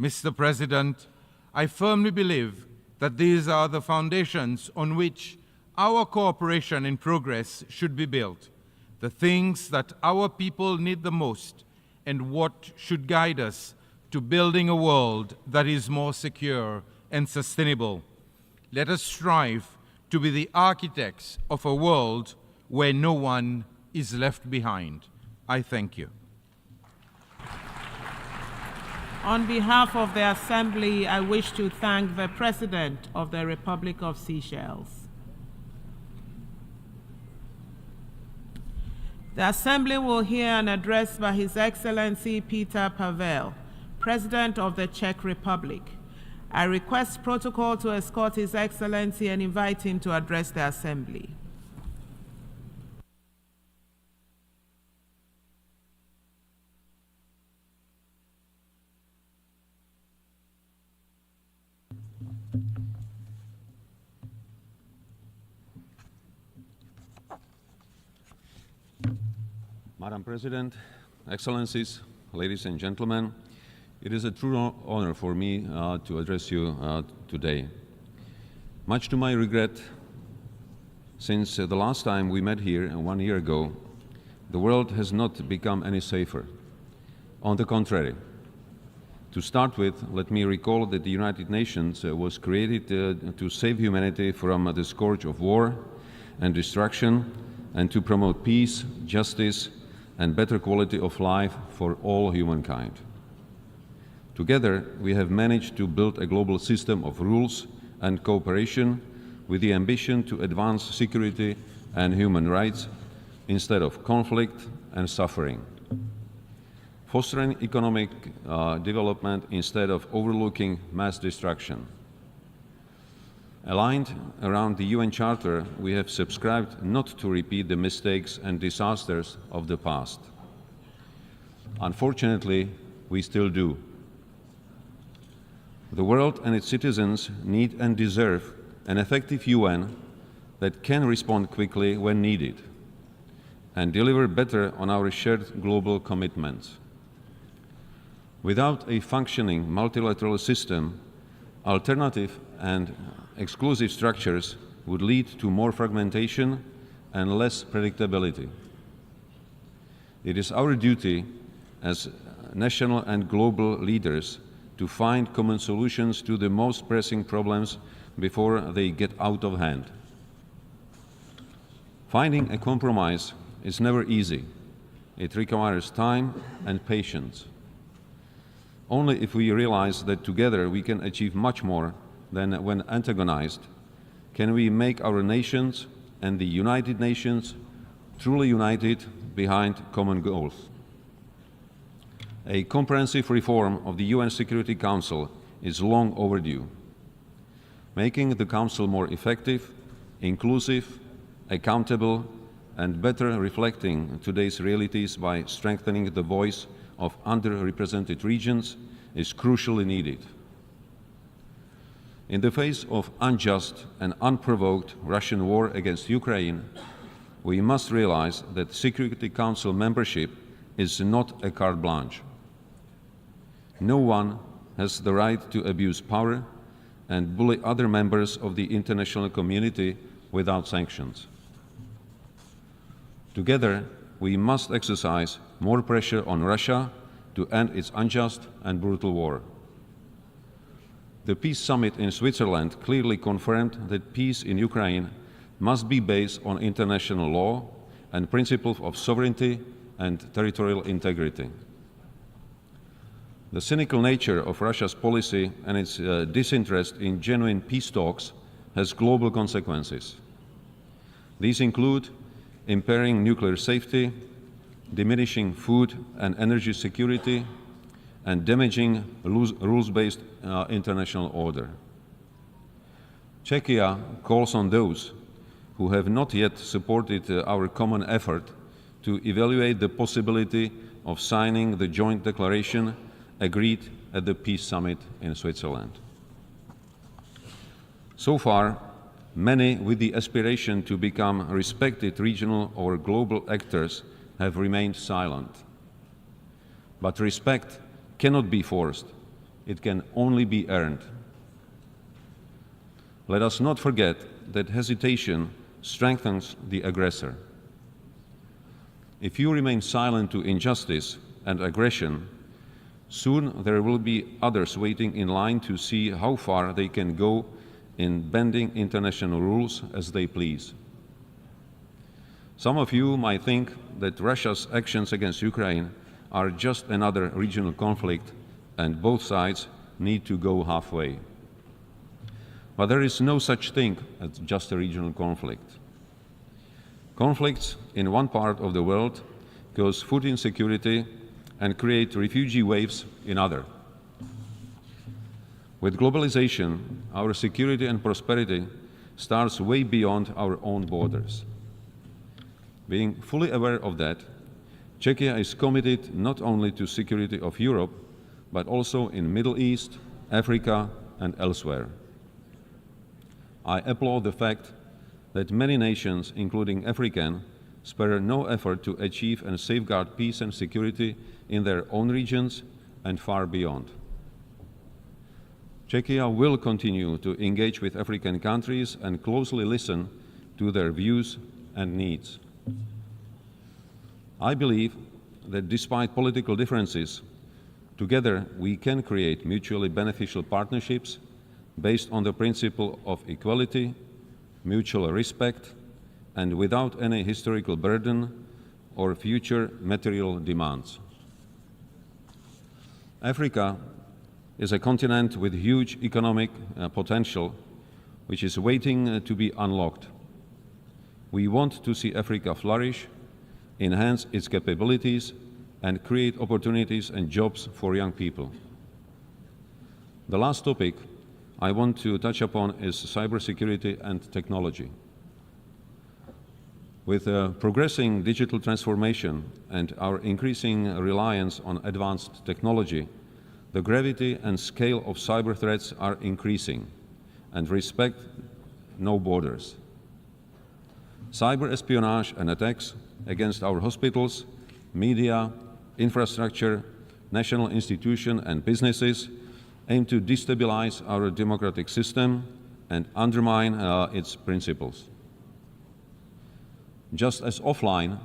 Mr. President, I firmly believe that these are the foundations on which our cooperation in progress should be built, the things that our people need the most, and what should guide us to building a world that is more secure and sustainable. Let us strive to be the architects of a world where no one is left behind. I thank you. On behalf of the Assembly, I wish to thank the President of the Republic of Seychelles. The Assembly will hear an address by His Excellency Peter Pavel, President of the Czech Republic. I request protocol to escort His Excellency and invite him to address the Assembly. Madam President, Excellencies, ladies and gentlemen, it is a true honor for me to address you today. Much to my regret, since the last time we met here 1 year ago, the world has not become any safer. On the contrary. To start with, let me recall that the United Nations was created to save humanity from the scourge of war and destruction and to promote peace, justice, and better quality of life for all humankind. Together, we have managed to build a global system of rules and cooperation with the ambition to advance security and human rights instead of conflict and suffering. Fostering economic development instead of overlooking mass destruction. Aligned around the UN Charter, we have subscribed not to repeat the mistakes and disasters of the past. Unfortunately, we still do. The world and its citizens need and deserve an effective UN that can respond quickly when needed and deliver better on our shared global commitments. Without a functioning multilateral system, alternative and exclusive structures would lead to more fragmentation and less predictability. It is our duty as national and global leaders to find common solutions to the most pressing problems before they get out of hand. Finding a compromise is never easy. It requires time and patience. Only if we realize that together we can achieve much more than when antagonized, can we make our nations and the United Nations truly united behind common goals. A comprehensive reform of the UN Security Council is long overdue. Making the Council more effective, inclusive, accountable, and better reflecting today's realities by strengthening the voice of underrepresented regions is crucially needed. In the face of unjust and unprovoked Russian war against Ukraine, we must realize that Security Council membership is not a carte blanche. No one has the right to abuse power and bully other members of the international community without sanctions. Together, we must exercise more pressure on Russia to end its unjust and brutal war. The Peace Summit in Switzerland clearly confirmed that peace in Ukraine must be based on international law and principles of sovereignty and territorial integrity. The cynical nature of Russia's policy and its disinterest in genuine peace talks has global consequences. These include impairing nuclear safety, diminishing food and energy security, and damaging rules-based international order. Czechia calls on those who have not yet supported our common effort to evaluate the possibility of signing the joint declaration agreed at the Peace Summit in Switzerland. So far, many with the aspiration to become respected regional or global actors have remained silent. But respect cannot be forced, It can only be earned. Let us not forget that hesitation strengthens the aggressor. If you remain silent to injustice and aggression, soon there will be others waiting in line to see how far they can go in bending international rules as they please. Some of you might think that Russia's actions against Ukraine are just another regional conflict and both sides need to go halfway. But there is no such thing as just a regional conflict. Conflicts in one part of the world cause food insecurity and create refugee waves in other. With globalization, our security and prosperity starts way beyond our own borders. Being fully aware of that, Czechia is committed not only to security of Europe, but also in Middle East, Africa, and elsewhere. I applaud the fact that many nations, including African, spare no effort to achieve and safeguard peace and security in their own regions and far beyond. Czechia will continue to engage with African countries and closely listen to their views and needs. I believe that despite political differences, together we can create mutually beneficial partnerships based on the principle of equality, mutual respect, and without any historical burden or future material demands. Africa is a continent with huge economic potential, which is waiting to be unlocked. We want to see Africa flourish, enhance its capabilities, and create opportunities and jobs for young people. The last topic I want to touch upon is cybersecurity and technology. With progressing digital transformation and our increasing reliance on advanced technology, the gravity and scale of cyber threats are increasing and respect no borders. Cyber espionage and attacks against our hospitals, media, infrastructure, national institutions and businesses aim to destabilize our democratic system and undermine its principles. Just as offline,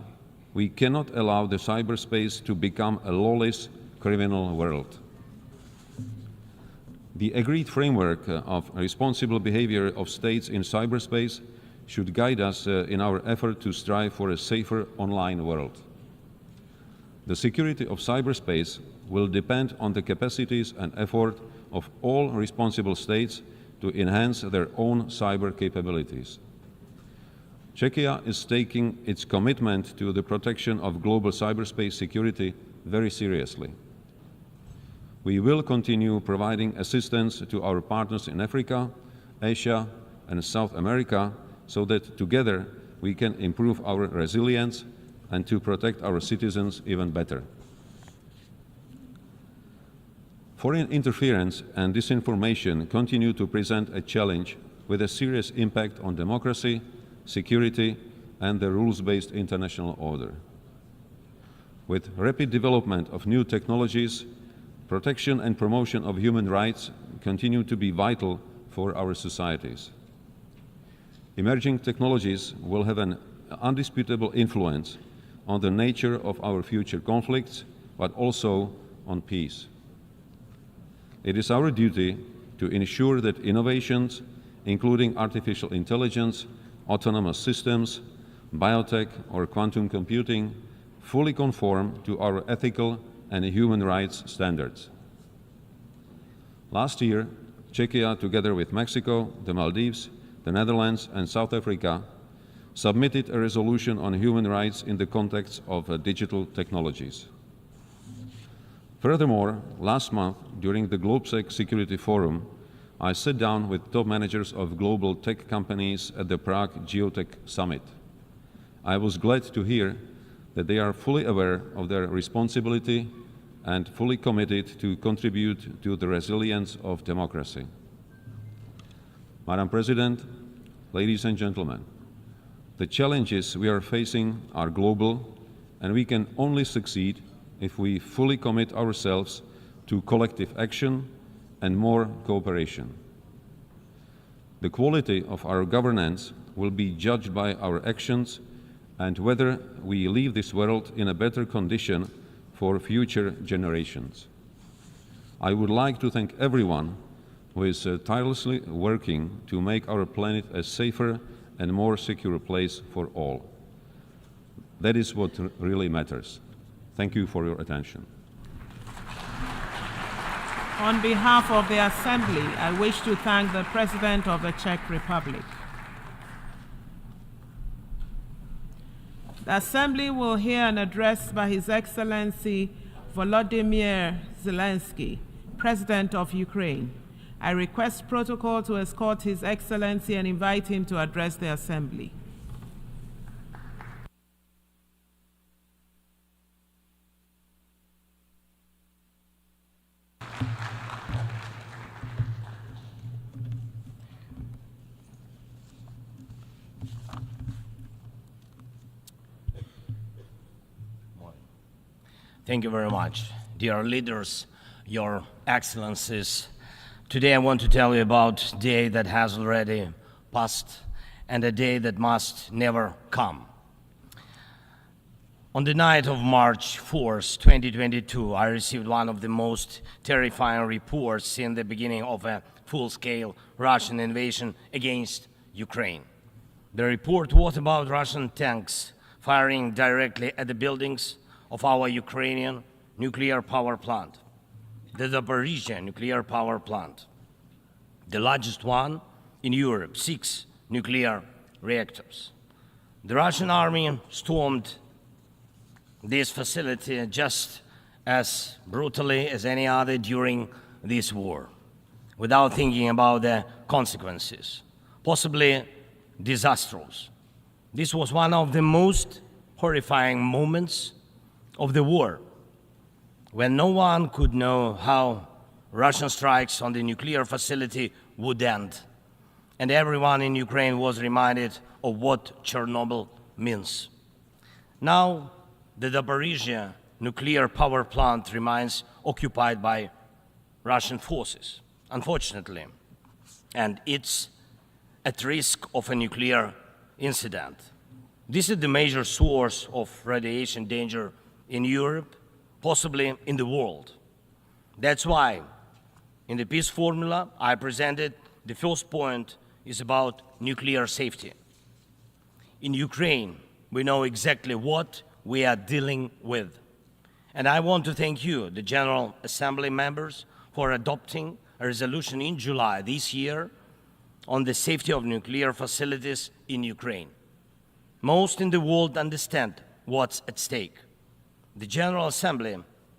we cannot allow the cyberspace to become a lawless criminal world. The agreed framework of responsible behavior of states in cyberspace should guide us in our effort to strive for a safer online world. The security of cyberspace will depend on the capacities and effort of all responsible states to enhance their own cyber capabilities. Czechia is taking its commitment to the protection of global cyberspace security very seriously. We will continue providing assistance to our partners in Africa, Asia, and South America so that together we can improve our resilience and to protect our citizens even better. Foreign interference and disinformation continue to present a challenge with a serious impact on democracy, security, and the rules-based international order. With rapid development of new technologies, protection and promotion of human rights continue to be vital for our societies. Emerging technologies will have an undisputable influence on the nature of our future conflicts, but also on peace. It is our duty to ensure that innovations, including artificial intelligence, autonomous systems, biotech, or quantum computing, fully conform to our ethical and human rights standards. Last year, Czechia, together with Mexico, the Maldives, the Netherlands, and South Africa, submitted a resolution on human rights in the context of digital technologies. Furthermore, last month, during the GlobeSec Security Forum, I sat down with top managers of global tech companies at the Prague Geotech Summit. I was glad to hear that they are fully aware of their responsibility and fully committed to contribute to the resilience of democracy. Madam President, ladies and gentlemen, the challenges we are facing are global, and we can only succeed if we fully commit ourselves to collective action and more cooperation. The quality of our governance will be judged by our actions and whether we leave this world in a better condition for future generations. I would like to thank everyone who is tirelessly working to make our planet a safer and more secure place for all. That is what really matters. Thank you for your attention. On behalf of the Assembly, I wish to thank the President of the Czech Republic. The Assembly will hear an address by His Excellency Volodymyr Zelensky, President of Ukraine. I request protocol to escort His Excellency and invite him to address the Assembly. Thank you very much. Dear leaders, Your Excellencies, today I want to tell you about a day that has already passed and a day that must never come. On the night of March 4th, 2022, I received one of the most terrifying reports since the beginning of a full-scale Russian invasion against Ukraine. The report was about Russian tanks firing directly at the buildings of our Ukrainian nuclear power plant, the Zaporizhzhia nuclear power plant, the largest one in Europe, 6 nuclear reactors. The Russian army stormed this facility just as brutally as any other during this war, without thinking about the consequences, possibly disastrous. This was one of the most horrifying moments of the war, when no one could know how Russian strikes on the nuclear facility would end, and everyone in Ukraine was reminded of what Chernobyl means. Now, the Zaporizhzhia nuclear power plant remains occupied by Russian forces, unfortunately, and it's at risk of a nuclear incident. This is the major source of radiation danger in Europe, possibly in the world. That's why in the peace formula I presented, the first point is about nuclear safety. In Ukraine, we know exactly what we are dealing with. And I want to thank you, the General Assembly members, for adopting a resolution in July this year on the safety of nuclear facilities in Ukraine. Most in the world understand what's at stake. The General Assembly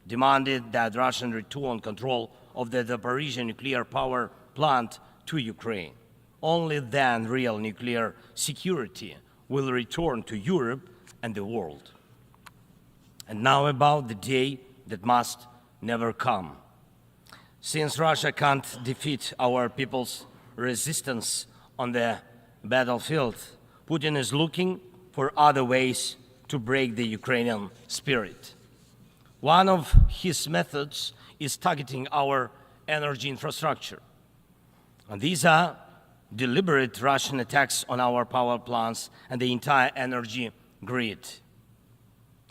demanded that Russian return control of the Zaporizhzhia nuclear power plant to Ukraine. Only then real nuclear security will return to Europe and the world. And now about the day that must never come. Since Russia can't defeat our people's resistance on the battlefield, Putin is looking for other ways to break the Ukrainian spirit. One of his methods is targeting our energy infrastructure. And these are deliberate Russian attacks on our power plants and the entire energy grid.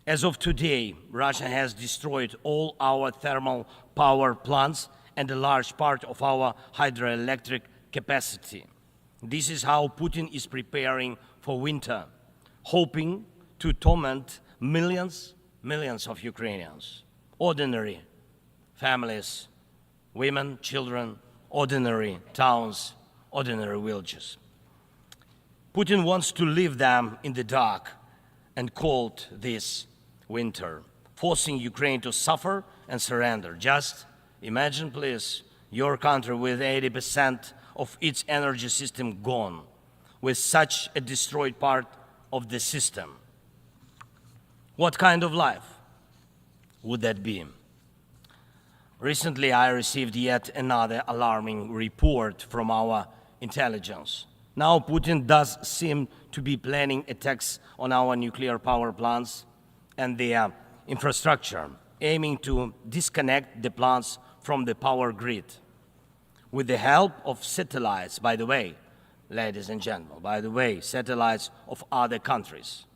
As of today, Russia has destroyed all our thermal power plants and a large part of our hydroelectric capacity. This is how Putin is preparing for winter, hoping to torment millions of Ukrainians, ordinary families, women, children, ordinary towns, ordinary villages. Putin wants to leave them in the dark and cold this winter, forcing Ukraine to suffer and surrender. Just imagine, please, your country with 80% of its energy system gone, with such a destroyed part of the system. What kind of life would that be? Recently, I received yet another alarming report from our intelligence. Now Putin does seem to be planning attacks on our nuclear power plants and their infrastructure, aiming to disconnect the plants from the power grid. with the help of satellites, by the way, ladies and gentlemen, by the way, satellites of other countries.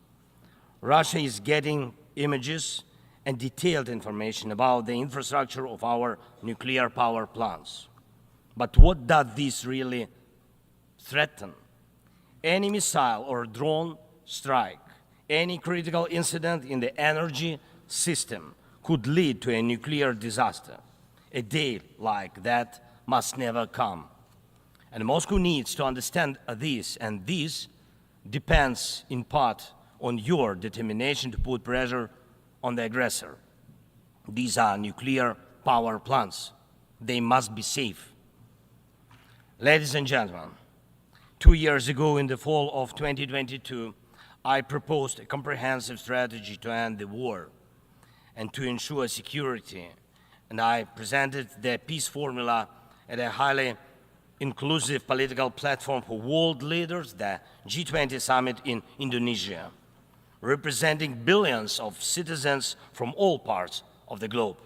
Russia is getting images and detailed information about the infrastructure of our nuclear power plants. But what does this really threaten? Any missile or drone strike, any critical incident in the energy system could lead to a nuclear disaster. A day like that must never come. And Moscow needs to understand this, and this depends in part on your determination to put pressure on the aggressor. These are nuclear power plants. They must be safe. Ladies and gentlemen, 2 years ago, in the fall of 2022, I proposed a comprehensive strategy to end the war and to ensure security, and I presented the peace formula at a highly inclusive political platform for world leaders, the G20 summit in Indonesia, representing billions of citizens from all parts of the globe.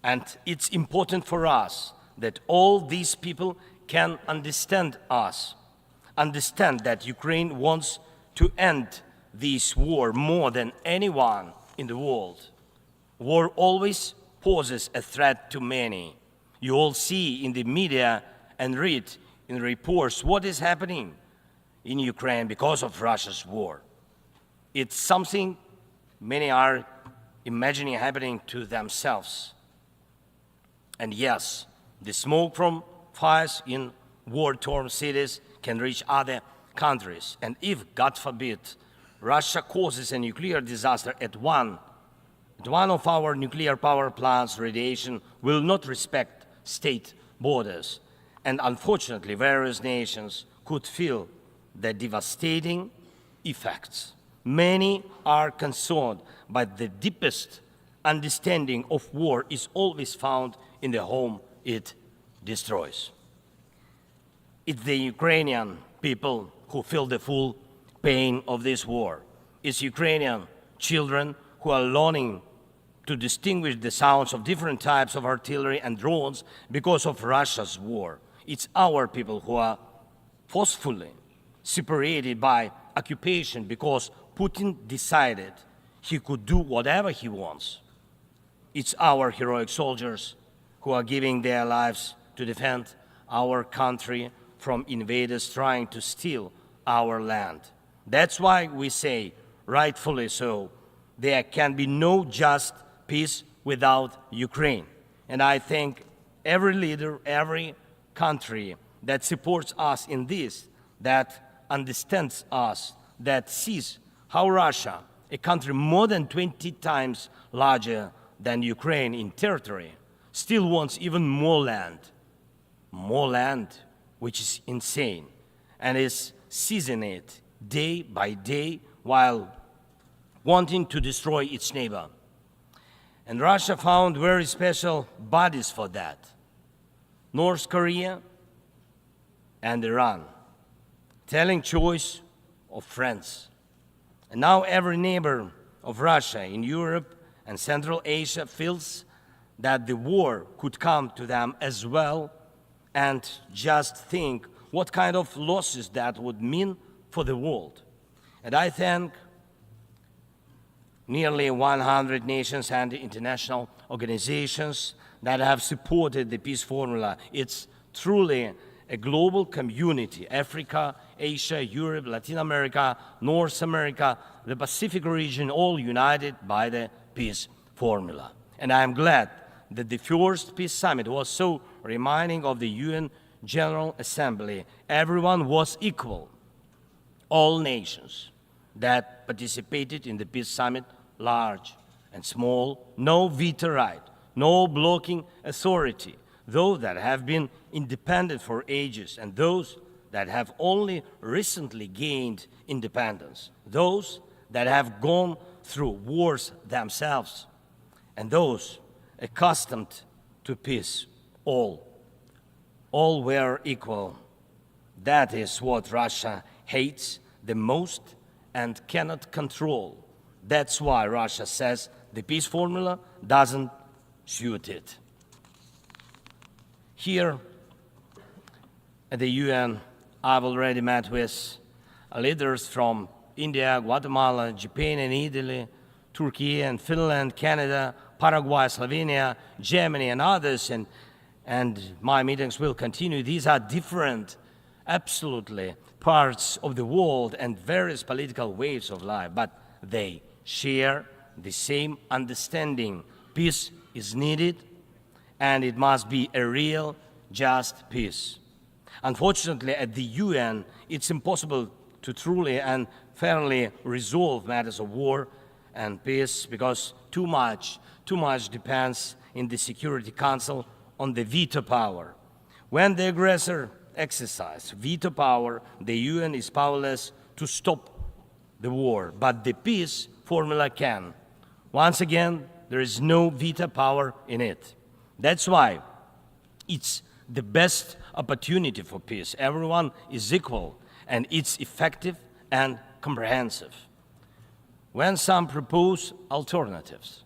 And it's important for us that all these people can understand us, understand that Ukraine wants to end this war more than anyone in the world. War always poses a threat to many. You all see in the media and read in reports what is happening in Ukraine because of Russia's war. It's something many are imagining happening to themselves. And yes, the smoke from fires in war-torn cities can reach other countries. And if, God forbid, Russia causes a nuclear disaster at one of our nuclear power plants, radiation will not respect state borders. And unfortunately, various nations could feel the devastating effects. Many are concerned, but the deepest understanding of war is always found in the home it destroys. It's the Ukrainian people who feel the full pain of this war. It's Ukrainian children who are learning to distinguish the sounds of different types of artillery and drones because of Russia's war. It's our people who are forcefully separated by occupation because Putin decided he could do whatever he wants. It's our heroic soldiers who are giving their lives to defend our country from invaders trying to steal our land. That's why we say, rightfully so, there can be no just peace without Ukraine. And I thank every leader, every country that supports us in this, that understands us, that sees how Russia, a country more than 20 times larger than Ukraine in territory, still wants even more land, which is insane, and is seizing it day by day while wanting to destroy its neighbor. And Russia found very special bodies for that. North Korea and Iran, telling choice of friends. And now every neighbor of Russia in Europe and Central Asia feels that the war could come to them as well, and just think what kind of losses that would mean for the world. And I thank nearly 100 nations and international organizations that have supported the peace formula. It's truly a global community: Africa, Asia, Europe, Latin America, North America, the Pacific region, all united by the peace formula. And I am glad that the first peace summit was so reminding of the UN General Assembly. Everyone was equal. All nations that participated in the peace summit, large and small, no veto right, no blocking authority, those that have been independent for ages and those that have only recently gained independence, those that have gone through wars themselves, and those accustomed to peace, all were equal. That is what Russia hates the most and cannot control. That's why Russia says the peace formula doesn't suit it. Here, At the UN, I've already met with leaders from India, Guatemala, Japan and Italy, Turkey and Finland, Canada, Paraguay, Slovenia, Germany and others, and my meetings will continue. These are different, absolutely, parts of the world and various political waves of life, but they share the same understanding. Peace is needed, and it must be a real, just peace. Unfortunately, at the UN, it's impossible to truly and fairly resolve matters of war and peace because too much depends in the Security Council on the veto power. When the aggressor exercises veto power, the UN is powerless to stop the war, but the peace formula can. Once again, there is no veto power in it. That's why it's the best opportunity for peace. Everyone is equal, and it's effective and comprehensive. When some propose alternatives,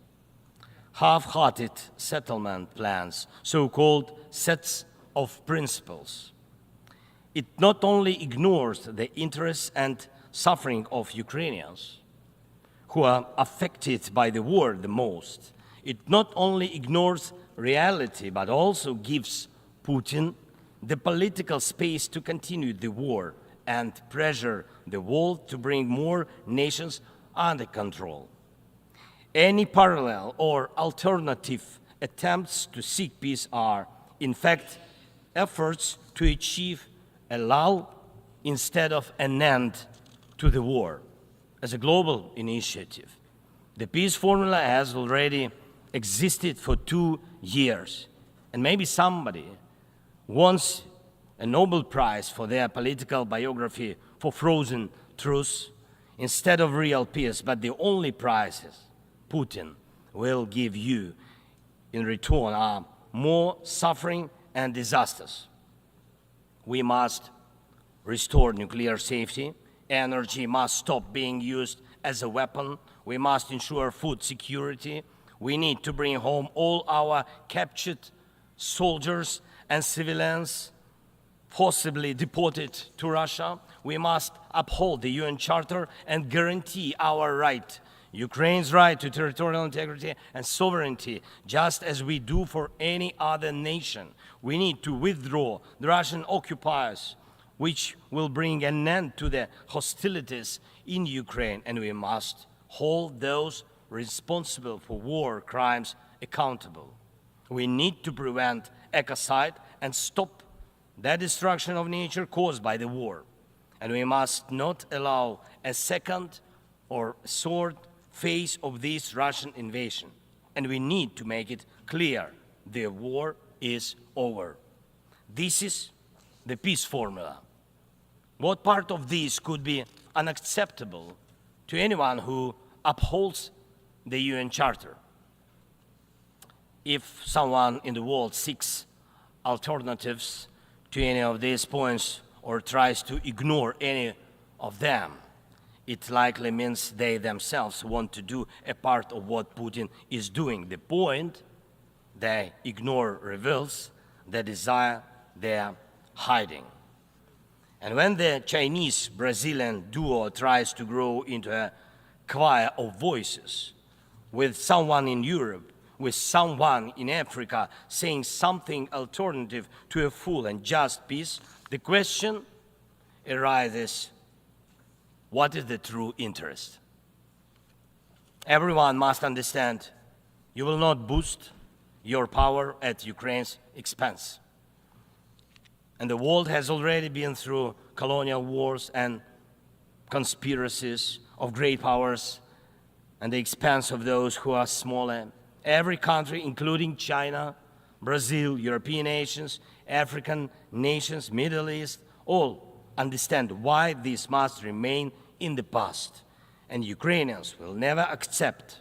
half-hearted settlement plans, so-called sets of principles, it not only ignores the interests and suffering of Ukrainians, who are affected by the war the most, it not only ignores reality, but also gives Putin the political space to continue the war and pressure the world to bring more nations under control. Any parallel or alternative attempts to seek peace are, in fact, efforts to achieve a lull instead of an end to the war. As a global initiative, the peace formula has already existed for 2 years, and maybe somebody wants a Nobel Prize for their political biography for frozen truths instead of real peace, but the only prizes Putin will give you in return are more suffering and disasters. We must restore nuclear safety. Energy must stop being used as a weapon. We must ensure food security. We need to bring home all our captured soldiers and civilians forcibly deported to Russia. We must uphold the UN Charter and guarantee our right, Ukraine's right to territorial integrity and sovereignty, just as we do for any other nation. We need to withdraw the Russian occupiers, which will bring an end to the hostilities in Ukraine, and we must hold those responsible for war crimes accountable. We need to prevent ecocide and stop the destruction of nature caused by the war. And we must not allow a second or third phase of this Russian invasion. And we need to make it clear the war is over. This is the peace formula. What part of this could be unacceptable to anyone who upholds the UN Charter? If someone in the world seeks alternatives to any of these points or tries to ignore any of them, it likely means they themselves want to do a part of what Putin is doing. The point they ignore reveals the desire they're hiding. And when the Chinese-Brazilian duo tries to grow into a choir of voices, with someone in Europe, with someone in Africa saying something alternative to a full and just peace, the question arises, what is the true interest? Everyone must understand you will not boost your power at Ukraine's expense. And the world has already been through colonial wars and conspiracies of great powers at the expense of those who are smaller. Every country, including China, Brazil, European nations, African nations, Middle East, all understand why this must remain in the past. And Ukrainians will never accept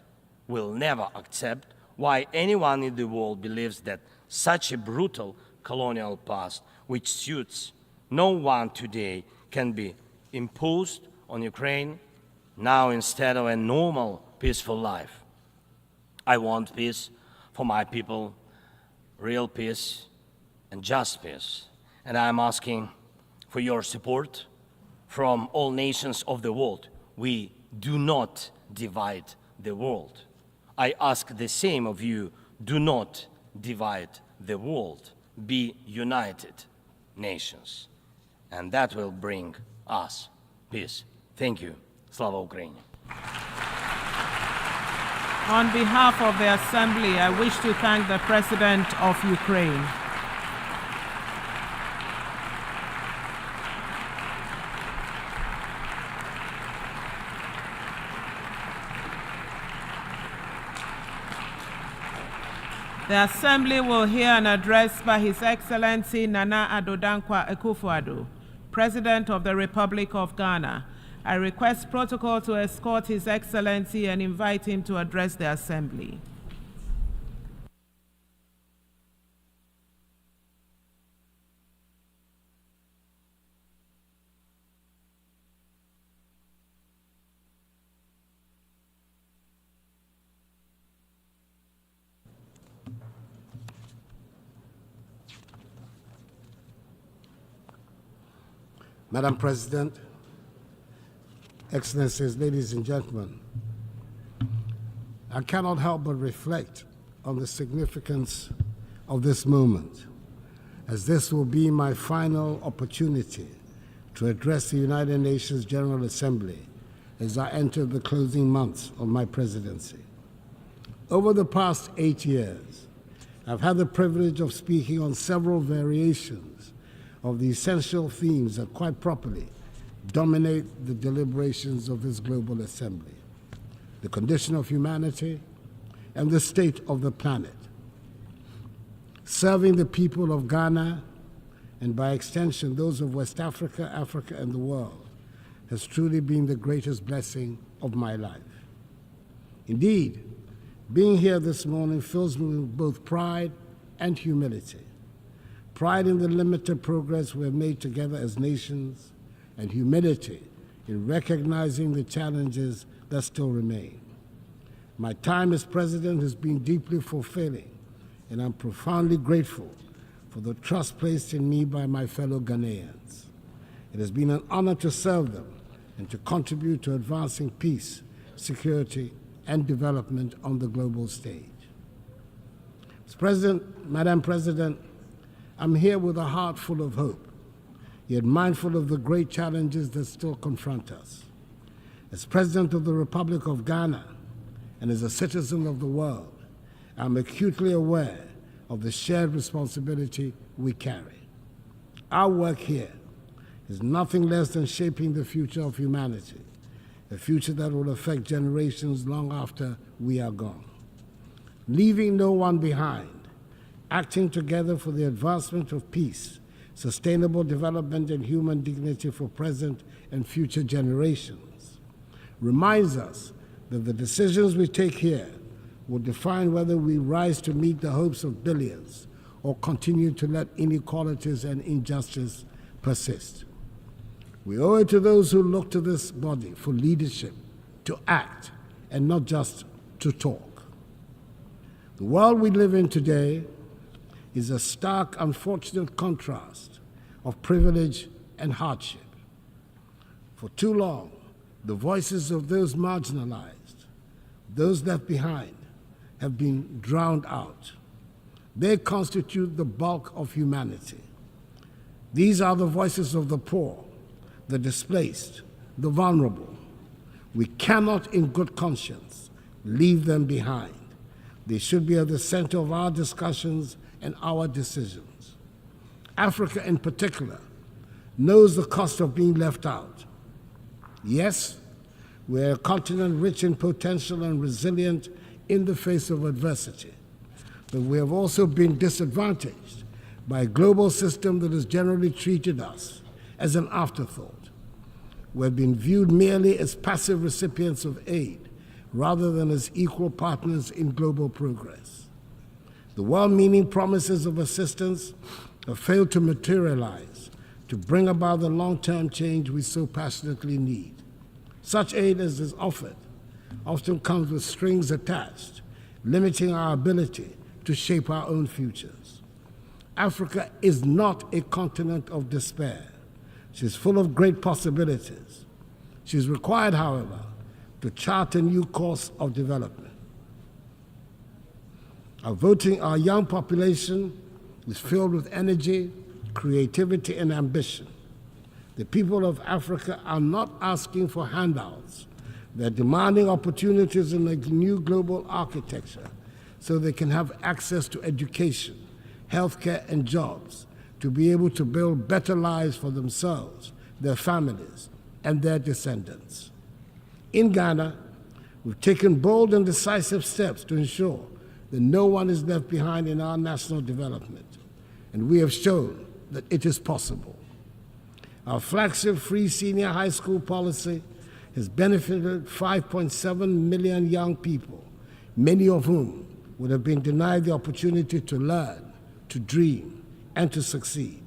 why anyone in the world believes that such a brutal colonial past, which suits no one today, can be imposed on Ukraine now instead of a normal, peaceful life. I want peace for my people, real peace and just peace. And I'm asking for your support from all nations of the world. We do not divide the world. I ask the same of you, do not divide the world. Be united nations. And that will bring us peace. Thank you. Slava Ukraini. On behalf of the Assembly, I wish to thank the President of Ukraine. The Assembly will hear an address by His Excellency Nana Addo Dankwa Akufo-Addo, President of the Republic of Ghana. I request protocol to escort His Excellency and invite him to address the Assembly. Madam President, Excellencies, ladies and gentlemen, I cannot help but reflect on the significance of this moment, as this will be my final opportunity to address the United Nations General Assembly as I enter the closing months of my presidency. Over the past 8 years, I've had the privilege of speaking on several variations of the essential themes that quite properly dominate the deliberations of this global assembly: the condition of humanity and the state of the planet. Serving the people of Ghana, and by extension those of West Africa, Africa, and the world, has truly been the greatest blessing of my life. Indeed, being here this morning fills me with both pride and humility. Pride in the limited progress we have made together as nations, and humility in recognizing the challenges that still remain. My time as president has been deeply fulfilling, and I'm profoundly grateful for the trust placed in me by my fellow Ghanaians. It has been an honor to serve them and to contribute to advancing peace, security, and development on the global stage. Mr. President, Madam President, I'm here with a heart full of hope, yet mindful of the great challenges that still confront us. As President of the Republic of Ghana and as a citizen of the world, I'm acutely aware of the shared responsibility we carry. Our work here is nothing less than shaping the future of humanity, a future that will affect generations long after we are gone. Leaving no one behind, acting together for the advancement of peace, sustainable development, and human dignity for present and future generations, reminds us that the decisions we take here will define whether we rise to meet the hopes of billions or continue to let inequalities and injustice persist. We owe it to those who look to this body for leadership to act and not just to talk. The world we live in today is a stark, unfortunate contrast of privilege and hardship. For too long, the voices of those marginalized, those left behind, have been drowned out. They constitute the bulk of humanity. These are the voices of the poor, the displaced, the vulnerable. We cannot, in good conscience, leave them behind. They should be at the center of our discussions and our decisions. Africa, in particular, knows the cost of being left out. Yes, we're a continent rich in potential and resilient in the face of adversity, but we have also been disadvantaged by a global system that has generally treated us as an afterthought. We've been viewed merely as passive recipients of aid rather than as equal partners in global progress. The well-meaning promises of assistance have failed to materialize to bring about the long-term change we so passionately need. Such aid as is offered often comes with strings attached, limiting our ability to shape our own futures. Africa is not a continent of despair, She's full of great possibilities. She's required, however, to chart a new course of development. Our young population is filled with energy, creativity, and ambition. The people of Africa are not asking for handouts. They're demanding opportunities in a new global architecture so they can have access to education, healthcare, and jobs to be able to build better lives for themselves, their families, and their descendants. In Ghana, we've taken bold and decisive steps to ensure that no one is left behind in our national development, and we have shown that it is possible. Our flagship free senior high school policy has benefited 5.7 million young people, many of whom would have been denied the opportunity to learn, to dream, and to succeed.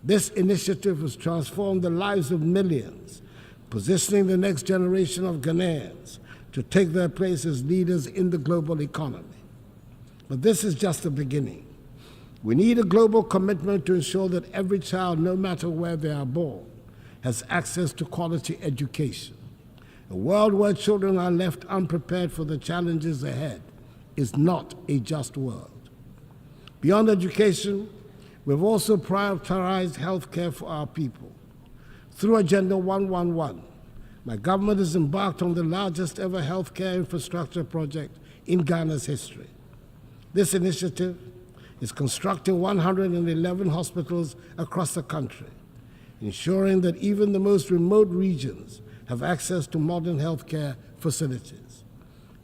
This initiative has transformed the lives of millions, positioning the next generation of Ghanaians to take their place as leaders in the global economy. But this is just the beginning. We need a global commitment to ensure that every child, no matter where they are born, has access to quality education. A world where children are left unprepared for the challenges ahead is not a just world. Beyond education, we've also prioritized health care for our people. Through Agenda 111, my government has embarked on the largest ever healthcare infrastructure project in Ghana's history. This initiative is constructing 111 hospitals across the country, ensuring that even the most remote regions have access to modern healthcare facilities.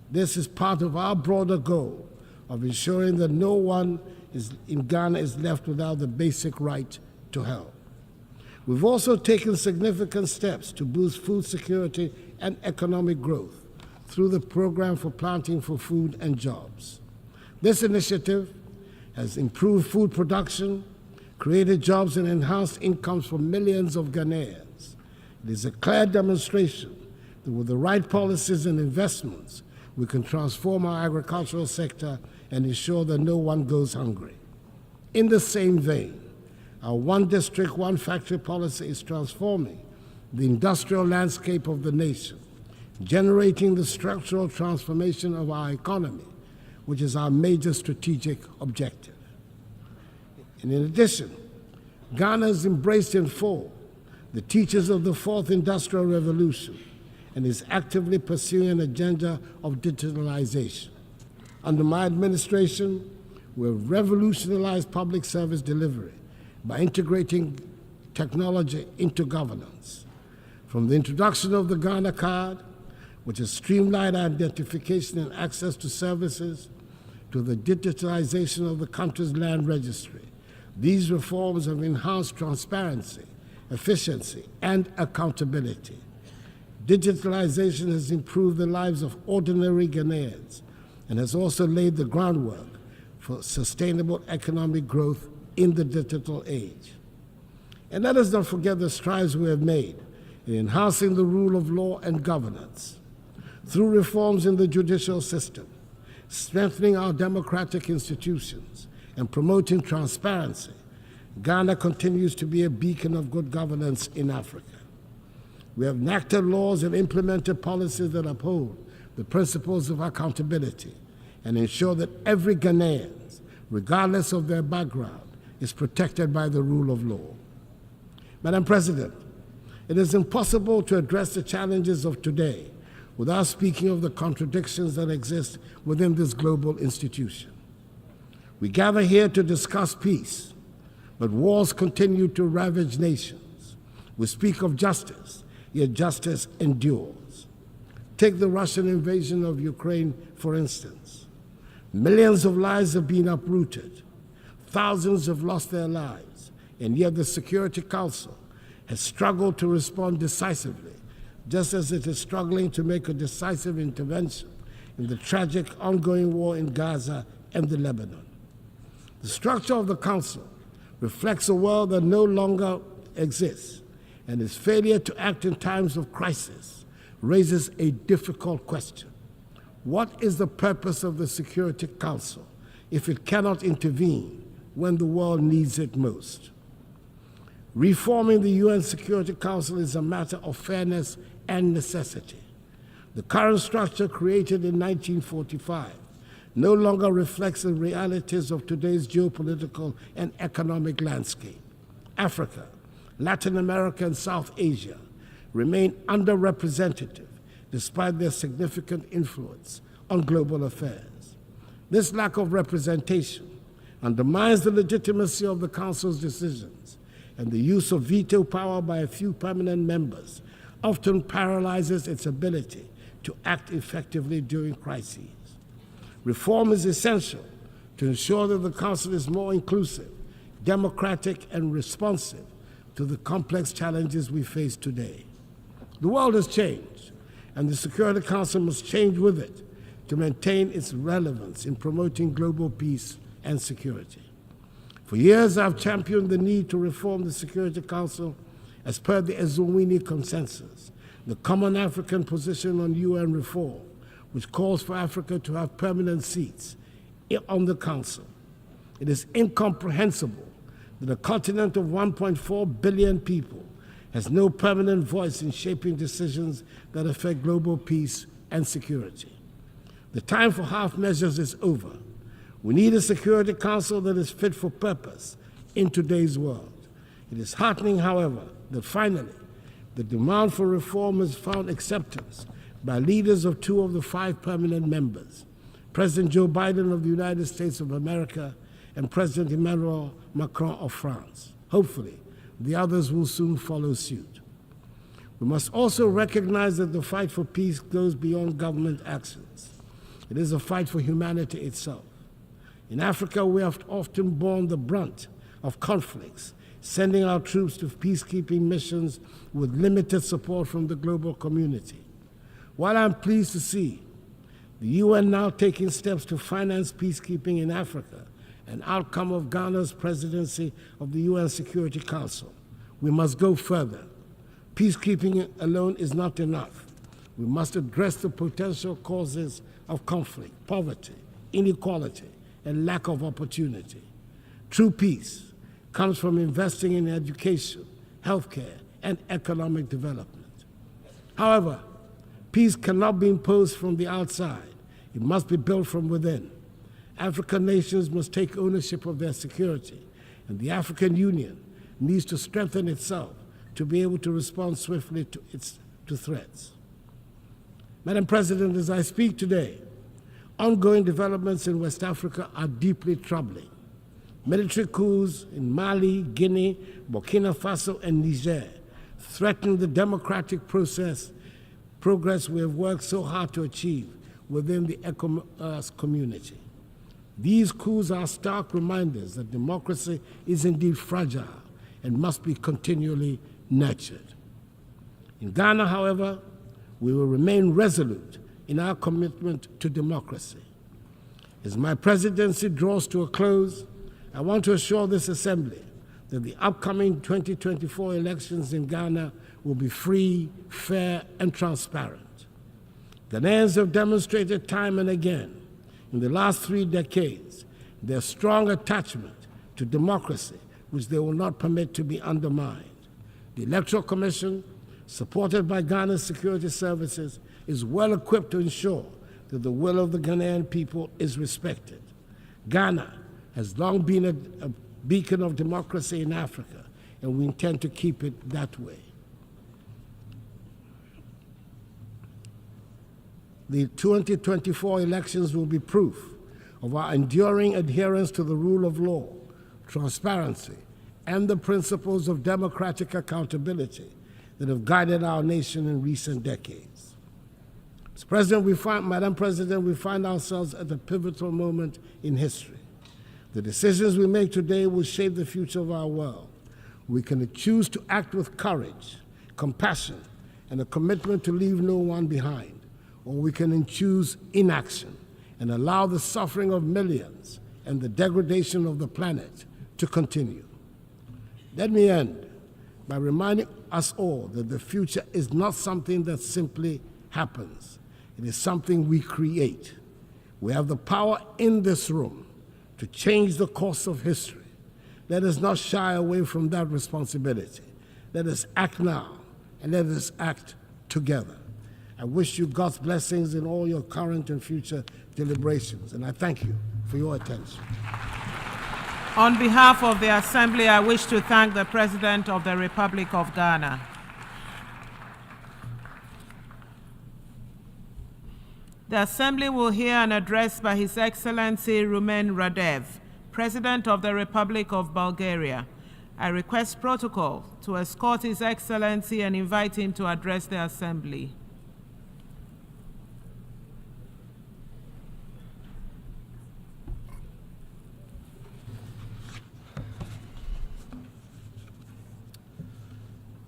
This is part of our broader goal of ensuring that no one in Ghana is left without the basic right to health. We've also taken significant steps to boost food security and economic growth through the Program for Planting for Food and Jobs. This initiative has improved food production, created jobs, and enhanced incomes for millions of Ghanaians. It is a clear demonstration that with the right policies and investments, we can transform our agricultural sector and ensure that no one goes hungry. In the same vein, our one district, one factory policy is transforming the industrial landscape of the nation, generating the structural transformation of our economy, which is our major strategic objective. And in addition, Ghana has embraced in full the teachings of the Fourth Industrial Revolution and is actively pursuing an agenda of digitalization. Under my administration, we've revolutionized public service delivery by integrating technology into governance. From the introduction of the Ghana Card, which has streamlined identification and access to services, to the digitalization of the country's land registry, these reforms have enhanced transparency, efficiency, and accountability. Digitalization has improved the lives of ordinary Ghanaians and has also laid the groundwork for sustainable economic growth in the digital age. And let us not forget the strides we have made in enhancing the rule of law and governance. Through reforms in the judicial system, strengthening our democratic institutions, and promoting transparency, Ghana continues to be a beacon of good governance in Africa. We have enacted laws and implemented policies that uphold the principles of accountability and ensure that every Ghanaian, regardless of their background, is protected by the rule of law. Madam President, it is impossible to address the challenges of today without speaking of the contradictions that exist within this global institution. We gather here to discuss peace, but wars continue to ravage nations. We speak of justice, yet justice endures. Take the Russian invasion of Ukraine, for instance. Millions of lives have been uprooted. Thousands have lost their lives, and yet the Security Council has struggled to respond decisively, just as it is struggling to make a decisive intervention in the tragic ongoing war in Gaza and the Lebanon. The structure of the Council reflects a world that no longer exists, and its failure to act in times of crisis raises a difficult question. What is the purpose of the Security Council if it cannot intervene when the world needs it most? Reforming the UN Security Council is a matter of fairness and necessity. The current structure, created in 1945, no longer reflects the realities of today's geopolitical and economic landscape. Africa, Latin America, and South Asia remain underrepresented despite their significant influence on global affairs. This lack of representation undermines the legitimacy of the Council's decisions, and the use of veto power by a few permanent members often paralyzes its ability to act effectively during crises. Reform is essential to ensure that the Council is more inclusive, democratic, and responsive to the complex challenges we face today. The world has changed, and the Security Council must change with it to maintain its relevance in promoting global peace and security. For years, I've championed the need to reform the Security Council as per the Eswatini Consensus, the common African position on UN reform, which calls for Africa to have permanent seats on the Council. It is incomprehensible that a continent of 1.4 billion people has no permanent voice in shaping decisions that affect global peace and security. The time for half measures is over. We need a Security Council that is fit for purpose in today's world. It is heartening, however, that finally the demand for reform has found acceptance by leaders of 2 of the 5 permanent members, President Joe Biden of the United States of America and President Emmanuel Macron of France. Hopefully, the others will soon follow suit. We must also recognize that the fight for peace goes beyond government actions. It is a fight for humanity itself. In Africa, we have often borne the brunt of conflicts, sending our troops to peacekeeping missions with limited support from the global community. While I'm pleased to see the UN now taking steps to finance peacekeeping in Africa, an outcome of Ghana's presidency of the UN Security Council, we must go further. Peacekeeping alone is not enough. We must address the potential causes of conflict, poverty, inequality, and lack of opportunity. True peace comes from investing in education, healthcare, and economic development. However, peace cannot be imposed from the outside. It must be built from within. African nations must take ownership of their security, and the African Union needs to strengthen itself to be able to respond swiftly to threats. Madam President, as I speak today, ongoing developments in West Africa are deeply troubling. Military coups in Mali, Guinea, Burkina Faso, and Niger threaten the democratic progress we have worked so hard to achieve within the ECOWAS community. These coups are stark reminders that democracy is indeed fragile and must be continually nurtured. In Ghana, however, we will remain resolute in our commitment to democracy. As my presidency draws to a close, I want to assure this Assembly that the upcoming 2024 elections in Ghana will be free, fair, and transparent. Ghanaians have demonstrated time and again in the last 3 decades their strong attachment to democracy, which they will not permit to be undermined. The Electoral Commission, supported by Ghana's security services, is well equipped to ensure that the will of the Ghanaian people is respected. Ghana has long been a beacon of democracy in Africa, and we intend to keep it that way. The 2024 elections will be proof of our enduring adherence to the rule of law, transparency, and the principles of democratic accountability that have guided our nation in recent decades. Madam President, we find ourselves at a pivotal moment in history. The decisions we make today will shape the future of our world. We can choose to act with courage, compassion, and a commitment to leave no one behind, or we can choose inaction and allow the suffering of millions and the degradation of the planet to continue. Let me end by reminding us all that the future is not something that simply happens. It is something we create. We have the power in this room to change the course of history, Let us not shy away from that responsibility. Let us act now, and let us act together. I wish you God's blessings in all your current and future deliberations, and I thank you for your attention. On behalf of the Assembly, I wish to thank the President of the Republic of Ghana. The Assembly will hear an address by His Excellency Rumen Radev, President of the Republic of Bulgaria. I request protocol to escort His Excellency and invite him to address the Assembly.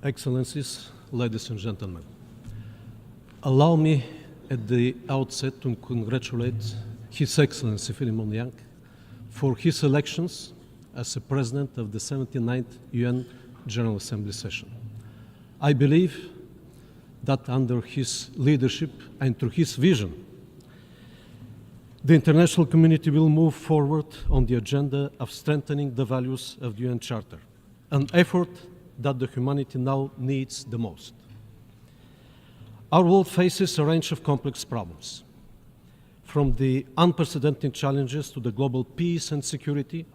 Excellencies, ladies and gentlemen, allow me at the outset to congratulate His Excellency Philemon Yang for his elections as the President of the 79th UN General Assembly session. I believe that under his leadership and through his vision, the international community will move forward on the agenda of strengthening the values of the UN Charter, an effort that the humanity now needs the most. Our world faces a range of complex problems, from the unprecedented challenges to the global peace and security,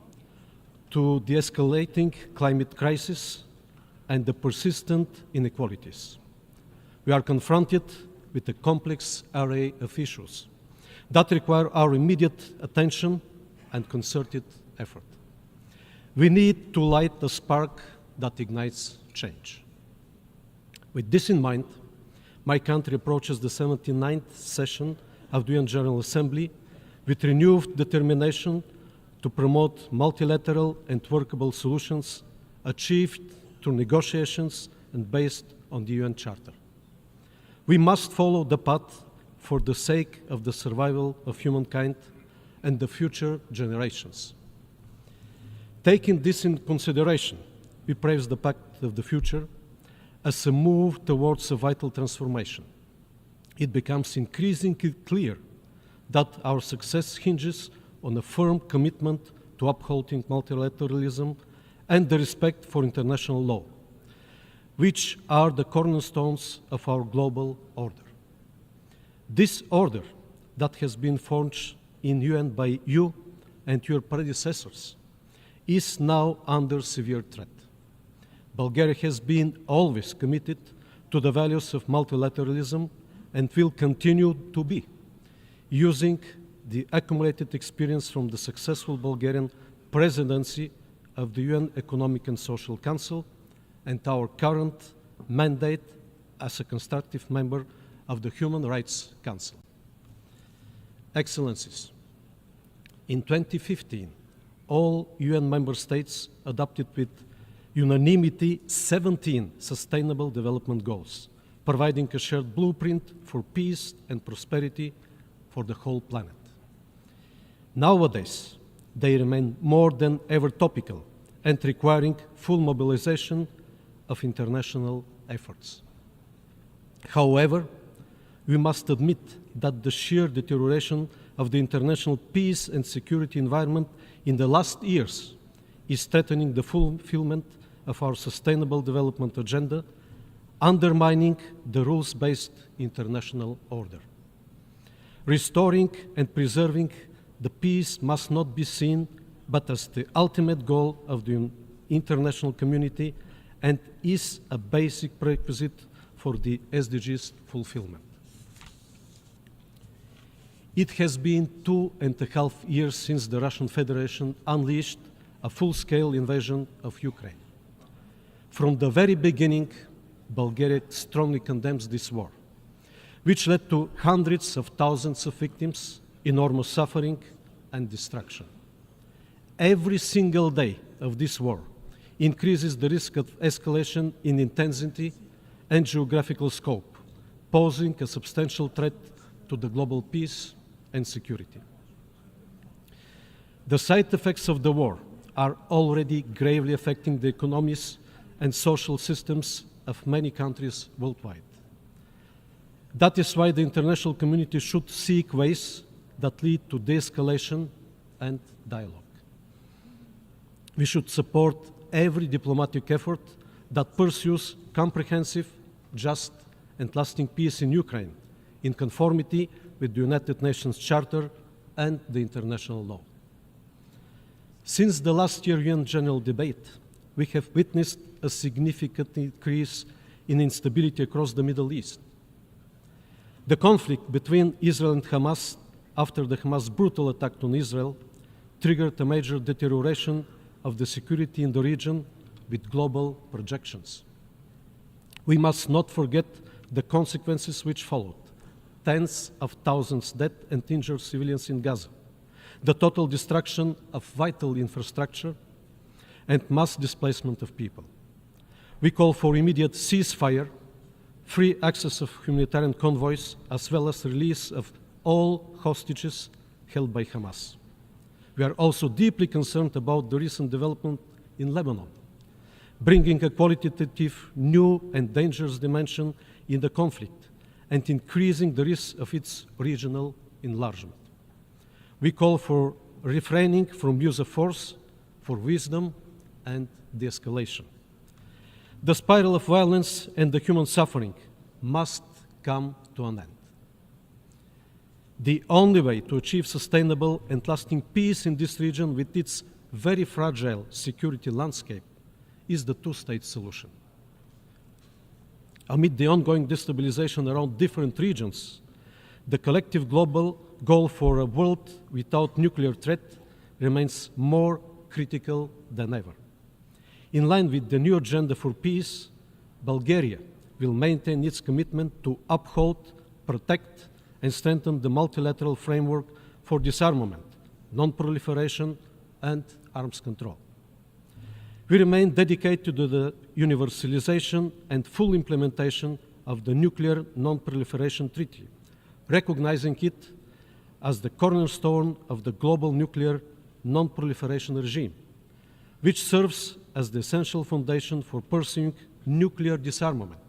to the escalating climate crisis and the persistent inequalities. We are confronted with a complex array of issues that require our immediate attention and concerted effort. We need to light the spark that ignites change. With this in mind, my country approaches the 79th session of the UN General Assembly with renewed determination to promote multilateral and workable solutions achieved through negotiations and based on the UN Charter. We must follow the path for the sake of the survival of humankind and the future generations. Taking this into consideration, we praise the Pact of the Future as a move towards a vital transformation. It becomes increasingly clear that our success hinges on a firm commitment to upholding multilateralism and the respect for international law, which are the cornerstones of our global order. This order that has been forged in UN by you and your predecessors is now under severe threat. Bulgaria has been always committed to the values of multilateralism and will continue to be, using the accumulated experience from the successful Bulgarian presidency of the UN Economic and Social Council and our current mandate as a constructive member of the Human Rights Council. Excellencies, in 2015, all UN member states adopted with unanimity 17 Sustainable Development Goals, providing a shared blueprint for peace and prosperity for the whole planet. Nowadays, they remain more than ever topical and requiring full mobilization of international efforts. However, we must admit that the sheer deterioration of the international peace and security environment in the last years is threatening the fulfillment of our Sustainable Development Agenda, undermining the rules-based international order. Restoring and preserving the peace must not be seen but as the ultimate goal of the international community and is a basic prerequisite for the SDGs fulfillment. It has been 2.5 years since the Russian Federation unleashed a full-scale invasion of Ukraine. From the very beginning, Bulgaria strongly condemns this war, which led to hundreds of thousands of victims, enormous suffering, and destruction. Every single day of this war increases the risk of escalation in intensity and geographical scope, posing a substantial threat to the global peace and security. The side effects of the war are already gravely affecting the economies and social systems of many countries worldwide. That is why the international community should seek ways that lead to de-escalation and dialogue. We should support every diplomatic effort that pursues comprehensive, just, and lasting peace in Ukraine, in conformity with the United Nations Charter and the international law. Since the last year UN General Debate, we have witnessed a significant increase in instability across the Middle East. The conflict between Israel and Hamas after the Hamas brutal attack on Israel triggered a major deterioration of the security in the region with global projections. We must not forget the consequences which followed: tens of thousands dead and injured civilians in Gaza, the total destruction of vital infrastructure, and mass displacement of people. We call for immediate ceasefire, free access of humanitarian convoys, as well as release of all hostages held by Hamas. We are also deeply concerned about the recent development in Lebanon, bringing a qualitative, new and dangerous dimension in the conflict and increasing the risk of its regional enlargement. We call for refraining from use of force, for wisdom and de-escalation. The spiral of violence and the human suffering must come to an end. The only way to achieve sustainable and lasting peace in this region with its very fragile security landscape is the two-state solution. Amid the ongoing destabilization around different regions, the collective global goal for a world without nuclear threat remains more critical than ever. In line with the new agenda for peace, Bulgaria will maintain its commitment to uphold, protect, and strengthen the multilateral framework for disarmament, non-proliferation, and arms control. We remain dedicated to the universalization and full implementation of the Nuclear Non-Proliferation Treaty, recognizing it as the cornerstone of the global nuclear non-proliferation regime, which serves as the essential foundation for pursuing nuclear disarmament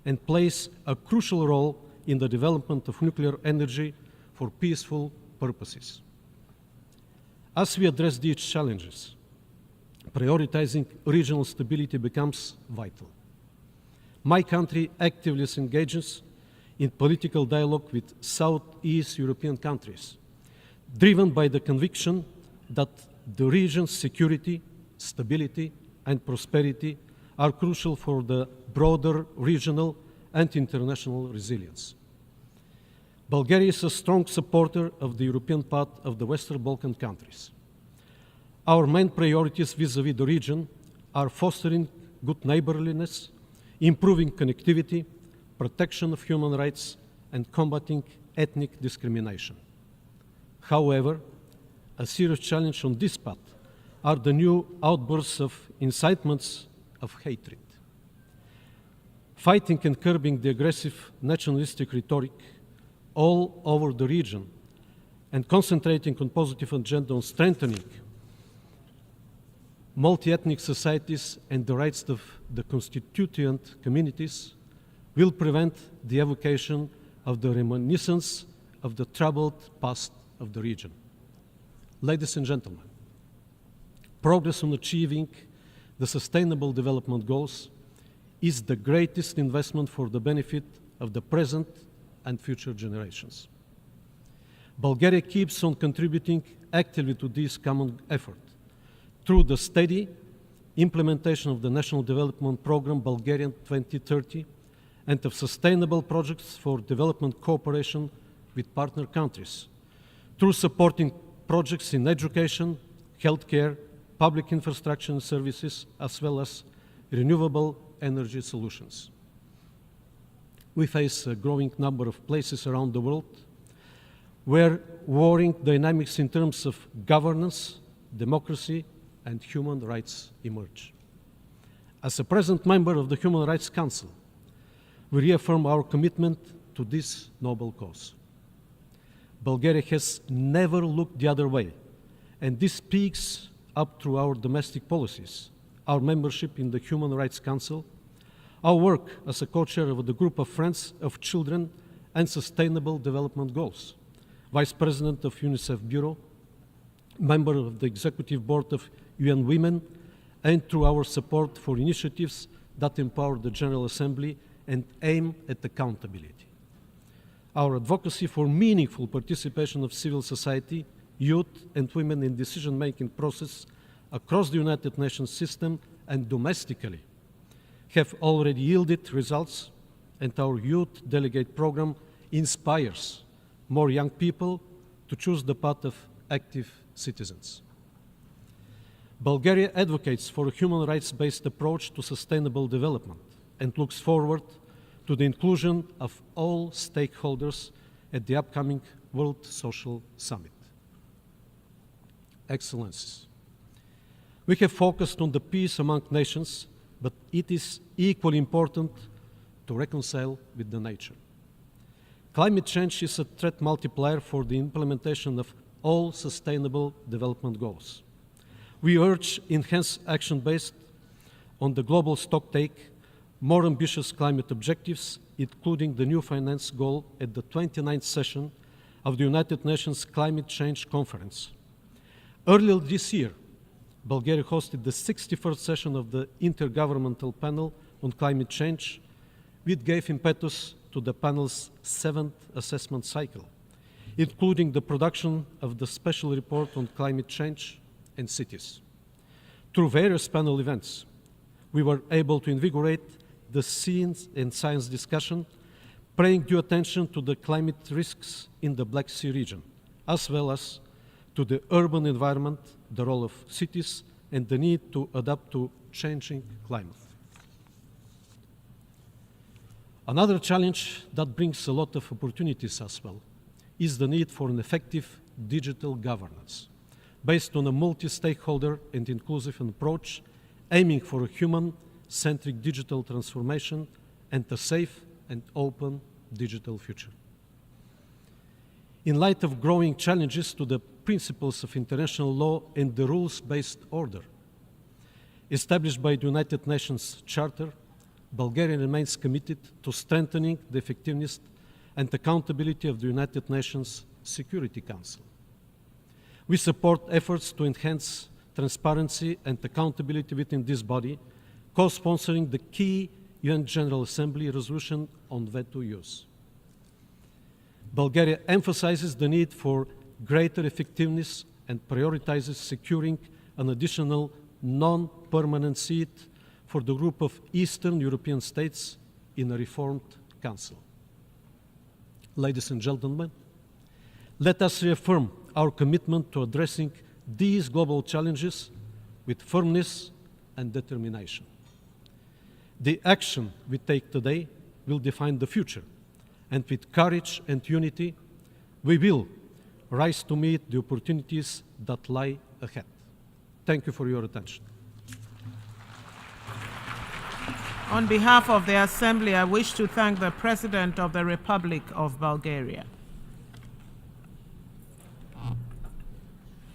and plays a crucial role in the development of nuclear energy for peaceful purposes. As we address these challenges, prioritizing regional stability becomes vital. My country actively engages in political dialogue with Southeast European countries, driven by the conviction that the region's security, stability, and prosperity are crucial for the broader regional and international resilience. Bulgaria is a strong supporter of the European path of the Western Balkan countries. Our main priorities vis-à-vis the region are fostering good neighborliness, improving connectivity, protection of human rights, and combating ethnic discrimination. However, a serious challenge on this path are the new outbursts of incitements of hatred. Fighting and curbing the aggressive nationalistic rhetoric all over the region and concentrating on positive agenda on strengthening multi-ethnic societies and the rights of the constituent communities will prevent the evocation of the reminiscence of the troubled past of the region. Ladies and gentlemen, progress on achieving the Sustainable Development Goals is the greatest investment for the benefit of the present and future generations. Bulgaria keeps on contributing actively to this common effort through the steady implementation of the National Development Programme Bulgarian 2030 and of sustainable projects for development cooperation with partner countries, through supporting projects in education, healthcare, public infrastructure and services, as well as renewable energy solutions. We face a growing number of places around the world where warring dynamics in terms of governance, democracy, and human rights emerge. As a present member of the Human Rights Council, we reaffirm our commitment to this noble cause. Bulgaria has never looked the other way, and this speaks up through our domestic policies, our membership in the Human Rights Council, our work as a co-chair of the Group of Friends of Children and Sustainable Development Goals, Vice President of UNICEF Bureau, member of the Executive Board of UN Women, and through our support for initiatives that empower the General Assembly and aim at accountability. Our advocacy for meaningful participation of civil society, youth, and women in decision-making process across the United Nations system and domestically have already yielded results, and our youth delegate program inspires more young people to choose the path of active citizens. Bulgaria advocates for a human rights-based approach to sustainable development and looks forward to the inclusion of all stakeholders at the upcoming World Social Summit. Excellencies, we have focused on the peace among nations, but it is equally important to reconcile with the nature. Climate change is a threat multiplier for the implementation of all sustainable development goals. We urge enhanced action based on the global stocktake, more ambitious climate objectives, including the new finance goal at the 29th session of the United Nations Climate Change Conference. Earlier this year, Bulgaria hosted the 61st session of the Intergovernmental Panel on Climate Change, which gave impetus to the panel's 7th assessment cycle, including the production of the special report on climate change and cities. Through various panel events, we were able to invigorate the science discussion, paying due attention to the climate risks in the Black Sea region, as well as to the urban environment, the role of cities, and the need to adapt to changing climate. Another challenge that brings a lot of opportunities as well is the need for an effective digital governance based on a multi-stakeholder and inclusive approach, aiming for a human-centric digital transformation and a safe and open digital future. In light of growing challenges to the principles of international law and the rules-based order established by the United Nations Charter, Bulgaria remains committed to strengthening the effectiveness and accountability of the United Nations Security Council. We support efforts to enhance transparency and accountability within this body, co-sponsoring the key UN General Assembly resolution on veto use. Bulgaria emphasizes the need for greater effectiveness and prioritizes securing an additional non-permanent seat for the group of Eastern European states in a reformed council. Ladies and gentlemen, let us reaffirm our commitment to addressing these global challenges with firmness and determination. The action we take today will define the future, and with courage and unity, we will rise to meet the opportunities that lie ahead. Thank you for your attention. On behalf of the Assembly, I wish to thank the President of the Republic of Bulgaria.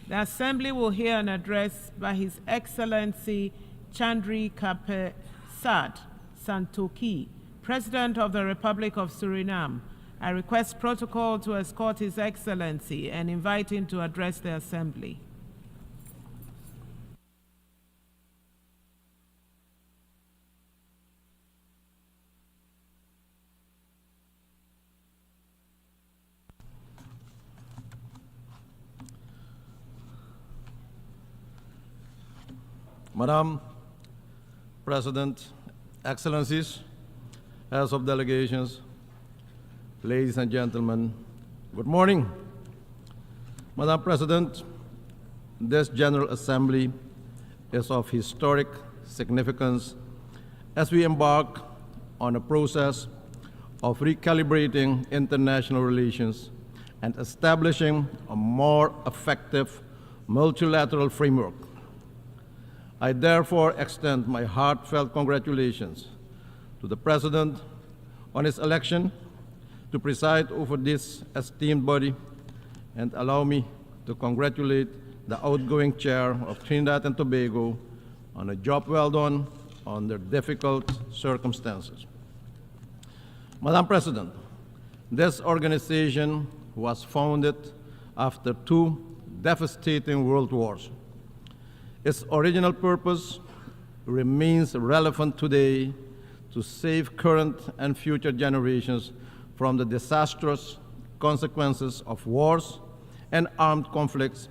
The Assembly will hear an address by His Excellency Chandri Kapesad Santoki, President of the Republic of Suriname. I request protocol to escort His Excellency and invite him to address the Assembly. Madam President, Excellencies, Heads of Delegations, ladies and gentlemen, good morning. Madam President, this General Assembly is of historic significance as we embark on a process of recalibrating international relations and establishing a more effective multilateral framework. I therefore extend my heartfelt congratulations to the President on his election to preside over this esteemed body, and allow me to congratulate the outgoing Chair of Trinidad and Tobago on a job well done under difficult circumstances. Madam President, this organization was founded after two devastating world wars. Its original purpose remains relevant today to save current and future generations from the disastrous consequences of wars and armed conflicts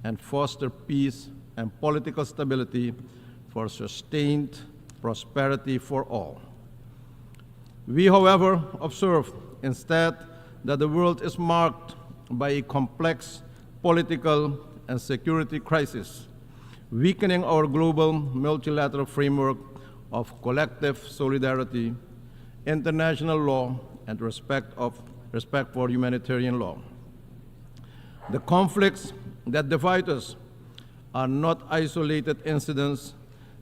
and foster peace and political stability for sustained prosperity for all. We, however, observe instead that the world is marked by a complex political and security crisis, weakening our global multilateral framework of collective solidarity, international law, and respect for humanitarian law. The conflicts that divide us are not isolated incidents.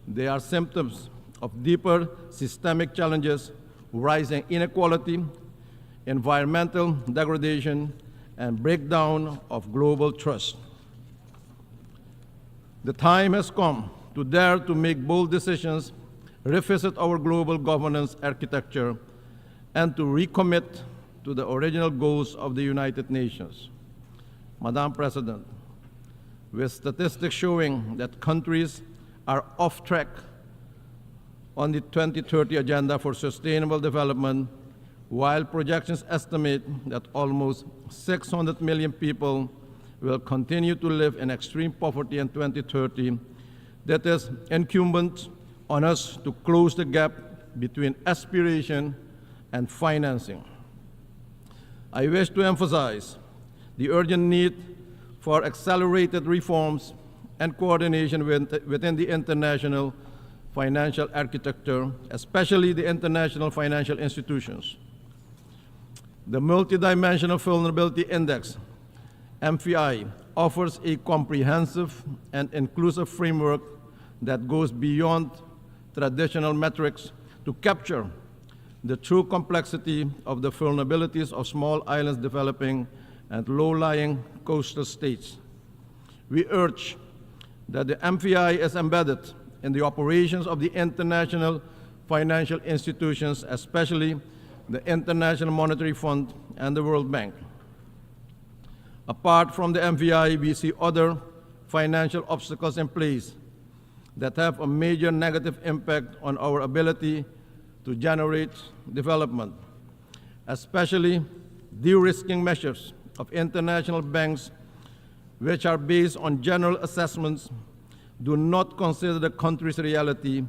They are symptoms of deeper systemic challenges, rising inequality, environmental degradation, and breakdown of global trust. The time has come to dare to make bold decisions, revisit our global governance architecture, and to recommit to the original goals of the United Nations. Madam President, with statistics showing that countries are off track on the 2030 Agenda for Sustainable Development, while projections estimate that almost 600 million people will continue to live in extreme poverty in 2030, that is incumbent on us to close the gap between aspiration and financing. I wish to emphasize the urgent need for accelerated reforms and coordination within the international financial architecture, especially the international financial institutions. The Multidimensional Vulnerability Index, MVI, offers a comprehensive and inclusive framework that goes beyond traditional metrics to capture the true complexity of the vulnerabilities of small islands developing and low-lying coastal states. We urge that the MVI is embedded in the operations of the international financial institutions, especially the International Monetary Fund and the World Bank. Apart from the MVI, we see other financial obstacles in place that have a major negative impact on our ability to generate development, especially de-risking measures of international banks, which are based on general assessments, do not consider the country's reality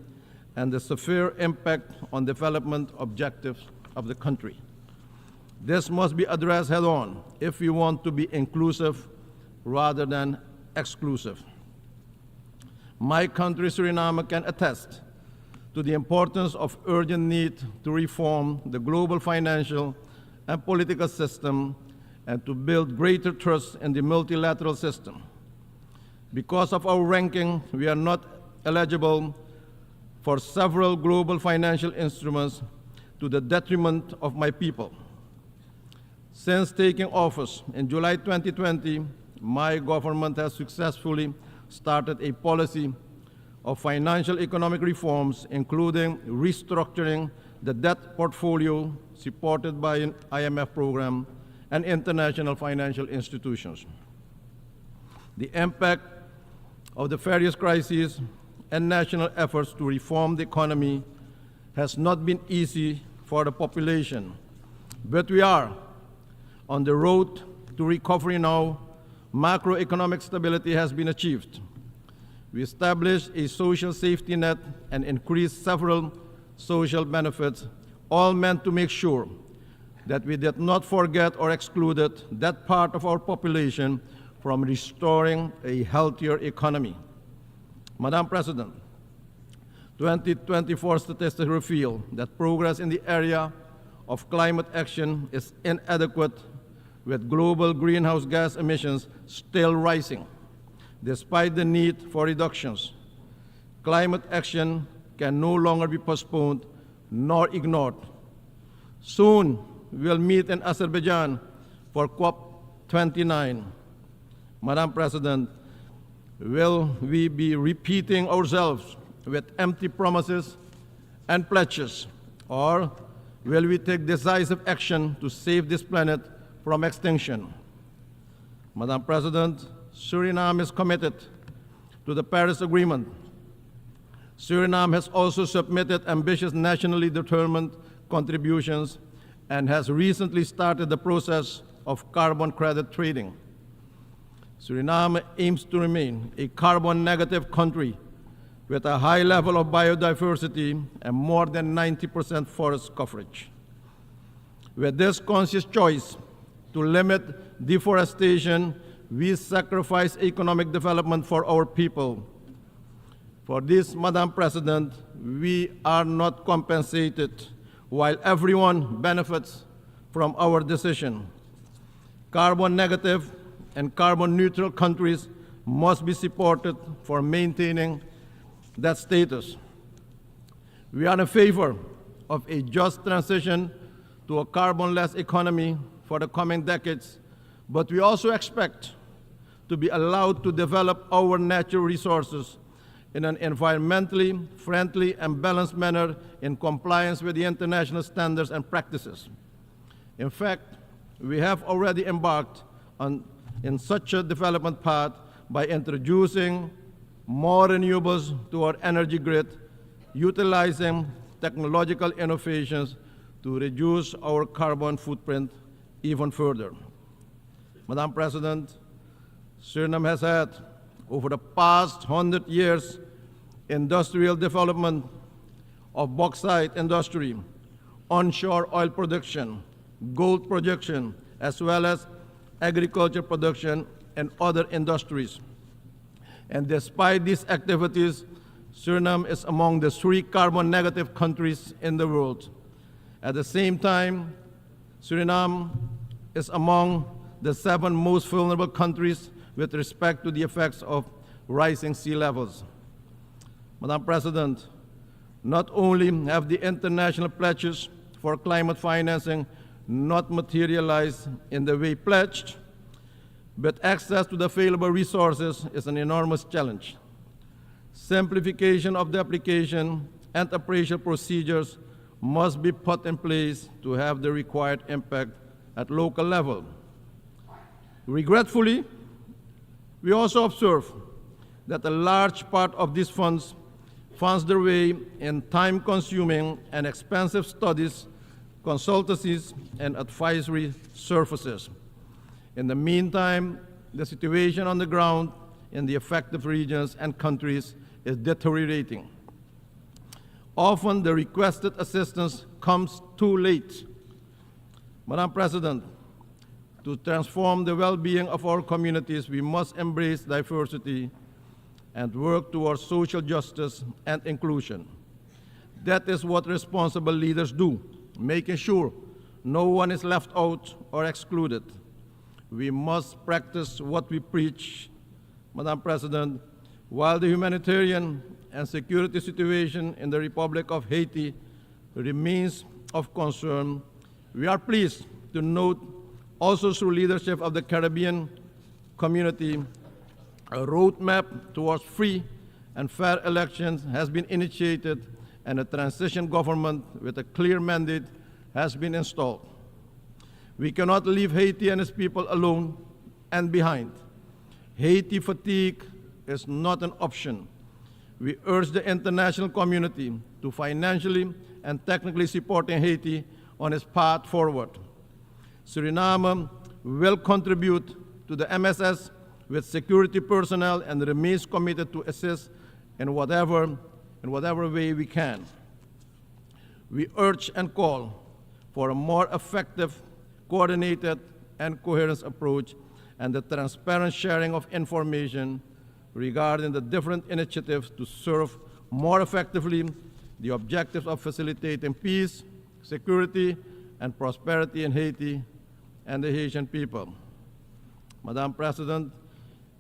and the severe impact on development objectives of the country. This must be addressed head-on if we want to be inclusive rather than exclusive. My country, Suriname, can attest to the importance of urgent need to reform the global financial and political system and to build greater trust in the multilateral system. Because of our ranking, we are not eligible for several global financial instruments to the detriment of my people. Since taking office in July 2020, my government has successfully started a policy of financial economic reforms, including restructuring the debt portfolio supported by an IMF program and international financial institutions. The impact of the various crises and national efforts to reform the economy has not been easy for the population, but we are on the road to recovery now. Macroeconomic stability has been achieved. We established a social safety net and increased several social benefits, all meant to make sure that we did not forget or excluded that part of our population from restoring a healthier economy. Madam President, 2024 statistics reveal that progress in the area of climate action is inadequate, with global greenhouse gas emissions still rising. Despite the need for reductions, climate action can no longer be postponed nor ignored. Soon, we'll meet in Azerbaijan for COP29. Madam President, will we be repeating ourselves with empty promises and pledges, or will we take decisive action to save this planet from extinction? Madam President, Suriname is committed to the Paris Agreement. Suriname has also submitted ambitious nationally determined contributions and has recently started the process of carbon credit trading. Suriname aims to remain a carbon negative country with a high level of biodiversity and more than 90% forest coverage. With this conscious choice to limit deforestation, we sacrifice economic development for our people. For this, Madam President, we are not compensated while everyone benefits from our decision. Carbon negative and carbon neutral countries must be supported for maintaining that status. We are in favor of a just transition to a carbon-less economy for the coming decades, but we also expect to be allowed to develop our natural resources in an environmentally friendly and balanced manner in compliance with the international standards and practices. In fact, we have already embarked in such a development path by introducing more renewables to our energy grid, utilizing technological innovations to reduce our carbon footprint even further. Madam President, Suriname has had, over the past 100 years, industrial development of bauxite industry, onshore oil production, gold production, as well as agriculture production and other industries. And despite these activities, Suriname is among the 3 carbon negative countries in the world. At the same time, Suriname is among the 7 most vulnerable countries with respect to the effects of rising sea levels. Madam President, not only have the international pledges for climate financing not materialized in the way pledged, but access to the available resources is an enormous challenge. Simplification of the application and appraisal procedures must be put in place to have the required impact at local level. Regretfully, we also observe that a large part of these funds finds their way in time-consuming and expensive studies, consultancies, and advisory services. In the meantime, the situation on the ground in the affected regions and countries is deteriorating. Often the requested assistance comes too late. Madam President, to transform the well-being of our communities, we must embrace diversity and work towards social justice and inclusion. That is what responsible leaders do, making sure no one is left out or excluded. We must practice what we preach, Madam President. While the humanitarian and security situation in the Republic of Haiti remains of concern, we are pleased to note also through leadership of the Caribbean community, a roadmap towards free and fair elections has been initiated and a transition government with a clear mandate has been installed. We cannot leave Haiti and its people alone and behind. Haiti fatigue is not an option. We urge the international community to financially and technically support Haiti on its path forward. Suriname will contribute to the MSS with security personnel and remains committed to assist in whatever way we can. We urge and call for a more effective, coordinated, and coherent approach and the transparent sharing of information regarding the different initiatives to serve more effectively the objectives of facilitating peace, security, and prosperity in Haiti and the Haitian people. Madam President,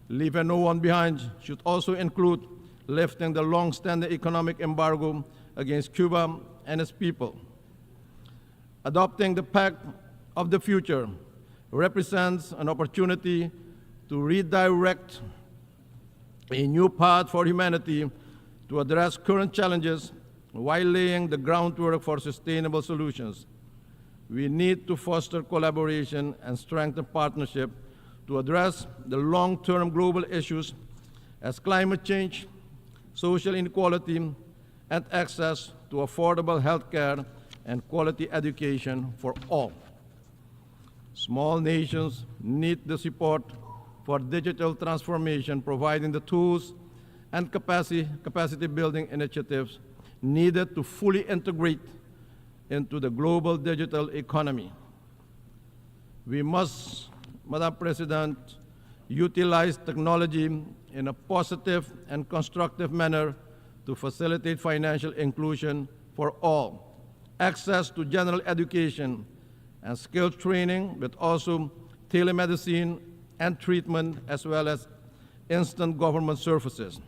leaving no one behind should also include lifting the long-standing economic embargo against Cuba and its people. Adopting the Pact of the Future represents an opportunity to redirect a new path for humanity to address current challenges while laying the groundwork for sustainable solutions. We need to foster collaboration and strengthen partnership to address the long-term global issues as climate change, social inequality, and access to affordable health care and quality education for all. Small nations need the support for digital transformation, providing the tools and capacity building initiatives needed to fully integrate into the global digital economy. We must, Madam President, utilize technology in a positive and constructive manner to facilitate financial inclusion for all, access to general education and skills training, but also telemedicine and treatment, as well as instant government services.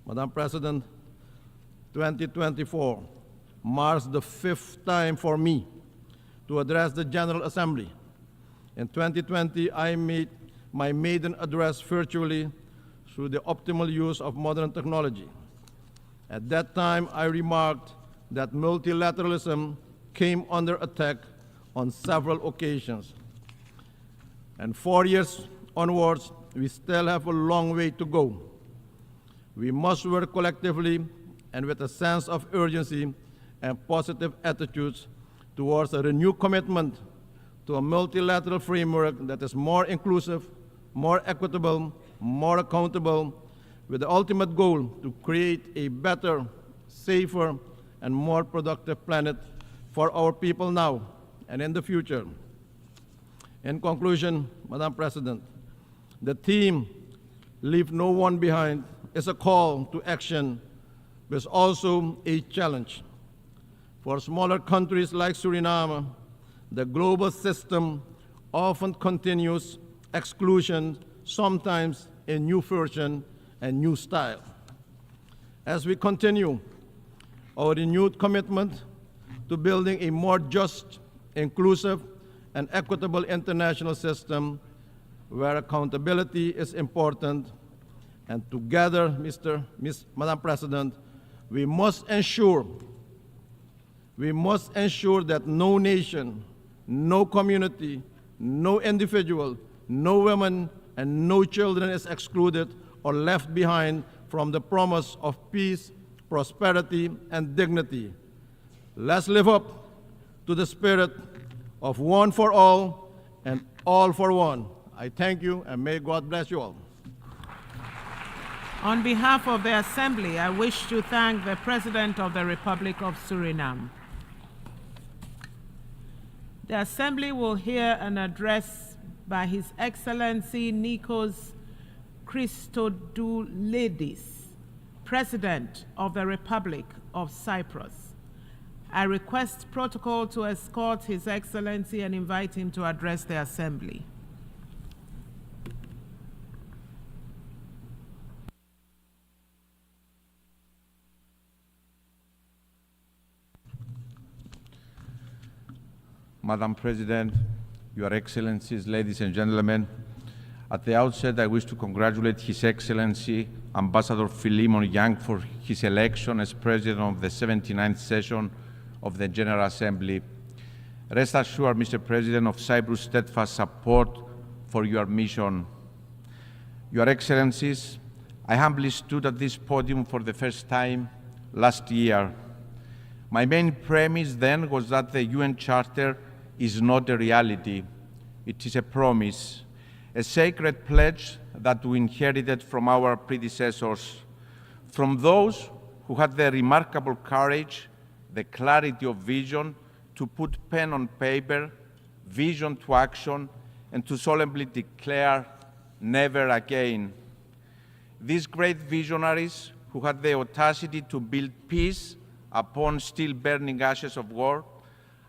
Madam President, 2024 marks the 5th time for me to address the General Assembly. In 2020, I made my maiden address virtually through the optimal use of modern technology. At that time, I remarked that multilateralism came under attack on several occasions. And 4 years onwards, we still have a long way to go. We must work collectively and with a sense of urgency and positive attitudes towards a renewed commitment to a multilateral framework that is more inclusive, more equitable, more accountable, with the ultimate goal to create a better, safer, and more productive planet for our people now and in the future. In conclusion, Madam President, the theme, Leave No One Behind, is a call to action, but is also a challenge. For smaller countries like Suriname, the global system often continues exclusion, sometimes in new version and new style. As we continue our renewed commitment to building a more just, inclusive, and equitable international system where accountability is important, and together, Madam President, we must ensure that no nation, no community, no individual, no woman, and no children is excluded or left behind from the promise of peace, prosperity, and dignity. Let's live up to the spirit of one for all and all for one. I thank you, and may God bless you all. On behalf of the Assembly, I wish to thank the President of the Republic of Suriname. The Assembly will hear an address by His Excellency Nikos Christodoulidis, President of the Republic of Cyprus. I request protocol to escort His Excellency and invite him to address the Assembly. Madam President, Your Excellencies, ladies and gentlemen, at the outset, I wish to congratulate His Excellency Ambassador Philemon Yang for his election as President of the 79th session of the General Assembly. Rest assured, Mr. President, of Cyprus' steadfast support for your mission. Your Excellencies, I humbly stood at this podium for the first time last year. My main premise then was that the UN Charter is not a reality. It is a promise, a sacred pledge that we inherited from our predecessors, from those who had the remarkable courage, the clarity of vision to put pen on paper, vision to action, and to solemnly declare, never again. These great visionaries who had the audacity to build peace upon still burning ashes of war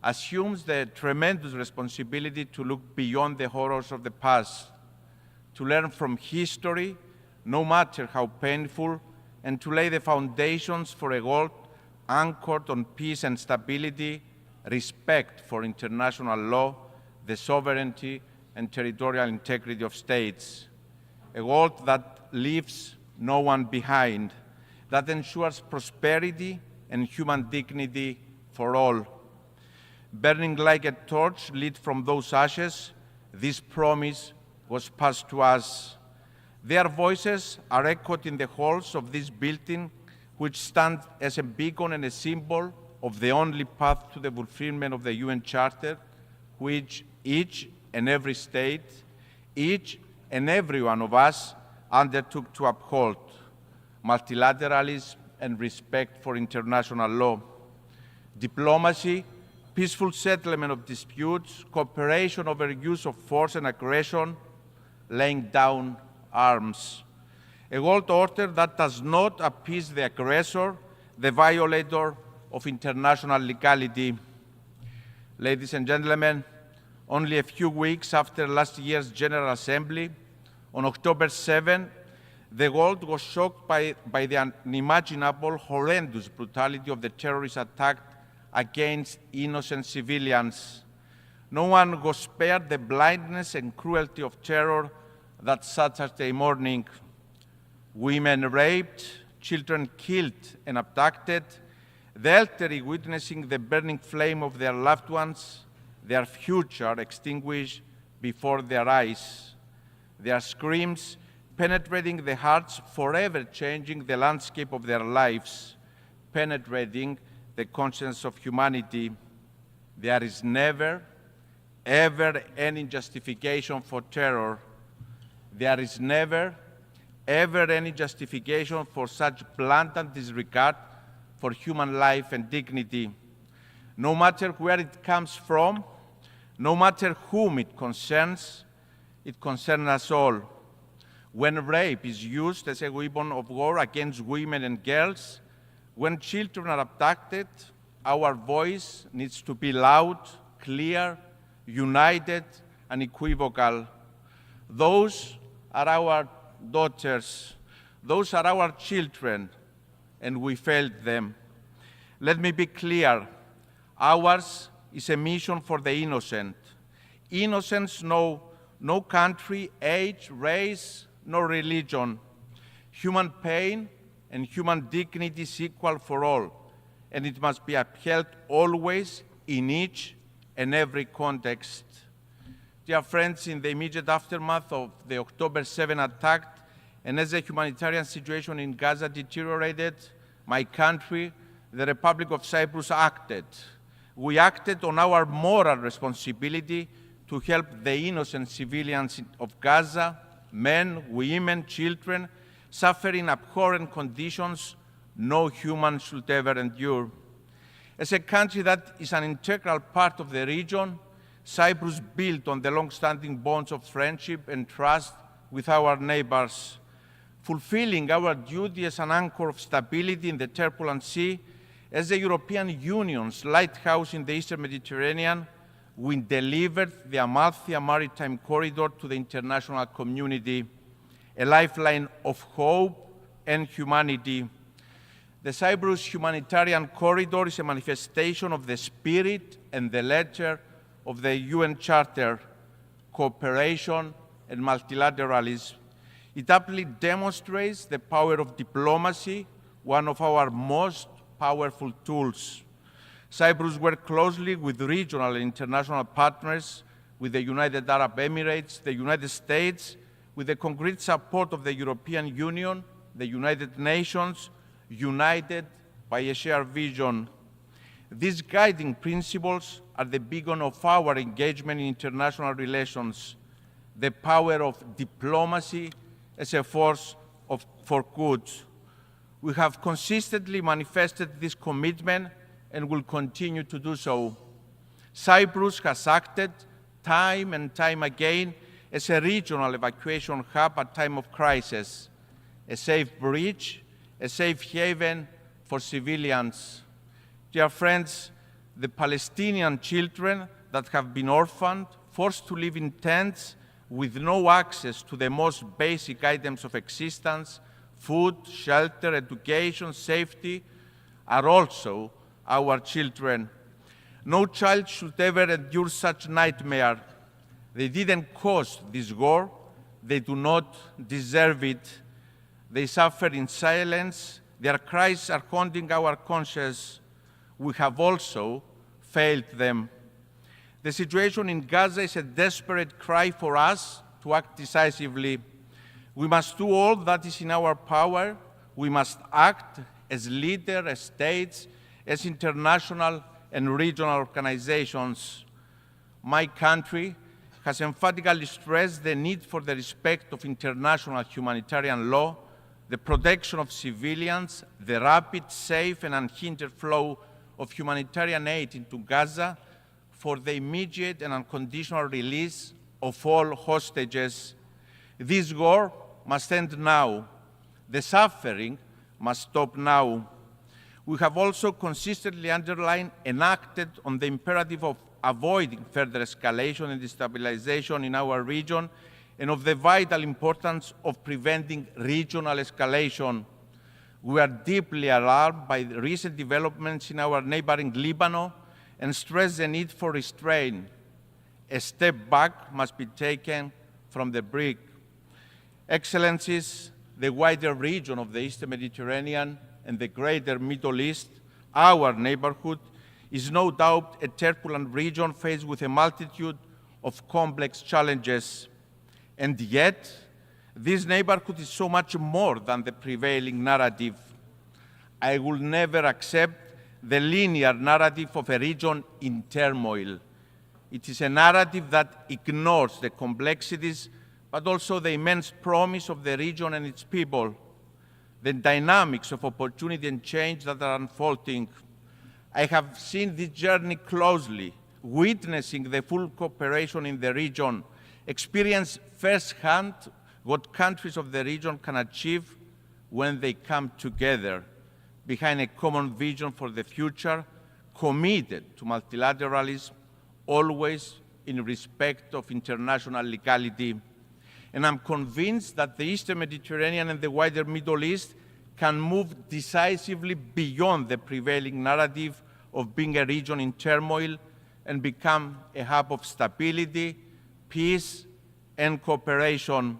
assumes the tremendous responsibility to look beyond the horrors of the past, to learn from history, no matter how painful, and to lay the foundations for a world anchored on peace and stability, respect for international law, the sovereignty and territorial integrity of states. A world that leaves no one behind, that ensures prosperity and human dignity for all. Burning like a torch lit from those ashes, this promise was passed to us. Their voices are echoed in the halls of this building, which stands as a beacon and a symbol of the only path to the fulfillment of the UN Charter, which each and every state, each and every one of us undertook to uphold: multilateralism and respect for international law, diplomacy, peaceful settlement of disputes, cooperation over use of force and aggression, laying down arms. A world order that does not appease the aggressor, the violator of international legality. Ladies and gentlemen, only a few weeks after last year's General Assembly, on October 7, the world was shocked by the unimaginable, horrendous brutality of the terrorist attack against innocent civilians. No one was spared the blindness and cruelty of terror that Saturday morning. Women raped, children killed and abducted, the elderly witnessing the burning flame of their loved ones, their future extinguished before their eyes. Their screams penetrating the hearts, forever changing the landscape of their lives, penetrating the conscience of humanity. There is never, ever any justification for terror. There is never, ever any justification for such blatant disregard for human life and dignity. No matter where it comes from, no matter whom it concerns us all. When rape is used as a weapon of war against women and girls, when children are abducted, our voice needs to be loud, clear, united, and unequivocal. Those are our daughters, those are our children, and we failed them. Let me be clear, ours is a mission for the innocent. Innocents know no country, age, race, nor religion. Human pain and human dignity is equal for all, and it must be upheld always in each and every context. Dear friends, in the immediate aftermath of the October 7 attack, and as the humanitarian situation in Gaza deteriorated, my country, the Republic of Cyprus, acted. We acted on our moral responsibility to help the innocent civilians of Gaza, men, women, children, suffering abhorrent conditions no human should ever endure. As a country that is an integral part of the region, Cyprus built on the long-standing bonds of friendship and trust with our neighbors. Fulfilling our duty as an anchor of stability in the turbulent sea, as the European Union's lighthouse in the Eastern Mediterranean, we delivered the Amalthea Maritime Corridor to the international community, a lifeline of hope and humanity. The Cyprus Humanitarian Corridor is a manifestation of the spirit and the letter of the UN Charter, cooperation and multilateralism. It aptly demonstrates the power of diplomacy, one of our most powerful tools. Cyprus worked closely with regional and international partners, with the United Arab Emirates, the United States, with the concrete support of the European Union, the United Nations, united by a shared vision. These guiding principles are the beacon of our engagement in international relations, the power of diplomacy as a force for good. We have consistently manifested this commitment and will continue to do so. Cyprus has acted time and time again as a regional evacuation hub at time of crisis, a safe bridge, a safe haven for civilians. Dear friends, the Palestinian children that have been orphaned, forced to live in tents with no access to the most basic items of existence, food, shelter, education, safety, are also our children. No child should ever endure such nightmare. They didn't cause this war. They do not deserve it. They suffer in silence. Their cries are haunting our conscience. We have also failed them. The situation in Gaza is a desperate cry for us to act decisively. We must do all that is in our power. We must act as leaders, as states, as international and regional organizations. My country has emphatically stressed the need for the respect of international humanitarian law, the protection of civilians, the rapid, safe, and unhindered flow of humanitarian aid into Gaza, for the immediate and unconditional release of all hostages. This war must end now. The suffering must stop now. We have also consistently underlined and acted on the imperative of avoiding further escalation and destabilization in our region, and of the vital importance of preventing regional escalation. We are deeply alarmed by the recent developments in our neighboring Lebanon and stress the need for restraint. A step back must be taken from the brink. Excellencies, the wider region of the Eastern Mediterranean and the greater Middle East, our neighborhood, is no doubt a turbulent region faced with a multitude of complex challenges. And yet, this neighborhood is so much more than the prevailing narrative. I will never accept the linear narrative of a region in turmoil. It is a narrative that ignores the complexities, but also the immense promise of the region and its people, the dynamics of opportunity and change that are unfolding. I have seen this journey closely, witnessing the full cooperation in the region, experience firsthand what countries of the region can achieve when they come together behind a common vision for the future, committed to multilateralism, always in respect of international legality. And I'm convinced that the Eastern Mediterranean and the wider Middle East can move decisively beyond the prevailing narrative of being a region in turmoil and become a hub of stability, peace, and cooperation.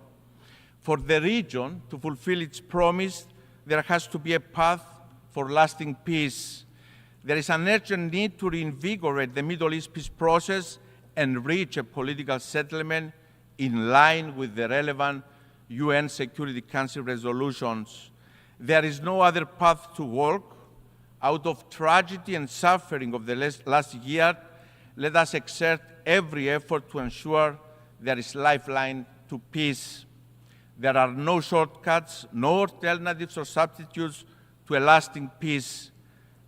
For the region to fulfill its promise, there has to be a path for lasting peace. There is an urgent need to reinvigorate the Middle East peace process and reach a political settlement in line with the relevant UN Security Council resolutions. There is no other path to walk. Out of tragedy and suffering of the last year, let us exert every effort to ensure there is lifeline to peace. There are no shortcuts, no alternatives or substitutes to a lasting peace.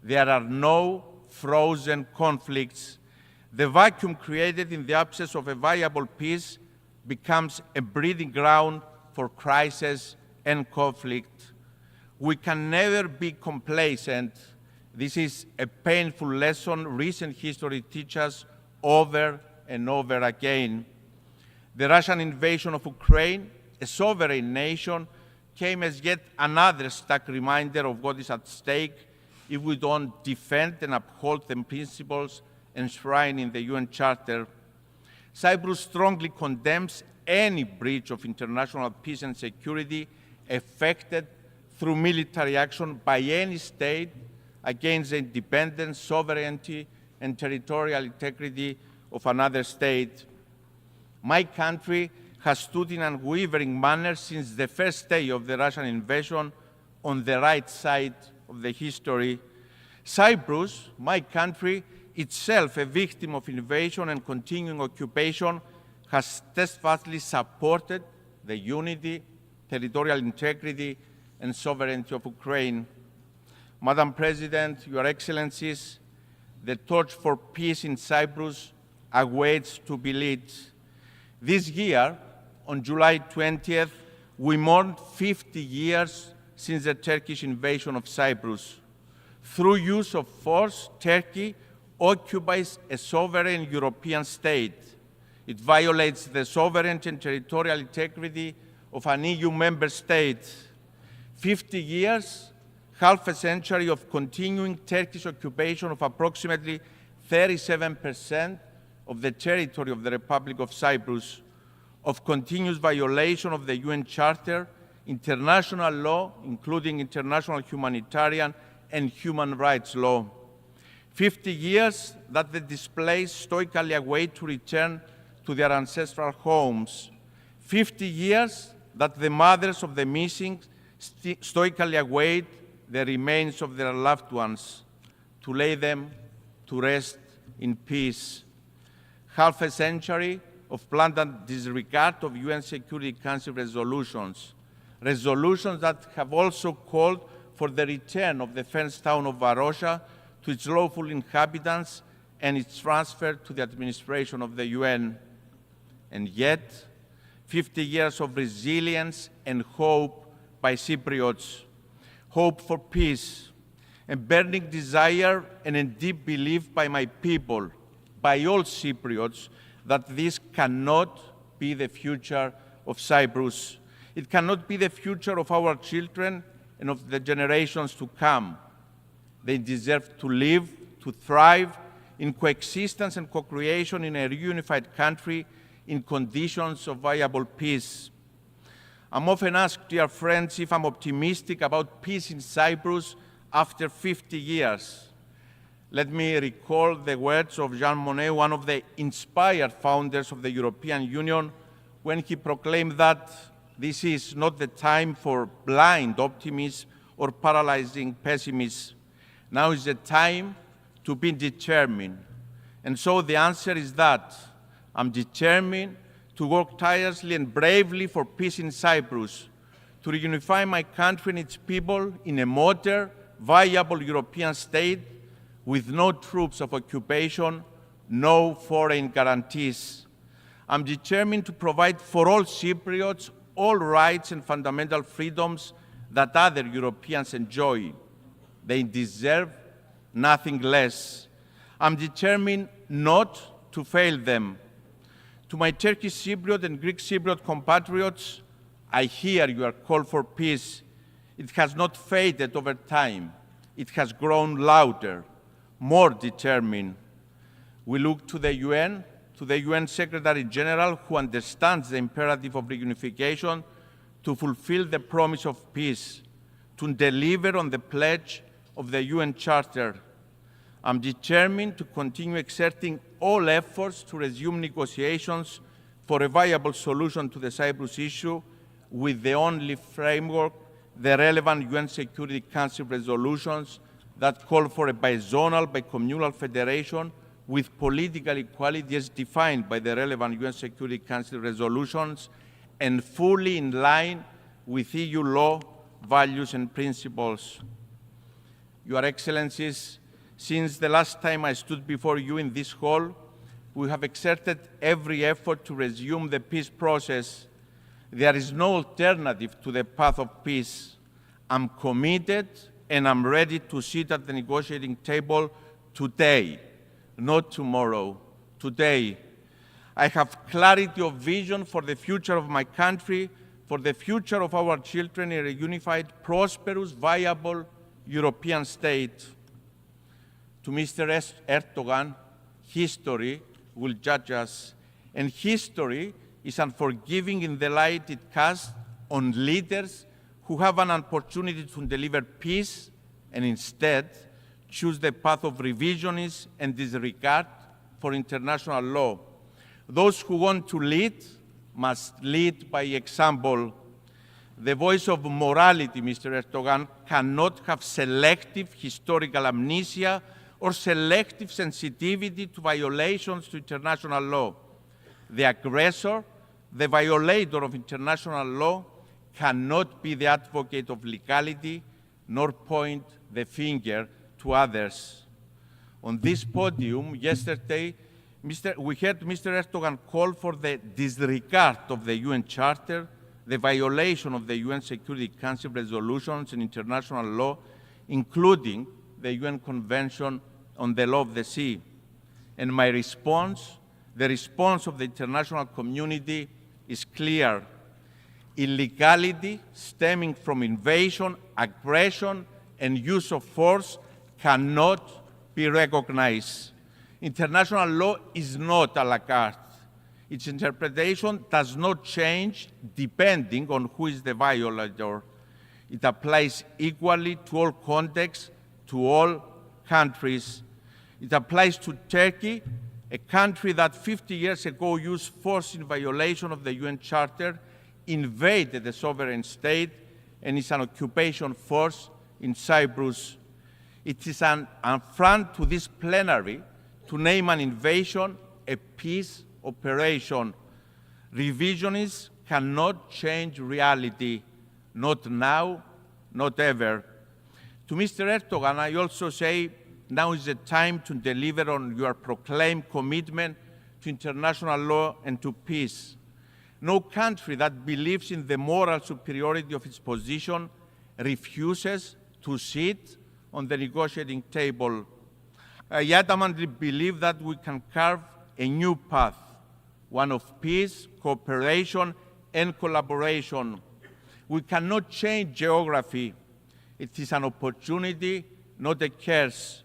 There are no frozen conflicts. The vacuum created in the absence of a viable peace becomes a breeding ground for crisis and conflict. We can never be complacent. This is a painful lesson recent history teaches us over and over again. The Russian invasion of Ukraine, a sovereign nation, came as yet another stark reminder of what is at stake if we don't defend and uphold the principles enshrined in the UN Charter. Cyprus strongly condemns any breach of international peace and security effected through military action by any state against the independence, sovereignty, and territorial integrity of another state. My country has stood in an unwavering manner since the first day of the Russian invasion on the right side of the history. Cyprus, my country, itself a victim of invasion and continuing occupation, has steadfastly supported the unity, territorial integrity, and sovereignty of Ukraine. Madam President, Your Excellencies, the torch for peace in Cyprus awaits to be lit. This year, on July 20th, we mourned 50 years since the Turkish invasion of Cyprus. Through use of force, Turkey occupies a sovereign European state. It violates the sovereignty and territorial integrity of an EU member state. 50 years, half a century of continuing Turkish occupation of approximately 37% of the territory of the Republic of Cyprus, of continuous violation of the UN Charter, international law, including international humanitarian and human rights law. 50 years that the displaced stoically await to return to their ancestral homes. 50 years that the mothers of the missing stoically await the remains of their loved ones to lay them to rest in peace. Half a century of blatant disregard of UN Security Council resolutions, resolutions that have also called for the return of the fenced town of Varosha to its lawful inhabitants and its transfer to the administration of the UN. And yet, 50 years of resilience and hope by Cypriots, hope for peace, a burning desire and a deep belief by my people, by all Cypriots, that this cannot be the future of Cyprus. It cannot be the future of our children and of the generations to come. They deserve to live, to thrive in coexistence and co-creation in a reunified country in conditions of viable peace. I'm often asked, dear friends, if I'm optimistic about peace in Cyprus after 50 years. Let me recall the words of Jean Monnet, one of the inspired founders of the European Union, when he proclaimed that this is not the time for blind optimism or paralyzing pessimism. Now is the time to be determined. And so the answer is that I'm determined to work tirelessly and bravely for peace in Cyprus, to reunify my country and its people in a modern, viable European state with no troops of occupation, no foreign guarantees. I'm determined to provide for all Cypriots all rights and fundamental freedoms that other Europeans enjoy. They deserve nothing less. I'm determined not to fail them. To my Turkish Cypriot and Greek Cypriot compatriots, I hear your call for peace. It has not faded over time. It has grown louder, more determined. We look to the UN Secretary General, who understands the imperative of reunification, to fulfill the promise of peace, to deliver on the pledge of the UN Charter. I'm determined to continue exerting all efforts to resume negotiations for a viable solution to the Cyprus issue with the only framework, the relevant UN Security Council resolutions that call for a bizonal, bicommunal federation with political equality as defined by the relevant UN Security Council resolutions and fully in line with EU law, values and principles. Your Excellencies, since the last time I stood before you in this hall, we have exerted every effort to resume the peace process. There is no alternative to the path of peace. I'm committed and I'm ready to sit at the negotiating table today, not tomorrow, today. I have clarity of vision for the future of my country, for the future of our children in a unified, prosperous, viable European state. To Mr. Erdogan, history will judge us, and history is unforgiving in the light it casts on leaders who have an opportunity to deliver peace and instead choose the path of revisionism and disregard for international law. Those who want to lead must lead by example. The voice of morality, Mr. Erdogan, cannot have selective historical amnesia or selective sensitivity to violations to international law. The aggressor, the violator of international law, cannot be the advocate of legality nor point the finger to others. On this podium yesterday, we heard Mr. Erdogan call for the disregard of the UN Charter, the violation of the UN Security Council resolutions and international law, including the UN Convention on the Law of the Sea. And my response, the response of the international community, is clear. Illegality stemming from invasion, aggression, and use of force cannot be recognized. International law is not a la carte. Its interpretation does not change depending on who is the violator. It applies equally to all contexts, to all countries. It applies to Turkey, a country that 50 years ago used force in violation of the UN Charter, invaded the sovereign state and is an occupation force in Cyprus. It is an affront to this plenary to name an invasion a peace operation. Revisionists cannot change reality, not now, not ever. To Mr. Erdogan, I also say now is the time to deliver on your proclaimed commitment to international law and to peace. No country that believes in the moral superiority of its position refuses to sit on the negotiating table. I adamantly believe that we can carve a new path, one of peace, cooperation, and collaboration. We cannot change geography. It is an opportunity, not a curse.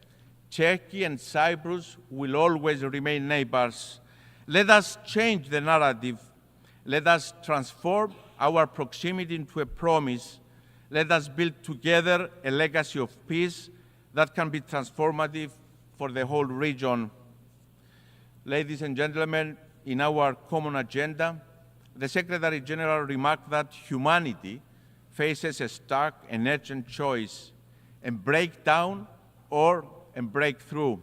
Turkey and Cyprus will always remain neighbors. Let us change the narrative. Let us transform our proximity into a promise. Let us build together a legacy of peace that can be transformative for the whole region. Ladies and gentlemen, in our common agenda, the Secretary General remarked that humanity faces a stark and urgent choice, and break down or break through.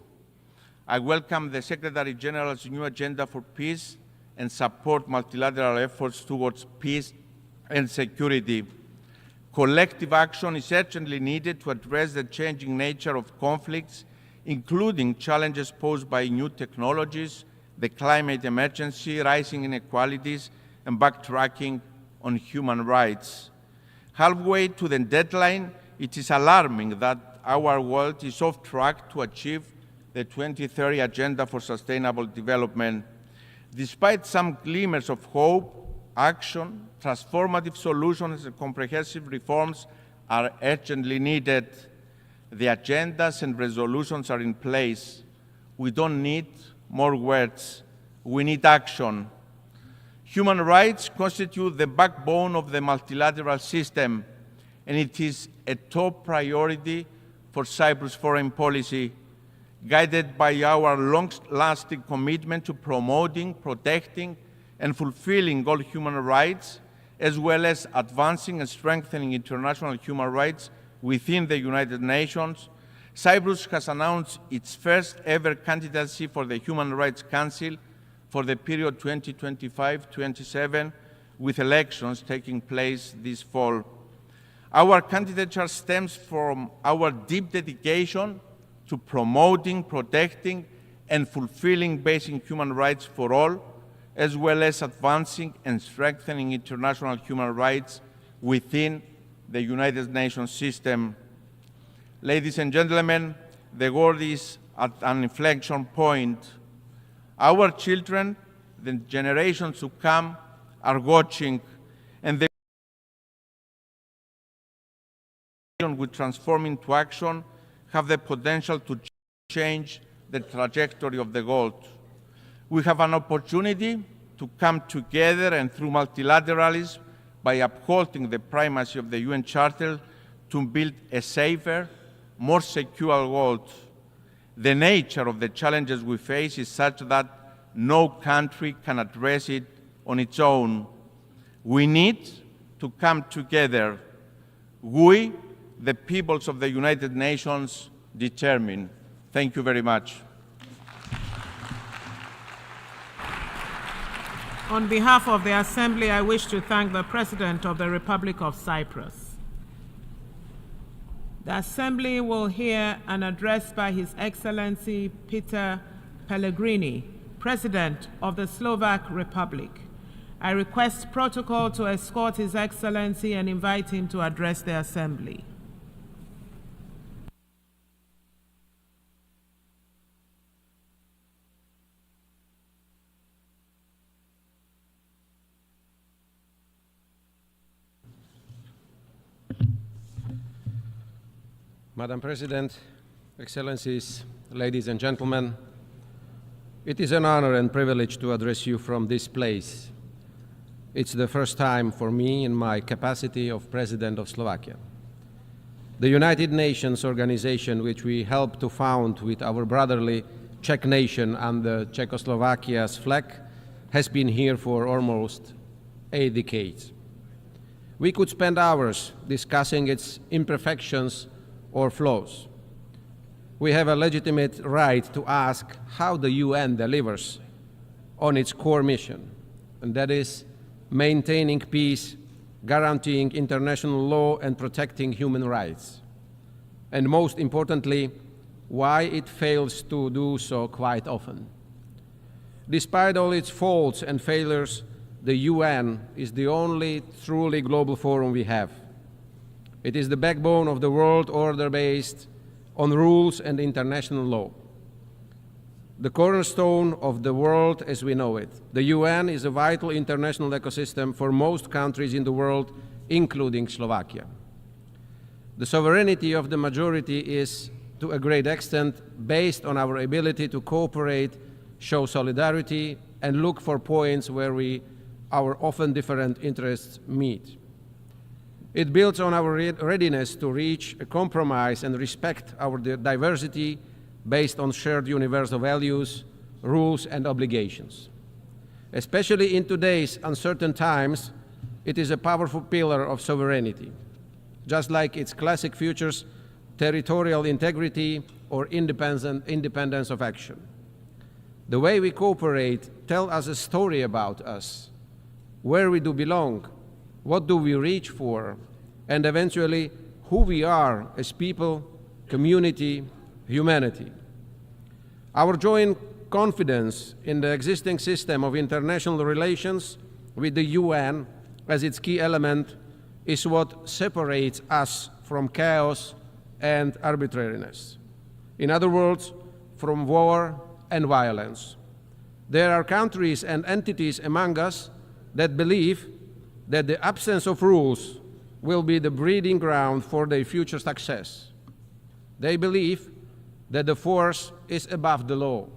I welcome the Secretary General's new agenda for peace and support multilateral efforts towards peace and security. Collective action is urgently needed to address the changing nature of conflicts, including challenges posed by new technologies, the climate emergency, rising inequalities, and backtracking on human rights. Halfway to the deadline, it is alarming that our world is off track to achieve the 2030 Agenda for Sustainable Development. Despite some glimmers of hope, action, transformative solutions, and comprehensive reforms are urgently needed. The agendas and resolutions are in place. We don't need more words. We need action. Human rights constitute the backbone of the multilateral system, and it is a top priority for Cyprus' foreign policy, guided by our long-lasting commitment to promoting, protecting, and fulfilling all human rights, as well as advancing and strengthening international human rights within the United Nations. Cyprus has announced its first ever candidacy for the Human Rights Council for the period 2025-27, with elections taking place this fall. Our candidature stems from our deep dedication to promoting, protecting, and fulfilling basic human rights for all, as well as advancing and strengthening international human rights within the United Nations system. Ladies and gentlemen, the world is at an inflection point. Our children, the generations to come, are watching, and the we transform into action have the potential to change the trajectory of the world. We have an opportunity to come together and through multilateralism, by upholding the primacy of the UN Charter, to build a safer, more secure world. The nature of the challenges we face is such that no country can address it on its own. We need to come together. We, the peoples of the United Nations, determine. Thank you very much. On behalf of the Assembly, I wish to thank the President of the Republic of Cyprus. The Assembly will hear an address by His Excellency Peter Pellegrini, President of the Slovak Republic. I request protocol to escort His Excellency and invite him to address the Assembly. Madam President, Excellencies, ladies and gentlemen, it is an honor and privilege to address you from this place. It's the first time for me in my capacity of President of Slovakia. The United Nations organization, which we helped to found with our brotherly Czech nation under Czechoslovakia's flag, has been here for almost 8 decades. We could spend hours discussing its imperfections or flaws. We have a legitimate right to ask how the UN delivers on its core mission, and that is maintaining peace, guaranteeing international law, and protecting human rights. And most importantly, why it fails to do so quite often. Despite all its faults and failures, the UN is the only truly global forum we have. It is the backbone of the world order based on rules and international law. The cornerstone of the world as we know it. The UN is a vital international ecosystem for most countries in the world, including Slovakia. The sovereignty of the majority is, to a great extent, based on our ability to cooperate, show solidarity, and look for points where our often different interests meet. It builds on our readiness to reach a compromise and respect our diversity based on shared universal values, rules, and obligations. Especially in today's uncertain times, it is a powerful pillar of sovereignty, just like its classic features, territorial integrity or independence of action. The way we cooperate tells us a story about us, where we do belong, what do we reach for, and eventually who we are as people, community, humanity. Our joint confidence in the existing system of international relations with the UN as its key element is what separates us from chaos and arbitrariness. In other words, from war and violence. There are countries and entities among us that believe that the absence of rules will be the breeding ground for their future success. They believe that the force is above the law.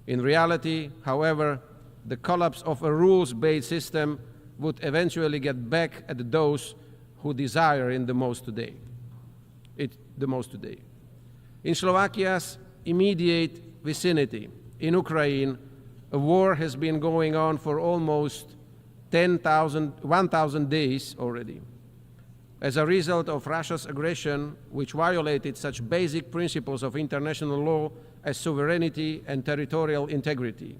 In reality, however, the collapse of a rules-based system would eventually get back at those who desire it the most today. In Slovakia's immediate vicinity, in Ukraine, a war has been going on for almost 1,000 days already. As a result of Russia's aggression, which violated such basic principles of international law as sovereignty and territorial integrity.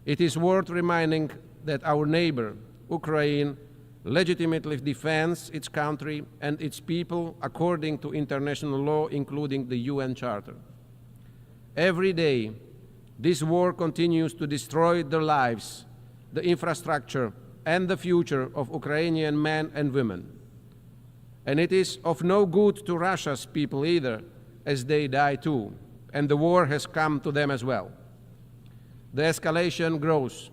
It is worth reminding that our neighbor, Ukraine, legitimately defends its country and its people according to international law, including the UN Charter. Every day, this war continues to destroy the lives, the infrastructure, and the future of Ukrainian men and women. And it is of no good to Russia's people either, as they die too, and the war has come to them as well. The escalation grows.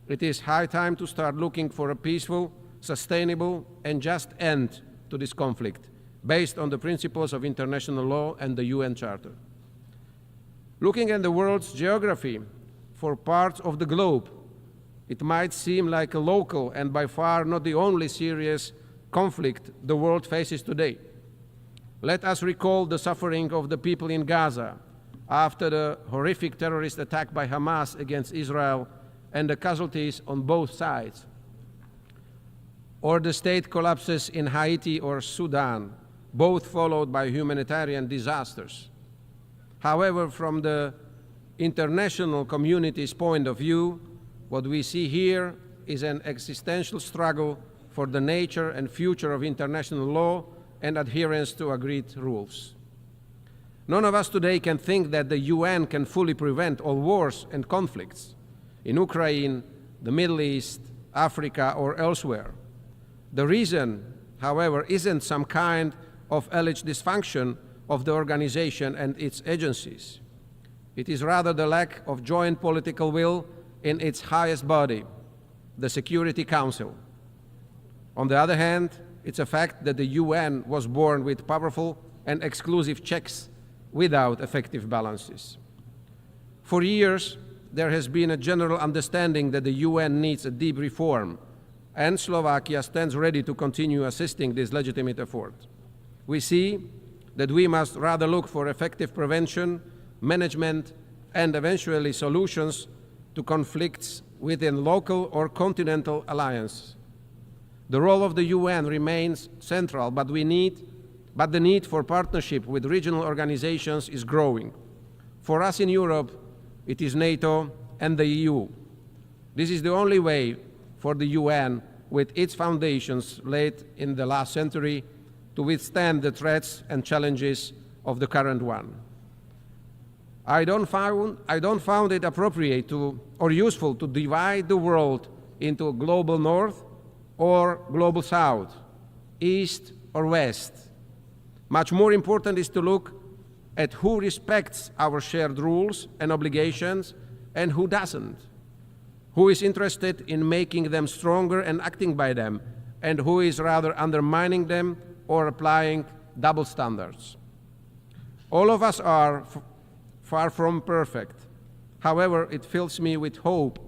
It is high time to start looking for a peaceful, sustainable, and just end to this conflict, based on the principles of international law and the UN Charter. Looking at the world's geography for parts of the globe, it might seem like a local and by far not the only serious conflict the world faces today. Let us recall the suffering of the people in Gaza after the horrific terrorist attack by Hamas against Israel and the casualties on both sides. Or the state collapses in Haiti or Sudan, both followed by humanitarian disasters. However, from the international community's point of view, what we see here is an existential struggle for the nature and future of international law and adherence to agreed rules. None of us today can think that the UN can fully prevent all wars and conflicts in Ukraine, the Middle East, Africa, or elsewhere. The reason, however, isn't some kind of alleged dysfunction of the organization and its agencies. It is rather the lack of joint political will in its highest body, the Security Council. On the other hand, it's a fact that the UN was born with powerful and exclusive checks without effective balances. For years, there has been a general understanding that the UN needs a deep reform, and Slovakia stands ready to continue assisting this legitimate effort. We see that we must rather look for effective prevention, management, and eventually solutions to conflicts within local or continental alliances. The role of the UN remains central, but the need for partnership with regional organizations is growing. For us in Europe, it is NATO and the EU. This is the only way for the UN, with its foundations laid in the last century, to withstand the threats and challenges of the current one. I don't find it appropriate or useful to divide the world into a global north or global south, east or west. Much more important is to look at who respects our shared rules and obligations and who doesn't, who is interested in making them stronger and acting by them, and who is rather undermining them or applying double standards. All of us are far from perfect. However, it fills me with hope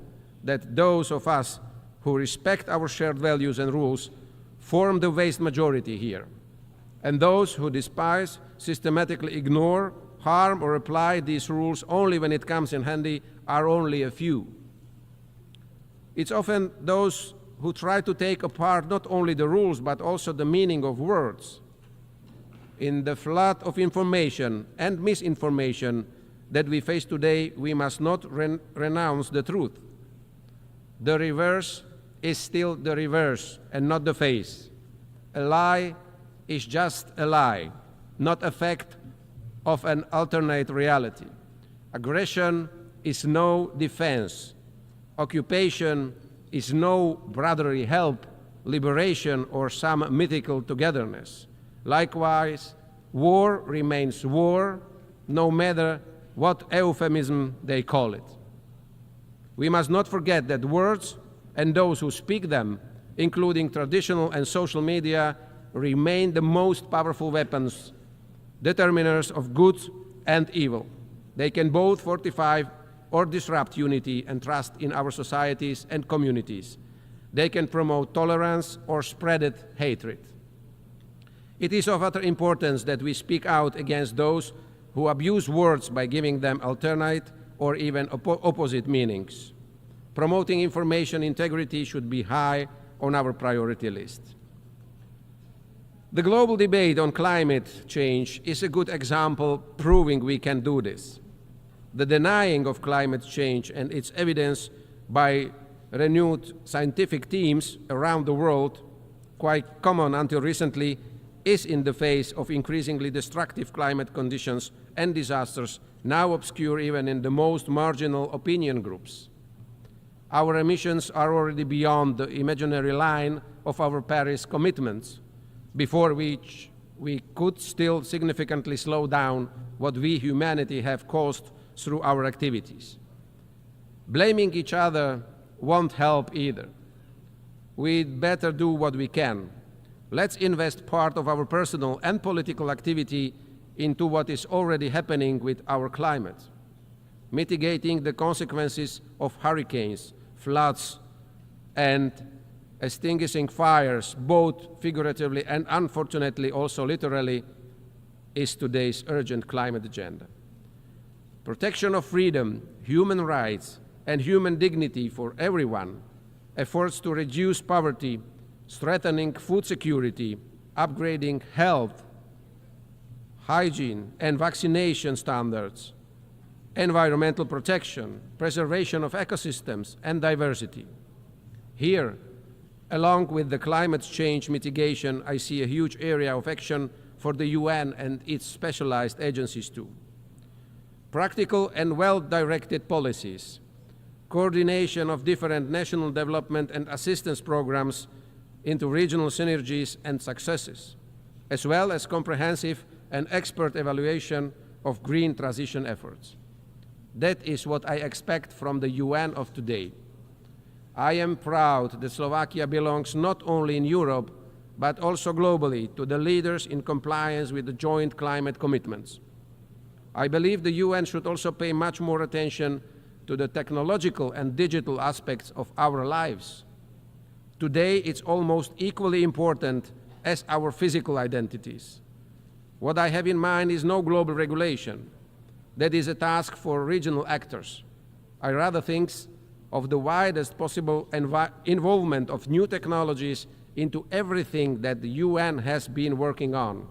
that those of us who respect our shared values and rules form the vast majority here, and those who despise, systematically ignore, harm, or apply these rules only when it comes in handy are only a few. It's often those who try to take apart not only the rules but also the meaning of words. In the flood of information and misinformation that we face today, we must not renounce the truth. The reverse is still the reverse and not the face. A lie is just a lie, not a fact of an alternate reality. Aggression is no defense. Occupation is no brotherly help, liberation, or some mythical togetherness. Likewise, war remains war, no matter what euphemism they call it. We must not forget that words and those who speak them, including traditional and social media, remain the most powerful weapons, determiners of good and evil. They can both fortify or disrupt unity and trust in our societies and communities. They can promote tolerance or spread hatred. It is of utter importance that we speak out against those who abuse words by giving them alternate or even opposite meanings. Promoting information integrity should be high on our priority list. The global debate on climate change is a good example proving we can do this. The denying of climate change and its evidence by renewed scientific teams around the world, quite common until recently, is in the face of increasingly destructive climate conditions and disasters, now obscure even in the most marginal opinion groups. Our emissions are already beyond the imaginary line of our Paris commitments, before which we could still significantly slow down what we, humanity, have caused through our activities. Blaming each other won't help either. We'd better do what we can. Let's invest part of our personal and political activity into what is already happening with our climate, mitigating the consequences of hurricanes, floods, and extinguishing fires, both figuratively and unfortunately also literally, is today's urgent climate agenda. Protection of freedom, human rights, and human dignity for everyone, efforts to reduce poverty, strengthening food security, upgrading health, hygiene and vaccination standards, environmental protection, preservation of ecosystems, and diversity. Here, along with the climate change mitigation, I see a huge area of action for the UN and its specialized agencies too. Practical and well-directed policies, coordination of different national development and assistance programs into regional synergies and successes, as well as comprehensive and expert evaluation of green transition efforts. That is what I expect from the UN of today. I am proud that Slovakia belongs not only in Europe, but also globally to the leaders in compliance with the joint climate commitments. I believe the UN should also pay much more attention to the technological and digital aspects of our lives. Today, it's almost equally important as our physical identities. What I have in mind is no global regulation. That is a task for regional actors. I rather think of the widest possible involvement of new technologies into everything that the UN has been working on.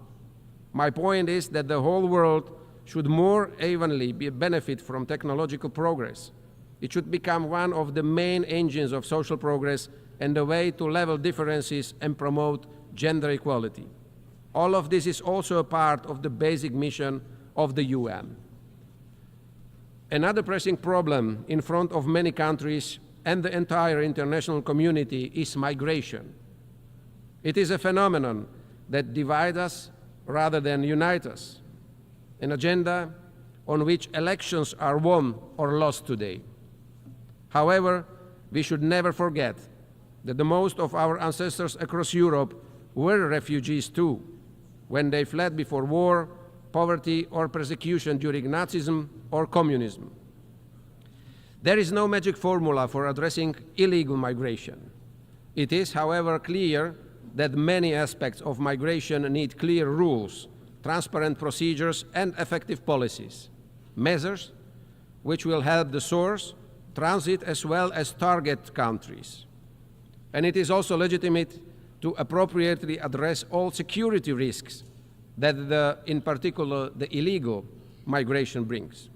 My point is that the whole world should more evenly benefit from technological progress. It should become one of the main engines of social progress and a way to level differences and promote gender equality. All of this is also a part of the basic mission of the UN. Another pressing problem in front of many countries and the entire international community is migration. It is a phenomenon that divides us rather than unites us, an agenda on which elections are won or lost today. However, we should never forget that the most of our ancestors across Europe were refugees too, when they fled before war, poverty, or persecution during Nazism or communism. There is no magic formula for addressing illegal migration. It is, however, clear that many aspects of migration need clear rules, transparent procedures, and effective policies, measures which will help the source, transit, as well as target countries. And it is also legitimate to appropriately address all security risks that in particular the illegal migration brings.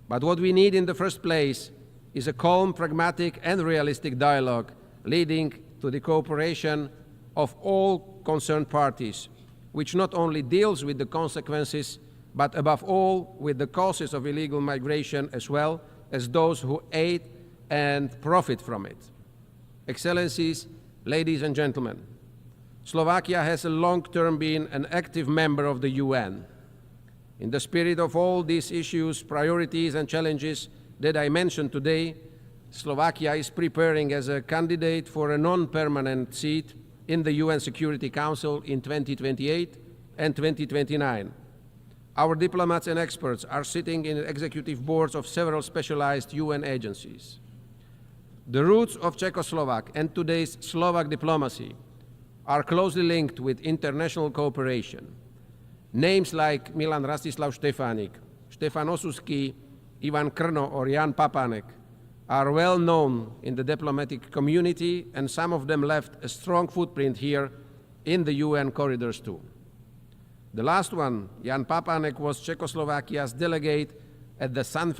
But what we need in the first place is a calm, pragmatic, and realistic dialogue leading to the cooperation of all concerned parties, which not only deals with the consequences, but above all with the causes of illegal migration as well as those who aid and profit from it. Excellencies, ladies and gentlemen, Slovakia has a long-term been an active member of the UN. In the spirit of all these issues, priorities, and challenges that I mentioned today, Slovakia is preparing as a candidate for a non-permanent seat in the UN Security Council in 2028 and 2029. Our diplomats and experts are sitting in executive boards of several specialized UN agencies. The roots of Czechoslovak and today's Slovak diplomacy are closely linked with international cooperation. Names like Milan Rastislav Štefánik, Štefan Osusky, Ivan Krno, or Jan Papanek are well known in the diplomatic community, and some of them left a strong footprint here in the UN corridors too. The last one, Jan Papanek, was Czechoslovakia's delegate at the San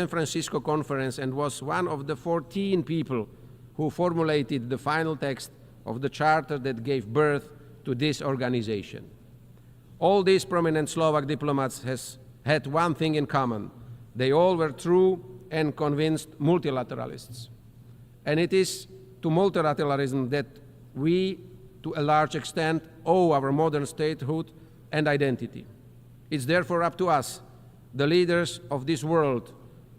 Francisco conference and was one of the 14 people who formulated the final text of the charter that gave birth to this organization. All these prominent Slovak diplomats had one thing in common. They all were true and convinced multilateralists. And it is to multilateralism that we, to a large extent, owe our modern statehood and identity. It's therefore up to us, the leaders of this world,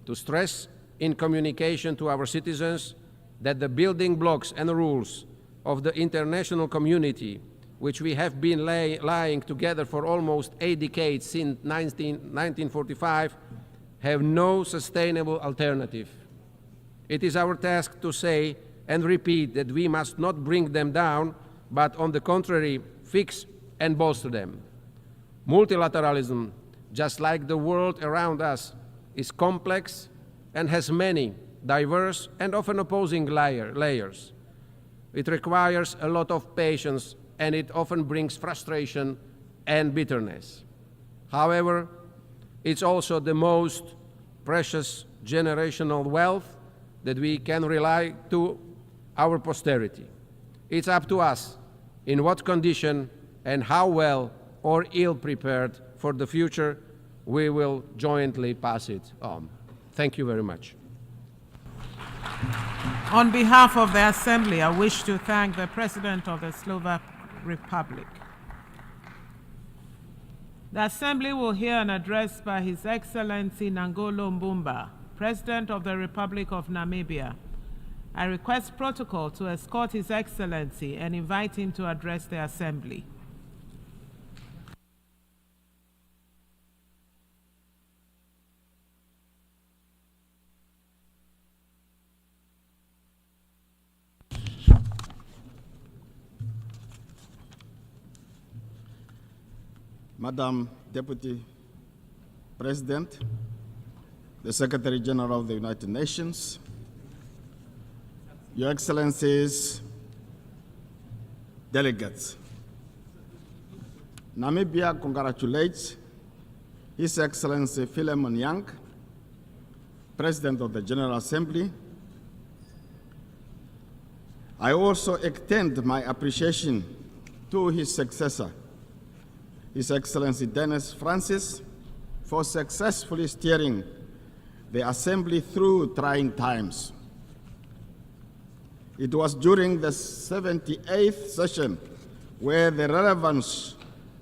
to stress in communication to our citizens that the building blocks and rules of the international community, which we have been lying together for almost 8 decades since 1945, have no sustainable alternative. It is our task to say and repeat that we must not bring them down, but on the contrary, fix and bolster them. Multilateralism, just like the world around us, is complex and has many diverse and often opposing layers. It requires a lot of patience, and it often brings frustration and bitterness. However, it's also the most precious generational wealth that we can rely to our posterity. It's up to us in what condition and how well or ill prepared for the future we will jointly pass it on. Thank you very much. On behalf of the Assembly, I wish to thank the President of the Slovak Republic. The Assembly will hear an address by His Excellency Nangolo Mbumba, President of the Republic of Namibia. I request protocol to escort His Excellency and invite him to address the Assembly. Madam Deputy President, the Secretary General of the United Nations, Your Excellencies, delegates, Namibia congratulates His Excellency Philemon Yang, President of the General Assembly. I also extend my appreciation to his successor, His Excellency Dennis Francis, for successfully steering the Assembly through trying times. It was during the 78th session where the relevance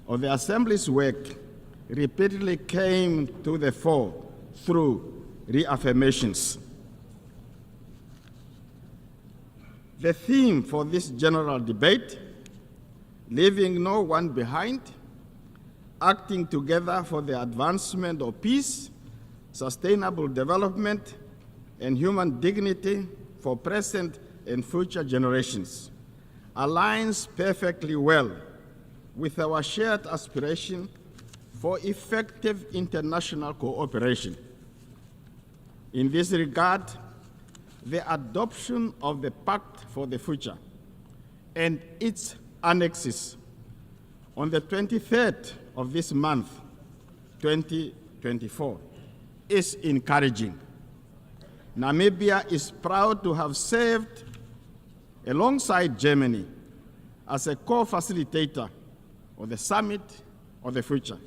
of the Assembly's work repeatedly came to the fore through reaffirmations. The theme for this general debate, leaving no one behind, acting together for the advancement of peace, sustainable development, and human dignity for present and future generations, aligns perfectly well with our shared aspiration for effective international cooperation. In this regard, the adoption of the Pact for the Future and its annexes on the 23rd of this month, 2024, is encouraging. Namibia is proud to have served alongside Germany as a co-facilitator of the Summit of the Future.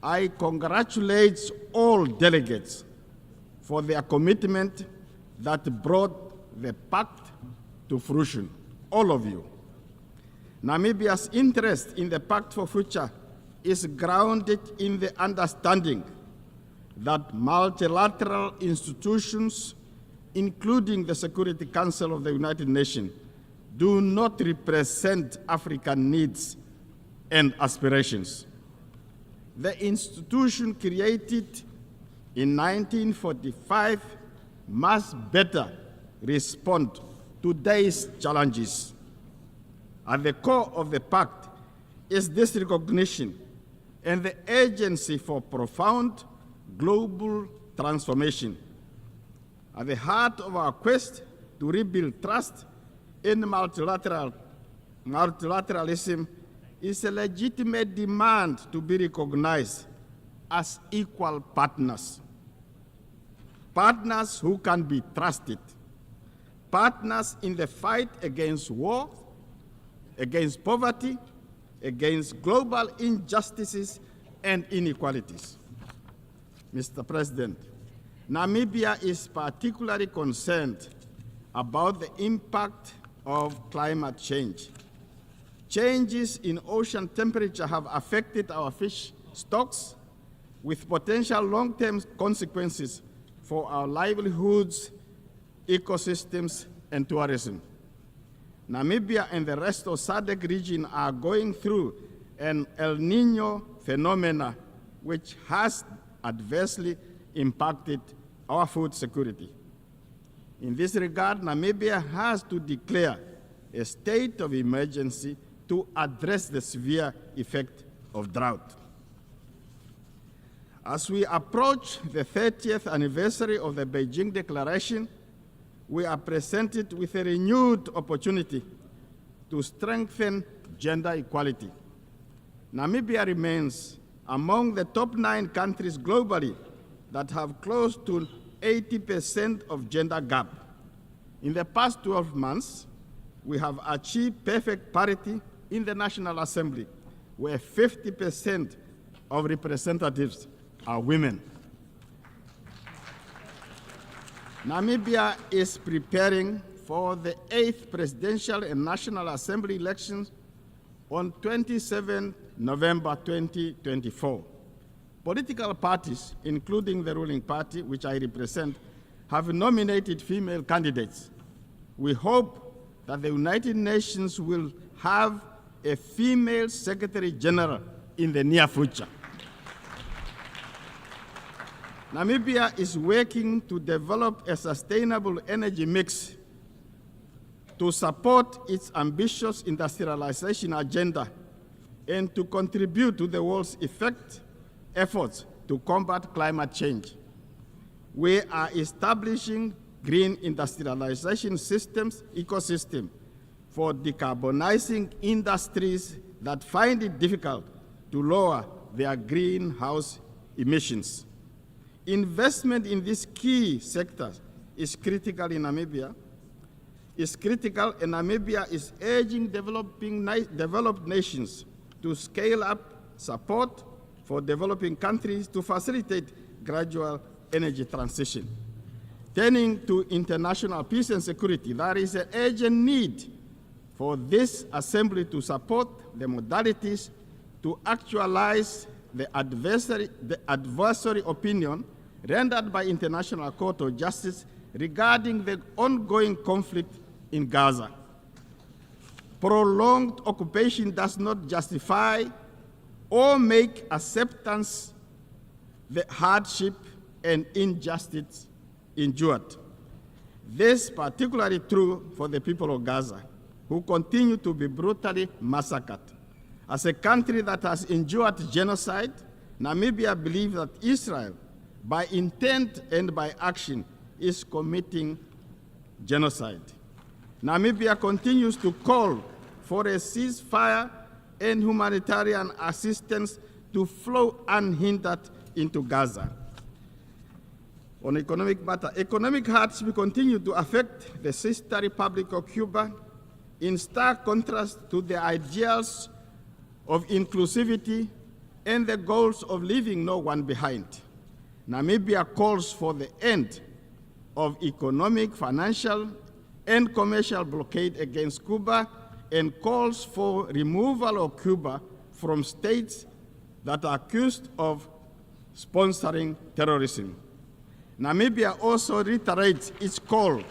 I congratulate all delegates for their commitment that brought the pact to fruition, all of you. Namibia's interest in the Pact for Future is grounded in the understanding that multilateral institutions, including the Security Council of the United Nations, do not represent African needs and aspirations. The institution created in 1945 must better respond to today's challenges. At the core of the pact is this recognition and the urgency for profound global transformation. At the heart of our quest to rebuild trust in multilateralism is a legitimate demand to be recognized as equal partners. Partners who can be trusted. Partners in the fight against war, against poverty, against global injustices and inequalities. Mr. President, Namibia is particularly concerned about the impact of climate change. Changes in ocean temperature have affected our fish stocks with potential long-term consequences for our livelihoods, ecosystems, and tourism. Namibia and the rest of SADC region are going through an El Niño phenomena which has adversely impacted our food security. In this regard, Namibia has to declare a state of emergency to address the severe effect of drought. As we approach the 30th anniversary of the Beijing Declaration, we are presented with a renewed opportunity to strengthen gender equality. Namibia remains among the top 9 countries globally that have close to 80% of gender gap. In the past 12 months, we have achieved perfect parity in the National Assembly, where 50% of representatives are women. Namibia is preparing for the 8th Presidential and National Assembly elections on 27 November 2024. Political parties, including the ruling party, which I represent, have nominated female candidates. We hope that the United Nations will have a female Secretary General in the near future. Namibia is working to develop a sustainable energy mix to support its ambitious industrialization agenda and to contribute to the world's efforts to combat climate change. We are establishing green industrialization ecosystem for decarbonizing industries that find it difficult to lower their greenhouse emissions. Investment in these key sectors is critical in Namibia. Namibia is urging developed nations to scale up support for developing countries to facilitate gradual energy transition. Turning to international peace and security, there is an urgent need for this Assembly to support the modalities to actualize the adversary opinion rendered by International Court of Justice regarding the ongoing conflict in Gaza. Prolonged occupation does not justify or make acceptance the hardship and injustice endured. This is particularly true for the people of Gaza, who continue to be brutally massacred. As a country that has endured genocide, Namibia believes that Israel, by intent and by action, is committing genocide. Namibia continues to call for a ceasefire and humanitarian assistance to flow unhindered into Gaza. On economic matter, economic hardship continue to affect the sister Republic of Cuba in stark contrast to the ideals of inclusivity and the goals of leaving no one behind. Namibia calls for the end of economic, financial, and commercial blockade against Cuba and calls for removal of Cuba from states that are accused of sponsoring terrorism. Namibia also reiterates its call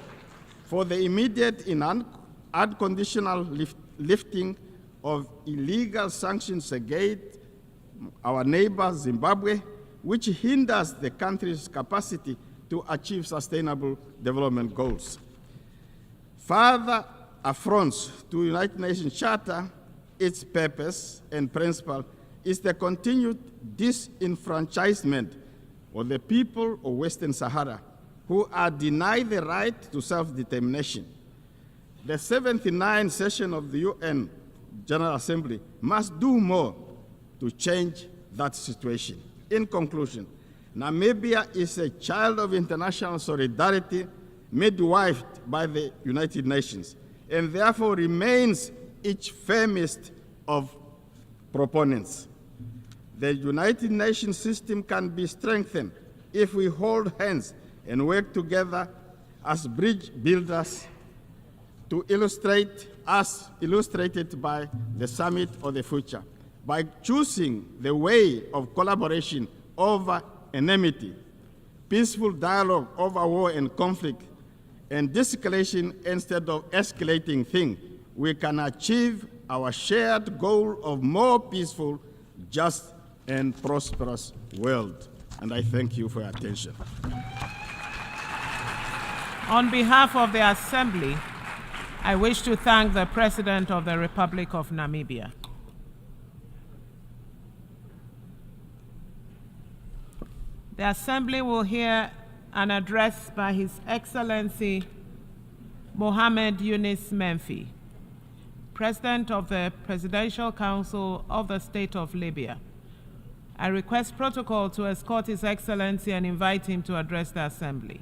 for the immediate and unconditional lifting of illegal sanctions against our neighbor Zimbabwe, which hinders the country's capacity to achieve sustainable development goals. Further affronts to United Nations Charter, its purpose and principle is the continued disenfranchisement of the people of Western Sahara, who are denied the right to self-determination. The 79th session of the UN General Assembly must do more to change that situation. In conclusion, Namibia is a child of international solidarity midwifed by the United Nations, and therefore remains its firmest of proponents. The United Nations system can be strengthened if we hold hands and work together as bridge builders to illustrate, as illustrated by the Summit of the Future, by choosing the way of collaboration over enmity, peaceful dialogue over war and conflict, and de-escalation instead of escalating things, we can achieve our shared goal of more peaceful, just, and prosperous world. And I thank you for your attention. On behalf of the Assembly, I wish to thank the President of the Republic of Namibia. The Assembly will hear an address by His Excellency Mohamed Yunus Menfi, President of the Presidential Council of the State of Libya. I request protocol to escort His Excellency and invite him to address the Assembly.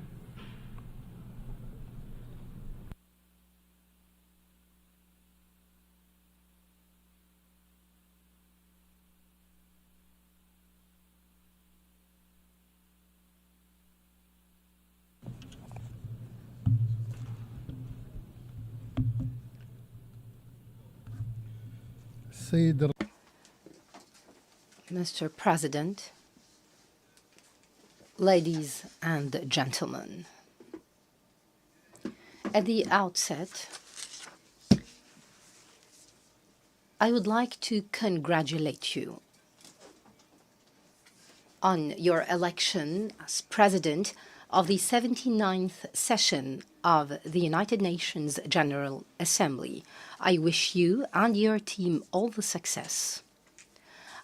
Mr. President, ladies and gentlemen, at the outset, I would like to congratulate you on your election as President of the 79th session of the United Nations General Assembly. I wish you and your team all the success.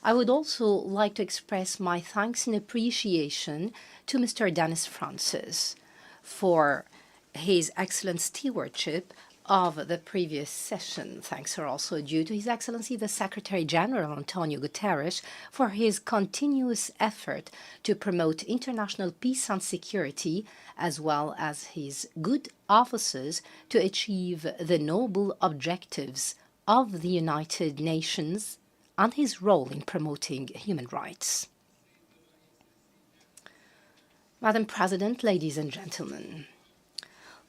I would also like to express my thanks and appreciation to Mr. Dennis Francis for his excellent stewardship of the previous session. Thanks are also due to His Excellency the Secretary General Antonio Guterres for his continuous effort to promote international peace and security, as well as his good offices to achieve the noble objectives of the United Nations and his role in promoting human rights. Madam President, ladies and gentlemen,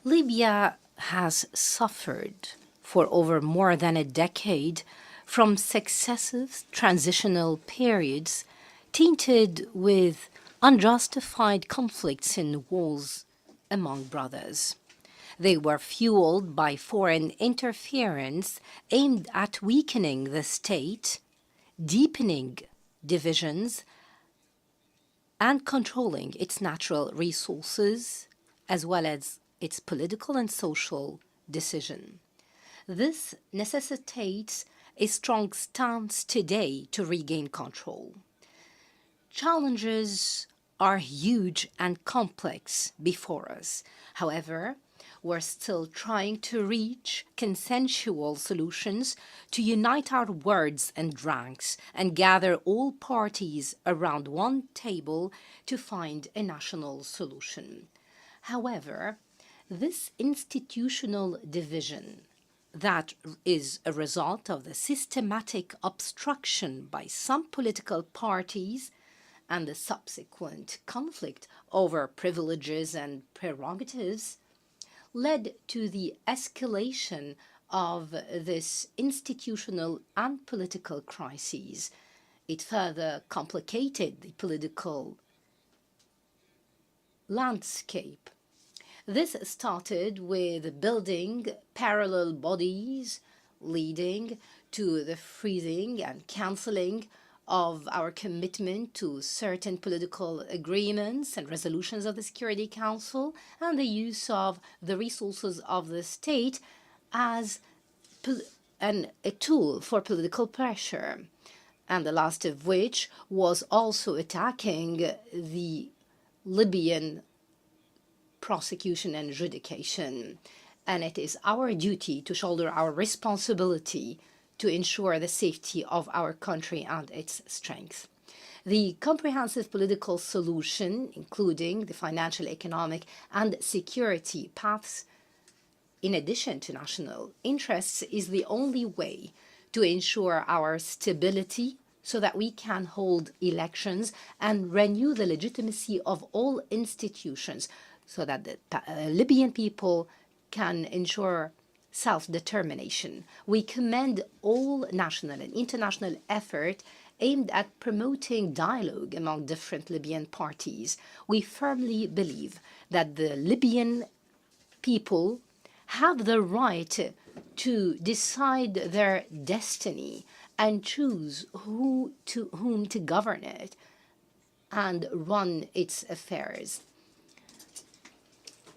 Libya has suffered for over more than a decade from successive transitional periods tainted with unjustified conflicts and wars among brothers. They were fueled by foreign interference aimed at weakening the state, deepening divisions, and controlling its natural resources, as well as its political and social decision. This necessitates a strong stance today to regain control. Challenges are huge and complex before us. However, we're still trying to reach consensual solutions to unite our words and ranks and gather all parties around one table to find a national solution. However, this institutional division that is a result of the systematic obstruction by some political parties and the subsequent conflict over privileges and prerogatives led to the escalation of this institutional and political crises. It further complicated the political landscape. This started with building parallel bodies, leading to the freezing and cancelling of our commitment to certain political agreements and resolutions of the Security Council, and the use of the resources of the state as a tool for political pressure, and the last of which was also attacking the Libyan prosecution and adjudication. And it is our duty to shoulder our responsibility to ensure the safety of our country and its strength. The comprehensive political solution, including the financial, economic, and security paths, in addition to national interests, is the only way to ensure our stability so that we can hold elections and renew the legitimacy of all institutions, so that the Libyan people can ensure self-determination. We commend all national and international effort aimed at promoting dialogue among different Libyan parties. We firmly believe that the Libyan people have the right to decide their destiny and choose whom to govern it and run its affairs.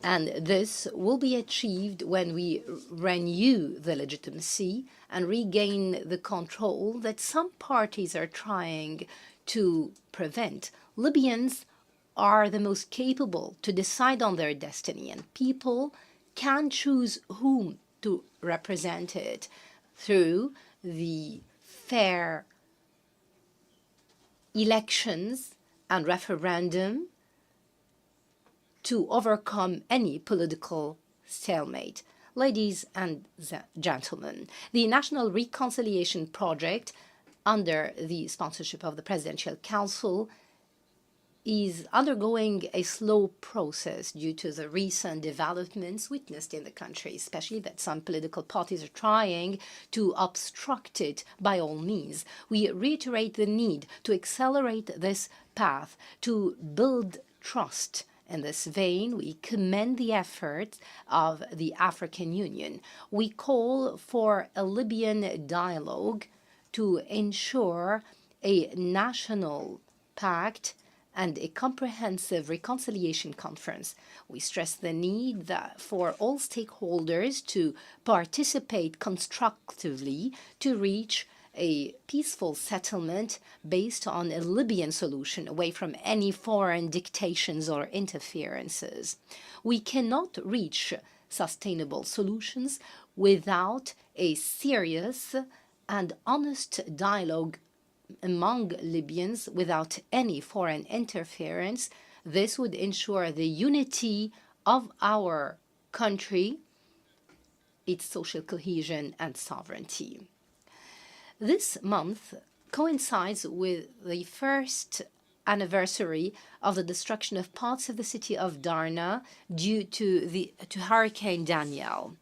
And this will be achieved when we renew the legitimacy and regain the control that some parties are trying to prevent. Libyans are the most capable to decide on their destiny, and people can choose whom to represent it through the fair elections and referendum to overcome any political stalemate. Ladies and gentlemen, the National Reconciliation Project, under the sponsorship of the Presidential Council, is undergoing a slow process due to the recent developments witnessed in the country, especially that some political parties are trying to obstruct it by all means. We reiterate the need to accelerate this path, to build trust. In this vein, we commend the efforts of the African Union. We call for a Libyan dialogue to ensure a national pact and a comprehensive reconciliation conference. We stress the need for all stakeholders to participate constructively to reach a peaceful settlement based on a Libyan solution, away from any foreign dictations or interferences. We cannot reach sustainable solutions without a serious and honest dialogue among Libyans, without any foreign interference. This would ensure the unity of our country, its social cohesion and sovereignty. This month coincides with the first anniversary of the destruction of parts of the city of Darna due to Hurricane Danielle.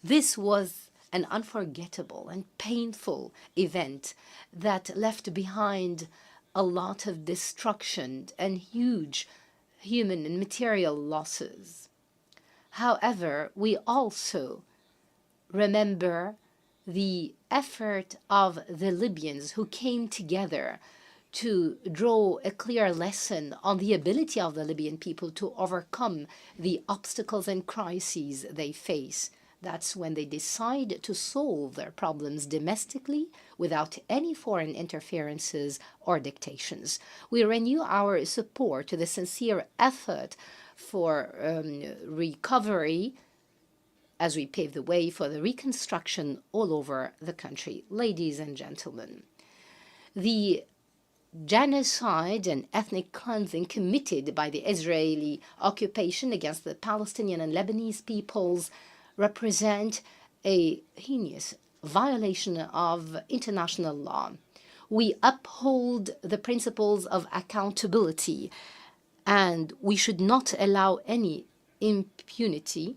This was an unforgettable and painful event that left behind a lot of destruction and huge human and material losses. However, we also remember the effort of the Libyans who came together to draw a clear lesson on the ability of the Libyan people to overcome the obstacles and crises they face. That's when they decide to solve their problems domestically without any foreign interferences or dictations. We renew our support to the sincere effort for recovery as we pave the way for the reconstruction all over the country. Ladies and gentlemen, the genocide and ethnic cleansing committed by the Israeli occupation against the Palestinian and Lebanese peoples represent a heinous violation of international law. We uphold the principles of accountability, and we should not allow any impunity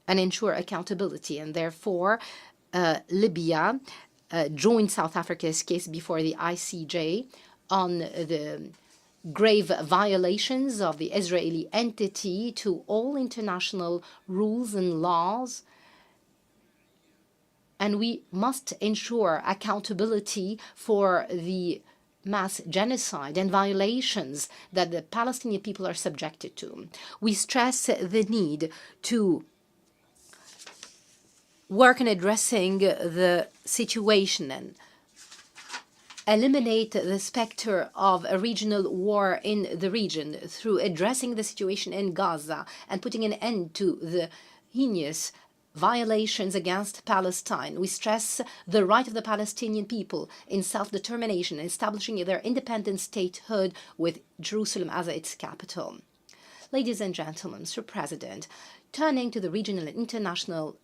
and ensure accountability. And therefore, Libya joined South Africa's case before the ICJ on the grave violations of the Israeli entity to all international rules and laws. And we must ensure accountability for the mass genocide and violations that the Palestinian people are subjected to. We stress the need to work on addressing the situation and eliminate the specter of a regional war in the region through addressing the situation in Gaza and putting an end to the heinous violations against Palestine. We stress the right of the Palestinian people in self-determination and establishing their independent statehood with Jerusalem as its capital. Ladies and gentlemen, Mr. President, turning to the regional and international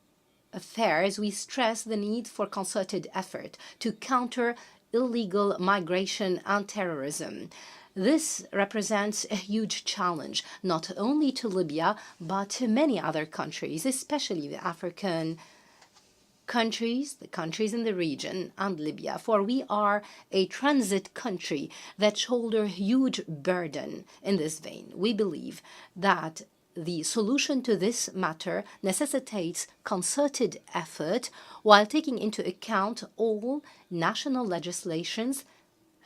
affairs, we stress the need for concerted effort to counter illegal migration and terrorism. This represents a huge challenge, not only to Libya, but to many other countries, especially the African countries, the countries in the region, and Libya, for we are a transit country that shoulder huge burden in this vein. We believe that the solution to this matter necessitates concerted effort while taking into account all national legislations,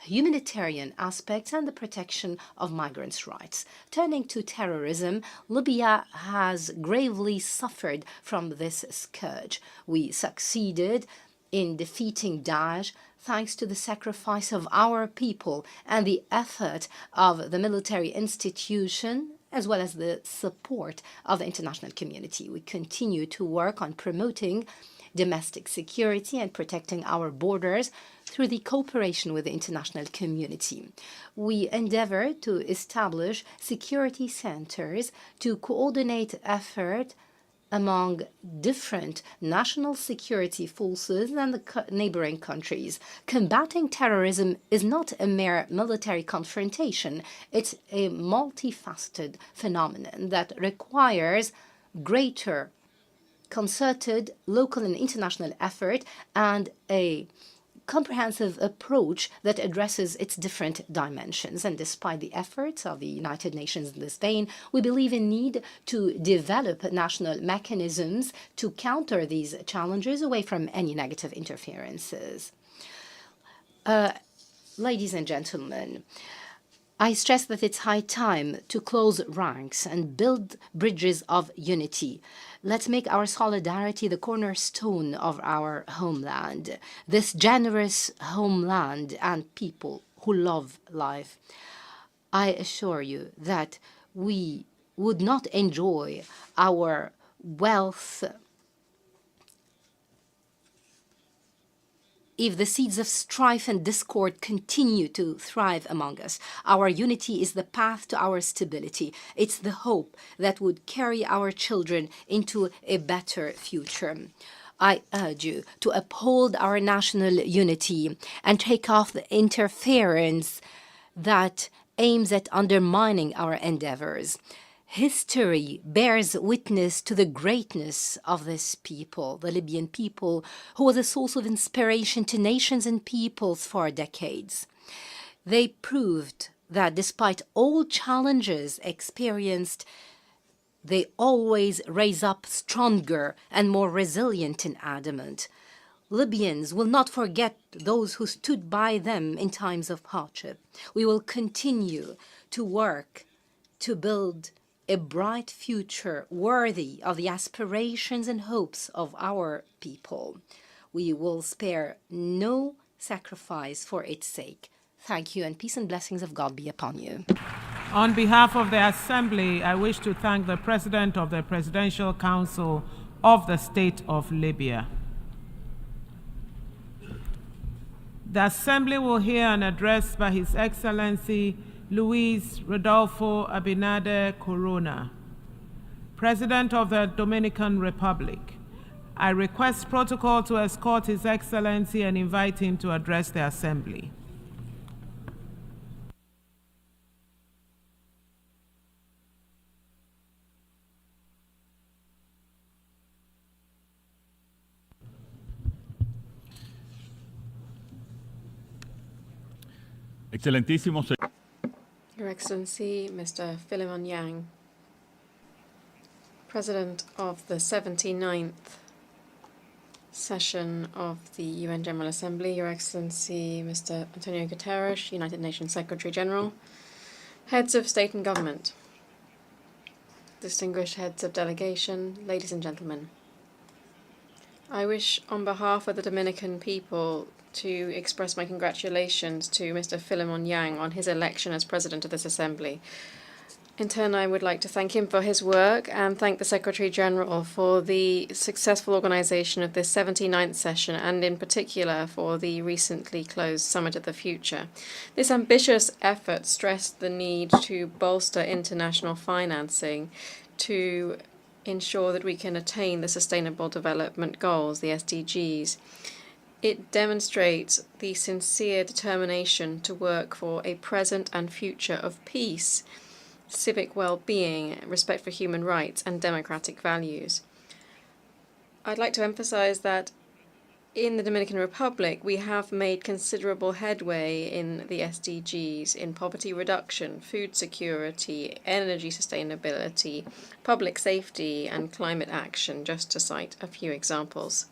humanitarian aspects, and the protection of migrants' rights. Turning to terrorism, Libya has gravely suffered from this scourge. We succeeded in defeating Daesh thanks to the sacrifice of our people and the effort of the military institution, as well as the support of the international community. We continue to work on promoting domestic security and protecting our borders through the cooperation with the international community. We endeavor to establish security centers to coordinate effort among different national security forces and the neighboring countries. Combating terrorism is not a mere military confrontation. It's a multifaceted phenomenon that requires greater concerted local and international effort and a comprehensive approach that addresses its different dimensions. And despite the efforts of the United Nations in this vein, we believe in need to develop national mechanisms to counter these challenges away from any negative interferences. Ladies and gentlemen, I stress that it's high time to close ranks and build bridges of unity. Let's make our solidarity the cornerstone of our homeland, this generous homeland and people who love life. I assure you that we would not enjoy our wealth, if the seeds of strife and discord continue to thrive among us, our unity is the path to our stability. It's the hope that would carry our children into a better future. I urge you to uphold our national unity and take off the interference that aims at undermining our endeavors. History bears witness to the greatness of this people, the Libyan people, who was a source of inspiration to nations and peoples for decades. They proved that despite all challenges experienced, they always raise up stronger and more resilient and adamant. Libyans will not forget those who stood by them in times of hardship. We will continue to work to build a bright future worthy of the aspirations and hopes of our people. We will spare no sacrifice for its sake. Thank you, and peace and blessings of God be upon you. On behalf of the Assembly, I wish to thank the President of the Presidential Council of the State of Libya. The Assembly will hear an address by His Excellency Luis Rodolfo Abinader Corona, President of the Dominican Republic. I request protocol to escort His Excellency and invite him to address the Assembly. Excelentísimo señor. Your Excellency, Mr. Philemon Yang, President of the 79th session of the UN General Assembly, Your Excellency, Mr. Antonio Guterres, United Nations Secretary General, heads of state and government, distinguished heads of delegation, ladies and gentlemen. I wish, on behalf of the Dominican people, to express my congratulations to Mr. Philemon Yang on his election as President of this Assembly. In turn, I would like to thank him for his work and thank the Secretary General for the successful organization of this 79th session and in particular for the recently closed Summit of the Future. This ambitious effort stressed the need to bolster international financing to ensure that we can attain the Sustainable Development Goals, the SDGs. It demonstrates the sincere determination to work for a present and future of peace, civic well-being, respect for human rights, and democratic values. I'd like to emphasize that in the Dominican Republic, we have made considerable headway in the SDGs in poverty reduction, food security, energy sustainability, public safety, and climate action, just to cite a few examples.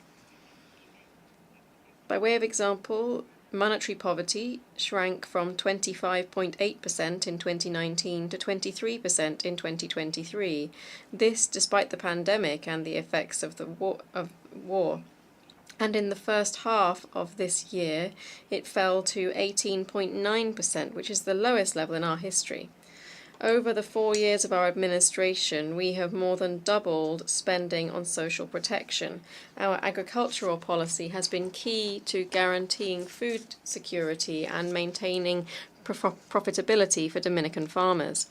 By way of example, monetary poverty shrank from 25.8% in 2019 to 23% in 2023. This despite the pandemic and the effects of the war. And in the first half of this year, it fell to 18.9%, which is the lowest level in our history. Over the 4 years of our administration, we have more than doubled spending on social protection. Our agricultural policy has been key to guaranteeing food security and maintaining profitability for Dominican farmers.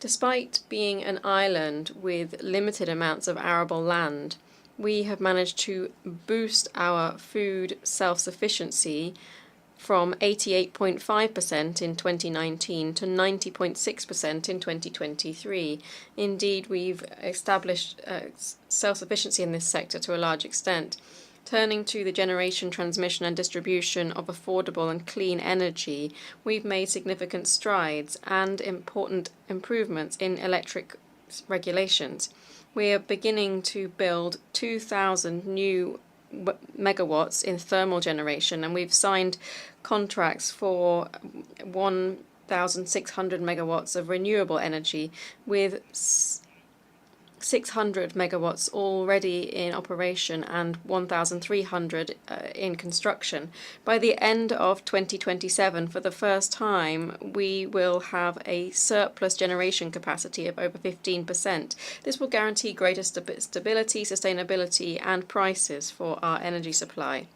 Despite being an island with limited amounts of arable land, we have managed to boost our food self-sufficiency from 88.5% in 2019 to 90.6% in 2023. Indeed, we've established self-sufficiency in this sector to a large extent. Turning to the generation, transmission and distribution of affordable and clean energy, we've made significant strides and important improvements in electric regulations. We are beginning to build 2,000 new megawatts in thermal generation, and we've signed contracts for 1,600 megawatts of renewable energy with 600 megawatts already in operation and 1,300 in construction. By the end of 2027, for the first time, we will have a surplus generation capacity of over 15%. This will guarantee greater stability, sustainability, and prices for our energy supply.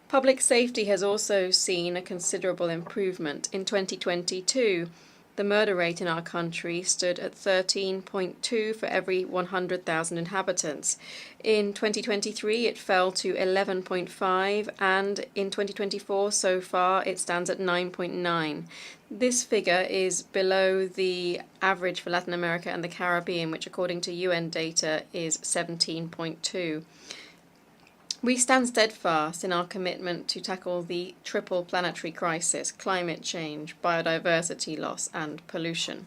Public safety has also seen a considerable improvement. In 2022, the murder rate in our country stood at 13.2 for every 100,000 inhabitants. In 2023, it fell to 11.5, and in 2024, so far, it stands at 9.9. This figure is below the average for Latin America and the Caribbean, which, according to UN data, is 17.2. We stand steadfast in our commitment to tackle the triple planetary crisis: climate change, biodiversity loss, and pollution.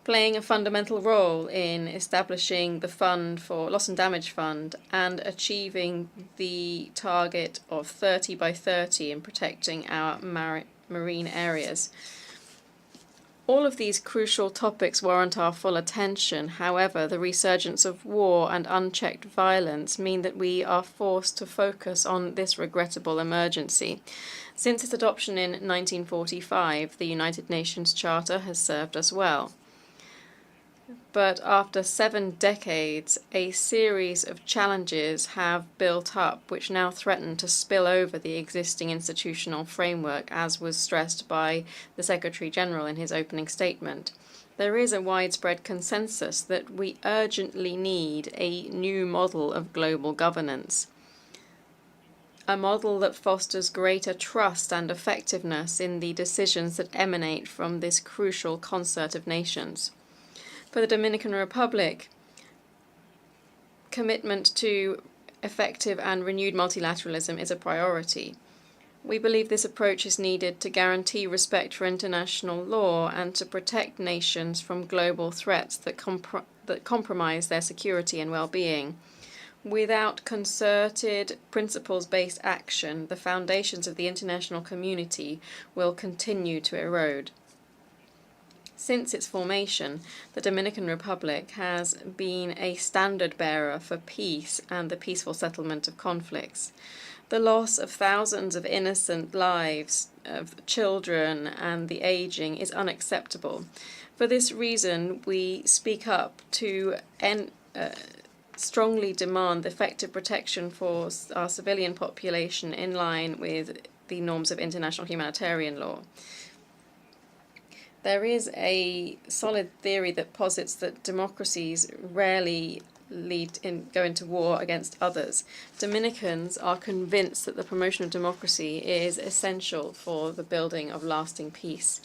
Playing a fundamental role in establishing the Fund for Loss and Damage Fund and achieving the target of 30 by 30 in protecting our marine areas. All of these crucial topics warrant our full attention. However, the resurgence of war and unchecked violence mean that we are forced to focus on this regrettable emergency. Since its adoption in 1945, the United Nations Charter has served us well. But after 7 decades, a series of challenges have built up which now threaten to spill over the existing institutional framework, as was stressed by the Secretary-General in his opening statement. There is a widespread consensus that we urgently need a new model of global governance. A model that fosters greater trust and effectiveness in the decisions that emanate from this crucial concert of nations. For the Dominican Republic, commitment to effective and renewed multilateralism is a priority. We believe this approach is needed to guarantee respect for international law and to protect nations from global threats that compromise their security and well-being. Without concerted, principles-based action, the foundations of the international community will continue to erode. Since its formation, the Dominican Republic has been a standard-bearer for peace and the peaceful settlement of conflicts. The loss of thousands of innocent lives, of children and the aging, is unacceptable. For this reason, we speak up to strongly demand effective protection for our civilian population in line with the norms of international humanitarian law. There is a solid theory that posits that democracies rarely go into war against others. Dominicans are convinced that the promotion of democracy is essential for the building of lasting peace.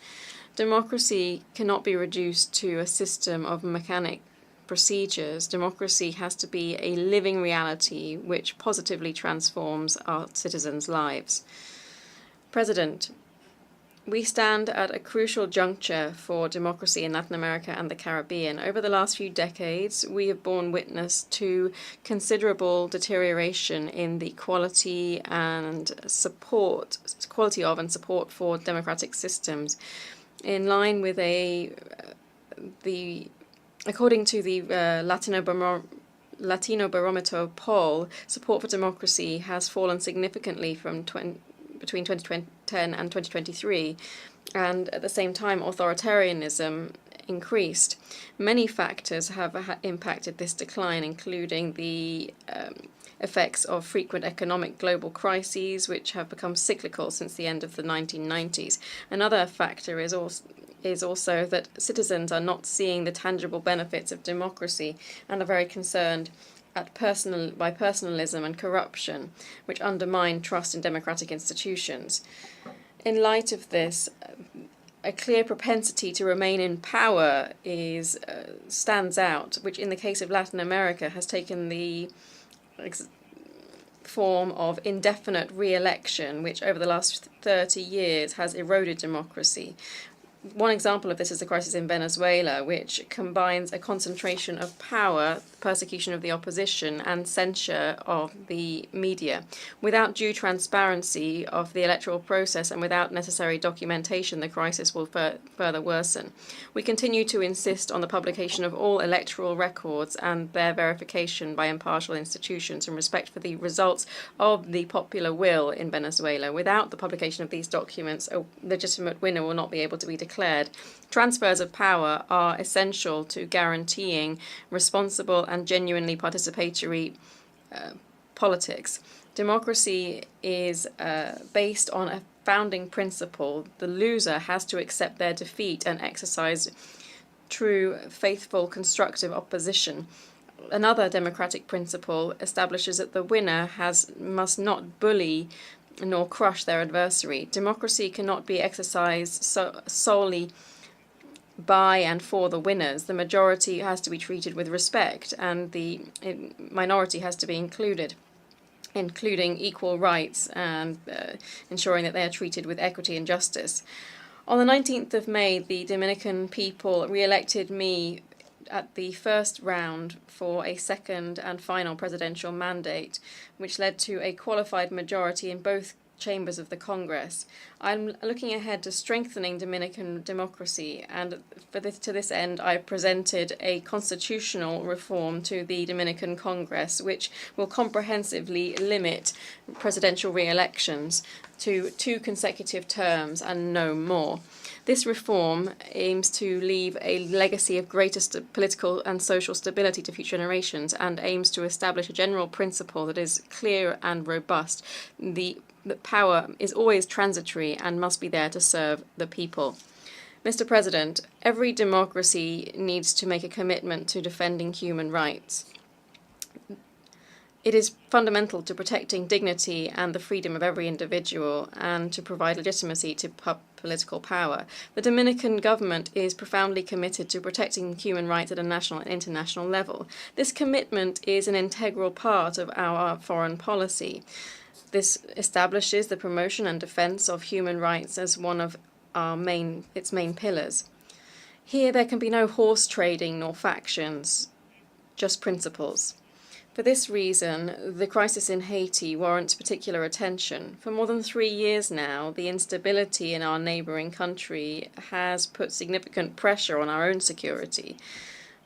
Democracy cannot be reduced to a system of mechanic procedures. Democracy has to be a living reality which positively transforms our citizens' lives. President, we stand at a crucial juncture for democracy in Latin America and the Caribbean. Over the last few decades, we have borne witness to considerable deterioration in the quality of and support for democratic systems. In line with according to the Latino Barometer poll, support for democracy has fallen significantly from between 2010 and 2023, and at the same time authoritarianism increased. Many factors have impacted this decline, including the effects of frequent economic global crises, which have become cyclical since the end of the 1990s. Another factor is also that citizens are not seeing the tangible benefits of democracy and are very concerned by personalism and corruption, which undermine trust in democratic institutions. In light of this, a clear propensity to remain in power stands out, which in the case of Latin America has taken the form of indefinite re-election, which over the last 30 years has eroded democracy. One example of this is the crisis in Venezuela, which combines a concentration of power, persecution of the opposition, and censure of the media. Without due transparency of the electoral process and without necessary documentation, the crisis will further worsen. We continue to insist on the publication of all electoral records and their verification by impartial institutions in respect for the results of the popular will in Venezuela. Without the publication of these documents, a legitimate winner will not be able to be declared. Transfers of power are essential to guaranteeing responsible and genuinely participatory politics. Democracy is based on a founding principle. The loser has to accept their defeat and exercise true, faithful, constructive opposition. Another democratic principle establishes that the winner must not bully nor crush their adversary. Democracy cannot be exercised solely by and for the winners. The majority has to be treated with respect, and the minority has to be included, including equal rights and ensuring that they are treated with equity and justice. On the 19th of May, the Dominican people re-elected me at the first round for a second and final presidential mandate, which led to a qualified majority in both chambers of the Congress. I'm looking ahead to strengthening Dominican democracy, and to this end, I presented a constitutional reform to the Dominican Congress, which will comprehensively limit presidential re-elections to 2 consecutive terms and no more. This reform aims to leave a legacy of greater political and social stability to future generations, and aims to establish a general principle that is clear and robust. That power is always transitory and must be there to serve the people. Mr. President, every democracy needs to make a commitment to defending human rights. It is fundamental to protecting dignity and the freedom of every individual, and to provide legitimacy to political power. The Dominican government is profoundly committed to protecting human rights at a national and international level. This commitment is an integral part of our foreign policy. This establishes the promotion and defense of human rights as one of its main pillars. Here there can be no horse trading nor factions, just principles. For this reason, the crisis in Haiti warrants particular attention. For more than 3 years now, the instability in our neighboring country has put significant pressure on our own security.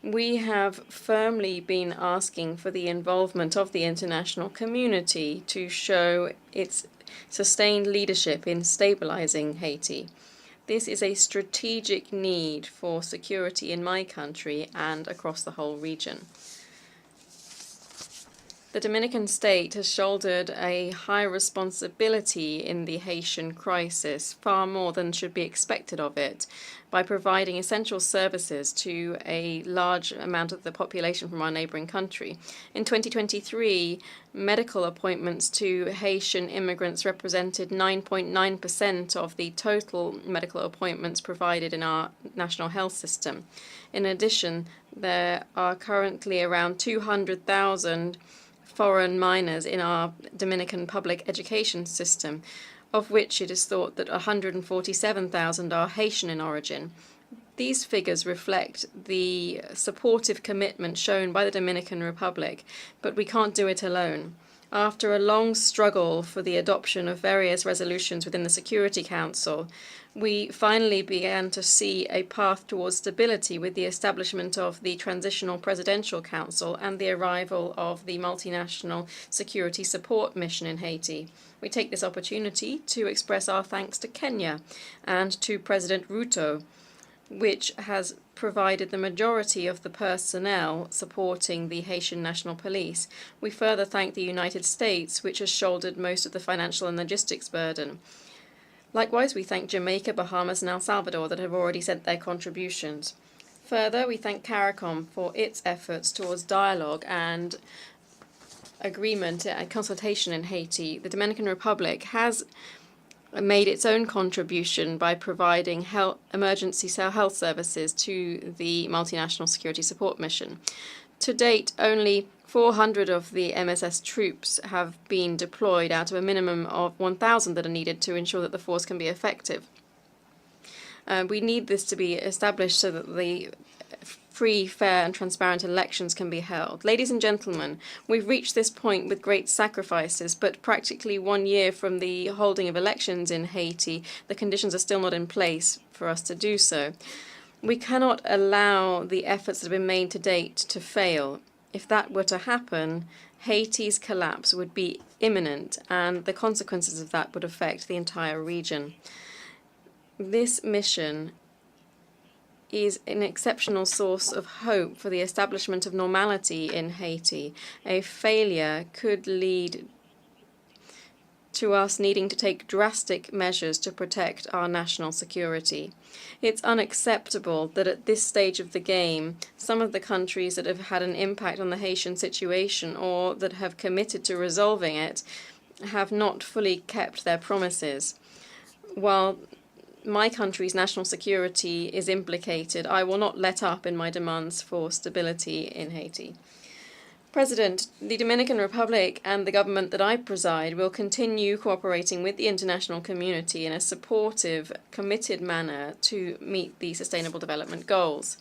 We have firmly been asking for the involvement of the international community to show its sustained leadership in stabilizing Haiti. This is a strategic need for security in my country and across the whole region. The Dominican state has shouldered a high responsibility in the Haitian crisis, far more than should be expected of it, by providing essential services to a large amount of the population from our neighboring country. In 2023, medical appointments to Haitian immigrants represented 9.9% of the total medical appointments provided in our national health system. In addition, there are currently around 200,000 foreign minors in our Dominican public education system, of which it is thought that 147,000 are Haitian in origin. These figures reflect the supportive commitment shown by the Dominican Republic, but we can't do it alone. After a long struggle for the adoption of various resolutions within the Security Council, we finally began to see a path towards stability with the establishment of the Transitional Presidential Council and the arrival of the Multinational Security Support Mission in Haiti. We take this opportunity to express our thanks to Kenya and to President Ruto, which has provided the majority of the personnel supporting the Haitian National Police. We further thank the United States, which has shouldered most of the financial and logistics burden. Likewise, we thank Jamaica, Bahamas, and El Salvador that have already sent their contributions. Further, we thank CARICOM for its efforts towards dialogue and agreement and consultation in Haiti. The Dominican Republic has made its own contribution by providing emergency health services to the Multinational Security Support Mission. To date, only 400 of the MSS troops have been deployed out of a minimum of 1,000 that are needed to ensure that the force can be effective. We need this to be established so that the free, fair and transparent elections can be held. Ladies and gentlemen, we've reached this point with great sacrifices, but practically 1 year from the holding of elections in Haiti, the conditions are still not in place for us to do so. We cannot allow the efforts that have been made to date to fail. If that were to happen, Haiti's collapse would be imminent, and the consequences of that would affect the entire region. This mission is an exceptional source of hope for the establishment of normality in Haiti. A failure could lead to us needing to take drastic measures to protect our national security. It's unacceptable that at this stage of the game, some of the countries that have had an impact on the Haitian situation or that have committed to resolving it have not fully kept their promises. While my country's national security is implicated, I will not let up in my demands for stability in Haiti. President, the Dominican Republic and the government that I preside will continue cooperating with the international community in a supportive, committed manner to meet the Sustainable Development Goals.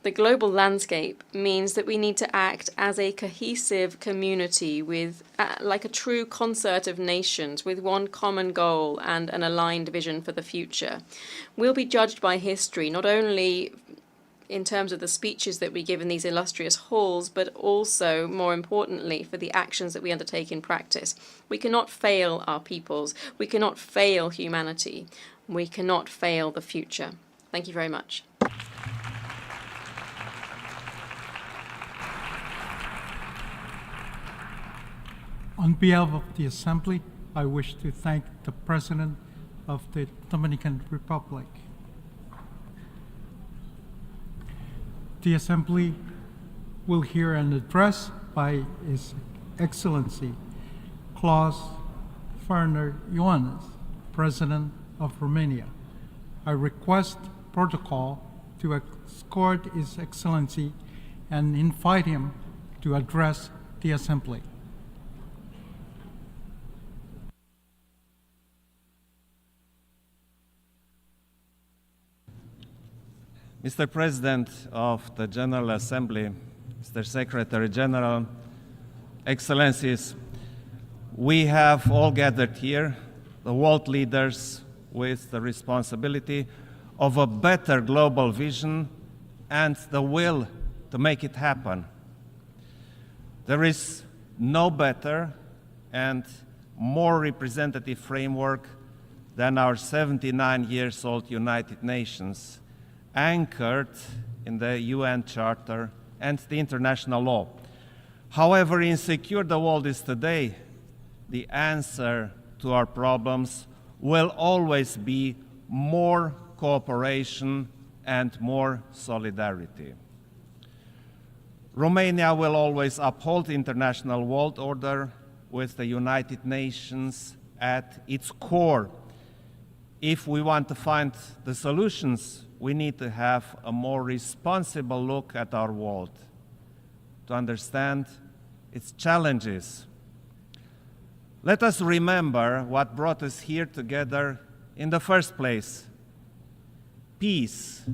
The global landscape means that we need to act as a cohesive community with, like a true concert of nations, with one common goal and an aligned vision for the future. We'll be judged by history, not only in terms of the speeches that we give in these illustrious halls, but also, more importantly, for the actions that we undertake in practice. We cannot fail our peoples. We cannot fail humanity. We cannot fail the future. Thank you very much. On behalf of the Assembly, I wish to thank the President of the Dominican Republic. The Assembly will hear an address by His Excellency Klaus Werner Ioannis, President of Romania. I request protocol to escort His Excellency and invite him to address the Assembly. Mr. President of the General Assembly, Mr. Secretary General, Excellencies, we have all gathered here, the world leaders with the responsibility of a better global vision and the will to make it happen. There is no better and more representative framework than our 79 years old United Nations, anchored in the UN Charter and the international law. However insecure the world is today, the answer to our problems will always be more cooperation and more solidarity. Romania will always uphold the international world order with the United Nations at its core. If we want to find the solutions, we need to have a more responsible look at our world, to understand its challenges. Let us remember what brought us here together in the first place: peace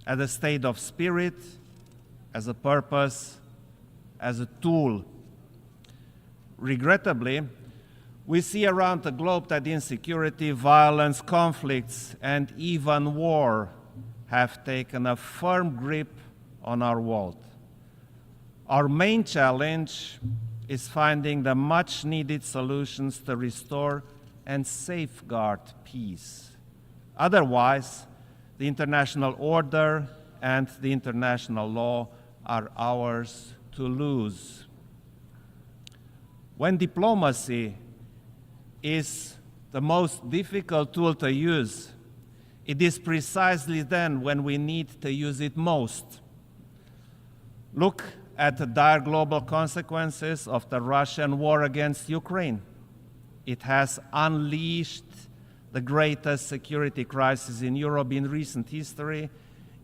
as a state of spirit, as a purpose, as a tool. Regrettably, we see around the globe that insecurity, violence, conflicts, and even war have taken a firm grip on our world. Our main challenge is finding the much-needed solutions to restore and safeguard peace. Otherwise, the international order and the international law are ours to lose. When diplomacy is the most difficult tool to use, it is precisely then when we need to use it most. Look at the dire global consequences of the Russian war against Ukraine. It has unleashed the greatest security crisis in Europe in recent history,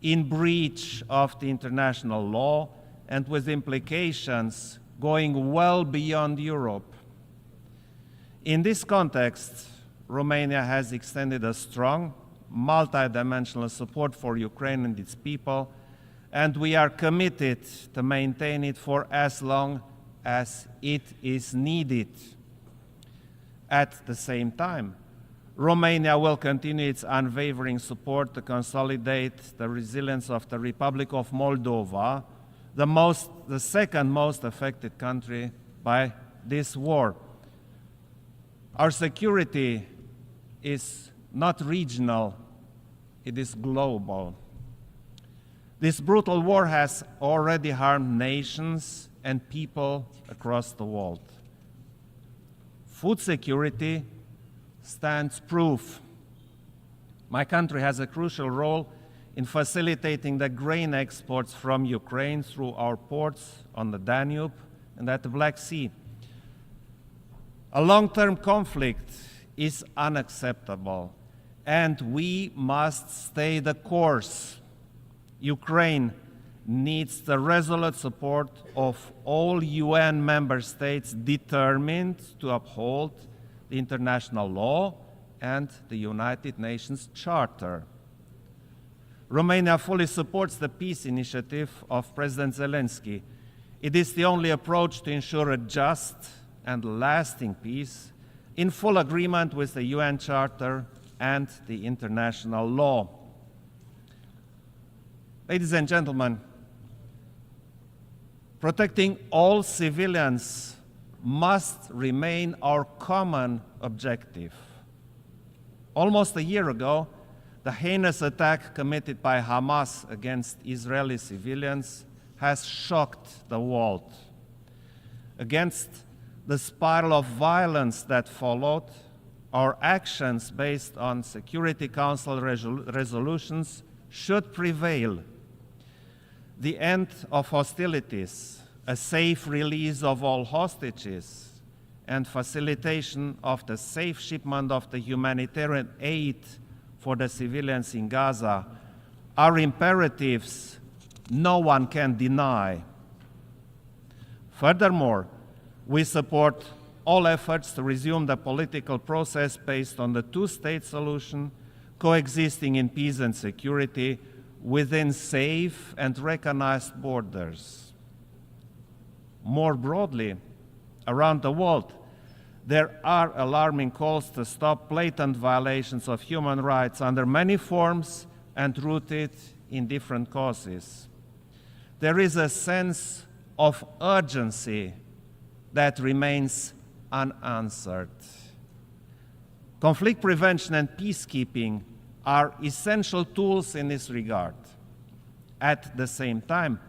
in breach of the international law, and with implications going well beyond Europe. In this context, Romania has extended a strong multidimensional support for Ukraine and its people, and we are committed to maintain it for as long as it is needed. At the same time, Romania will continue its unwavering support to consolidate the resilience of the Republic of Moldova, the second most affected country by this war. Our security is not regional, it is global. This brutal war has already harmed nations and people across the world. Food security stands proof. My country has a crucial role in facilitating the grain exports from Ukraine through our ports on the Danube and at the Black Sea. A long-term conflict is unacceptable, and we must stay the course. Ukraine needs the resolute support of all UN member states determined to uphold the international law and the United Nations Charter. Romania fully supports the peace initiative of President Zelensky. It is the only approach to ensure a just and lasting peace in full agreement with the UN Charter and the international law. Ladies and gentlemen, protecting all civilians must remain our common objective. Almost a year ago, the heinous attack committed by Hamas against Israeli civilians has shocked the world. Against the spiral of violence that followed, our actions based on Security Council resolutions should prevail. The end of hostilities, a safe release of all hostages, and facilitation of the safe shipment of the humanitarian aid for the civilians in Gaza are imperatives no one can deny. Furthermore, we support all efforts to resume the political process based on the two-state solution, coexisting in peace and security within safe and recognized borders. More broadly, around the world, there are alarming calls to stop blatant violations of human rights under many forms and rooted in different causes. There is a sense of urgency that remains unanswered. Conflict prevention and peacekeeping are essential tools in this regard. At the same time,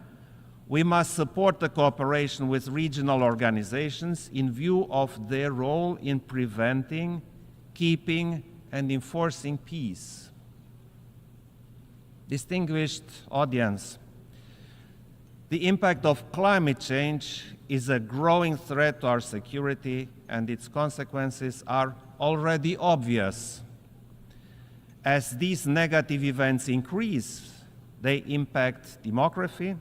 we must support the cooperation with regional organizations in view of their role in preventing, keeping, and enforcing peace. Distinguished audience, the impact of climate change is a growing threat to our security, and its consequences are already obvious. As these negative events increase, they impact demography,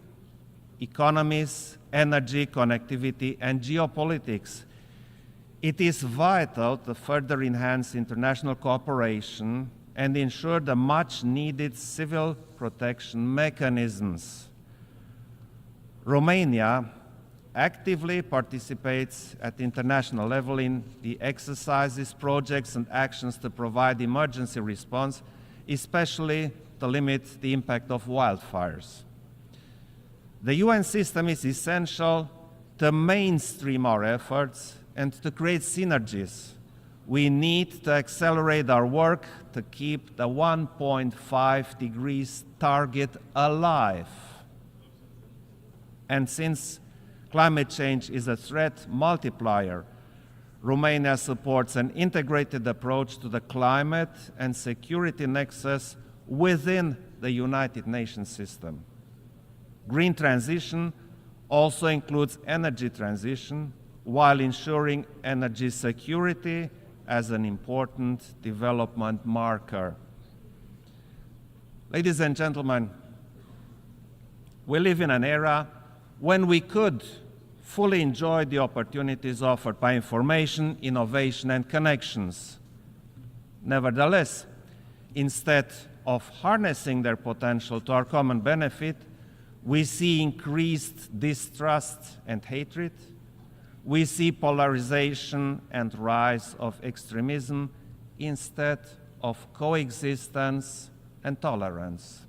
economies, energy, connectivity, and geopolitics. It is vital to further enhance international cooperation and ensure the much-needed civil protection mechanisms. Romania actively participates at international level in the exercises, projects, and actions to provide emergency response, especially to limit the impact of wildfires. The UN system is essential to mainstream our efforts and to create synergies. We need to accelerate our work to keep the 1.5 degrees target alive. And since climate change is a threat multiplier, Romania supports an integrated approach to the climate and security nexus within the United Nations system. Green transition also includes energy transition, while ensuring energy security as an important development marker. Ladies and gentlemen, we live in an era when we could fully enjoy the opportunities offered by information, innovation, and connections. Nevertheless, instead of harnessing their potential to our common benefit, we see increased distrust and hatred. We see polarization and rise of extremism instead of coexistence and tolerance.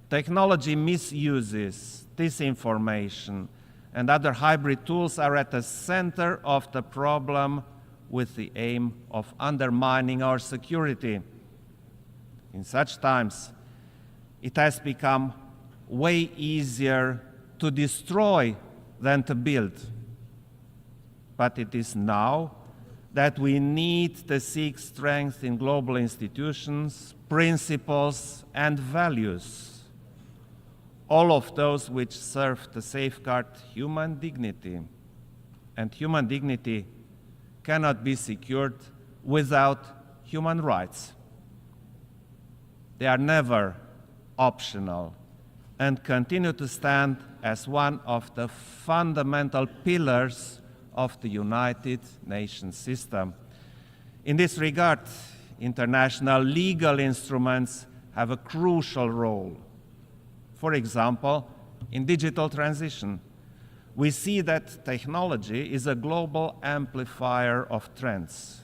Technology misuses, disinformation, and other hybrid tools are at the center of the problem with the aim of undermining our security. In such times, it has become way easier to destroy than to build. But it is now that we need to seek strength in global institutions, principles, and values, all of those which serve to safeguard human dignity. And human dignity cannot be secured without human rights. They are never optional and continue to stand as one of the fundamental pillars of the United Nations system. In this regard, international legal instruments have a crucial role. For example, in digital transition, we see that technology is a global amplifier of trends.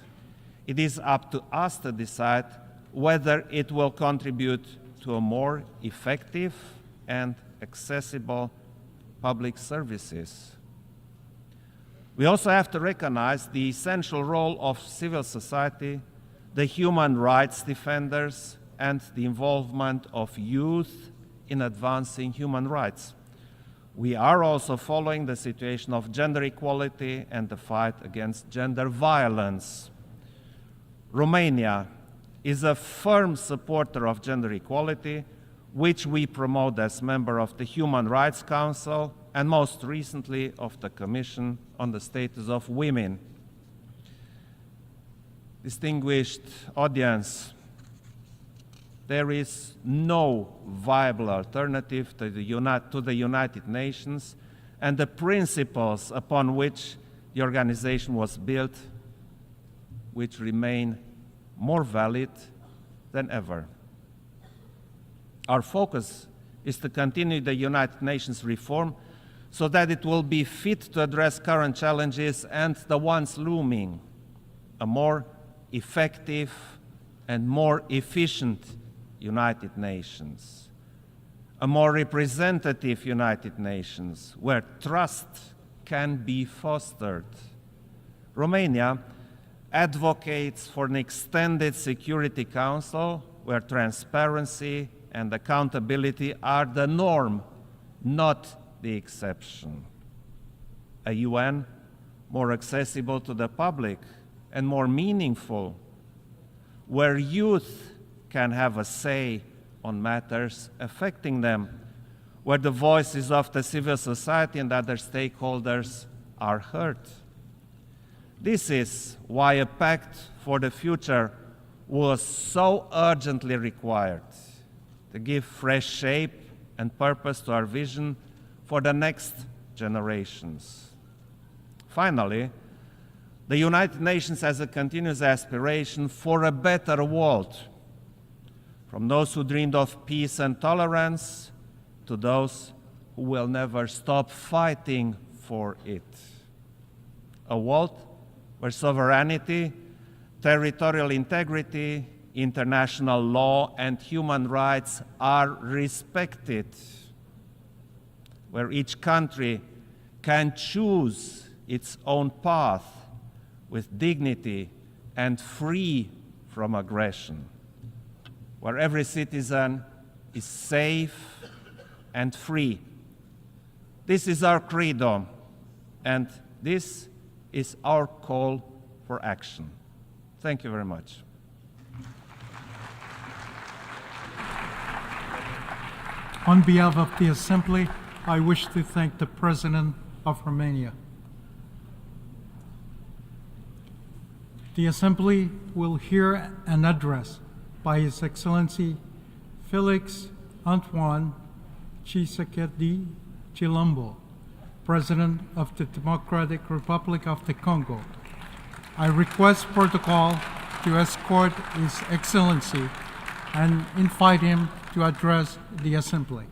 It is up to us to decide whether it will contribute to a more effective and accessible public services. We also have to recognize the essential role of civil society, the human rights defenders, and the involvement of youth in advancing human rights. We are also following the situation of gender equality and the fight against gender violence. Romania is a firm supporter of gender equality, which we promote as member of the Human Rights Council and most recently of the Commission on the Status of Women. Distinguished audience, there is no viable alternative to the United Nations and the principles upon which the organization was built, which remain more valid than ever. Our focus is to continue the United Nations reform so that it will be fit to address current challenges and the ones looming, a more effective and more efficient United Nations, a more representative United Nations where trust can be fostered. Romania advocates for an extended Security Council where transparency and accountability are the norm, not the exception. A UN more accessible to the public and more meaningful, where youth can have a say on matters affecting them, where the voices of the civil society and other stakeholders are heard. This is why a pact for the future was so urgently required to give fresh shape and purpose to our vision for the next generations. Finally, the United Nations has a continuous aspiration for a better world, from those who dreamed of peace and tolerance to those who will never stop fighting for it. A world where sovereignty, territorial integrity, international law, and human rights are respected, where each country can choose its own path with dignity and free from aggression, where every citizen is safe and free. This is our credo, and this is our call for action. Thank you very much. On behalf of the Assembly, I wish to thank the President of Romania. The Assembly will hear an address by His Excellency Felix Antoine Tshisekedi Chilombo, President of the Democratic Republic of the Congo. I request protocol to escort His Excellency and invite him to address the Assembly.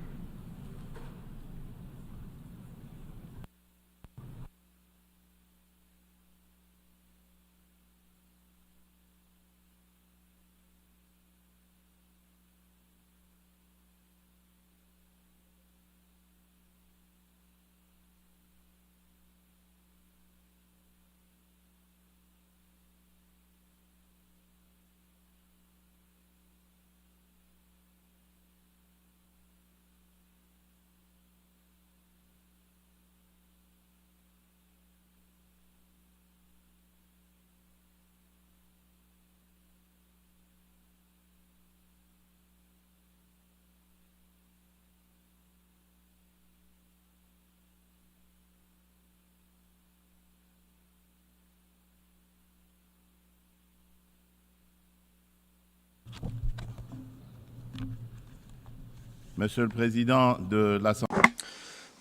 Monsieur le Président de l'Assemblée.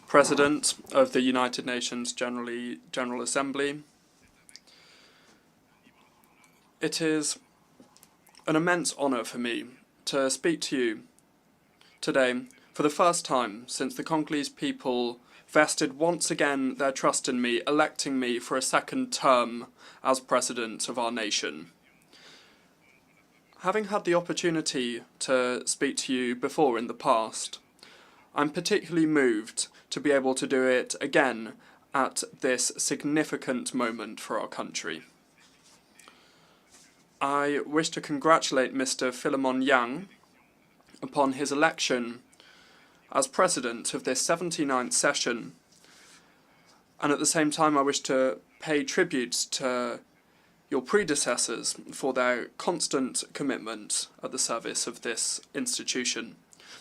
President of the United Nations General Assembly, it is an immense honour for me to speak to you today for the first time since the Congolese people vested once again their trust in me, electing me for a second term as President of our nation. Having had the opportunity to speak to you before in the past, I'm particularly moved to be able to do it again at this significant moment for our country. I wish to congratulate Mr. Philemon Yang upon his election as President of this 79th session, and at the same time I wish to pay tribute to your predecessors for their constant commitment at the service of this institution.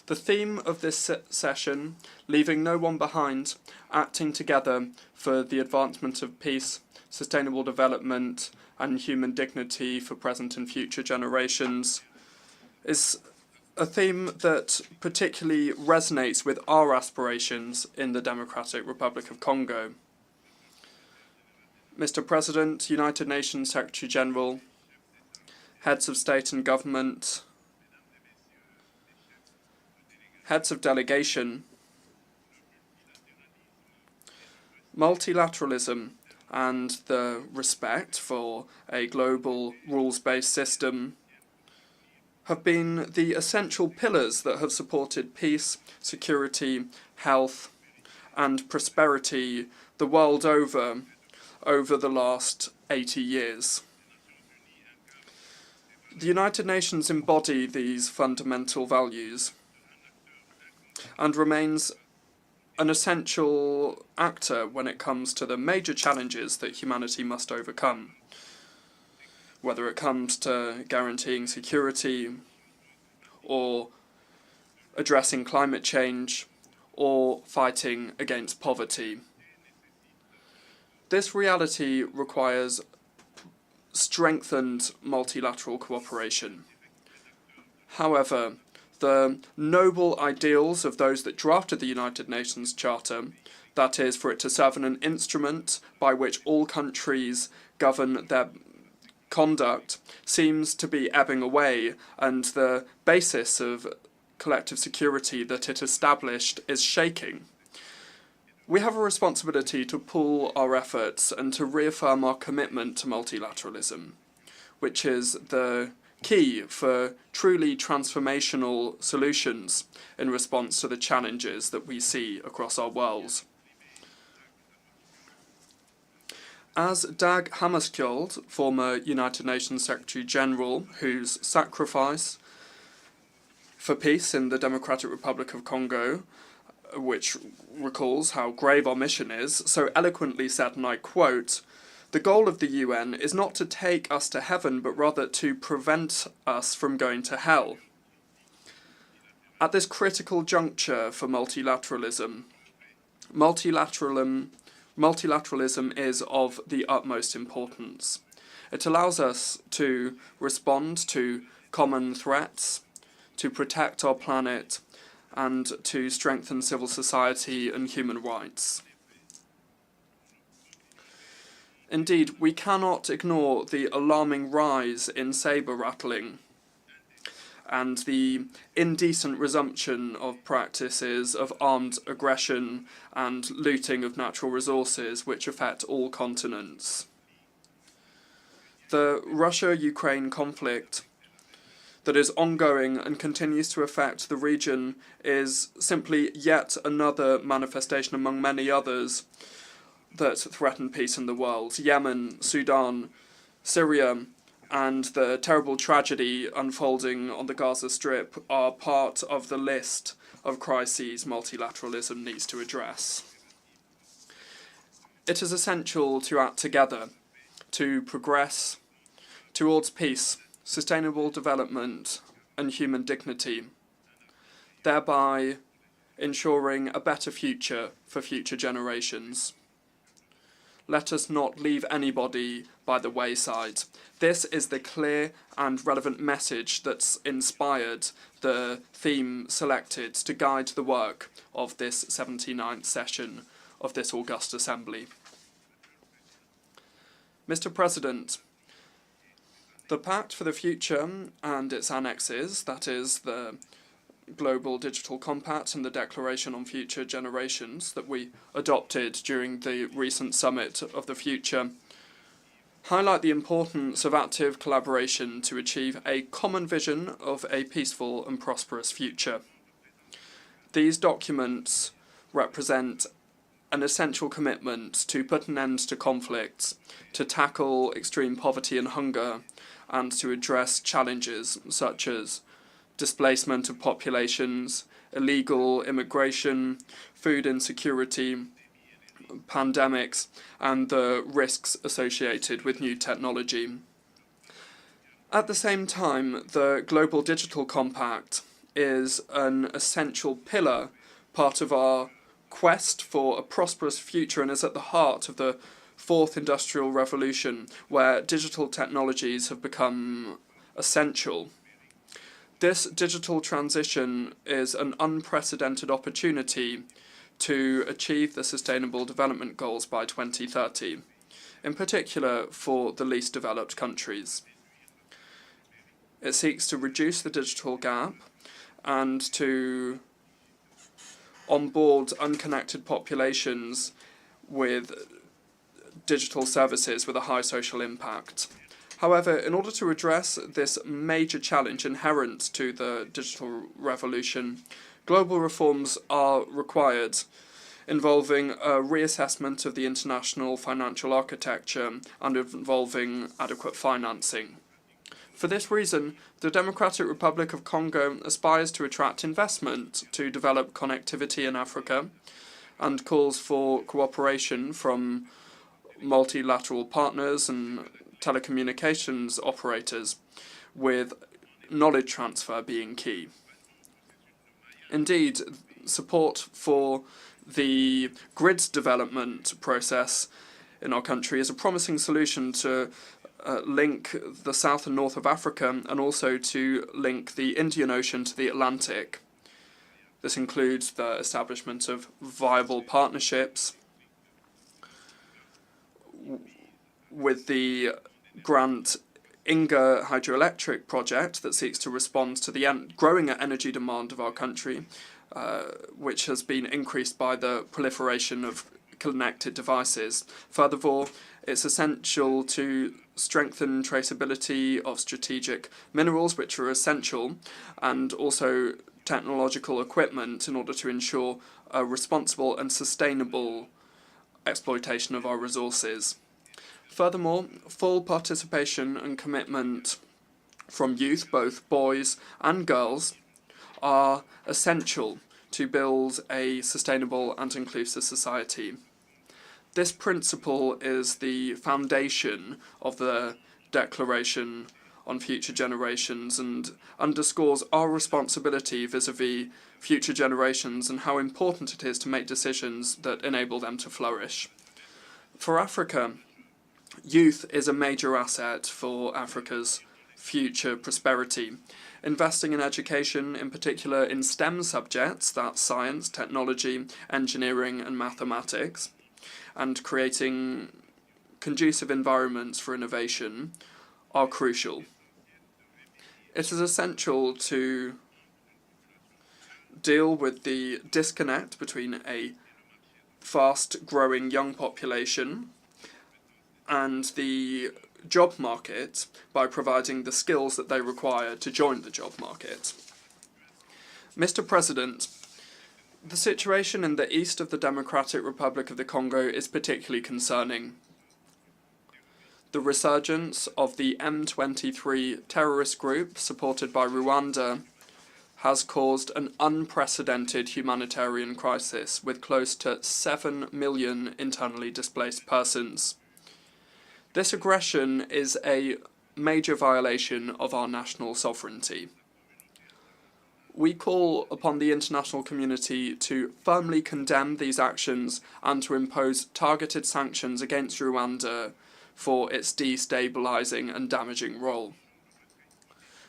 The theme of this session, leaving no one behind, acting together for the advancement of peace, sustainable development and human dignity for present and future generations, is a theme that particularly resonates with our aspirations in the Democratic Republic of Congo. Mr. President, United Nations Secretary General, heads of state and government, heads of delegation, multilateralism and the respect for a global rules-based system have been the essential pillars that have supported peace, security, health and prosperity the world over the last 80 years. The United Nations embody these fundamental values and remains an essential actor when it comes to the major challenges that humanity must overcome, whether it comes to guaranteeing security or addressing climate change or fighting against poverty. This reality requires strengthened multilateral cooperation. However, the noble ideals of those that drafted the United Nations Charter, that is, for it to serve as an instrument by which all countries govern their conduct, seems to be ebbing away, and the basis of collective security that it established is shaking. We have a responsibility to pool our efforts and to reaffirm our commitment to multilateralism, which is the key for truly transformational solutions in response to the challenges that we see across our world. As Dag Hammarskjöld, former United Nations Secretary General, whose sacrifice for peace in the Democratic Republic of Congo, which recalls how grave our mission is, so eloquently said, and I quote, "The goal of the UN is not to take us to heaven, but rather to prevent us from going to hell." At this critical juncture for multilateralism is of the utmost importance. It allows us to respond to common threats, to protect our planet, and to strengthen civil society and human rights. Indeed, we cannot ignore the alarming rise in sabre rattling and the indecent resumption of practices of armed aggression and looting of natural resources which affect all continents. The Russia-Ukraine conflict that is ongoing and continues to affect the region is simply yet another manifestation among many others that threaten peace in the world. Yemen, Sudan, Syria, and the terrible tragedy unfolding on the Gaza Strip are part of the list of crises multilateralism needs to address. It is essential to act together to progress towards peace, sustainable development, and human dignity, thereby ensuring a better future for future generations. Let us not leave anybody by the wayside. This is the clear and relevant message that's inspired the theme selected to guide the work of this 79th session of this august assembly. Mr. President, the Pact for the Future and its annexes, that is the Global Digital Compact and the Declaration on Future Generations that we adopted during the recent Summit of the Future, highlight the importance of active collaboration to achieve a common vision of a peaceful and prosperous future. These documents represent an essential commitment to put an end to conflicts, to tackle extreme poverty and hunger, and to address challenges such as displacement of populations, illegal immigration, food insecurity, pandemics, and the risks associated with new technology. At the same time, the Global Digital Compact is an essential pillar, part of our quest for a prosperous future, and is at the heart of the fourth industrial revolution, where digital technologies have become essential. This digital transition is an unprecedented opportunity to achieve the Sustainable Development Goals by 2030, in particular for the least developed countries. It seeks to reduce the digital gap and to onboard unconnected populations with digital services with a high social impact. However, in order to address this major challenge inherent to the digital revolution, global reforms are required, involving a reassessment of the international financial architecture and involving adequate financing. For this reason, the Democratic Republic of Congo aspires to attract investment to develop connectivity in Africa and calls for cooperation from multilateral partners and telecommunications operators, with knowledge transfer being key. Indeed, support for the grids development process in our country is a promising solution to link the south and north of Africa, and also to link the Indian Ocean to the Atlantic. This includes the establishment of viable partnerships with the Grant Inga hydroelectric project that seeks to respond to the growing energy demand of our country, which has been increased by the proliferation of connected devices. Furthermore, it's essential to strengthen traceability of strategic minerals, which are essential, and also technological equipment in order to ensure a responsible and sustainable exploitation of our resources. Furthermore, full participation and commitment from youth, both boys and girls, are essential to build a sustainable and inclusive society. This principle is the foundation of the Declaration on Future Generations and underscores our responsibility vis-à-vis future generations and how important it is to make decisions that enable them to flourish. For Africa, youth is a major asset for Africa's future prosperity. Investing in education, in particular in STEM subjects, that's science, technology, engineering and mathematics, and creating conducive environments for innovation are crucial. It is essential to deal with the disconnect between a fast-growing young population and the job market by providing the skills that they require to join the job market. Mr. President, the situation in the east of the Democratic Republic of the Congo is particularly concerning. The resurgence of the M23 terrorist group, supported by Rwanda, has caused an unprecedented humanitarian crisis with close to 7 million internally displaced persons. This aggression is a major violation of our national sovereignty. We call upon the international community to firmly condemn these actions and to impose targeted sanctions against Rwanda for its destabilising and damaging role.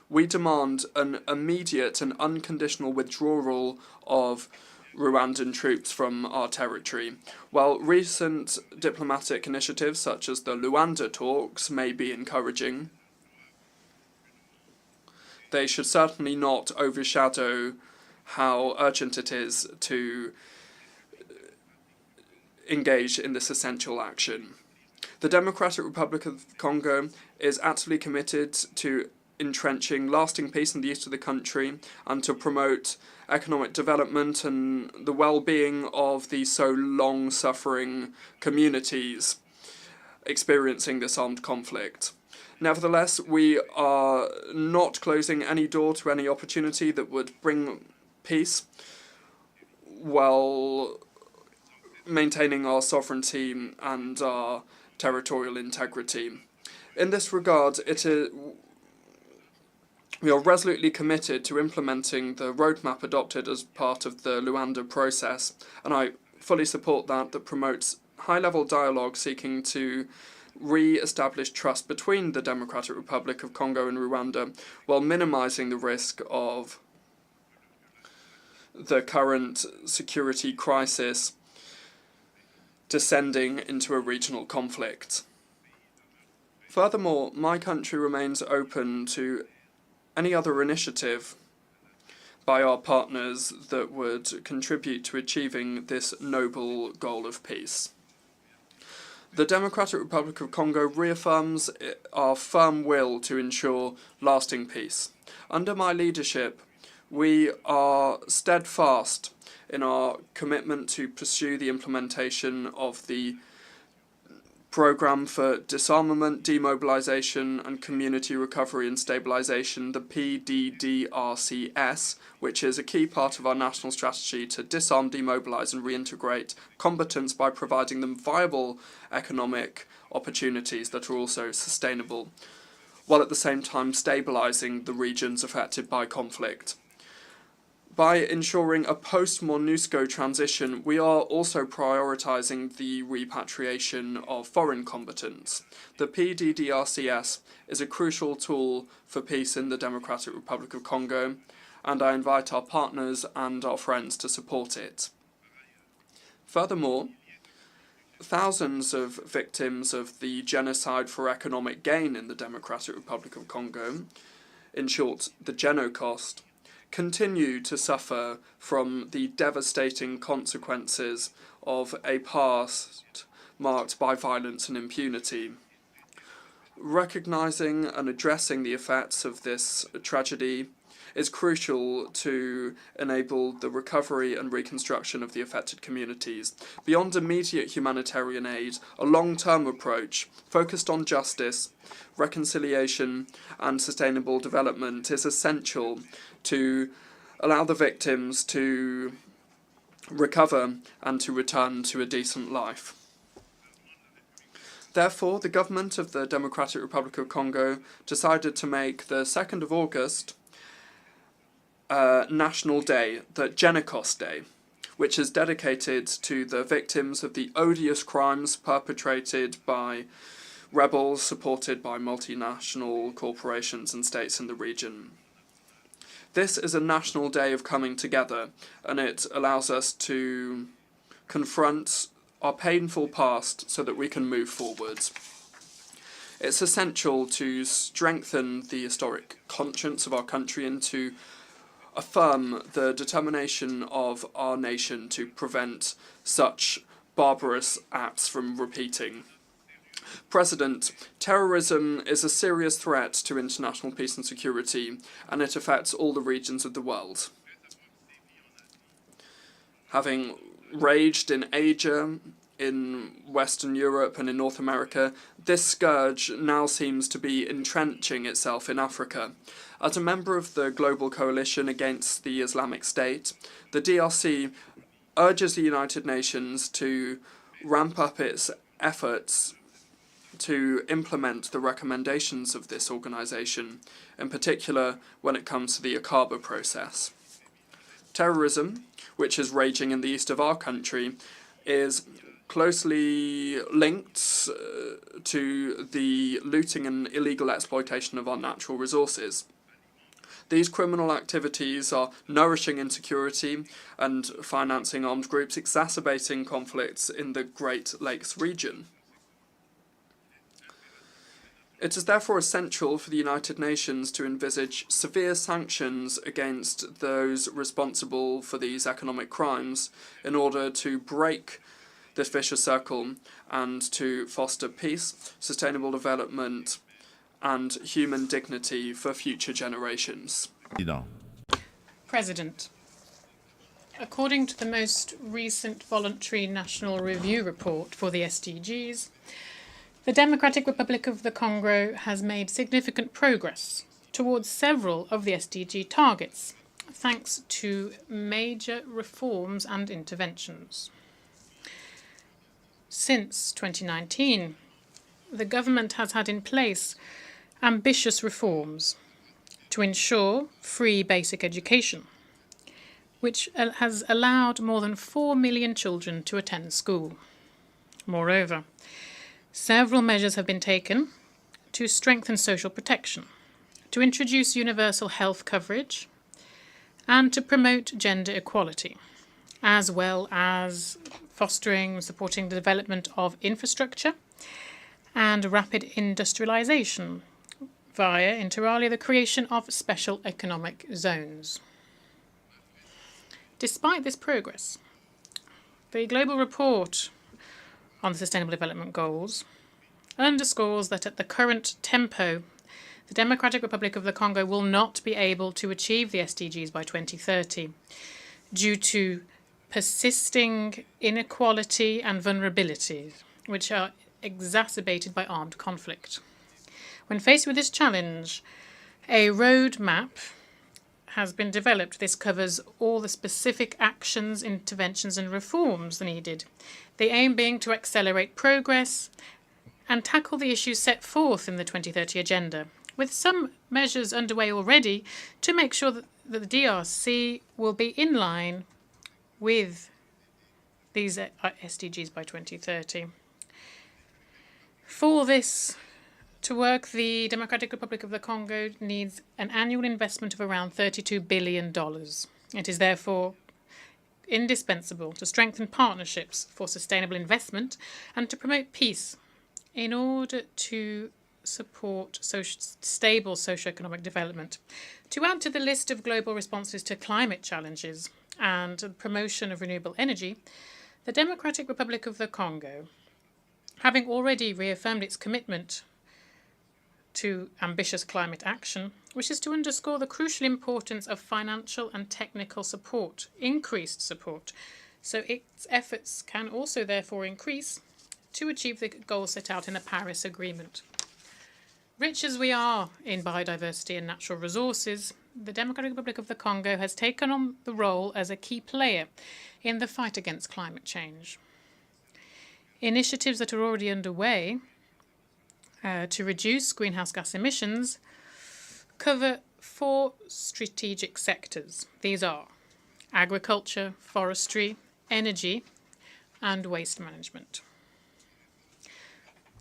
We demand an immediate and unconditional withdrawal of Rwandan troops from our territory. While recent diplomatic initiatives such as the Luanda talks may be encouraging, they should certainly not overshadow how urgent it is to engage in this essential action. The Democratic Republic of Congo is actively committed to entrenching lasting peace in the east of the country and to promote economic development and the well-being of the so long-suffering communities experiencing this armed conflict. Nevertheless, we are not closing any door to any opportunity that would bring peace while maintaining our sovereignty and our territorial integrity. In this regard, we are resolutely committed to implementing the roadmap adopted as part of the Luanda process, and I fully support that promotes high-level dialogue seeking to re-establish trust between the Democratic Republic of Congo and Rwanda, while minimizing the risk of the current security crisis descending into a regional conflict. Furthermore, my country remains open to any other initiative by our partners that would contribute to achieving this noble goal of peace. The Democratic Republic of Congo reaffirms our firm will to ensure lasting peace. Under my leadership, we are steadfast in our commitment to pursue the implementation of the Programme for Disarmament, Demobilization and Community Recovery and Stabilization, the PDDRCS, which is a key part of our national strategy to disarm, demobilize and reintegrate combatants by providing them viable economic opportunities that are also sustainable, while at the same time stabilizing the regions affected by conflict. By ensuring a post-MONUSCO transition, we are also prioritising the repatriation of foreign combatants. The PDDRCS is a crucial tool for peace in the Democratic Republic of Congo, and I invite our partners and our friends to support it. Furthermore, thousands of victims of the genocide for economic gain in the Democratic Republic of Congo, in short, the Genocost, continue to suffer from the devastating consequences of a past marked by violence and impunity. Recognising and addressing the effects of this tragedy is crucial to enable the recovery and reconstruction of the affected communities. Beyond immediate humanitarian aid, a long-term approach focused on justice, reconciliation and sustainable development is essential to allow the victims to recover and to return to a decent life. Therefore, the government of the Democratic Republic of Congo decided to make the 2nd of August National Day, the Genocost Day, which is dedicated to the victims of the odious crimes perpetrated by rebels supported by multinational corporations and states in the region. This is a national day of coming together, and it allows us to confront our painful past so that we can move forwards. It's essential to strengthen the historic conscience of our country and to affirm the determination of our nation to prevent such barbarous acts from repeating. President, terrorism is a serious threat to international peace and security, and it affects all the regions of the world. Having raged in Asia, in Western Europe and in North America, this scourge now seems to be entrenching itself in Africa. As a member of the Global Coalition Against the Islamic State, the DRC urges the United Nations to ramp up its efforts to implement the recommendations of this organisation, in particular when it comes to the Akaba process. Terrorism, which is raging in the east of our country, is closely linked to the looting and illegal exploitation of our natural resources. These criminal activities are nourishing insecurity and financing armed groups, exacerbating conflicts in the Great Lakes region. It is therefore essential for the United Nations to envisage severe sanctions against those responsible for these economic crimes in order to break this vicious circle and to foster peace, sustainable development, and human dignity for future generations. President, according to the most recent voluntary national review report for the SDGs, the Democratic Republic of the Congo has made significant progress towards several of the SDG targets, thanks to major reforms and interventions. Since 2019, the government has had in place ambitious reforms to ensure free basic education, which has allowed more than 4 million children to attend school. Moreover, several measures have been taken to strengthen social protection, to introduce universal health coverage, and to promote gender equality, as well as fostering and supporting the development of infrastructure and rapid industrialization via, inter alia, the creation of special economic zones. Despite this progress, the Global Report on the Sustainable Development Goals underscores that at the current tempo, the Democratic Republic of the Congo will not be able to achieve the SDGs by 2030 due to persisting inequality and vulnerability, which are exacerbated by armed conflict. When faced with this challenge, a roadmap has been developed. This covers all the specific actions, interventions and reforms needed, the aim being to accelerate progress and tackle the issues set forth in the 2030 Agenda, with some measures underway already to make sure that the DRC will be in line with these SDGs by 2030. For this to work, the Democratic Republic of the Congo needs an annual investment of around $32 billion. It is therefore indispensable to strengthen partnerships for sustainable investment and to promote peace in order to support stable socio-economic development. To add to the list of global responses to climate challenges and the promotion of renewable energy, the Democratic Republic of the Congo, having already reaffirmed its commitment to ambitious climate action, wishes to underscore the crucial importance of financial and technical support, increased support, so its efforts can also therefore increase to achieve the goals set out in the Paris Agreement. Rich as we are in biodiversity and natural resources, the Democratic Republic of the Congo has taken on the role as a key player in the fight against climate change. Initiatives that are already underway to reduce greenhouse gas emissions cover 4 strategic sectors. These are agriculture, forestry, energy, and waste management.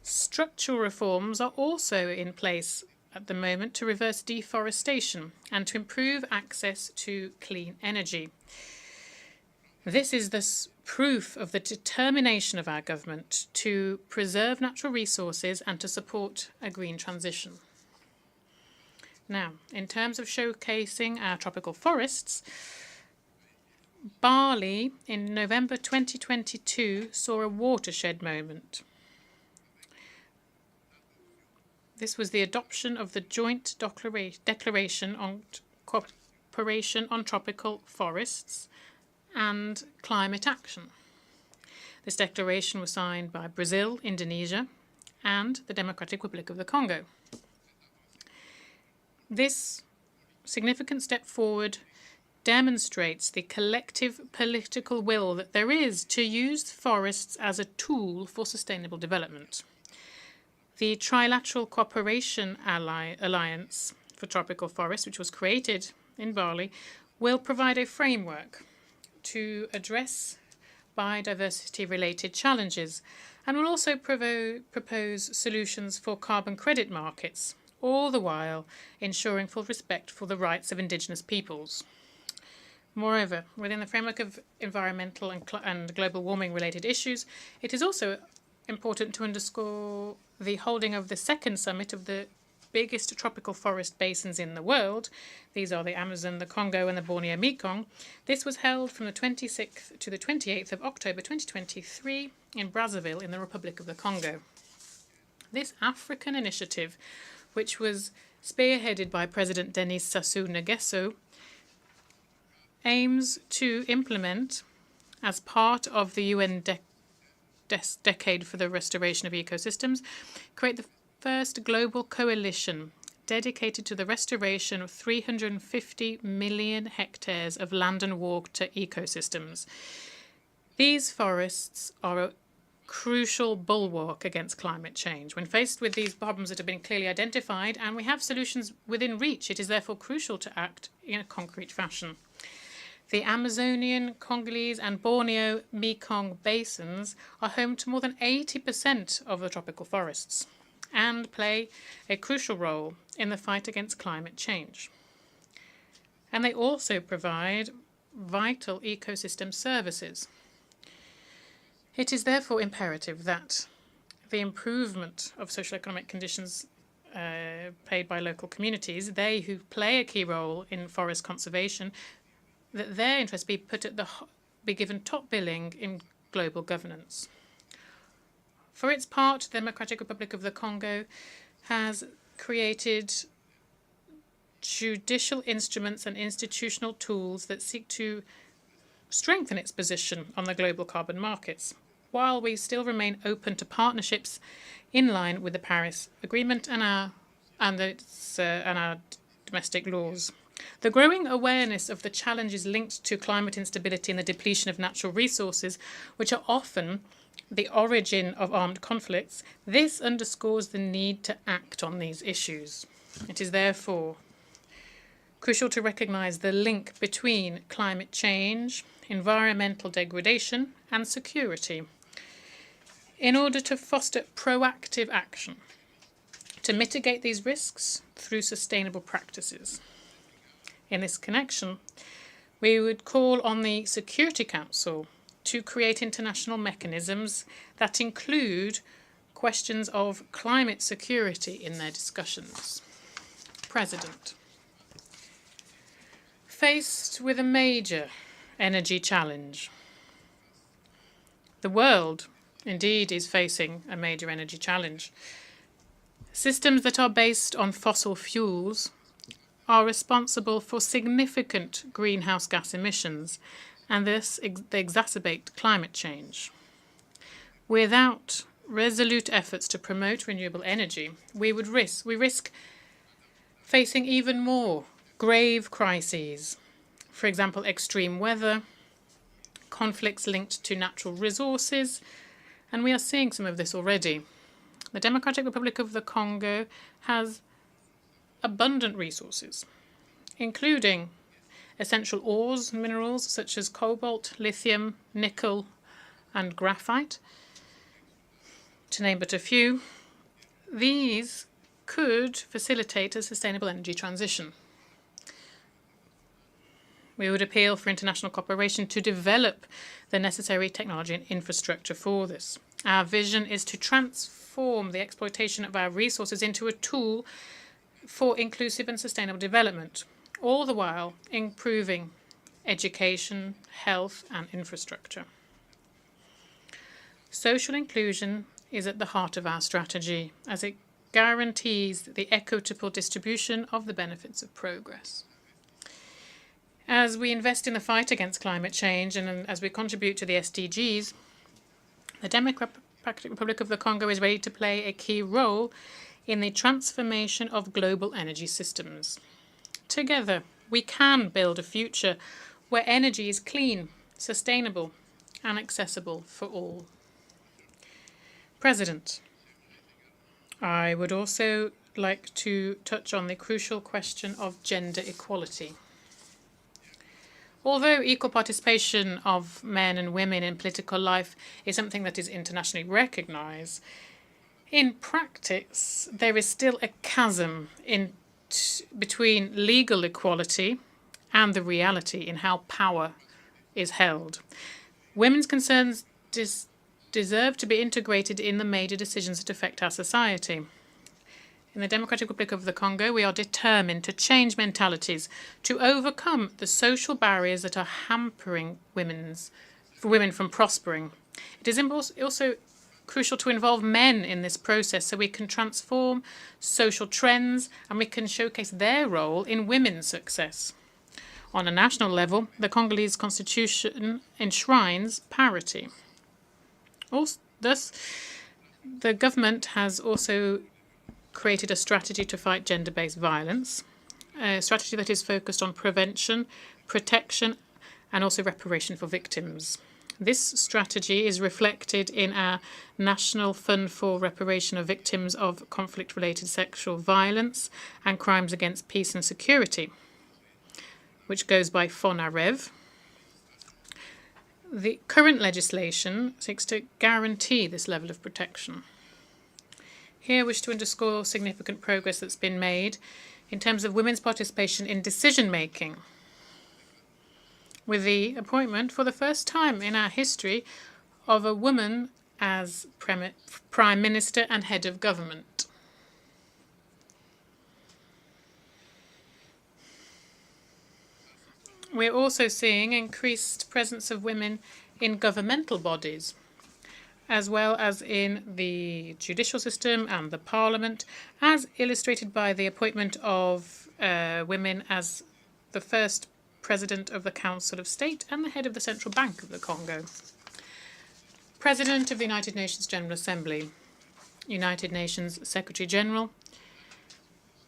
Structural reforms are also in place at the moment to reverse deforestation and to improve access to clean energy. This is the proof of the determination of our government to preserve natural resources and to support a green transition. Now, in terms of showcasing our tropical forests, Bali in November 2022 saw a watershed moment. This was the adoption of the Joint Declaration on Cooperation on Tropical Forests and Climate Action. This declaration was signed by Brazil, Indonesia, and the Democratic Republic of the Congo. This significant step forward demonstrates the collective political will that there is to use forests as a tool for sustainable development. The Trilateral Cooperation Alliance for Tropical Forests, which was created in Bali, will provide a framework to address biodiversity-related challenges and will also propose solutions for carbon credit markets, all the while ensuring full respect for the rights of indigenous peoples. Moreover, within the framework of environmental and global warming-related issues, it is also important to underscore the holding of the second summit of the biggest tropical forest basins in the world. These are the Amazon, the Congo, and the Borneo Mekong. This was held from the 26th to the 28th of October 2023 in Brazzaville in the Republic of the Congo. This African initiative, which was spearheaded by President Denis Sassou Nguesso, aims to implement, as part of the UN Decade for the Restoration of Ecosystems, create the first global coalition dedicated to the restoration of 350 million hectares of land and water ecosystems. These forests are a crucial bulwark against climate change. When faced with these problems that have been clearly identified, and we have solutions within reach, it is therefore crucial to act in a concrete fashion. The Amazonian, Congolese, and Borneo Mekong basins are home to more than 80% of the tropical forests and play a crucial role in the fight against climate change. And they also provide vital ecosystem services. It is therefore imperative that the improvement of social-economic conditions paid by local communities, they who play a key role in forest conservation, that their interests be given top billing in global governance. For its part, the Democratic Republic of the Congo has created judicial instruments and institutional tools that seek to strengthen its position on the global carbon markets, while we still remain open to partnerships in line with the Paris Agreement and our domestic laws. The growing awareness of the challenges linked to climate instability and the depletion of natural resources, which are often the origin of armed conflicts, this underscores the need to act on these issues. It is therefore crucial to recognise the link between climate change, environmental degradation, and security in order to foster proactive action to mitigate these risks through sustainable practices. In this connection, we would call on the Security Council to create international mechanisms that include questions of climate security in their discussions. President, faced with a major energy challenge, the world indeed is facing a major energy challenge. Systems that are based on fossil fuels are responsible for significant greenhouse gas emissions, and this they exacerbate climate change. Without resolute efforts to promote renewable energy, we risk facing even more grave crises. For example, extreme weather, conflicts linked to natural resources, and we are seeing some of this already. The Democratic Republic of the Congo has abundant resources, including essential ores and minerals such as cobalt, lithium, nickel, and graphite, to name but a few. These could facilitate a sustainable energy transition. We would appeal for international cooperation to develop the necessary technology and infrastructure for this. Our vision is to transform the exploitation of our resources into a tool for inclusive and sustainable development, all the while improving education, health, and infrastructure. Social inclusion is at the heart of our strategy, as it guarantees the equitable distribution of the benefits of progress. As we invest in the fight against climate change and as we contribute to the SDGs, the Democratic Republic of the Congo is ready to play a key role in the transformation of global energy systems. Together, we can build a future where energy is clean, sustainable, and accessible for all. President, I would also like to touch on the crucial question of gender equality. Although equal participation of men and women in political life is something that is internationally recognized, in practice there is still a chasm between legal equality and the reality in how power is held. Women's concerns deserve to be integrated in the major decisions that affect our society. In the Democratic Republic of the Congo, we are determined to change mentalities, to overcome the social barriers that are hampering women from prospering. It is also crucial to involve men in this process so we can transform social trends and we can showcase their role in women's success. On a national level, the Congolese constitution enshrines parity. Thus, the government has also created a strategy to fight gender-based violence, a strategy that is focused on prevention, protection, and also reparation for victims. This strategy is reflected in our National Fund for Reparation of Victims of Conflict-Related Sexual Violence and Crimes Against Peace and Security, which goes by FONAREV. The current legislation seeks to guarantee this level of protection. Here I wish to underscore significant progress that's been made in terms of women's participation in decision-making, with the appointment for the first time in our history of a woman as Prime Minister and Head of Government. We're also seeing increased presence of women in governmental bodies, as well as in the judicial system and the parliament, as illustrated by the appointment of women as the first President of the Council of State and the head of the Central Bank of the Congo. President of the United Nations General Assembly, United Nations Secretary General,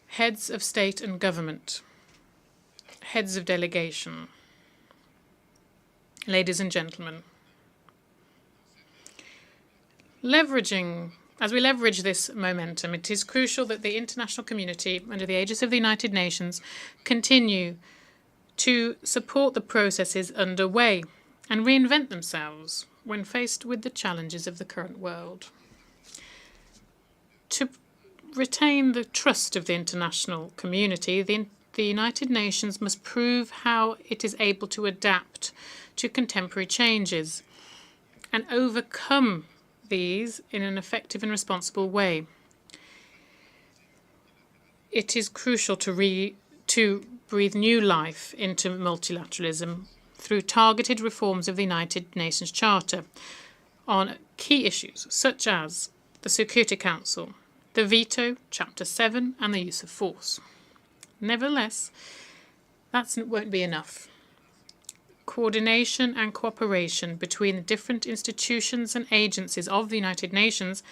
heads of state and government, heads of delegation, ladies and gentlemen. As we leverage this momentum, it is crucial that the international community, under the aegis of the United Nations, continue to support the processes underway and reinvent themselves when faced with the challenges of the current world. To retain the trust of the international community, the United Nations must prove how it is able to adapt to contemporary changes and overcome these in an effective and responsible way. It is crucial to breathe new life into multilateralism through targeted reforms of the United Nations Charter on key issues such as the Security Council, the veto, Chapter 7, and the use of force. Nevertheless, that won't be enough. Coordination and cooperation between the different institutions and agencies of the United Nations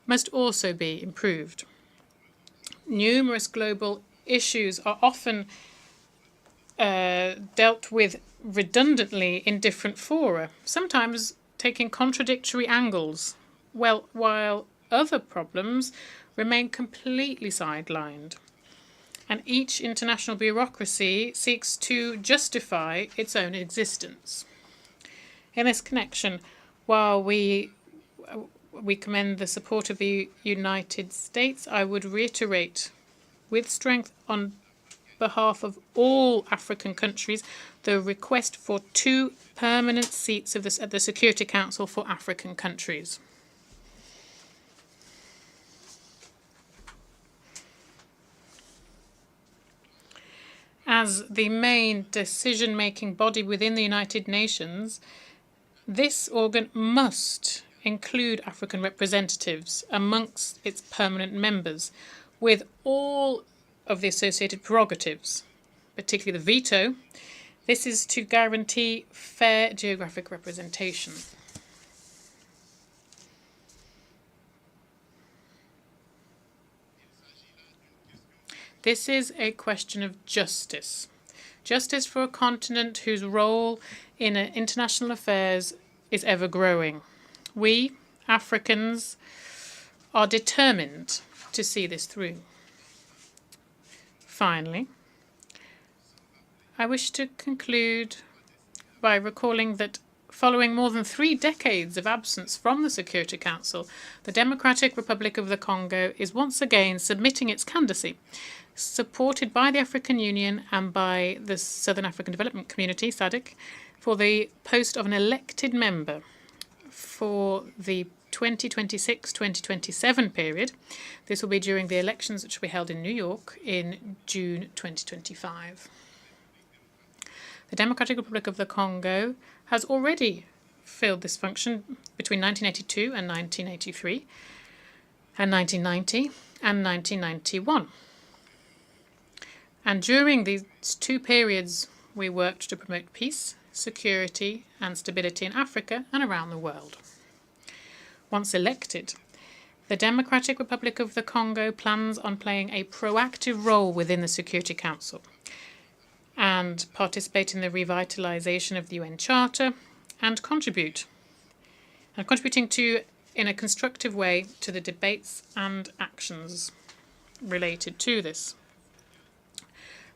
must also be improved. Numerous global issues are often dealt with redundantly in different fora, sometimes taking contradictory angles, while other problems remain completely sidelined. And each international bureaucracy seeks to justify its own existence. In this connection, while we commend the support of the United States, I would reiterate with strength on behalf of all African countries the request for 2 permanent seats at the Security Council for African countries. As the main decision-making body within the United Nations, this organ must include African representatives amongst its permanent members, with all of the associated prerogatives, particularly the veto. This is to guarantee fair geographic representation. This is a question of justice. Justice for a continent whose role in international affairs is ever growing. We, Africans, are determined to see this through. Finally, I wish to conclude by recalling that following more than 3 decades of absence from the Security Council, the Democratic Republic of the Congo is once again submitting its candidacy, supported by the African Union and by the Southern African Development Community, SADC, for the post of an elected member for the 2026-2027 period. This will be during the elections which will be held in New York in June 2025. The Democratic Republic of the Congo has already filled this function between 1982 and 1983, and 1990 and 1991. And during these 2 periods, we worked to promote peace, security, and stability in Africa and around the world. Once elected, the Democratic Republic of the Congo plans on playing a proactive role within the Security Council and participate in the revitalization of the UN Charter and contributing in a constructive way to the debates and actions related to this.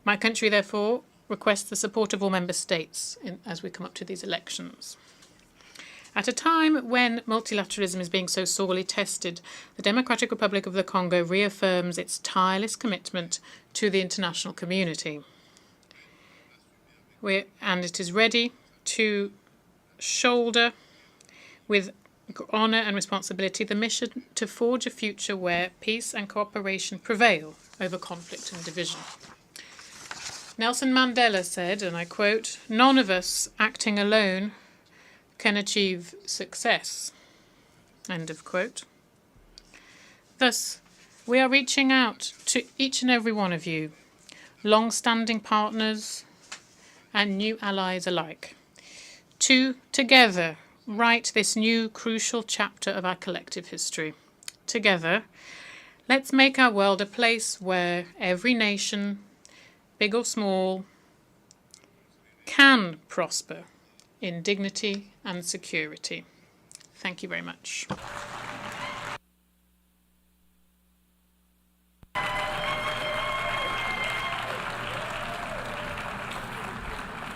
My country, therefore, requests the support of all member states as we come up to these elections. At a time when multilateralism is being so sorely tested, the Democratic Republic of the Congo reaffirms its tireless commitment to the international community. And it is ready to shoulder with honour and responsibility the mission to forge a future where peace and cooperation prevail over conflict and division. Nelson Mandela said, and I quote, "None of us acting alone can achieve success." End of quote. Thus, we are reaching out to each and every one of you, long-standing partners and new allies alike, to together write this new crucial chapter of our collective history. Together, let's make our world a place where every nation, big or small, can prosper in dignity and security. Thank you very much.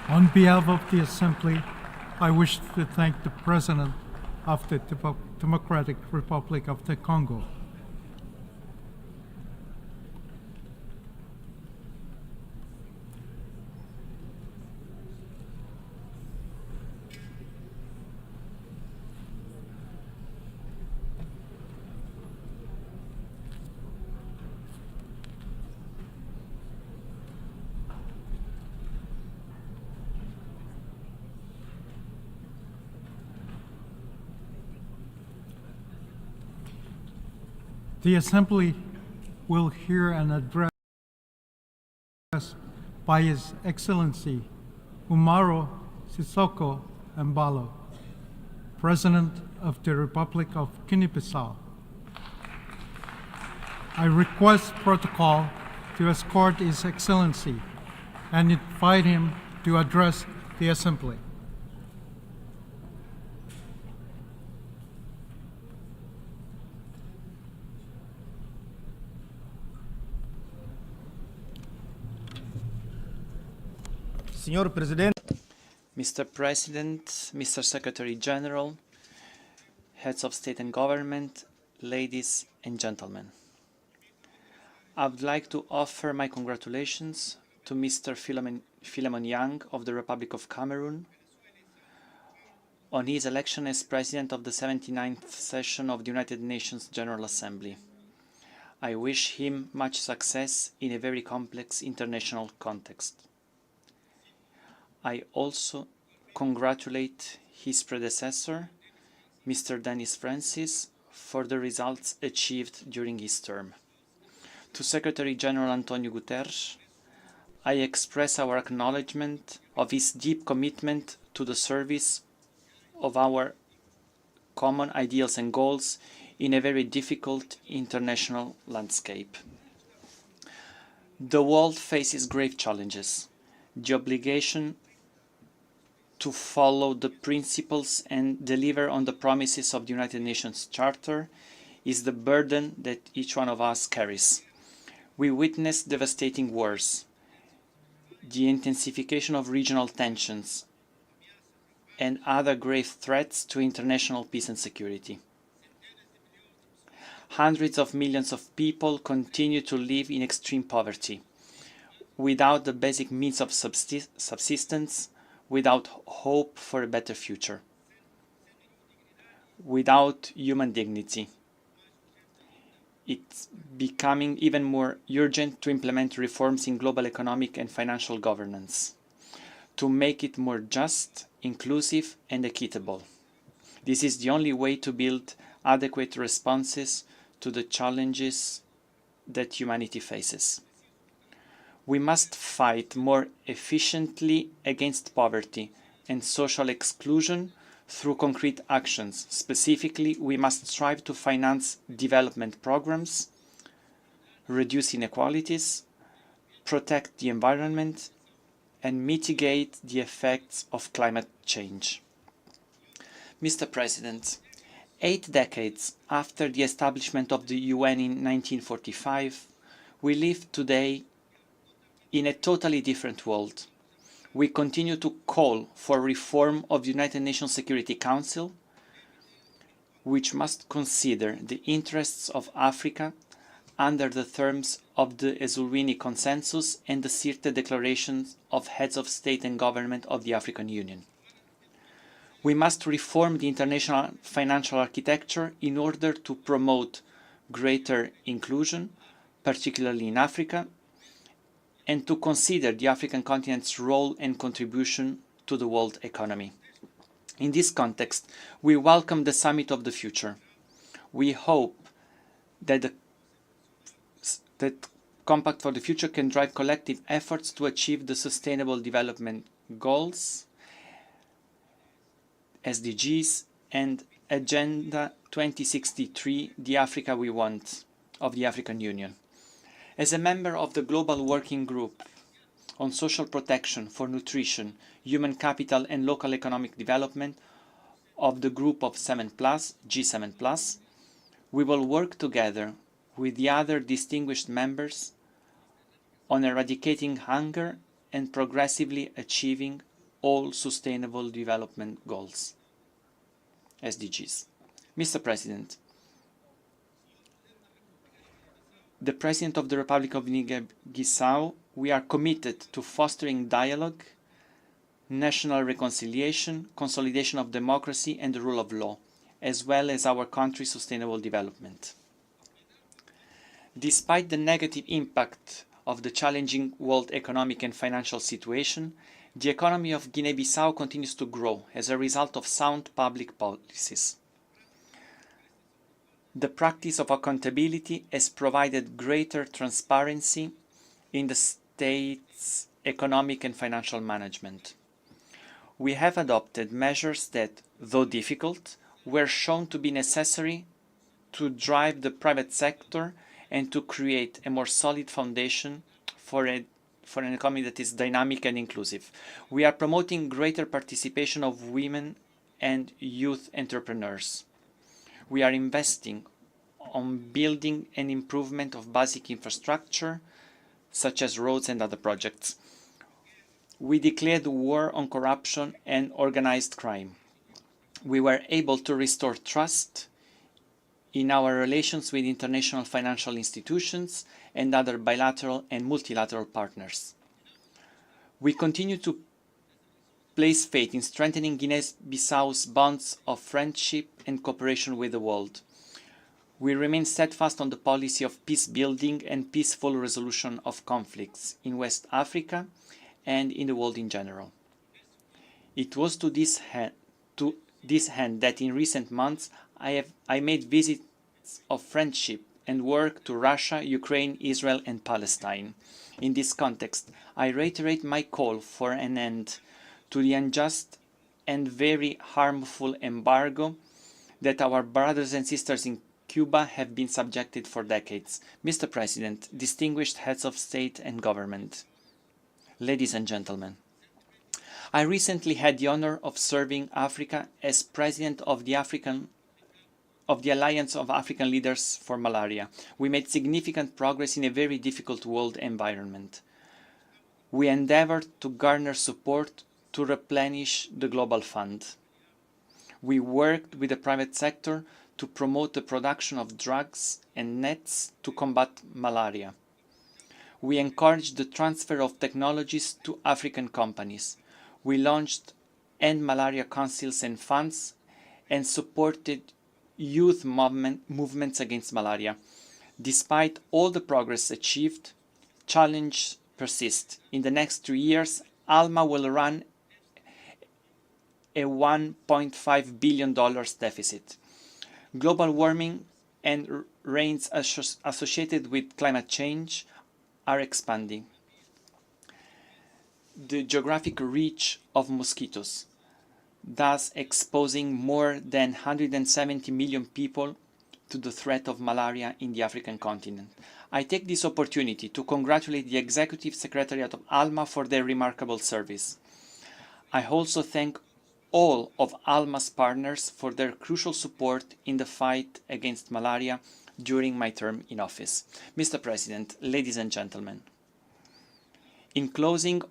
On behalf of the Assembly, I wish to thank the President of the Democratic Republic of the Congo. The Assembly will hear an address by His Excellency Umaro Sissoco Embalo, President of the Republic of Guinea-Bissau. I request protocol to escort His Excellency and invite him to address the Assembly. Mr. President, Mr. Secretary General, heads of state and government, ladies and gentlemen. I would like to offer my congratulations to Mr. Philemon Yang of the Republic of Cameroon on his election as President of the 79th session of the United Nations General Assembly. I wish him much success in a very complex international context. I also congratulate his predecessor, Mr. Denis Francis, for the results achieved during his term. To Secretary General Antonio Guterres, I express our acknowledgement of his deep commitment to the service of our common ideals and goals in a very difficult international landscape. The world faces grave challenges. The obligation to follow the principles and deliver on the promises of the United Nations Charter is the burden that each one of us carries. We witness devastating wars, the intensification of regional tensions, and other grave threats to international peace and security. Hundreds of millions of people continue to live in extreme poverty, without the basic means of subsistence, without hope for a better future, without human dignity. It's becoming even more urgent to implement reforms in global economic and financial governance, to make it more just, inclusive, and equitable. This is the only way to build adequate responses to the challenges that humanity faces. We must fight more efficiently against poverty and social exclusion through concrete actions. Specifically, we must strive to finance development programs, reduce inequalities, protect the environment, and mitigate the effects of climate change. Mr. President, 8 decades after the establishment of the UN in 1945, we live today in a totally different world. We continue to call for reform of the United Nations Security Council, which must consider the interests of Africa under the terms of the Ezulwini Consensus and the Sirte Declarations of Heads of State and Government of the African Union. We must reform the international financial architecture in order to promote greater inclusion, particularly in Africa, and to consider the African continent's role and contribution to the world economy. In this context, we welcome the Summit of the Future. We hope that the Compact for the Future can drive collective efforts to achieve the Sustainable Development Goals, SDGs, and Agenda 2063, the Africa we want, of the African Union. As a member of the Global Working Group on Social Protection for Nutrition, Human Capital and Local Economic Development of the Group of 7+, G7+, we will work together with the other distinguished members on eradicating hunger and progressively achieving all Sustainable Development Goals, SDGs. Mr. President, the President of the Republic of Guinea-Bissau, we are committed to fostering dialogue, national reconciliation, consolidation of democracy and the rule of law, as well as our country's sustainable development. Despite the negative impact of the challenging world economic and financial situation, the economy of Guinea-Bissau continues to grow as a result of sound public policies. The practice of accountability has provided greater transparency in the state's economic and financial management. We have adopted measures that, though difficult, were shown to be necessary to drive the private sector and to create a more solid foundation for an economy that is dynamic and inclusive. We are promoting greater participation of women and youth entrepreneurs. We are investing on building and improvement of basic infrastructure, such as roads and other projects. We declared war on corruption and organized crime. We were able to restore trust in our relations with international financial institutions and other bilateral and multilateral partners. We continue to place faith in strengthening Guinea-Bissau's bonds of friendship and cooperation with the world. We remain steadfast on the policy of peace building and peaceful resolution of conflicts in West Africa and in the world in general. It was to this end that in recent months I made visits of friendship and work to Russia, Ukraine, Israel and Palestine. In this context, I reiterate my call for an end to the unjust and very harmful embargo that our brothers and sisters in Cuba have been subjected for decades. Mr. President, distinguished heads of state and government, ladies and gentlemen, I recently had the honor of serving Africa as president of the Alliance of African Leaders for Malaria. We made significant progress in a very difficult world environment. We endeavored to garner support to replenish the global fund. We worked with the private sector to promote the production of drugs and nets to combat malaria. We encouraged the transfer of technologies to African companies. We launched End Malaria Councils and funds and supported youth movements against malaria. Despite all the progress achieved, challenges persist. In the next 3 years, ALMA will run a $1.5 billion deficit. Global warming and rains associated with climate change are expanding. The geographic reach of mosquitoes, thus exposing more than 170 million people to the threat of malaria in the African continent. I take this opportunity to congratulate the Executive Secretariat of ALMA for their remarkable service. I also thank all of ALMA's partners for their crucial support in the fight against malaria during my term in office. Mr. President, ladies and gentlemen, in closing,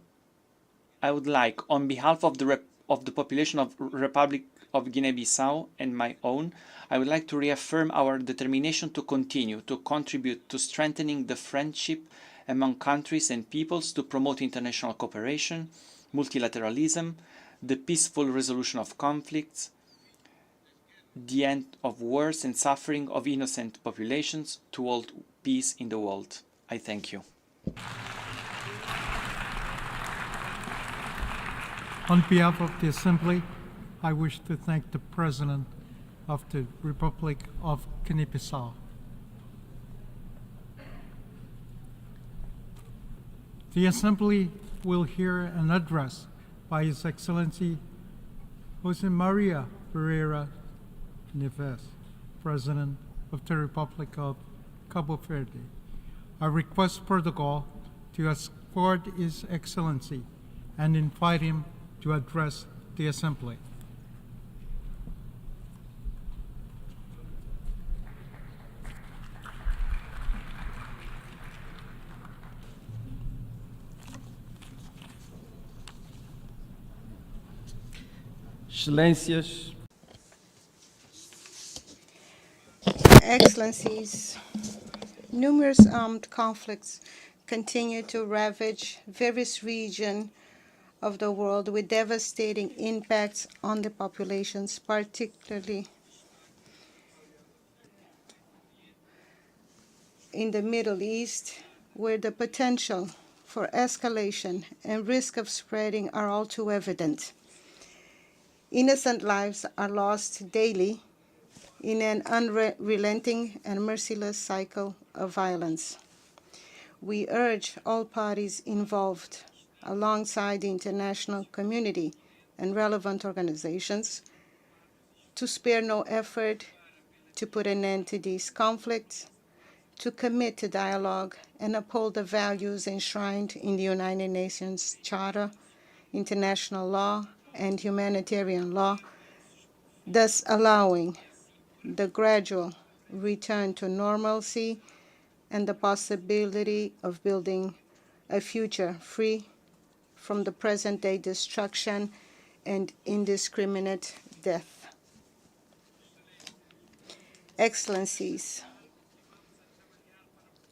I would like, on behalf of the population of Republic of Guinea-Bissau and my own, I would like to reaffirm our determination to continue to contribute to strengthening the friendship among countries and peoples, to promote international cooperation, multilateralism, the peaceful resolution of conflicts, the end of wars and suffering of innocent populations, to hold peace in the world. I thank you. On behalf of the Assembly, I wish to thank the President of the Republic of Guinea-Bissau. The Assembly will hear an address by His Excellency Jose Maria Pereira Neves, President of the Republic of Cabo Verde. I request protocol to escort His Excellency and invite him to address the Assembly. Excelências, Excellencies, numerous armed conflicts continue to ravage various regions of the world with devastating impacts on the populations, particularly in the Middle East, where the potential for escalation and risk of spreading are all too evident. Innocent lives are lost daily in an unrelenting and merciless cycle of violence. We urge all parties involved, alongside the international community and relevant organizations, to spare no effort to put an end to these conflicts, to commit to dialogue and uphold the values enshrined in the United Nations Charter, international law, and humanitarian law, thus allowing the gradual return to normalcy and the possibility of building a future free from the present-day destruction and indiscriminate death. Excellencies,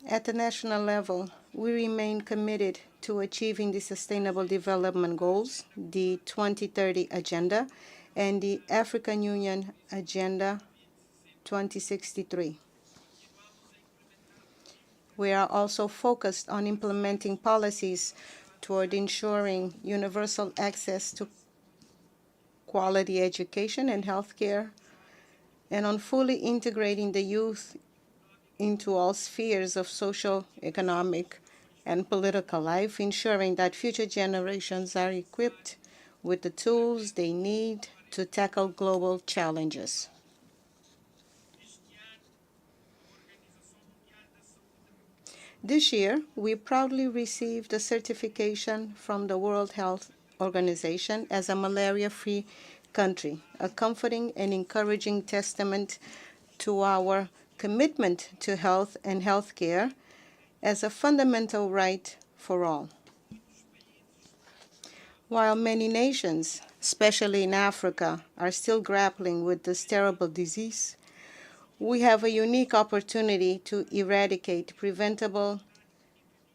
at the national level, we remain committed to achieving the Sustainable Development Goals, the 2030 Agenda, and the African Union Agenda 2063. We are also focused on implementing policies toward ensuring universal access to quality education and healthcare, and on fully integrating the youth into all spheres of social, economic, and political life, ensuring that future generations are equipped with the tools they need to tackle global challenges. This year, we proudly received a certification from the World Health Organization as a malaria-free country, a comforting and encouraging testament to our commitment to health and healthcare as a fundamental right for all. While many nations, especially in Africa, are still grappling with this terrible disease, we have a unique opportunity to eradicate preventable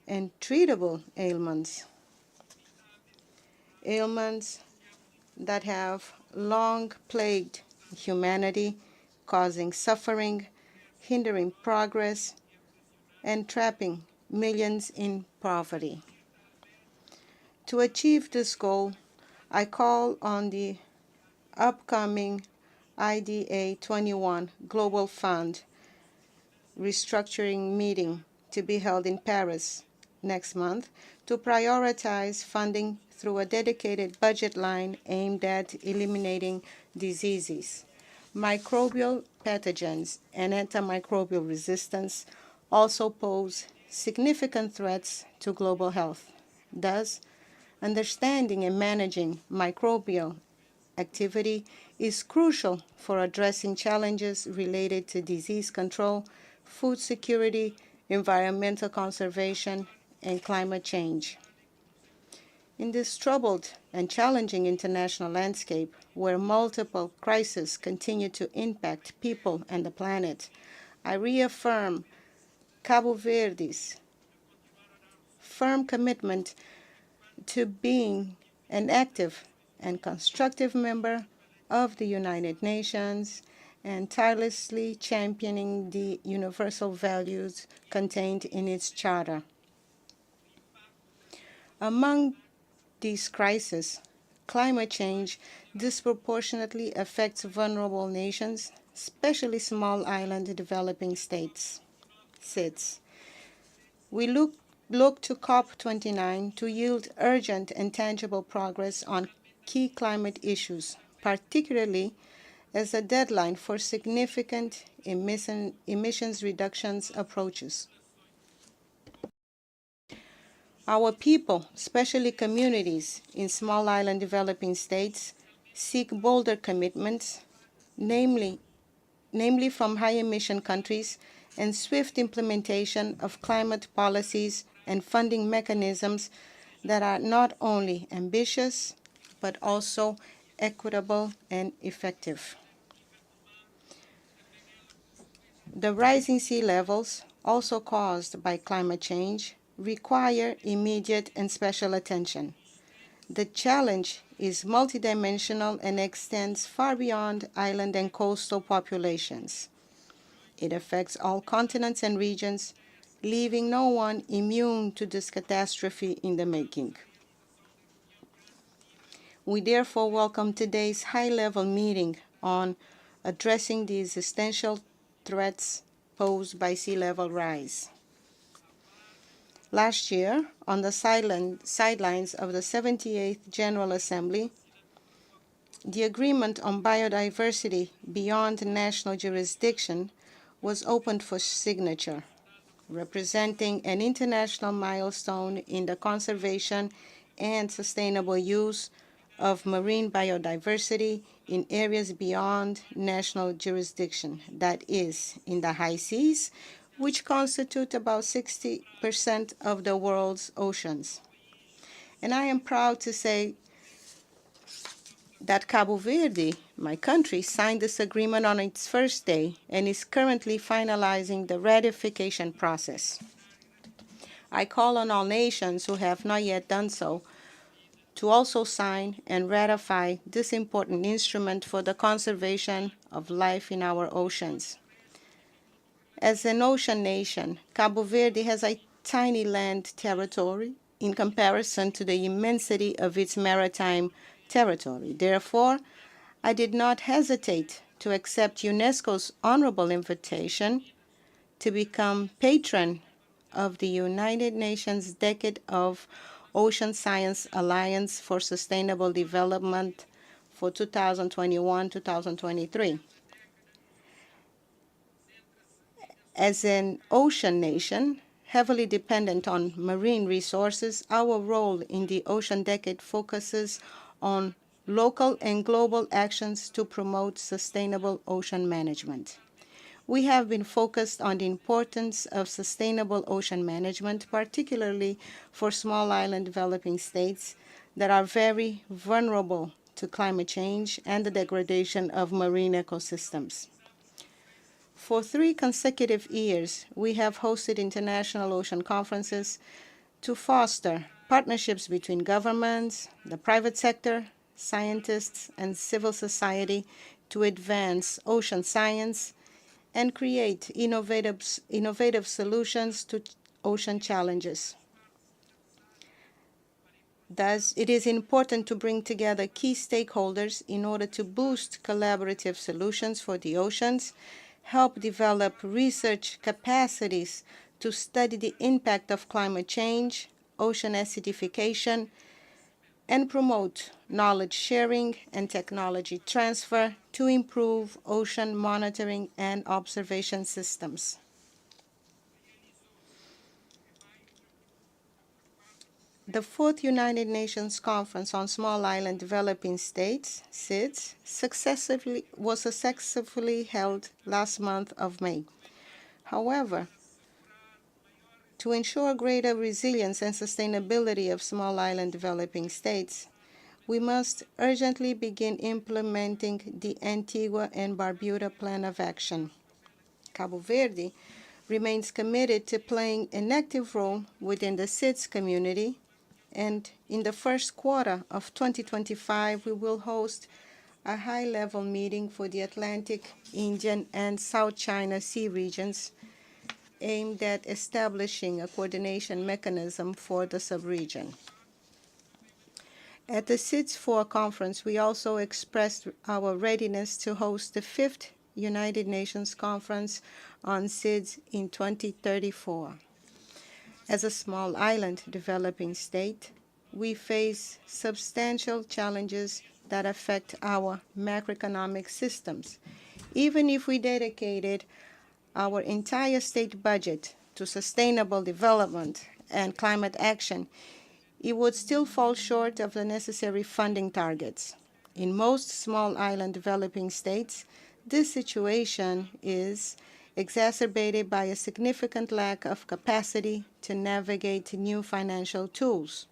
and treatable ailments that have long plagued humanity, causing suffering, hindering progress, and trapping millions in poverty. To achieve this goal, I call on the upcoming IDA 21 Global Fund restructuring meeting to be held in Paris next month to prioritize funding through a dedicated budget line aimed at eliminating diseases, microbial pathogens, and antimicrobial resistance also pose significant threats to global health. Thus, understanding and managing microbial activity is crucial for addressing challenges related to disease control, food security, environmental conservation, and climate change. In this troubled and challenging international landscape, where multiple crises continue to impact people and the planet, I reaffirm Cabo Verde's firm commitment to being an active and constructive member of the United Nations and tirelessly championing the universal values contained in its charter. Among these crises, climate change disproportionately affects vulnerable nations, especially small island developing states. We look to COP29 to yield urgent and tangible progress on key climate issues, particularly as a deadline for significant emissions reductions approaches. Our people, especially communities in small island developing states, seek bolder commitments, namely from high-emission countries, and swift implementation of climate policies and funding mechanisms that are not only ambitious, but also equitable and effective. The rising sea levels, also caused by climate change, require immediate and special attention. The challenge is multidimensional and extends far beyond island and coastal populations. It affects all continents and regions, leaving no one immune to this catastrophe in the making. We therefore welcome today's high-level meeting on addressing the existential threats posed by sea level rise. Last year, on the sidelines of the 78th General Assembly, the agreement on biodiversity beyond national jurisdiction was opened for signature, representing an international milestone in the conservation and sustainable use of marine biodiversity in areas beyond national jurisdiction, that is, in the high seas, which constitute about 60% of the world's oceans. And I am proud to say that Cabo Verde, my country, signed this agreement on its first day and is currently finalizing the ratification process. I call on all nations who have not yet done so to also sign and ratify this important instrument for the conservation of life in our oceans. As an ocean nation, Cabo Verde has a tiny land territory in comparison to the immensity of its maritime territory. Therefore, I did not hesitate to accept UNESCO's honorable invitation to become patron of the United Nations Decade of Ocean Science Alliance for Sustainable Development for 2021-2023. As an ocean nation, heavily dependent on marine resources, our role in the Ocean Decade focuses on local and global actions to promote sustainable ocean management. We have been focused on the importance of sustainable ocean management, particularly for small island developing states that are very vulnerable to climate change and the degradation of marine ecosystems. For 3 consecutive years, we have hosted international ocean conferences to foster partnerships between governments, the private sector, scientists, and civil society to advance ocean science and create innovative solutions to ocean challenges. Thus, it is important to bring together key stakeholders in order to boost collaborative solutions for the oceans, help develop research capacities to study the impact of climate change, ocean acidification, and promote knowledge sharing and technology transfer to improve ocean monitoring and observation systems. The 4th United Nations Conference on Small Island Developing States, SIDS, was successfully held last month of May. However, to ensure greater resilience and sustainability of small island developing states, we must urgently begin implementing the Antigua and Barbuda Plan of Action. Cabo Verde remains committed to playing an active role within the SIDS community, and in the first quarter of 2025, we will host a high-level meeting for the Atlantic, Indian, and South China Sea regions aimed at establishing a coordination mechanism for the subregion. At the SIDS-4 conference, we also expressed our readiness to host the 5th United Nations Conference on SIDS in 2034. As a small island developing state, we face substantial challenges that affect our macroeconomic systems. Even if we dedicated our entire state budget to sustainable development and climate action, it would still fall short of the necessary funding targets. In most small island developing states, this situation is exacerbated by a significant lack of capacity to navigate new financial tools.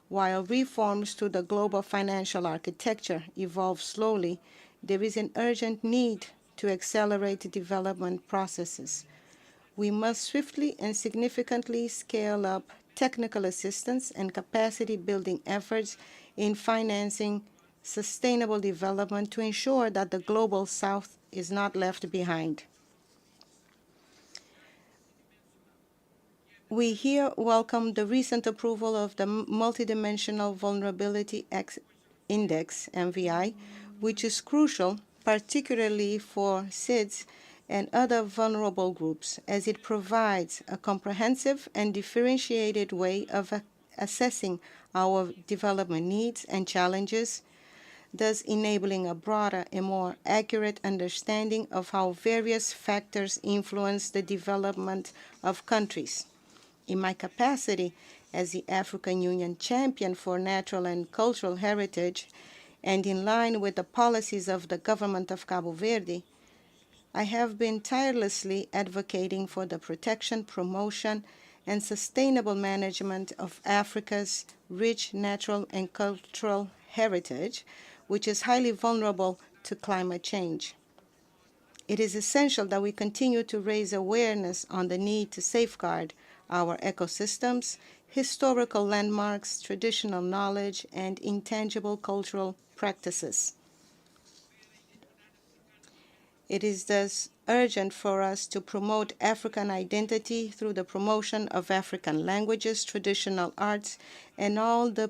While reforms to the global financial architecture evolve slowly, there is an urgent need to accelerate development processes. We must swiftly and significantly scale up technical assistance and capacity building efforts in financing sustainable development to ensure that the global South is not left behind. We here welcome the recent approval of the Multidimensional Vulnerability Index, MVI, which is crucial, particularly for SIDS and other vulnerable groups, as it provides a comprehensive and differentiated way of assessing our development needs and challenges, thus enabling a broader and more accurate understanding of how various factors influence the development of countries. In my capacity as the African Union champion for natural and cultural heritage, and in line with the policies of the government of Cabo Verde, I have been tirelessly advocating for the protection, promotion, and sustainable management of Africa's rich natural and cultural heritage, which is highly vulnerable to climate change. It is essential that we continue to raise awareness on the need to safeguard our ecosystems, historical landmarks, traditional knowledge, and intangible cultural practices. It is thus urgent for us to promote African identity through the promotion of African languages, traditional arts, and all the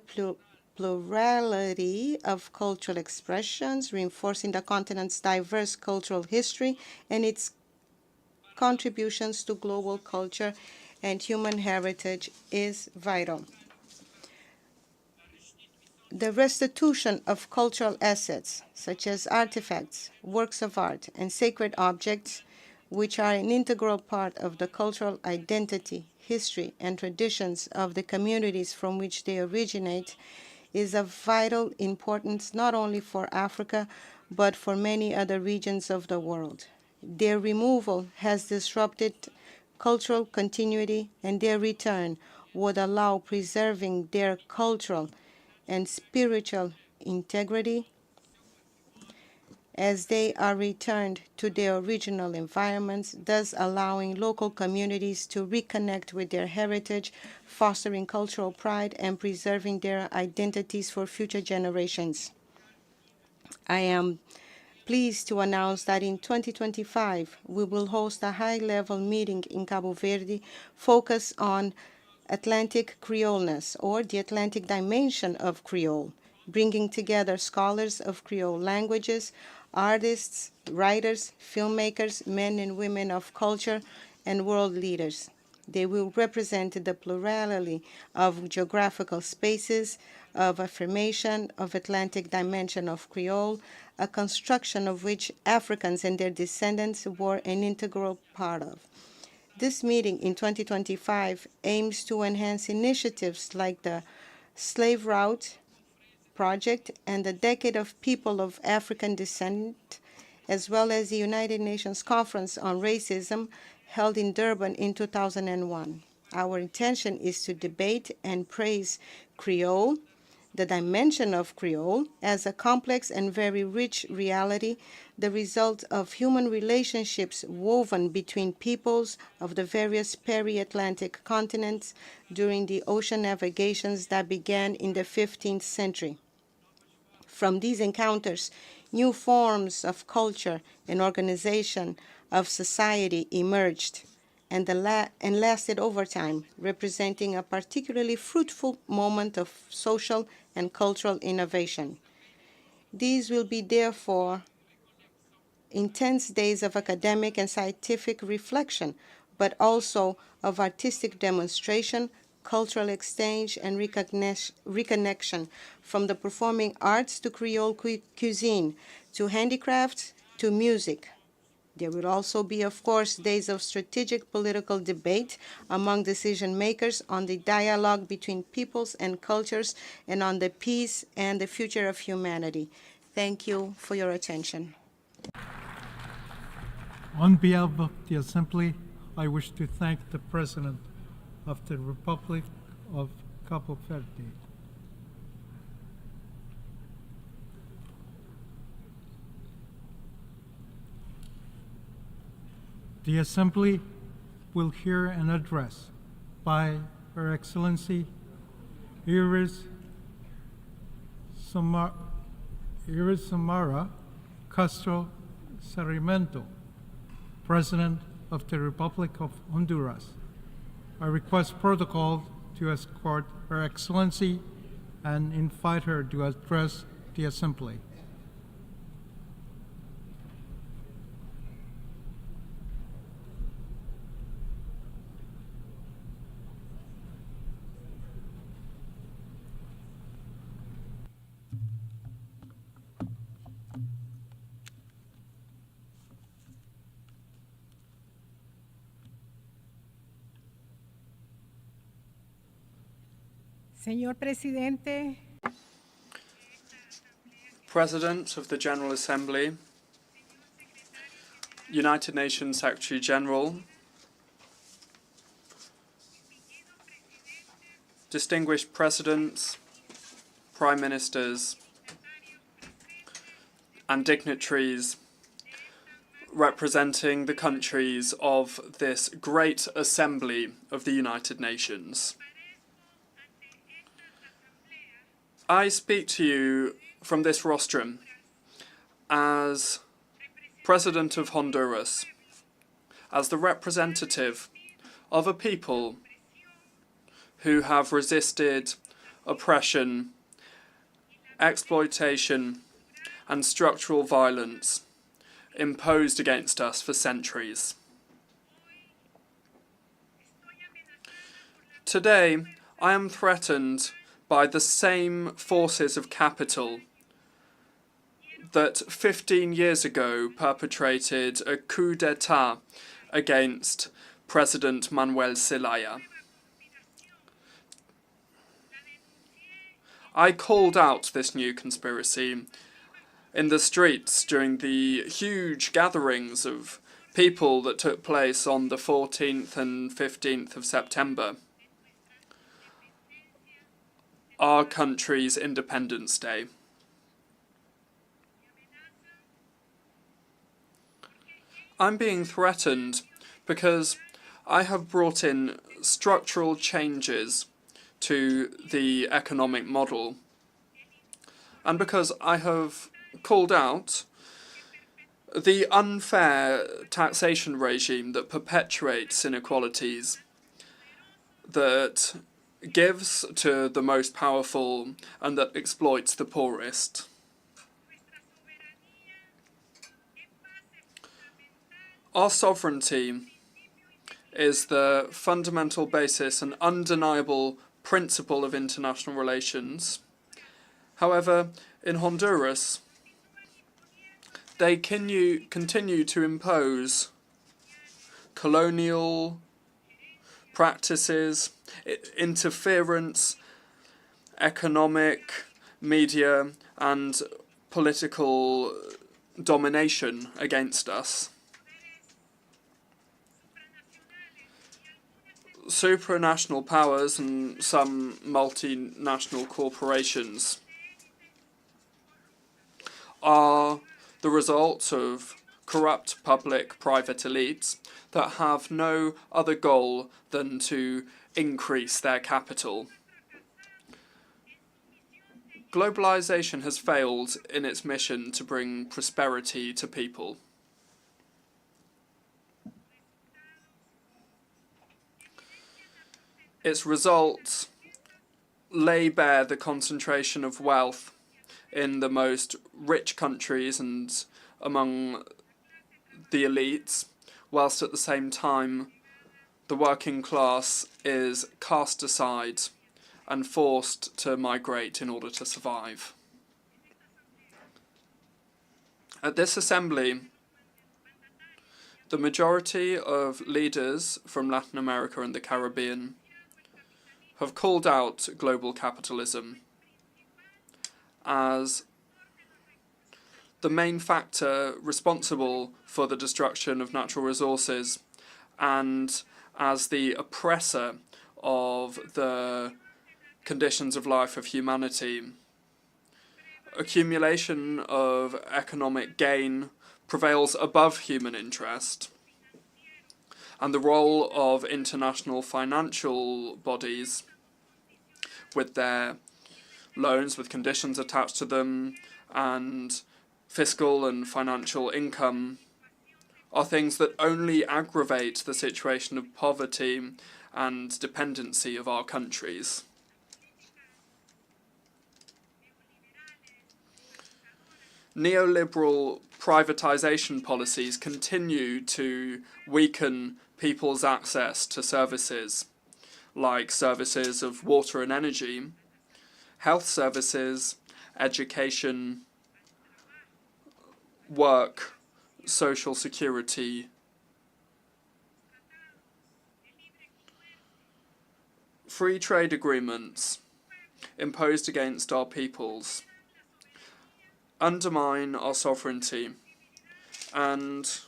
plurality of cultural expressions, reinforcing the continent's diverse cultural history and its contributions to global culture and human heritage is vital. The restitution of cultural assets, such as artifacts, works of art, and sacred objects, which are an integral part of the cultural identity, history, and traditions of the communities from which they originate, is of vital importance not only for Africa, but for many other regions of the world. Their removal has disrupted cultural continuity, and their return would allow preserving their cultural and spiritual integrity as they are returned to their original environments, thus allowing local communities to reconnect with their heritage, fostering cultural pride, and preserving their identities for future generations. I am pleased to announce that in 2025, we will host a high-level meeting in Cabo Verde focused on Atlantic Creoleness, or the Atlantic dimension of Creole, bringing together scholars of Creole languages, artists, writers, filmmakers, men and women of culture, and world leaders. They will represent the plurality of geographical spaces, of affirmation of Atlantic dimension of Creole, a construction of which Africans and their descendants were an integral part of. This meeting in 2025 aims to enhance initiatives like the Slave Route Project and the Decade of People of African Descent, as well as the United Nations Conference on Racism held in Durban in 2001. Our intention is to debate and praise Creole, the dimension of Creole, as a complex and very rich reality, the result of human relationships woven between peoples of the various peri-Atlantic continents during the ocean navigations that began in the 15th century. From these encounters, new forms of culture and organization of society emerged and lasted over time, representing a particularly fruitful moment of social and cultural innovation. These will be, therefore, intense days of academic and scientific reflection, but also of artistic demonstration, cultural exchange, and reconnection, from the performing arts to Creole cuisine, to handicrafts, to music. There will also be, of course, days of strategic political debate among decision makers on the dialogue between peoples and cultures and on the peace and the future of humanity. Thank you for your attention. On behalf of the Assembly, I wish to thank the President of the Republic of Cabo Verde. The Assembly will hear an address by Her Excellency Iris Samara Castro Sarmiento, President of the Republic of Honduras. I request protocol to escort Her Excellency and invite her to address the Assembly. Señor Presidente, President of the General Assembly, United Nations Secretary General, distinguished presidents, prime ministers, and dignitaries representing the countries of this great assembly of the United Nations. I speak to you from this rostrum as President of Honduras, as the representative of a people who have resisted oppression, exploitation, and structural violence imposed against us for centuries. Today, I am threatened by the same forces of capital that 15 years ago perpetrated a coup d'etat against President Manuel Zelaya. I called out this new conspiracy in the streets during the huge gatherings of people that took place on the 14th and 15th of September, our country's Independence Day. I'm being threatened because I have brought in structural changes to the economic model, and because I have called out the unfair taxation regime that perpetuates inequalities, that gives to the most powerful and that exploits the poorest. Our sovereignty is the fundamental basis and undeniable principle of international relations. However, in Honduras, they continue to impose colonial practices, interference, economic, media, and political domination against us. Supranational powers and some multinational corporations are the result of corrupt public-private elites that have no other goal than to increase their capital. Globalization has failed in its mission to bring prosperity to people. Its results lay bare the concentration of wealth in the most rich countries and among the elites, whilst at the same time the working class is cast aside and forced to migrate in order to survive. At this assembly, the majority of leaders from Latin America and the Caribbean have called out global capitalism as the main factor responsible for the destruction of natural resources and as the oppressor of the conditions of life of humanity. Accumulation of economic gain prevails above human interest, and the role of international financial bodies with their loans with conditions attached to them and fiscal and financial income are things that only aggravate the situation of poverty and dependency of our countries. Neoliberal privatization policies continue to weaken people's access to services, like services of water and energy, health services, education, work, social security, free trade agreements imposed against our peoples undermine our sovereignty and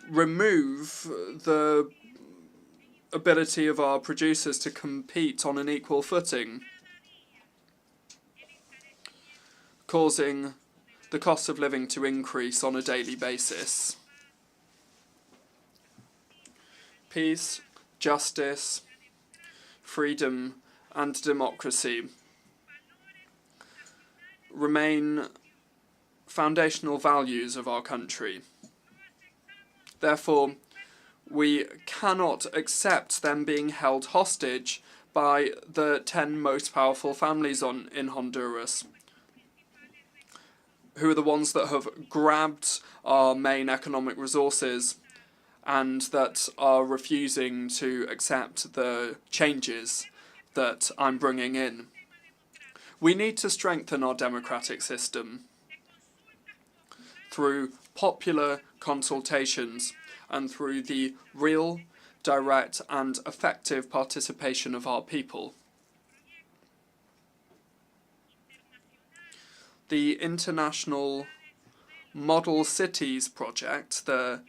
remove the ability of our producers to compete on an equal footing, causing the cost of living to increase on a daily basis. Peace, justice, freedom, and democracy remain foundational values of our country. Therefore, we cannot accept them being held hostage by the 10 most powerful families in Honduras, who are the ones that have grabbed our main economic resources and that are refusing to accept the changes that I'm bringing in. We need to strengthen our democratic system through popular consultations and through the real, direct and effective participation of our people. The International Model Cities Project, the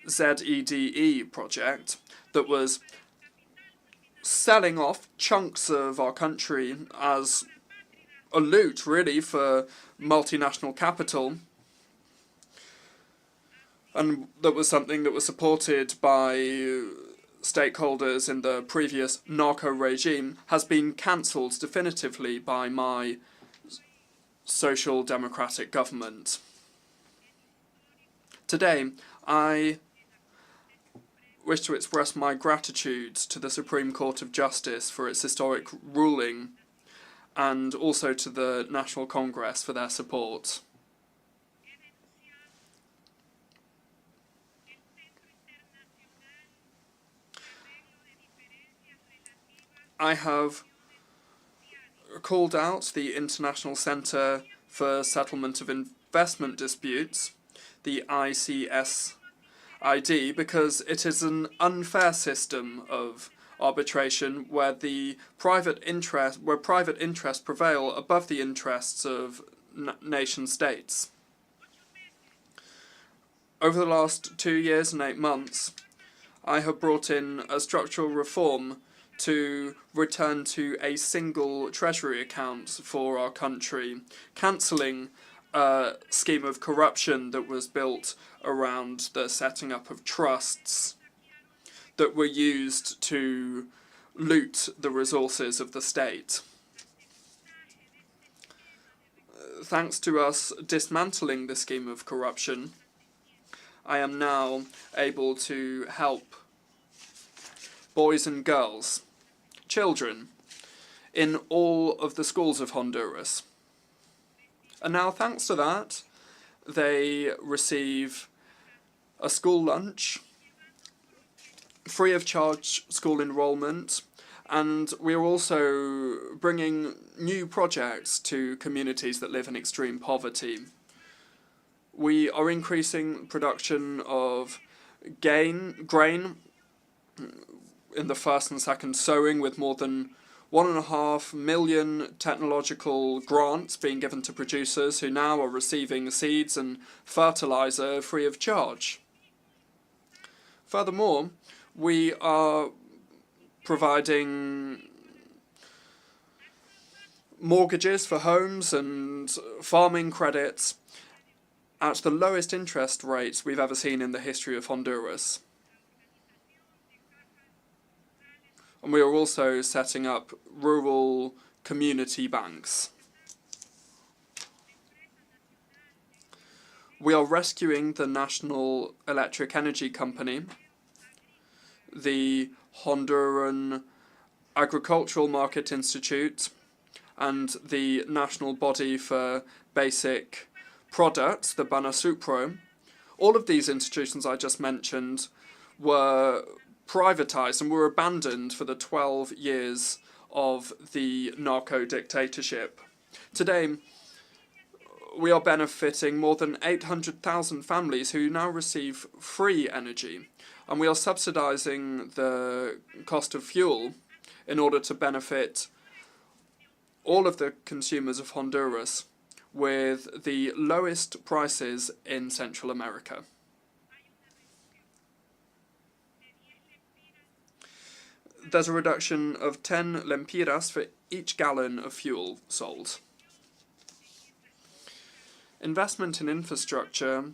ZEDE project, that was selling off chunks of our country as a loot, really, for multinational capital, and that was something that was supported by stakeholders in the previous narco regime, has been cancelled definitively by my social democratic government. Today, I wish to express my gratitude to the Supreme Court of Justice for its historic ruling, and also to the National Congress for their support. I have called out the International Centre for Settlement of Investment Disputes, the ICSID, because it is an unfair system of arbitration where private interests prevail above the interests of nation states. Over the last 2 years and 8 months, I have brought in a structural reform to return to a single treasury account for our country, cancelling a scheme of corruption that was built around the setting up of trusts that were used to loot the resources of the state. Thanks to us dismantling the scheme of corruption, I am now able to help boys and girls, children, in all of the schools of Honduras. And now, thanks to that, they receive a school lunch, free of charge school enrolment, and we are also bringing new projects to communities that live in extreme poverty. We are increasing production of grain in the first and second sowing, with more than 1.5 million technological grants being given to producers who now are receiving seeds and fertilizer free of charge. Furthermore, we are providing mortgages for homes and farming credits at the lowest interest rates we've ever seen in the history of Honduras. And we are also setting up rural community banks. We are rescuing the National Electric Energy Company, the Honduran Agricultural Market Institute, and the National Body for Basic Products, the Banasupro. All of these institutions I just mentioned were privatized and were abandoned for the 12 years of the narco dictatorship. Today, we are benefiting more than 800,000 families who now receive free energy, and we are subsidizing the cost of fuel in order to benefit all of the consumers of Honduras with the lowest prices in Central America. There's a reduction of 10 lempiras for each gallon of fuel sold. Investment in infrastructure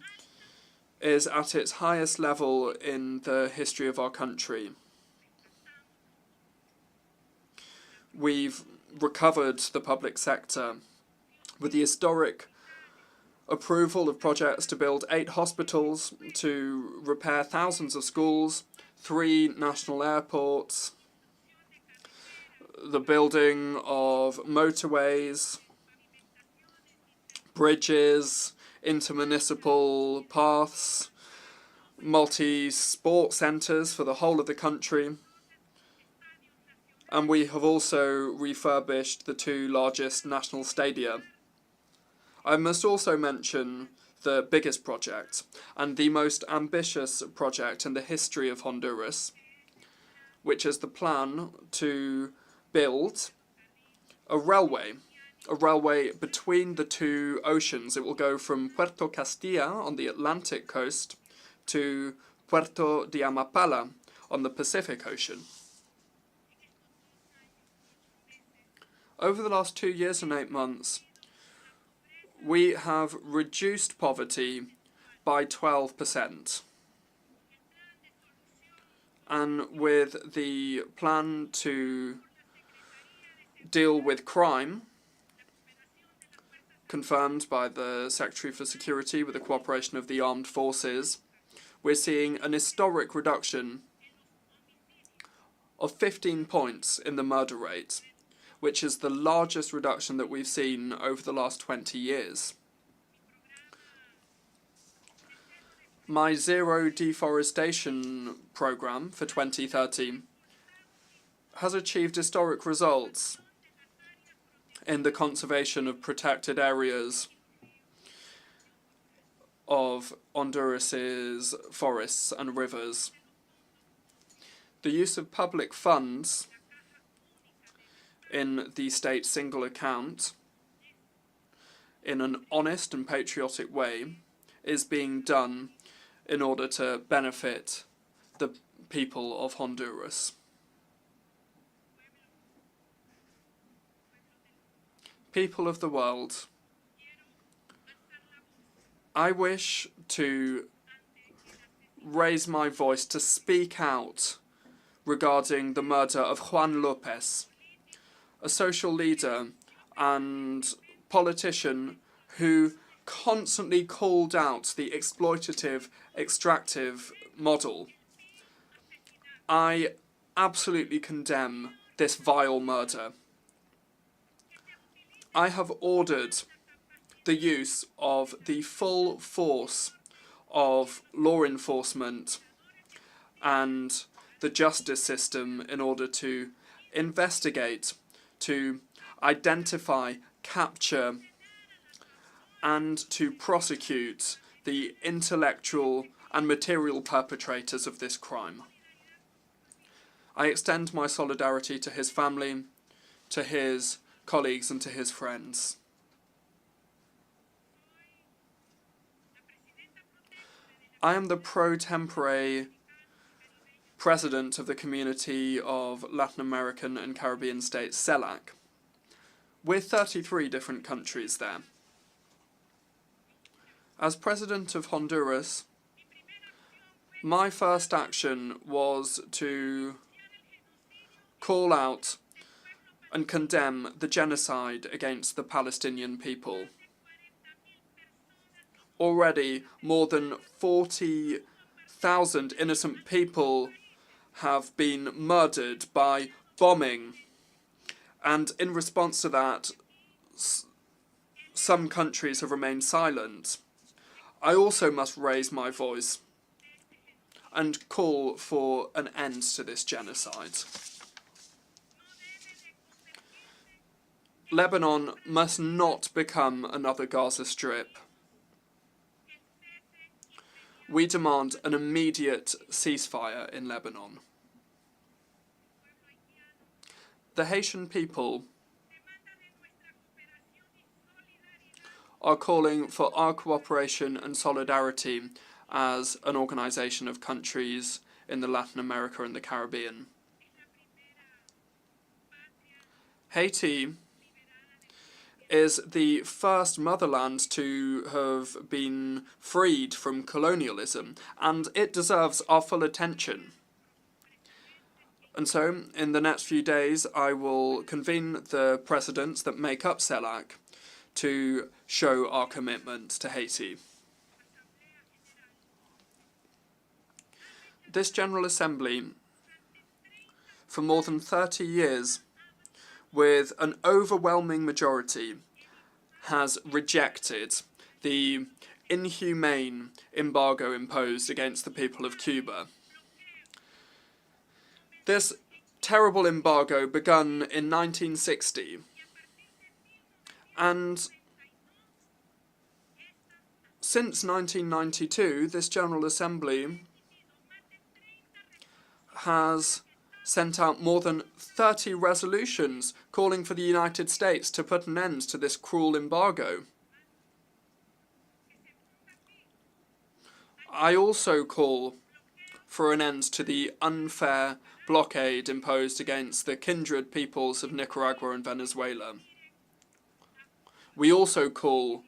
is at its highest level in the history of our country. We've recovered the public sector with the historic approval of projects to build 8 hospitals, to repair thousands of schools, 3 national airports, the building of motorways, bridges, intermunicipal paths, multi-sport centres for the whole of the country. And we have also refurbished the 2 largest national stadia. I must also mention the biggest project and the most ambitious project in the history of Honduras, which is the plan to build a railway between the 2 oceans. It will go from Puerto Castilla on the Atlantic coast to Puerto de Amapala on the Pacific Ocean. Over the last 2 years and 8 months, we have reduced poverty by 12%. And with the plan to deal with crime, confirmed by the Secretary for Security with the cooperation of the armed forces, we're seeing an historic reduction of 15 points in the murder rate, which is the largest reduction that we've seen over the last 20 years. My zero deforestation program for 2030 has achieved historic results in the conservation of protected areas of Honduras's forests and rivers. The use of public funds in the state single account in an honest and patriotic way is being done in order to benefit the people of Honduras. People of the world, I wish to raise my voice to speak out regarding the murder of Juan Lopez, a social leader and politician who constantly called out the exploitative, extractive model. I absolutely condemn this vile murder. I have ordered the use of the full force of law enforcement and the justice system in order to investigate, to identify, capture, and to prosecute the intellectual and material perpetrators of this crime. I extend my solidarity to his family, to his colleagues, and to his friends. I am the pro tempore president of the Community of Latin American and Caribbean States, CELAC. We're 33 different countries there. As president of Honduras, my first action was to call out and condemn the genocide against the Palestinian people. Already, more than 40,000 innocent people have been murdered by bombing, and in response to that, some countries have remained silent. I also must raise my voice and call for an end to this genocide. Lebanon must not become another Gaza Strip. We demand an immediate ceasefire in Lebanon. The Haitian people are calling for our cooperation and solidarity as an organisation of countries in the Latin America and the Caribbean. Haiti is the first motherland to have been freed from colonialism, and it deserves our full attention. And so, in the next few days, I will convene the presidents that make up CELAC to show our commitment to Haiti. This General Assembly, for more than 30 years, with an overwhelming majority, has rejected the inhumane embargo imposed against the people of Cuba. This terrible embargo begun in 1960, and since 1992, this General Assembly has sent out more than 30 resolutions calling for the United States to put an end to this cruel embargo. I also call for an end to the unfair blockade imposed against the kindred peoples of Nicaragua and Venezuela. We also call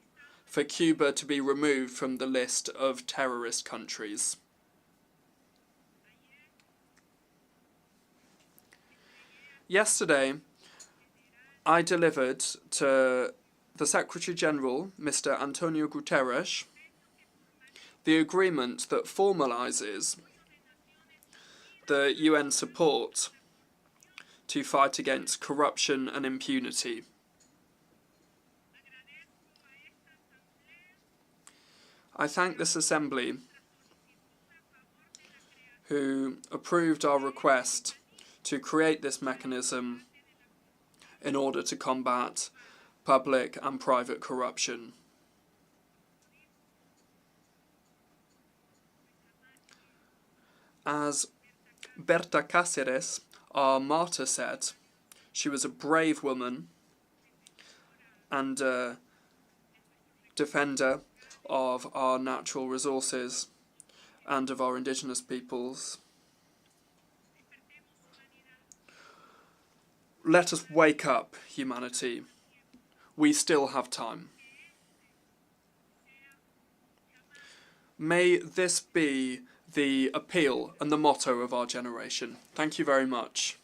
for Cuba to be removed from the list of terrorist countries. Yesterday, I delivered to the Secretary General, Mr. Antonio Guterres, the agreement that formalises the UN support to fight against corruption and impunity. I thank this Assembly who approved our request to create this mechanism in order to combat public and private corruption. As Berta Cáceres, our martyr, said, she was a brave woman and a defender of our natural resources and of our indigenous peoples. Let us wake up, humanity. We still have time. May this be the appeal and the motto of our generation. Thank you very much.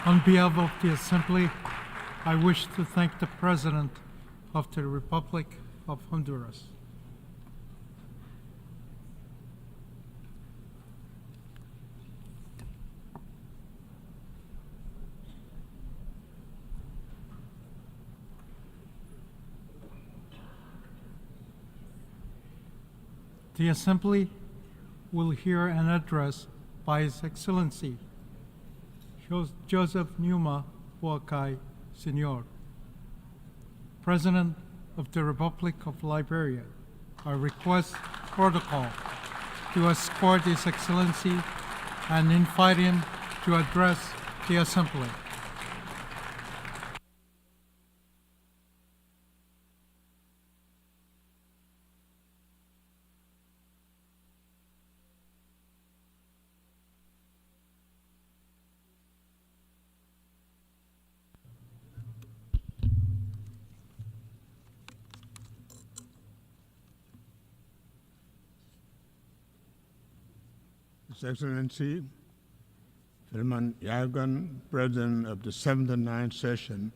On behalf of the Assembly, I wish to thank the President of the Republic of Honduras. The Assembly will hear an address by His Excellency Joseph Numa Boakai, Sr., President of the Republic of Liberia. I request protocol to escort His Excellency and invite him to address the Assembly. His Excellency Philemon Yagan, President of the 79th session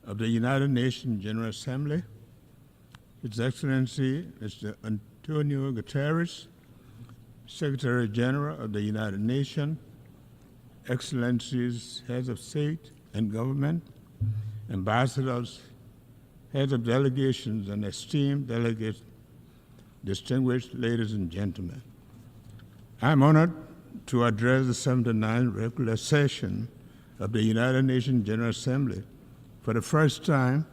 of the United Nations General Assembly, His Excellency Mr. Antonio Guterres, Secretary General of the United Nations, Excellencies, Heads of State and Government, Ambassadors, Heads of Delegations, and esteemed delegates, distinguished ladies and gentlemen. I am honored to address the 79th regular session of the United Nations General Assembly for the first time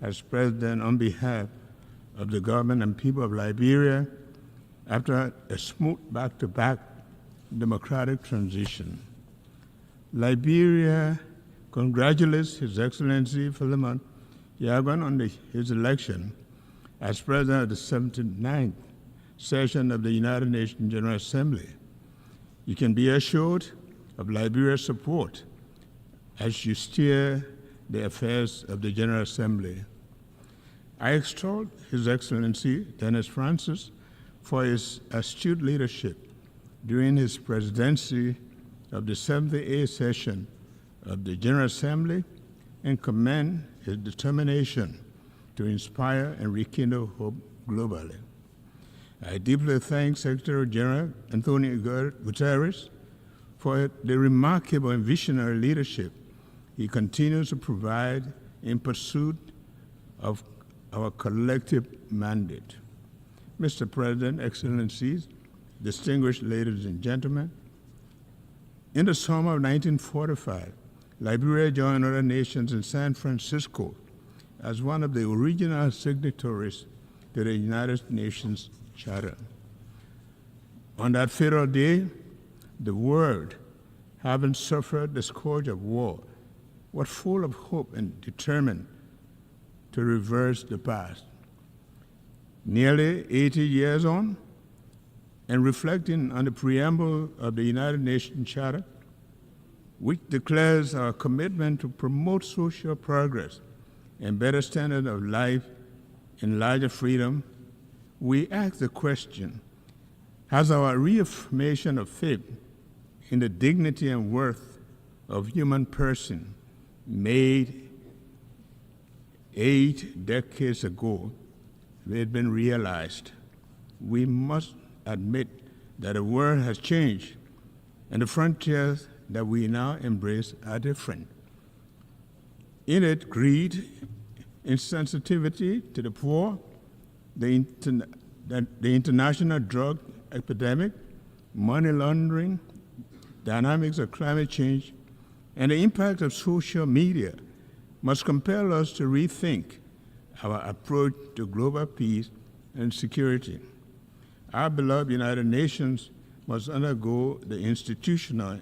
as President on behalf of the government and people of Liberia after a smooth back-to-back democratic transition. Liberia congratulates His Excellency Philemon Yagan on his election as President of the 79th session of the United Nations General Assembly. You can be assured of Liberia's support as you steer the affairs of the General Assembly. I extol His Excellency Dennis Francis for his astute leadership during his presidency of the 78th session of the General Assembly and commend his determination to inspire and rekindle hope globally. I deeply thank Secretary General Antonio Guterres for the remarkable and visionary leadership he continues to provide in pursuit of our collective mandate. Mr. President, Excellencies, distinguished ladies and gentlemen, in the summer of 1945, Liberia joined other nations in San Francisco as one of the original signatories to the United Nations Charter. On that fatal day, the world, having suffered the scourge of war, was full of hope and determined to reverse the past. Nearly 80 years on, and reflecting on the preamble of the United Nations Charter, which declares our commitment to promote social progress and better standard of life and larger freedom, we ask the question, has our reaffirmation of faith in the dignity and worth of human person made 8 decades ago had been realized? We must admit that the world has changed and the frontiers that we now embrace are different. In it, greed, insensitivity to the poor, the international drug epidemic, money laundering, dynamics of climate change, and the impact of social media must compel us to rethink our approach to global peace and security. Our beloved United Nations must undergo the institutional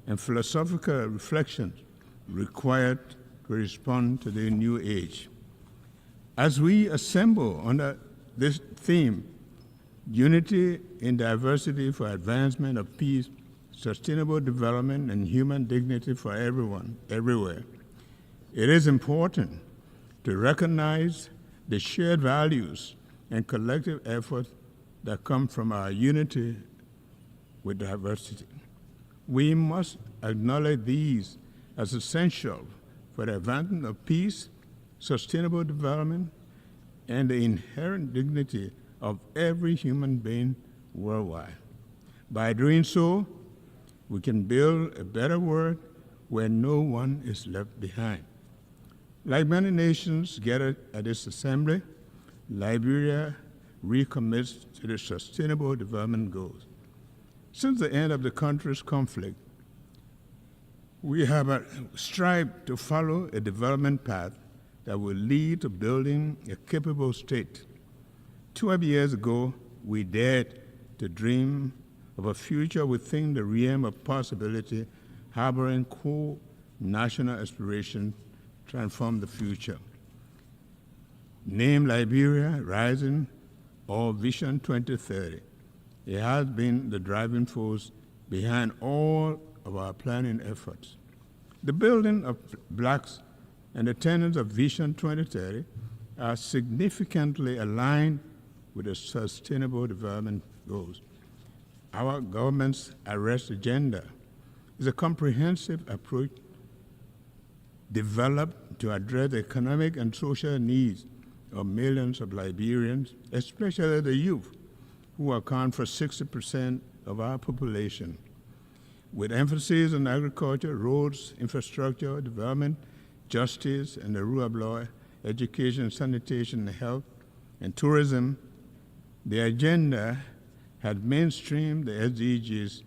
and philosophical reflections required to respond to the new age. As we assemble under this theme, unity in diversity for advancement of peace, sustainable development, and human dignity for everyone, everywhere, it is important to recognize the shared values and collective efforts that come from our unity with diversity. We must acknowledge these as essential for the advancement of peace, sustainable development, and the inherent dignity of every human being worldwide. By doing so, we can build a better world where no one is left behind. Like many nations gathered at this assembly, Liberia recommits to the Sustainable Development Goals. Since the end of the country's conflict, we have strived to follow a development path that will lead to building a capable state. 12 years ago, we dared to dream of a future within the realm of possibility, harboring core national aspirations to transform the future. Named Liberia Rising or Vision 2030, it has been the driving force behind all of our planning efforts. The building of blocks and the tenets of Vision 2030 are significantly aligned with the Sustainable Development Goals. Our government's Arrest agenda is a comprehensive approach developed to address the economic and social needs of millions of Liberians, especially the youth, who account for 60% of our population. With emphasis on agriculture, roads, infrastructure, development, justice, and the rule of law, education, sanitation, health, and tourism, the agenda had mainstreamed the SDGs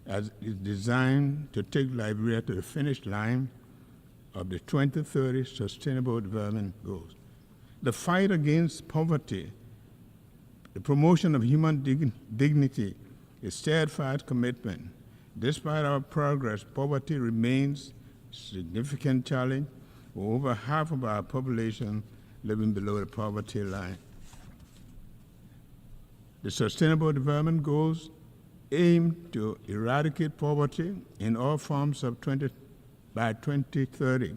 as is designed to take Liberia to the finish line of the 2030 Sustainable Development Goals. The fight against poverty, the promotion of human dignity, a steadfast commitment. Despite our progress, poverty remains a significant challenge, with over half of our population living below the poverty line. The Sustainable Development Goals aim to eradicate poverty in all forms by 2030,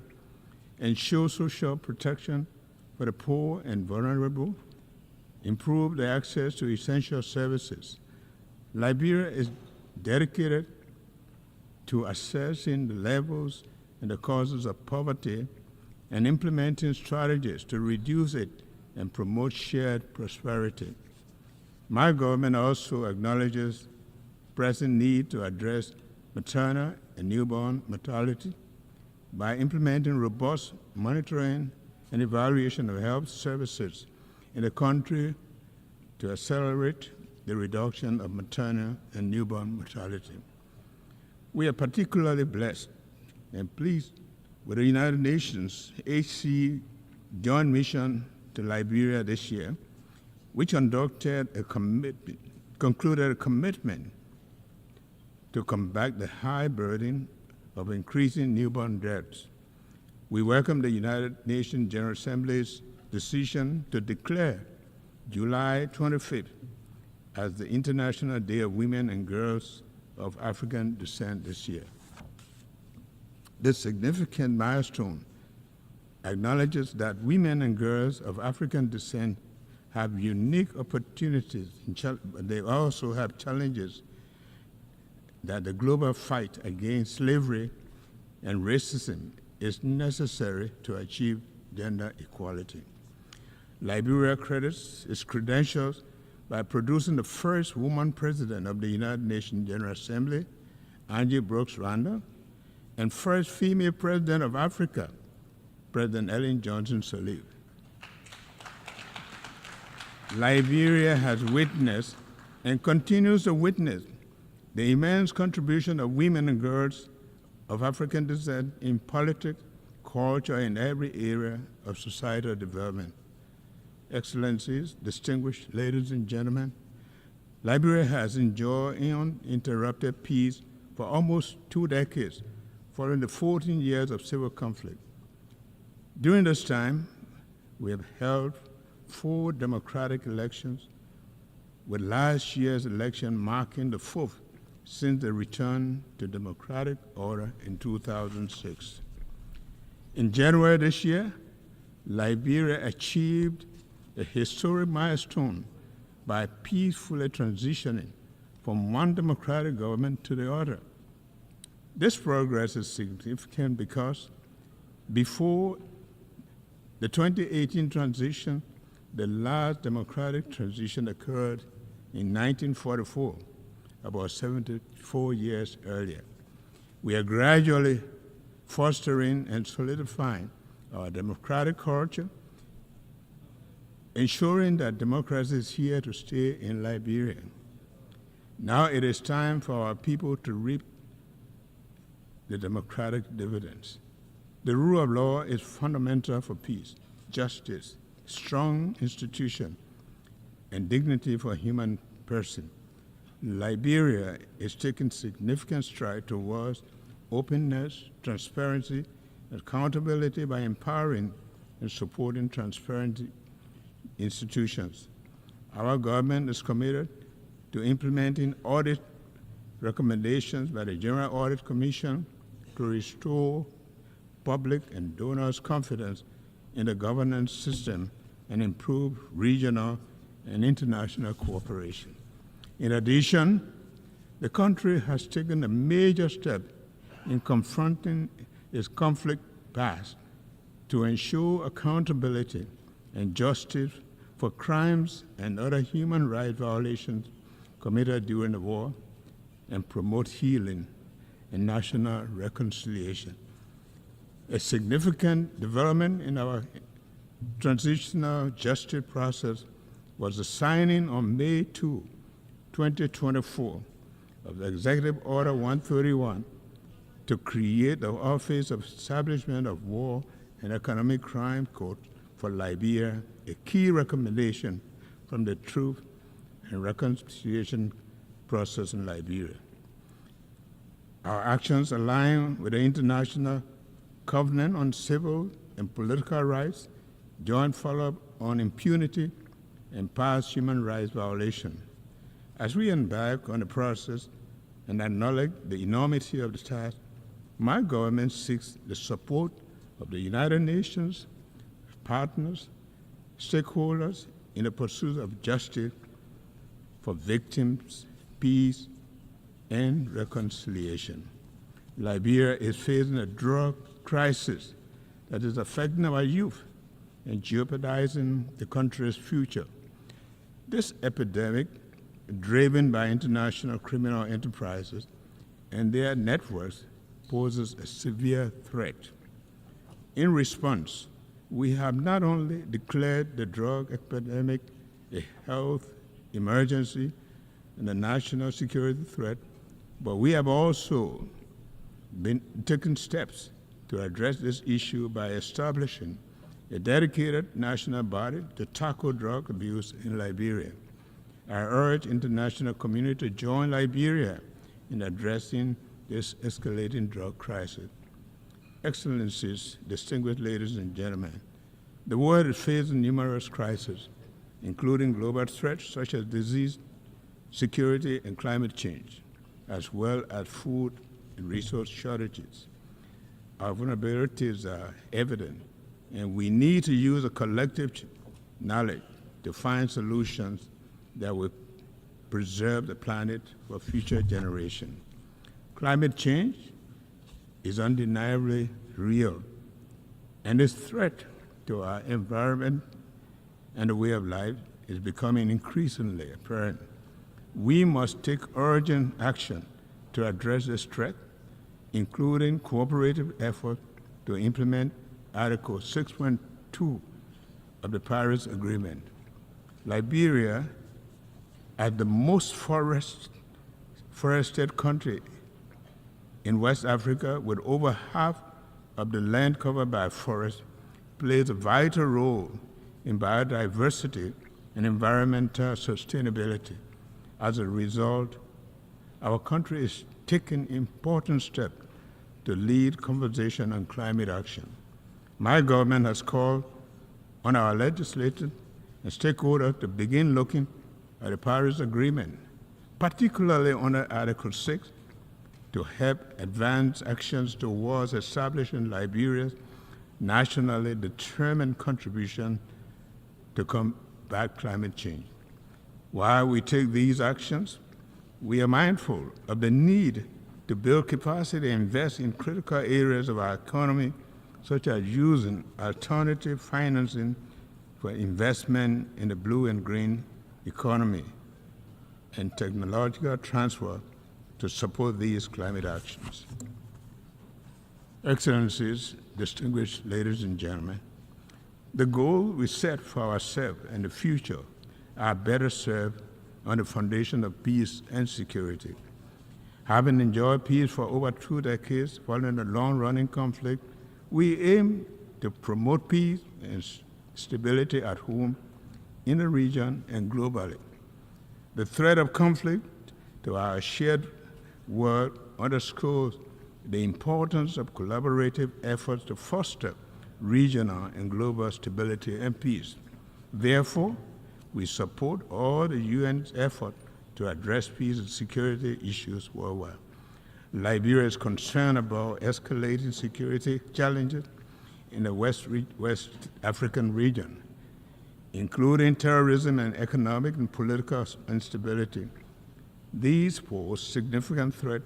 ensure social protection for the poor and vulnerable, improve the access to essential services. Liberia is dedicated to assessing the levels and the causes of poverty and implementing strategies to reduce it and promote shared prosperity. My government also acknowledges present need to address maternal and newborn mortality by implementing robust monitoring and evaluation of health services in the country to accelerate the reduction of maternal and newborn mortality. We are particularly blessed and pleased with the United Nations HC Joint Mission to Liberia this year, which concluded a commitment to combat the high burden of increasing newborn deaths. We welcome the United Nations General Assembly's decision to declare July 25th as the International Day of Women and Girls of African Descent this year. This significant milestone acknowledges that women and girls of African descent have unique opportunities, but they also have challenges that the global fight against slavery and racism is necessary to achieve gender equality. Liberia credits its credentials by producing the first woman president of the United Nations General Assembly, Angie Brooks Randall, and first female president of Africa, President Ellen Johnson Sirleaf. Liberia has witnessed and continues to witness the immense contribution of women and girls of African descent in politics, culture, and every area of societal development. Excellencies, distinguished ladies and gentlemen, Liberia has enjoyed uninterrupted peace for almost 2 decades, following the 14 years of civil conflict. During this time, we have held 4 democratic elections, with last year's election marking the 4th since the return to democratic order in 2006. In January this year, Liberia achieved a historic milestone by peacefully transitioning from one democratic government to the other. This progress is significant because before the 2018 transition, the last democratic transition occurred in 1944, about 74 years earlier. We are gradually fostering and solidifying our democratic culture, ensuring that democracy is here to stay in Liberia. Now it is time for our people to reap the democratic dividends. The rule of law is fundamental for peace, justice, strong institution, and dignity for a human person. Liberia is taking significant strides towards openness, transparency, and accountability by empowering and supporting transparent institutions. Our government is committed to implementing audit recommendations by the General Audit Commission to restore public and donors' confidence in the governance system and improve regional and international cooperation. In addition, the country has taken a major step in confronting its conflict past to ensure accountability and justice for crimes and other human rights violations committed during the war and promote healing and national reconciliation. A significant development in our transitional justice process was the signing on May 2, 2024, of the Executive Order 131 to create the Office of Establishment of War and Economic Crime Court for Liberia, a key recommendation from the Truth and Reconciliation process in Liberia. Our actions align with the International Covenant on Civil and Political Rights, joint follow-up on impunity and past human rights violations. As we embark on the process and acknowledge the enormity of the task, my government seeks the support of the United Nations, partners, stakeholders in the pursuit of justice for victims, peace, and reconciliation. Liberia is facing a drug crisis that is affecting our youth and jeopardizing the country's future. This epidemic, driven by international criminal enterprises and their networks, poses a severe threat. In response, we have not only declared the drug epidemic a health emergency and a national security threat, but we have also been taking steps to address this issue by establishing a dedicated national body to tackle drug abuse in Liberia. I urge international community to join Liberia in addressing this escalating drug crisis. Excellencies, distinguished ladies and gentlemen, the world is facing numerous crises, including global threats such as disease, security, and climate change, as well as food and resource shortages. Our vulnerabilities are evident, and we need to use a collective knowledge to find solutions that will preserve the planet for future generations. Climate change is undeniably real, and its threat to our environment and the way of life is becoming increasingly apparent. We must take urgent action to address this threat, including cooperative efforts to implement Article 6.2 of the Paris Agreement. Liberia, as the most forested country in West Africa, with over half of the land covered by forests, plays a vital role in biodiversity and environmental sustainability. As a result, our country is taking important steps to lead conversation on climate action. My government has called on our legislators and stakeholders to begin looking at the Paris Agreement, particularly under Article 6, to help advance actions towards establishing Liberia's nationally determined contribution to combat climate change. While we take these actions, we are mindful of the need to build capacity and invest in critical areas of our economy, such as using alternative financing for investment in the blue and green economy and technological transfer to support these climate actions. Excellencies, distinguished ladies and gentlemen, the goals we set for ourselves and the future are better served on the foundation of peace and security. Having enjoyed peace for over 2 decades following a long-running conflict, we aim to promote peace and stability at home, in the region, and globally. The threat of conflict to our shared world underscores the importance of collaborative efforts to foster regional and global stability and peace. Therefore, we support all the UN's effort to address peace and security issues worldwide. Liberia is concerned about escalating security challenges in the West African region, including terrorism and economic and political instability. These pose significant threat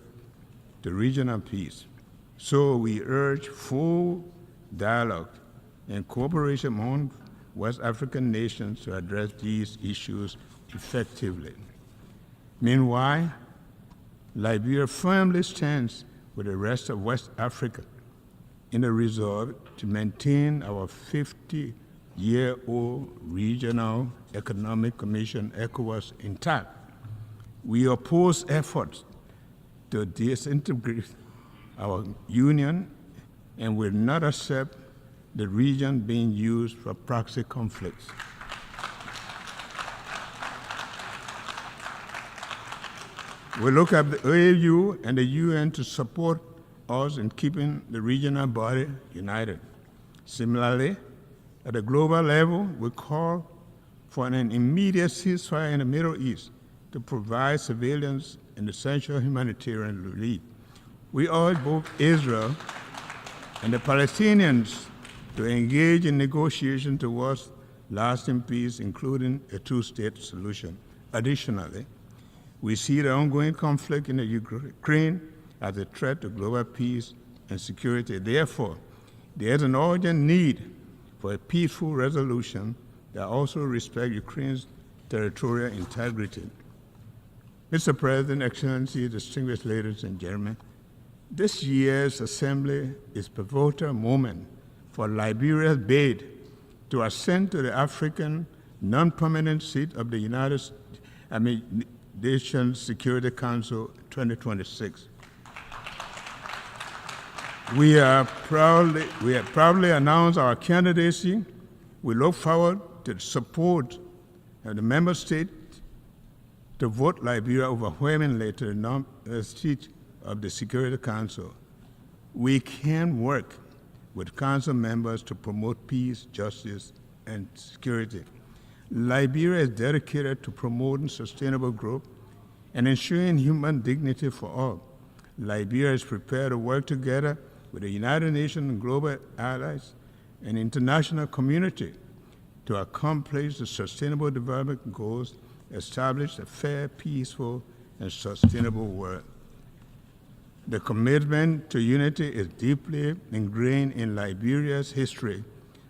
to regional peace. So we urge full dialogue and cooperation among West African nations to address these issues effectively. Meanwhile, Liberia firmly stands with the rest of West Africa in a resolve to maintain our 50-year-old Regional Economic Commission, ECOWAS, intact. We oppose efforts to disintegrate our union and will not accept the region being used for proxy conflicts. We look at the AU and the UN to support us in keeping the regional body united. Similarly, at a global level, we call for an immediate ceasefire in the Middle East to provide civilians and essential humanitarian relief. We urge both Israel and the Palestinians to engage in negotiations towards lasting peace, including a two-state solution. Additionally, we see the ongoing conflict in the Ukraine as a threat to global peace and security. Therefore, there is an urgent need for a peaceful resolution that also respects Ukraine's territorial integrity. Mr. President, Excellencies, distinguished ladies and gentlemen, this year's Assembly is a pivotal moment for Liberia's bid to ascend to the African non-permanent seat of the Nations Security Council 2026. We have proudly announced our candidacy. We look forward to the support of the member states to vote Liberia overwhelmingly to the seat of the Security Council. We can work with Council members to promote peace, justice, and security. Liberia is dedicated to promoting sustainable growth and ensuring human dignity for all. Liberia is prepared to work together with the United Nations and global allies and international community to accomplish the sustainable development goals, establish a fair, peaceful, and sustainable world. The commitment to unity is deeply ingrained in Liberia's history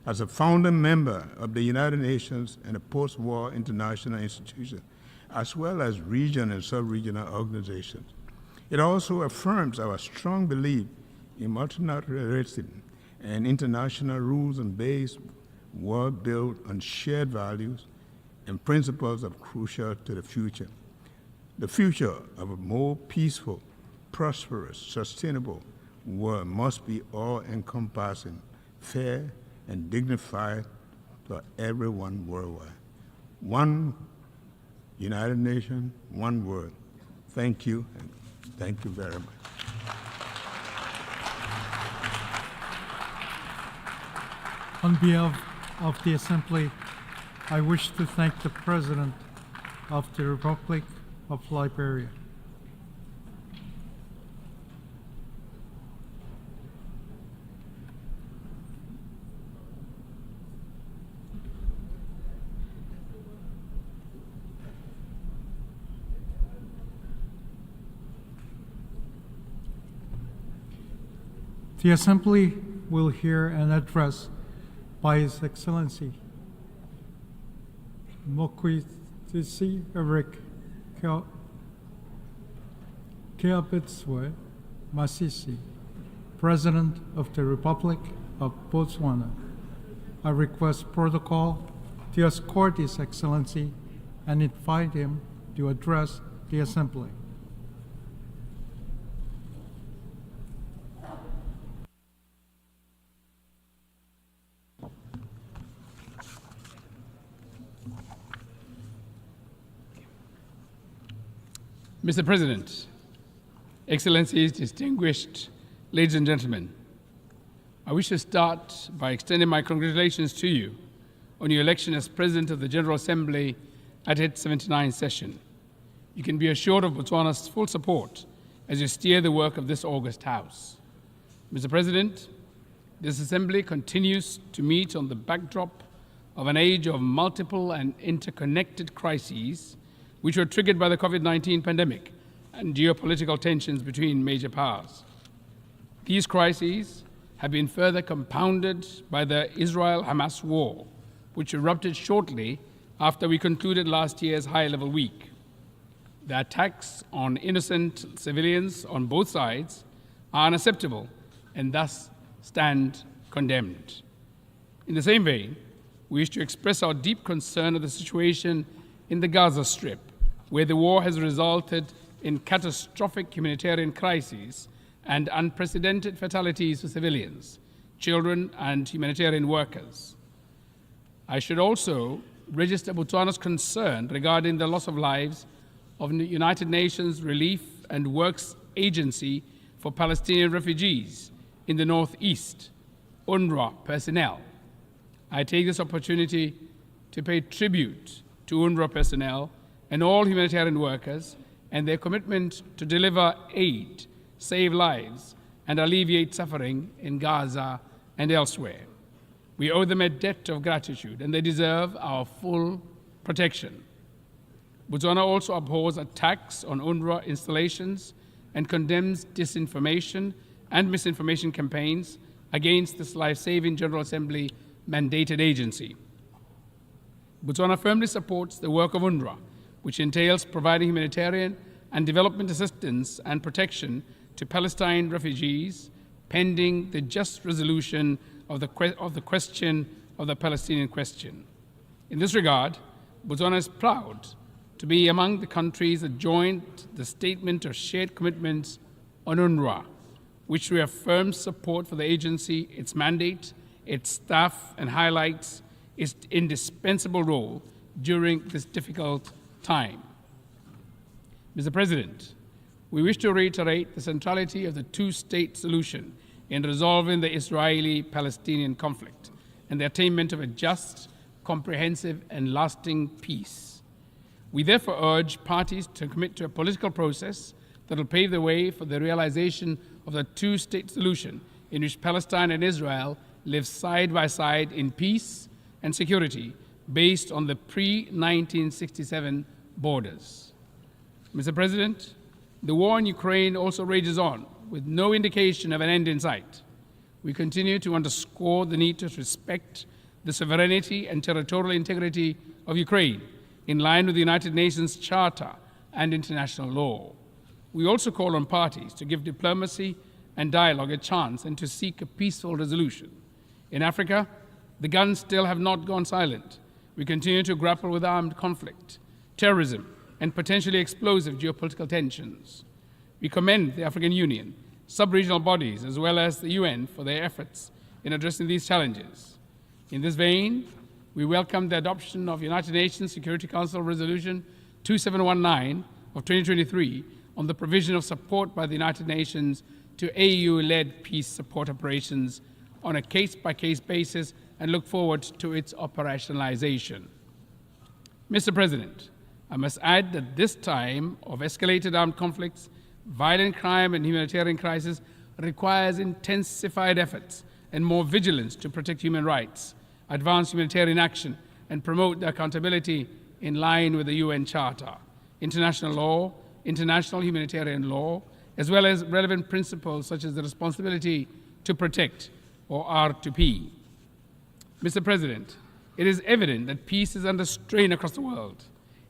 as a founding member of the United Nations and a post-war international institution, as well as regional and sub-regional organizations. It also affirms our strong belief in multilateralism and international rules and based world built on shared values and principles are crucial to the future. The future of a more peaceful, prosperous, sustainable world must be all-encompassing, fair, and dignified for everyone worldwide. One United Nations, one world. Thank you, and thank you very much. On behalf of the Assembly, I wish to thank the President of the Republic of Liberia. The Assembly will hear an address by His Excellency Mokwitisi Eric Keabetswe Masisi, President of the Republic of Botswana. I request protocol to escort His Excellency and invite him to address the Assembly. Mr. President, Excellencies, distinguished ladies and gentlemen, I wish to start by extending my congratulations to you on your election as President of the General Assembly at its 79th session. You can be assured of Botswana's full support as you steer the work of this august House. Mr. President, this Assembly continues to meet on the backdrop of an age of multiple and interconnected crises which were triggered by the COVID-19 pandemic and geopolitical tensions between major powers. These crises have been further compounded by the Israel-Hamas war, which erupted shortly after we concluded last year's high-level week. The attacks on innocent civilians on both sides are unacceptable and thus stand condemned. In the same vein, we wish to express our deep concern of the situation in the Gaza Strip, where the war has resulted in catastrophic humanitarian crises and unprecedented fatalities for civilians, children, and humanitarian workers. I should also register Botswana's concern regarding the loss of lives of the United Nations Relief and Works Agency for Palestinian Refugees in the Northeast, UNRWA personnel. I take this opportunity to pay tribute to UNRWA personnel and all humanitarian workers and their commitment to deliver aid, save lives, and alleviate suffering in Gaza and elsewhere. We owe them a debt of gratitude, and they deserve our full protection. Botswana also abhors attacks on UNRWA installations and condemns disinformation and misinformation campaigns against this life-saving General Assembly mandated agency. Botswana firmly supports the work of UNRWA, which entails providing humanitarian and development assistance and protection to Palestine refugees pending the just resolution of the question of the Palestinian question. In this regard, Botswana is proud to be among the countries that joined the Statement of Shared Commitments on UNRWA, which reaffirms support for the agency, its mandate, its staff, and highlights its indispensable role during this difficult time. Mr. President, we wish to reiterate the centrality of the two-state solution in resolving the Israeli-Palestinian conflict and the attainment of a just, comprehensive, and lasting peace. We therefore urge parties to commit to a political process that will pave the way for the realization of the two-state solution in which Palestine and Israel live side by side in peace and security based on the pre-1967 borders. Mr. President, the war in Ukraine also rages on, with no indication of an end in sight. We continue to underscore the need to respect the sovereignty and territorial integrity of Ukraine in line with the United Nations Charter and international law. We also call on parties to give diplomacy and dialogue a chance and to seek a peaceful resolution. In Africa, the guns still have not gone silent. We continue to grapple with armed conflict, terrorism, and potentially explosive geopolitical tensions. We commend the African Union, sub-regional bodies, as well as the UN for their efforts in addressing these challenges. In this vein, we welcome the adoption of United Nations Security Council Resolution 2719 of 2023 on the provision of support by the United Nations to AU-led peace support operations on a case-by-case basis and look forward to its operationalization. Mr. President, I must add that this time of escalated armed conflicts, violent crime, and humanitarian crisis requires intensified efforts and more vigilance to protect human rights, advance humanitarian action, and promote the accountability in line with the UN Charter, international law, international humanitarian law, as well as relevant principles such as the responsibility to protect, or R2P. Mr. President, it is evident that peace is under strain across the world.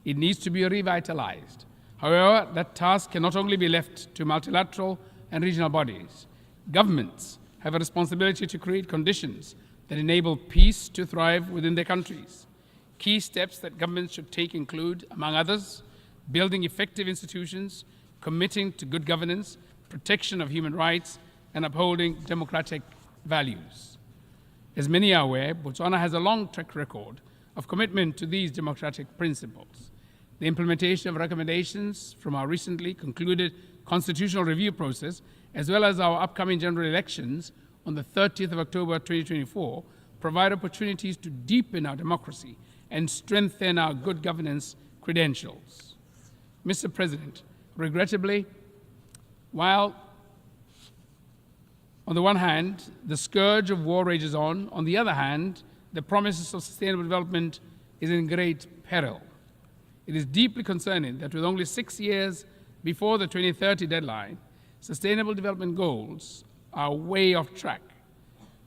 It needs to be revitalized. However, that task can not only be left to multilateral and regional bodies. Governments have a responsibility to create conditions that enable peace to thrive within their countries. Key steps that governments should take include, among others, building effective institutions, committing to good governance, protection of human rights, and upholding democratic values. As many are aware, Botswana has a long track record of commitment to these democratic principles. The implementation of recommendations from our recently concluded constitutional review process, as well as our upcoming general elections on the 30th of October 2024, provide opportunities to deepen our democracy and strengthen our good governance credentials. Mr. President, regrettably, while on the one hand, the scourge of war rages on the other hand, the promises of sustainable development is in great peril. It is deeply concerning that with only 6 years before the 2030 deadline, sustainable development goals are way off track.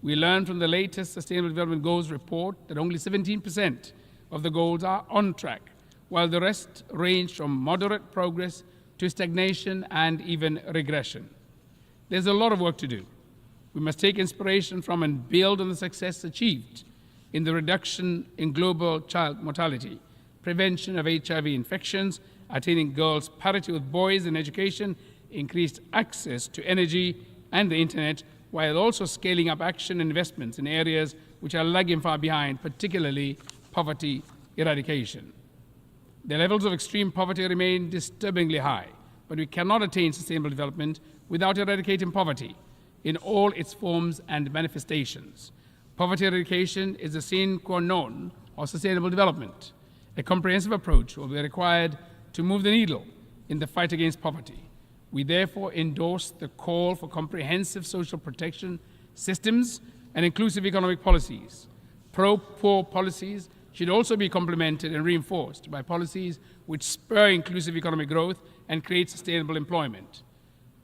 We learned from the latest Sustainable Development Goals report that only 17% of the goals are on track, while the rest range from moderate progress to stagnation and even regression. There's a lot of work to do. We must take inspiration from and build on the success achieved in the reduction in global child mortality, prevention of HIV infections, attaining girls' parity with boys in education, increased access to energy and the internet, while also scaling up action and investments in areas which are lagging far behind, particularly poverty eradication. The levels of extreme poverty remain disturbingly high, but we cannot attain sustainable development without eradicating poverty in all its forms and manifestations. Poverty eradication is the sine qua non of sustainable development, A comprehensive approach will be required to move the needle in the fight against poverty. We therefore endorse the call for comprehensive social protection systems and inclusive economic policies. Pro-poor policies should also be complemented and reinforced by policies which spur inclusive economic growth and create sustainable employment.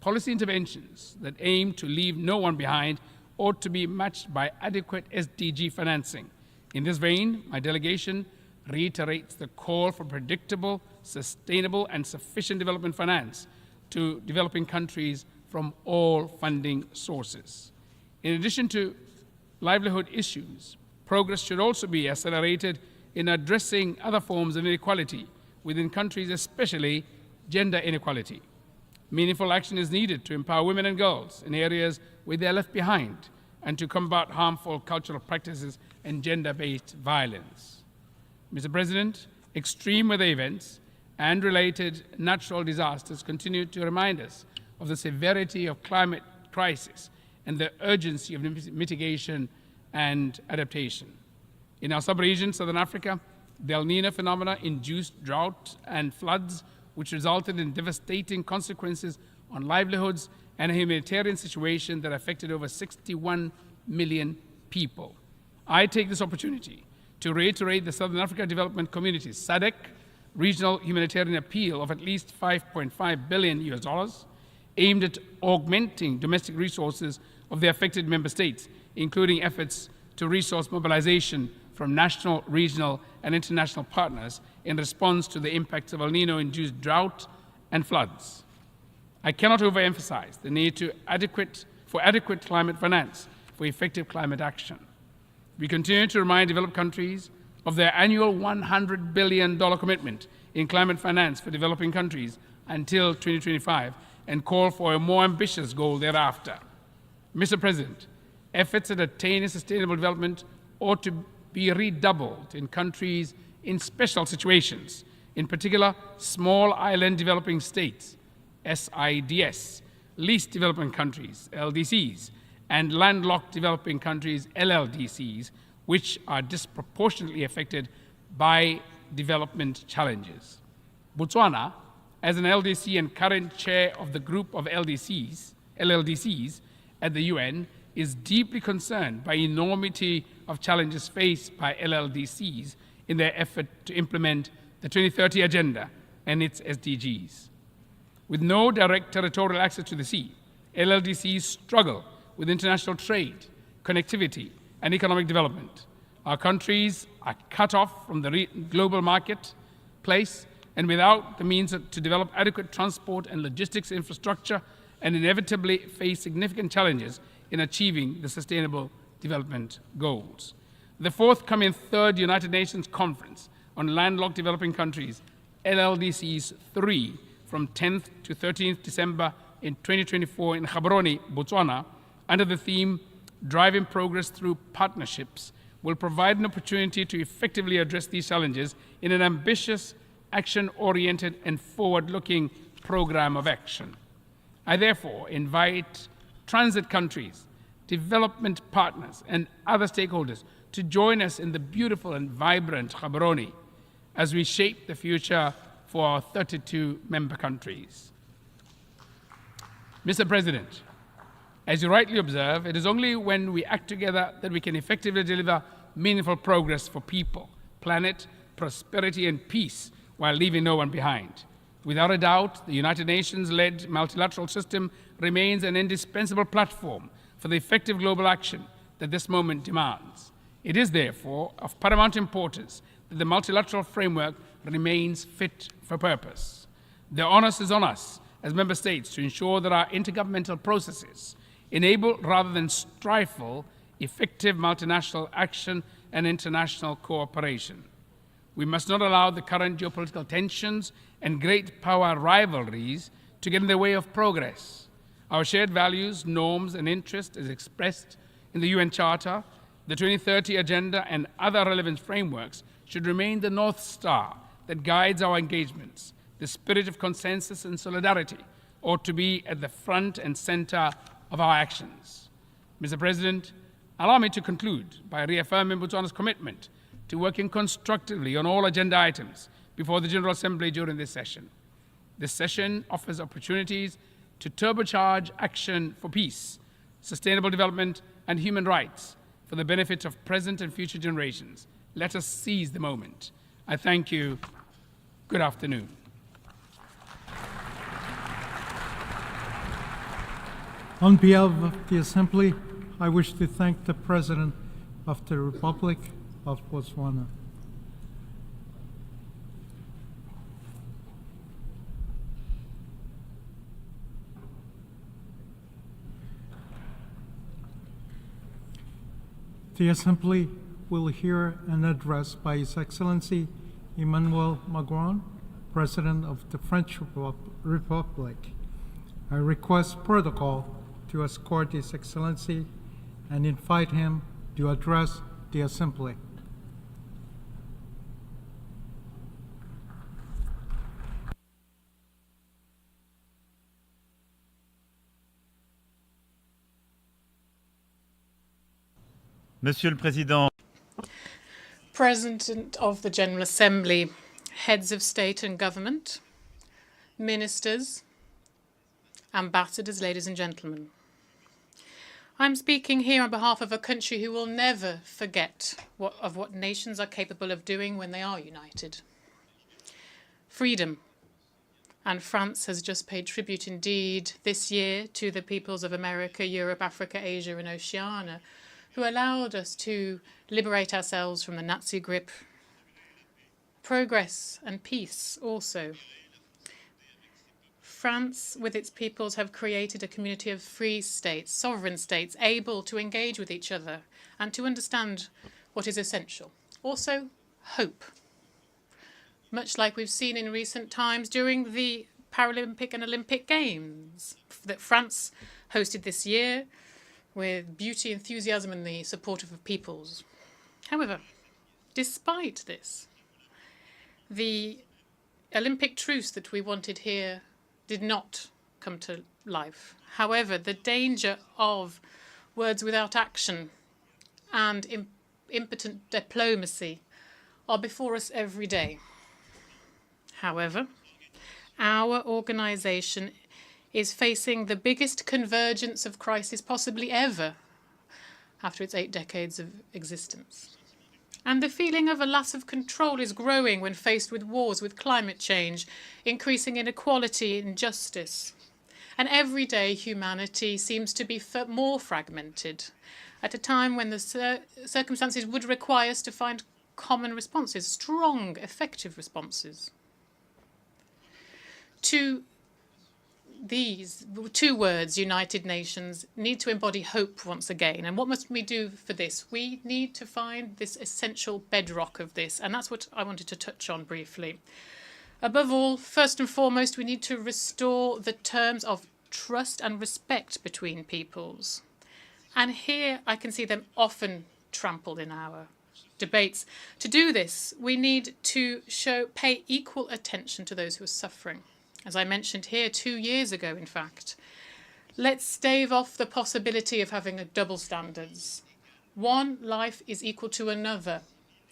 Policy interventions that aim to leave no one behind ought to be matched by adequate SDG financing. In this vein, my delegation reiterates the call for predictable, sustainable, and sufficient development finance to developing countries from all funding sources. In addition to livelihood issues, progress should also be accelerated in addressing other forms of inequality within countries, especially gender inequality. Meaningful action is needed to empower women and girls in areas where they are left behind and to combat harmful cultural practices and gender-based violence. Mr. President, extreme weather events and related natural disasters continue to remind us of the severity of climate crisis and the urgency of mitigation and adaptation. In our sub-region, Southern Africa, the El Niño phenomena induced drought and floods, which resulted in devastating consequences on livelihoods and a humanitarian situation that affected over 61 million people. I take this opportunity to reiterate the Southern Africa Development Community's SADC regional humanitarian appeal of at least $5.5 billion aimed at augmenting domestic resources of the affected member states, including efforts to resource mobilization from national, regional, and international partners in response to the impacts of El Niño-induced drought and floods. I cannot overemphasize the need for adequate climate finance for effective climate action. We continue to remind developed countries of their annual $100 billion commitment in climate finance for developing countries until 2025 and call for a more ambitious goal thereafter. Mr. President, efforts at attaining sustainable development ought to be redoubled in countries in special situations, in particular small island developing states, SIDS, least developing countries, LDCs, and landlocked developing countries, LLDCs, which are disproportionately affected by development challenges. Botswana, as an LDC and current chair of the group of LLDCs at the UN, is deeply concerned by enormity of challenges faced by LLDCs in their effort to implement the 2030 Agenda and its SDGs. With no direct territorial access to the sea, LLDCs struggle with international trade, connectivity, and economic development. Our countries are cut off from the global marketplace and without the means to develop adequate transport and logistics infrastructure, and inevitably face significant challenges in achieving the Sustainable Development Goals. The forthcoming third United Nations Conference on Landlocked Developing Countries, LLDCs 3, from 10th to 13th December in 2024 in Gaborone, Botswana, under the theme Driving Progress Through Partnerships, will provide an opportunity to effectively address these challenges in an ambitious, action-oriented, and forward-looking program of action. I therefore invite transit countries, development partners, and other stakeholders to join us in the beautiful and vibrant Gaborone as we shape the future for our 32 member countries. Mr. President, as you rightly observe, it is only when we act together that we can effectively deliver meaningful progress for people, planet, prosperity, and peace while leaving no one behind. Without a doubt, the United Nations-led multilateral system remains an indispensable platform for the effective global action that this moment demands. It is therefore of paramount importance that the multilateral framework remains fit for purpose. The onus is on us as member states to ensure that our intergovernmental processes enable rather than stifle effective multinational action and international cooperation. We must not allow the current geopolitical tensions and great power rivalries to get in the way of progress. Our shared values, norms, and interests, as expressed in the UN Charter, the 2030 Agenda, and other relevant frameworks, should remain the North Star that guides our engagements. The spirit of consensus and solidarity ought to be at the front and center of our actions. Mr. President, allow me to conclude by reaffirming Botswana's commitment to working constructively on all agenda items before the General Assembly during this session. This session offers opportunities to turbocharge action for peace, sustainable development, and human rights for the benefit of present and future generations. Let us seize the moment. I thank you. Good afternoon. On behalf of the Assembly, I wish to thank the President of the Republic of Botswana. The Assembly will hear an address by His Excellency Emmanuel Macron, President of the French Republic. I request protocol to escort His Excellency and invite him to address the Assembly. Monsieur le Président. President of the General Assembly, heads of state and government, ministers, ambassadors, ladies and gentlemen. I'm speaking here on behalf of a country who will never forget what nations are capable of doing when they are united. Freedom. And France has just paid tribute indeed this year to the peoples of America, Europe, Africa, Asia, and Oceania, who allowed us to liberate ourselves from the Nazi grip. Progress and peace also. France, with its peoples, have created a community of free states, sovereign states, able to engage with each other and to understand what is essential. Also, hope. Much like we've seen in recent times during the Paralympic and Olympic Games that France hosted this year, with beauty, enthusiasm, and the support of the peoples. However, despite this, the Olympic truce that we wanted here did not come to life. However, the danger of words without action and impotent diplomacy are before us every day. However, our organization is facing the biggest convergence of crisis possibly ever after its 8 decades of existence. And the feeling of a loss of control is growing when faced with wars, with climate change, increasing inequality, injustice. And every day humanity seems to be more fragmented at a time when the circumstances would require us to find common responses, strong, effective responses. These 2 words, United Nations, need to embody hope once again. And what must we do for this? We need to find this essential bedrock of this, and that's what I wanted to touch on briefly. Above all, first and foremost, we need to restore the terms of trust and respect between peoples. And here I can see them often trampled in our debates. To do this, we need to pay equal attention to those who are suffering. As I mentioned here 2 years ago, in fact. Let's stave off the possibility of having double standards. One life is equal to another.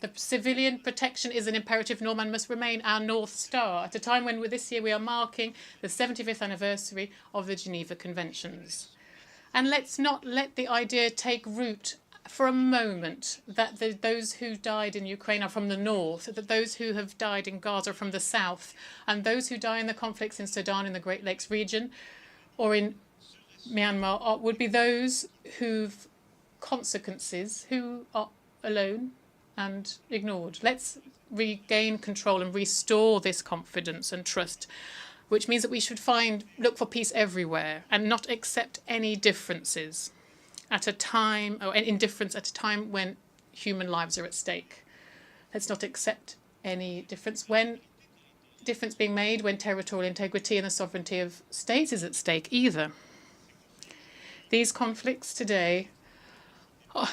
The civilian protection is an imperative norm and must remain our North Star at a time when this year we are marking the 75th anniversary of the Geneva Conventions. And let's not let the idea take root for a moment that those who died in Ukraine are from the north, that those who have died in Gaza are from the south, and those who die in the conflicts in Sudan in the Great Lakes region or in Myanmar would be those who've consequences, who are alone and ignored. Let's regain control and restore this confidence and trust, which means that we should look for peace everywhere and not accept any differences at a time, or indifference at a time when human lives are at stake. Let's not accept any difference when difference being made when territorial integrity and the sovereignty of states is at stake either. These conflicts today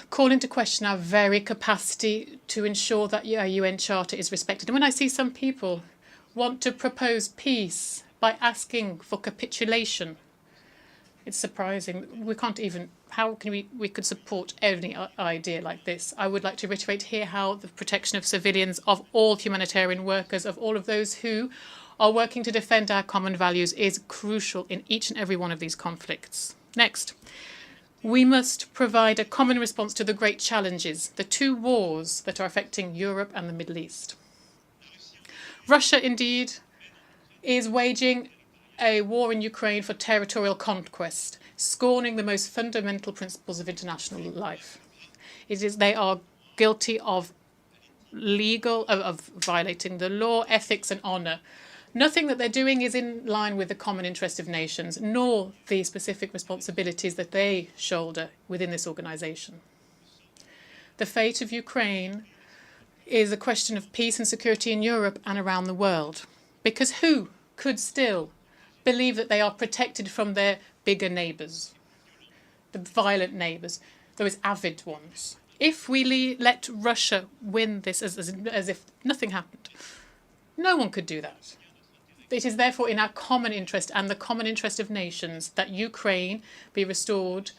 call into question our very capacity to ensure that our UN Charter is respected. And when I see some people want to propose peace by asking for capitulation, It's surprising. We can't even, how can we could support any idea like this. I would like to reiterate here how the protection of civilians, of all humanitarian workers, of all of those who are working to defend our common values is crucial in each and every one of these conflicts. Next, we must provide a common response to the great challenges, the two wars that are affecting Europe and the Middle East. Russia, indeed, is waging a war in Ukraine for territorial conquest, scorning the most fundamental principles of international life. They are guilty of violating the law, ethics and honour. Nothing that they're doing is in line with the common interest of nations, nor the specific responsibilities that they shoulder within this organisation. The fate of Ukraine is a question of peace and security in Europe and around the world, because who could still believe that they are protected from their bigger neighbours, the violent neighbours, those avid ones? If we let Russia win this as if nothing happened, no one could do that. It is therefore in our common interest and the common interest of nations that Ukraine be restored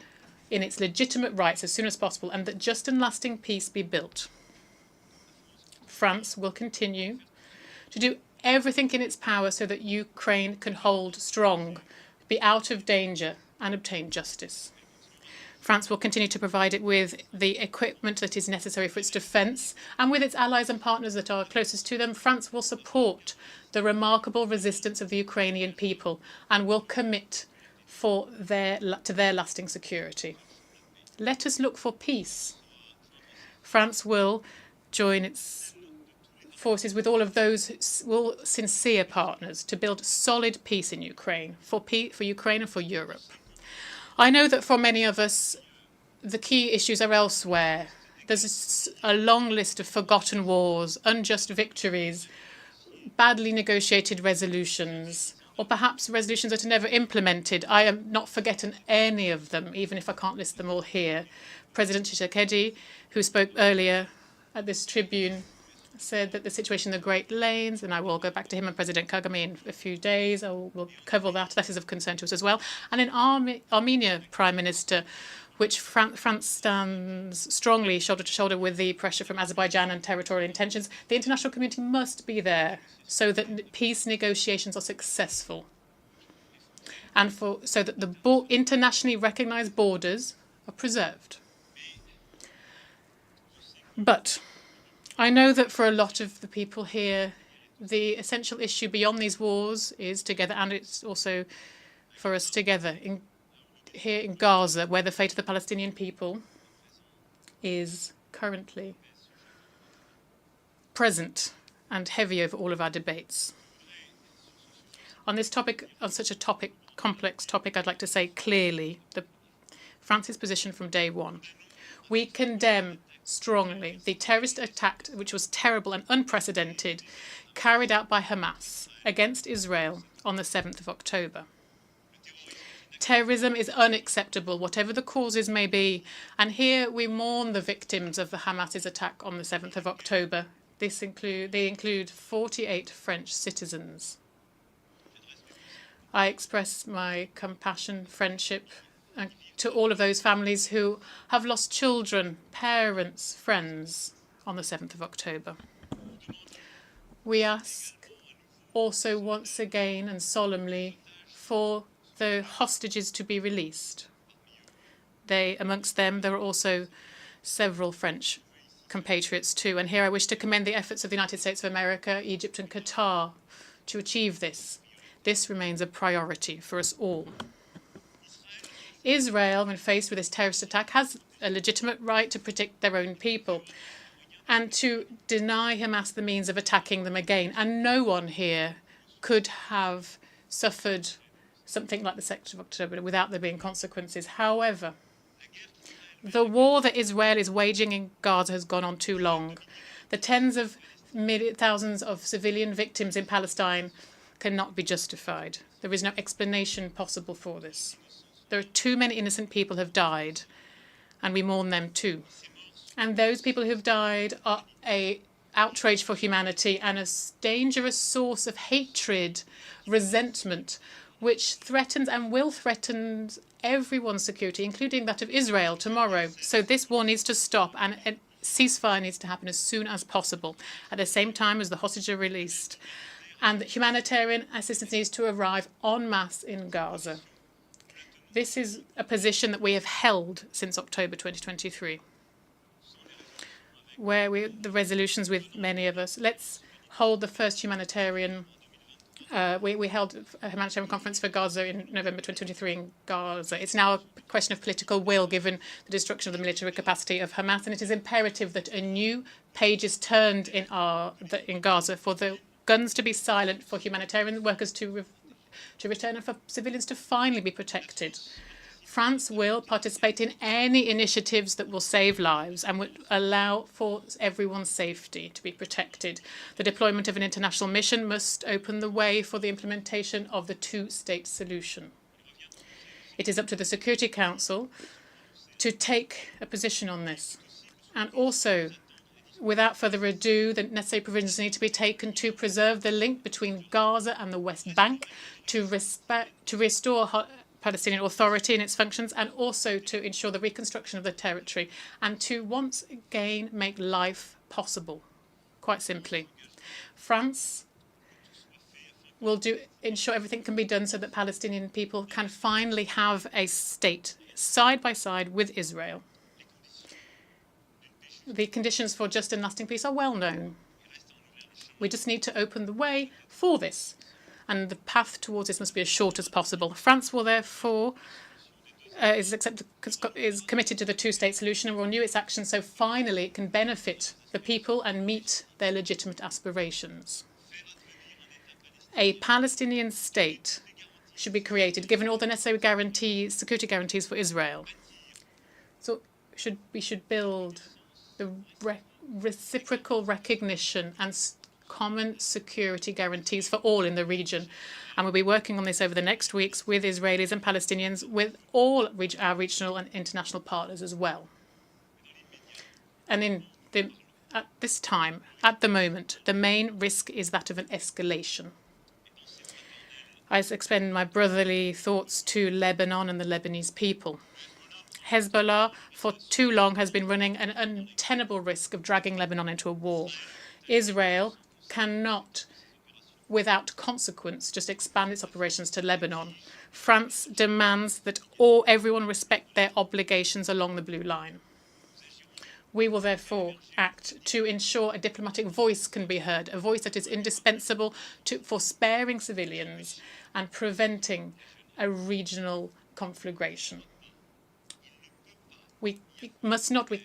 in its legitimate rights as soon as possible and that just and lasting peace be built. France will continue to do everything in its power so that Ukraine can hold strong, be out of danger and obtain justice. France will continue to provide it with the equipment that is necessary for its defence, and with its allies and partners that are closest to them, France will support the remarkable resistance of the Ukrainian people and will commit to their lasting security. Let us look for peace. France will join its forces with all of those sincere partners to build solid peace in Ukraine, for Ukraine and for Europe. I know that for many of us, the key issues are elsewhere. There's a long list of forgotten wars, unjust victories, badly negotiated resolutions, or perhaps resolutions that are never implemented. I am not forgetting any of them, even if I can't list them all here. President Tshisekedi, who spoke earlier at this tribune, said that the situation in the Great Lanes, and I will go back to him and President Kagame in a few days, we'll cover that. That is of concern to us as well. And in Armenia, Prime Minister, which France stands strongly shoulder to shoulder with the pressure from Azerbaijan and territorial intentions, the international community must be there so that peace negotiations are successful and so that the internationally recognised borders are preserved. But I know that for a lot of the people here, the essential issue beyond these wars is together, and it's also for us together here in Gaza, where the fate of the Palestinian people is currently present and heavy over all of our debates. On this topic, on such a complex topic, I'd like to say clearly France's position from day one. We condemn strongly the terrorist attack, which was terrible and unprecedented, carried out by Hamas against Israel on the 7th of October. Terrorism is unacceptable, whatever the causes may be, and here we mourn the victims of the Hamas's attack on the 7th of October. They include 48 French citizens. I express my compassion, friendship, to all of those families who have lost children, parents, friends on the 7th of October. We ask also once again and solemnly for the hostages to be released. Amongst them, there are also several French compatriots too. And here I wish to commend the efforts of the United States of America, Egypt and Qatar to achieve this. This remains a priority for us all. Israel, when faced with this terrorist attack, has a legitimate right to protect their own people and to deny Hamas the means of attacking them again. And no one here could have suffered something like the 2nd of October without there being consequences. However, the war that Israel is waging in Gaza has gone on too long. The tens of thousands of civilian victims in Palestine cannot be justified. There is no explanation possible for this. There are too many innocent people who have died, and we mourn them too. And those people who have died are an outrage for humanity and a dangerous source of hatred, resentment, which threatens and will threaten everyone's security, including that of Israel tomorrow. So this war needs to stop, and a ceasefire needs to happen as soon as possible, at the same time as the hostages are released. And that humanitarian assistance needs to arrive en masse in Gaza. This is a position that we have held since October 2023, where the resolutions with many of us. Let's hold the first humanitarian. We held a humanitarian conference for Gaza in November 2023 in Gaza. It's now a question of political will, given the destruction of the military capacity of Hamas, and it is imperative that a new page is turned in Gaza for the guns to be silent, for humanitarian workers to return, and for civilians to finally be protected. France will participate in any initiatives that will save lives and would allow for everyone's safety to be protected. The deployment of an international mission must open the way for the implementation of the two-state solution. It is up to the Security Council to take a position on this. And also, without further ado, the necessary provisions need to be taken to preserve the link between Gaza and the West Bank, to restore Palestinian Authority and its functions, and also to ensure the reconstruction of the territory, and to once again make life possible, quite simply. France will ensure everything can be done so that Palestinian people can finally have a state side by side with Israel. The conditions for just and lasting peace are well known. We just need to open the way for this, and the path towards this must be as short as possible. France will therefore is committed to the two-state solution and will renew its action so finally it can benefit the people and meet their legitimate aspirations. A Palestinian state should be created, given all the necessary security guarantees for Israel. So we should build the reciprocal recognition and common security guarantees for all in the region. And we'll be working on this over the next weeks with Israelis and Palestinians, with all our regional and international partners as well. And at this time, at the moment, the main risk is that of an escalation. I extend my brotherly thoughts to Lebanon and the Lebanese people. Hezbollah, for too long, has been running an untenable risk of dragging Lebanon into a war. Israel cannot, without consequence, just expand its operations to Lebanon. France demands that everyone respect their obligations along the blue line. We will therefore act to ensure a diplomatic voice can be heard, a voice that is indispensable for sparing civilians and preventing a regional conflagration. We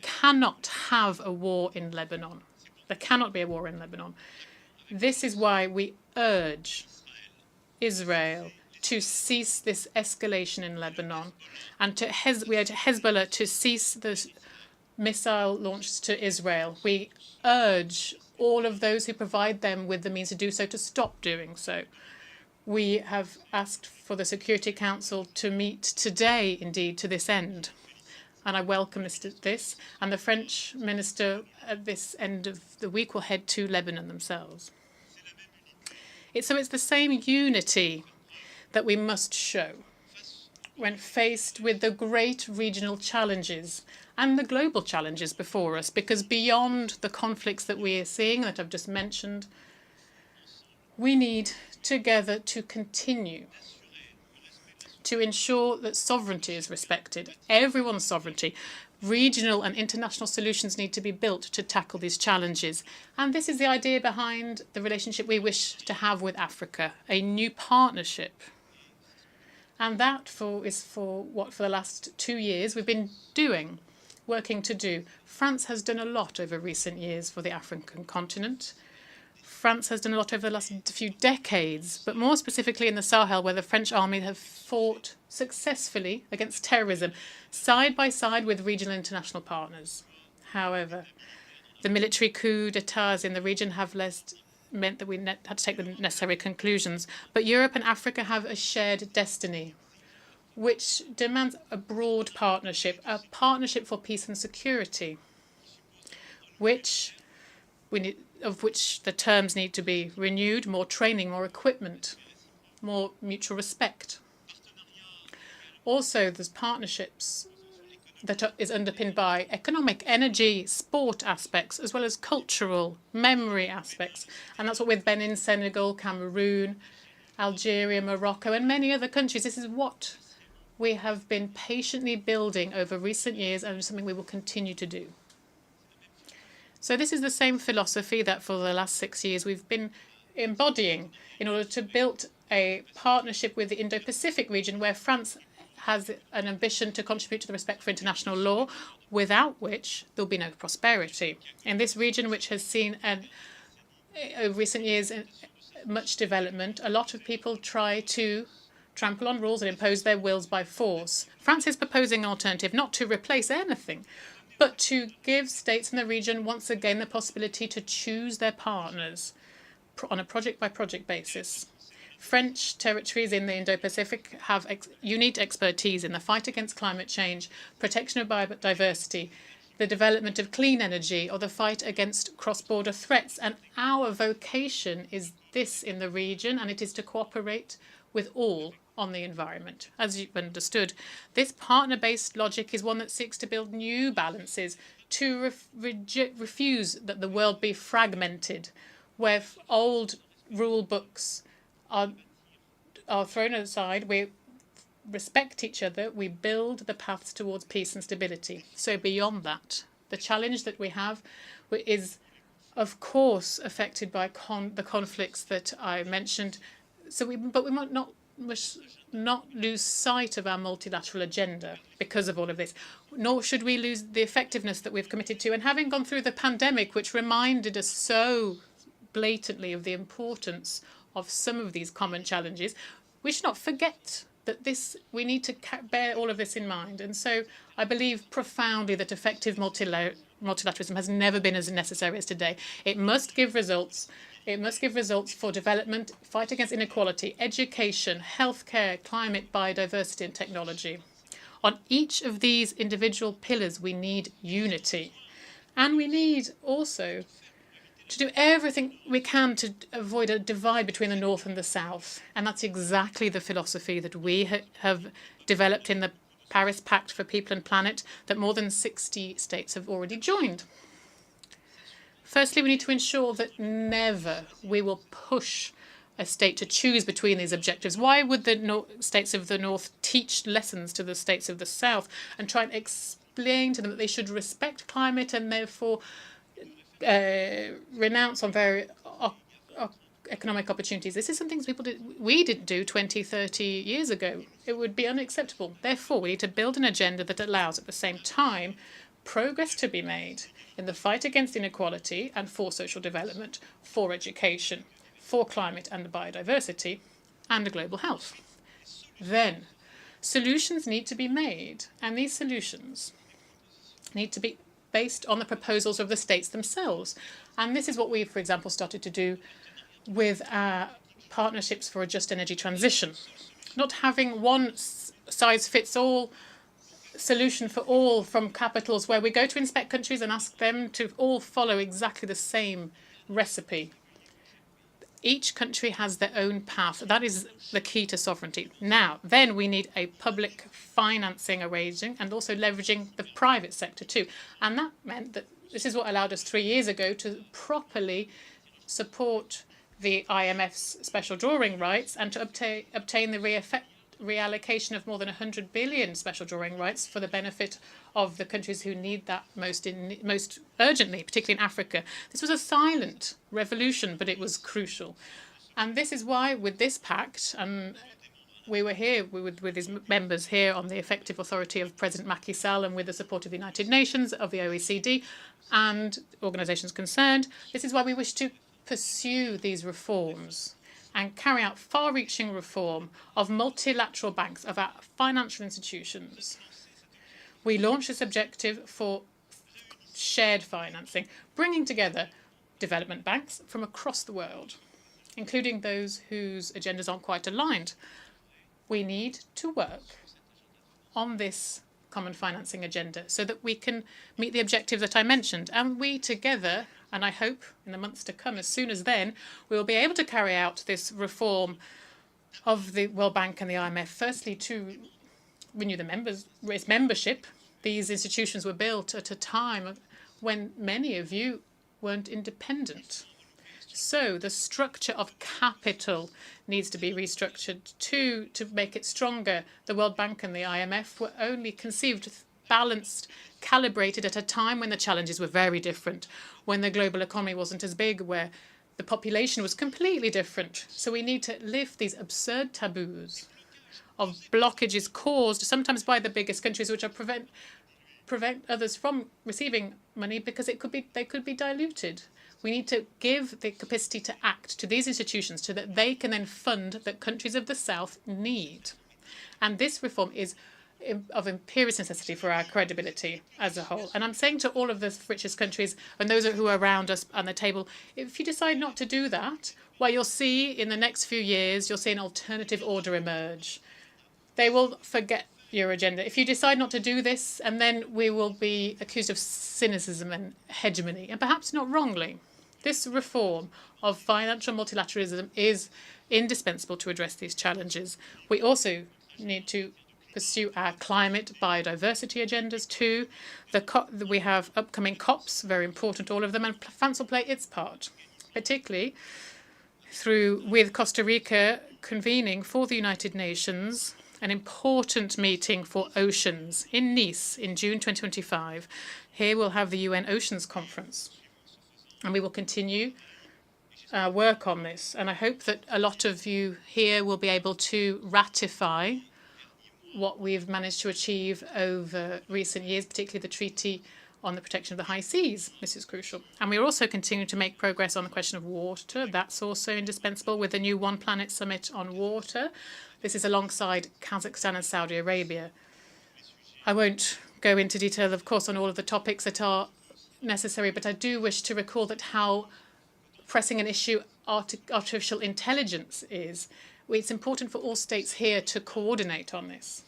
cannot have a war in Lebanon. There cannot be a war in Lebanon. This is why we urge Israel to cease this escalation in Lebanon, and we urge Hezbollah to cease the missile launches to Israel. We urge all of those who provide them with the means to do so to stop doing so. We have asked for the Security Council to meet today, indeed, to this end. And I welcome this. And the French minister at this end of the week will head to Lebanon themselves. It's the same unity that we must show when faced with the great regional challenges and the global challenges before us, because beyond the conflicts that we are seeing, that I've just mentioned, we need together to continue to ensure that sovereignty is respected, everyone's sovereignty. Regional and international solutions need to be built to tackle these challenges. And this is the idea behind the relationship we wish to have with Africa, a new partnership. And that is for what for the last 2 years we've been working to do. France has done a lot over recent years for the African continent. France has done a lot over the last few decades, but more specifically in the Sahel, where the French army have fought successfully against terrorism, side by side with regional and international partners. However, the military coups d'etats in the region have meant that we had to take the necessary conclusions. But Europe and Africa have a shared destiny, which demands a broad partnership, a partnership for peace and security, of which the terms need to be renewed, more training, more equipment. more mutual respect. Also, there's partnerships that is underpinned by economic, energy, sport aspects, as well as cultural, memory aspects. And that's what with Benin, Senegal, Cameroon, Algeria, Morocco, and many other countries. This is what we have been patiently building over recent years and something we will continue to do. So this is the same philosophy that for the last 6 years we've been embodying in order to build a partnership with the Indo-Pacific region, where France has an ambition to contribute to the respect for international law, without which there will be no prosperity. In this region, which has seen over recent years much development, a lot of people try to trample on rules and impose their wills by force. France is proposing an alternative, not to replace anything, but to give states in the region once again the possibility to choose their partners on a project-by-project basis. French territories in the Indo-Pacific have unique expertise in the fight against climate change, protection of biodiversity, the development of clean energy, or the fight against cross-border threats. And our vocation is this in the region, and it is to cooperate with all on the environment. As you've understood, this partner-based logic is one that seeks to build new balances, to refuse that the world be fragmented, where old rule books are thrown aside. We respect each other. We build the paths towards peace and stability. So beyond that, the challenge that we have is, of course, affected by the conflicts that I mentioned. But we must not lose sight of our multilateral agenda because of all of this, nor should we lose the effectiveness that we've committed to. And having gone through the pandemic, which reminded us so blatantly of the importance of some of these common challenges, we should not forget that we need to bear all of this in mind. And so I believe profoundly that effective multilateralism has never been as necessary as today. It must give results. It must give results for development, fight against inequality, education, healthcare, climate, biodiversity, and technology. On each of these individual pillars, we need unity. And we need also to do everything we can to avoid a divide between the North and the South. And that's exactly the philosophy that we have developed in the Paris Pact for People and Planet that more than 60 states have already joined. Firstly, we need to ensure that never we will push a state to choose between these objectives. Why would the states of the North teach lessons to the states of the South and try and explain to them that they should respect climate and therefore renounce on very economic opportunities? This is some things we didn't do 20, 30 years ago. It would be unacceptable. Therefore, we need to build an agenda that allows, at the same time, progress to be made in the fight against inequality and for social development, for education, for climate and biodiversity, and global health. Then, solutions need to be made, and these solutions need to be based on the proposals of the states themselves. And this is what we, for example, started to do with our partnerships for a just energy transition. Not having one size-fits-all solution for all from capitals where we go to inspect countries and ask them to all follow exactly the same recipe. Each country has their own path. That is the key to sovereignty. Now, then we need a public financing arranging and also leveraging the private sector too. And that meant that this is what allowed us 3 years ago to properly support the IMF's special drawing rights and to obtain the reallocation of more than 100 billion special drawing rights for the benefit of the countries who need that most urgently, particularly in Africa. This was a silent revolution, but it was crucial. And this is why, with this pact, we were here with his members here on the effective authority of President Macky Sall and with the support of the United Nations, of the OECD, and organisations concerned. This is why we wish to pursue these reforms and carry out far-reaching reform of multilateral banks, of our financial institutions. We launched this objective for shared financing, bringing together development banks from across the world, including those whose agendas aren't quite aligned. We need to work on this common financing agenda so that we can meet the objective that I mentioned. And we together, and I hope in the months to come, as soon as then, we will be able to carry out this reform of the World Bank and the IMF. Firstly, to renew its membership. These institutions were built at a time when many of you weren't independent. So the structure of capital needs to be restructured to make it stronger. The World Bank and the IMF were only conceived, balanced, calibrated at a time when the challenges were very different, when the global economy wasn't as big, where the population was completely different. So we need to lift these absurd taboos of blockages caused sometimes by the biggest countries, which are prevent others from receiving money because they could be diluted. We need to give the capacity to act to these institutions so that they can then fund that countries of the South need. And this reform is of imperious necessity for our credibility as a whole. And I'm saying to all of the richest countries and those who are around us on the table, if you decide not to do that, well, you'll see in the next few years, you'll see an alternative order emerge. They will forget your agenda. If you decide not to do this, and then we will be accused of cynicism and hegemony, and perhaps not wrongly. This reform of financial multilateralism is indispensable to address these challenges. We also need to pursue our climate biodiversity agendas too. We have upcoming COPs, very important, all of them, and France will play its part, particularly with Costa Rica convening for the United Nations an important meeting for oceans in Nice in June 2025. Here we'll have the UN Oceans Conference, and we will continue work on this. And I hope that a lot of you here will be able to ratify what we've managed to achieve over recent years, particularly the Treaty on the Protection of the High Seas. This is crucial. And we're also continuing to make progress on the question of water. That's also indispensable with the new One Planet Summit on water. This is alongside Kazakhstan and Saudi Arabia. I won't go into detail, of course, on all of the topics that are necessary, but I do wish to recall that how pressing an issue artificial intelligence is. It's important for all states here to coordinate on this.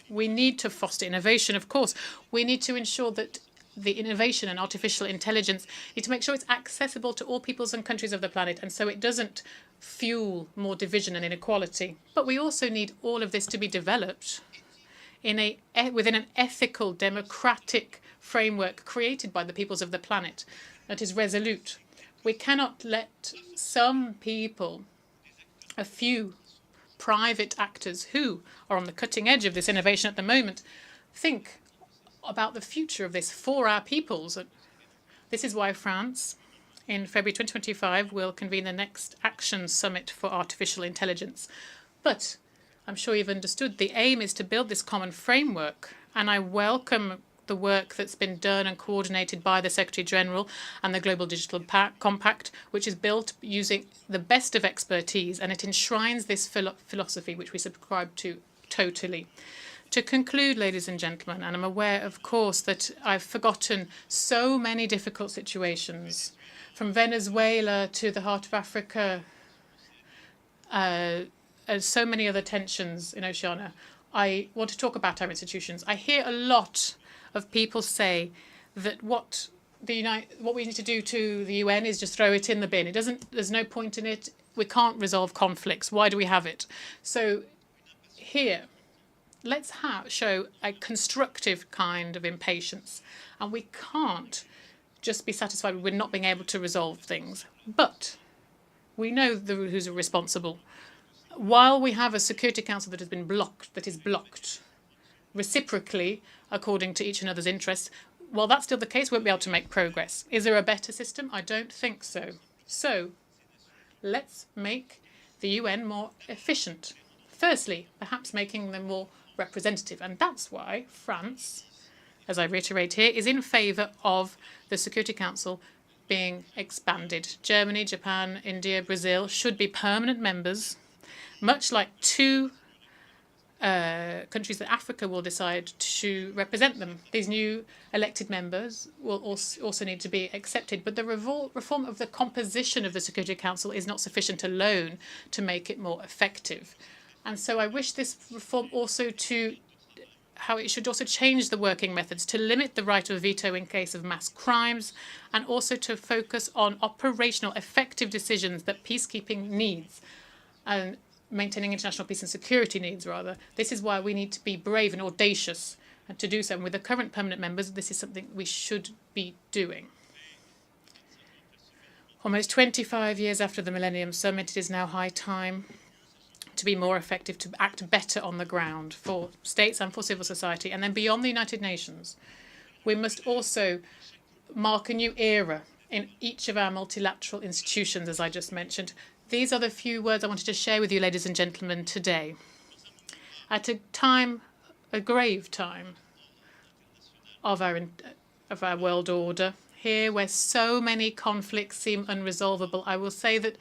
We need to foster innovation, of course. We need to ensure that the innovation and artificial intelligence need to make sure it's accessible to all peoples and countries of the planet, and so it doesn't fuel more division and inequality. But we also need all of this to be developed within an ethical, democratic framework created by the peoples of the planet that is resolute. We cannot let some people, a few private actors who are on the cutting edge of this innovation at the moment, think about the future of this for our peoples. This is why France, in February 2025, will convene the next Action Summit for Artificial Intelligence. But I'm sure you've understood the aim is to build this common framework, and I welcome the work that's been done and coordinated by the Secretary General and the Global Digital Compact, which is built using the best of expertise, and it enshrines this philosophy which we subscribe to totally. To conclude, ladies and gentlemen, and I'm aware, of course, that I've forgotten so many difficult situations, from Venezuela to the heart of Africa, and so many other tensions in Oceania. I want to talk about our institutions. I hear a lot of people say that what we need to do to the UN is just throw it in the bin. There's no point in it. We can't resolve conflicts. Why do we have it? So here, let's show a constructive kind of impatience. And we can't just be satisfied with not being able to resolve things. But we know who's responsible. While we have a Security Council that is blocked reciprocally according to each another's interests, while that's still the case, we won't be able to make progress. Is there a better system? I don't think so. So let's make the UN more efficient. Firstly, perhaps making them more representative. And that's why France, as I reiterate here, is in favour of the Security Council being expanded. Germany, Japan, India, Brazil should be permanent members, much like two countries that Africa will decide to represent them. These new elected members will also need to be accepted. But the reform of the composition of the Security Council is not sufficient alone to make it more effective. And so I wish this reform also how it should also change the working methods to limit the right of veto in case of mass crimes, and also to focus on operational effective decisions that peacekeeping needs. And maintaining international peace and security needs, rather. This is why we need to be brave and audacious and to do so. And with the current permanent members, this is something we should be doing. Almost 25 years after the Millennium Summit, it is now high time to be more effective, to act better on the ground for states and for civil society. And then beyond the United Nations, we must also mark a new era in each of our multilateral institutions, as I just mentioned. These are the few words I wanted to share with you, ladies and gentlemen, today. At a time, a grave time, of our world order, here where so many conflicts seem unresolvable, I will say that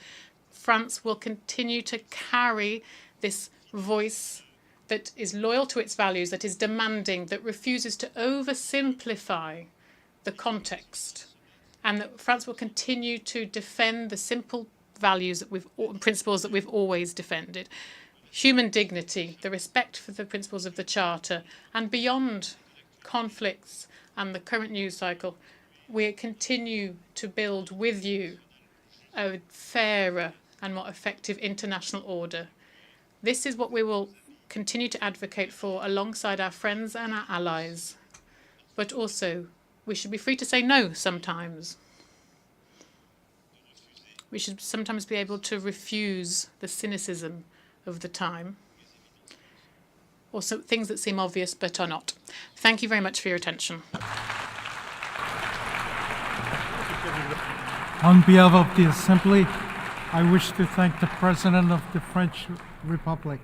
France will continue to carry this voice that is loyal to its values, that is demanding, that refuses to oversimplify the context, and that France will continue to defend the simple values that principles that we've always defended. Human dignity, the respect for the principles of the Charter, and beyond conflicts and the current news cycle, we continue to build with you a fairer and more effective international order. This is what we will continue to advocate for alongside our friends and our allies. But also, we should be free to say no sometimes. We should sometimes be able to refuse the cynicism of the time, or some things that seem obvious but are not. Thank you very much for your attention. On behalf of the Assembly, I wish to thank the President of the French Republic.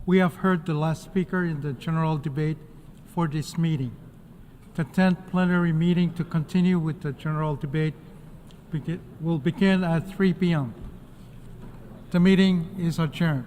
We have heard the last speaker in the general debate for this meeting. The 10th plenary meeting to continue with the general debate will begin at 3 p.m. The meeting is adjourned.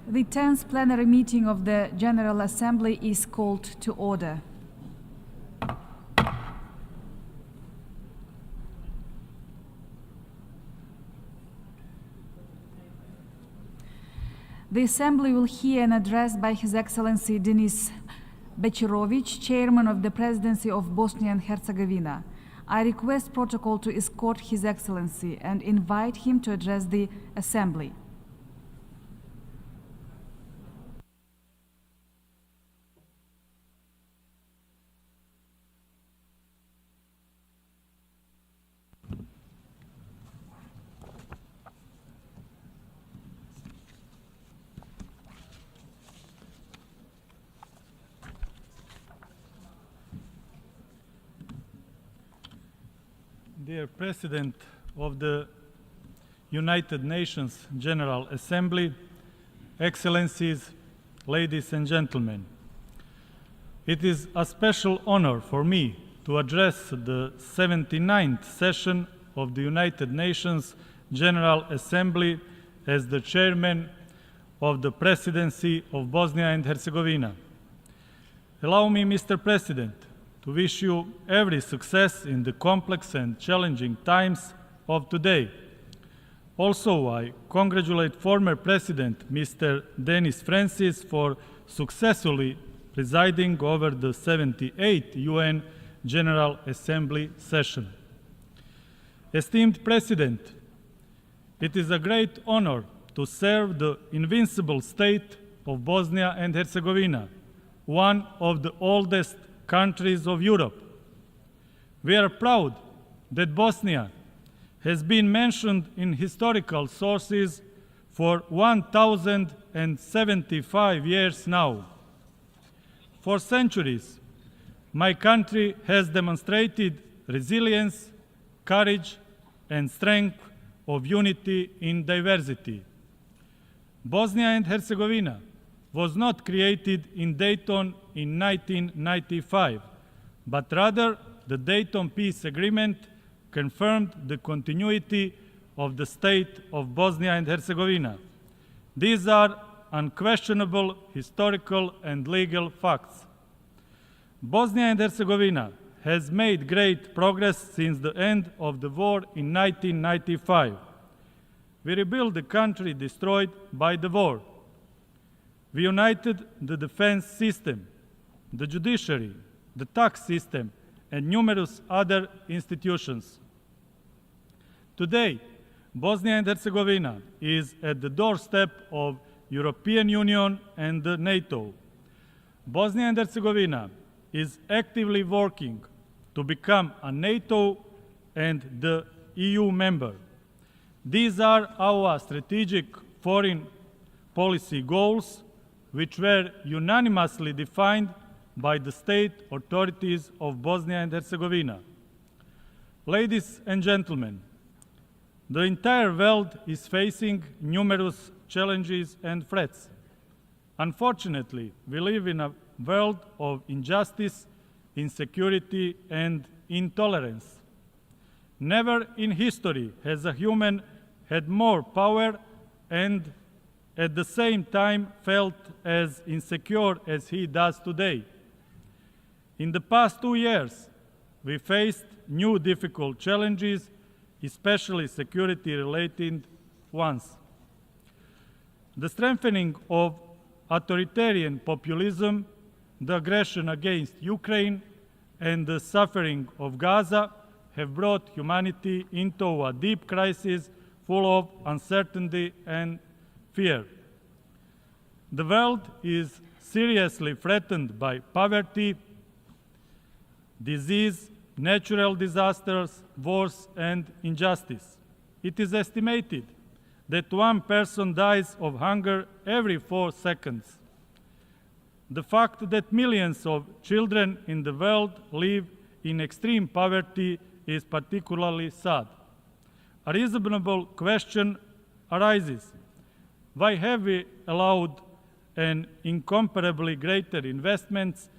The 10th plenary meeting of the General Assembly is called to order. The Assembly will hear an address by His Excellency Denis Bechirovich, Chairman of the Presidency of Bosnia and Herzegovina. I request protocol to escort His Excellency and invite him to address the Assembly. Dear President of the United Nations General Assembly, Excellencies, ladies and gentlemen, it is a special honor for me to address the 79th session of the United Nations General Assembly as the Chairman of the Presidency of Bosnia and Herzegovina. Allow me, Mr. President, to wish you every success in the complex and challenging times of today. Also, I congratulate former President Mr. Denis Francis for successfully presiding over the 78th UN General Assembly session. Esteemed President, it is a great honor to serve the invincible state of Bosnia and Herzegovina, one of the oldest countries of Europe. We are proud that Bosnia has been mentioned in historical sources for 1,075 years now. For centuries, my country has demonstrated resilience, courage, and strength of unity in diversity. Bosnia and Herzegovina was not created in Dayton in 1995, but rather the Dayton Peace Agreement confirmed the continuity of the state of Bosnia and Herzegovina. These are unquestionable historical and legal facts. Bosnia and Herzegovina has made great progress since the end of the war in 1995. We rebuilt the country destroyed by the war. We united the defense system, the judiciary, the tax system, and numerous other institutions. Today, Bosnia and Herzegovina is at the doorstep of European Union and NATO. Bosnia and Herzegovina is actively working to become a NATO and the EU member. These are our strategic foreign policy goals, which were unanimously defined by the state authorities of Bosnia and Herzegovina. Ladies and gentlemen, the entire world is facing numerous challenges and threats. Unfortunately, we live in a world of injustice, insecurity, and intolerance. Never in history has a human had more power and at the same time felt as insecure as he does today. In the past 2 years, we faced new difficult challenges, especially security-related ones. The strengthening of authoritarian populism, the aggression against Ukraine, and the suffering of Gaza have brought humanity into a deep crisis full of uncertainty and fear. The world is seriously threatened by poverty, disease, natural disasters, wars, and injustice. It is estimated that one person dies of hunger every 4 seconds. The fact that millions of children in the world live in extreme poverty is particularly sad. A reasonable question arises: why have we allowed an incomparably greater investments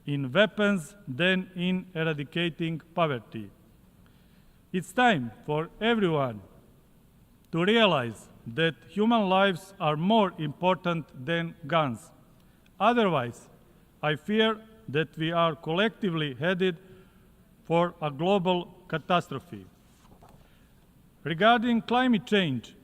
in weapons than in eradicating poverty? It's time for everyone to realize that human lives are more important than guns. Otherwise, I fear that we are collectively headed for a global catastrophe. Regarding climate change,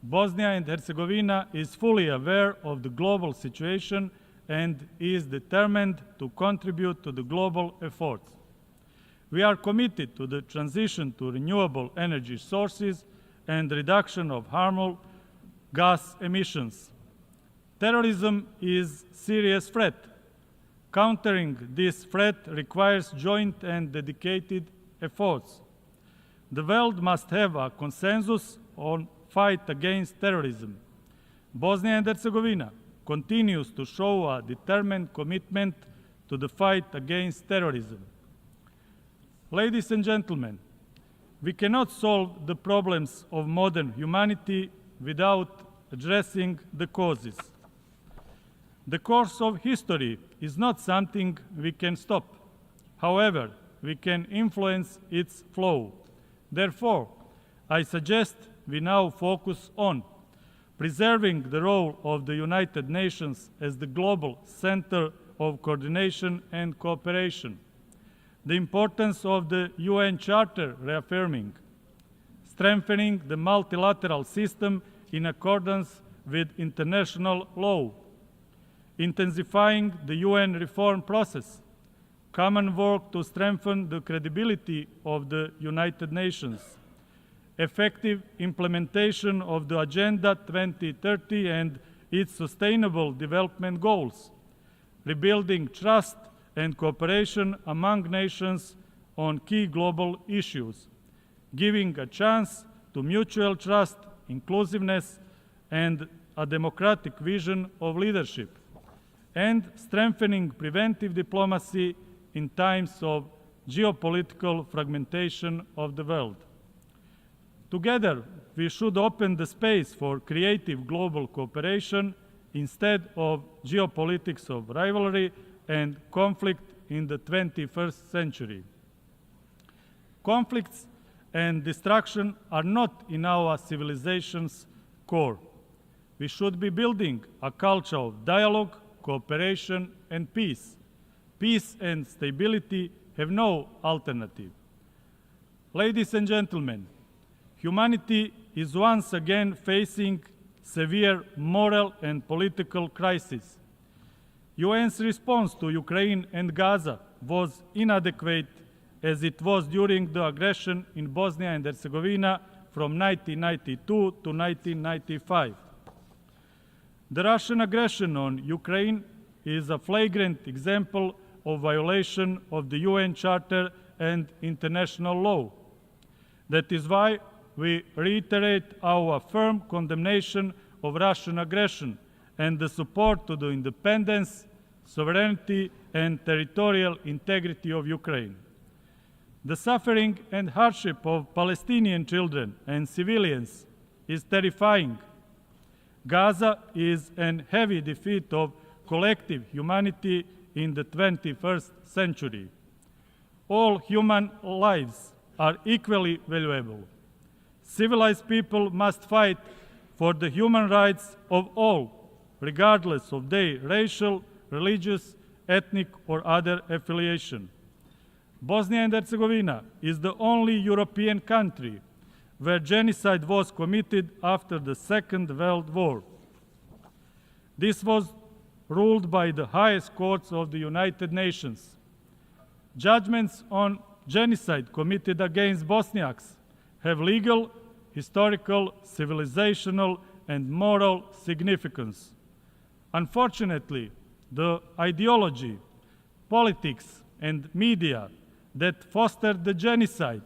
Bosnia and Herzegovina is fully aware of the global situation and is determined to contribute to the global efforts. We are committed to the transition to renewable energy sources and reduction of harmful gas emissions. Terrorism is a serious threat. Countering this threat requires joint and dedicated efforts. The world must have a consensus on fight against terrorism. Bosnia and Herzegovina continues to show a determined commitment to the fight against terrorism. Ladies and gentlemen, we cannot solve the problems of modern humanity without addressing the causes. The course of history is not something we can stop. However, we can influence its flow. Therefore, I suggest we now focus on preserving the role of the United Nations as the global center of coordination and cooperation, the importance of the UN Charter reaffirming, strengthening the multilateral system in accordance with international law, intensifying the UN reform process, common work to strengthen the credibility of the United Nations, effective implementation of the Agenda 2030 and its sustainable development goals, rebuilding trust and cooperation among nations on key global issues, giving a chance to mutual trust, inclusiveness, and a democratic vision of leadership, and strengthening preventive diplomacy in times of geopolitical fragmentation of the world. Together, we should open the space for creative global cooperation instead of geopolitics of rivalry and conflict in the 21st century. Conflicts and destruction are not in our civilization's core. We should be building a culture of dialogue, cooperation, and peace. Peace and stability have no alternative. Ladies and gentlemen, humanity is once again facing severe moral and political crisis. UN's response to Ukraine and Gaza was inadequate as it was during the aggression in Bosnia and Herzegovina from 1992 to 1995. The Russian aggression on Ukraine is a flagrant example of violation of the UN Charter and international law. That is why we reiterate our firm condemnation of Russian aggression and the support to the independence, sovereignty, and territorial integrity of Ukraine. The suffering and hardship of Palestinian children and civilians is terrifying. Gaza is a heavy defeat of collective humanity in the 21st century. All human lives are equally valuable. Civilized people must fight for the human rights of all, regardless of their racial, religious, ethnic, or other affiliation. Bosnia and Herzegovina is the only European country where genocide was committed after the Second World War. This was ruled by the highest courts of the United Nations. Judgments on genocide committed against Bosniaks have legal, historical, civilizational, and moral significance. Unfortunately, the ideology, politics, and media that fostered the genocide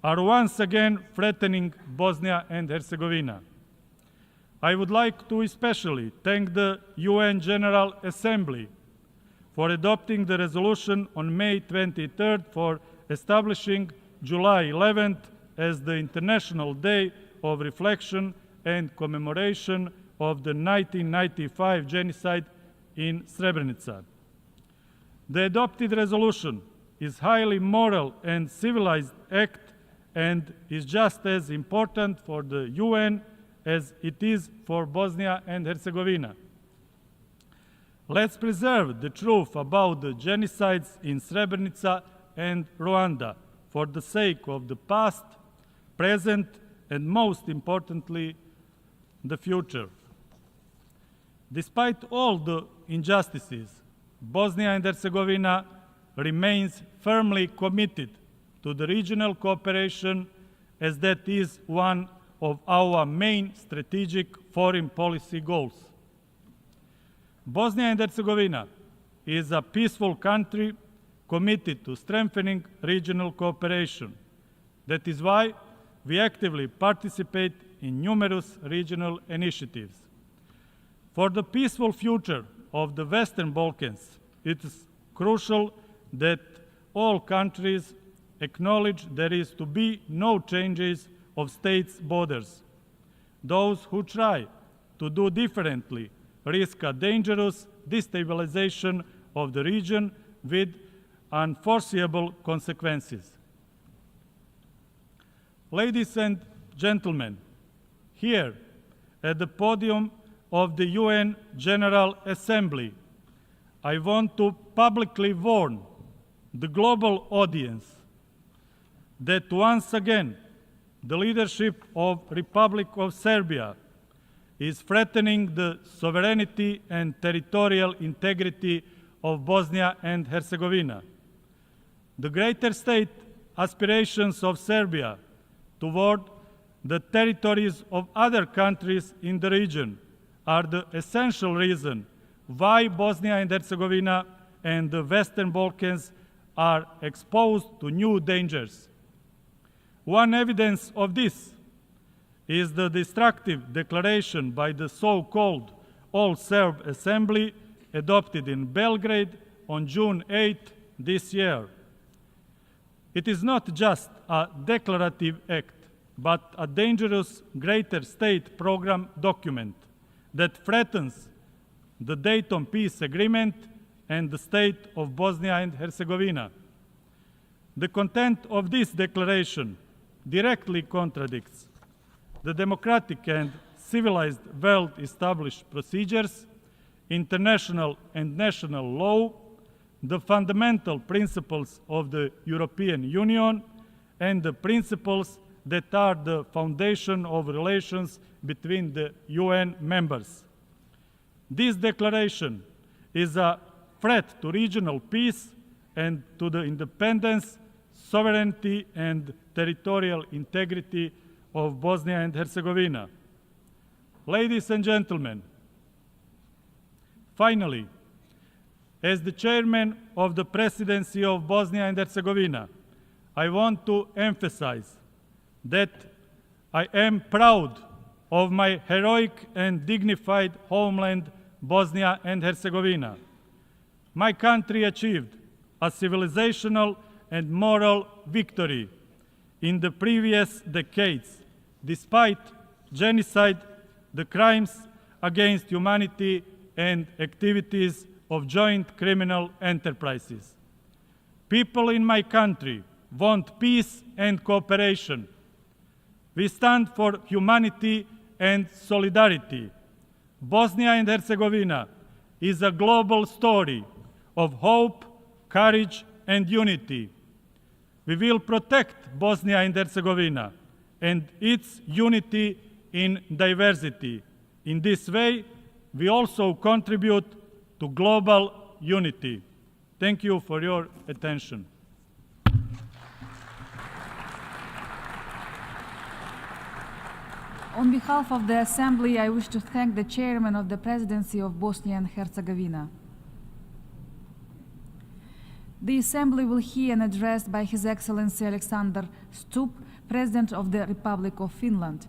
are once again threatening Bosnia and Herzegovina. I would like to especially thank the UN General Assembly for adopting the resolution on May 23rd for establishing July 11th as the International Day of Reflection and Commemoration of the 1995 genocide in Srebrenica. The adopted resolution is a highly moral and civilized act and is just as important for the UN as it is for Bosnia and Herzegovina. Let's preserve the truth about the genocides in Srebrenica and Rwanda for the sake of the past, present, and most importantly, the future. Despite all the injustices, Bosnia and Herzegovina remains firmly committed to the regional cooperation, as that is one of our main strategic foreign policy goals. Bosnia and Herzegovina is a peaceful country committed to strengthening regional cooperation. That is why we actively participate in numerous regional initiatives. For the peaceful future of the Western Balkans, it is crucial that all countries acknowledge there is to be no changes of states' borders. Those who try to do differently risk a dangerous destabilization of the region with unforeseeable consequences. Ladies and gentlemen, here at the podium of the UN General Assembly, I want to publicly warn the global audience that once again the leadership of Republic of Serbia is threatening the sovereignty and territorial integrity of Bosnia and Herzegovina. The greater state aspirations of Serbia toward the territories of other countries in the region are the essential reason why Bosnia and Herzegovina and the Western Balkans are exposed to new dangers. One evidence of this is the destructive declaration by the so-called All-Serb Assembly adopted in Belgrade on June 8 this year. It is not just a declarative act, but a dangerous greater state program document that threatens the Dayton Peace Agreement and the state of Bosnia and Herzegovina. The content of this declaration directly contradicts the democratic and civilized well-established procedures, international and national law, the fundamental principles of the European Union, and the principles that are the foundation of relations between the UN members. This declaration is a threat to regional peace and to the independence, sovereignty, and territorial integrity of Bosnia and Herzegovina. Ladies and gentlemen, finally, as the chairman of the presidency of Bosnia and Herzegovina, I want to emphasize that I am proud of my heroic and dignified homeland, Bosnia and Herzegovina. My country achieved a civilizational and moral victory in the previous decades, despite genocide, the crimes against humanity, and activities of joint criminal enterprises. People in my country want peace and cooperation. We stand for humanity and solidarity. Bosnia and Herzegovina is a global story of hope, courage, and unity. We will protect Bosnia and Herzegovina and its unity in diversity. In this way, we also contribute to global unity. Thank you for your attention. On behalf of the Assembly, I wish to thank the Chairman of the Presidency of Bosnia and Herzegovina. The Assembly will hear an address by His Excellency Alexander Stubb, President of the Republic of Finland.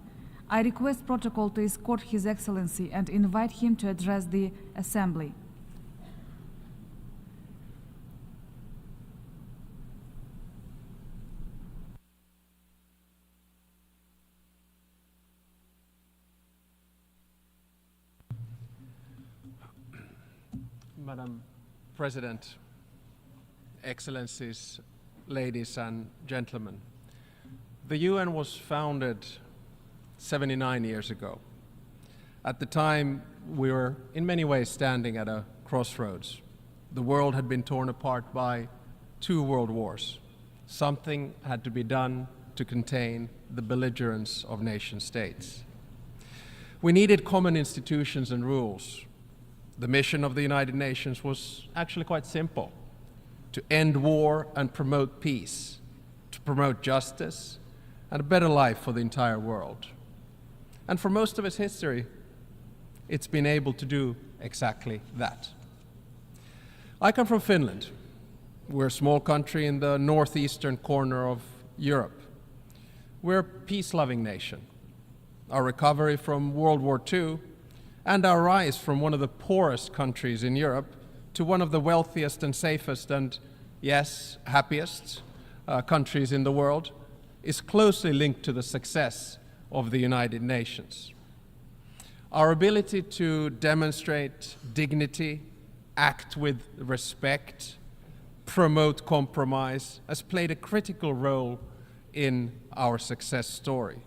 I request protocol to escort His Excellency and invite him to address the Assembly. Madam President, Excellencies, ladies and gentlemen, the UN was founded 79 years ago. At the time, we were in many ways standing at a crossroads. The world had been torn apart by 2 world wars. Something had to be done to contain the belligerence of nation states. We needed common institutions and rules. The mission of the United Nations was actually quite simple: to end war and promote peace, to promote justice and a better life for the entire world. And for most of its history, it's been able to do exactly that. I come from Finland. We're a small country in the northeastern corner of Europe. We're a peace-loving nation. Our recovery from World War II and our rise from one of the poorest countries in Europe to one of the wealthiest and safest and, yes, happiest countries in the world is closely linked to the success of the United Nations. Our ability to demonstrate dignity, act with respect, promote compromise has played a critical role in our success story.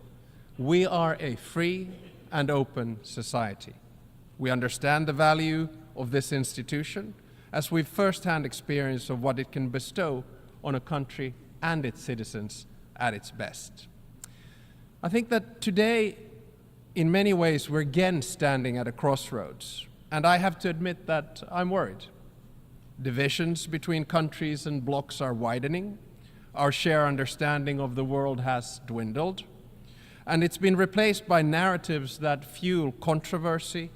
We are a free and open society. We understand the value of this institution as we've first-hand experience of what it can bestow on a country and its citizens at its best. I think that today, in many ways, we're again standing at a crossroads, and I have to admit that I'm worried. Divisions between countries and blocs are widening. Our shared understanding of the world has dwindled, and it's been replaced by narratives that fuel controversy,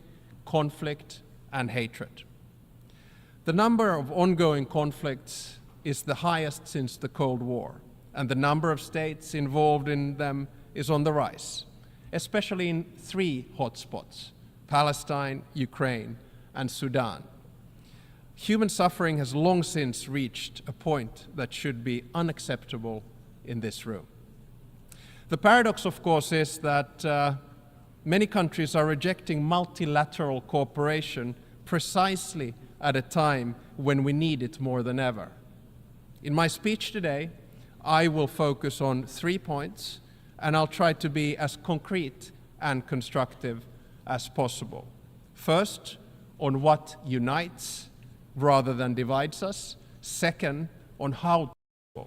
conflict, and hatred. The number of ongoing conflicts is the highest since the Cold War, and the number of states involved in them is on the rise, especially in 3 hotspots: Palestine, Ukraine, and Sudan. Human suffering has long since reached a point that should be unacceptable in this room. The paradox, of course, is that many countries are rejecting multilateral cooperation precisely at a time when we need it more than ever. In my speech today, I will focus on 3 points, and I'll try to be as concrete and constructive as possible. First, on what unites rather than divides us. Second, on how to.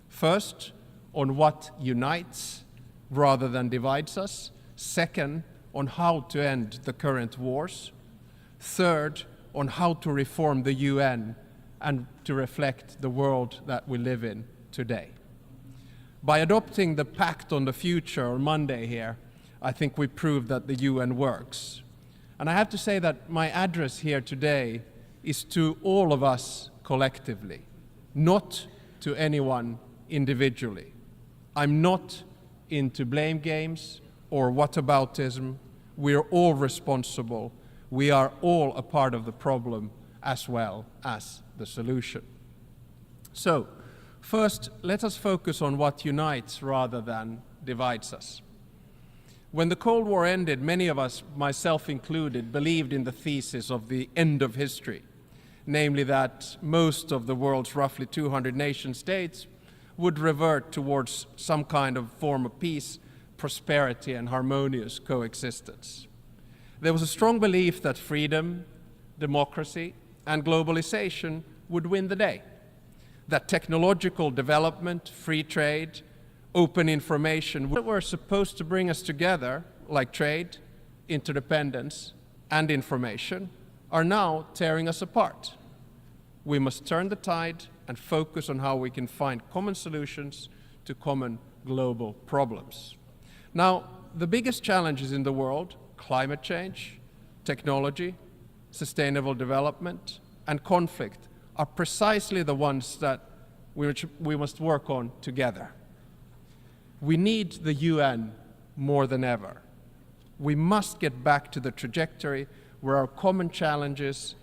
First, on what unites rather than divides us. Second, on how to end the current wars. Third, on how to reform the UN and to reflect the world that we live in today. By adopting the Pact on the Future on Monday here, I think we proved that the UN works. And I have to say that my address here today is to all of us collectively, not to anyone individually. I'm not into blame games or whataboutism. We're all responsible. We are all a part of the problem as well as the solution. So, first, let us focus on what unites rather than divides us. When the Cold War ended, many of us, myself included, believed in the thesis of the end of history, namely that most of the world's roughly 200 nation states would revert towards some kind of form of peace, prosperity, and harmonious coexistence. There was a strong belief that freedom, democracy, and globalization would win the day, that technological development, free trade, open information were supposed to bring us together, like trade, interdependence, and information, are now tearing us apart. We must turn the tide and focus on how we can find common solutions to common global problems. Now, the biggest challenges in the world, climate change, technology, sustainable development, and conflict, are precisely the ones that we must work on together. We need the UN more than ever. We must get back to the trajectory where our common challenges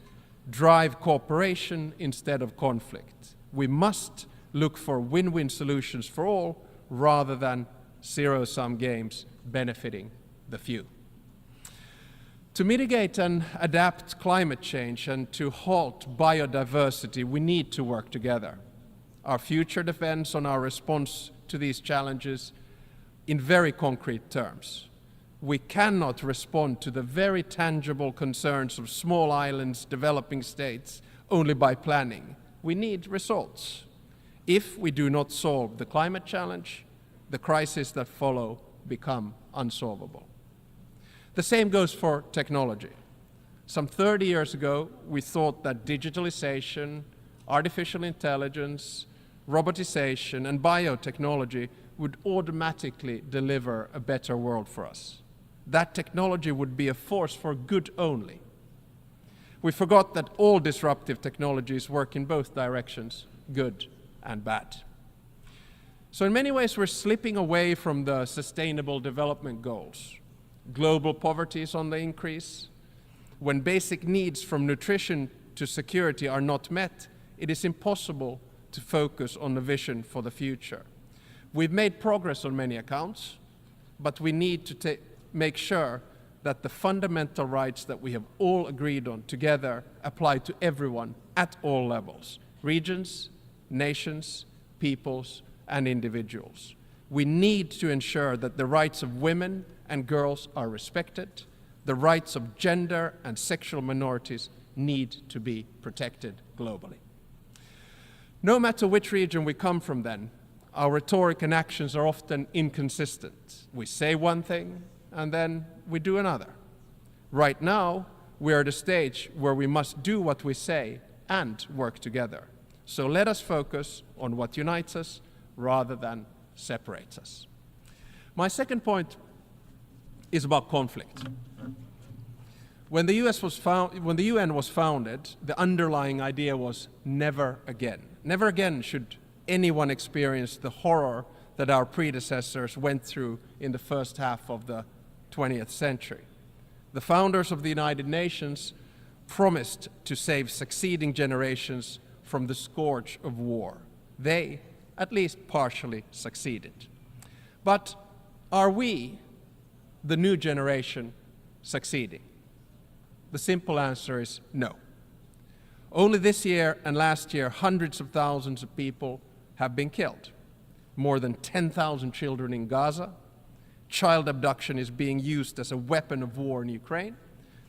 drive cooperation instead of conflict. We must look for win-win solutions for all rather than zero-sum games benefiting the few. To mitigate and adapt climate change and to halt biodiversity, we need to work together. Our future depends on our response to these challenges in very concrete terms. we cannot respond to the very tangible concerns of small islands, developing states, only by planning. We need results. If we do not solve the climate challenge, the crises that follow become unsolvable. The same goes for technology. Some 30 years ago, we thought that digitalization, artificial intelligence, robotization, and biotechnology would automatically deliver a better world for us. That technology would be a force for good only. We forgot that all disruptive technologies work in both directions, good and bad. So in many ways, we're slipping away from the Sustainable Development Goals. Global poverty is on the increase. When basic needs from nutrition to security are not met, it is impossible to focus on the vision for the future. We've made progress on many accounts, but we need to make sure that the fundamental rights that we have all agreed on together apply to everyone at all levels, regions, nations, peoples, and individuals. We need to ensure that the rights of women and girls are respected. The rights of gender and sexual minorities need to be protected globally. No matter which region we come from then, our rhetoric and actions are often inconsistent. We say one thing, and then we do another. Right now, we are at a stage where we must do what we say and work together. So let us focus on what unites us rather than separates us. My second point is about conflict. When the UN was founded, the underlying idea was never again. Never again should anyone experience the horror that our predecessors went through in the first half of the 20th century. The founders of the United Nations promised to save succeeding generations from the scourge of war. They, at least partially, succeeded. But are we, the new generation, succeeding? The simple answer is no. Only this year and last year, hundreds of thousands of people have been killed. More than 10,000 children in Gaza. Child abduction is being used as a weapon of war in Ukraine.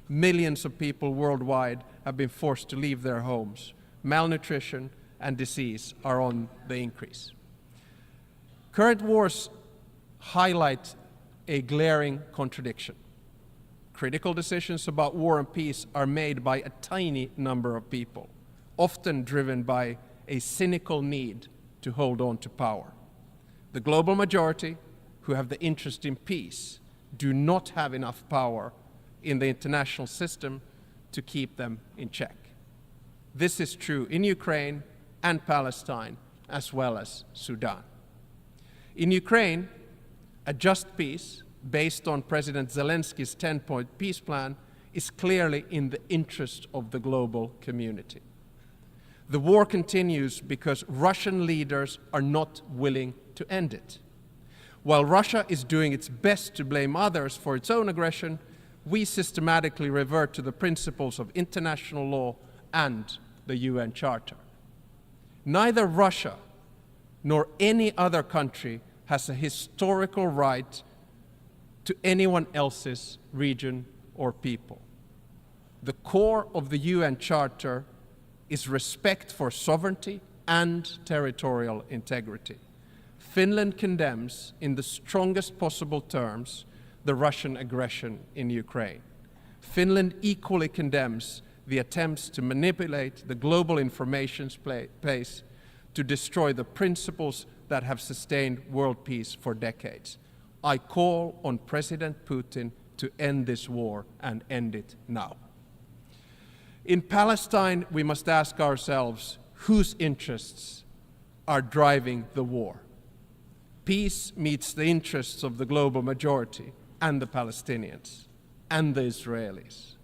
Millions of people worldwide have been forced to leave their homes. Malnutrition and disease are on the increase. Current wars highlight a glaring contradiction. Critical decisions about war and peace are made by a tiny number of people, often driven by a cynical need to hold on to power. The global majority, who have the interest in peace, do not have enough power in the international system to keep them in check. This is true in Ukraine and Palestine, as well as Sudan. In Ukraine, a just peace, based on President Zelensky's 10-point peace plan, is clearly in the interest of the global community. The war continues because Russian leaders are not willing to end it. While Russia is doing its best to blame others for its own aggression, we systematically revert to the principles of international law and the UN Charter. Neither Russia nor any other country has a historical right to anyone else's region or people. The core of the UN Charter is respect for sovereignty and territorial integrity. Finland condemns, in the strongest possible terms, the Russian aggression in Ukraine. Finland equally condemns the attempts to manipulate the global information space to destroy the principles that have sustained world peace for decades. I call on President Putin to end this war and end it now. In Palestine, we must ask ourselves whose interests are driving the war. Peace meets the interests of the global majority and the Palestinians and the Israelis.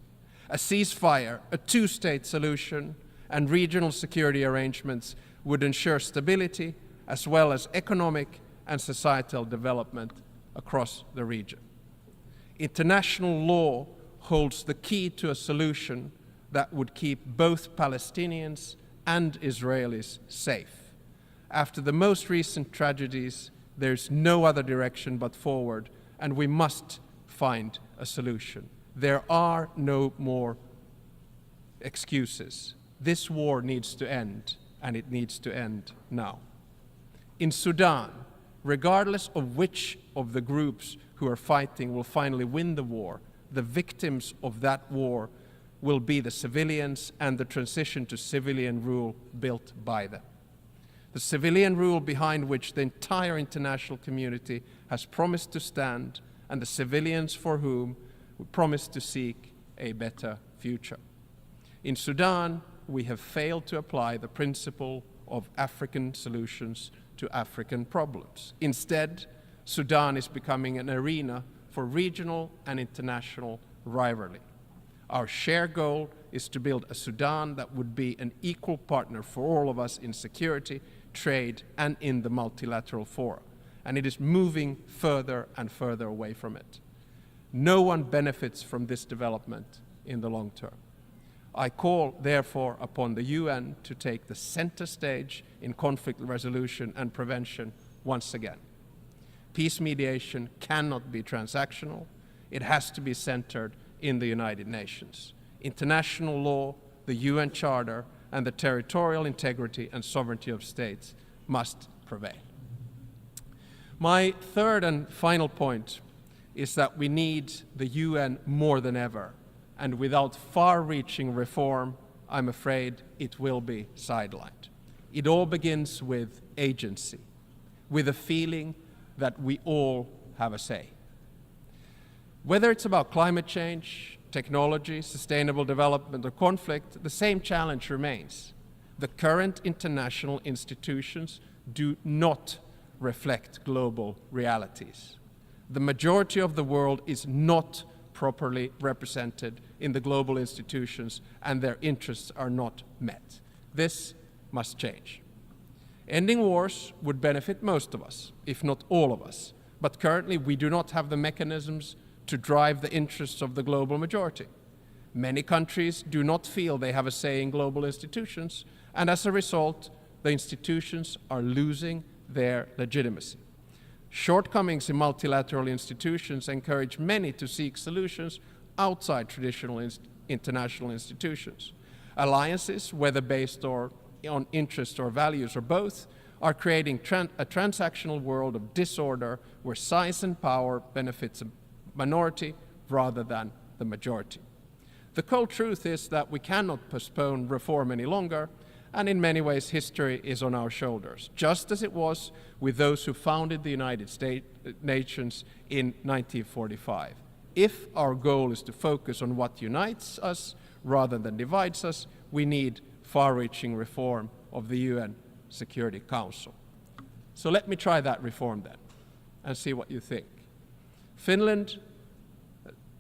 A ceasefire, a two-state solution, and regional security arrangements would ensure stability as well as economic and societal development across the region. International law holds the key to a solution that would keep both Palestinians and Israelis safe. After the most recent tragedies, there's no other direction but forward, and we must find a solution. There are no more excuses. This war needs to end, and it needs to end now. In Sudan, regardless of which of the groups who are fighting will finally win the war, the victims of that war will be the civilians and the transition to civilian rule built by them. The civilian rule behind which the entire international community has promised to stand, and the civilians for whom we promise to seek a better future. In Sudan, we have failed to apply the principle of African solutions to African problems. Instead, Sudan is becoming an arena for regional and international rivalry. Our shared goal is to build a Sudan that would be an equal partner for all of us in security, trade, and in the multilateral fora. And it is moving further and further away from it. No one benefits from this development in the long term. I call, therefore, upon the UN to take the center stage in conflict resolution and prevention once again. Peace mediation cannot be transactional. It has to be centered in the United Nations. International law, the UN Charter, and the territorial integrity and sovereignty of states must prevail. My third and final point is that we need the UN more than ever, and without far-reaching reform, I'm afraid it will be sidelined. It all begins with agency, with a feeling that we all have a say. Whether it's about climate change, technology, sustainable development, or conflict, the same challenge remains. The current international institutions do not reflect global realities. The majority of the world is not properly represented in the global institutions, and their interests are not met. This must change. Ending wars would benefit most of us, if not all of us, but currently we do not have the mechanisms to drive the interests of the global majority. Many countries do not feel they have a say in global institutions, and as a result, the institutions are losing their legitimacy. Shortcomings in multilateral institutions encourage many to seek solutions outside traditional international institutions. Alliances, whether based on interest or values or both, are creating a transactional world of disorder where size and power benefits a minority rather than the majority. The cold truth is that we cannot postpone reform any longer, and in many ways history is on our shoulders, just as it was with those who founded the United Nations in 1945. If our goal is to focus on what unites us rather than divides us, we need far-reaching reform of the UN Security Council. So let me try that reform then and see what you think. Finland,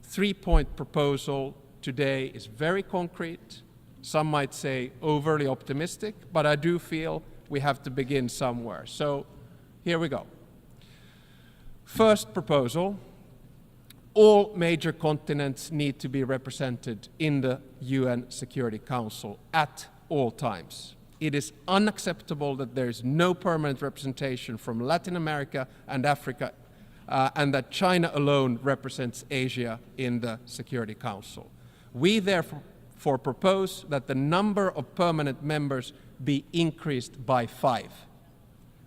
three-point proposal today is very concrete. Some might say overly optimistic, but I do feel we have to begin somewhere. So here we go. First proposal, all major continents need to be represented in the UN Security Council at all times. It is unacceptable that there is no permanent representation from Latin America and Africa, and that China alone represents Asia in the Security Council. We therefore propose that the number of permanent members be increased by 5.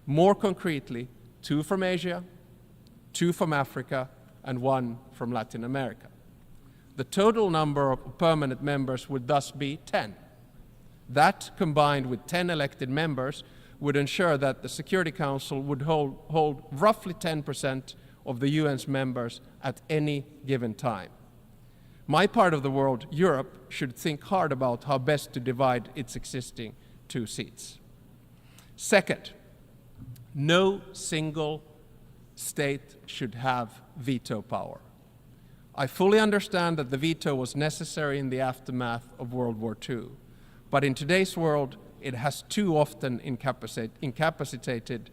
More concretely, 2 from Asia, 2 from Africa, and 1 from Latin America. The total number of permanent members would thus be 10. That, combined with 10 elected members, would ensure that the Security Council would hold roughly 10% of the UN's members at any given time. My part of the world, Europe, should think hard about how best to divide its existing 2 seats. Second, no single state should have veto power. I fully understand that the veto was necessary in the aftermath of World War II, but in today's world, it has too often incapacitated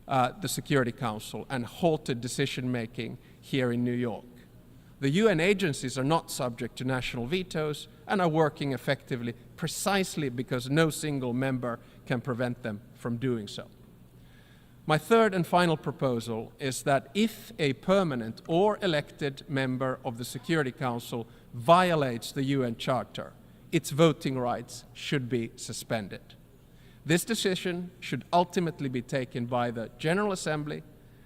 the Security Council and halted decision-making here in New York. The UN agencies are not subject to national vetoes and are working effectively precisely because no single member can prevent them from doing so. My third and final proposal is that if a permanent or elected member of the Security Council violates the UN Charter, its voting rights should be suspended. This decision should ultimately be taken by the General Assembly,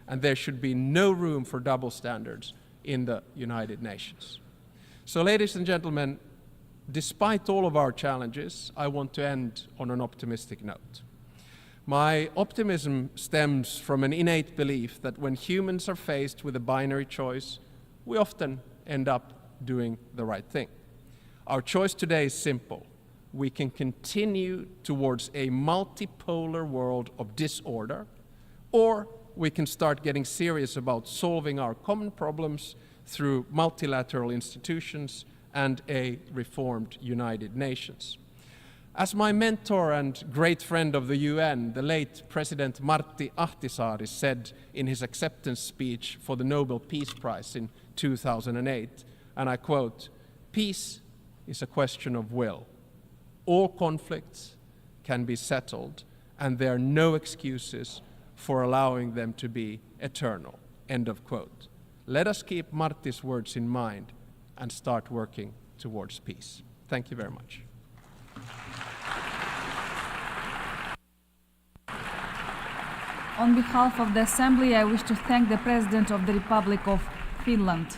and there should be no room for double standards in the United Nations. So, ladies and gentlemen, despite all of our challenges, I want to end on an optimistic note. My optimism stems from an innate belief that when humans are faced with a binary choice, we often end up doing the right thing. Our choice today is simple. We can continue towards a multipolar world of disorder, or we can start getting serious about solving our common problems through multilateral institutions and a reformed United Nations. As my mentor and great friend of the UN, the late President Martti Ahtisaari, said in his acceptance speech for the Nobel Peace Prize in 2008, and I quote, "Peace is a question of will. All conflicts can be settled, and there are no excuses for allowing them to be eternal." End of quote. Let us keep Martti's words in mind and start working towards peace. Thank you very much. On behalf of the Assembly, I wish to thank the President of the Republic of Finland.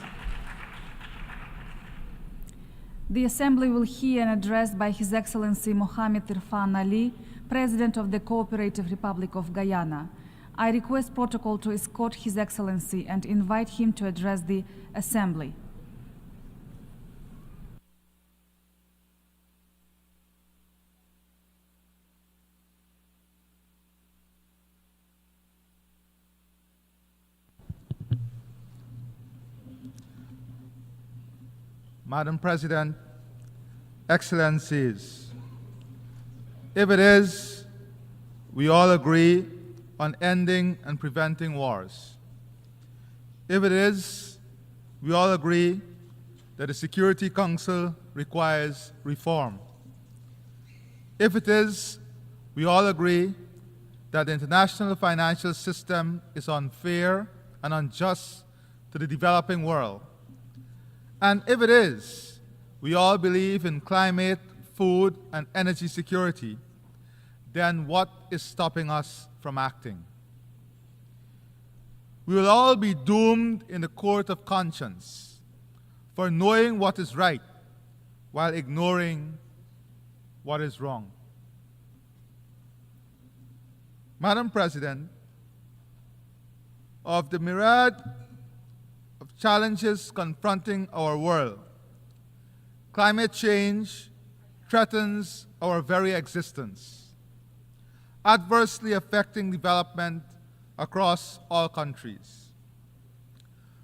The Assembly will hear an address by His Excellency Mohamed Irfan Ali, President of the Cooperative Republic of Guyana. I request protocol to escort His Excellency and invite him to address the Assembly. Madam President, Excellencies, if it is, we all agree on ending and preventing wars. If it is, we all agree that the Security Council requires reform. If it is, we all agree that the international financial system is unfair and unjust to the developing world. And if it is, we all believe in climate, food, and energy security, then what is stopping us from acting? We will all be doomed in the court of conscience for knowing what is right while ignoring what is wrong. Madam President, of the myriad of challenges confronting our world, climate change threatens our very existence, adversely affecting development across all countries.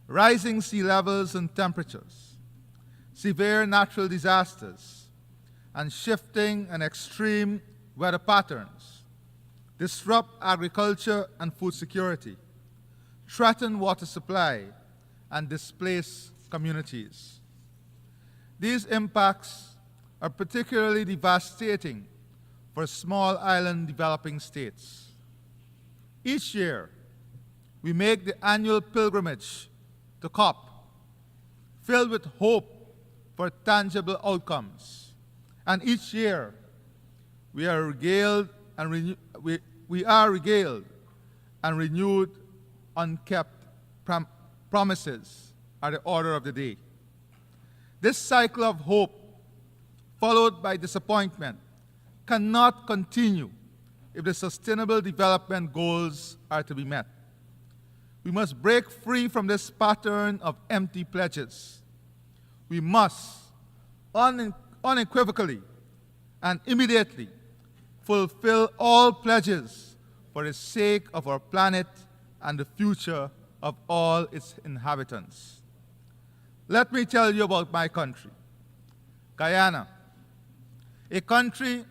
Rising sea levels and temperatures, severe natural disasters, and shifting and extreme weather patterns disrupt agriculture and food security, threaten water supply, and displace communities. These impacts are particularly devastating for small island developing states. Each year, we make the annual pilgrimage to COP, filled with hope for tangible outcomes. And each year, we are regaled and renewed unkept promises are the order of the day. This cycle of hope, followed by disappointment, cannot continue if the Sustainable Development Goals are to be met. We must break free from this pattern of empty pledges. We must unequivocally and immediately fulfill all pledges for the sake of our planet and the future of all its inhabitants. Let me tell you about my country, Guyana, a country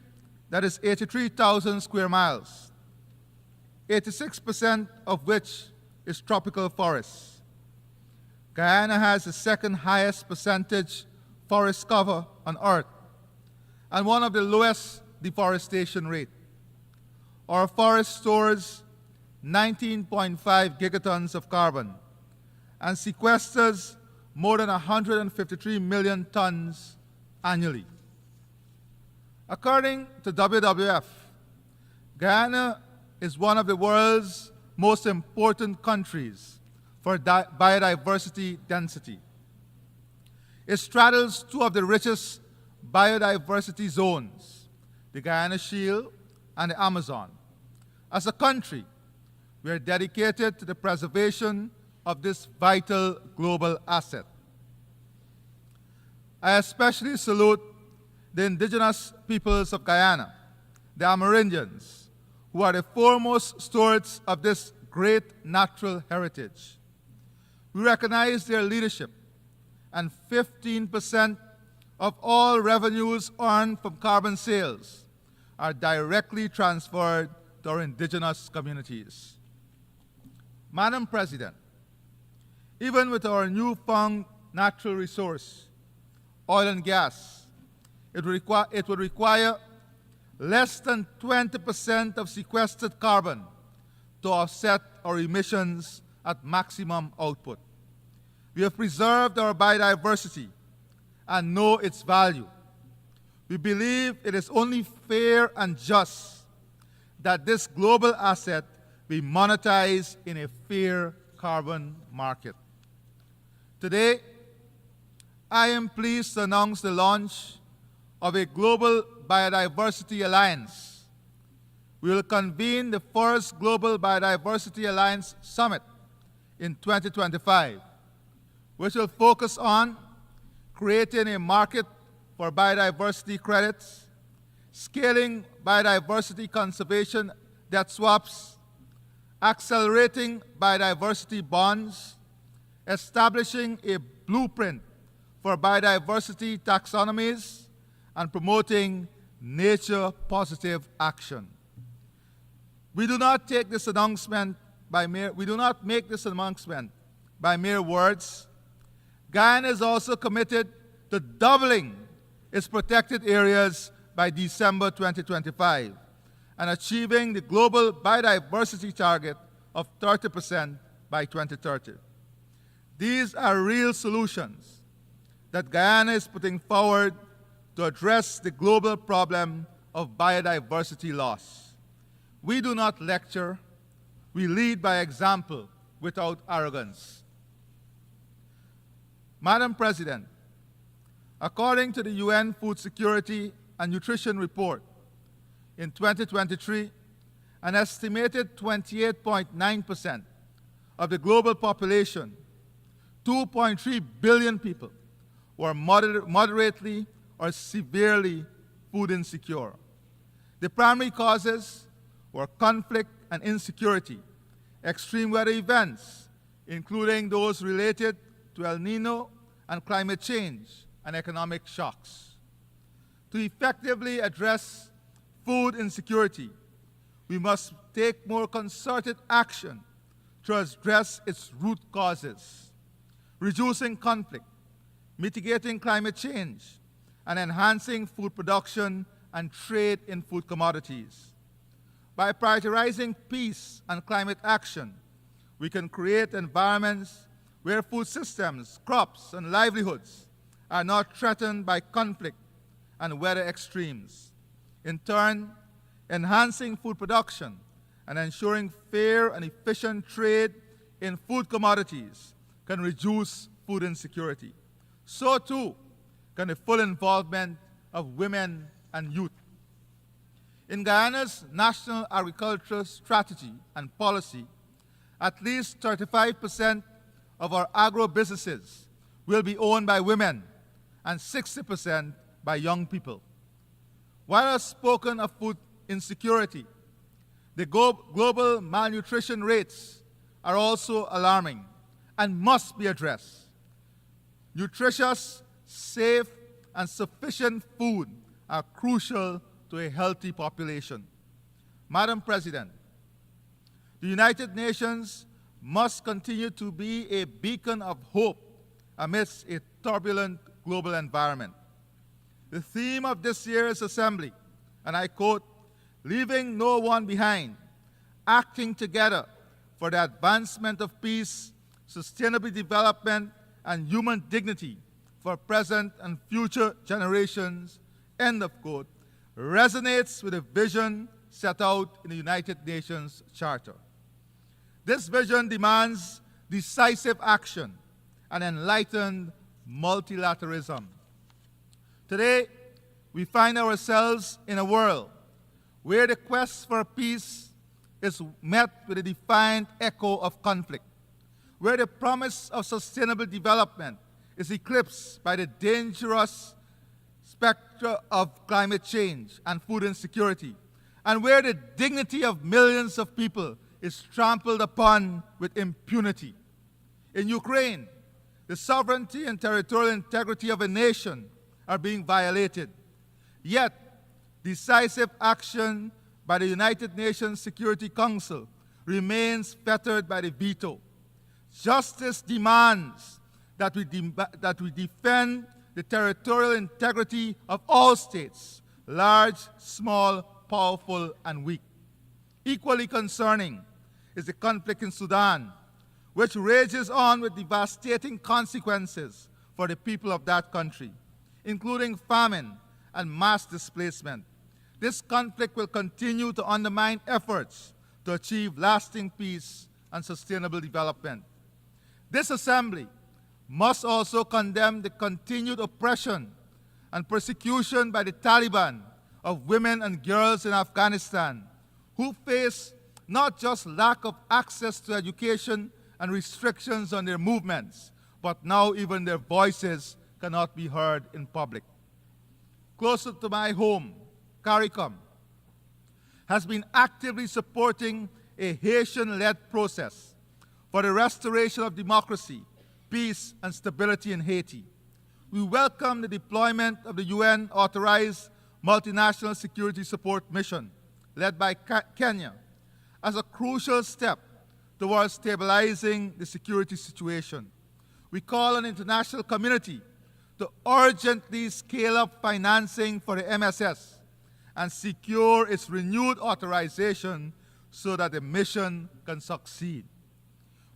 that is 83,000 square miles, 86% of which is tropical forests. Guyana has the second highest percentage forest cover on Earth and one of the lowest deforestation rates. Our forest stores 19.5 gigatons of carbon and sequesters more than 153 million tons annually. According to WWF, Guyana is one of the world's most important countries for biodiversity density. It straddles two of the richest biodiversity zones, the Guyana Shield and the Amazon. As a country, we are dedicated to the preservation of this vital global asset. I especially salute the indigenous peoples of Guyana, the Amerindians, who are the foremost stewards of this great natural heritage. We recognize their leadership, and 15% of all revenues earned from carbon sales are directly transferred to our indigenous communities. Madam President, even with our newfound natural resource, oil and gas, it would require less than 20% of sequestered carbon to offset our emissions at maximum output. We have preserved our biodiversity and know its value. We believe it is only fair and just that this global asset be monetized in a fair carbon market. Today, I am pleased to announce the launch of a Global Biodiversity Alliance. We will convene the first Global Biodiversity Alliance Summit in 2025, which will focus on creating a market for biodiversity credits, scaling biodiversity conservation debt swaps, accelerating biodiversity bonds, establishing a blueprint for biodiversity taxonomies, and promoting nature-positive action. We do not make this announcement by mere words. Guyana is also committed to doubling its protected areas by December 2025 and achieving the global biodiversity target of 30% by 2030. These are real solutions that Guyana is putting forward to address the global problem of biodiversity loss. We do not lecture, we lead by example without arrogance. Madam President, according to the UN Food Security and Nutrition Report, in 2023, an estimated 28.9% of the global population, 2.3 billion people, were moderately or severely food insecure. The primary causes were conflict and insecurity, extreme weather events, including those related to El Nino and climate change and economic shocks. To effectively address food insecurity, we must take more concerted action to address its root causes, reducing conflict, mitigating climate change, and enhancing food production and trade in food commodities. By prioritizing peace and climate action, we can create environments where food systems, crops, and livelihoods are not threatened by conflict and weather extremes. In turn, enhancing food production and ensuring fair and efficient trade in food commodities can reduce food insecurity. So too can the full involvement of women and youth. In Guyana's National Agricultural Strategy and Policy, at least 35% of our agro-businesses will be owned by women and 60% by young people. While I've spoken of food insecurity, the global malnutrition rates are also alarming and must be addressed. Nutritious, safe, and sufficient food are crucial to a healthy population. Madam President, the United Nations must continue to be a beacon of hope amidst a turbulent global environment. The theme of this year's assembly, and I quote, "Leaving no one behind," acting together for the advancement of peace, sustainable development, and human dignity for present and future generations, end of quote, resonates with the vision set out in the United Nations Charter. This vision demands decisive action and enlightened multilateralism. Today, we find ourselves in a world where the quest for peace is met with a defiant echo of conflict, where the promise of sustainable development is eclipsed by the dangerous specter of climate change and food insecurity, and where the dignity of millions of people is trampled upon with impunity. In Ukraine, the sovereignty and territorial integrity of a nation are being violated. Yet, decisive action by the United Nations Security Council remains fettered by the veto. Justice demands that we defend the territorial integrity of all states, large, small, powerful, and weak. Equally concerning is the conflict in Sudan, which rages on with devastating consequences for the people of that country, including famine and mass displacement. This conflict will continue to undermine efforts to achieve lasting peace and sustainable development. This Assembly must also condemn the continued oppression and persecution by the Taliban of women and girls in Afghanistan, who face not just lack of access to education and restrictions on their movements, but now even their voices cannot be heard in public. Closer to my home, CARICOM has been actively supporting a Haitian-led process for the restoration of democracy, peace, and stability in Haiti. We welcome the deployment of the UN-authorized multinational security support mission led by Kenya as a crucial step towards stabilizing the security situation. We call on the international community to urgently scale up financing for the MSS and secure its renewed authorization so that the mission can succeed.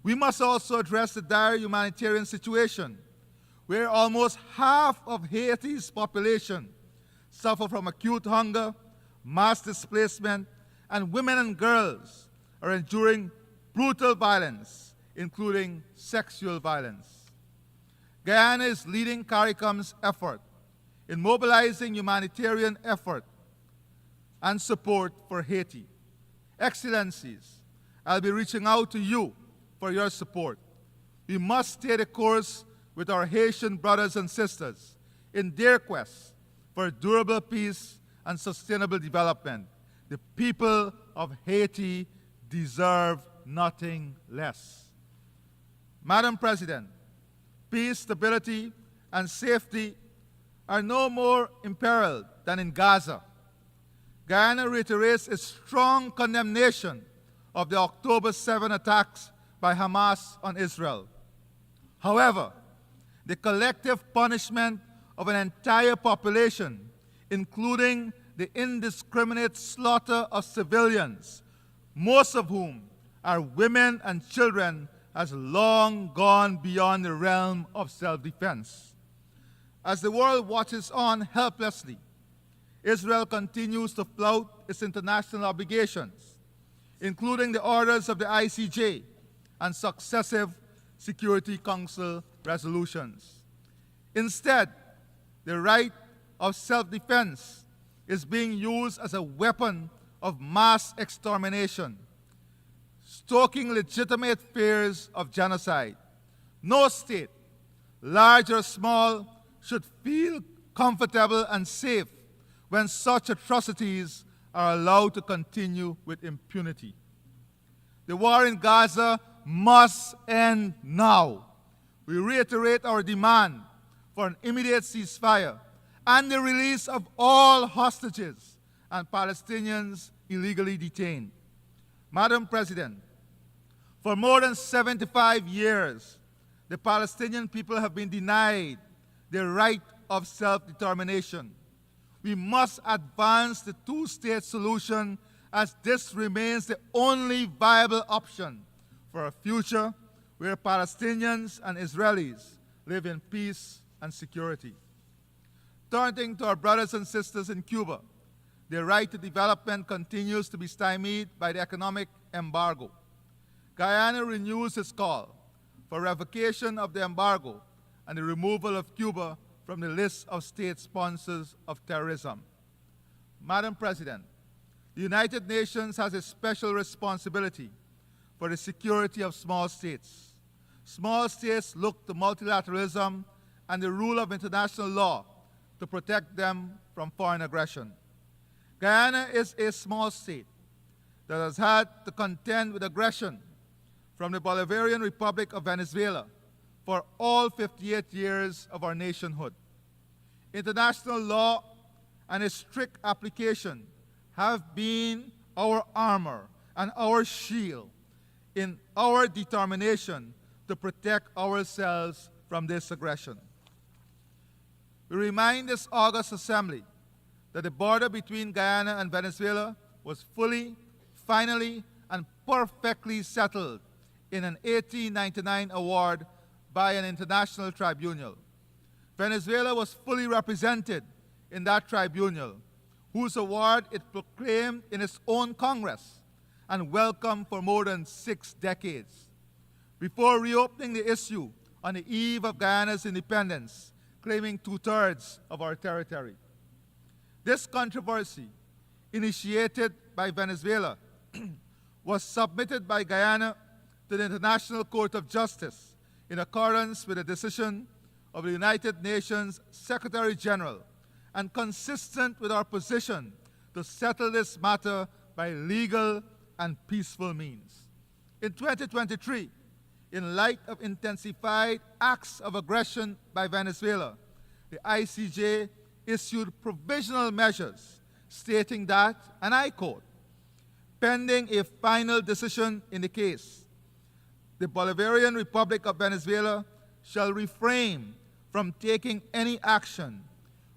We must also address the dire humanitarian situation where almost half of Haiti's population suffer from acute hunger, mass displacement, and women and girls are enduring brutal violence, including sexual violence. Guyana is leading CARICOM's effort in mobilizing humanitarian effort and support for Haiti. Excellencies, I'll be reaching out to you for your support. We must stay the course with our Haitian brothers and sisters in their quest for durable peace and sustainable development. The people of Haiti deserve nothing less. Madam President, peace, stability, and safety are no more imperiled than in Gaza. Guyana reiterates its strong condemnation of the October 7 attacks by Hamas on Israel. However, the collective punishment of an entire population, including the indiscriminate slaughter of civilians, most of whom are women and children, has long gone beyond the realm of self-defense. As the world watches on helplessly, Israel continues to flout its international obligations, including the orders of the ICJ and successive Security Council resolutions. Instead, the right of self-defense is being used as a weapon of mass extermination, stoking legitimate fears of genocide. No state, large or small, should feel comfortable and safe when such atrocities are allowed to continue with impunity. The war in Gaza must end now. We reiterate our demand for an immediate ceasefire and the release of all hostages and Palestinians illegally detained. Madam President, for more than 75 years, the Palestinian people have been denied their right of self-determination. We must advance the two-state solution as this remains the only viable option for a future where Palestinians and Israelis live in peace and security. Turning to our brothers and sisters in Cuba, their right to development continues to be stymied by the economic embargo. Guyana renews its call for revocation of the embargo and the removal of Cuba from the list of state sponsors of terrorism. Madam President, the United Nations has a special responsibility for the security of small states. Small states look to multilateralism and the rule of international law to protect them from foreign aggression. Guyana is a small state that has had to contend with aggression from the Bolivarian Republic of Venezuela for all 58 years of our nationhood. International law and its strict application have been our armor and our shield in our determination to protect ourselves from this aggression. We remind this August Assembly that the border between Guyana and Venezuela was fully, finally, and perfectly settled in an 1899 award by an international tribunal. Venezuela was fully represented in that tribunal, whose award it proclaimed in its own Congress and welcomed for more than 6 decades. Before reopening the issue on the eve of Guyana's independence, claiming 2/3 of our territory. This controversy, initiated by Venezuela, was submitted by Guyana to the International Court of Justice in accordance with a decision of the United Nations Secretary General and consistent with our position to settle this matter by legal and peaceful means. In 2023, in light of intensified acts of aggression by Venezuela, the ICJ issued provisional measures stating that, and I quote, pending a final decision in the case, the Bolivarian Republic of Venezuela shall refrain from taking any action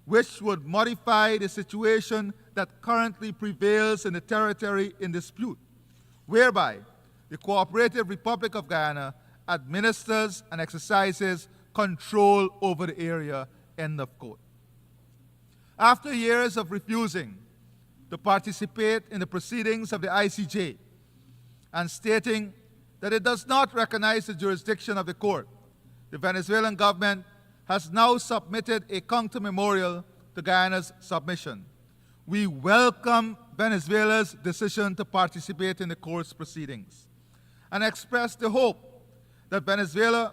which would modify the situation that currently prevails in the territory in dispute, whereby the Cooperative Republic of Guyana administers and exercises control over the area, end of quote. After years of refusing to participate in the proceedings of the ICJ and stating that it does not recognize the jurisdiction of the court, the Venezuelan government has now submitted a counter-memorial to Guyana's submission. We welcome Venezuela's decision to participate in the court's proceedings and express the hope that Venezuela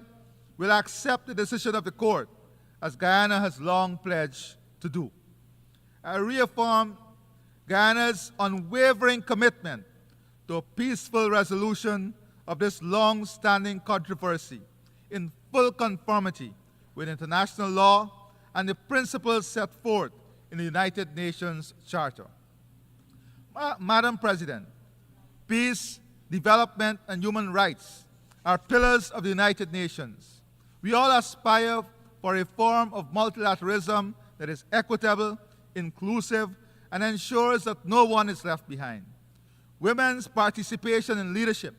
will accept the decision of the court, as Guyana has long pledged to do. I reaffirm Guyana's unwavering commitment to a peaceful resolution of this long-standing controversy in full conformity with international law and the principles set forth in the United Nations Charter. Madam President, peace, development, and human rights are pillars of the United Nations. We all aspire for a form of multilateralism that is equitable, inclusive, and ensures that no one is left behind. Women's participation in leadership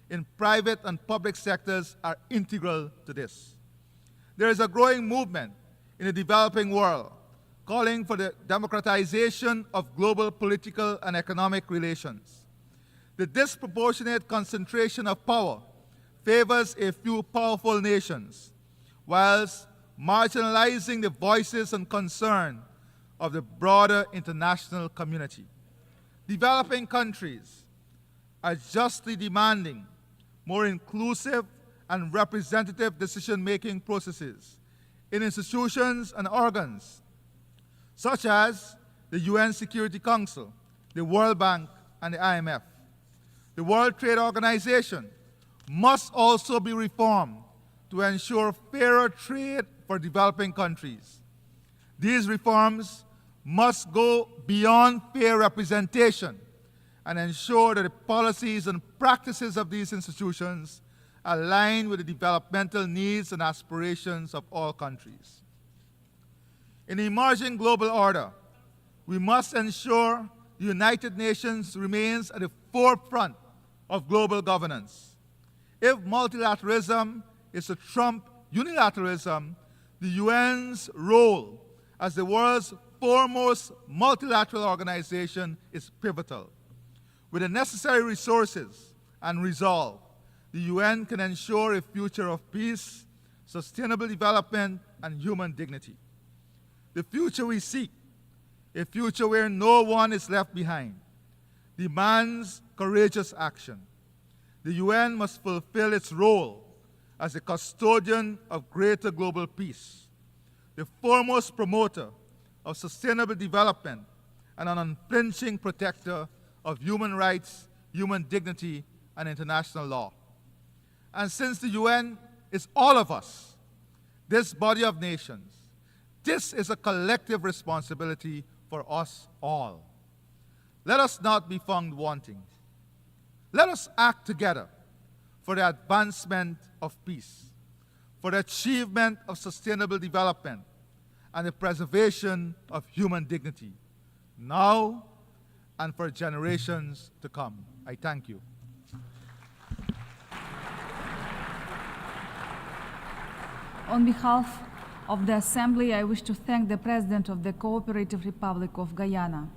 in private and public sectors are integral to this. There is a growing movement in the developing world calling for the democratization of global political and economic relations. The disproportionate concentration of power favors a few powerful nations, whilst marginalizing the voices and concern of the broader international community. Developing countries are justly demanding more inclusive and representative decision-making processes in institutions and organs such as the UN Security Council, the World Bank, and the IMF. The World Trade Organization must also be reformed to ensure fairer trade for developing countries. These reforms must go beyond fair representation and ensure that the policies and practices of these institutions align with the developmental needs and aspirations of all countries. In the emerging global order, we must ensure the United Nations remains at the forefront of global governance. If multilateralism is to trump unilateralism, the UN's role as the world's foremost multilateral organization is pivotal. With the necessary resources and resolve, the UN can ensure a future of peace, sustainable development, and human dignity. The future we seek, a future where no one is left behind, demands courageous action. The UN must fulfill its role as a custodian of greater global peace, the foremost promoter of sustainable development, and an unflinching protector of human rights, human dignity, and international law. And since the UN is all of us, this body of nations, this is a collective responsibility for us all. Let us not be found wanting. Let us act together for the advancement of peace, for the achievement of sustainable development, and the preservation of human dignity, now and for generations to come. I thank you. On behalf of the Assembly, I wish to thank the President of the Cooperative Republic of Guyana.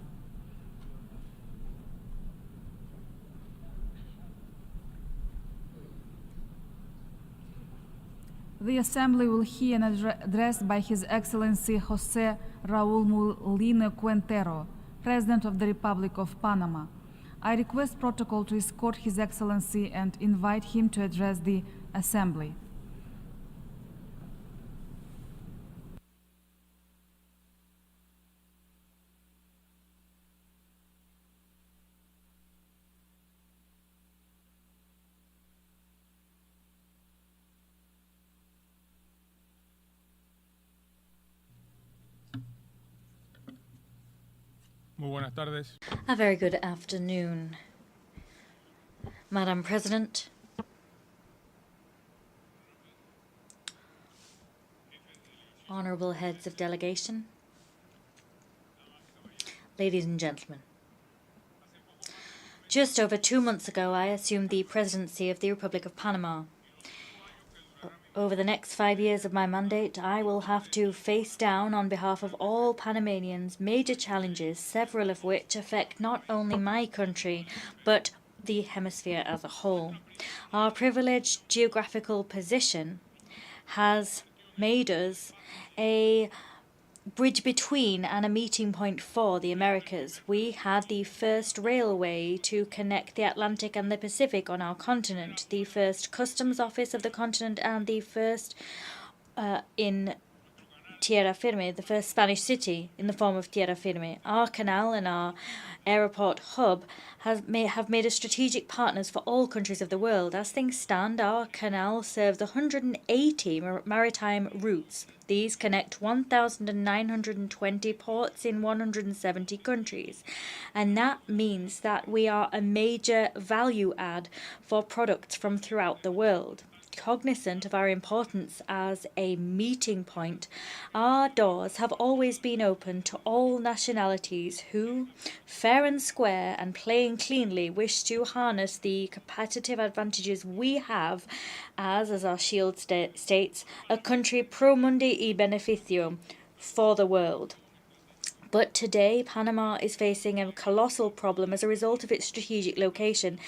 The Assembly will hear an address by His Excellency José Raúl Molina Quintero, President of the Republic of Panama. I request protocol to escort His Excellency and invite him to address the Assembly. Muy buenas tardes. A very good afternoon, Madam President, honorable heads of delegation, ladies and gentlemen. Just over 2 months ago, I assumed the presidency of the Republic of Panama. Over the next 5 years of my mandate, I will have to face down on behalf of all Panamanians major challenges, several of which affect not only my country, but the hemisphere as a whole. Our privileged geographical position has made us a bridge between and a meeting point for the Americas. We had the first railway to connect the Atlantic and the Pacific on our continent, the first customs office of the continent, and the first in Tierra Firme, the first Spanish city in the form of Tierra Firme. Our canal and our airport hub have made us strategic partners for all countries of the world. As things stand, our canal serves 180 maritime routes. These connect 1,920 ports in 170 countries. And that means that we are a major value add for products from throughout the world. Cognizant of our importance as a meeting point, our doors have always been open to all nationalities who, fair and square and playing cleanly, wish to harness the competitive advantages we have as our shield states, a country pro mundi y beneficio for the world. But today, Panama is facing a colossal problem as a result of its strategic location.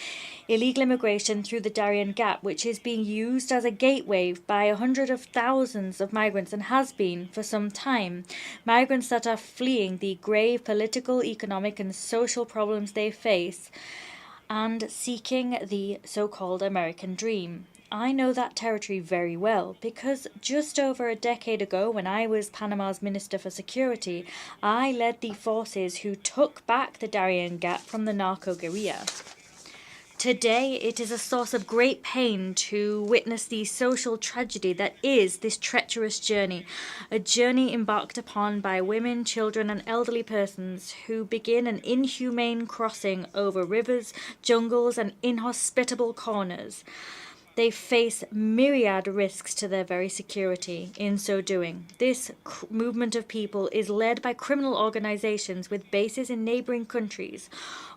Illegal immigration through the Darien Gap, which is being used as a gateway by hundreds of thousands of migrants and has been for some time. Migrants that are fleeing the grave political, economic, and social problems they face and seeking the so-called American dream. I know that territory very well because just over a decade ago, when I was Panama's Minister for Security, I led the forces who took back the Darien Gap from the narco guerrilla. Today, it is a source of great pain to witness the social tragedy that is this treacherous journey, a journey embarked upon by women, children, and elderly persons who begin an inhumane crossing over rivers, jungles, and inhospitable corners. they face myriad risks to their very security in so doing. This movement of people is led by criminal organizations with bases in neighboring countries,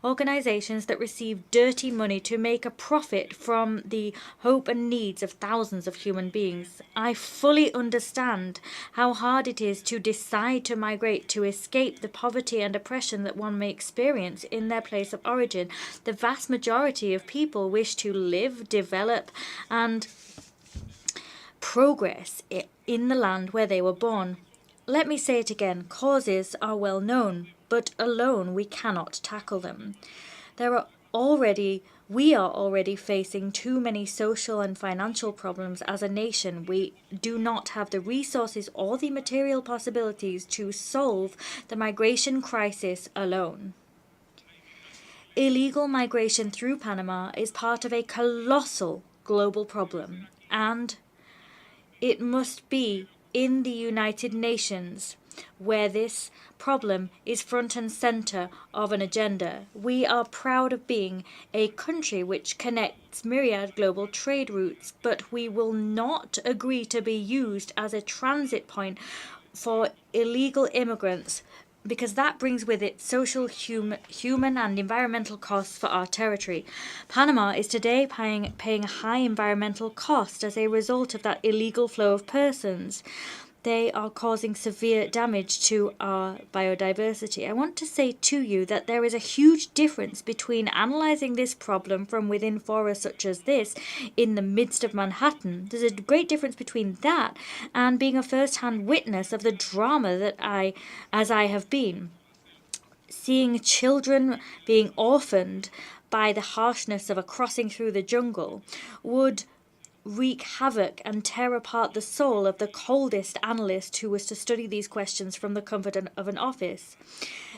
organizations that receive dirty money to make a profit from the hope and needs of thousands of human beings. I fully understand how hard it is to decide to migrate to escape the poverty and oppression that one may experience in their place of origin. The vast majority of people wish to live, develop, and progress in the land where they were born. Let me say it again, causes are well known, but alone we cannot tackle them. We are already facing too many social and financial problems as a nation. We do not have the resources or the material possibilities to solve the migration crisis alone. Illegal migration through Panama is part of a colossal global problem, and it must be in the United Nations where this problem is front and center of an agenda. We are proud of being a country which connects myriad global trade routes, but we will not agree to be used as a transit point for illegal immigrants, because that brings with it social, human and environmental costs for our territory. Panama is today paying a high environmental cost as a result of that illegal flow of persons. They are causing severe damage to our biodiversity. I want to say to you that there is a huge difference between analysing this problem from within forests such as this in the midst of Manhattan. There's a great difference between that and being a first-hand witness of the drama that I have been. Seeing children being orphaned by the harshness of a crossing through the jungle would wreak havoc and tear apart the soul of the coldest analyst who was to study these questions from the comfort of an office.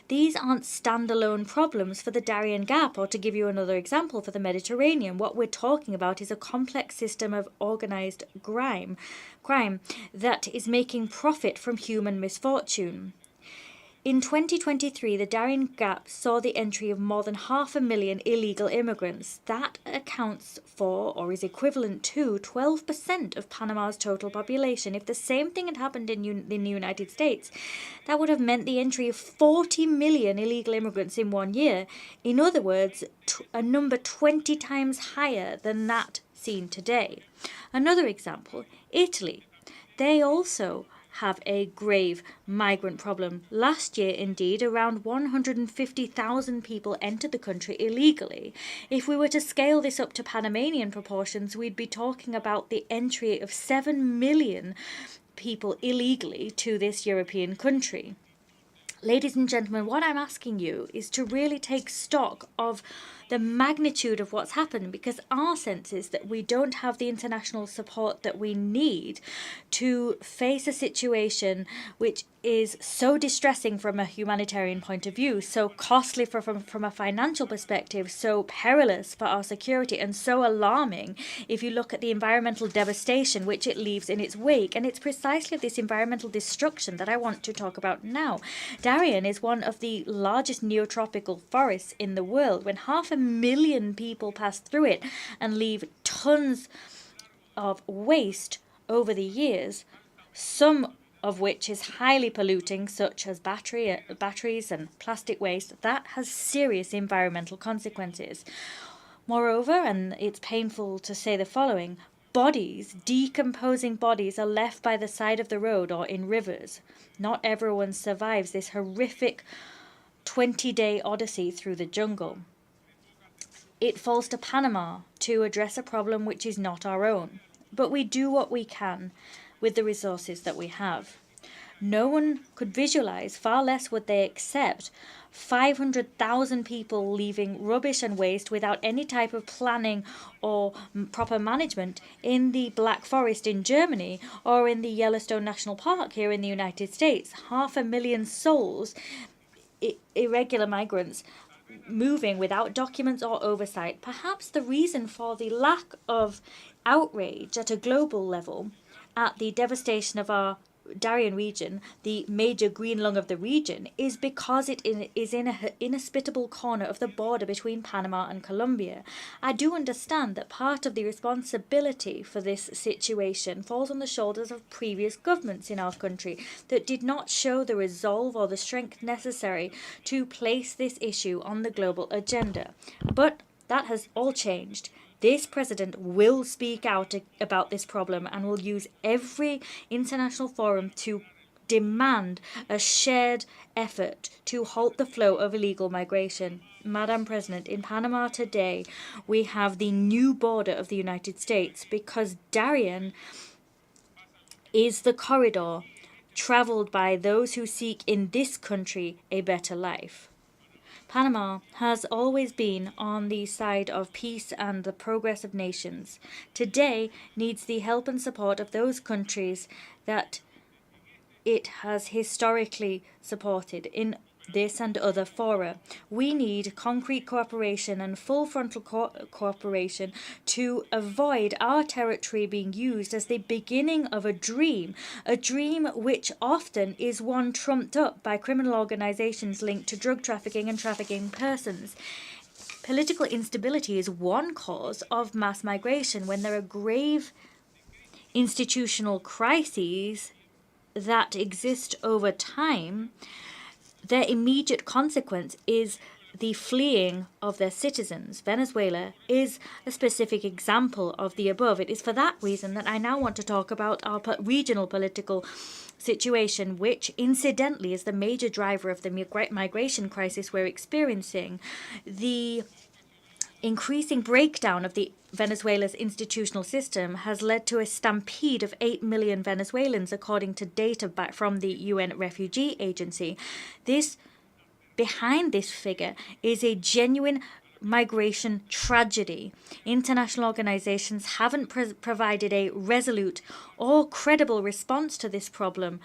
These aren't standalone problems for the Darien Gap, or to give you another example, for the Mediterranean. What we're talking about is a complex system of organised crime that is making profit from human misfortune. In 2023, the Darien Gap saw the entry of more than 500,000 illegal immigrants. That accounts for, or is equivalent to, 12% of Panama's total population. If the same thing had happened in the United States, that would have meant the entry of 40 million illegal immigrants in 1 year. In other words, a number 20 times higher than that seen today. Another example, Italy. They also have a grave migrant problem. Last year, indeed, around 150,000 people entered the country illegally. If we were to scale this up to Panamanian proportions, we'd be talking about the entry of 7 million people illegally to this European country. Ladies and gentlemen, what I'm asking you is to really take stock of the magnitude of what's happened, because our sense is that we don't have the international support that we need to face a situation which is so distressing from a humanitarian point of view, so costly from a financial perspective, so perilous for our security, and so alarming if you look at the environmental devastation which it leaves in its wake. And it's precisely this environmental destruction that I want to talk about now. Darien is one of the largest neotropical forests in the world. When 500,000 people pass through it and leave tons of waste over the years, some of which is highly polluting, such as batteries and plastic waste, that has serious environmental consequences. Moreover, and it's painful to say the following, decomposing bodies are left by the side of the road or in rivers. Not everyone survives this horrific 20-day odyssey through the jungle. It falls to Panama to address a problem which is not our own, but we do what we can with the resources that we have. No one could visualize, far less would they accept, 500,000 people leaving rubbish and waste without any type of planning or proper management in the Black Forest in Germany or in the Yellowstone National Park here in the United States. 500,000 souls, irregular migrants, moving without documents or oversight. Perhaps the reason for the lack of outrage at a global level at the devastation of our Darien region, the major green lung of the region, is because it is in an inhospitable corner of the border between Panama and Colombia. I do understand that part of the responsibility for this situation falls on the shoulders of previous governments in our country that did not show the resolve or the strength necessary to place this issue on the global agenda. But that has all changed. This president will speak out about this problem and will use every international forum to demand a shared effort to halt the flow of illegal migration. Madam President, in Panama today, we have the new border of the United States because Darien is the corridor traveled by those who seek in this country a better life. Panama has always been on the side of peace and the progress of nations. Today needs the help and support of those countries that it has historically supported in this and other fora. We need concrete cooperation and full frontal cooperation to avoid our territory being used as the beginning of a dream which often is one trumped up by criminal organizations linked to drug trafficking and trafficking persons. Political instability is one cause of mass migration. When there are grave institutional crises that exist over time, their immediate consequence is the fleeing of their citizens. Venezuela is a specific example of the above. It is for that reason that I now want to talk about our regional political situation, which incidentally is the major driver of the migration crisis we're experiencing. The increasing breakdown of the Venezuela's institutional system has led to a stampede of 8 million Venezuelans, according to data from the UN Refugee Agency. Behind this figure is a genuine migration tragedy. International organizations haven't provided a resolute or credible response to this problem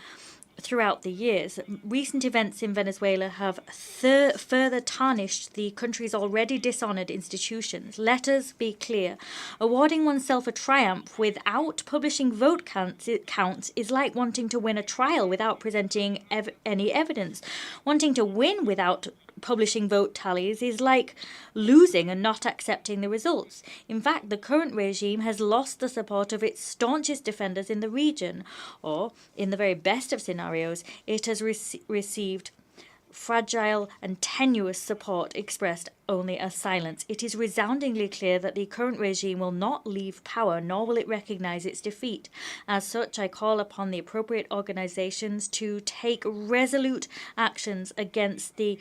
throughout the years. Recent events in Venezuela have further tarnished the country's already dishonored institutions. Let us be clear. Awarding oneself a triumph without publishing vote counts is like wanting to win a trial without presenting any evidence. Wanting to win without publishing vote tallies is like losing and not accepting the results. In fact, the current regime has lost the support of its staunchest defenders in the region, or, in the very best of scenarios, it has received fragile and tenuous support expressed only as silence. It is resoundingly clear that the current regime will not leave power, nor will it recognize its defeat. As such, I call upon the appropriate organizations to take resolute actions against the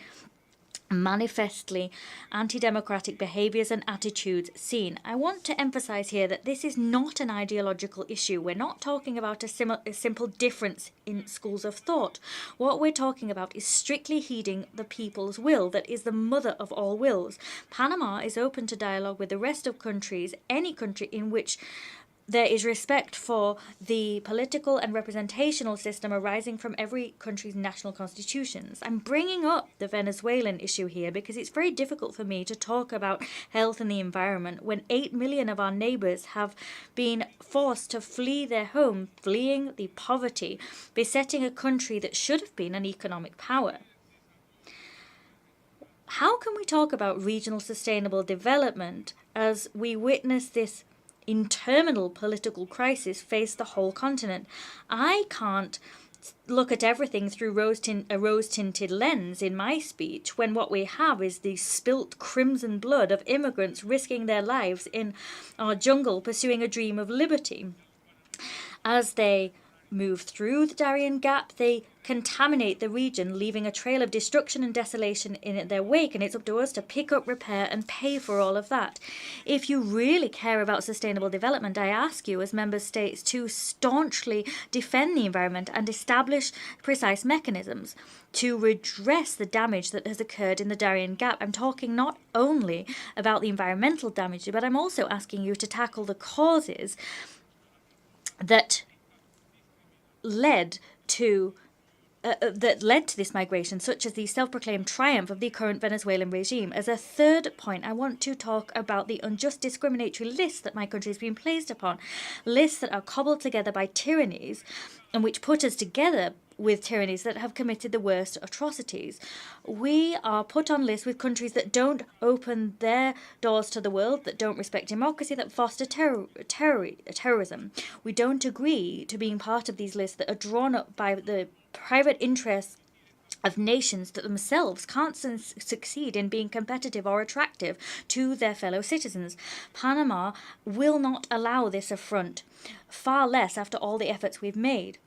manifestly anti-democratic behaviors and attitudes seen. I want to emphasize here that this is not an ideological issue. We're not talking about a simple difference in schools of thought. What we're talking about is strictly heeding the people's will that is the mother of all wills. Panama is open to dialogue with the rest of countries, any country in which there is respect for the political and representational system arising from every country's national constitutions. I'm bringing up the Venezuelan issue here because it's very difficult for me to talk about health and the environment when 8 million of our neighbors have been forced to flee their home, fleeing the poverty besetting a country that should have been an economic power. How can we talk about regional sustainable development as we witness this interminable political crisis face the whole continent? I can't look at everything through a rose-tinted lens in my speech when what we have is the spilt crimson blood of immigrants risking their lives in our jungle pursuing a dream of liberty. As they move through the Darien Gap, they contaminate the region, leaving a trail of destruction and desolation in their wake, and it's up to us to pick up, repair, and pay for all of that. If you really care about sustainable development, I ask you as member states to staunchly defend the environment and establish precise mechanisms to redress the damage that has occurred in the Darien Gap. I'm talking not only about the environmental damage, but I'm also asking you to tackle the causes that led to this migration, such as the self-proclaimed triumph of the current Venezuelan regime. As a third point, I want to talk about the unjust discriminatory lists that my country has been placed upon, lists that are cobbled together by tyrannies and which put us together with tyrannies that have committed the worst atrocities. We are put on lists with countries that don't open their doors to the world, that don't respect democracy, that foster terrorism. We don't agree to being part of these lists that are drawn up by the private interests of nations that themselves can't succeed in being competitive or attractive to their fellow citizens. Panama will not allow this affront, far less after all the efforts we've made.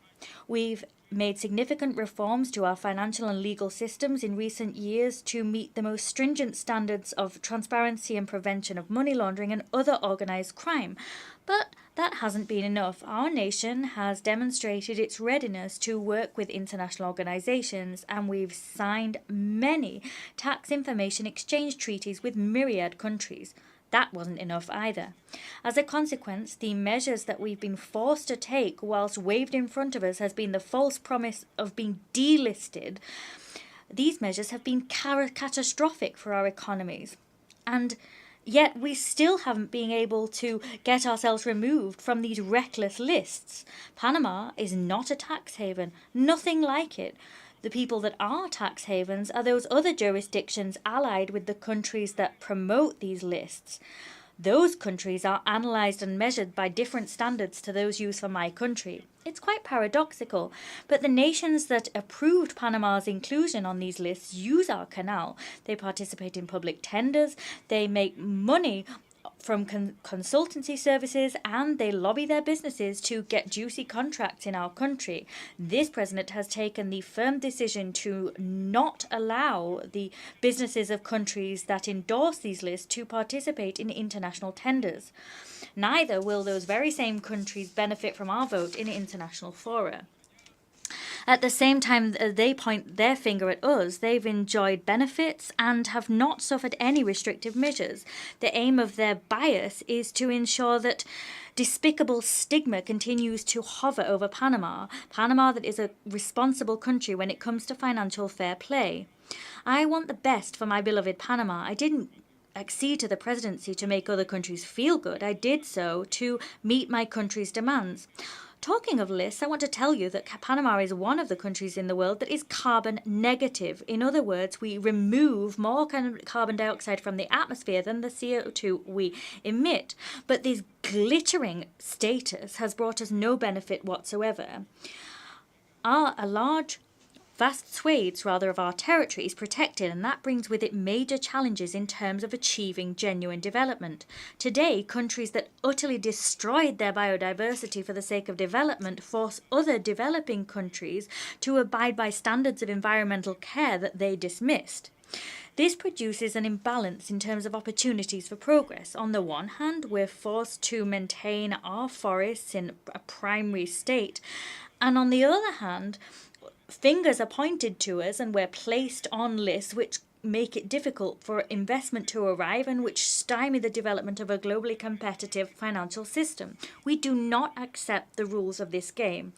We've made significant reforms to our financial and legal systems in recent years to meet the most stringent standards of transparency and prevention of money laundering and other organised crime. But that hasn't been enough. Our nation has demonstrated its readiness to work with international organisations, and we've signed many tax information exchange treaties with myriad countries. That wasn't enough either. As a consequence, the measures that we've been forced to take whilst waved in front of us has been the false promise of being delisted. These measures have been catastrophic for our economies. And yet we still haven't been able to get ourselves removed from these reckless lists. Panama is not a tax haven, nothing like it. The people that are tax havens are those other jurisdictions allied with the countries that promote these lists. Those countries are analysed and measured by different standards to those used for my country. It's quite paradoxical, but the nations that approved Panama's inclusion on these lists use our canal. They participate in public tenders, they make money from consultancy services, and they lobby their businesses to get juicy contracts in our country. This president has taken the firm decision to not allow the businesses of countries that endorse these lists to participate in international tenders. Neither will those very same countries benefit from our vote in international fora. At the same time they point their finger at us, they've enjoyed benefits and have not suffered any restrictive measures. The aim of their bias is to ensure that despicable stigma continues to hover over Panama that is a responsible country when it comes to financial fair play. I want the best for my beloved Panama. I didn't accede to the presidency to make other countries feel good. I did so to meet my country's demands. Talking of lists, I want to tell you that Panama is one of the countries in the world that is carbon negative. In other words, we remove more carbon dioxide from the atmosphere than the CO2 we emit. But this glittering status has brought us no benefit whatsoever. Vast swathes, of our territory is protected, and that brings with it major challenges in terms of achieving genuine development. Today, countries that utterly destroyed their biodiversity for the sake of development force other developing countries to abide by standards of environmental care that they dismissed. This produces an imbalance in terms of opportunities for progress. On the one hand, we're forced to maintain our forests in a primary state, and on the other hand, fingers are pointed to us and we're placed on lists which make it difficult for investment to arrive and which stymie the development of a globally competitive financial system. We do not accept the rules of this game.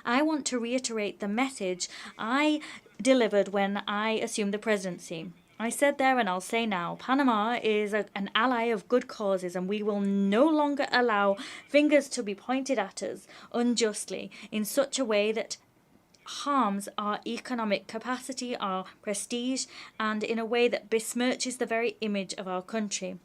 I want to reiterate the message I delivered when I assumed the presidency. I said there and I'll say now, Panama is an ally of good causes, and we will no longer allow fingers to be pointed at us unjustly in such a way that harms our economic capacity, our prestige, and in a way that besmirches the very image of our country.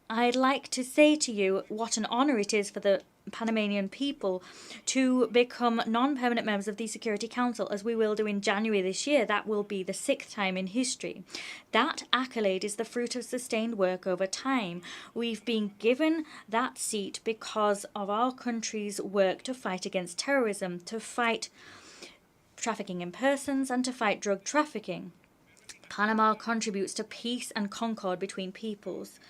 I'd like to say to you what an honour it is for the Panamanian people to become non-permanent members of the Security Council, as we will do in January this year. That will be the 6th time in history. That accolade is the fruit of sustained work over time. We've been given that seat because of our country's work to fight against terrorism, to fight trafficking in persons, and to fight drug trafficking. Panama contributes to peace and concord between peoples.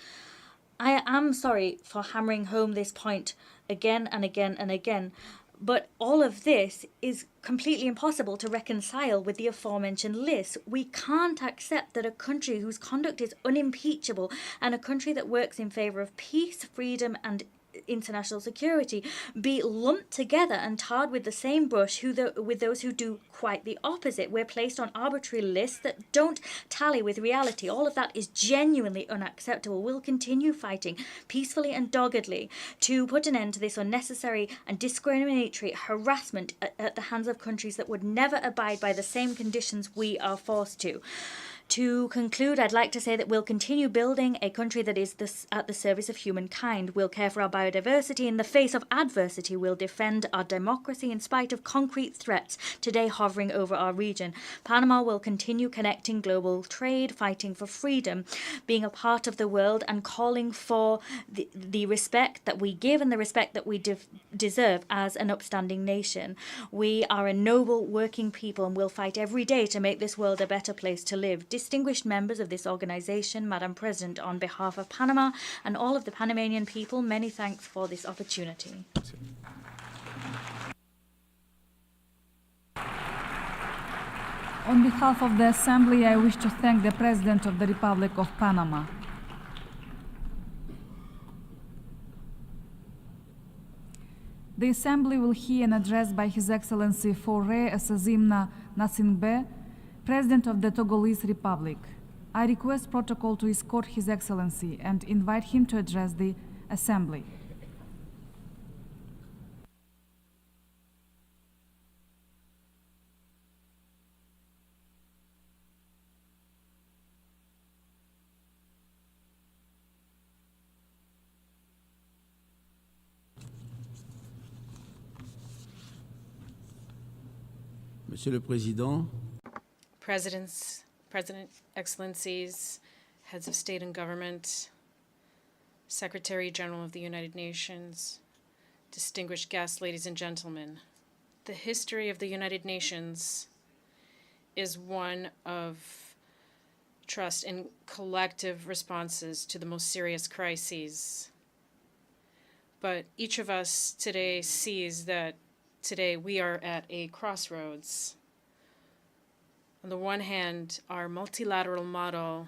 I am sorry for hammering home this point again and again and again, but all of this is completely impossible to reconcile with the aforementioned list. We can't accept that a country whose conduct is unimpeachable and a country that works in favour of peace, freedom and international security be lumped together and tarred with the same brush with those who do quite the opposite. We're placed on arbitrary lists that don't tally with reality. All of that is genuinely unacceptable. We'll continue fighting peacefully and doggedly to put an end to this unnecessary and discriminatory harassment at the hands of countries that would never abide by the same conditions we are forced to. To conclude, I'd like to say that we'll continue building a country that is at the service of humankind. We'll care for our biodiversity in the face of adversity. We'll defend our democracy in spite of concrete threats today hovering over our region. Panama will continue connecting global trade, fighting for freedom, being a part of the world, and calling for the respect that we give and the respect that we deserve as an upstanding nation. We are a noble working people and we'll fight every day to make this world a better place to live. Distinguished members of this organization, Madam President, on behalf of Panama and all of the Panamanian people, many thanks for this opportunity. On behalf of the Assembly, I wish to thank the President of the Republic of Panama. The Assembly will hear an address by His Excellency Faure Essazimna Nasingbe, President of the Togolese Republic. I request protocol to escort His Excellency and invite him to address the Assembly. Monsieur le Président, Presidents, President, Excellencies, Heads of State and Government, Secretary General of the United Nations, distinguished guests, ladies and gentlemen, the history of the United Nations is one of trust and collective responses to the most serious crises. But each of us today sees that today we are at a crossroads. On the one hand, our multilateral model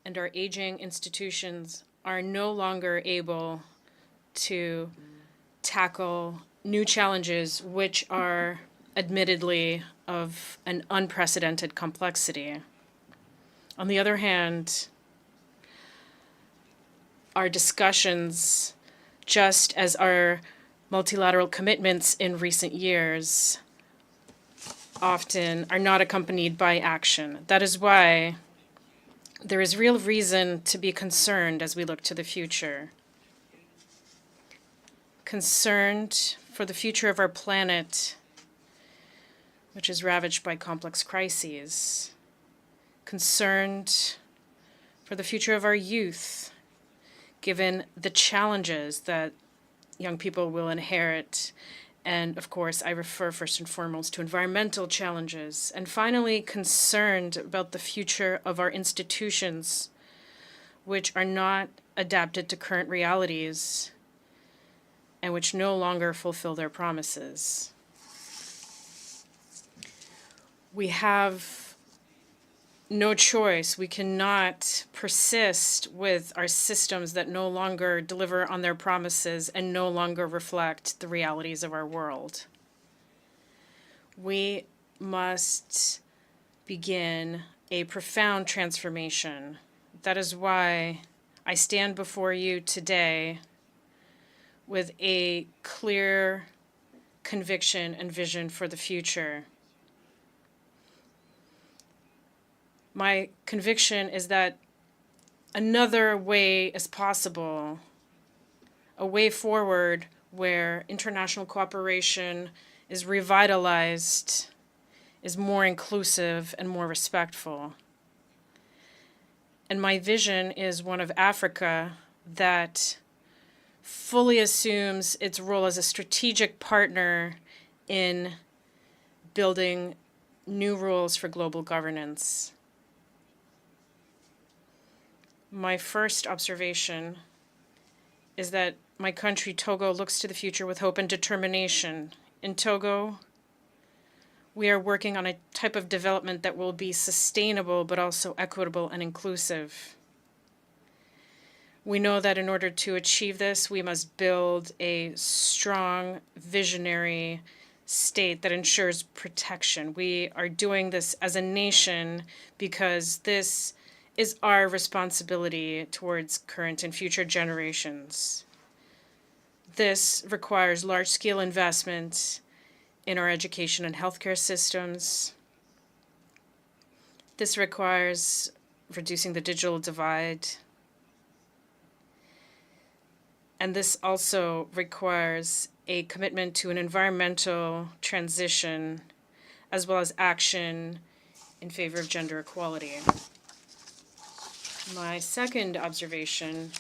and our aging institutions are no longer able to tackle new challenges which are admittedly of an unprecedented complexity. On the other hand, our discussions, just as our multilateral commitments in recent years, often are not accompanied by action. That is why there is real reason to be concerned as we look to the future. Concerned for the future of our planet, which is ravaged by complex crises. Concerned for the future of our youth, given the challenges that young people will inherit. And of course, I refer first and foremost to environmental challenges. And finally, concerned about the future of our institutions, which are not adapted to current realities and which no longer fulfill their promises. We have no choice. We cannot persist with our systems that no longer deliver on their promises and no longer reflect the realities of our world. We must begin a profound transformation. That is why I stand before you today with a clear conviction and vision for the future. My conviction is that another way is possible, a way forward where international cooperation is revitalized, is more inclusive and more respectful. And my vision is one of Africa that fully assumes its role as a strategic partner in building new rules for global governance. My first observation is that my country, Togo, looks to the future with hope and determination. In Togo, we are working on a type of development that will be sustainable but also equitable and inclusive. We know that in order to achieve this, we must build a strong, visionary state that ensures protection. We are doing this as a nation because this is our responsibility towards current and future generations. This requires large-scale investment in our education and healthcare systems. This requires reducing the digital divide. And this also requires a commitment to an environmental transition, as well as action in favor of gender equality. My second observation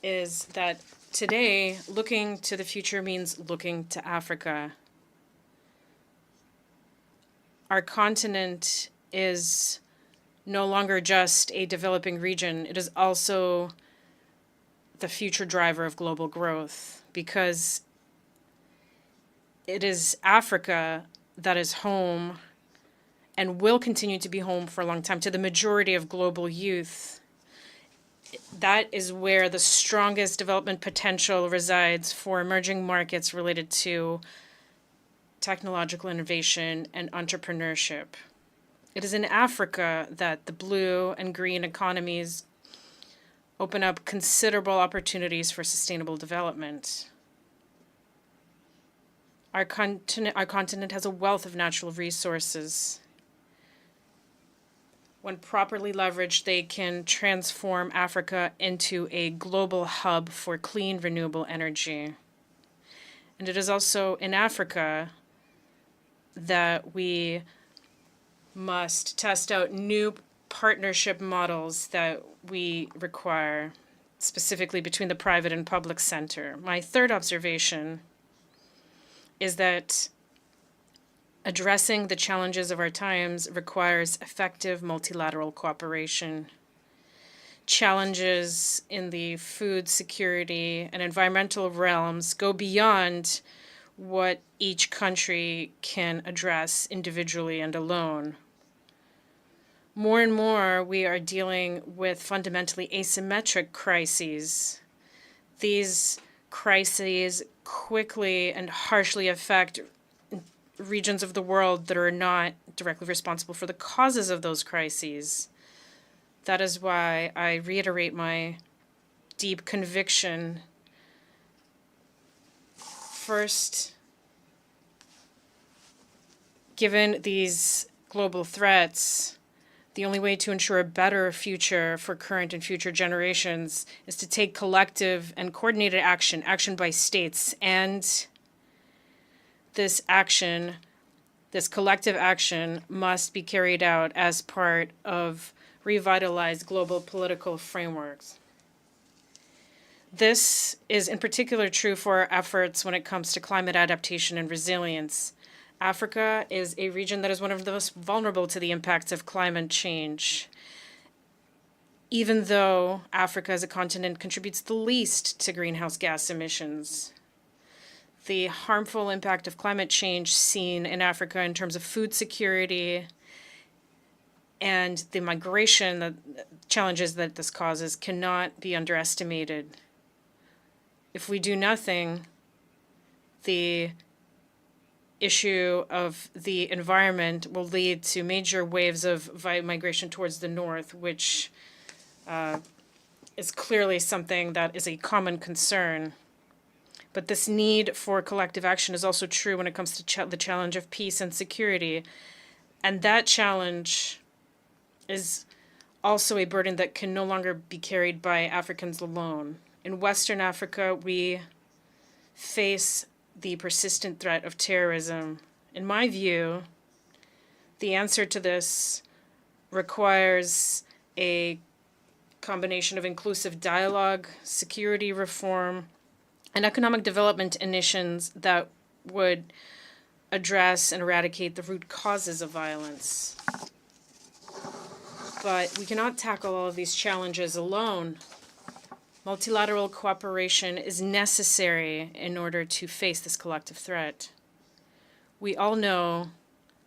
is that today, looking to the future means looking to Africa. Our continent is no longer just a developing region. It is also the future driver of global growth, because it is Africa that is home and will continue to be home for a long time to the majority of global youth. That is where the strongest development potential resides for emerging markets related to technological innovation and entrepreneurship. It is in Africa that the blue and green economies open up considerable opportunities for sustainable development. Our continent has a wealth of natural resources. When properly leveraged, they can transform Africa into a global hub for clean, renewable energy. And it is also in Africa that we must test out new partnership models that we require, specifically between the private and public sector. My third observation is that addressing the challenges of our times requires effective multilateral cooperation. Challenges in the food security and environmental realms go beyond what each country can address individually and alone. More and more, we are dealing with fundamentally asymmetric crises. These crises quickly and harshly affect regions of the world that are not directly responsible for the causes of those crises. That is why I reiterate my deep conviction. First, given these global threats, the only way to ensure a better future for current and future generations is to take collective and coordinated action, action by states. And this action, this collective action, must be carried out as part of revitalized global political frameworks. This is in particular true for our efforts when it comes to climate adaptation and resilience. Africa is a region that is one of the most vulnerable to the impacts of climate change. Even though Africa as a continent contributes the least to greenhouse gas emissions, the harmful impact of climate change seen in Africa in terms of food security and the migration challenges that this causes cannot be underestimated. If we do nothing, the issue of the environment will lead to major waves of migration towards the north, which is clearly something that is a common concern. But this need for collective action is also true when it comes to the challenge of peace and security. And that challenge is also a burden that can no longer be carried by Africans alone. In Western Africa, we face the persistent threat of terrorism. In my view, the answer to this requires a combination of inclusive dialogue, security reform, and economic development initiatives that would address and eradicate the root causes of violence. But we cannot tackle all of these challenges alone. Multilateral cooperation is necessary in order to face this collective threat. We all know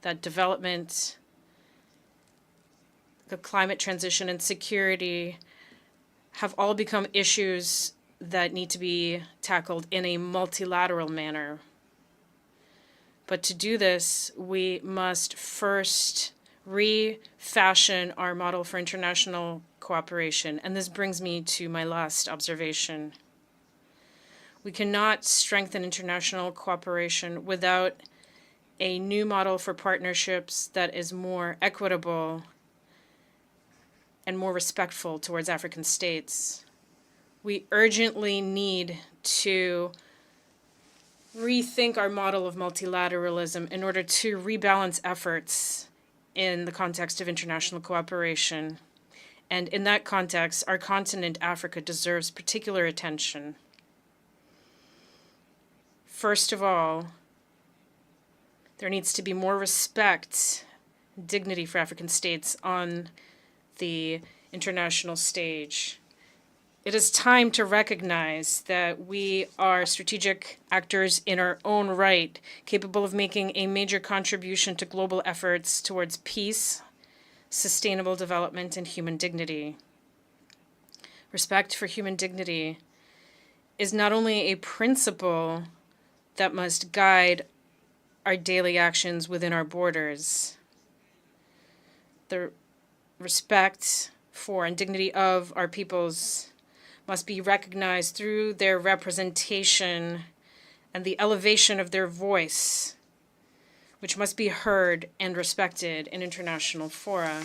that development, the climate transition, and security have all become issues that need to be tackled in a multilateral manner. But to do this, we must first refashion our model for international cooperation. And this brings me to my last observation. We cannot strengthen international cooperation without a new model for partnerships that is more equitable and more respectful towards African states. We urgently need to rethink our model of multilateralism in order to rebalance efforts in the context of international cooperation. And in that context, our continent, Africa, deserves particular attention. First of all, there needs to be more respect, dignity for African states on the international stage. It is time to recognize that we are strategic actors in our own right, capable of making a major contribution to global efforts towards peace, sustainable development, and human dignity. Respect for human dignity is not only a principle that must guide our daily actions within our borders. The respect for and dignity of our peoples must be recognized through their representation and the elevation of their voice, which must be heard and respected in international fora.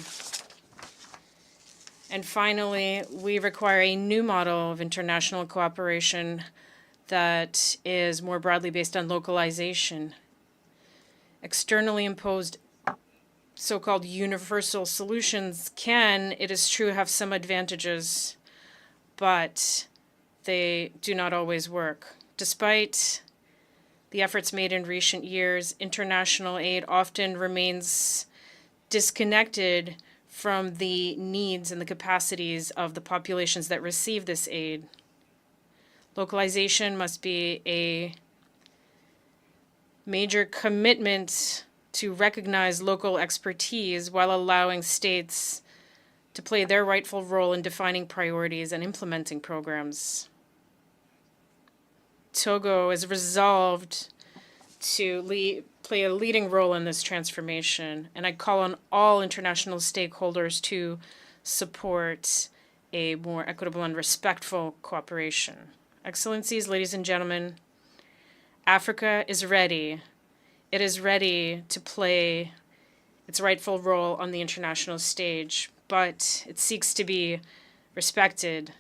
And finally, we require a new model of international cooperation that is more broadly based on localization. Externally imposed so-called universal solutions can, it is true, have some advantages, but they do not always work. Despite the efforts made in recent years, international aid often remains disconnected from the needs and the capacities of the populations that receive this aid. Localization must be a major commitment to recognize local expertise while allowing states to play their rightful role in defining priorities and implementing programs. Togo is resolved to play a leading role in this transformation, and I call on all international stakeholders to support a more equitable and respectful cooperation. Excellencies, ladies and gentlemen, Africa is ready. It is ready to play its rightful role on the international stage, but it seeks to be respected,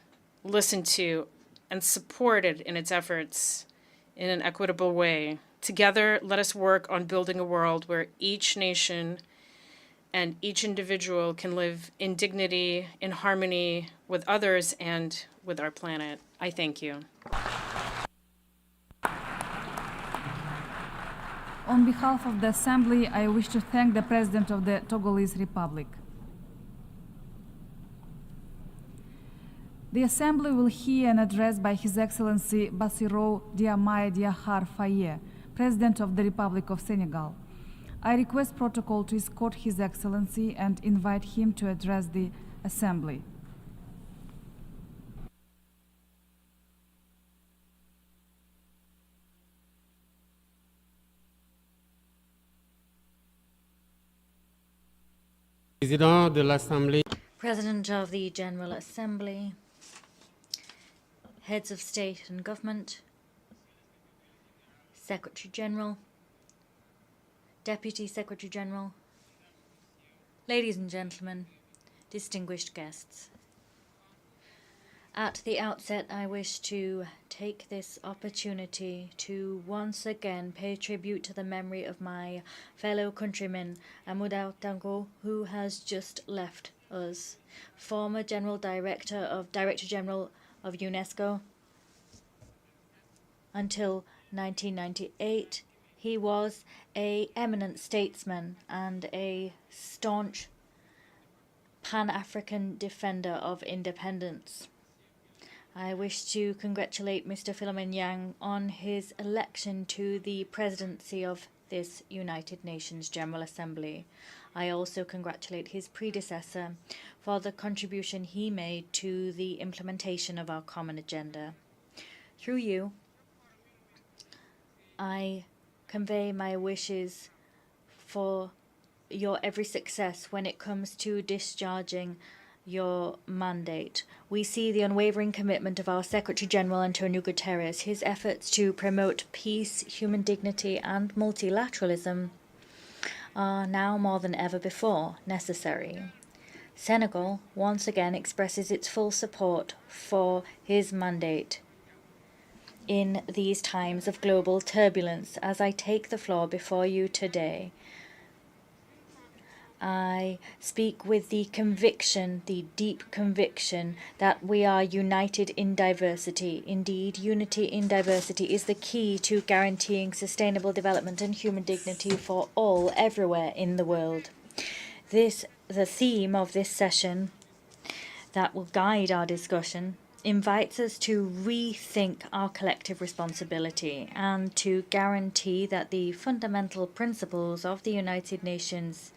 listened to, and supported in its efforts in an equitable way. Together, let us work on building a world where each nation and each individual can live in dignity, in harmony with others and with our planet. I thank you. On behalf of the Assembly, I wish to thank the President of the Togolese Republic. The Assembly will hear an address by His Excellency Bassirou Diomaye Diakhar Faye, President of the Republic of Senegal. I request protocol to escort His Excellency and invite him to address the Assembly. President of the General Assembly, heads of state and government, Secretary General, Deputy Secretary General, ladies and gentlemen, distinguished guests. At the outset, I wish to take this opportunity to once again pay tribute to the memory of my fellow countryman, Amadou Tango, who has just left us, former Director General of UNESCO. Until 1998, he was an eminent statesman and a staunch Pan-African defender of independence. I wish to congratulate Mr. Philemon Yang on his election to the presidency of this United Nations General Assembly. I also congratulate his predecessor for the contribution he made to the implementation of our common agenda. Through you, I convey my wishes for your every success when it comes to discharging your mandate. We see the unwavering commitment of our Secretary General Antonio Guterres. His efforts to promote peace, human dignity, and multilateralism are now more than ever before necessary. Senegal once again expresses its full support for his mandate in these times of global turbulence. As I take the floor before you today, I speak with the conviction, the deep conviction, that we are united in diversity. Indeed, unity in diversity is the key to guaranteeing sustainable development and human dignity for all, everywhere in the world. The theme of this session that will guide our discussion invites us to rethink our collective responsibility and to guarantee that the fundamental principles of the United Nations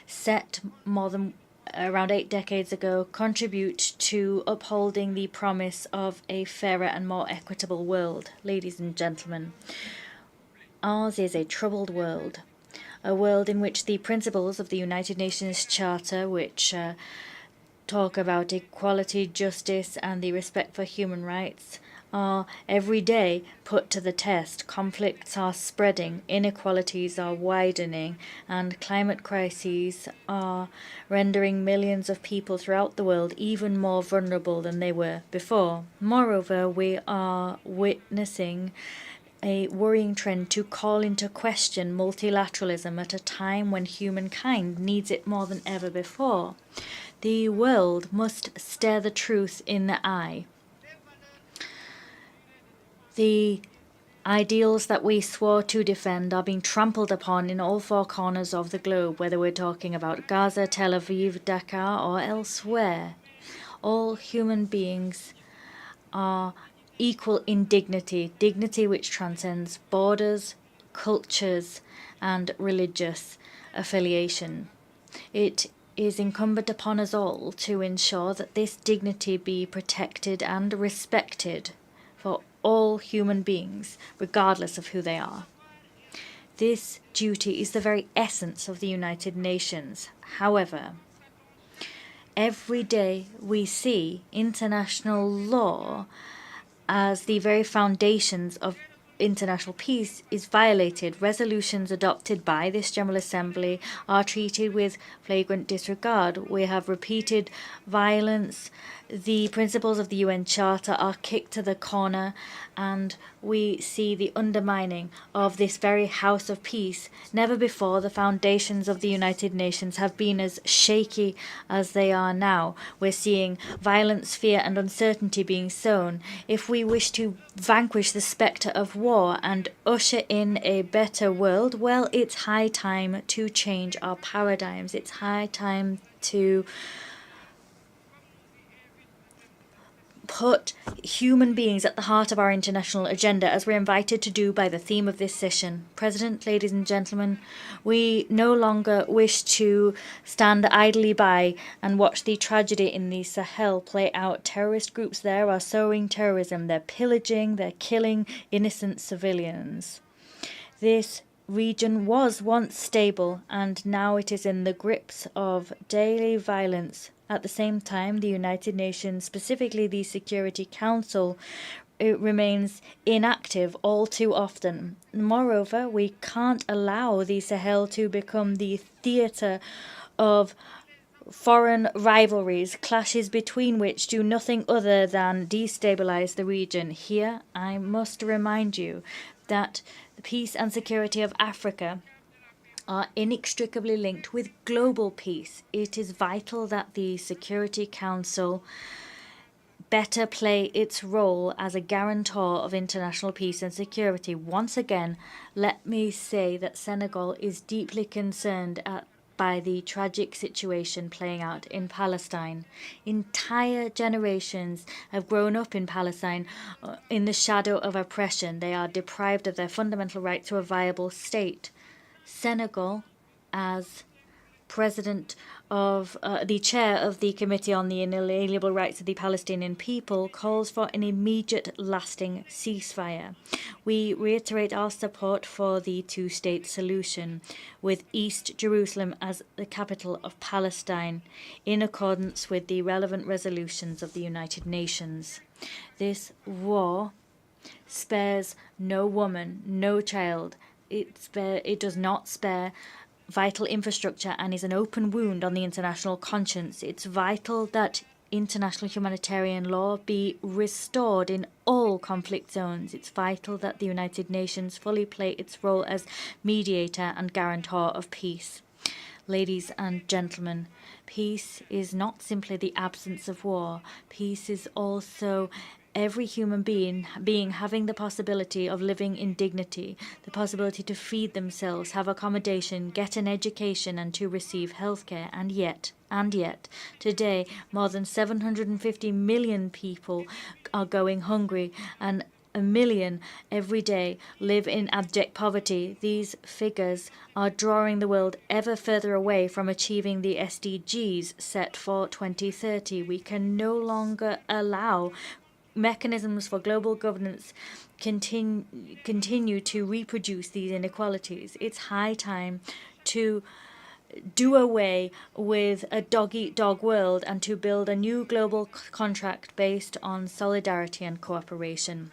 set more than around 8 decades ago contribute to upholding the promise of a fairer and more equitable world. Ladies and gentlemen, ours is a troubled world, a world in which the principles of the United Nations Charter, which talk about equality, justice, and the respect for human rights, are every day put to the test. Conflicts are spreading, inequalities are widening, and climate crises are rendering millions of people throughout the world even more vulnerable than they were before. Moreover, we are witnessing a worrying trend to call into question multilateralism at a time when humankind needs it more than ever before. The world must stare the truth in the eye. The ideals that we swore to defend are being trampled upon in all 4 corners of the globe, whether we're talking about Gaza, Tel Aviv, Dakar, or elsewhere. All human beings are equal in dignity, dignity which transcends borders, cultures, and religious affiliation. It is incumbent upon us all to ensure that this dignity be protected and respected for all human beings, regardless of who they are. This duty is the very essence of the United Nations. However, every day we see international law as the very foundations of international peace is violated. Resolutions adopted by this General Assembly are treated with flagrant disregard. We have repeated violence. The principles of the UN Charter are kicked to the corner, and we see the undermining of this very house of peace. Never before the foundations of the United Nations have been as shaky as they are now. We're seeing violence, fear, and uncertainty being sown. If we wish to vanquish the spectre of war and usher in a better world, well, it's high time to change our paradigms. It's high time to put human beings at the heart of our international agenda, as we're invited to do by the theme of this session. President, ladies and gentlemen, we no longer wish to stand idly by and watch the tragedy in the Sahel play out. Terrorist groups there are sowing terrorism. They're pillaging, they're killing innocent civilians. This region was once stable, and now it is in the grips of daily violence. At the same time, the United Nations, specifically the Security Council, it remains inactive all too often. Moreover, we can't allow the Sahel to become the theatre of foreign rivalries, clashes between which do nothing other than destabilize the region. Here, I must remind you that the peace and security of Africa are inextricably linked with global peace. It is vital that the Security Council better play its role as a guarantor of international peace and security. Once again, let me say that Senegal is deeply concerned by the tragic situation playing out in Palestine. Entire generations have grown up in Palestine in the shadow of oppression. They are deprived of their fundamental right to a viable state. Senegal, as the chair of the Committee on the Inalienable Rights of the Palestinian People calls for an immediate, lasting ceasefire. We reiterate our support for the two-state solution, with East Jerusalem as the capital of Palestine, in accordance with the relevant resolutions of the United Nations. This war spares no woman, no child. It does not spare vital infrastructure and is an open wound on the international conscience. It's vital that international humanitarian law be restored in all conflict zones. It's vital that the United Nations fully play its role as mediator and guarantor of peace. Ladies and gentlemen, peace is not simply the absence of war. Peace is also every human being having the possibility of living in dignity, the possibility to feed themselves, have accommodation, get an education, and to receive healthcare. And yet, today, more than 750 million people are going hungry, and 1 million every day live in abject poverty. These figures are drawing the world ever further away from achieving the SDGs set for 2030. We can no longer allow mechanisms for global governance continue to reproduce these inequalities. It's high time to do away with a dog-eat-dog world and to build a new global contract based on solidarity and cooperation.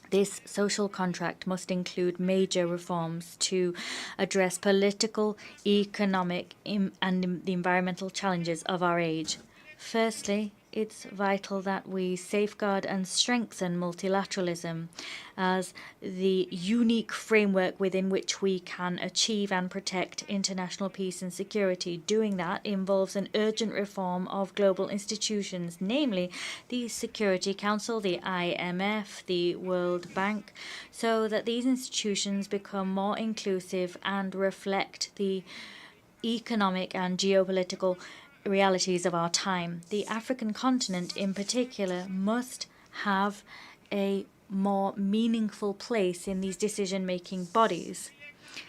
This social contract must include major reforms to address political, economic, and the environmental challenges of our age. Firstly, it's vital that we safeguard and strengthen multilateralism as the unique framework within which we can achieve and protect international peace and security. Doing that involves an urgent reform of global institutions, namely the Security Council, the IMF, the World Bank, so that these institutions become more inclusive and reflect the economic and geopolitical realities of our time. The African continent in particular must have a more meaningful place in these decision-making bodies.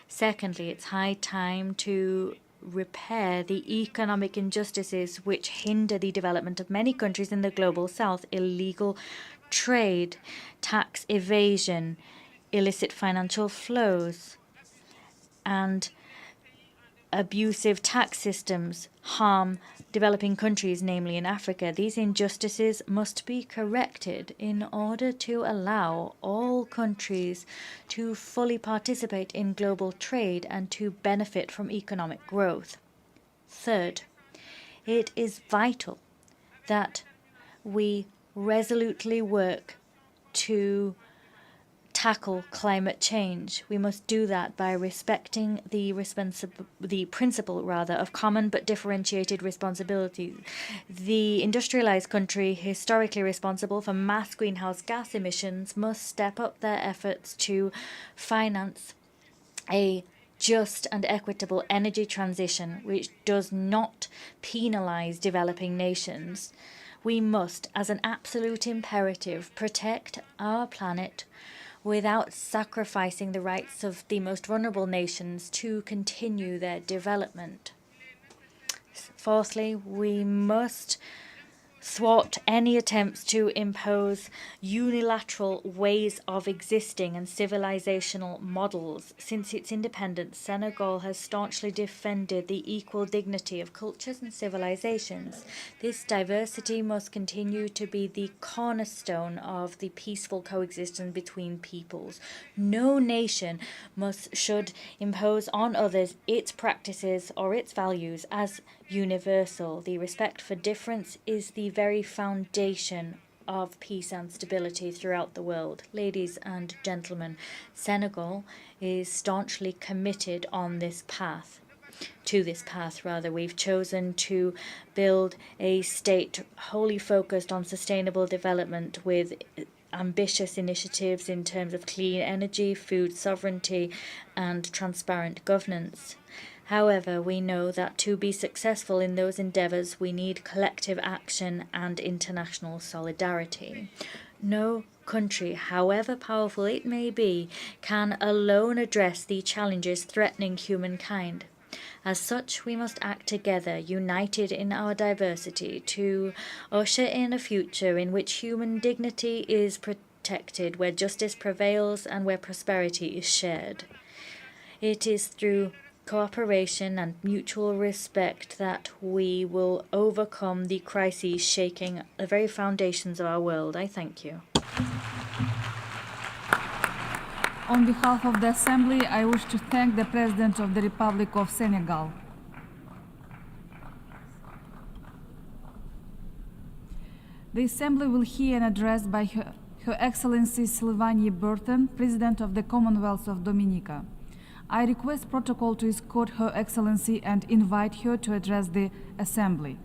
Secondly, it's high time to repair the economic injustices which hinder the development of many countries in the global south: illegal trade, tax evasion, illicit financial flows, and abusive tax systems harm developing countries, namely in Africa. These injustices must be corrected in order to allow all countries to fully participate in global trade and to benefit from economic growth. Third, it is vital that we resolutely work to tackle climate change. We must do that by respecting the principle of common but differentiated responsibility. The industrialized country historically responsible for mass greenhouse gas emissions must step up their efforts to finance a just and equitable energy transition which does not penalize developing nations. We must, as an absolute imperative, protect our planet without sacrificing the rights of the most vulnerable nations to continue their development. Fourthly, we must thwart any attempts to impose unilateral ways of existing and civilizational models. Since its independence, Senegal has staunchly defended the equal dignity of cultures and civilizations. This diversity must continue to be the cornerstone of the peaceful coexistence between peoples. No nation should impose on others its practices or its values as universal. The respect for difference is the very foundation of peace and stability throughout the world. Ladies and gentlemen, Senegal is staunchly committed on this path. We've chosen to build a state wholly focused on sustainable development with ambitious initiatives in terms of clean energy, food sovereignty, and transparent governance. However, we know that to be successful in those endeavors, we need collective action and international solidarity. No country, however powerful it may be, can alone address the challenges threatening humankind. As such, we must act together, united in our diversity, to usher in a future in which human dignity is protected, where justice prevails, and where prosperity is shared. It is through cooperation and mutual respect that we will overcome the crises shaking the very foundations of our world. I thank you. On behalf of the Assembly, I wish to thank the President of the Republic of Senegal. The Assembly will hear an address by Her Excellency Sylvanie Burton, President of the Commonwealth of Dominica. I request protocol to escort Her Excellency and invite her to address the Assembly.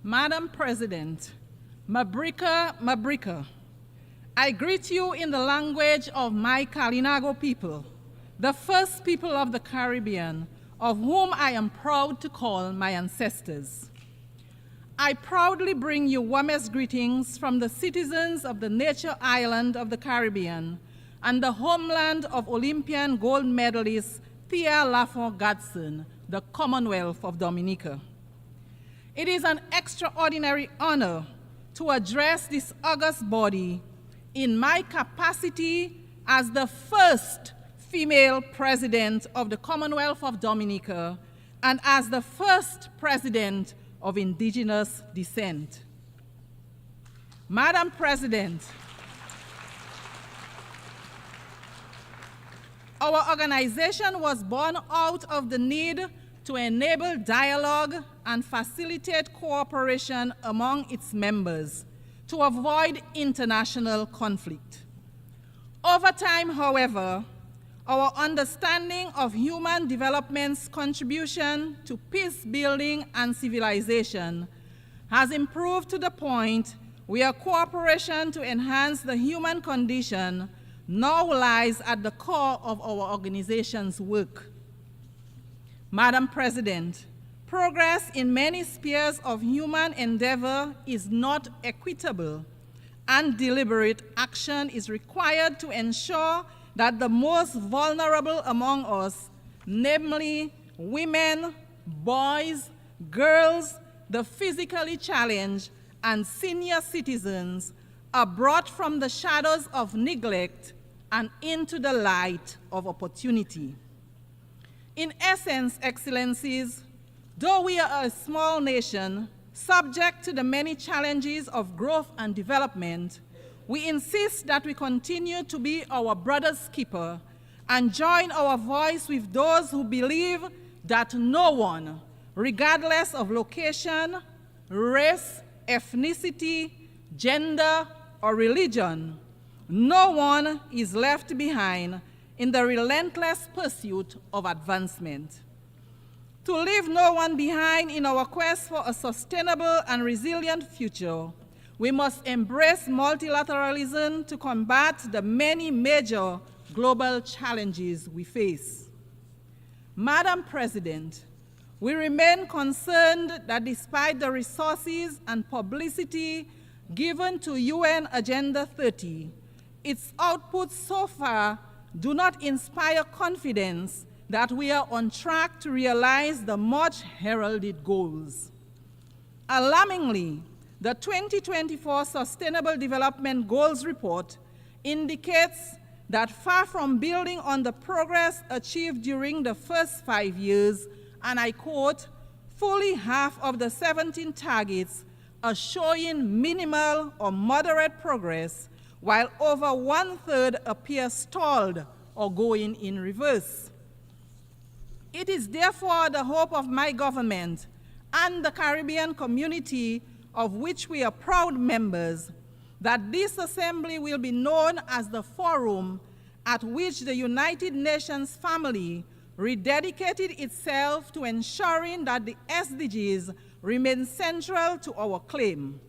Madam President, Mabrika Mabrika, I greet you in the language of my Kalinago people, the first people of the Caribbean, of whom I am proud to call my ancestors. I proudly bring you warmest greetings from the citizens of the nature island of the Caribbean and the homeland of Olympian gold medalist Thea Lafont Gadson, the Commonwealth of Dominica. It is an extraordinary honor to address this august body in my capacity as the first female president of the Commonwealth of Dominica and as the first president of indigenous descent. Madam President, our organization was born out of the need to enable dialogue and facilitate cooperation among its members to avoid international conflict. Over time, however, our understanding of human development's contribution to peace building and civilization has improved to the point where cooperation to enhance the human condition now lies at the core of our organization's work. Madam President, progress in many spheres of human endeavor is not equitable, and deliberate action is required to ensure that the most vulnerable among us, namely women, boys, girls, the physically challenged, and senior citizens, are brought from the shadows of neglect and into the light of opportunity. In essence, Excellencies, though we are a small nation, subject to the many challenges of growth and development, we insist that we continue to be our brother's keeper and join our voice with those who believe that no one, regardless of location, race, ethnicity, gender, or religion, no one is left behind in the relentless pursuit of advancement. To leave no one behind in our quest for a sustainable and resilient future, we must embrace multilateralism to combat the many major global challenges we face. Madam President, we remain concerned that despite the resources and publicity given to UN Agenda 30, its outputs so far do not inspire confidence that we are on track to realize the much heralded goals. Alarmingly, the 2024 Sustainable Development Goals report indicates that far from building on the progress achieved during the first 5 years, and I quote, fully half of the 17 targets are showing minimal or moderate progress, while over 1/3 appear stalled or going in reverse. It is therefore the hope of my government and the Caribbean community, of which we are proud members, that this assembly will be known as the forum at which the United Nations family rededicated itself to ensuring that the SDGs remain central to our claim,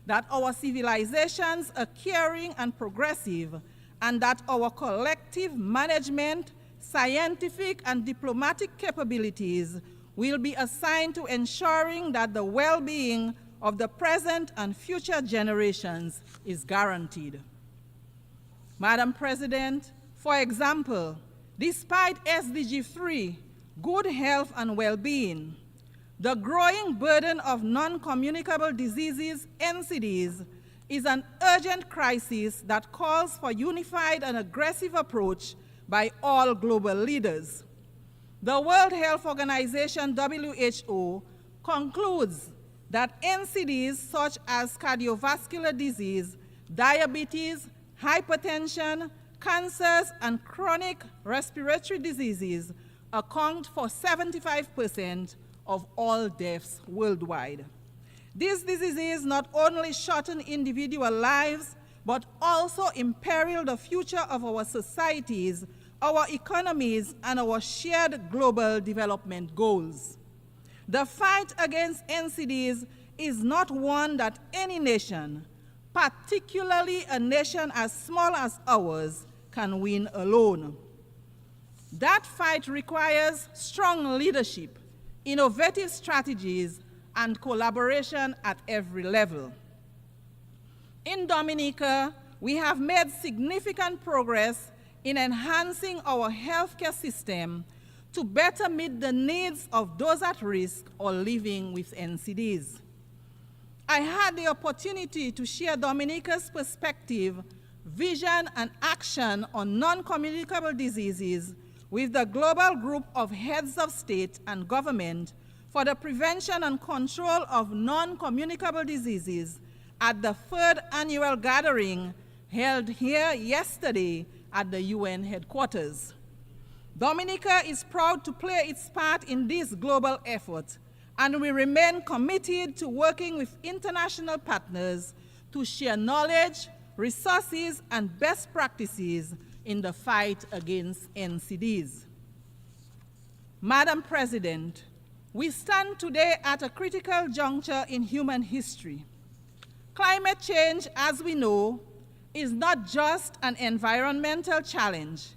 that our civilizations are caring and progressive, and that our collective management, scientific and diplomatic capabilities will be assigned to ensuring that the well-being of the present and future generations is guaranteed. Madam President, for example, despite SDG 3, good health and well-being, the growing burden of non-communicable diseases, NCDs, is an urgent crisis that calls for unified and aggressive approach by all global leaders. The World Health Organization, WHO, concludes that NCDs such as cardiovascular disease, diabetes, hypertension, cancers, and chronic respiratory diseases account for 75% of all deaths worldwide. These diseases not only shorten individual lives, but also imperil the future of our societies, our economies, and our shared global development goals. The fight against NCDs is not one that any nation, particularly a nation as small as ours, can win alone. That fight requires strong leadership, innovative strategies, and collaboration at every level. In Dominica, we have made significant progress in enhancing our healthcare system to better meet the needs of those at risk or living with NCDs. I had the opportunity to share Dominica's perspective, vision, and action on non-communicable diseases with the global group of heads of state and government for the prevention and control of non-communicable diseases at the 3rd annual gathering held here yesterday at the UN headquarters. Dominica is proud to play its part in this global effort, and we remain committed to working with international partners to share knowledge, resources, and best practices in the fight against NCDs. Madam President, we stand today at a critical juncture in human history. Climate change, as we know, is not just an environmental challenge.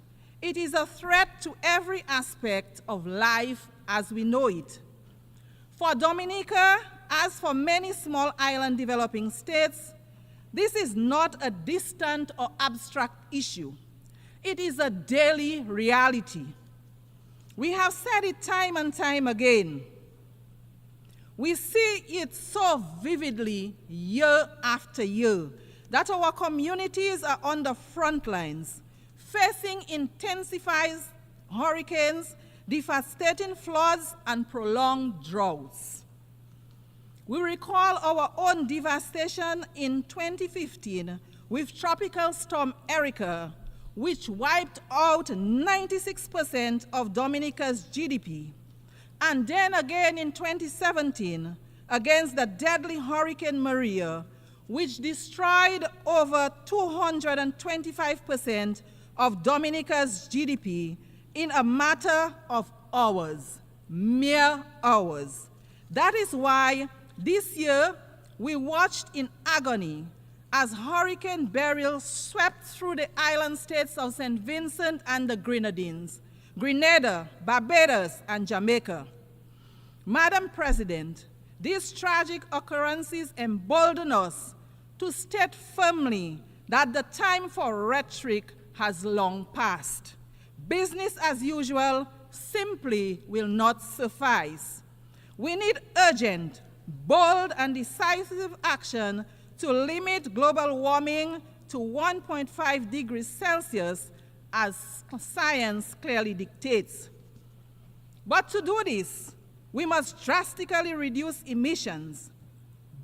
It is a threat to every aspect of life as we know it. For Dominica, as for many small island developing states, this is not a distant or abstract issue. It is a daily reality. We have said it time and time again. We see it so vividly year after year that our communities are on the front lines, facing intensified hurricanes, devastating floods, and prolonged droughts. We recall our own devastation in 2015 with Tropical Storm Erica, which wiped out 96% of Dominica's GDP. And then again in 2017, against the deadly Hurricane Maria, which destroyed over 225% of Dominica's GDP in a matter of hours, mere hours. That is why this year we watched in agony as Hurricane Beryl swept through the island states of St. Vincent and the Grenadines, Grenada, Barbados, and Jamaica. Madam President, these tragic occurrences embolden us to state firmly that the time for rhetoric has long passed. Business as usual simply will not suffice. We need urgent, bold, and decisive action to limit global warming to 1.5 degrees Celsius as science clearly dictates. But to do this, we must drastically reduce emissions,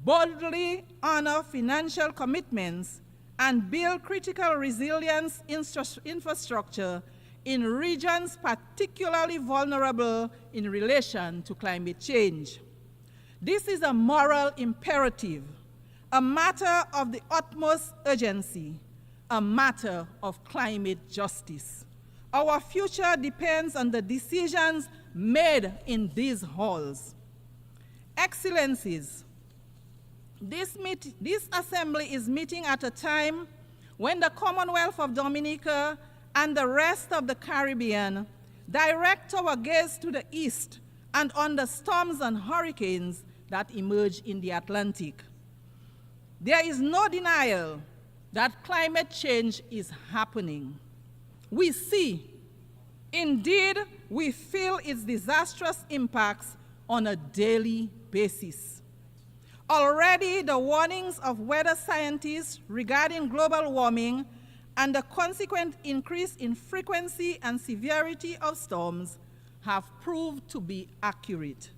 boldly honor financial commitments, and build critical resilience infrastructure in regions particularly vulnerable in relation to climate change. This is a moral imperative, a matter of the utmost urgency, a matter of climate justice. Our future depends on the decisions made in these halls. Excellencies, This assembly is meeting at a time when the Commonwealth of Dominica and the rest of the Caribbean direct our gaze to the east and on the storms and hurricanes that emerge in the Atlantic. There is no denial that climate change is happening. We see, indeed, we feel its disastrous impacts on a daily basis. Already, the warnings of weather scientists regarding global warming and the consequent increase in frequency and severity of storms have proved to be accurate.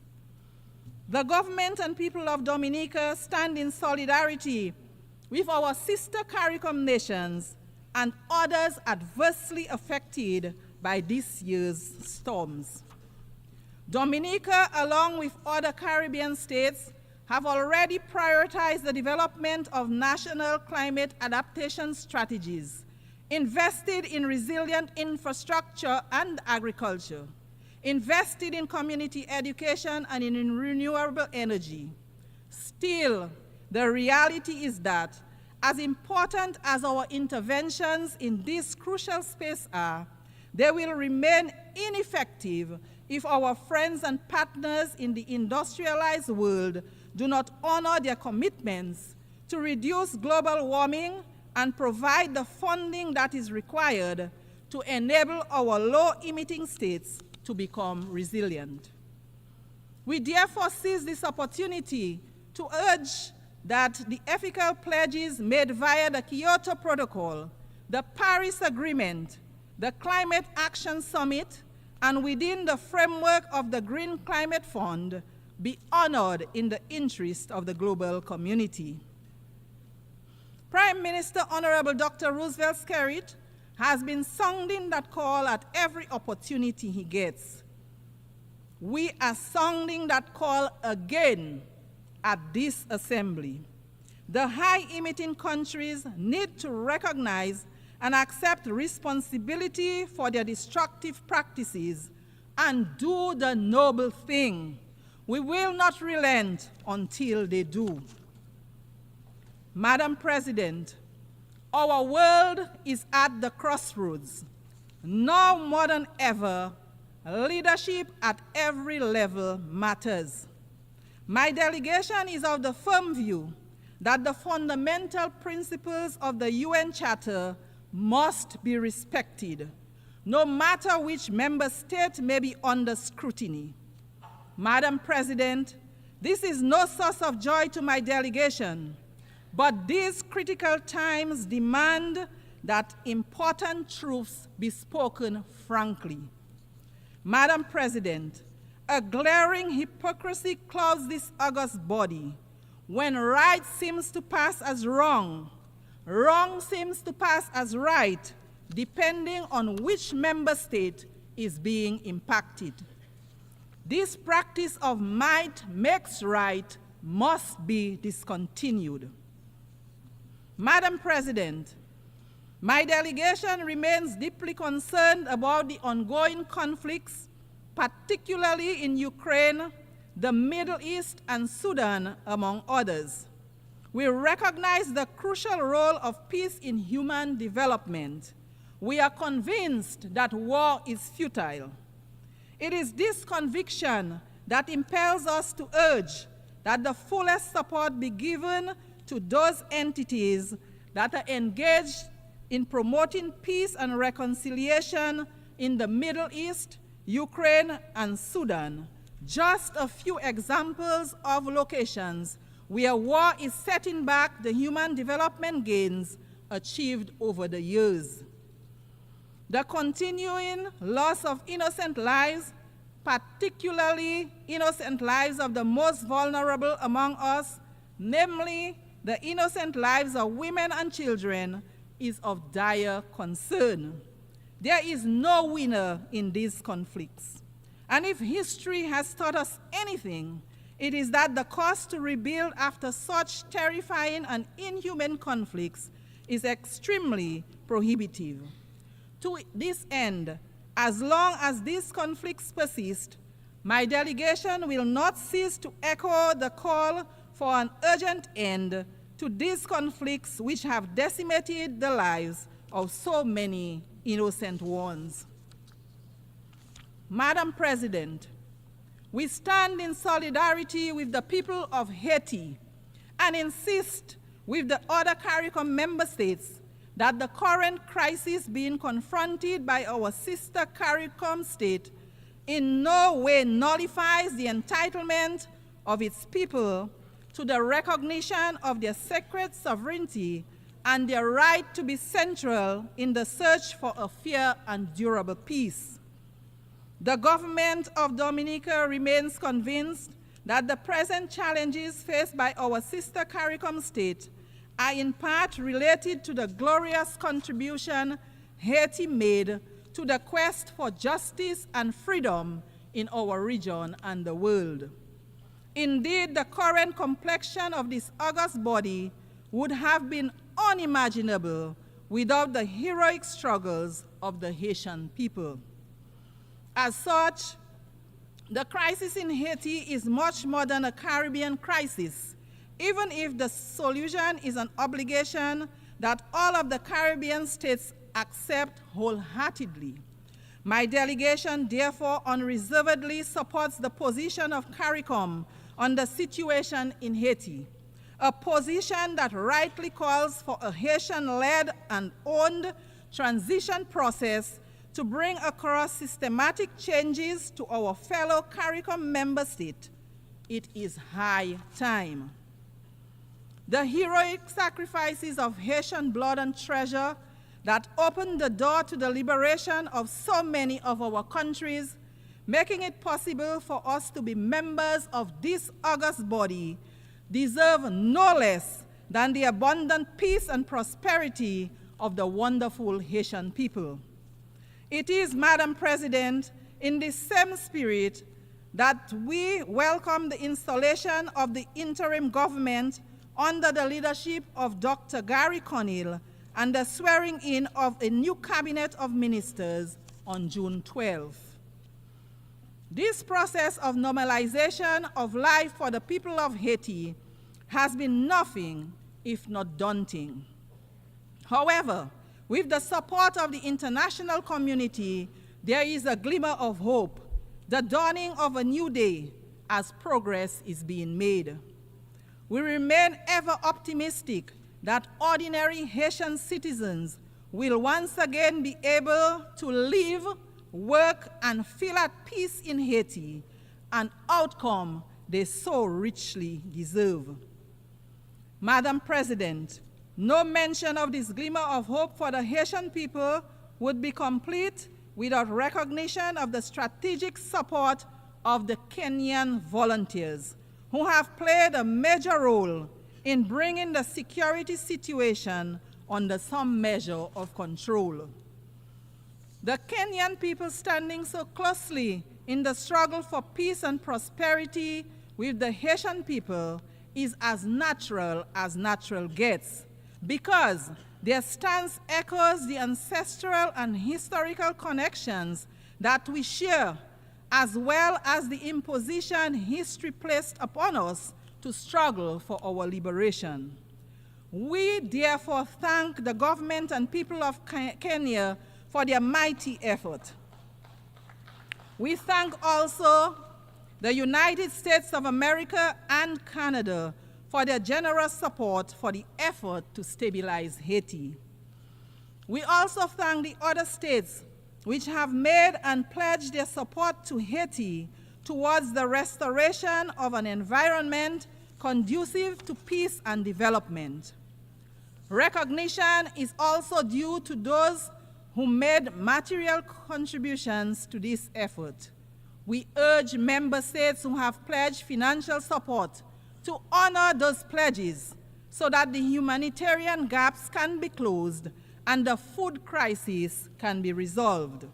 The government and people of Dominica stand in solidarity with our sister CARICOM nations and others adversely affected by this year's storms. Dominica, along with other Caribbean states, have already prioritized the development of national climate adaptation strategies, invested in resilient infrastructure and agriculture, invested in community education and in renewable energy. Still, the reality is that, as important as our interventions in this crucial space are, they will remain ineffective if our friends and partners in the industrialized world do not honor their commitments to reduce global warming and provide the funding that is required to enable our low-emitting states to become resilient. We therefore seize this opportunity to urge that the ethical pledges made via the Kyoto Protocol, the Paris Agreement, the Climate Action Summit, and within the framework of the Green Climate Fund be honored in the interest of the global community. Prime Minister Honorable Dr. Roosevelt Skerrit has been sounding that call at every opportunity he gets. We are sounding that call again at this assembly. The high-emitting countries need to recognize and accept responsibility for their destructive practices and do the noble thing. We will not relent until they do. Madam President, our world is at the crossroads. Now more than ever, leadership at every level matters. My delegation is of the firm view that the fundamental principles of the UN Charter must be respected, no matter which member state may be under scrutiny. Madam President, this is no source of joy to my delegation, but these critical times demand that important truths be spoken frankly. Madam President, a glaring hypocrisy clouds this august body. When right seems to pass as wrong, wrong seems to pass as right, depending on which member state is being impacted. This practice of might makes right must be discontinued. Madam President, my delegation remains deeply concerned about the ongoing conflicts, particularly in Ukraine, the Middle East, and Sudan, among others. We recognize the crucial role of peace in human development. We are convinced that war is futile. It is this conviction that impels us to urge that the fullest support be given to those entities that are engaged in promoting peace and reconciliation in the Middle East, Ukraine, and Sudan. Just a few examples of locations where war is setting back the human development gains achieved over the years. The continuing loss of innocent lives, particularly innocent lives of the most vulnerable among us, namely the innocent lives of women and children, is of dire concern. There is no winner in these conflicts. And if history has taught us anything, it is that the cost to rebuild after such terrifying and inhuman conflicts is extremely prohibitive. To this end, as long as these conflicts persist, my delegation will not cease to echo the call for an urgent end to these conflicts which have decimated the lives of so many innocent ones. Madam President, we stand in solidarity with the people of Haiti and insist with the other CARICOM member states that the current crisis being confronted by our sister CARICOM state in no way nullifies the entitlement of its people to the recognition of their sacred sovereignty and their right to be central in the search for a fair and durable peace. The government of Dominica remains convinced that the present challenges faced by our sister CARICOM state are in part related to the glorious contribution Haiti made to the quest for justice and freedom in our region and the world. Indeed, the current complexion of this august body would have been unimaginable without the heroic struggles of the Haitian people. As such, the crisis in Haiti is much more than a Caribbean crisis, even if the solution is an obligation that all of the Caribbean states accept wholeheartedly. My delegation therefore unreservedly supports the position of CARICOM on the situation in Haiti, a position that rightly calls for a Haitian-led and owned transition process to bring across systematic changes to our fellow CARICOM member state. It is high time. The heroic sacrifices of Haitian blood and treasure that opened the door to the liberation of so many of our countries, making it possible for us to be members of this august body, deserve no less than the abundant peace and prosperity of the wonderful Haitian people. It is, Madam President, in this same spirit that we welcome the installation of the interim government under the leadership of Dr. Gary Conil and the swearing in of a new cabinet of ministers on June 12th. This process of normalization of life for the people of Haiti has been nothing if not daunting. However, with the support of the international community, there is a glimmer of hope, the dawning of a new day as progress is being made. We remain ever optimistic that ordinary Haitian citizens will once again be able to live, work, and feel at peace in Haiti, an outcome they so richly deserve. Madam President, no mention of this glimmer of hope for the Haitian people would be complete without recognition of the strategic support of the Kenyan volunteers, who have played a major role in bringing the security situation under some measure of control. The Kenyan people standing so closely in the struggle for peace and prosperity with the Haitian people is as natural gets, because their stance echoes the ancestral and historical connections that we share, as well as the imposition history placed upon us to struggle for our liberation. We therefore thank the government and people of Kenya for their mighty effort. We thank also the United States of America and Canada for their generous support for the effort to stabilize Haiti. We also thank the other states which have made and pledged their support to Haiti towards the restoration of an environment conducive to peace and development. Recognition is also due to those who made material contributions to this effort. We urge member states who have pledged financial support to honor those pledges so that the humanitarian gaps can be closed and the food crisis can be resolved.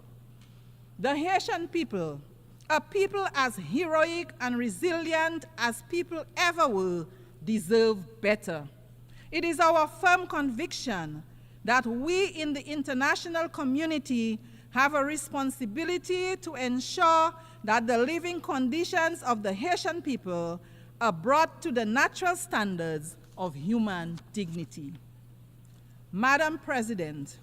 The Haitian people, a people as heroic and resilient as people ever were, deserve better. It is our firm conviction that we in the international community have a responsibility to ensure that the living conditions of the Haitian people are brought to the natural standards of human dignity. Madam President,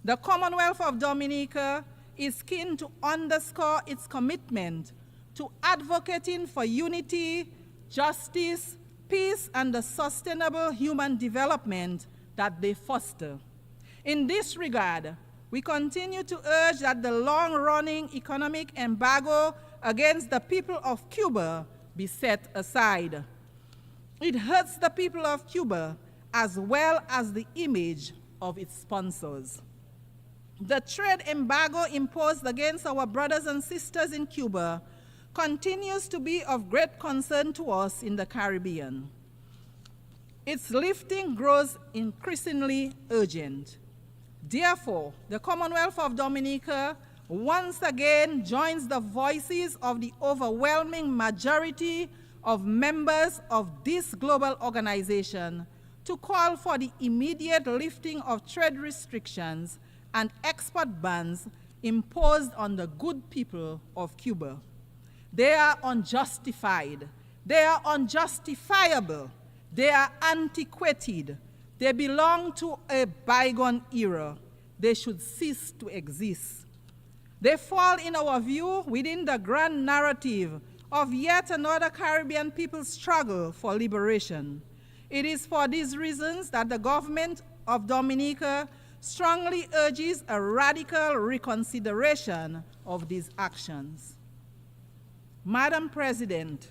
the Commonwealth of Dominica is keen to underscore its commitment to advocating for unity, justice, peace, and the sustainable human development that they foster. In this regard, we continue to urge that the long-running economic embargo against the people of Cuba be set aside. It hurts the people of Cuba as well as the image of its sponsors. The trade embargo imposed against our brothers and sisters in Cuba continues to be of great concern to us in the Caribbean. Its lifting grows increasingly urgent. Therefore, the Commonwealth of Dominica once again joins the voices of the overwhelming majority of members of this global organization to call for the immediate lifting of trade restrictions and export bans imposed on the good people of Cuba. They are unjustified, they are unjustifiable, they are antiquated, they belong to a bygone era. They should cease to exist. They fall, in our view, within the grand narrative of yet another Caribbean people's struggle for liberation. It is for these reasons that the government of Dominica strongly urges a radical reconsideration of these actions. Madam President,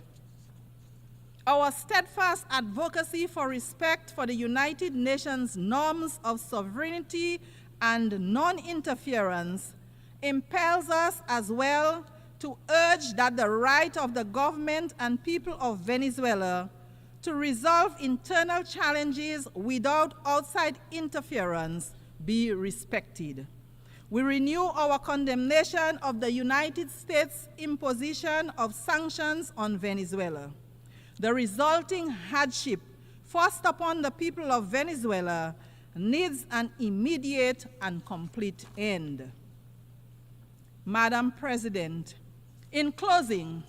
our steadfast advocacy for respect for the United Nations norms of sovereignty and non-interference impels us as well to urge that the right of the government and people of Venezuela to resolve internal challenges without outside interference be respected. We renew our condemnation of the United States' imposition of sanctions on Venezuela. The resulting hardship forced upon the people of Venezuela needs an immediate and complete end. Madam President, in closing,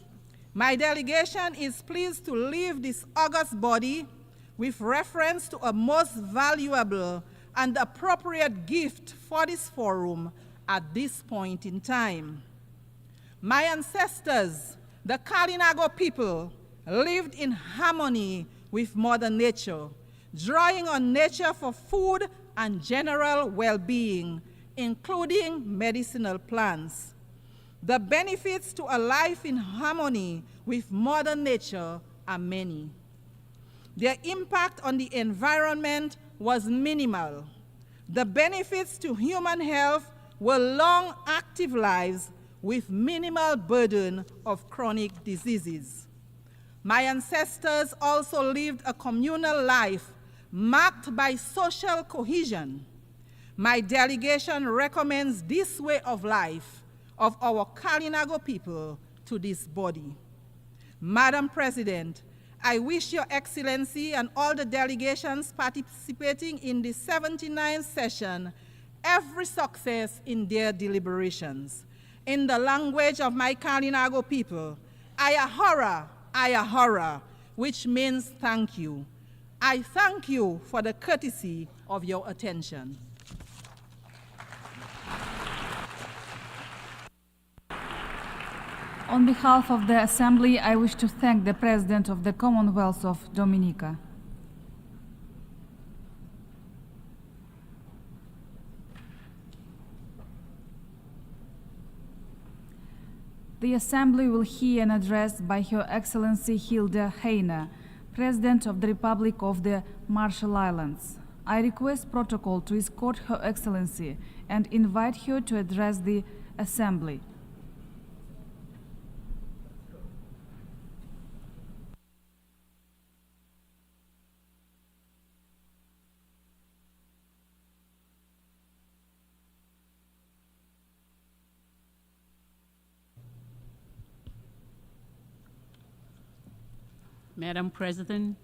my delegation is pleased to leave this august body with reference to a most valuable and appropriate gift for this forum at this point in time. My ancestors, the Kalinago people, lived in harmony with Mother Nature, drawing on nature for food and general well-being, including medicinal plants. The benefits to a life in harmony with Mother Nature are many. Their impact on the environment was minimal. The benefits to human health were long, active lives with minimal burden of chronic diseases. My ancestors also lived a communal life marked by social cohesion. My delegation recommends this way of life of our Kalinago people to this body. Madam President, I wish Your Excellency and all the delegations participating in the 79th session every success in their deliberations. In the language of my Kalinago people, Ayahora, which means thank you. I thank you for the courtesy of your attention. On behalf of the Assembly, I wish to thank the President of the Commonwealth of Dominica. The Assembly will hear an address by Her Excellency Hilda Heine, President of the Republic of the Marshall Islands. I request protocol to escort Her Excellency and invite her to address the Assembly. Madam President,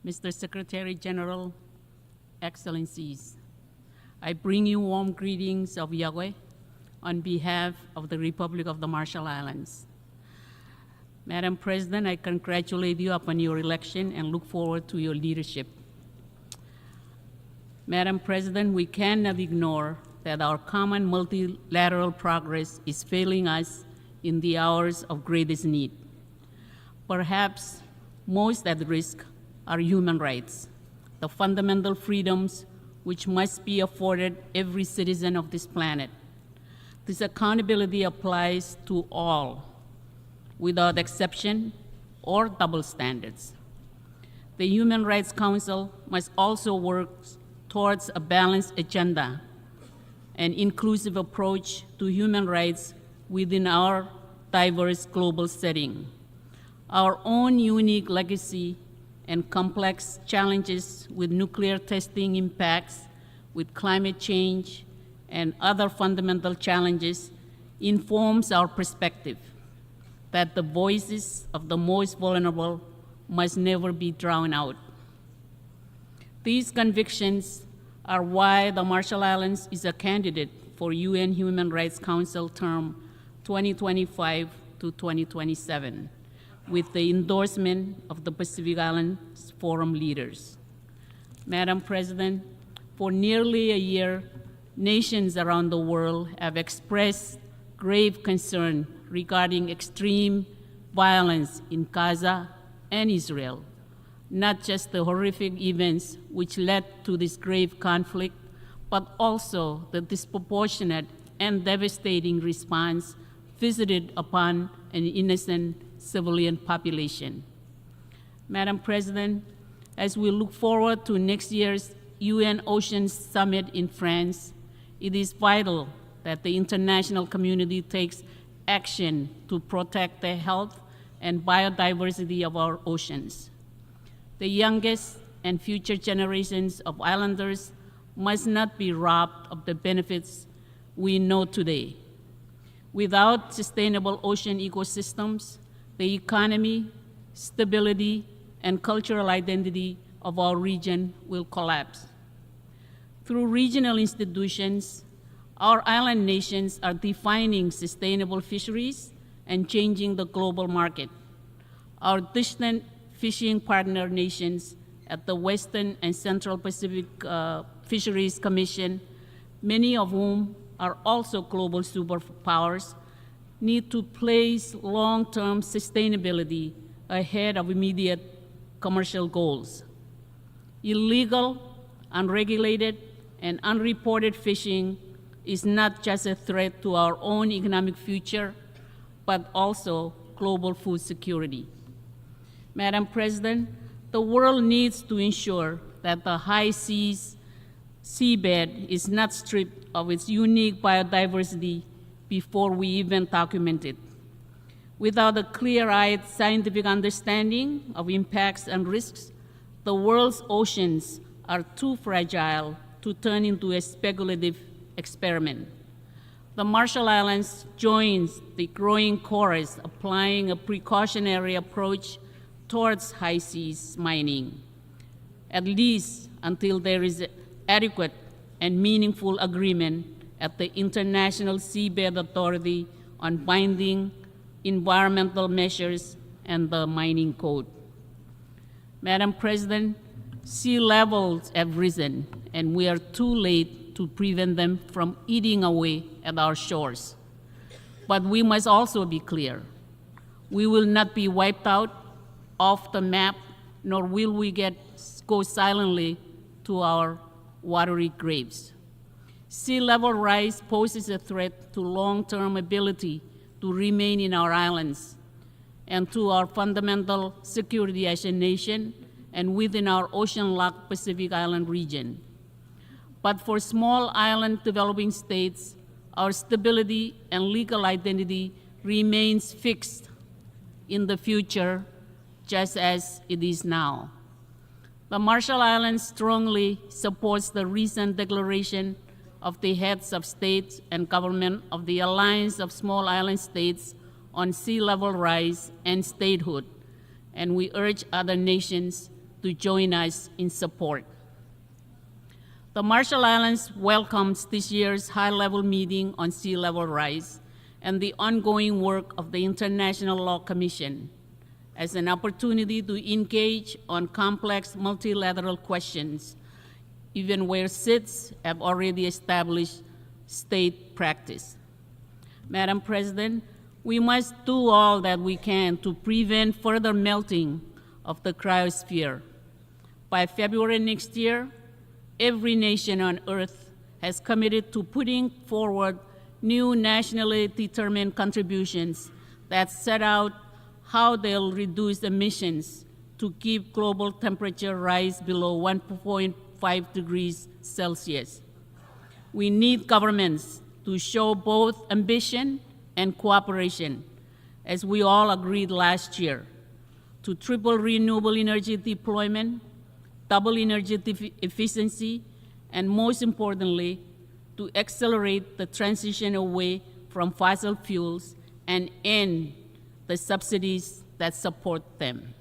Mr. Secretary General, Excellencies, I bring you warm greetings of Yahweh on behalf of the Republic of the Marshall Islands. Madam President, I congratulate you upon your election and look forward to your leadership. Madam President, we cannot ignore that our common multilateral progress is failing us in the hours of greatest need. Perhaps most at risk are human rights, the fundamental freedoms which must be afforded every citizen of this planet. This accountability applies to all, without exception or double standards. The Human Rights Council must also work towards a balanced agenda, an inclusive approach to human rights within our diverse global setting. Our own unique legacy and complex challenges with nuclear testing impacts, with climate change, and other fundamental challenges informs our perspective that the voices of the most vulnerable must never be drowned out. These convictions are why the Marshall Islands is a candidate for UN Human Rights Council term 2025 to 2027, with the endorsement of the Pacific Islands Forum leaders. Madam President, for nearly a year, nations around the world have expressed grave concern regarding extreme violence in Gaza and Israel, not just the horrific events which led to this grave conflict, but also the disproportionate and devastating response visited upon an innocent civilian population. Madam President, as we look forward to next year's UN Oceans Summit in France, it is vital that the international community takes action to protect the health and biodiversity of our oceans. The youngest and future generations of islanders must not be robbed of the benefits we know today. Without sustainable ocean ecosystems, the economy, stability, and cultural identity of our region will collapse. Through regional institutions, our island nations are defining sustainable fisheries and changing the global market. Our distant fishing partner nations at the Western and Central Pacific Fisheries Commission, many of whom are also global superpowers, need to place long-term sustainability ahead of immediate commercial goals. Illegal, unregulated, and unreported fishing is not just a threat to our own economic future, but also global food security. Madam President, the world needs to ensure that the high seas seabed is not stripped of its unique biodiversity before we even document it. Without a clear-eyed scientific understanding of impacts and risks, the world's oceans are too fragile to turn into a speculative experiment. The Marshall Islands joins the growing chorus applying a precautionary approach towards high seas mining, at least until there is adequate and meaningful agreement at the International Seabed Authority on binding environmental measures and the mining code. Madam President, sea levels have risen, and we are too late to prevent them from eating away at our shores. But we must also be clear. We will not be wiped out off the map, nor will we go silently to our watery graves. Sea level rise poses a threat to long-term ability to remain in our islands and to our fundamental security as a nation and within our ocean-locked Pacific Island region. But for small island developing states, our stability and legal identity remains fixed in the future, just as it is now. The Marshall Islands strongly supports the recent declaration of the heads of state and government of the Alliance of Small Island States on sea level rise and statehood, and we urge other nations to join us in support. The Marshall Islands welcomes this year's high-level meeting on sea level rise and the ongoing work of the International Law Commission, as an opportunity to engage on complex multilateral questions, even where states have already established state practice. Madam President, we must do all that we can to prevent further melting of the cryosphere. By February next year, every nation on Earth has committed to putting forward new nationally determined contributions that set out how they'll reduce emissions to keep global temperature rise below 1.5 degrees Celsius. We need governments to show both ambition and cooperation, as we all agreed last year, to triple renewable energy deployment, double energy efficiency, and most importantly, to accelerate the transition away from fossil fuels and end the subsidies that support them.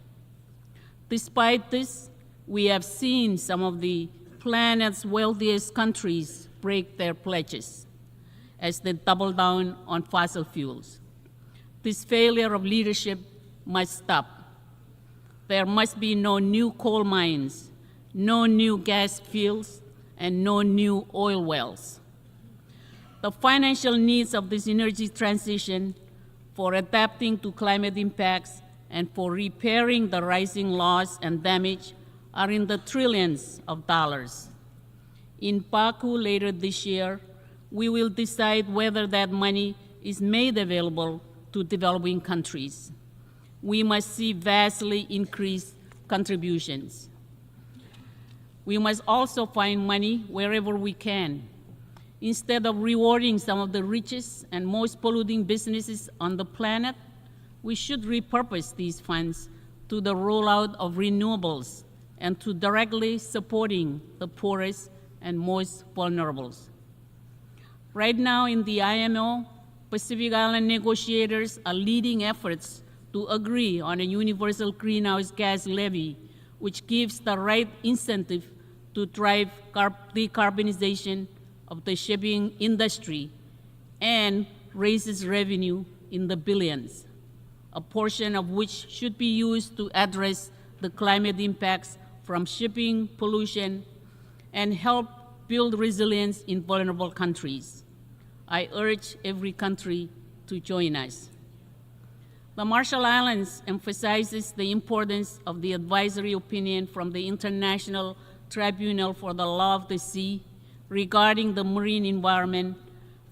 Despite this, we have seen some of the planet's wealthiest countries break their pledges as they double down on fossil fuels. This failure of leadership must stop. There must be no new coal mines, no new gas fields, and no new oil wells. The financial needs of this energy transition for adapting to climate impacts and for repairing the rising loss and damage are in the trillions of dollars. In Baku later this year, we will decide whether that money is made available to developing countries. We must see vastly increased contributions. We must also find money wherever we can. Instead of rewarding some of the richest and most polluting businesses on the planet, we should repurpose these funds to the rollout of renewables and to directly supporting the poorest and most vulnerable. Right now in the IMO, Pacific Island negotiators are leading efforts to agree on a universal greenhouse gas levy, which gives the right incentive to drive decarbonization of the shipping industry and raises revenue in the billions, a portion of which should be used to address the climate impacts from shipping pollution and help build resilience in vulnerable countries. I urge every country to join us. The Marshall Islands emphasizes the importance of the advisory opinion from the International Tribunal for the Law of the Sea regarding the marine environment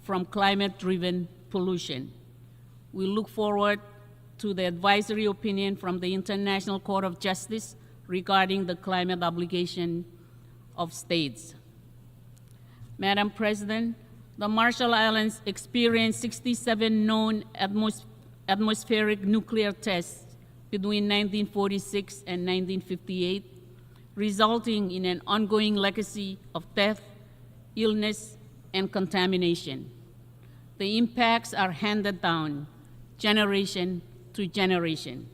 from climate-driven pollution. We look forward to the advisory opinion from the International Court of Justice regarding the climate obligation of states. Madam President, the Marshall Islands experienced 67 known atmospheric nuclear tests between 1946 and 1958, resulting in an ongoing legacy of death, illness, and contamination. The impacts are handed down generation to generation.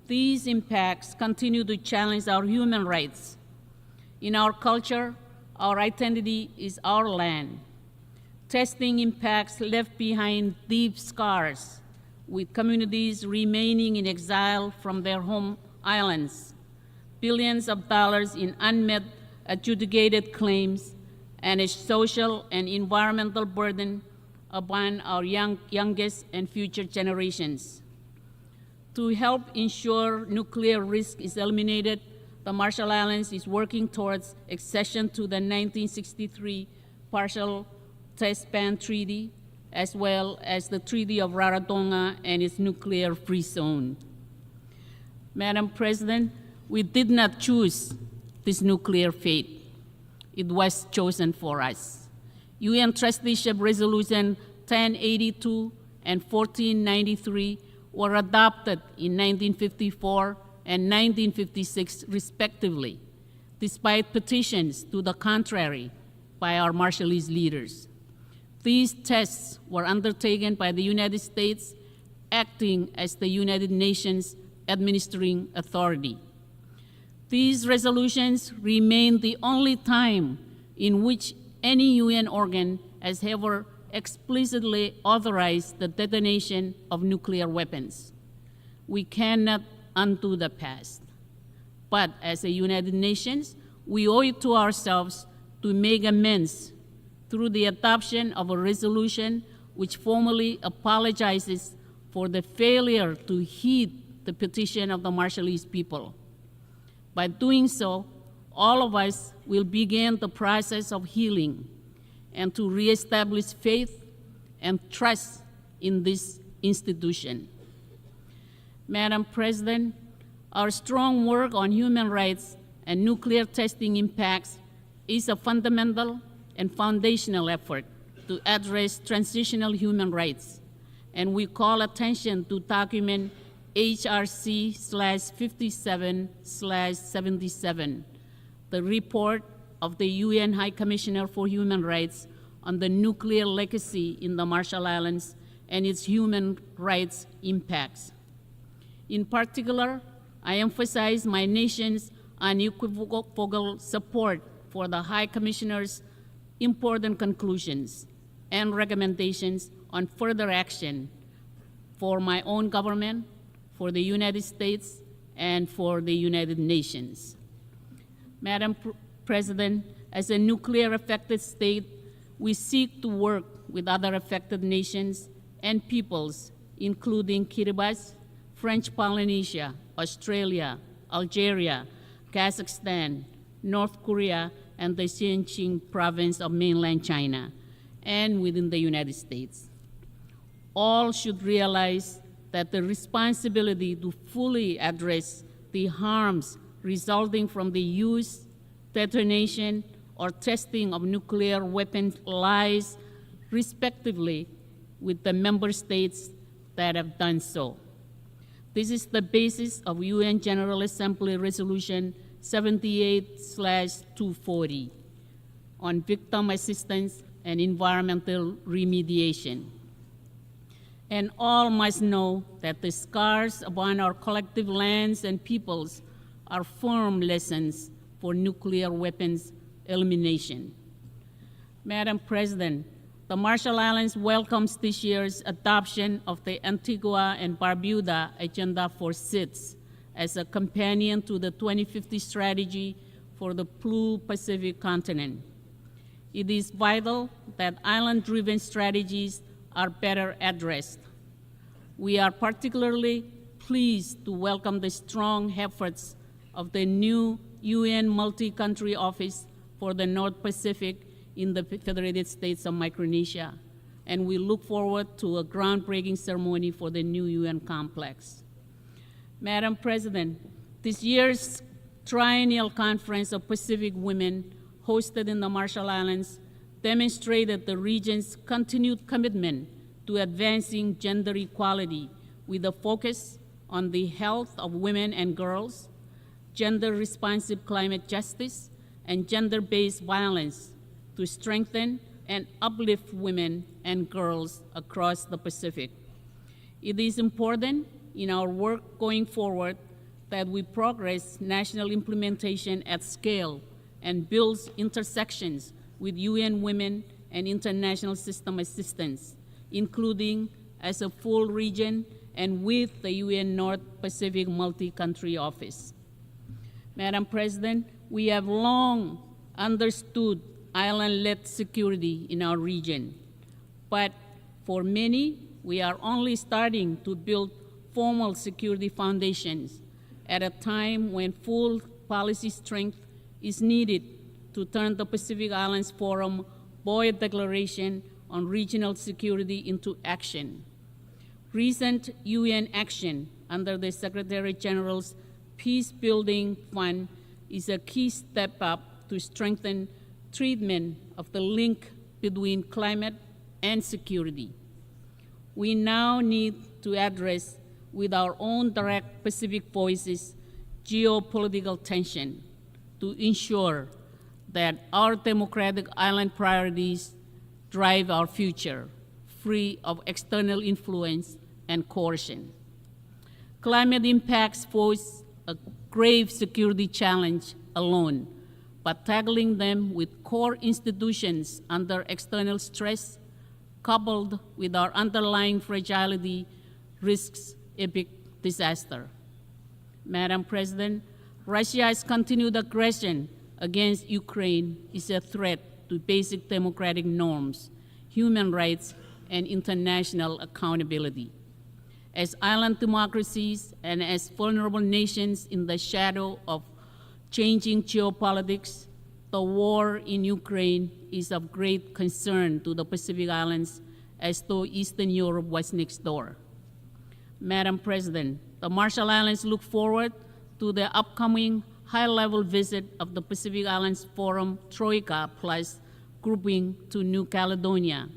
These impacts continue to challenge our human rights. In our culture, our identity is our land. Testing impacts left behind deep scars, with communities remaining in exile from their home islands, billions of dollars in unmet adjudicated claims, and a social and environmental burden upon our youngest and future generations. To help ensure nuclear risk is eliminated, the Marshall Islands is working towards accession to the 1963 Partial Test Ban Treaty, as well as the Treaty of Rarotonga and its nuclear-free zone. Madam President, we did not choose this nuclear fate. It was chosen for us. UN Trusteeship Resolution 1082 and 1493 were adopted in 1954 and 1956 respectively, despite petitions to the contrary by our Marshallese leaders. These tests were undertaken by the United States, acting as the United Nations administering authority. These resolutions remain the only time in which any UN organ has ever explicitly authorized the detonation of nuclear weapons. We cannot undo the past. But as a United Nations, we owe it to ourselves to make amends through the adoption of a resolution which formally apologizes for the failure to heed the petition of the Marshallese people. By doing so, all of us will begin the process of healing and to reestablish faith and trust in this institution. Madam President, our strong work on human rights and nuclear testing impacts is a fundamental and foundational effort to address transitional human rights, and we call attention to document HRC/57/77, the report of the UN High Commissioner for Human Rights on the nuclear legacy in the Marshall Islands and its human rights impacts. In particular, I emphasize my nation's unequivocal support for the High Commissioner's important conclusions and recommendations on further action for my own government, for the United States, and for the United Nations. Madam President, as a nuclear-affected state, we seek to work with other affected nations and peoples, including Kiribati, French Polynesia, Australia, Algeria, Kazakhstan, North Korea, and the Xinjiang province of mainland China, and within the United States. All should realize that the responsibility to fully address the harms resulting from the use, detonation, or testing of nuclear weapons lies, respectively, with the member states that have done so. This is the basis of UN General Assembly Resolution 78/240 on victim assistance and environmental remediation. And all must know that the scars upon our collective lands and peoples are firm lessons for nuclear weapons elimination. Madam President, the Marshall Islands welcomes this year's adoption of the Antigua and Barbuda Agenda for SIDS as a companion to the 2050 strategy for the Blue Pacific continent. It is vital that island-driven strategies are better addressed. We are particularly pleased to welcome the strong efforts of the new UN Multi-Country Office for the North Pacific in the Federated States of Micronesia, and we look forward to a groundbreaking ceremony for the new UN complex. Madam President, this year's Triennial Conference of Pacific Women hosted in the Marshall Islands demonstrated the region's continued commitment to advancing gender equality with a focus on the health of women and girls, gender-responsive climate justice, and gender-based violence to strengthen and uplift women and girls across the Pacific. It is important in our work going forward that we progress national implementation at scale and build intersections with UN Women and international system assistance, including as a full region and with the UN North Pacific Multi-Country Office. Madam President, we have long understood island-led security in our region, but for many, we are only starting to build formal security foundations at a time when full policy strength is needed to turn the Pacific Islands Forum Boyd Declaration on Regional Security into action. Recent UN action under the Secretary General's Peace Building Fund is a key step up to strengthen treatment of the link between climate and security. We now need to address with our own direct Pacific voices geopolitical tension to ensure that our democratic island priorities drive our future, free of external influence and coercion. Climate impacts pose a grave security challenge alone, but tackling them with core institutions under external stress, coupled with our underlying fragility, risks epic disaster. Madam President, Russia's continued aggression against Ukraine is a threat to basic democratic norms, human rights, and international accountability. As island democracies and as vulnerable nations in the shadow of changing geopolitics, the war in Ukraine is of great concern to the Pacific Islands, as though Eastern Europe was next door. Madam President, the Marshall Islands look forward to the upcoming high-level visit of the Pacific Islands Forum Troika Plus grouping to New Caledonia.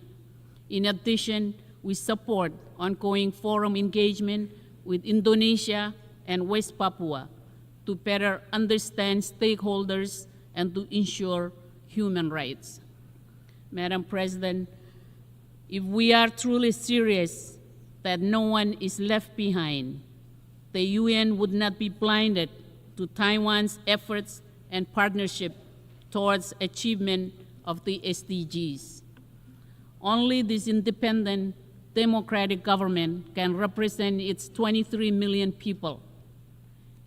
In addition, we support ongoing forum engagement with Indonesia and West Papua to better understand stakeholders and to ensure human rights. Madam President, if we are truly serious that no one is left behind, the UN would not be blinded to Taiwan's efforts and partnership towards achievement of the SDGs. Only this independent, democratic government can represent its 23 million people.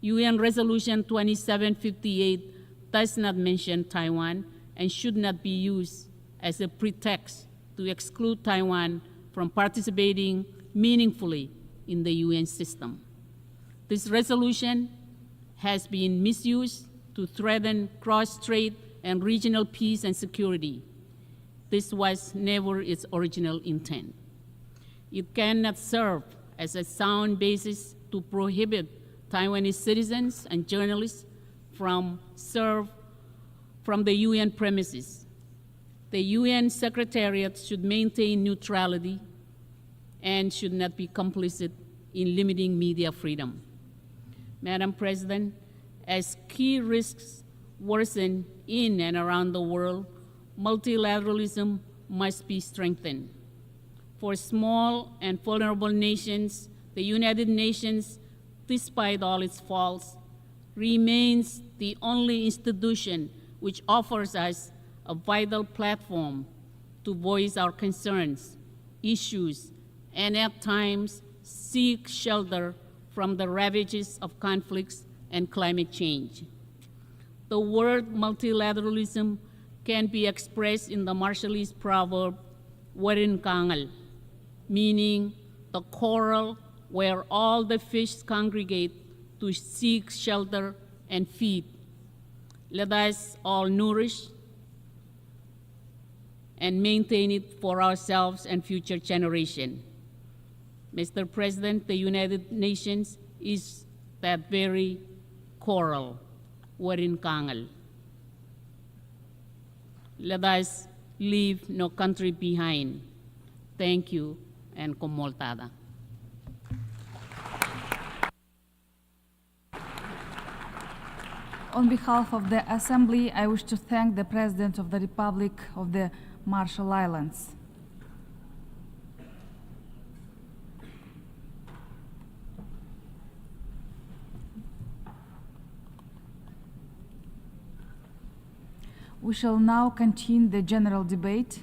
UN Resolution 2758 does not mention Taiwan and should not be used as a pretext to exclude Taiwan from participating meaningfully in the UN system. This resolution has been misused to threaten cross-strait and regional peace and security. This was never its original intent. It cannot serve as a sound basis to prohibit Taiwanese citizens and journalists from the UN premises. The UN Secretariat should maintain neutrality and should not be complicit in limiting media freedom. Madam President, as key risks worsen in and around the world, multilateralism must be strengthened. For small and vulnerable nations, the United Nations, despite all its faults, remains the only institution which offers us a vital platform to voice our concerns, issues, and at times seek shelter from the ravages of conflicts and climate change. The word multilateralism can be expressed in the Marshallese proverb, "Warin Kangal," meaning the coral where all the fish congregate to seek shelter and feed. Let us all nourish and maintain it for ourselves and future generations. Mr. President, the United Nations is that very coral, Warin Kangal. Let us leave no country behind. Thank you, and komoltada. On behalf of the Assembly, I wish to thank the President of the Republic of the Marshall Islands. We shall now continue the general debate.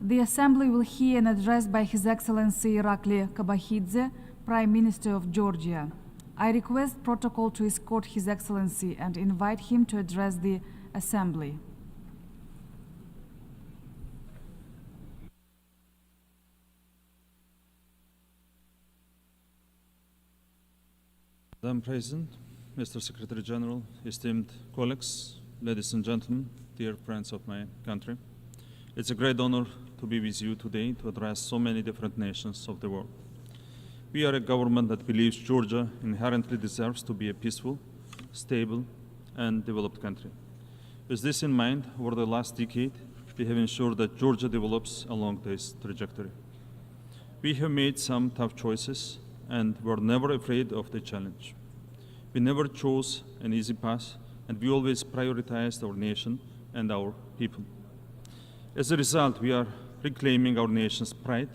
The Assembly will hear an address by His Excellency Irakli Kabahidze, Prime Minister of Georgia. I request protocol to escort His Excellency and invite him to address the Assembly. Madam President, Mr. Secretary General, esteemed colleagues, ladies and gentlemen, dear friends of my country, it's a great honor to be with you today to address so many different nations of the world. We are a government that believes Georgia inherently deserves to be a peaceful, stable, and developed country. With this in mind, over the last decade, we have ensured that Georgia develops along this trajectory. We have made some tough choices and were never afraid of the challenge. We never chose an easy path, and we always prioritized our nation and our people. As a result, we are reclaiming our nation's pride,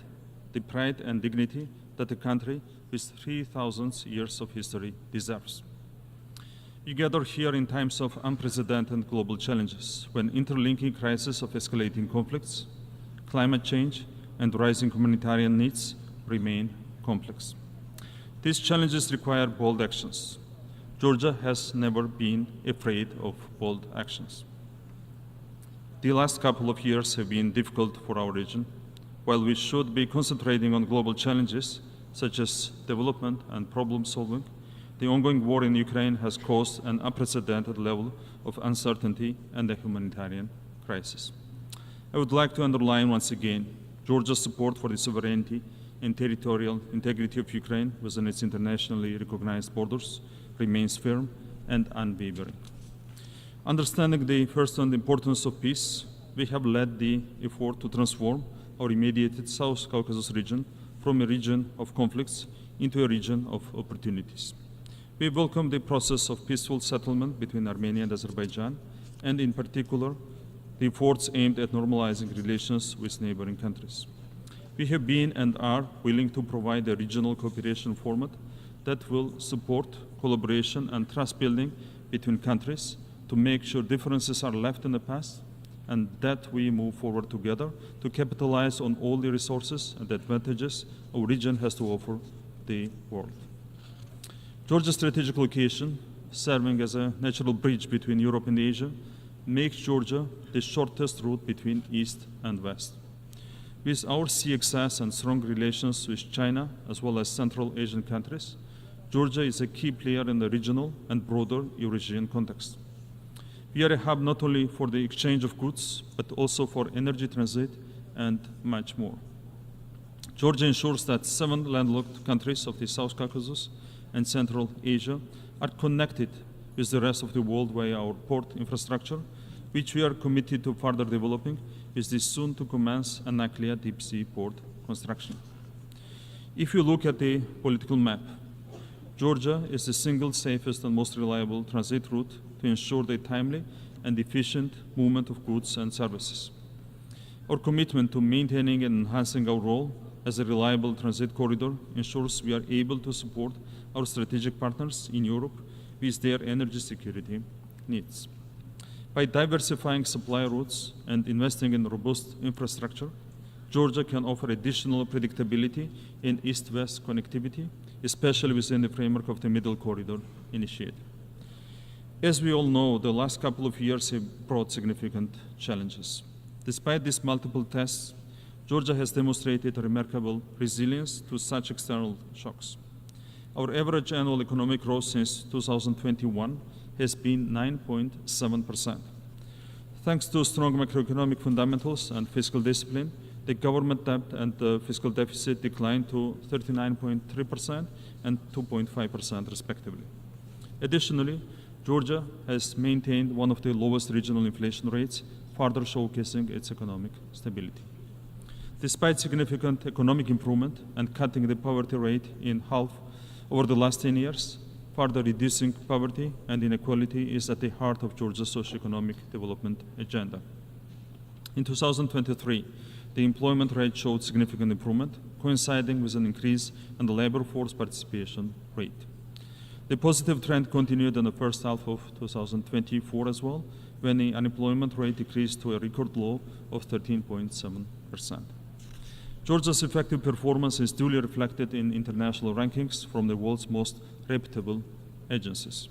the pride and dignity that a country with 3,000 years of history deserves. We gather here in times of unprecedented global challenges, when interlinking crises of escalating conflicts, climate change, and rising humanitarian needs remain complex. These challenges require bold actions. Georgia has never been afraid of bold actions. The last couple of years have been difficult for our region. While we should be concentrating on global challenges such as development and problem solving, the ongoing war in Ukraine has caused an unprecedented level of uncertainty and a humanitarian crisis. I would like to underline once again Georgia's support for the sovereignty and territorial integrity of Ukraine within its internationally recognized borders remains firm and unwavering. Understanding the first-hand importance of peace, we have led the effort to transform our immediate South Caucasus region from a region of conflicts into a region of opportunities. We welcome the process of peaceful settlement between Armenia and Azerbaijan, and in particular, the efforts aimed at normalizing relations with neighboring countries. We have been and are willing to provide a regional cooperation format that will support collaboration and trust building between countries to make sure differences are left in the past and that we move forward together to capitalize on all the resources and advantages our region has to offer the world. Georgia's strategic location, serving as a natural bridge between Europe and Asia, makes Georgia the shortest route between East and West. With our sea access and strong relations with China, as well as Central Asian countries, Georgia is a key player in the regional and broader Eurasian context. We are a hub not only for the exchange of goods, but also for energy transit and much more. Georgia ensures that 7 landlocked countries of the South Caucasus and Central Asia are connected with the rest of the world via our port infrastructure, which we are committed to further developing with the soon-to-commence Anaklia deep-sea port construction. If you look at the political map, Georgia is the single safest and most reliable transit route to ensure the timely and efficient movement of goods and services. Our commitment to maintaining and enhancing our role as a reliable transit corridor ensures we are able to support our strategic partners in Europe with their energy security needs. By diversifying supply routes and investing in robust infrastructure, Georgia can offer additional predictability in east-west connectivity, especially within the framework of the Middle Corridor initiative. As we all know, the last couple of years have brought significant challenges. Despite these multiple tests, Georgia has demonstrated a remarkable resilience to such external shocks. Our average annual economic growth since 2021 has been 9.7%. Thanks to strong macroeconomic fundamentals and fiscal discipline, the government debt and the fiscal deficit declined to 39.3% and 2.5% respectively. Additionally, Georgia has maintained one of the lowest regional inflation rates, further showcasing its economic stability. Despite significant economic improvement and cutting the poverty rate in half over the last 10 years, further reducing poverty and inequality is at the heart of Georgia's socioeconomic development agenda. In 2023, the employment rate showed significant improvement, coinciding with an increase in the labor force participation rate. The positive trend continued in the first half of 2024 as well, when the unemployment rate decreased to a record low of 13.7%. Georgia's effective performance is duly reflected in international rankings from the world's most reputable agencies.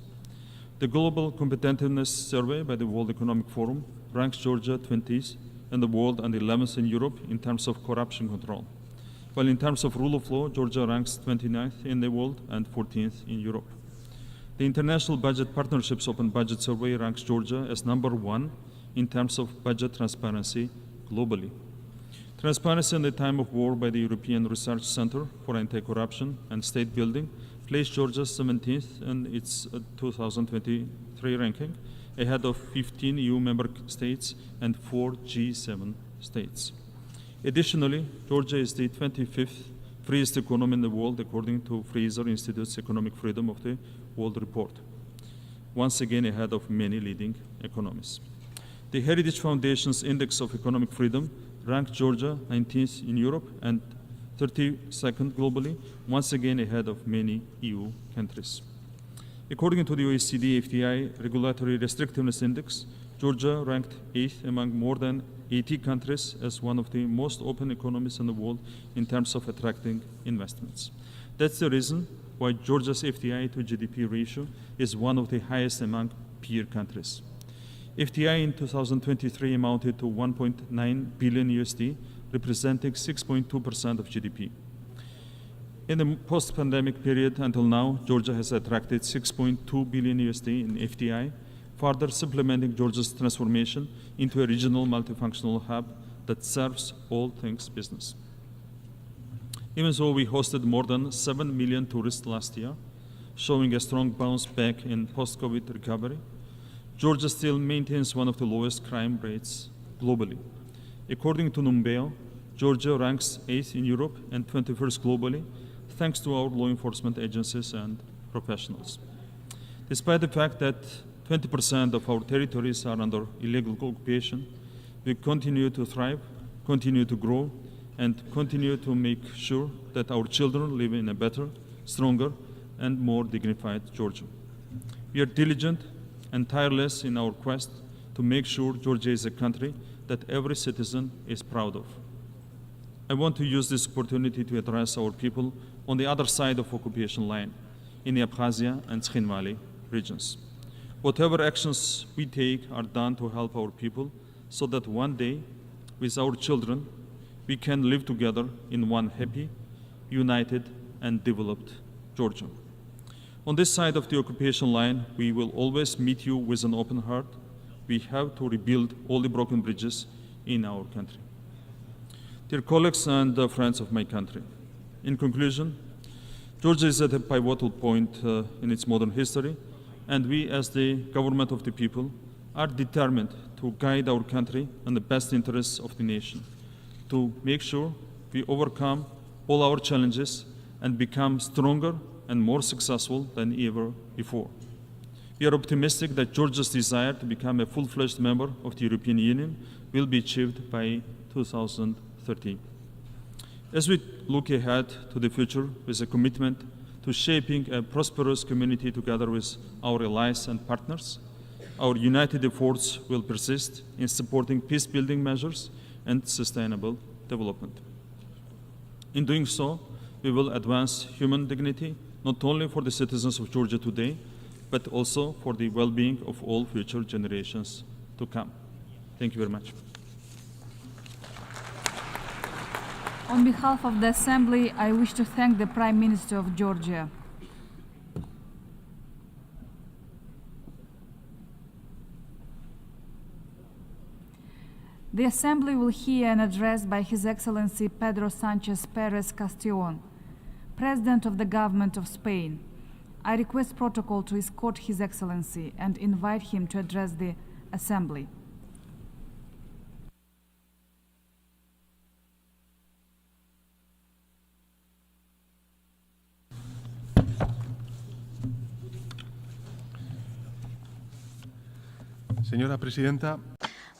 The Global Competitiveness Survey by the World Economic Forum ranks Georgia 20th in the world and 11th in Europe in terms of corruption control, while in terms of rule of law, Georgia ranks 29th in the world and 14th in Europe. The International Budget Partnerships Open Budget Survey ranks Georgia as number 1 in terms of budget transparency globally. Transparency in the time of war by the European Research Center for Anti-Corruption and State Building placed Georgia 17th in its 2023 ranking, ahead of 15 EU member states and 4 G7 states. Additionally, Georgia is the 25th freest economy in the world according to Fraser Institute's Economic Freedom of the World Report, once again ahead of many leading economies. The Heritage Foundation's Index of Economic Freedom ranked Georgia 19th in Europe and 32nd globally, once again ahead of many EU countries. According to the OECD FDI Regulatory Restrictiveness Index, Georgia ranked 8th among more than 80 countries as one of the most open economies in the world in terms of attracting investments. That's the reason why Georgia's FDI to GDP ratio is one of the highest among peer countries. FDI in 2023 amounted to 1.9 billion USD, representing 6.2% of GDP. In the post-pandemic period until now, Georgia has attracted 6.2 billion USD in FDI, further supplementing Georgia's transformation into a regional multifunctional hub that serves all things business. Even so, we hosted more than 7 million tourists last year, showing a strong bounce back in post-COVID recovery. Georgia still maintains one of the lowest crime rates globally. According to Numbeo, Georgia ranks 8th in Europe and 21st globally, thanks to our law enforcement agencies and professionals. Despite the fact that 20% of our territories are under illegal occupation, we continue to thrive, continue to grow, and continue to make sure that our children live in a better, stronger, and more dignified Georgia. We are diligent and tireless in our quest to make sure Georgia is a country that every citizen is proud of. I want to use this opportunity to address our people on the other side of occupation line, in the Abkhazia and Skhin Valley regions. Whatever actions we take are done to help our people so that one day, with our children, we can live together in one happy, united, and developed Georgia. On this side of the occupation line, we will always meet you with an open heart. We have to rebuild all the broken bridges in our country. Dear colleagues and friends of my country, in conclusion, Georgia is at a pivotal point in its modern history, and we, as the government of the people, are determined to guide our country in the best interests of the nation, to make sure we overcome all our challenges and become stronger and more successful than ever before. We are optimistic that Georgia's desire to become a full-fledged member of the European Union will be achieved by 2013. As we look ahead to the future with a commitment to shaping a prosperous community together with our allies and partners, our united efforts will persist in supporting peace-building measures and sustainable development. In doing so, we will advance human dignity, not only for the citizens of Georgia today, but also for the well-being of all future generations to come. Thank you very much. On behalf of the Assembly, I wish to thank the Prime Minister of Georgia. The Assembly will hear an address by His Excellency Pedro Sanchez Perez Castellón, President of the Government of Spain. I request protocol to escort His Excellency and invite him to address the Assembly. Señora Presidenta.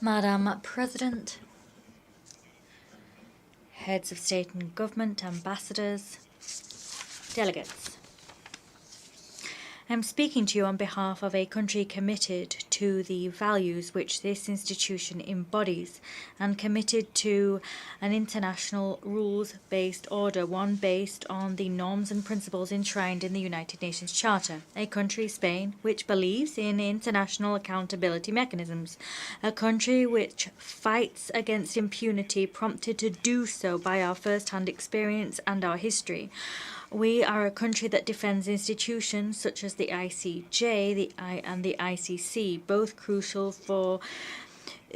Madam President, heads of state and government, ambassadors, delegates. I'm speaking to you on behalf of a country committed to the values which this institution embodies and committed to an international rules-based order, one based on the norms and principles enshrined in the United Nations Charter. A country, Spain, which believes in international accountability mechanisms. A country which fights against impunity, prompted to do so by our first-hand experience and our history. We are a country that defends institutions such as the ICJ and the ICC, both crucial for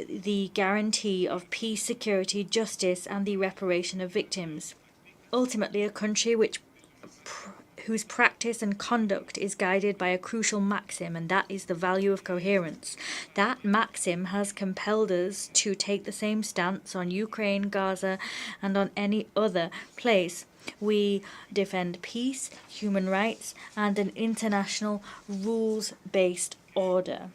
the guarantee of peace, security, justice, and the reparation of victims. Ultimately, a country whose practice and conduct is guided by a crucial maxim, and that is the value of coherence. That maxim has compelled us to take the same stance on Ukraine, Gaza, and on any other place. We defend peace, human rights, and an international rules-based order.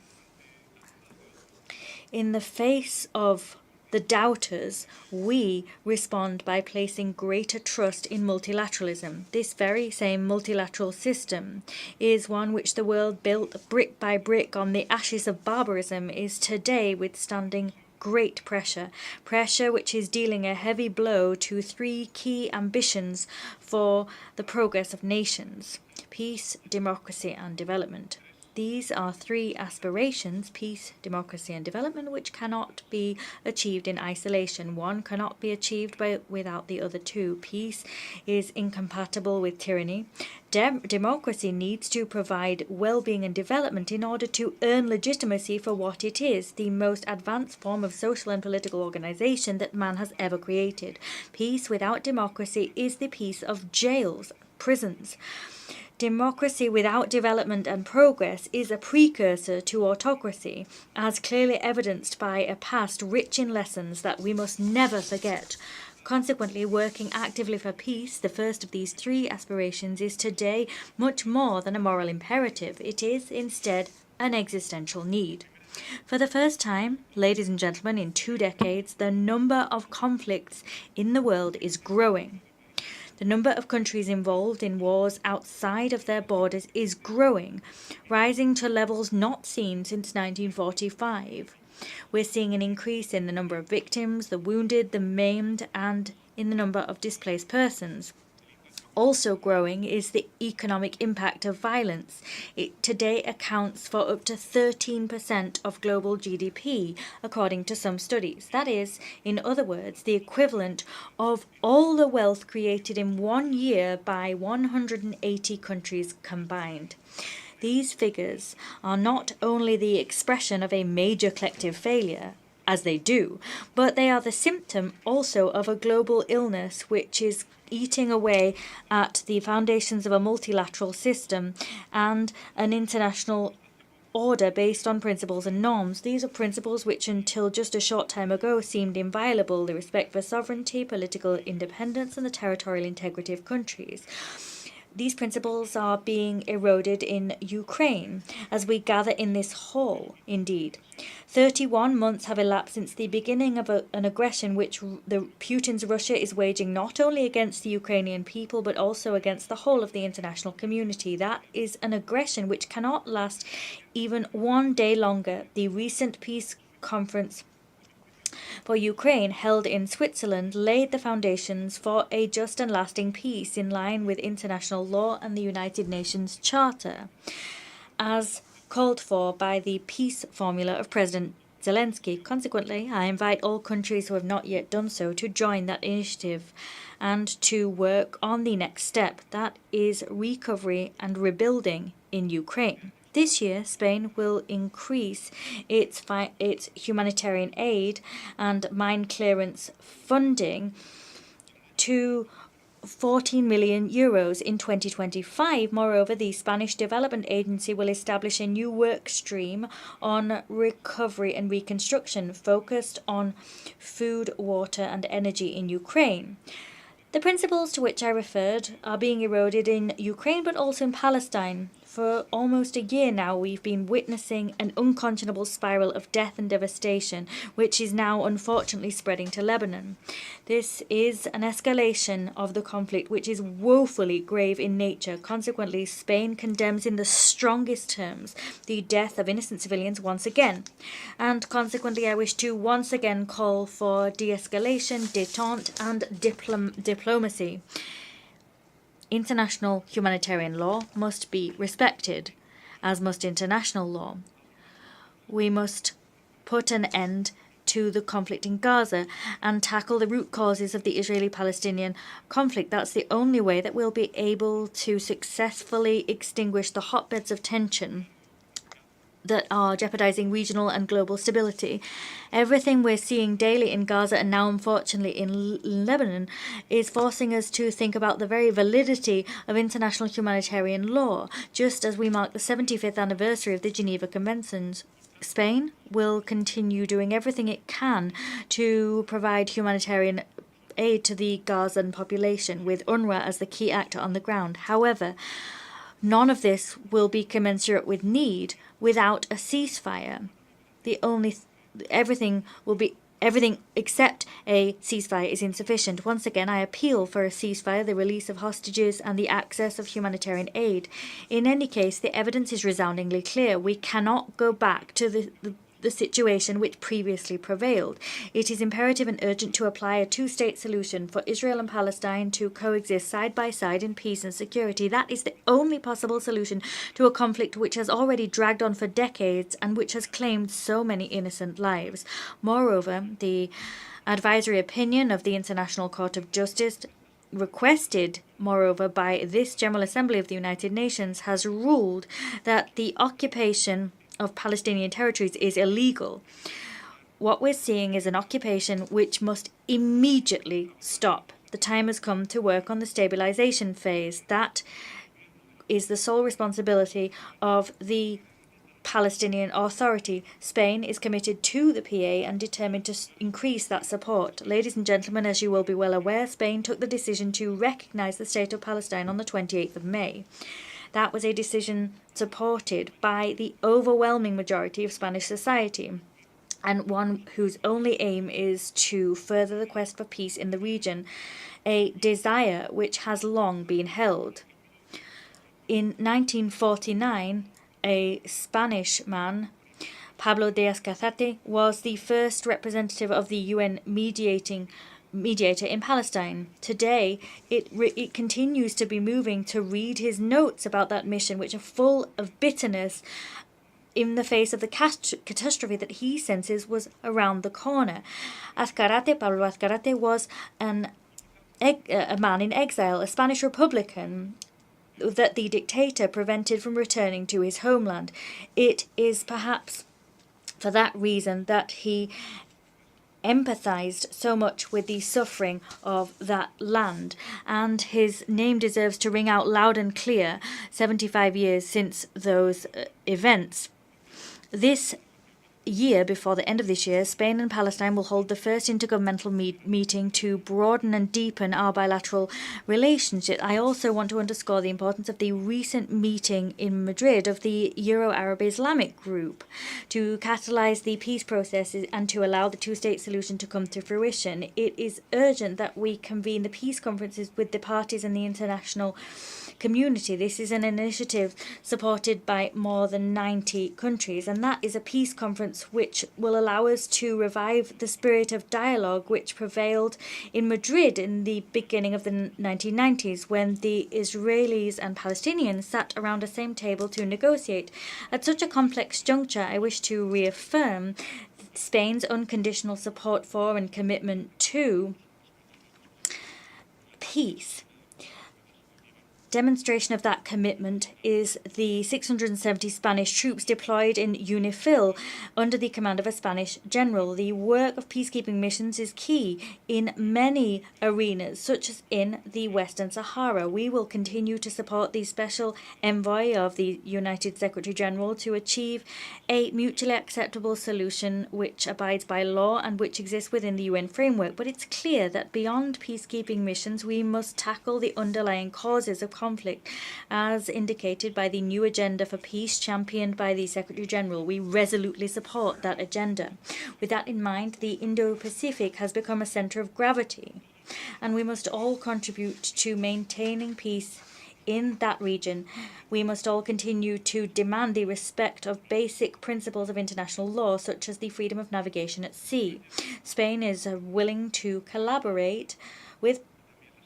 In the face of the doubters, we respond by placing greater trust in multilateralism. This very same multilateral system is one which the world built brick by brick on the ashes of barbarism is today withstanding great pressure which is dealing a heavy blow to three key ambitions for the progress of nations: peace, democracy, and development. These are three aspirations, peace, democracy, and development, which cannot be achieved in isolation. One cannot be achieved without the other two. Peace is incompatible with tyranny. Democracy needs to provide well-being and development in order to earn legitimacy for what it is, the most advanced form of social and political organization that man has ever created. Peace without democracy is the peace of jails, prisons. Democracy without development and progress is a precursor to autocracy, as clearly evidenced by a past rich in lessons that we must never forget. Consequently, working actively for peace, the first of these three aspirations, is today much more than a moral imperative. It is, instead, an existential need. For the first time, ladies and gentlemen, in 2 decades, the number of conflicts in the world is growing. The number of countries involved in wars outside of their borders is growing, rising to levels not seen since 1945. We're seeing an increase in the number of victims, the wounded, the maimed, and in the number of displaced persons. Also growing is the economic impact of violence. It today accounts for up to 13% of global GDP, according to some studies. That is, in other words, the equivalent of all the wealth created in 1 year by 180 countries combined. These figures are not only the expression of a major collective failure, as they do, but they are the symptom also of a global illness which is eating away at the foundations of a multilateral system and an international order based on principles and norms. These are principles which until just a short time ago seemed inviolable: the respect for sovereignty, political independence, and the territorial integrity of countries. These principles are being eroded in Ukraine as we gather in this hall, indeed. 31 months have elapsed since the beginning of an aggression which Putin's Russia is waging not only against the Ukrainian people but also against the whole of the international community. That is an aggression which cannot last even 1 day longer. The recent peace conference for Ukraine, held in Switzerland, laid the foundations for a just and lasting peace in line with international law and the United Nations Charter, as called for by the peace formula of President Zelensky. Consequently, I invite all countries who have not yet done so to join that initiative and to work on the next step, that is recovery and rebuilding in Ukraine. This year, Spain will increase its humanitarian aid and mine clearance funding to 14 million euros in 2025. Moreover, the Spanish Development Agency will establish a new work stream on recovery and reconstruction focused on food, water, and energy in Ukraine. The principles to which I referred are being eroded in Ukraine but also in Palestine. For almost a year now, we've been witnessing an unconscionable spiral of death and devastation, which is now unfortunately spreading to Lebanon. This is an escalation of the conflict which is woefully grave in nature. Consequently, Spain condemns in the strongest terms the death of innocent civilians once again. And consequently, I wish to once again call for de-escalation, détente, and diplomacy. International humanitarian law must be respected, as must international law. We must put an end to the conflict in Gaza and tackle the root causes of the Israeli-Palestinian conflict. That's the only way that we'll be able to successfully extinguish the hotbeds of tension that are jeopardizing regional and global stability. Everything we're seeing daily in Gaza and now unfortunately in Lebanon is forcing us to think about the very validity of international humanitarian law. Just as we mark the 75th anniversary of the Geneva Conventions, Spain will continue doing everything it can to provide humanitarian aid to the Gazan population, with UNRWA as the key actor on the ground. However, none of this will be commensurate with need without a ceasefire. Everything will be everything except a ceasefire is insufficient. Once again, I appeal for a ceasefire, the release of hostages, and the access of humanitarian aid. In any case, the evidence is resoundingly clear. We cannot go back to the situation which previously prevailed. It is imperative and urgent to apply a two-state solution for Israel and Palestine to coexist side by side in peace and security. That is the only possible solution to a conflict which has already dragged on for decades and which has claimed so many innocent lives. Moreover, the advisory opinion of the International Court of Justice, requested, moreover, by this General Assembly of the United Nations, has ruled that the occupation of Palestinian territories is illegal. What we're seeing is an occupation which must immediately stop. The time has come to work on the stabilization phase. That is the sole responsibility of the Palestinian Authority. Spain is committed to the PA and determined to increase that support. Ladies and gentlemen, as you will be well aware, Spain took the decision to recognize the state of Palestine on the 28th of May. That was a decision supported by the overwhelming majority of Spanish society, and one whose only aim is to further the quest for peace in the region, a desire which has long been held. In 1949, a Spanish man, Pablo Diaz-Canel, was the first representative of the UN mediator in Palestine. Today, it continues to be moving to read his notes about that mission, which are full of bitterness in the face of the catastrophe that he senses was around the corner. Pablo Azcárate, was a man in exile, a Spanish Republican that the dictator prevented from returning to his homeland. It is perhaps for that reason that he empathized so much with the suffering of that land, and his name deserves to ring out loud and clear 75 years since those events. This year, before the end of this year, Spain and Palestine will hold the first intergovernmental meeting to broaden and deepen our bilateral relationship. I also want to underscore the importance of the recent meeting in Madrid of the Euro-Arab Islamic Group to catalyze the peace processes and to allow the two-state solution to come to fruition. It is urgent that we convene the peace conferences with the parties and the international community. This is an initiative supported by more than 90 countries, and that is a peace conference which will allow us to revive the spirit of dialogue which prevailed in Madrid in the beginning of the 1990s, when the Israelis and Palestinians sat around the same table to negotiate. At such a complex juncture, I wish to reaffirm Spain's unconditional support for and commitment to peace. Demonstration of that commitment is the 670 Spanish troops deployed in UNIFIL under the command of a Spanish general. The work of peacekeeping missions is key in many arenas, such as in the Western Sahara. We will continue to support the special envoy of the United Secretary General to achieve a mutually acceptable solution which abides by law and which exists within the UN framework. But it's clear that beyond peacekeeping missions, we must tackle the underlying causes of conflict, as indicated by the new agenda for peace championed by the Secretary General. We resolutely support that agenda. With that in mind, the Indo-Pacific has become a center of gravity, and we must all contribute to maintaining peace in that region. We must all continue to demand the respect of basic principles of international law, such as the freedom of navigation at sea. Spain is willing to collaborate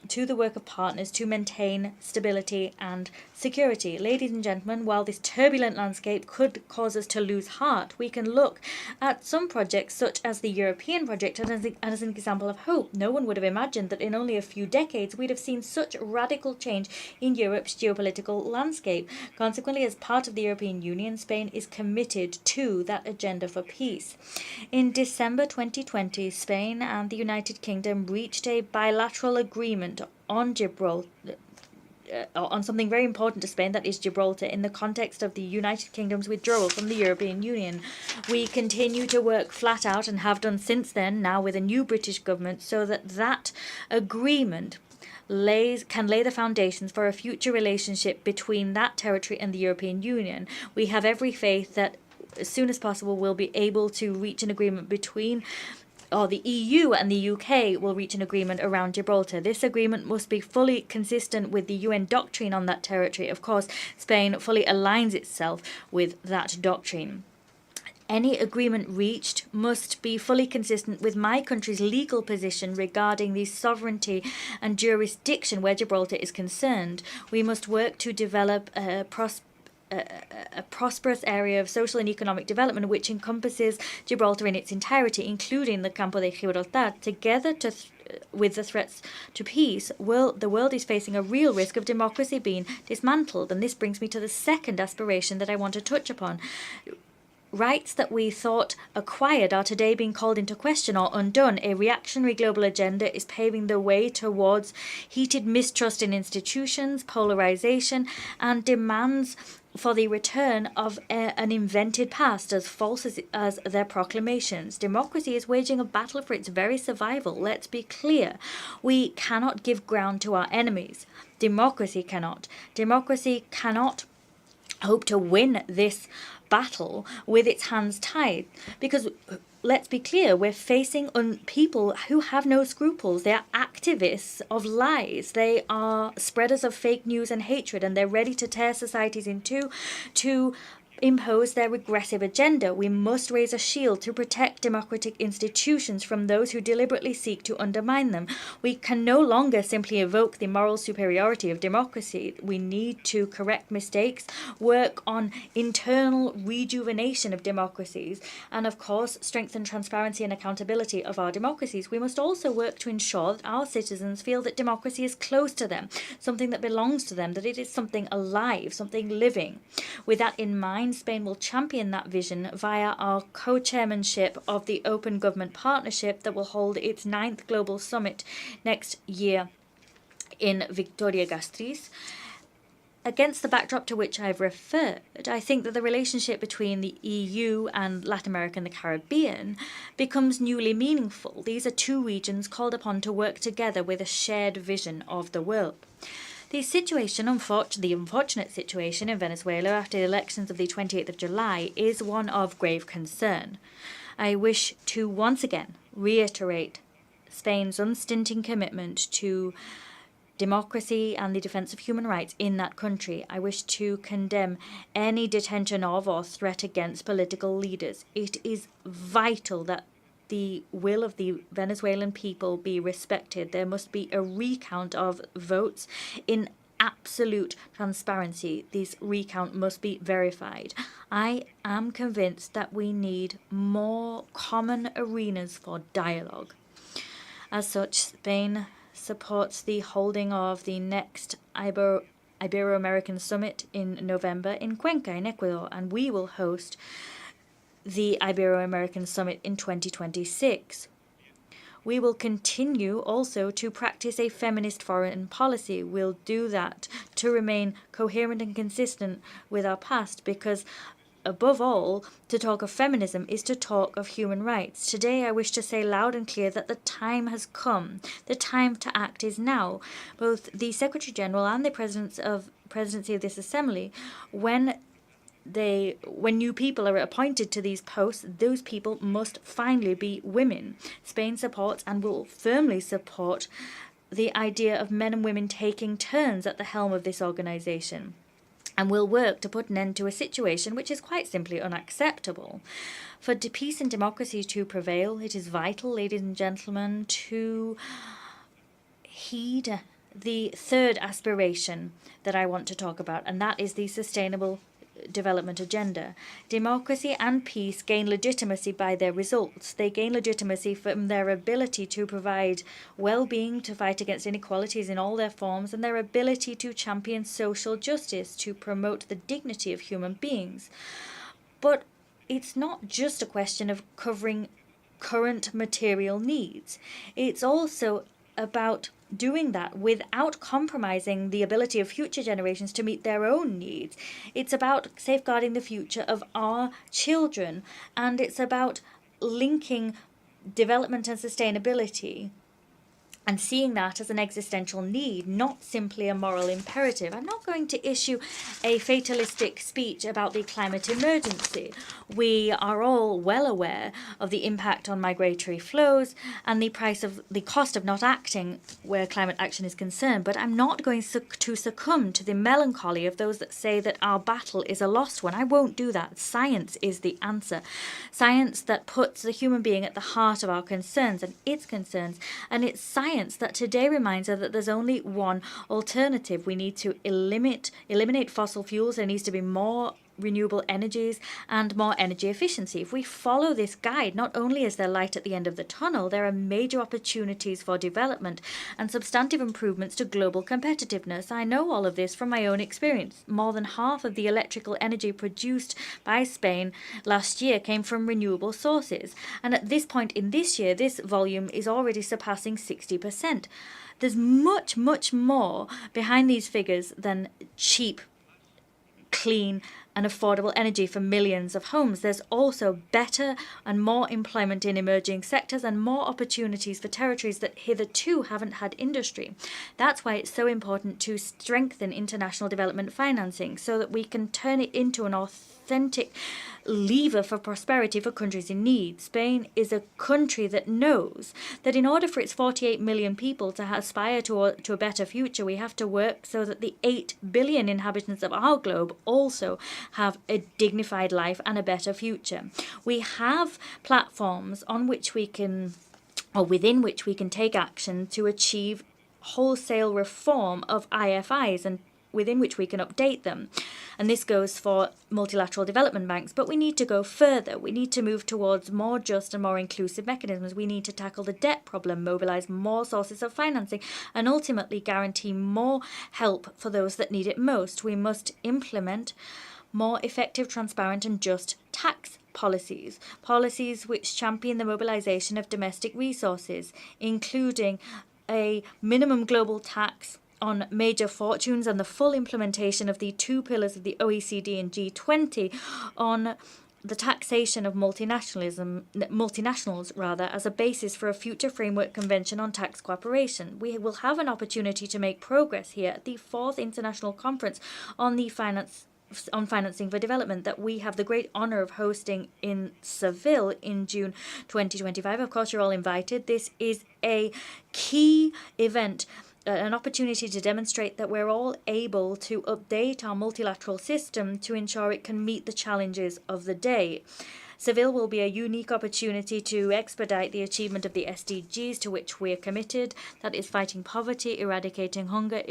to the work of partners to maintain stability and security. Ladies and gentlemen, while this turbulent landscape could cause us to lose heart, we can look at some projects such as the European project as an example of hope. No one would have imagined that in only a few decades we'd have seen such radical change in Europe's geopolitical landscape. Consequently, as part of the European Union, Spain is committed to that agenda for peace. In December 2020, Spain and the United Kingdom reached a bilateral agreement on Gibraltar, on something very important to Spain, that is Gibraltar, in the context of the United Kingdom's withdrawal from the European Union. We continue to work flat out, and have done since then, now with a new British government, so that that agreement can lay the foundations for a future relationship between that territory and the European Union. We have every faith that as soon as possible we'll be able to reach an agreement between the EU and the UK will reach an agreement around Gibraltar. This agreement must be fully consistent with the UN doctrine on that territory. Of course, Spain fully aligns itself with that doctrine. Any agreement reached must be fully consistent with my country's legal position regarding the sovereignty and jurisdiction where Gibraltar is concerned. We must work to develop a prosperous area of social and economic development which encompasses Gibraltar in its entirety, including the Campo de Gibraltar. Together with the threats to peace, the world is facing a real risk of democracy being dismantled. And this brings me to the second aspiration that I want to touch upon. Rights that we thought acquired are today being called into question or undone. A reactionary global agenda is paving the way towards heated mistrust in institutions, polarization, and demands for the return of an invented past, as false as their proclamations. Democracy is waging a battle for its very survival. Let's be clear. We cannot give ground to our enemies. Democracy cannot. Democracy cannot hope to win this battle with its hands tied, because let's be clear, we're facing people who have no scruples. They are activists of lies. They are spreaders of fake news and hatred, and they're ready to tear societies in two to impose their regressive agenda. We must raise a shield to protect democratic institutions from those who deliberately seek to undermine them. We can no longer simply evoke the moral superiority of democracy. We need to correct mistakes, work on internal rejuvenation of democracies, and of course strengthen transparency and accountability of our democracies. We must also work to ensure that our citizens feel that democracy is close to them, something that belongs to them, that it is something alive, something living. With that in mind, Spain will champion that vision via our co-chairmanship of the Open Government Partnership that will hold its 9th Global Summit next year in Vitoria-Gasteiz. Against the backdrop to which I've referred, I think that the relationship between the EU and Latin America and the Caribbean becomes newly meaningful. These are two regions called upon to work together with a shared vision of the world. The unfortunate situation in Venezuela after the elections of the 28th of July is one of grave concern. I wish to once again reiterate Spain's unstinting commitment to democracy and the defense of human rights in that country. I wish to condemn any detention of or threat against political leaders. It is vital that the will of the Venezuelan people be respected. There must be a recount of votes in absolute transparency. This recount must be verified. I am convinced that we need more common arenas for dialogue. As such, Spain supports the holding of the next Ibero-American Summit in November in Cuenca in Ecuador, and we will host the Ibero-American Summit in 2026. We will continue also to practice a feminist foreign policy. We'll do that to remain coherent and consistent with our past, because above all, to talk of feminism is to talk of human rights. Today I wish to say loud and clear that the time has come. The time to act is now. Both the Secretary General and the presidency of this assembly, when new people are appointed to these posts, those people must finally be women. Spain supports and will firmly support the idea of men and women taking turns at the helm of this organization, and will work to put an end to a situation which is quite simply unacceptable. For peace and democracy to prevail, it is vital, ladies and gentlemen, to heed the third aspiration that I want to talk about, and that is the sustainable development agenda. Democracy and peace gain legitimacy by their results. They gain legitimacy from their ability to provide well-being, to fight against inequalities in all their forms, and their ability to champion social justice, to promote the dignity of human beings. But it's not just a question of covering current material needs. It's also about doing that without compromising the ability of future generations to meet their own needs. It's about safeguarding the future of our children, and it's about linking development and sustainability and seeing that as an existential need, not simply a moral imperative. I'm not going to issue a fatalistic speech about the climate emergency. We are all well aware of the impact on migratory flows and the cost of not acting where climate action is concerned, but I'm not going to succumb to the melancholy of those that say that our battle is a lost one. I won't do that. Science is the answer. Science that puts the human being at the heart of our concerns, and it's science that today reminds us that there's only one alternative. We need to eliminate fossil fuels. There needs to be more renewable energies and more energy efficiency. If we follow this guide, not only is there light at the end of the tunnel, there are major opportunities for development and substantive improvements to global competitiveness. I know all of this from my own experience. More than half of the electrical energy produced by Spain last year came from renewable sources, and at this point in this year, this volume is already surpassing 60%. There's much, much more behind these figures than cheap, clean and affordable energy for millions of homes. There's also better and more employment in emerging sectors and more opportunities for territories that hitherto haven't had industry. That's why it's so important to strengthen international development financing so that we can turn it into an authentic lever for prosperity for countries in need. Spain is a country that knows that in order for its 48 million people to aspire to a better future, we have to work so that the 8 billion inhabitants of our globe also have a dignified life and a better future. We have platforms on which we can, or within which we can take action to achieve wholesale reform of IFIs and within which we can update them. And this goes for multilateral development banks, but we need to go further. We need to move towards more just and more inclusive mechanisms. We need to tackle the debt problem, mobilize more sources of financing, and ultimately guarantee more help for those that need it most. We must implement more effective, transparent, and just tax policies which champion the mobilization of domestic resources, including a minimum global tax on major fortunes and the full implementation of the 2 pillars of the OECD and G20 on the taxation of multinationals as a basis for a future framework convention on tax cooperation. We will have an opportunity to make progress here at the 4th International Conference on Financing for Development that we have the great honour of hosting in Seville in June 2025. Of course, you're all invited. This is a key event, an opportunity to demonstrate that we're all able to update our multilateral system to ensure it can meet the challenges of the day. Seville will be a unique opportunity to expedite the achievement of the SDGs to which we are committed, that is fighting poverty, eradicating hunger,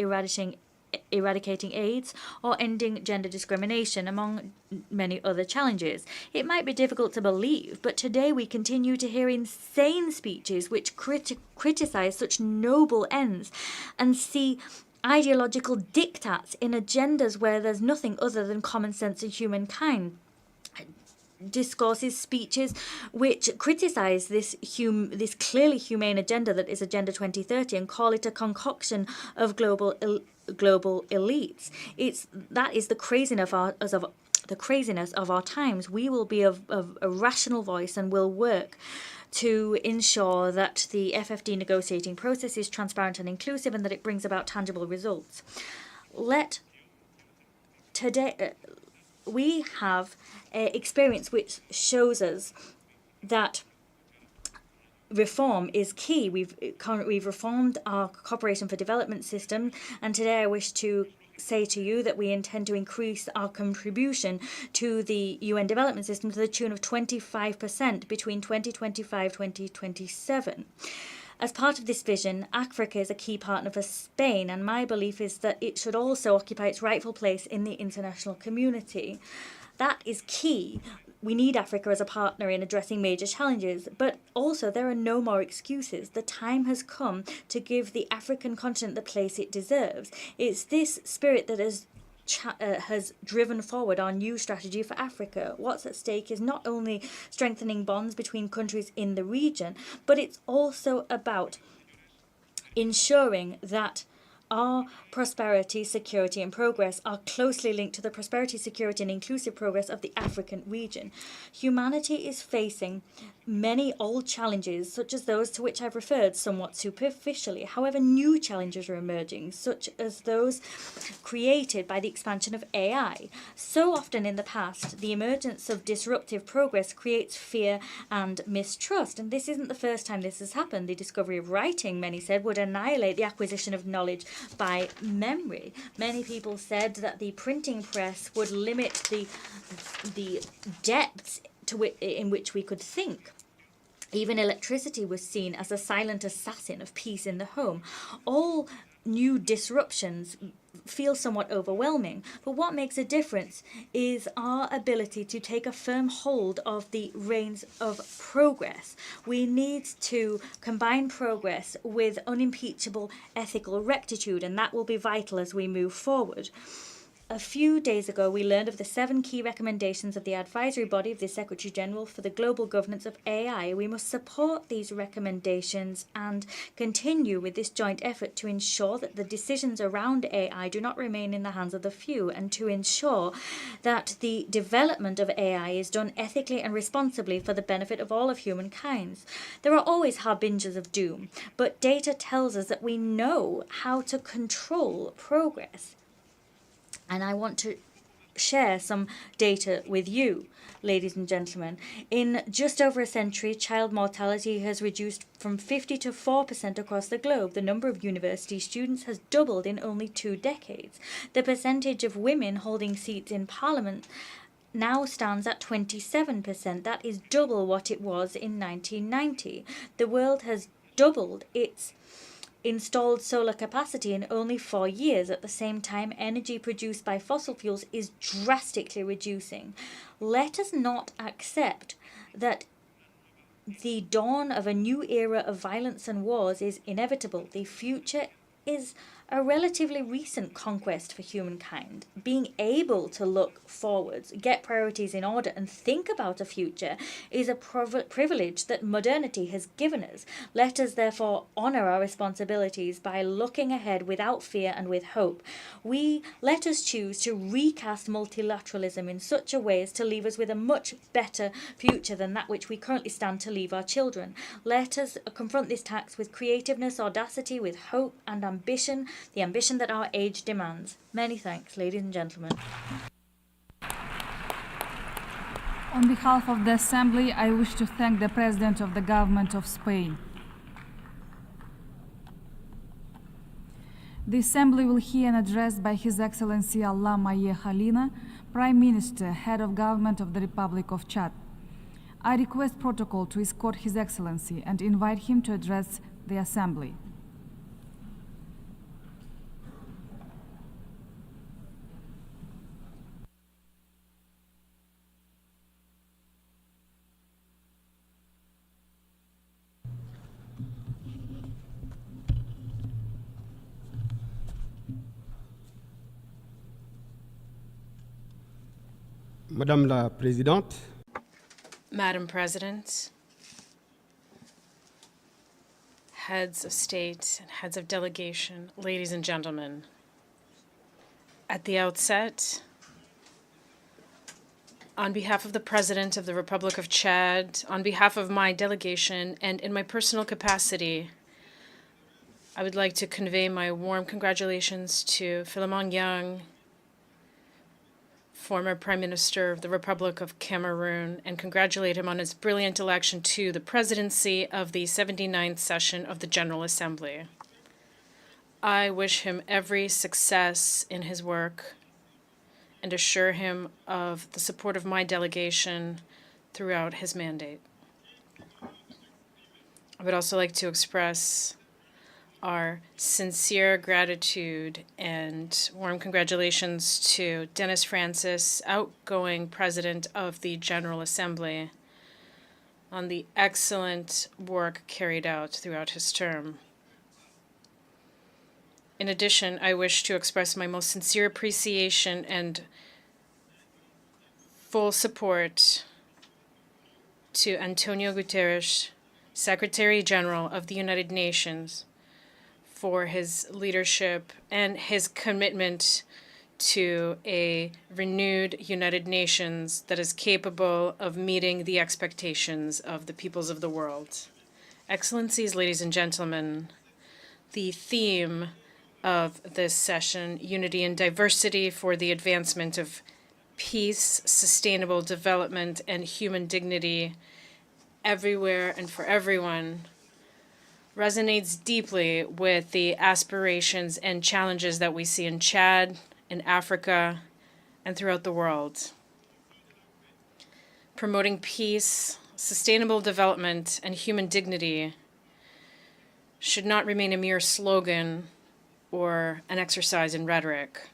eradicating AIDS, or ending gender discrimination, among many other challenges. It might be difficult to believe, but today we continue to hear insane speeches which criticize such noble ends and see ideological diktats in agendas where there's nothing other than common sense and humankind. Discourses, speeches which criticize this clearly humane agenda that is Agenda 2030 and call it a concoction of global elites. That is the craziness of our times. We will be a rational voice and will work to ensure that the FFD negotiating process is transparent and inclusive and that it brings about tangible results. We have experience which shows us that reform is key. We've reformed our cooperation for development system, and today I wish to say to you that we intend to increase our contribution to the UN development system to the tune of 25% between 2025-2027. As part of this vision, Africa is a key partner for Spain, and my belief is that it should also occupy its rightful place in the international community. That is key. We need Africa as a partner in addressing major challenges, but also there are no more excuses. The time has come to give the African continent the place it deserves. It's this spirit that has driven forward our new strategy for Africa. What's at stake is not only strengthening bonds between countries in the region, but it's also about ensuring that our prosperity, security and progress are closely linked to the prosperity, security and inclusive progress of the African region. Humanity is facing many old challenges, such as those to which I've referred somewhat superficially. However, new challenges are emerging, such as those created by the expansion of AI. So often in the past, the emergence of disruptive progress creates fear and mistrust, and this isn't the first time this has happened. The discovery of writing, many said, would annihilate the acquisition of knowledge by memory. Many people said that the printing press would limit the depths in which we could think. Even electricity was seen as a silent assassin of peace in the home. All new disruptions feel somewhat overwhelming, but what makes a difference is our ability to take a firm hold of the reins of progress. We need to combine progress with unimpeachable ethical rectitude, and that will be vital as we move forward. A few days ago, we learned of the 7 key recommendations of the advisory body of the Secretary General for the Global Governance of AI. We must support these recommendations and continue with this joint effort to ensure that the decisions around AI do not remain in the hands of the few, and to ensure that the development of AI is done ethically and responsibly for the benefit of all of humankind. There are always harbingers of doom, but data tells us that we know how to control progress. And I want to share some data with you, ladies and gentlemen. In just over a century, child mortality has reduced from 50 to 4% across the globe. The number of university students has doubled in only 2 decades. The percentage of women holding seats in parliament now stands at 27%. That is double what it was in 1990. The world has doubled its installed solar capacity in only 4 years. At the same time, energy produced by fossil fuels is drastically reducing. Let us not accept that the dawn of a new era of violence and wars is inevitable. The future is a relatively recent conquest for humankind. Being able to look forwards, get priorities in order, and think about a future is a privilege that modernity has given us. Let us therefore honour our responsibilities by looking ahead without fear and with hope. Let us choose to recast multilateralism in such a way as to leave us with a much better future than that which we currently stand to leave our children. Let us confront this task with creativeness, audacity, with hope and ambition, the ambition that our age demands. Many thanks, ladies and gentlemen. On behalf of the Assembly, I wish to thank the President of the Government of Spain. The Assembly will hear an address by His Excellency Allama Halina, Prime Minister, Head of Government of the Republic of Chad. I request protocol to escort His Excellency and invite him to address the Assembly. Madame la Présidente, Madam President, heads of state and heads of delegation, ladies and gentlemen, at the outset, on behalf of the President of the Republic of Chad, on behalf of my delegation, and in my personal capacity, I would like to convey my warm congratulations to Philemon Yang, former Prime Minister of the Republic of Cameroon, and congratulate him on his brilliant election to the presidency of the 79th session of the General Assembly. I wish him every success in his work and assure him of the support of my delegation throughout his mandate. I would also like to express our sincere gratitude and warm congratulations to Dennis Francis, outgoing President of the General Assembly, on the excellent work carried out throughout his term. In addition, I wish to express my most sincere appreciation and full support to Antonio Guterres, Secretary General of the United Nations, for his leadership and his commitment to a renewed United Nations that is capable of meeting the expectations of the peoples of the world. Excellencies, ladies and gentlemen, the theme of this session, Unity and Diversity for the Advancement of Peace, Sustainable Development, and Human Dignity Everywhere and for Everyone, resonates deeply with the aspirations and challenges that we see in Chad, in Africa, and throughout the world. Promoting peace, sustainable development, and human dignity should not remain a mere slogan or an exercise in rhetoric.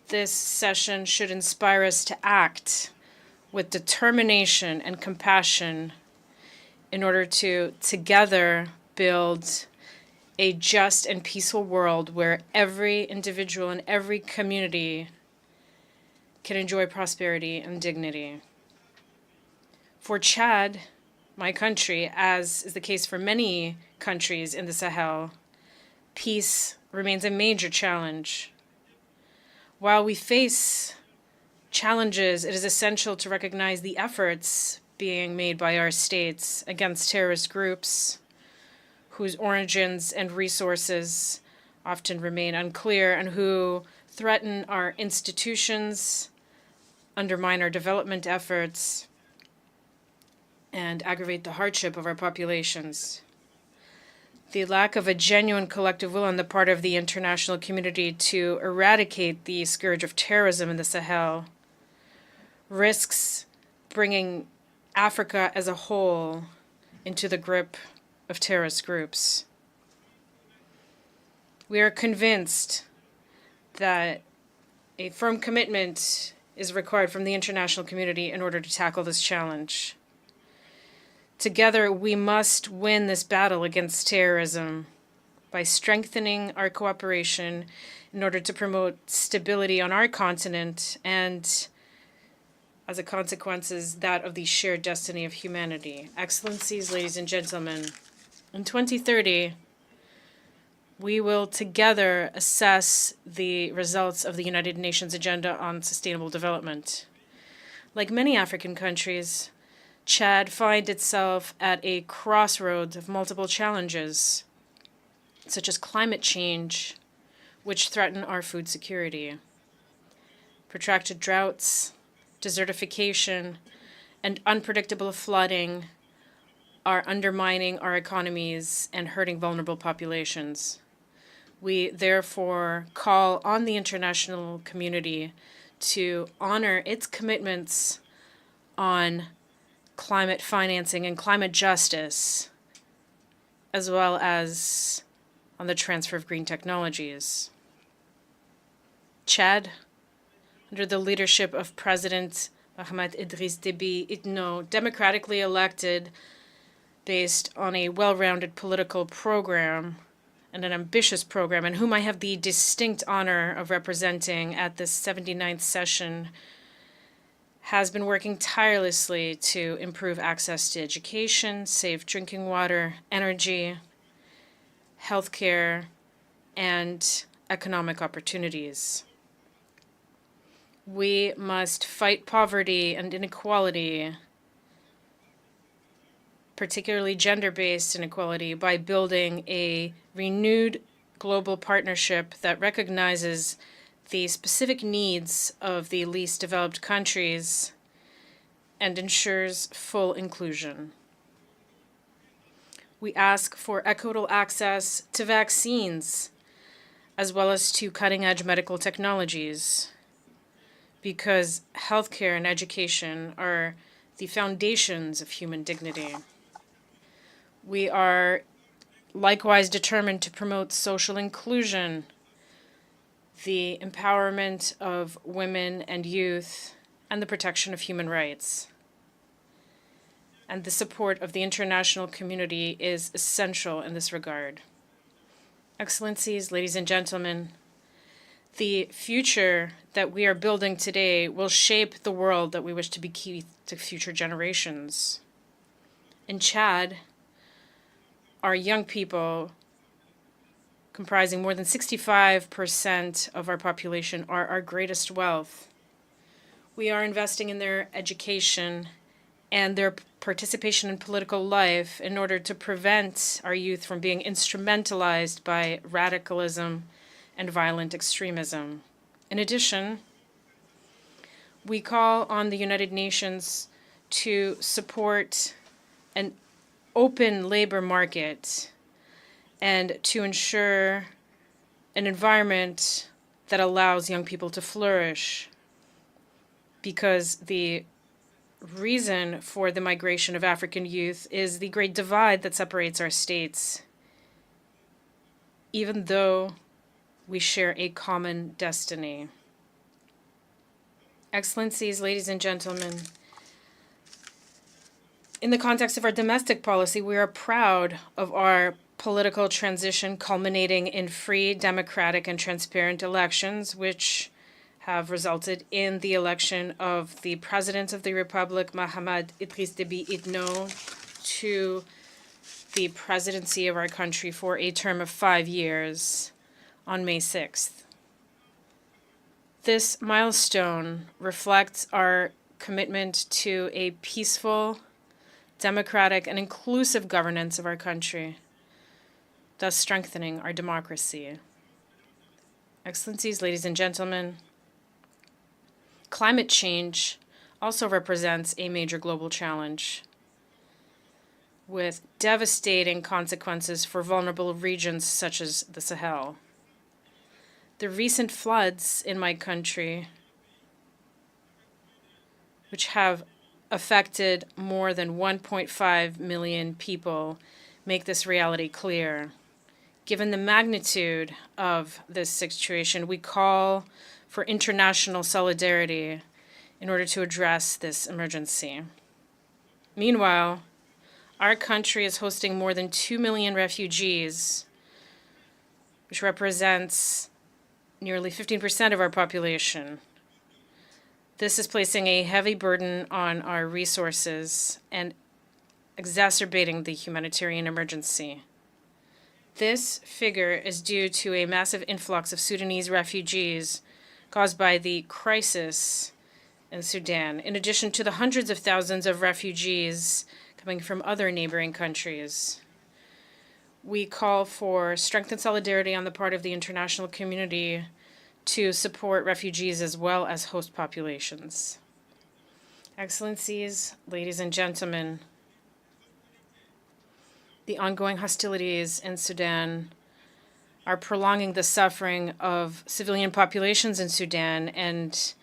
This session should inspire us to act with determination and compassion in order to together build a just and peaceful world where every individual and every community can enjoy prosperity and dignity. For Chad, my country, as is the case for many countries in the Sahel, peace remains a major challenge. While we face challenges, it is essential to recognize the efforts being made by our states against terrorist groups whose origins and resources often remain unclear and who threaten our institutions, undermine our development efforts, and aggravate the hardship of our populations. The lack of a genuine collective will on the part of the international community to eradicate the scourge of terrorism in the Sahel risks bringing Africa as a whole into the grip of terrorist groups. We are convinced that a firm commitment is required from the international community in order to tackle this challenge. Together, we must win this battle against terrorism by strengthening our cooperation in order to promote stability on our continent and, as a consequence, that of the shared destiny of humanity. Excellencies, ladies and gentlemen, in 2030, we will together assess the results of the United Nations Agenda on Sustainable Development. Like many African countries, Chad finds itself at a crossroads of multiple challenges, such as climate change, which threaten our food security. Protracted droughts, desertification, and unpredictable flooding are undermining our economies and hurting vulnerable populations. We therefore call on the international community to honor its commitments on climate financing and climate justice, as well as on the transfer of green technologies. Chad, under the leadership of President Mohamed Idriss Déby Itno, democratically elected based on a well-rounded political program and an ambitious program, and whom I have the distinct honor of representing at this 79th session, has been working tirelessly to improve access to education, safe drinking water, energy, healthcare, and economic opportunities. We must fight poverty and inequality, particularly gender-based inequality, by building a renewed global partnership that recognizes the specific needs of the least developed countries and ensures full inclusion. We ask for equitable access to vaccines, as well as to cutting-edge medical technologies, because healthcare and education are the foundations of human dignity. We are likewise determined to promote social inclusion, the empowerment of women and youth, and the protection of human rights. And the support of the international community is essential in this regard. Excellencies, ladies and gentlemen, the future that we are building today will shape the world that we wish to bequeath to future generations. In Chad, our young people comprising more than 65% of our population, are our greatest wealth. We are investing in their education and their participation in political life in order to prevent our youth from being instrumentalized by radicalism and violent extremism. In addition, we call on the United Nations to support an open labor market and to ensure an environment that allows young people to flourish, because the reason for the migration of African youth is the great divide that separates our states, even though we share a common destiny. Excellencies, ladies and gentlemen, in the context of our domestic policy, we are proud of our political transition culminating in free, democratic, and transparent elections, which have resulted in the election of the President of the Republic, Mahamat Idriss Déby Itno, to the presidency of our country for a term of 5 years on May 6th. This milestone reflects our commitment to a peaceful, democratic, and inclusive governance of our country, thus strengthening our democracy. Excellencies, ladies and gentlemen, climate change also represents a major global challenge, with devastating consequences for vulnerable regions such as the Sahel. The recent floods in my country, which have affected more than 1.5 million people, make this reality clear. Given the magnitude of this situation, we call for international solidarity in order to address this emergency. Meanwhile, our country is hosting more than 2 million refugees, which represents nearly 15% of our population. This is placing a heavy burden on our resources and exacerbating the humanitarian emergency. This figure is due to a massive influx of Sudanese refugees caused by the crisis in Sudan, in addition to the hundreds of thousands of refugees coming from other neighboring countries. We call for strengthened solidarity on the part of the international community to support refugees as well as host populations. Excellencies, ladies and gentlemen, the ongoing hostilities in Sudan are prolonging the suffering of civilian populations in Sudan and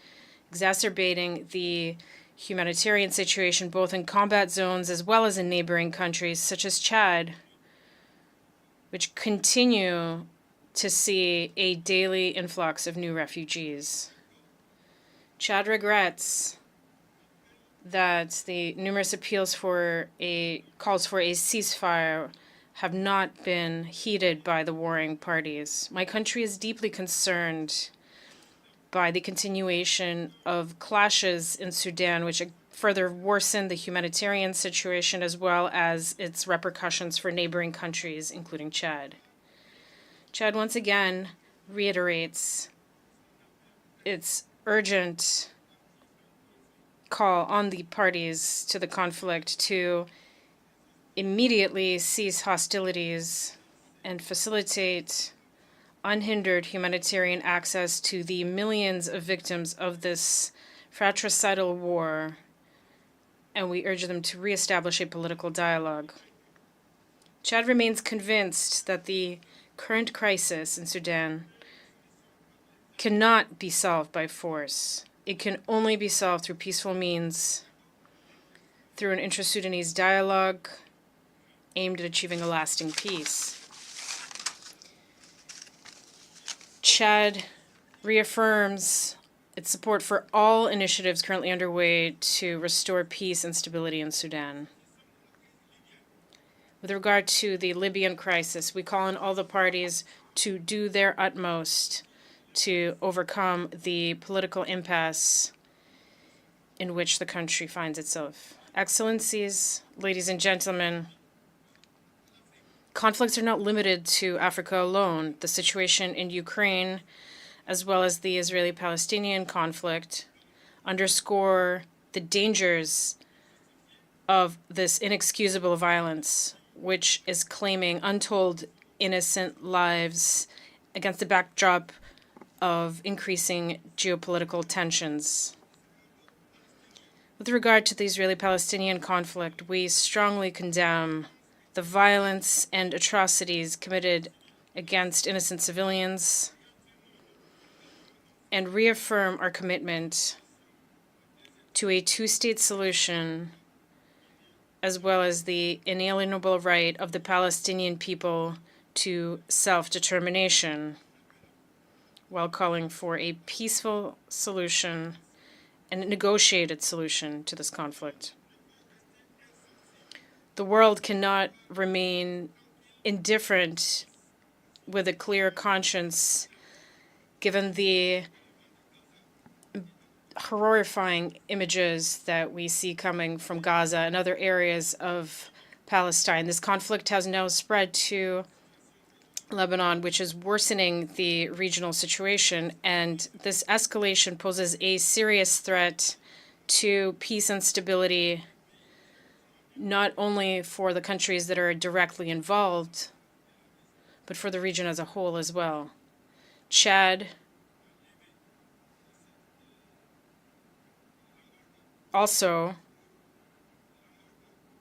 exacerbating the humanitarian situation both in combat zones as well as in neighboring countries such as Chad, which continue to see a daily influx of new refugees. Chad regrets that the numerous calls for a ceasefire have not been heeded by the warring parties. My country is deeply concerned by the continuation of clashes in Sudan, which further worsen the humanitarian situation as well as its repercussions for neighboring countries, including Chad. Chad once again reiterates its urgent call on the parties to the conflict to immediately cease hostilities and facilitate unhindered humanitarian access to the millions of victims of this fratricidal war, and we urge them to reestablish a political dialogue. Chad remains convinced that the current crisis in Sudan cannot be solved by force. It can only be solved through peaceful means, through an intra-Sudanese dialogue aimed at achieving a lasting peace. Chad reaffirms its support for all initiatives currently underway to restore peace and stability in Sudan. With regard to the Libyan crisis, we call on all the parties to do their utmost to overcome the political impasse in which the country finds itself. Excellencies, ladies and gentlemen, conflicts are not limited to Africa alone. The situation in Ukraine, as well as the Israeli-Palestinian conflict, underscore the dangers of this inexcusable violence, which is claiming untold innocent lives against the backdrop of increasing geopolitical tensions. With regard to the Israeli-Palestinian conflict, we strongly condemn the violence and atrocities committed against innocent civilians and reaffirm our commitment to a two-state solution, as well as the inalienable right of the Palestinian people to self-determination, while calling for a peaceful solution and a negotiated solution to this conflict. The world cannot remain indifferent with a clear conscience, given the horrifying images that we see coming from Gaza and other areas of Palestine. This conflict has now spread to Lebanon, which is worsening the regional situation, and this escalation poses a serious threat to peace and stability, not only for the countries that are directly involved, but for the region as a whole as well. Chad also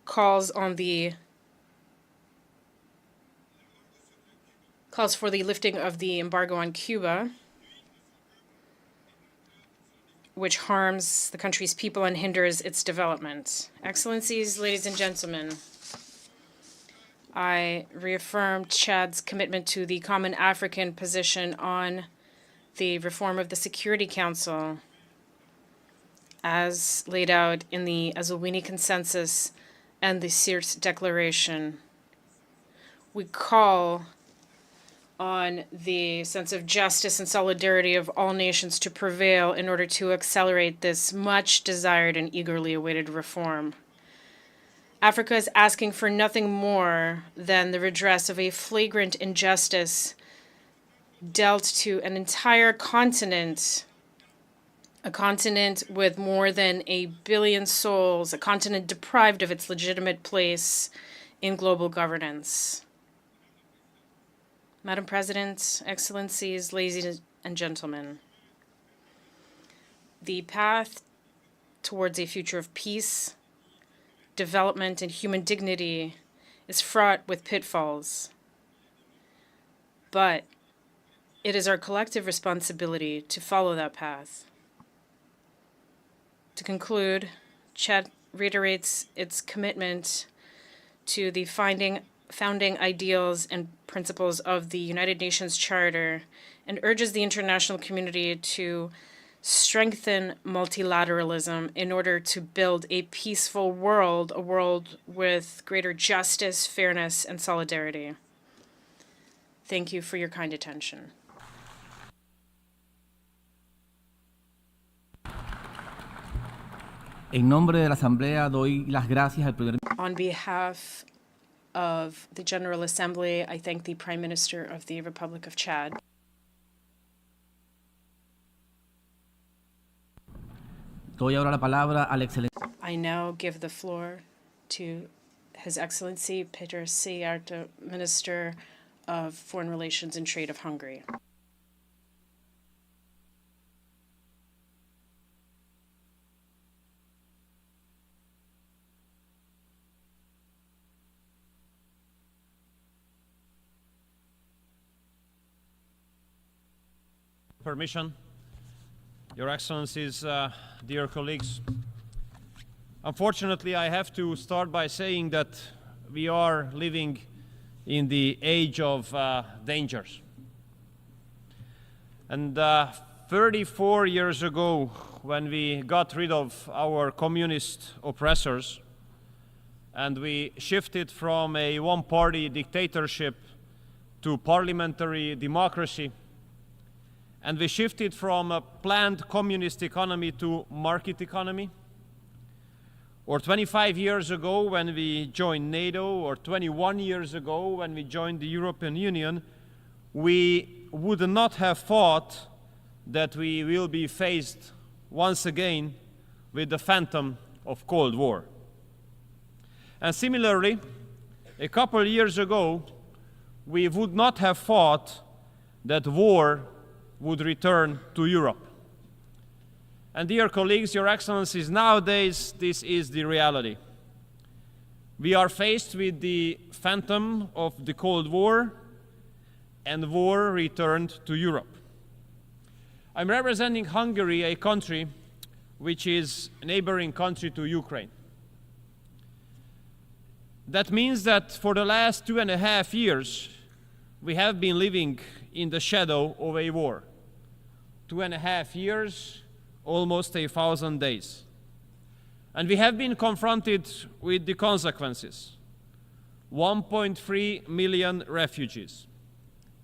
calls for the lifting of the embargo on Cuba, which harms the country's people and hinders its development. Excellencies, ladies and gentlemen, I reaffirm Chad's commitment to the common African position on the reform of the Security Council, as laid out in the Azulwini Consensus and the Sirte Declaration. We call on the sense of justice and solidarity of all nations to prevail in order to accelerate this much desired and eagerly awaited reform. Africa is asking for nothing more than the redress of a flagrant injustice dealt to an entire continent, a continent with more than 1 billion souls, a continent deprived of its legitimate place in global governance. Madam President, Excellencies, ladies and gentlemen, the path towards a future of peace, development, and human dignity is fraught with pitfalls. But it is our collective responsibility to follow that path. To conclude, Chad reiterates its commitment to the founding ideals and principles of the United Nations Charter and urges the international community to strengthen multilateralism in order to build a peaceful world, a world with greater justice, fairness, and solidarity. Thank you for your kind attention. En nombre de la Asamblea doy las gracias al primer On behalf of the General Assembly, I thank the Prime Minister of the Republic of Chad. Doy ahora la palabra al excelente. I now give the floor to His Excellency Peter Szijjártó, Minister of Foreign Relations and Trade of Hungary. Permission, Your Excellencies, dear colleagues. Unfortunately, I have to start by saying that we are living in the age of dangers. And 34 years ago, when we got rid of our communist oppressors and we shifted from a one-party dictatorship to parliamentary democracy, and we shifted from a planned communist economy to market economy, or 25 years ago when we joined NATO, or 21 years ago when we joined the European Union, we would not have thought that we will be faced once again with the phantom of Cold War. And similarly, a couple of years ago, we would not have thought that war would return to Europe. And dear colleagues, Your Excellencies, nowadays this is the reality. We are faced with the phantom of the Cold War, and war returned to Europe. I'm representing Hungary, a country which is a neighboring country to Ukraine. That means that for the last 2.5 years, we have been living in the shadow of a war. 2.5 years, almost 1,000 days. And we have been confronted with the consequences. 1.3 million refugees.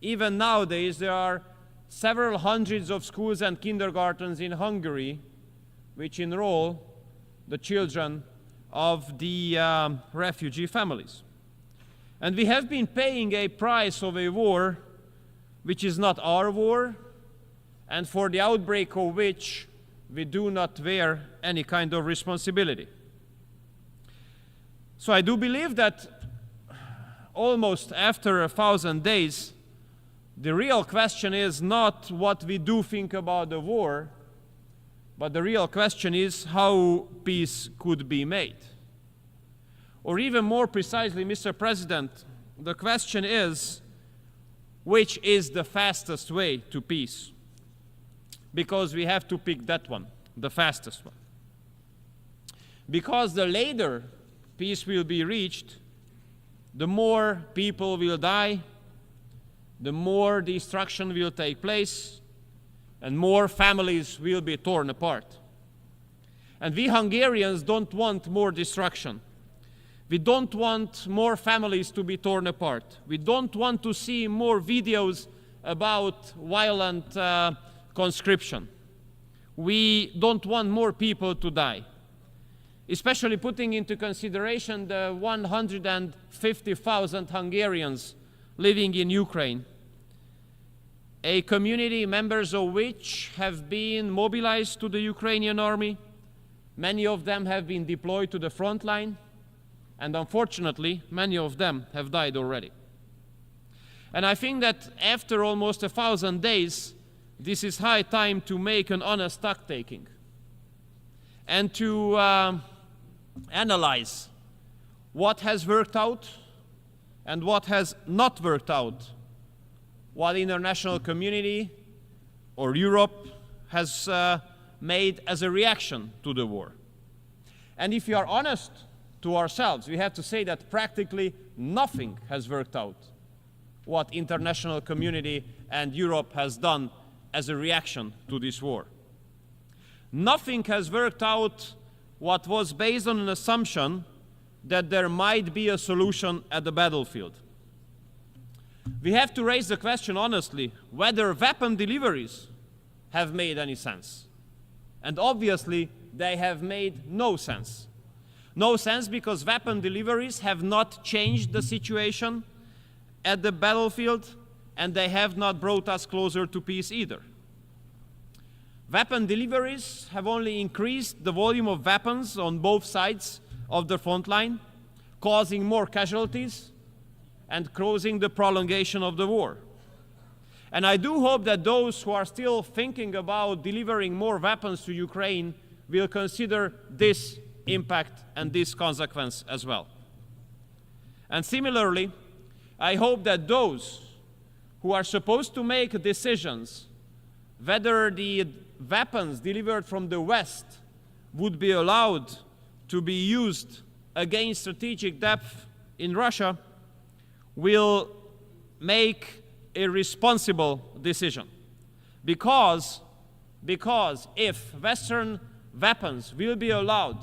Even nowadays, there are several hundreds of schools and kindergartens in Hungary which enroll the children of the refugee families. And we have been paying a price of a war which is not our war, and for the outbreak of which we do not bear any kind of responsibility. So I do believe that almost after 1,000 days, the real question is not what we do think about the war, but the real question is how peace could be made. Or even more precisely, Mr. President, the question is, which is the fastest way to peace? Because we have to pick that one, the fastest one. Because the later peace will be reached, the more people will die, the more destruction will take place, and more families will be torn apart. And we Hungarians don't want more destruction. We don't want more families to be torn apart. We don't want to see more videos about violent conscription. We don't want more people to die, especially putting into consideration the 150,000 Hungarians living in Ukraine, a community members of which have been mobilized to the Ukrainian army. Many of them have been deployed to the front line, and unfortunately, many of them have died already. And I think that after almost 1,000 days, this is high time to make an honest stock-taking and to analyze what has worked out and what has not worked out, what the international community or Europe has made as a reaction to the war. And if we are honest to ourselves, we have to say that practically nothing has worked out what international community and Europe has done as a reaction to this war. Nothing has worked out what was based on an assumption that there might be a solution at the battlefield. We have to raise the question honestly whether weapon deliveries have made any sense. And obviously, they have made no sense. No sense because weapon deliveries have not changed the situation at the battlefield, and they have not brought us closer to peace either. Weapon deliveries have only increased the volume of weapons on both sides of the front line, causing more casualties and causing the prolongation of the war. And I do hope that those who are still thinking about delivering more weapons to Ukraine will consider this impact and this consequence as well. And similarly, I hope that those who are supposed to make decisions whether the weapons delivered from the West would be allowed to be used against strategic depth in Russia will make a responsible decision. Because if Western weapons will be allowed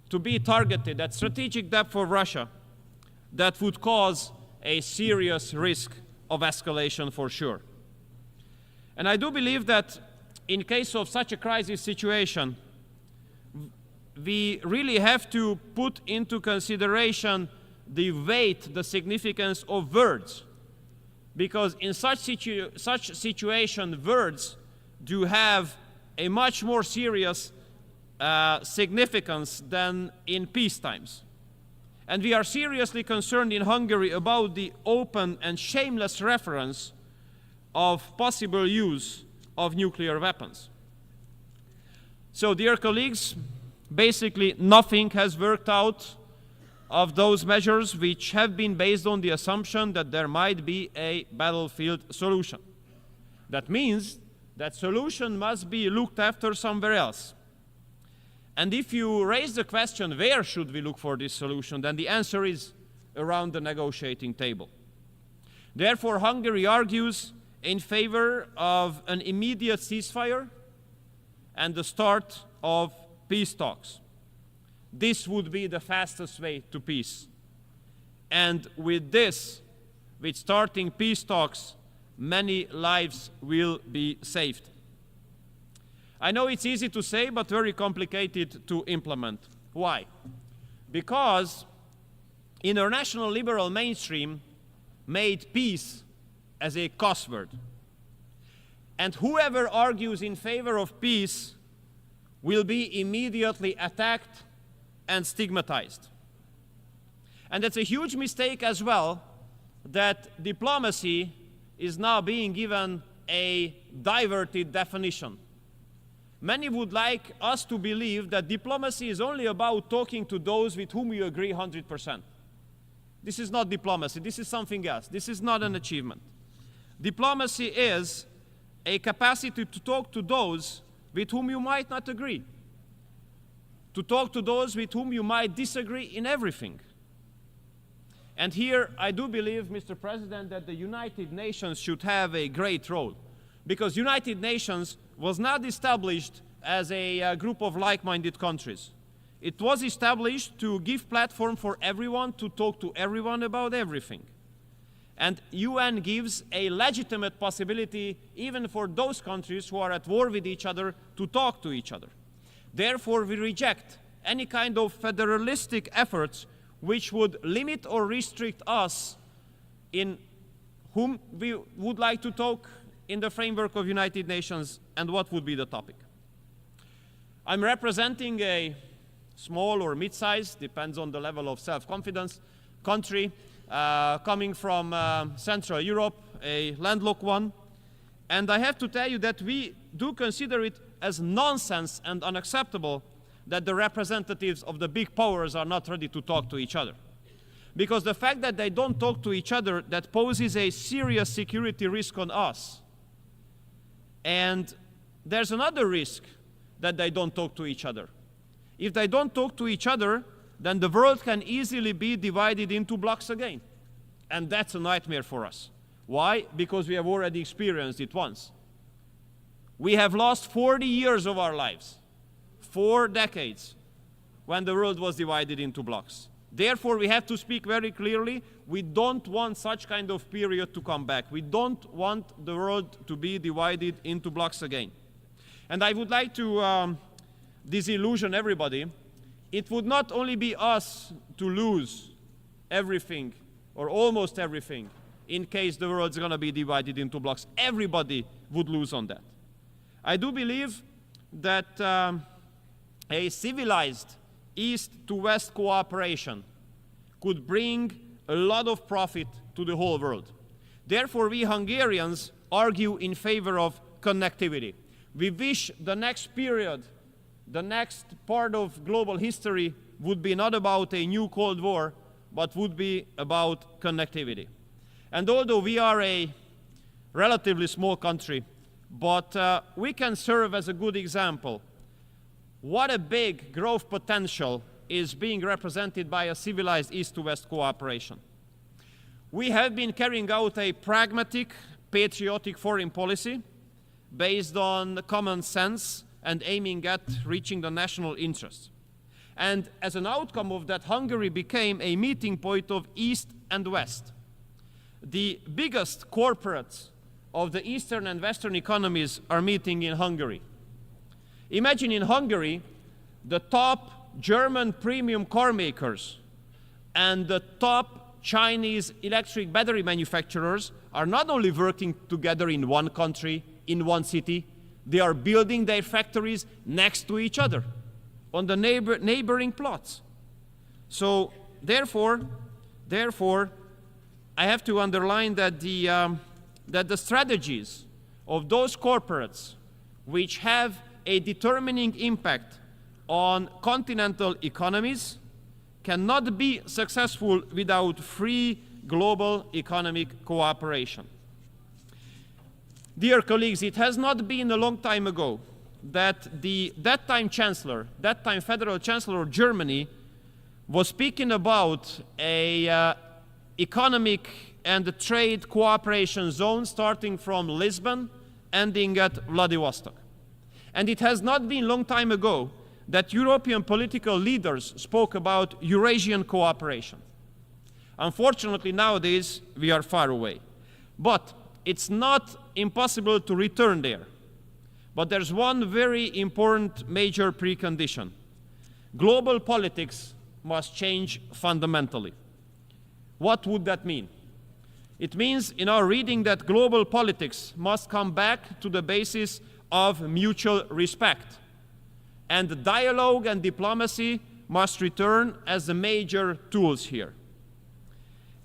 to be targeted at strategic depth for Russia, that would cause a serious risk of escalation for sure. And I do believe that in case of such a crisis situation, we really have to put into consideration the weight, the significance of words. Because in such situation, words do have a much more serious significance than in peace times. And we are seriously concerned in Hungary about the open and shameless reference of possible use of nuclear weapons. So, dear colleagues, basically nothing has worked out of those measures which have been based on the assumption that there might be a battlefield solution. That means that solution must be looked after somewhere else. And if you raise the question, where should we look for this solution, then the answer is around the negotiating table. Therefore, Hungary argues in favor of an immediate ceasefire and the start of peace talks. This would be the fastest way to peace. And with this, with starting peace talks, many lives will be saved. I know it's easy to say, but very complicated to implement. Why? Because international liberal mainstream made peace as a cuss word. And whoever argues in favor of peace will be immediately attacked and stigmatized. And it's a huge mistake as well that diplomacy is now being given a diverted definition. Many would like us to believe that diplomacy is only about talking to those with whom you agree 100%. This is not diplomacy, this is something else. This is not an achievement. Diplomacy is a capacity to talk to those with whom you might not agree, to talk to those with whom you might disagree in everything. And here I do believe, Mr. President, that the United Nations should have a great role, because United Nations was not established as a group of like-minded countries. It was established to give platform for everyone to talk to everyone about everything. And UN gives a legitimate possibility even for those countries who are at war with each other to talk to each other. Therefore, we reject any kind of federalistic efforts which would limit or restrict us in whom we would like to talk in the framework of United Nations and what would be the topic. I'm representing a small or mid-sized, depends on the level of self-confidence, country coming from Central Europe, a landlocked one. And I have to tell you that we do consider it as nonsense and unacceptable that the representatives of the big powers are not ready to talk to each other. Because the fact that they don't talk to each other, that poses a serious security risk on us. And there's another risk that they don't talk to each other. If they don't talk to each other, then the world can easily be divided into blocks again. And that's a nightmare for us. Why? Because we have already experienced it once. We have lost 40 years of our lives, 4 decades, when the world was divided into blocks. Therefore, we have to speak very clearly. We don't want such kind of period to come back. We don't want the world to be divided into blocks again. And I would like to disillusion everybody. It would not only be us to lose everything, or almost everything, in case the world is going to be divided into blocks. Everybody would lose on that. I do believe that a civilized East to West cooperation could bring a lot of profit to the whole world. Therefore, we Hungarians argue in favor of connectivity. We wish the next period, the next part of global history would be not about a new Cold War, but would be about connectivity. And although we are a relatively small country, but we can serve as a good example. What a big growth potential is being represented by a civilized East to West cooperation. We have been carrying out a pragmatic, patriotic foreign policy based on common sense and aiming at reaching the national interests. And as an outcome of that, Hungary became a meeting point of East and West. The biggest corporates of the Eastern and Western economies are meeting in Hungary. Imagine in Hungary, the top German premium car makers and the top Chinese electric battery manufacturers are not only working together in one country, in one city, they are building their factories next to each other on the neighboring plots. So therefore, I have to underline that the strategies of those corporates which have a determining impact on continental economies cannot be successful without free global economic cooperation. Dear colleagues, it has not been a long time ago that that time Federal Chancellor of Germany was speaking about a economic and trade cooperation zone starting from Lisbon, ending at Vladivostok. And it has not been a long time ago that European political leaders spoke about Eurasian cooperation. Unfortunately, nowadays, we are far away. But it's not impossible to return there. But there's one very important major precondition. Global politics must change fundamentally. What would that mean? It means in our reading that global politics must come back to the basis of mutual respect. And dialogue and diplomacy must return as the major tools here.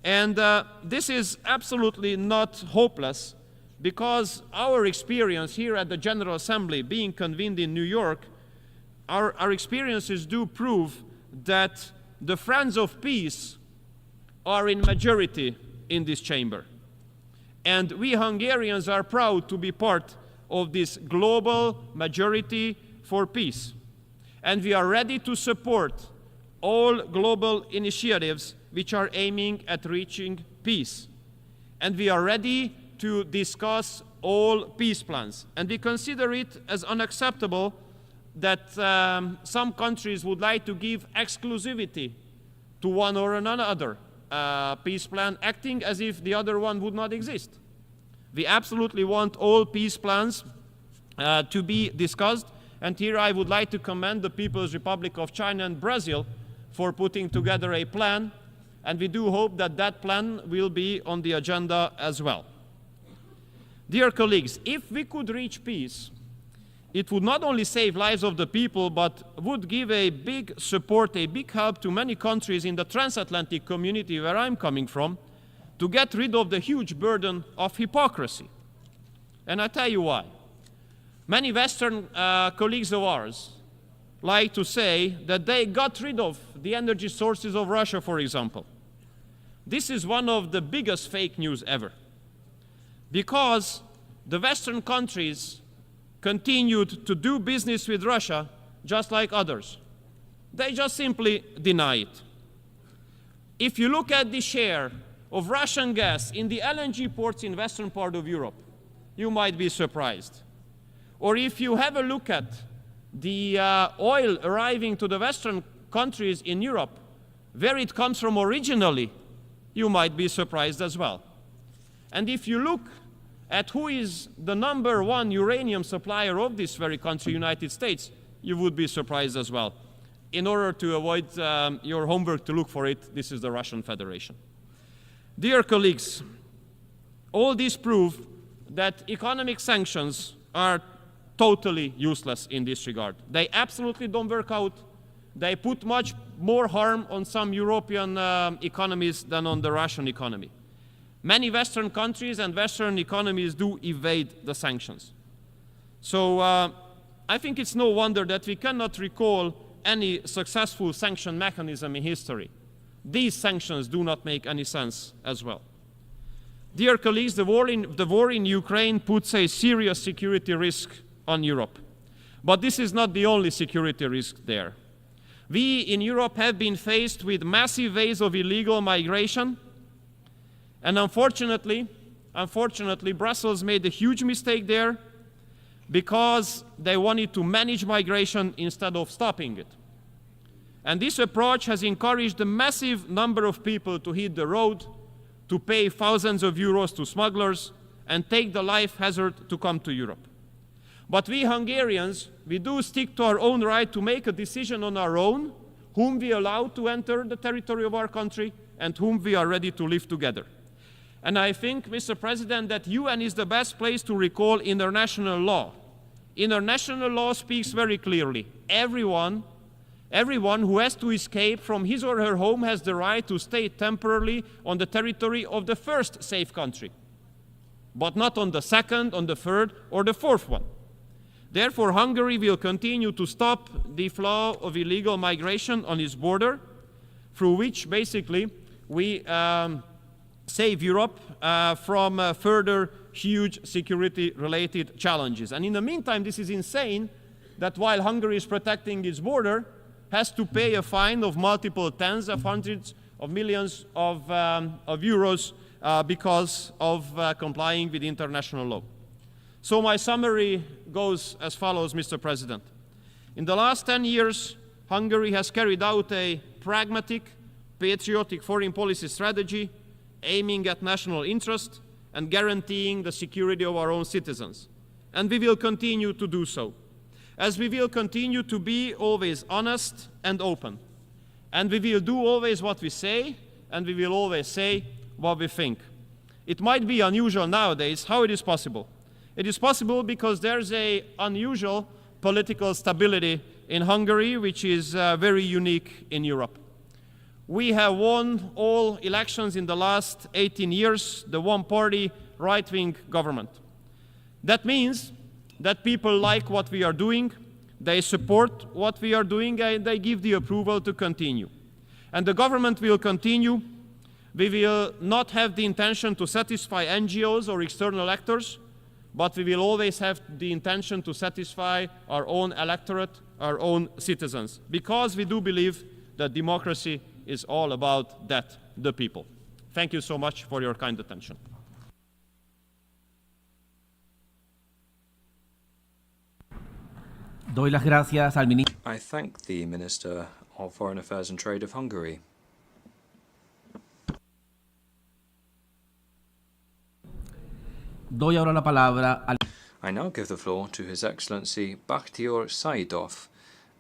And this is absolutely not hopeless, because our experience here at the General Assembly being convened in New York, our experiences do prove that the friends of peace are in majority in this chamber. And we Hungarians are proud to be part of this global majority for peace. And we are ready to support all global initiatives which are aiming at reaching peace. And we are ready to discuss all peace plans. And we consider it as unacceptable that some countries would like to give exclusivity to one or another peace plan, acting as if the other one would not exist. We absolutely want all peace plans to be discussed. And here I would like to commend the People's Republic of China and Brazil for putting together a plan. And we do hope that that plan will be on the agenda as well. Dear colleagues, if we could reach peace, it would not only save lives of the people, but would give a big support, a big help to many countries in the transatlantic community where I'm coming from, to get rid of the huge burden of hypocrisy. And I tell you why. Many Western colleagues of ours like to say that they got rid of the energy sources of Russia, for example. This is one of the biggest fake news ever, because the Western countries continued to do business with Russia just like others. They just simply deny it. If you look at the share of Russian gas in the LNG ports in western part of Europe, you might be surprised. Or if you have a look at the oil arriving to the western countries in Europe, where it comes from originally, you might be surprised as well. And if you look at who is the #1 uranium supplier of this very country, United States, you would be surprised as well. In order to avoid your homework to look for it, this is the Russian Federation. Dear colleagues, all this proves that economic sanctions are totally useless in this regard. They absolutely don't work out. They put much more harm on some European economies than on the Russian economy. Many Western countries and Western economies do evade the sanctions. So I think it's no wonder that we cannot recall any successful sanction mechanism in history. These sanctions do not make any sense as well. Dear colleagues, the war in Ukraine puts a serious security risk on Europe. But this is not the only security risk there. We in Europe have been faced with massive waves of illegal migration. And unfortunately, Brussels made a huge mistake there, because they wanted to manage migration instead of stopping it. And this approach has encouraged a massive number of people to hit the road, to pay thousands of euros to smugglers, and take the life hazard to come to Europe. But we Hungarians, we do stick to our own right to make a decision on our own, whom we allow to enter the territory of our country and whom we are ready to live together. And I think, Mr. President, that UN is the best place to recall international law. International law speaks very clearly. Everyone who has to escape from his or her home has the right to stay temporarily on the territory of the first safe country, but not on the second, on the third, or the fourth one. Therefore, Hungary will continue to stop the flow of illegal migration on its border, through which basically we save Europe from further huge security-related challenges. And in the meantime, this is insane that while Hungary is protecting its border, has to pay a fine of multiple tens of hundreds of millions of euros because of complying with international law. So my summary goes as follows, Mr. President. In the last 10 years, Hungary has carried out a pragmatic, patriotic foreign policy strategy aiming at national interest and guaranteeing the security of our own citizens. And we will continue to do so, as we will continue to be always honest and open. And we will do always what we say, and we will always say what we think. It might be unusual nowadays. How it is possible? It is possible because there's an unusual political stability in Hungary, which is very unique in Europe. We have won all elections in the last 18 years, the one-party right-wing government. That means that people like what we are doing, they support what we are doing, and they give the approval to continue. And the government will continue. We will not have the intention to satisfy NGOs or external actors, but we will always have the intention to satisfy our own electorate, our own citizens, because we do believe that democracy is all about that, the people. Thank you so much for your kind attention. Doy las gracias al ministro. I thank the Minister of Foreign Affairs and Trade of Hungary. Doy ahora la palabra al... I now give the floor to His Excellency Bakhtiyor Saidov,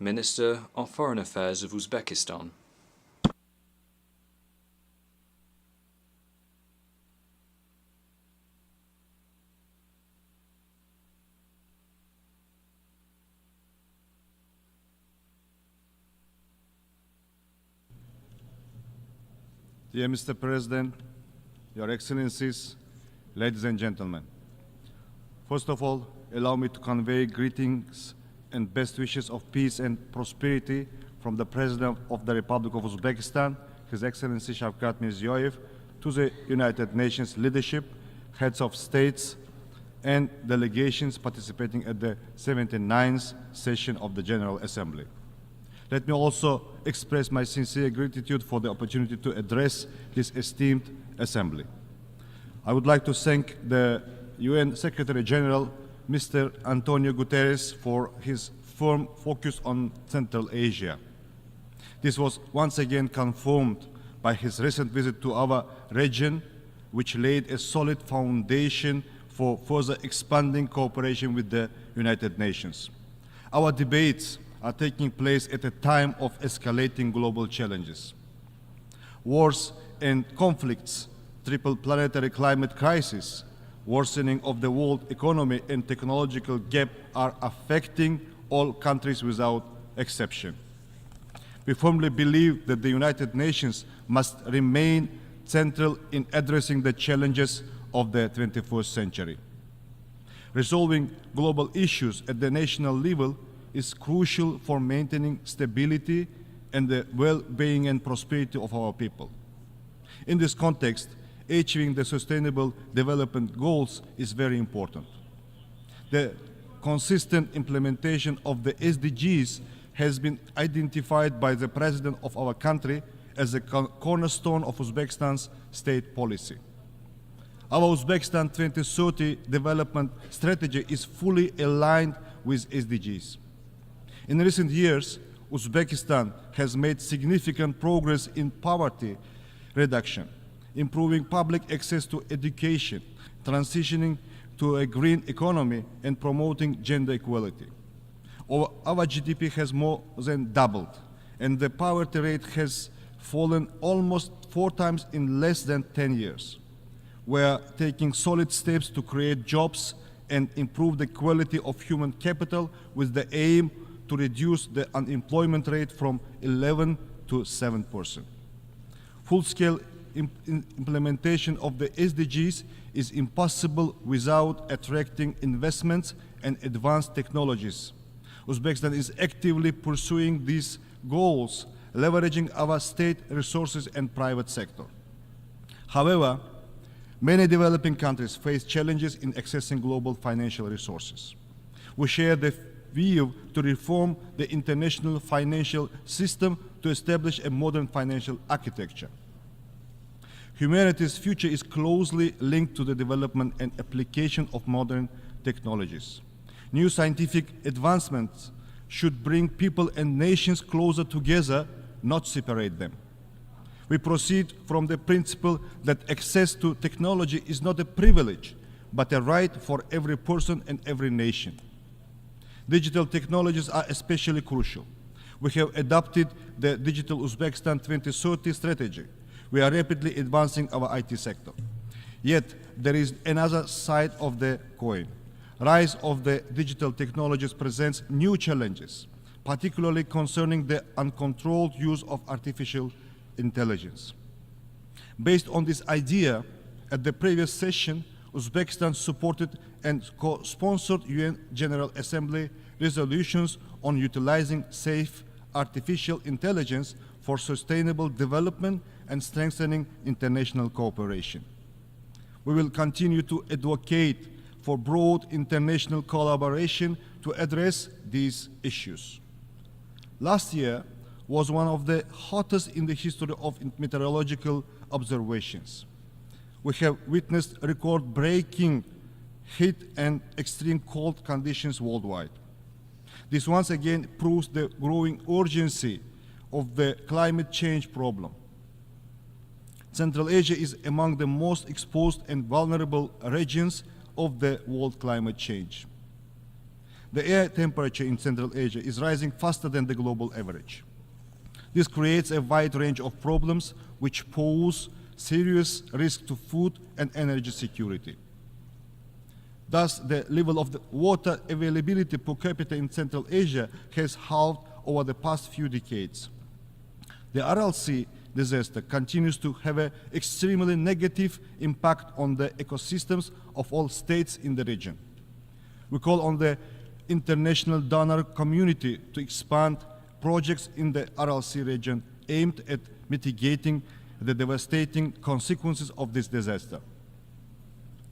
Minister of Foreign Affairs of Uzbekistan. Dear Mr. President, Your Excellencies, ladies and gentlemen. First of all, allow me to convey greetings and best wishes of peace and prosperity from the President of the Republic of Uzbekistan, His Excellency Shavkat Mirziyoyev, to the United Nations leadership, heads of states, and delegations participating at the 79th session of the General Assembly. Let me also express my sincere gratitude for the opportunity to address this esteemed assembly. I would like to thank the UN Secretary General, Mr. Antonio Guterres, for his firm focus on Central Asia. This was once again confirmed by his recent visit to our region, which laid a solid foundation for further expanding cooperation with the United Nations. Our debates are taking place at a time of escalating global challenges. Wars and conflicts, triple planetary climate crisis, worsening of the world economy and technological gap are affecting all countries without exception. We firmly believe that the United Nations must remain central in addressing the challenges of the 21st century. Resolving global issues at the national level is crucial for maintaining stability and the well-being and prosperity of our people. In this context, achieving the Sustainable Development Goals is very important. The consistent implementation of the SDGs has been identified by the President of our country as a cornerstone of Uzbekistan's state policy. Our Uzbekistan 2030 development strategy is fully aligned with SDGs. In recent years, Uzbekistan has made significant progress in poverty reduction, improving public access to education, transitioning to a green economy and promoting gender equality. Our GDP has more than doubled, and the poverty rate has fallen almost 4 times in less than 10 years. We are taking solid steps to create jobs and improve the quality of human capital with the aim to reduce the unemployment rate from 11 to 7%. Full-scale implementation of the SDGs is impossible without attracting investments and advanced technologies. Uzbekistan is actively pursuing these goals, leveraging our state resources and private sector. However, many developing countries face challenges in accessing global financial resources. We share the view to reform the international financial system to establish a modern financial architecture. Humanity's future is closely linked to the development and application of modern technologies. New scientific advancements should bring people and nations closer together, not separate them. We proceed from the principle that access to technology is not a privilege, but a right for every person and every nation. Digital technologies are especially crucial. We have adopted the Digital Uzbekistan 2030 strategy. We are rapidly advancing our IT sector. Yet, there is another side of the coin. Rise of the digital technologies presents new challenges, particularly concerning the uncontrolled use of artificial intelligence. Based on this idea, at the previous session, Uzbekistan supported and co-sponsored UN General Assembly resolutions on utilizing safe artificial intelligence for sustainable development and strengthening international cooperation. We will continue to advocate for broad international collaboration to address these issues. Last year was one of the hottest in the history of meteorological observations. We have witnessed record-breaking heat and extreme cold conditions worldwide. This once again proves the growing urgency of the climate change problem. Central Asia is among the most exposed and vulnerable regions of the world climate change. The air temperature in Central Asia is rising faster than the global average. This creates a wide range of problems which pose serious risk to food and energy security. Thus, the level of the water availability per capita in Central Asia has halved over the past few decades. The Aral Sea disaster continues to have an extremely negative impact on the ecosystems of all states in the region. We call on the international donor community to expand projects in the Aral Sea region aimed at mitigating the devastating consequences of this disaster.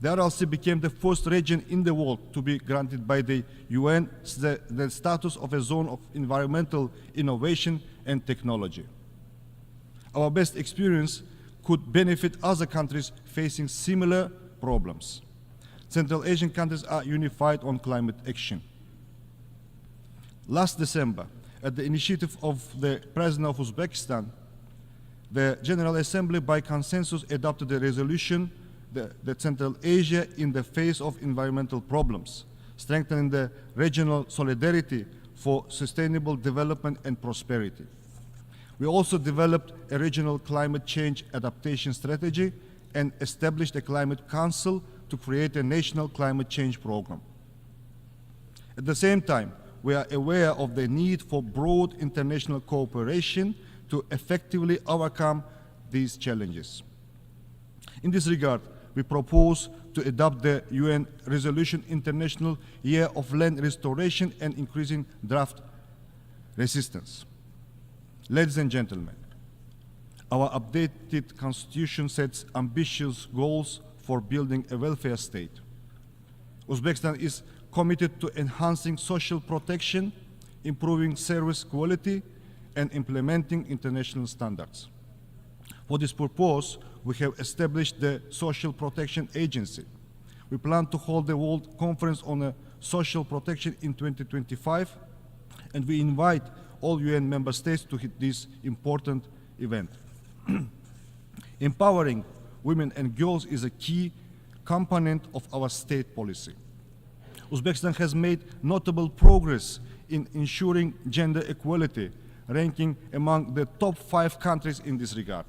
The Aral Sea became the first region in the world to be granted by the UN the status of a zone of environmental innovation and technology. Our best experience could benefit other countries facing similar problems. Central Asian countries are unified on climate action. Last December, at the initiative of the President of Uzbekistan, the General Assembly by consensus adopted a resolution that Central Asia in the face of environmental problems, strengthening the regional solidarity for sustainable development and prosperity. We also developed a regional climate change adaptation strategy and established a climate council to create a national climate change program. At the same time, we are aware of the need for broad international cooperation to effectively overcome these challenges. In this regard, we propose to adopt the UN Resolution International Year of Land Restoration and Increasing Drought Resistance. Ladies and gentlemen, our updated constitution sets ambitious goals for building a welfare state. Uzbekistan is committed to enhancing social protection, improving service quality, and implementing international standards. For this purpose, we have established the Social Protection Agency. We plan to hold the World Conference on Social Protection in 2025, and we invite all UN member states to hit this important event. Empowering women and girls is a key component of our state policy. Uzbekistan has made notable progress in ensuring gender equality, ranking among the top 5 countries in this regard.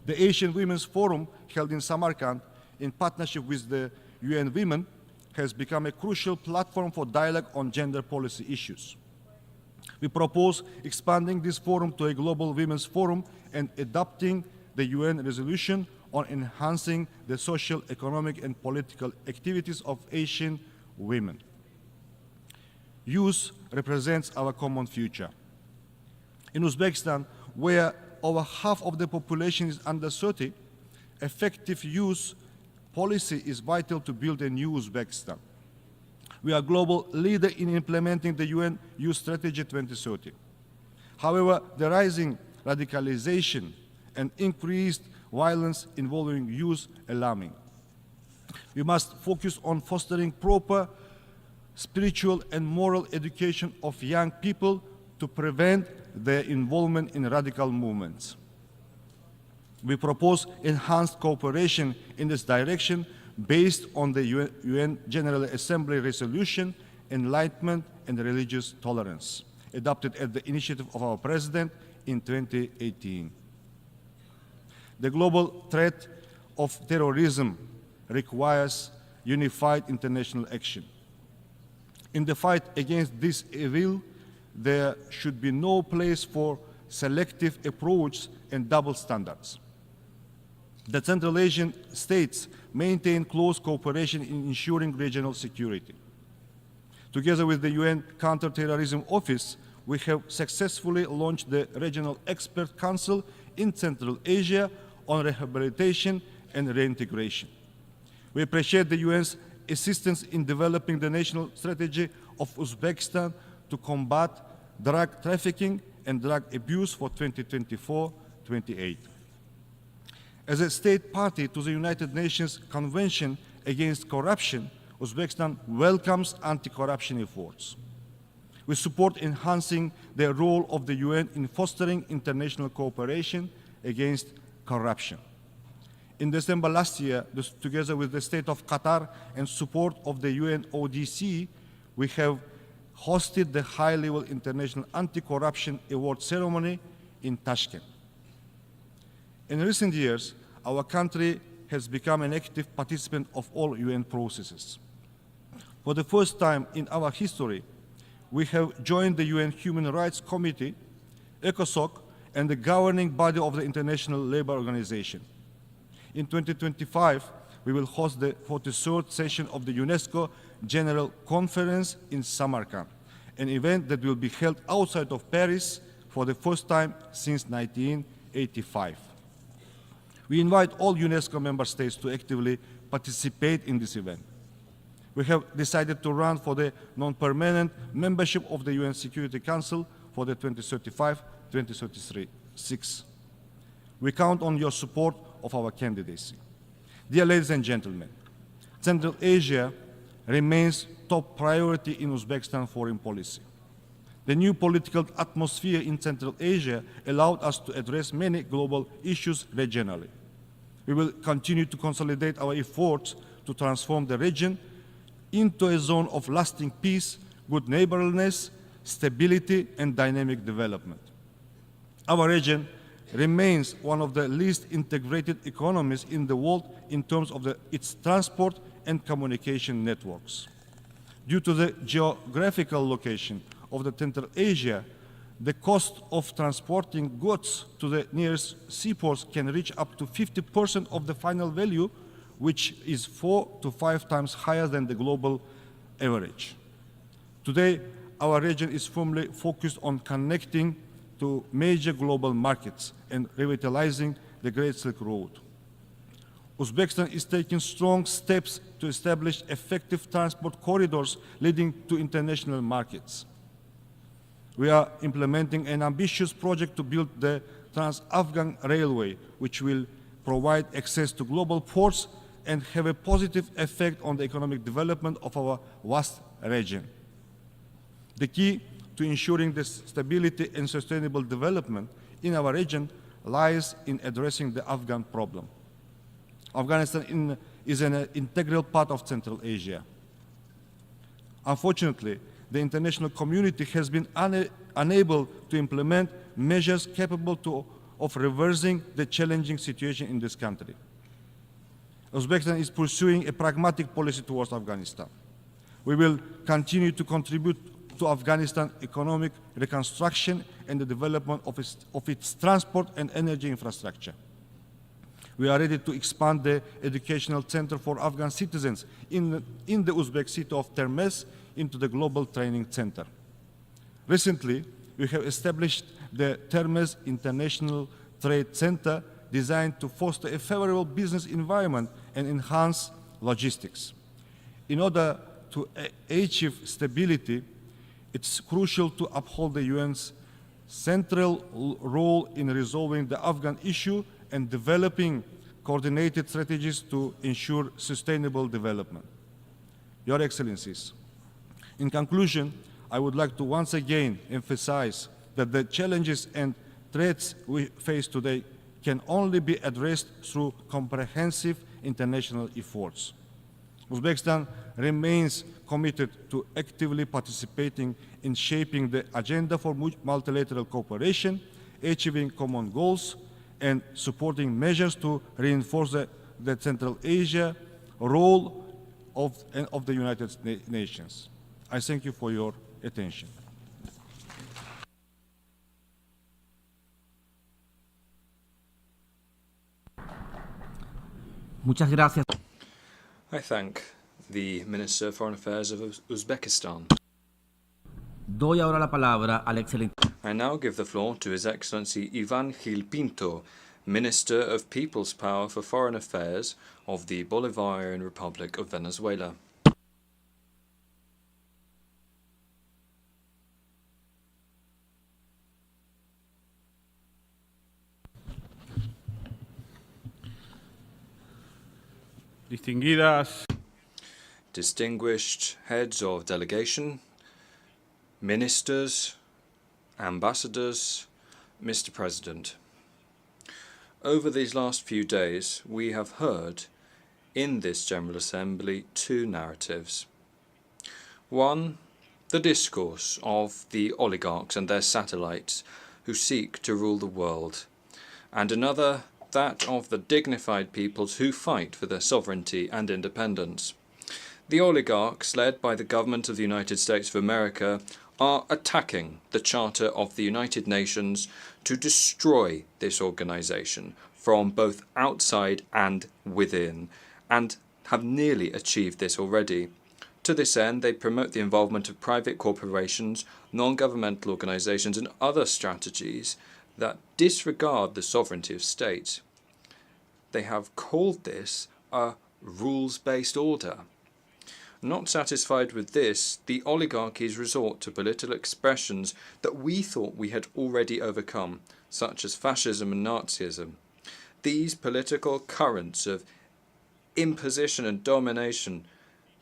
The Asian Women's Forum, held in Samarkand in partnership with the UN Women, has become a crucial platform for dialogue on gender policy issues. We propose expanding this forum to a global women's forum and adopting the UN resolution on enhancing the social, economic, and political activities of Asian women. Youth represents our common future. In Uzbekistan, where over half of the population is under 30, effective youth policy is vital to build a new Uzbekistan. We are a global leader in implementing the UN Youth Strategy 2030. However, the rising radicalization and increased violence involving youth alarming. We must focus on fostering proper spiritual and moral education of young people to prevent their involvement in radical movements. We propose enhanced cooperation in this direction based on the UN General Assembly resolution, Enlightenment and Religious Tolerance, adopted at the initiative of our President in 2018. The global threat of terrorism requires unified international action. In the fight against this evil, there should be no place for selective approach and double standards. The Central Asian states maintain close cooperation in ensuring regional security. Together with the UN Counterterrorism Office, we have successfully launched the Regional Expert Council in Central Asia on rehabilitation and reintegration. We appreciate the UN's assistance in developing the national strategy of Uzbekistan to combat drug trafficking and drug abuse for 2024-28. As a state party to the United Nations Convention Against Corruption, Uzbekistan welcomes anti-corruption efforts. We support enhancing the role of the UN in fostering international cooperation against corruption. In December last year, together with the state of Qatar and support of the UN ODC, we have hosted the high-level International Anti-Corruption Award ceremony in Tashkent. In recent years, our country has become an active participant of all UN processes. For the first time in our history, we have joined the UN Human Rights Committee, ECOSOC, and the governing body of the International Labour Organization. In 2025, we will host the 43rd session of the UNESCO General Conference in Samarkand, an event that will be held outside of Paris for the first time since 1985. We invite all UNESCO member states to actively participate in this event. We have decided to run for the non-permanent membership of the UN Security Council for the 2035-2036. We count on your support of our candidacy. Dear ladies and gentlemen, Central Asia remains top priority in Uzbekistan foreign policy. The new political atmosphere in Central Asia allowed us to address many global issues regionally. We will continue to consolidate our efforts to transform the region into a zone of lasting peace, good neighborliness, stability, and dynamic development. Our region remains one of the least integrated economies in the world in terms of its transport and communication networks. Due to the geographical location of the Central Asia, the cost of transporting goods to the nearest seaports can reach up to 50% of the final value, which is 4 to 5 times higher than the global average. Today, our region is firmly focused on connecting to major global markets and revitalizing the Great Silk Road. Uzbekistan is taking strong steps to establish effective transport corridors leading to international markets. We are implementing an ambitious project to build the Trans-Afghan Railway, which will provide access to global ports and have a positive effect on the economic development of our vast region. The key to ensuring the stability and sustainable development in our region lies in addressing the Afghan problem. Afghanistan is an integral part of Central Asia. Unfortunately, the international community has been unable to implement measures capable of reversing the challenging situation in this country. Uzbekistan is pursuing a pragmatic policy towards Afghanistan. We will continue to contribute to Afghanistan's economic reconstruction and the development of its transport and energy infrastructure. We are ready to expand the educational center for Afghan citizens in the Uzbek city of Termez into the global training center. Recently, we have established the Termez International Trade Center, designed to foster a favorable business environment and enhance logistics. In order to achieve stability, it's crucial to uphold the UN's central role in resolving the Afghan issue and developing coordinated strategies to ensure sustainable development. Your Excellencies, in conclusion, I would like to once again emphasize that the challenges and threats we face today can only be addressed through comprehensive international efforts. Uzbekistan remains committed to actively participating in shaping the agenda for multilateral cooperation, achieving common goals, and supporting measures to reinforce the Central Asia role of the United Nations. I thank you for your attention. Muchas gracias. I thank the Minister of Foreign Affairs of Uzbekistan. Doy ahora la palabra al excelente. I now give the floor to His Excellency Ivan Gil Pinto, Minister of People's Power for Foreign Affairs of the Bolivarian Republic of Venezuela. Distinguished heads of delegation, ministers, ambassadors, Mr. President. Over these last few days, we have heard in this General Assembly two narratives. One, the discourse of the oligarchs and their satellites who seek to rule the world, and another, that of the dignified peoples who fight for their sovereignty and independence. The oligarchs, led by the government of the United States of America, are attacking the Charter of the United Nations to destroy this organization from both outside and within, and have nearly achieved this already. To this end, they promote the involvement of private corporations, non-governmental organizations, and other strategies that disregard the sovereignty of states. They have called this a rules-based order. Not satisfied with this, the oligarchies resort to political expressions that we thought we had already overcome, such as fascism and Nazism. These political currents of imposition and domination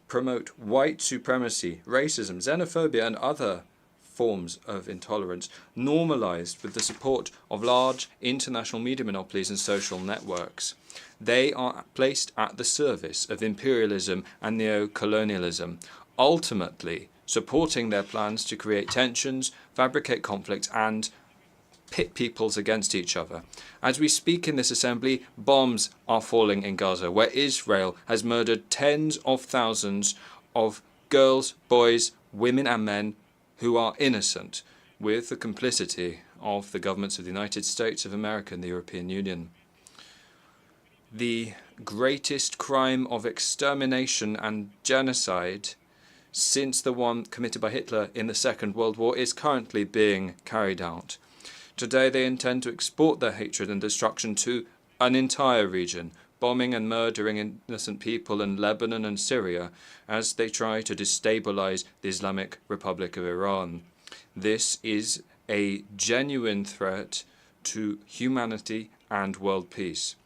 promote white supremacy, racism, xenophobia, and other forms of intolerance, normalized with the support of large international media monopolies and social networks. They are placed at the service of imperialism and neo-colonialism, ultimately supporting their plans to create tensions, fabricate conflicts, and pit peoples against each other. As we speak in this assembly, bombs are falling in Gaza, where Israel has murdered tens of thousands of girls, boys, women, and men who are innocent, with the complicity of the governments of the United States of America and the European Union. The greatest crime of extermination and genocide since the one committed by Hitler in the Second World War is currently being carried out. Today they intend to export their hatred and destruction to an entire region, bombing and murdering innocent people in Lebanon and Syria as they try to destabilize the Islamic Republic of Iran. This is a genuine threat to humanity and world peace.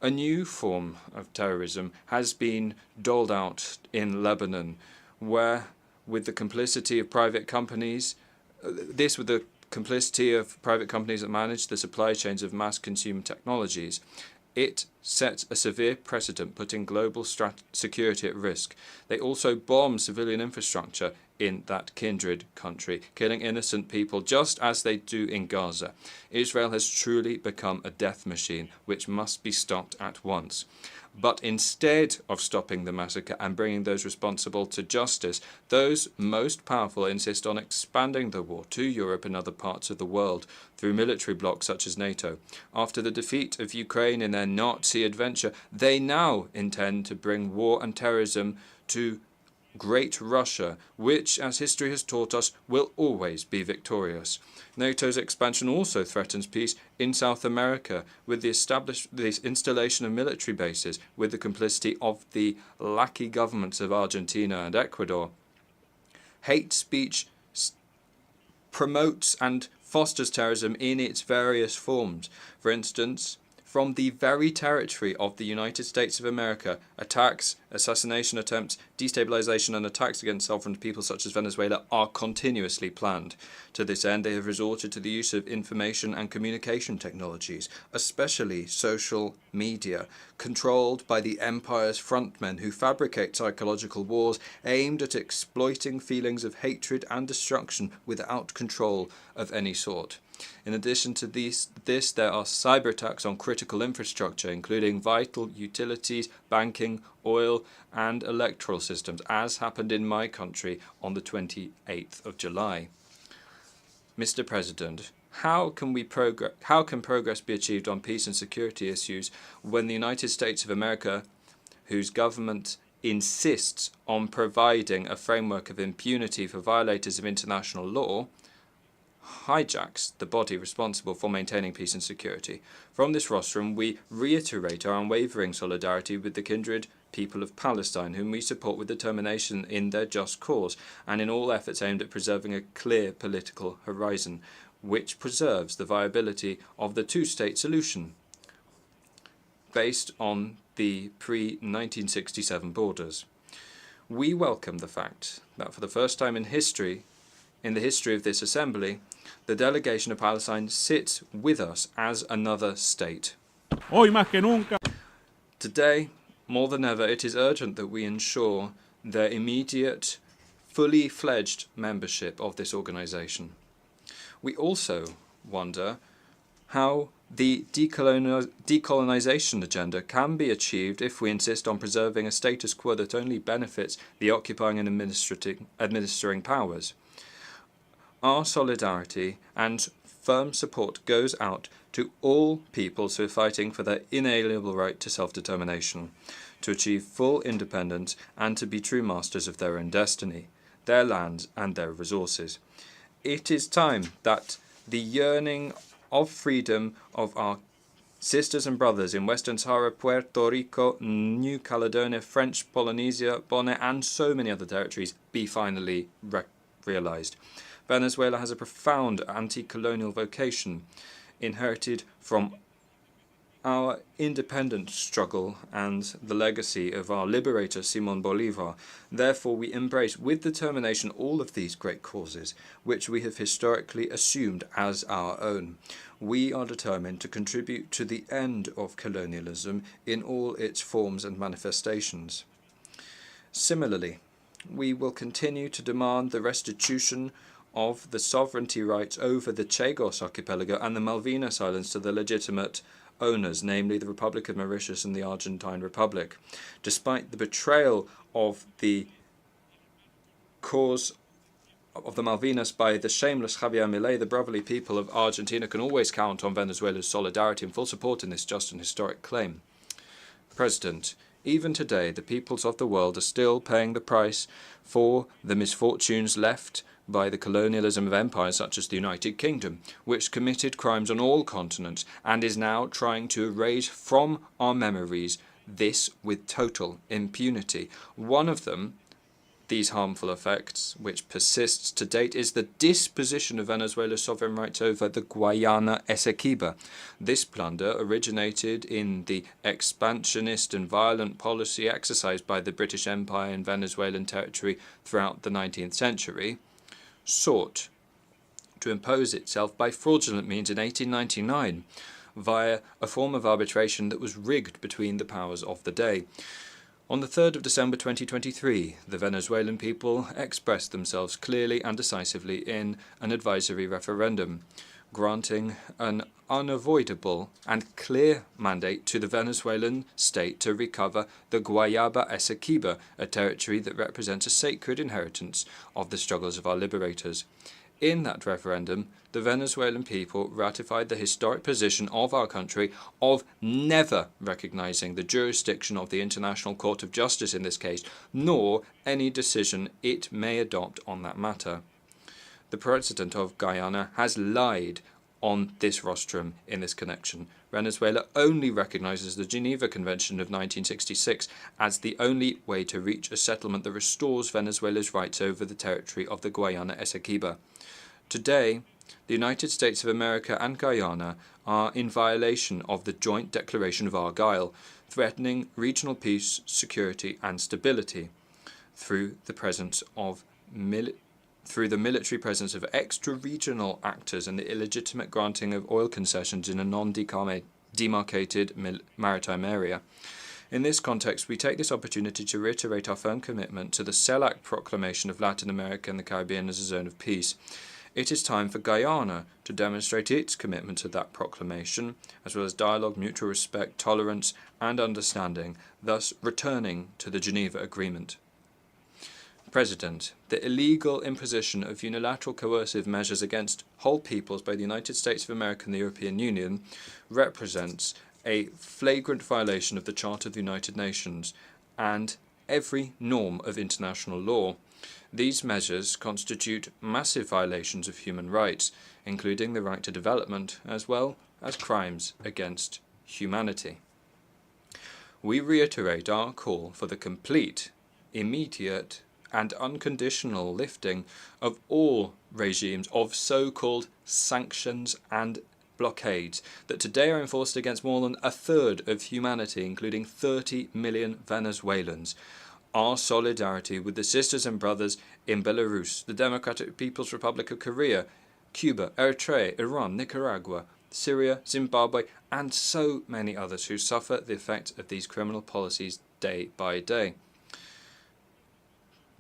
A new form of terrorism has been doled out in Lebanon, where, with the complicity of private companies, that manage the supply chains of mass consumer technologies, it set a severe precedent, putting global security at risk. They also bomb civilian infrastructure in that kindred country, killing innocent people just as they do in Gaza. Israel has truly become a death machine, which must be stopped at once. But instead of stopping the massacre and bringing those responsible to justice, those most powerful insist on expanding the war to Europe and other parts of the world through military blocs such as NATO. After the defeat of Ukraine in their Nazi adventure, they now intend to bring war and terrorism to Great Russia, which, as history has taught us, will always be victorious. NATO's expansion also threatens peace in South America with the installation of military bases with the complicity of the lackey governments of Argentina and Ecuador. Hate speech promotes and fosters terrorism in its various forms. For instance, from the very territory of the United States of America, attacks, assassination attempts, destabilization and attacks against sovereign peoples such as Venezuela are continuously planned. To this end, they have resorted to the use of information and communication technologies, especially social media, controlled by the empire's frontmen who fabricate psychological wars aimed at exploiting feelings of hatred and destruction without control of any sort. In addition to this, there are cyber attacks on critical infrastructure, including vital utilities, banking, oil, and electoral systems, as happened in my country on the 28th of July. Mr. President, how can progress be achieved on peace and security issues when the United States of America, whose government insists on providing a framework of impunity for violators of international law, hijacks the body responsible for maintaining peace and security? From this rostrum, we reiterate our unwavering solidarity with the kindred people of Palestine, whom we support with determination in their just cause and in all efforts aimed at preserving a clear political horizon, which preserves the viability of the two-state solution based on the pre-1967 borders. We welcome the fact that for the first time in the history of this Assembly, the delegation of Palestine sits with us as another state. Hoy más que nunca. Today, more than ever, it is urgent that we ensure their immediate, fully fledged membership of this organization. We also wonder how the decolonization agenda can be achieved if we insist on preserving a status quo that only benefits the occupying and administering powers. Our solidarity and firm support goes out to all peoples who are fighting for their inalienable right to self-determination, to achieve full independence and to be true masters of their own destiny, their lands and their resources. It is time that the yearning of freedom of our sisters and brothers in Western Sahara, Puerto Rico, New Caledonia, French Polynesia, Bonaire, and so many other territories be finally realized. Venezuela has a profound anti-colonial vocation inherited from our independence struggle and the legacy of our liberator Simón Bolívar. Therefore, we embrace with determination all of these great causes, which we have historically assumed as our own. We are determined to contribute to the end of colonialism in all its forms and manifestations. Similarly, we will continue to demand the restitution of the sovereignty rights over the Chagos archipelago and the Malvinas Islands to the legitimate owners, namely the Republic of Mauritius and the Argentine Republic. Despite the betrayal of the cause of the Malvinas by the shameless Javier Milei, the brotherly people of Argentina can always count on Venezuela's solidarity and full support in this just and historic claim. President, even today, the peoples of the world are still paying the price for the misfortunes left by the colonialism of empires such as the United Kingdom, which committed crimes on all continents and is now trying to erase from our memories this with total impunity. One of them, these harmful effects, which persists to date, is the disposition of Venezuela's sovereign rights over the Guayana Essequiba. This plunder originated in the expansionist and violent policy exercised by the British Empire in Venezuelan territory throughout the 19th century, sought to impose itself by fraudulent means in 1899. via a form of arbitration that was rigged between the powers of the day. On the 3rd of December 2023, the Venezuelan people expressed themselves clearly and decisively in an advisory referendum, granting an unavoidable and clear mandate to the Venezuelan state to recover the Guayaba Essequiba, a territory that represents a sacred inheritance of the struggles of our liberators. In that referendum, the Venezuelan people ratified the historic position of our country of never recognizing the jurisdiction of the International Court of Justice in this case, nor any decision it may adopt on that matter. The President of Guyana has lied on this rostrum in this connection. Venezuela only recognizes the Geneva Convention of 1966 as the only way to reach a settlement that restores Venezuela's rights over the territory of the Guayana Essequiba. Today, the United States of America and Guyana are in violation of the Joint Declaration of Argyll, threatening regional peace, security and stability through the military presence of extra-regional actors and the illegitimate granting of oil concessions in a non-demarcated maritime area. In this context, we take this opportunity to reiterate our firm commitment to the CELAC proclamation of Latin America and the Caribbean as a zone of peace. It is time for Guyana to demonstrate its commitment to that proclamation, as well as dialogue, mutual respect, tolerance, and understanding, thus returning to the Geneva Agreement. President, the illegal imposition of unilateral coercive measures against whole peoples by the United States of America and the European Union represents a flagrant violation of the Charter of the United Nations and every norm of international law. These measures constitute massive violations of human rights, including the right to development, as well as crimes against humanity. We reiterate our call for the complete, immediate, and unconditional lifting of all regimes of so-called sanctions and blockades that today are enforced against more than a third of humanity, including 30 million Venezuelans. Our solidarity with the sisters and brothers in Belarus, the Democratic People's Republic of Korea, Cuba, Eritrea, Iran, Nicaragua, Syria, Zimbabwe, and so many others who suffer the effect of these criminal policies day by day.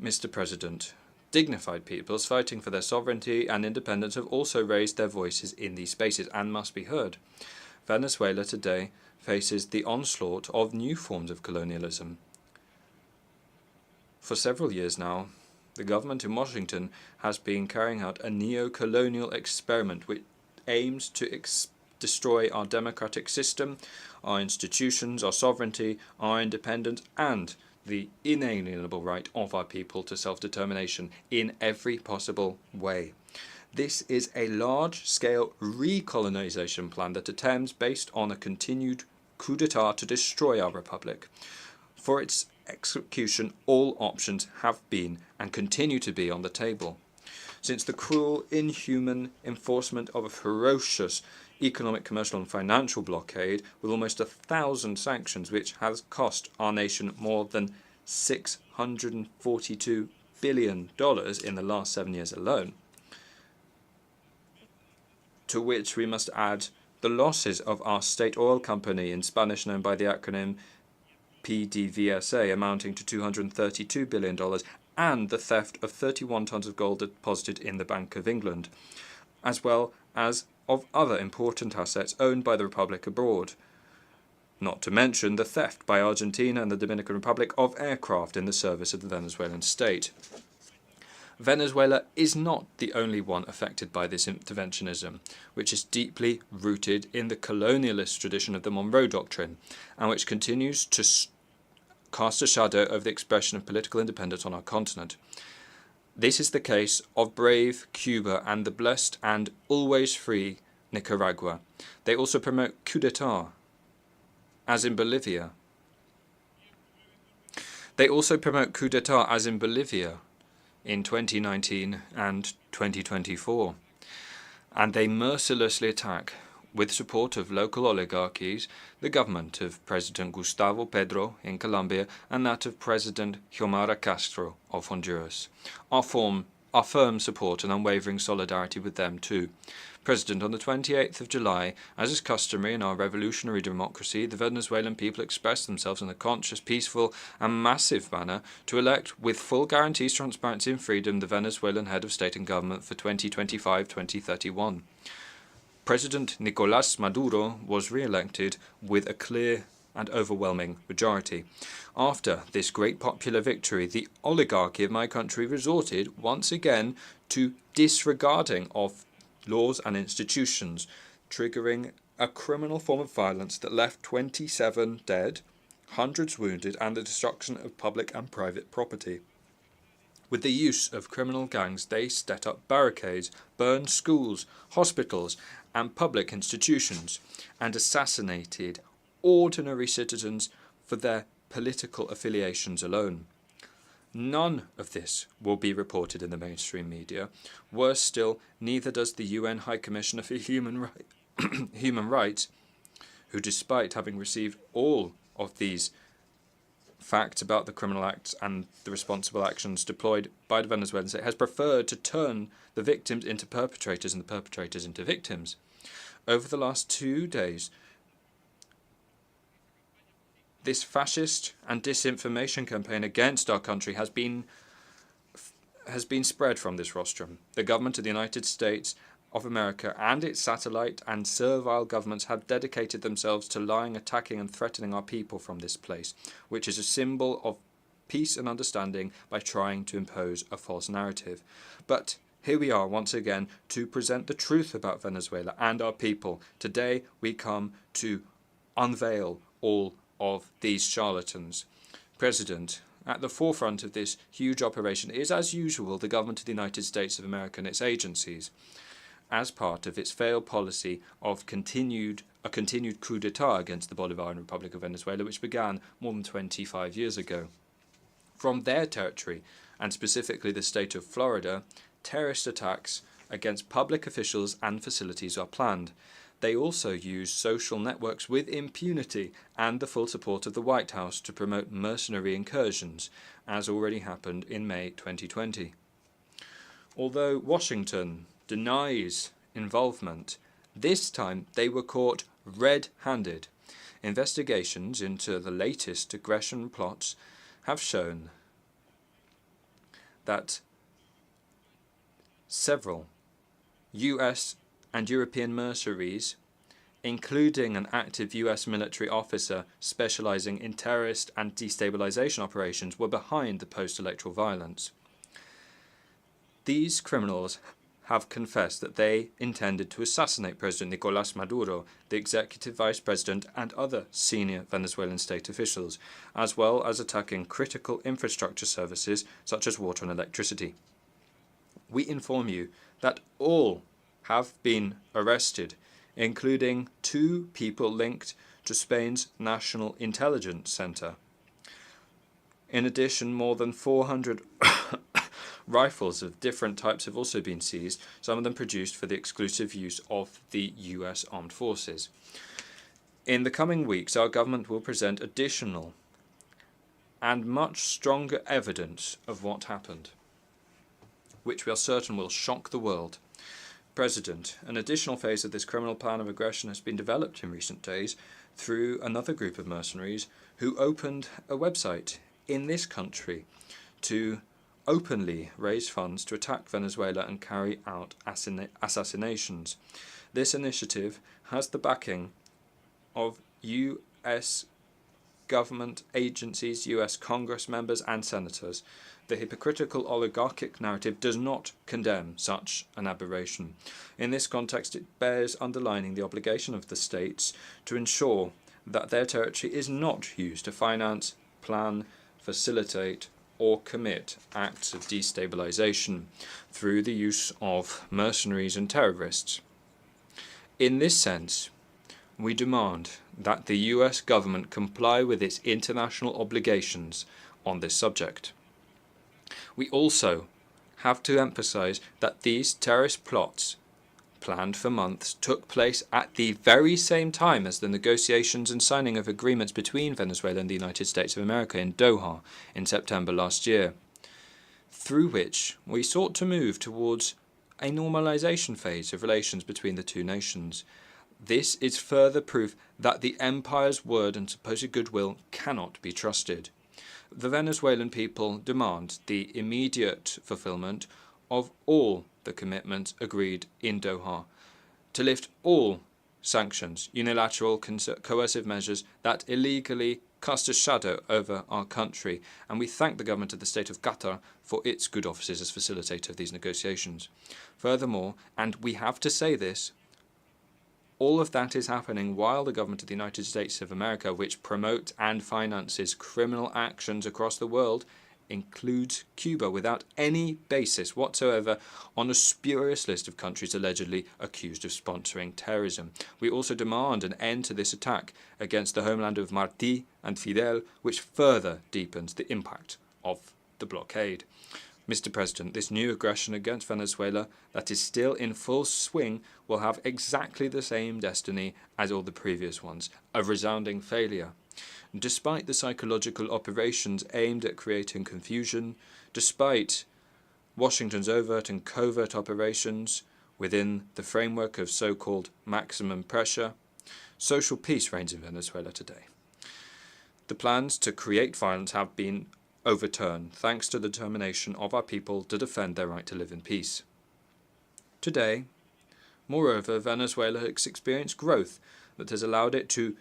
Mr. President, dignified peoples fighting for their sovereignty and independence have also raised their voices in these spaces and must be heard. Venezuela today faces the onslaught of new forms of colonialism. For several years now, the government in Washington has been carrying out a neo-colonial experiment which aims to destroy our democratic system, our institutions, our sovereignty, our independence, and the inalienable right of our people to self-determination in every possible way. This is a large-scale recolonization plan that attempts, based on a continued coup d'etat, to destroy our republic. For its execution, all options have been and continue to be on the table. Since the cruel, inhuman enforcement of a ferocious economic, commercial and financial blockade with almost 1,000 sanctions, which has cost our nation more than $642 billion in the last 7 years alone, to which we must add the losses of our state oil company, in Spanish known by the acronym PDVSA, amounting to $232 billion, and the theft of 31 tons of gold deposited in the Bank of England, as well as of other important assets owned by the Republic abroad. Not to mention the theft by Argentina and the Dominican Republic of aircraft in the service of the Venezuelan state. Venezuela is not the only one affected by this interventionism, which is deeply rooted in the colonialist tradition of the Monroe Doctrine, and which continues to cast a shadow over the expression of political independence on our continent. This is the case of brave Cuba and the blessed and always free Nicaragua. They also promote coup d'etat, as in Bolivia. In 2019 and 2024, and they mercilessly attack, with support of local oligarchies, the government of President Gustavo Petro in Colombia and that of President Xiomara Castro of Honduras. Our firm our firm support and unwavering solidarity with them too. President, on the 28th of July, as is customary in our revolutionary democracy, the Venezuelan people expressed themselves in a conscious, peaceful and massive manner to elect, with full guarantees, transparency and freedom, the Venezuelan head of state and government for 2025-2031. President Nicolás Maduro was re-elected with a clear and overwhelming majority. After this great popular victory, the oligarchy of my country resorted once again to disregarding of laws and institutions, triggering a criminal form of violence that left 27 dead, hundreds wounded, and the destruction of public and private property. With the use of criminal gangs, they set up barricades, burned schools, hospitals, and public institutions, and assassinated ordinary citizens for their political affiliations alone. None of this will be reported in the mainstream media. Worse still, neither does the UN High Commissioner for Human Rights, who, despite having received all of these facts about the criminal acts and the responsible actions deployed by the Venezuelan state, has preferred to turn the victims into perpetrators and the perpetrators into victims. Over the last 2 days, this fascist and disinformation campaign against our country has been spread from this rostrum. The government of the United States of America and its satellite and servile governments have dedicated themselves to lying, attacking and threatening our people from this place, which is a symbol of peace and understanding, by trying to impose a false narrative. But here we are once again to present the truth about Venezuela and our people. Today we come to unveil all of these charlatans. President, at the forefront of this huge operation is, as usual, the government of the United States of America and its agencies, as part of its failed policy of a continued coup d'etat against the Bolivarian Republic of Venezuela, which began more than 25 years ago. From their territory, and specifically the state of Florida, terrorist attacks against public officials and facilities are planned. They also use social networks with impunity and the full support of the White House to promote mercenary incursions, as already happened in May 2020. Although Washington denies involvement, this time they were caught red-handed. Investigations into the latest aggression plots have shown that several US and European mercenaries, including an active US military officer specializing in terrorist and destabilization operations, were behind the post-electoral violence. These criminals have confessed that they intended to assassinate President Nicolás Maduro, the executive vice president, and other senior Venezuelan state officials, as well as attacking critical infrastructure services such as water and electricity. We inform you that all have been arrested, including 2 people linked to Spain's National Intelligence Center. In addition, more than 400 rifles of different types have also been seized, some of them produced for the exclusive use of the US Armed Forces. In the coming weeks, our government will present additional and much stronger evidence of what happened, which we are certain will shock the world. President, an additional phase of this criminal plan of aggression has been developed in recent days through another group of mercenaries who opened a website in this country to openly raise funds to attack Venezuela and carry out assassinations. This initiative has the backing of US government agencies, US Congress members and senators. The hypocritical oligarchic narrative does not condemn such an aberration. In this context, it bears underlining the obligation of the states to ensure that their territory is not used to finance, plan, facilitate, or commit acts of destabilization through the use of mercenaries and terrorists. In this sense, we demand that the US government comply with its international obligations on this subject. We also have to emphasize that these terrorist plots, planned for months, took place at the very same time as the negotiations and signing of agreements between Venezuela and the United States of America in Doha in September last year. through which we sought to move towards a normalization phase of relations between the two nations. This is further proof that the empire's word and supposed goodwill cannot be trusted. The Venezuelan people demand the immediate fulfillment of all the commitments agreed in Doha, to lift all sanctions, unilateral coercive measures that illegally cast a shadow over our country, and we thank the government of the state of Qatar for its good offices as facilitator of these negotiations. Furthermore, and we have to say this, all of that is happening while the government of the United States of America, which promotes and finances criminal actions across the world, includes Cuba without any basis whatsoever on a spurious list of countries allegedly accused of sponsoring terrorism. We also demand an end to this attack against the homeland of Martí and Fidel, which further deepens the impact of the blockade. Mr. President, this new aggression against Venezuela that is still in full swing will have exactly the same destiny as all the previous ones, a resounding failure. Despite the psychological operations aimed at creating confusion, despite Washington's overt and covert operations within the framework of so-called maximum pressure, social peace reigns in Venezuela today. The plans to create violence have been overturned thanks to the determination of our people to defend their right to live in peace. Today, moreover, Venezuela has experienced growth that has allowed it to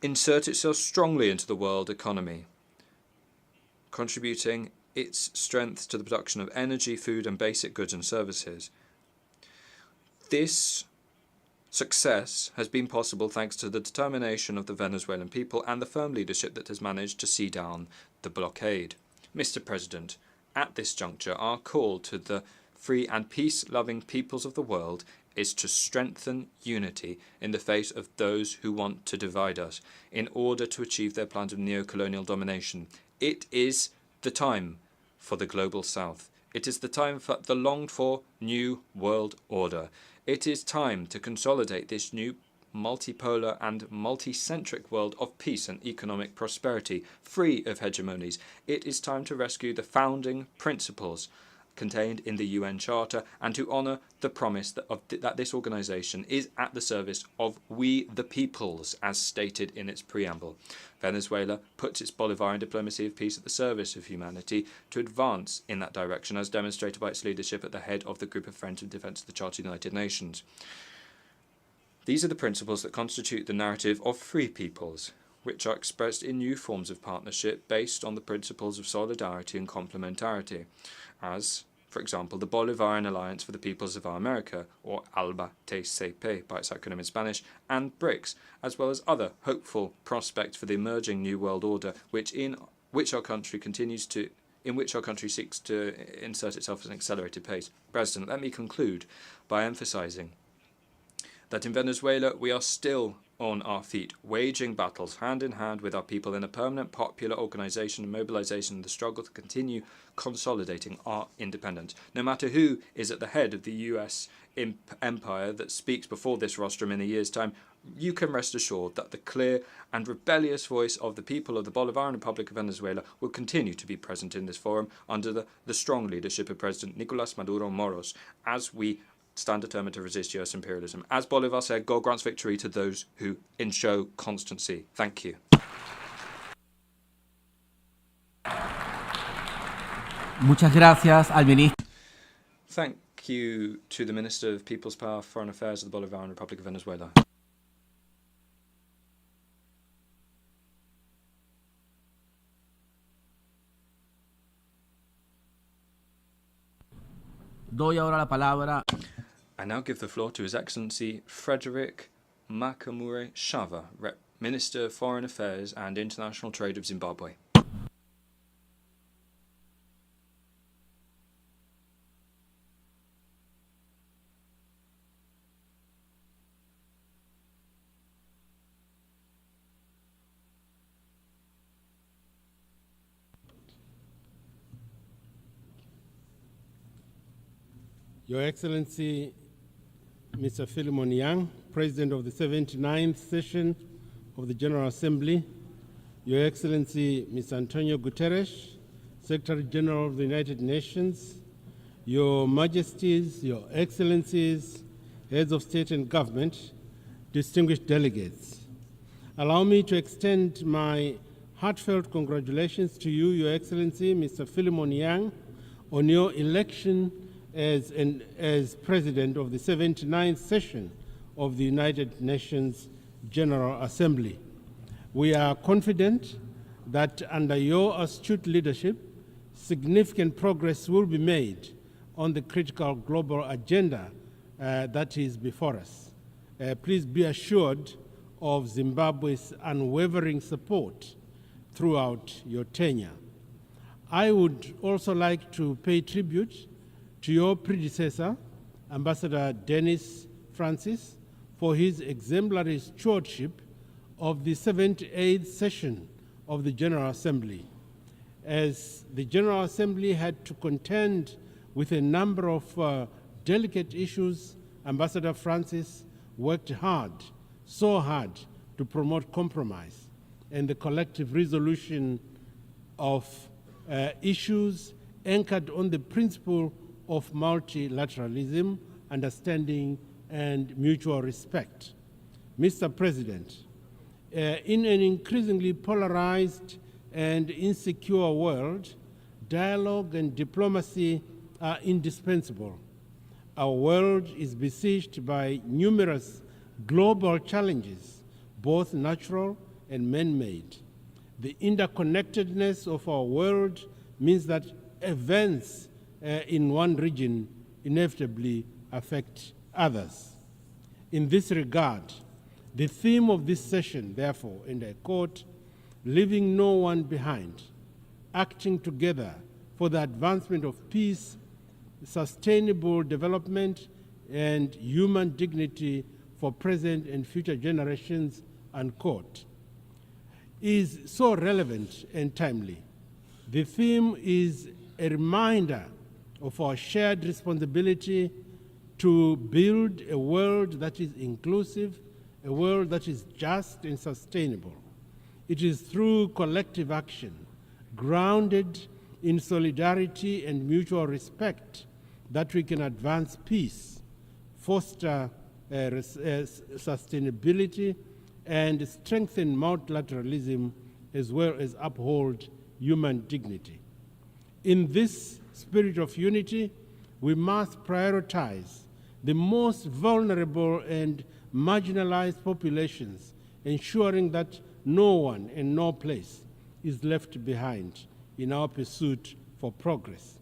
insert itself strongly into the world economy, contributing its strength to the production of energy, food, and basic goods and services. This success has been possible thanks to the determination of the Venezuelan people and the firm leadership that has managed to see down the blockade. Mr. President, at this juncture, our call to the free and peace-loving peoples of the world is to strengthen unity in the face of those who want to divide us in order to achieve their plans of neo-colonial domination. It is the time for the global south. It is the time for the longed-for new world order. It is time to consolidate this new multipolar and multicentric world of peace and economic prosperity, free of hegemonies. It is time to rescue the founding principles contained in the UN Charter and to honour the promise that this organisation is at the service of we the peoples, as stated in its preamble. Venezuela puts its Bolivarian diplomacy of peace at the service of humanity to advance in that direction, as demonstrated by its leadership at the head of the Group of Friends in Defence of the Charter of the United Nations. These are the principles that constitute the narrative of free peoples, which are expressed in new forms of partnership based on the principles of solidarity and complementarity, as, for example, the Bolivarian Alliance for the Peoples of America, or ALBA-TCP by its acronym in Spanish, and BRICS, as well as other hopeful prospects for the emerging New World Order, in which our country seeks to insert itself at an accelerated pace. President, let me conclude by emphasising that in Venezuela we are still on our feet, waging battles hand in hand with our people in a permanent popular organisation and mobilisation in the struggle to continue consolidating our independence. No matter who is at the head of the US empire that speaks before this rostrum in a year's time, you can rest assured that the clear and rebellious voice of the people of the Bolivarian Republic of Venezuela will continue to be present in this forum under the strong leadership of President Nicolás Maduro Moros, as we stand determined to resist US imperialism. As Bolivar said, God grants victory to those who enshow constancy. Thank you. Muchas gracias al ministro. Thank you to the Minister of People's Power, Foreign Affairs of the Bolivarian Republic of Venezuela. Doy ahora la palabra. I now give the floor to His Excellency Frederick Makamure Shava, Minister of Foreign Affairs and International Trade of Zimbabwe. Your Excellency, Mr. Philemon Young, President of the 79th session of the General Assembly, Your Excellency, Mr. Antonio Guterres, Secretary General of the United Nations, Your Majesties, Your Excellencies, Heads of State and Government, distinguished delegates. Allow me to extend my heartfelt congratulations to you, Your Excellency, Mr. Philemon Yang, on your election as President of the 79th session of the United Nations General Assembly. We are confident that under your astute leadership, significant progress will be made on the critical global agenda that is before us. Please be assured of Zimbabwe's unwavering support throughout your tenure. I would also like to pay tribute to your predecessor, Ambassador Dennis Francis, for his exemplary stewardship of the 78th session of the General Assembly. As the General Assembly had to contend with a number of delicate issues, Ambassador Francis worked hard, so hard, to promote compromise and the collective resolution of issues anchored on the principle of multilateralism, understanding, and mutual respect. Mr. President, in an increasingly polarized and insecure world, dialogue and diplomacy are indispensable. Our world is besieged by numerous global challenges, both natural and man-made. The interconnectedness of our world means that events in one region inevitably affect others. In this regard, the theme of this session, therefore, and I quote, "Leaving no one behind, acting together for the advancement of peace, sustainable development, and human dignity for present and future generations," unquote, is so relevant and timely. The theme is a reminder of our shared responsibility to build a world that is inclusive, a world that is just and sustainable. It is through collective action, grounded in solidarity and mutual respect, that we can advance peace, foster sustainability, and strengthen multilateralism, as well as uphold human dignity. In this spirit of unity, we must prioritize the most vulnerable and marginalized populations, ensuring that no one and no place is left behind in our pursuit for progress.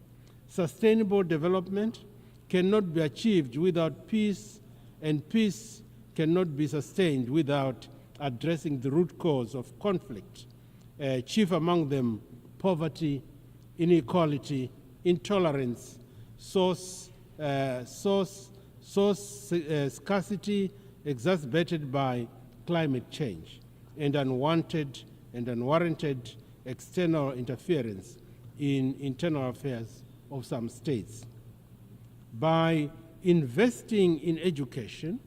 Sustainable development cannot be achieved without peace, and peace cannot be sustained without addressing the root cause of conflict, chief among them poverty, inequality, intolerance, scarcity exacerbated by climate change, and unwanted and unwarranted external interference in internal affairs of some states. By investing in education,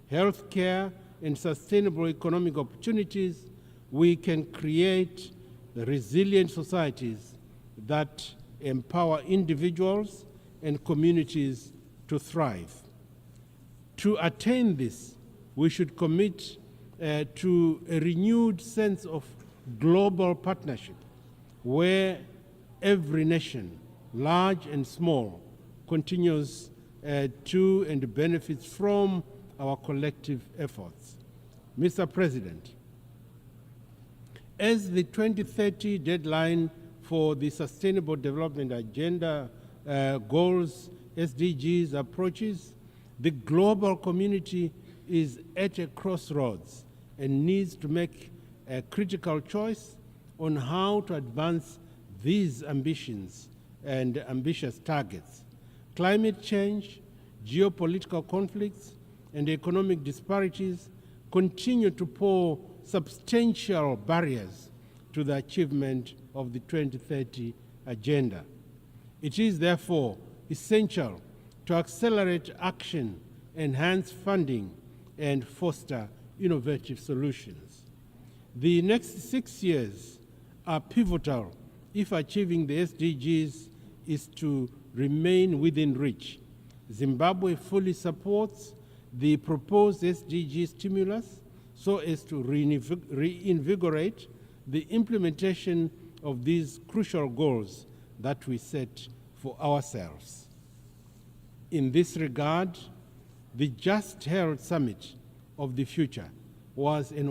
healthcare, and sustainable economic opportunities, we can create resilient societies that empower individuals and communities to thrive. To attain this, we should commit to a renewed sense of global partnership, where every nation, large and small, continues to and benefits from our collective efforts. Mr. President, as the 2030 deadline for the Sustainable Development Agenda goals, SDGs, approaches, the global community is at a crossroads and needs to make a critical choice on how to advance these ambitions and ambitious targets. Climate change, geopolitical conflicts, and economic disparities continue to pose substantial barriers to the achievement of the 2030 agenda. It is therefore essential to accelerate action, enhance funding, and foster innovative solutions. The next 6 years are pivotal if achieving the SDGs is to remain within reach. Zimbabwe fully supports the proposed SDG stimulus so as to reinvigorate the implementation of these crucial goals that we set for ourselves. In this regard, the just held Summit of the Future was an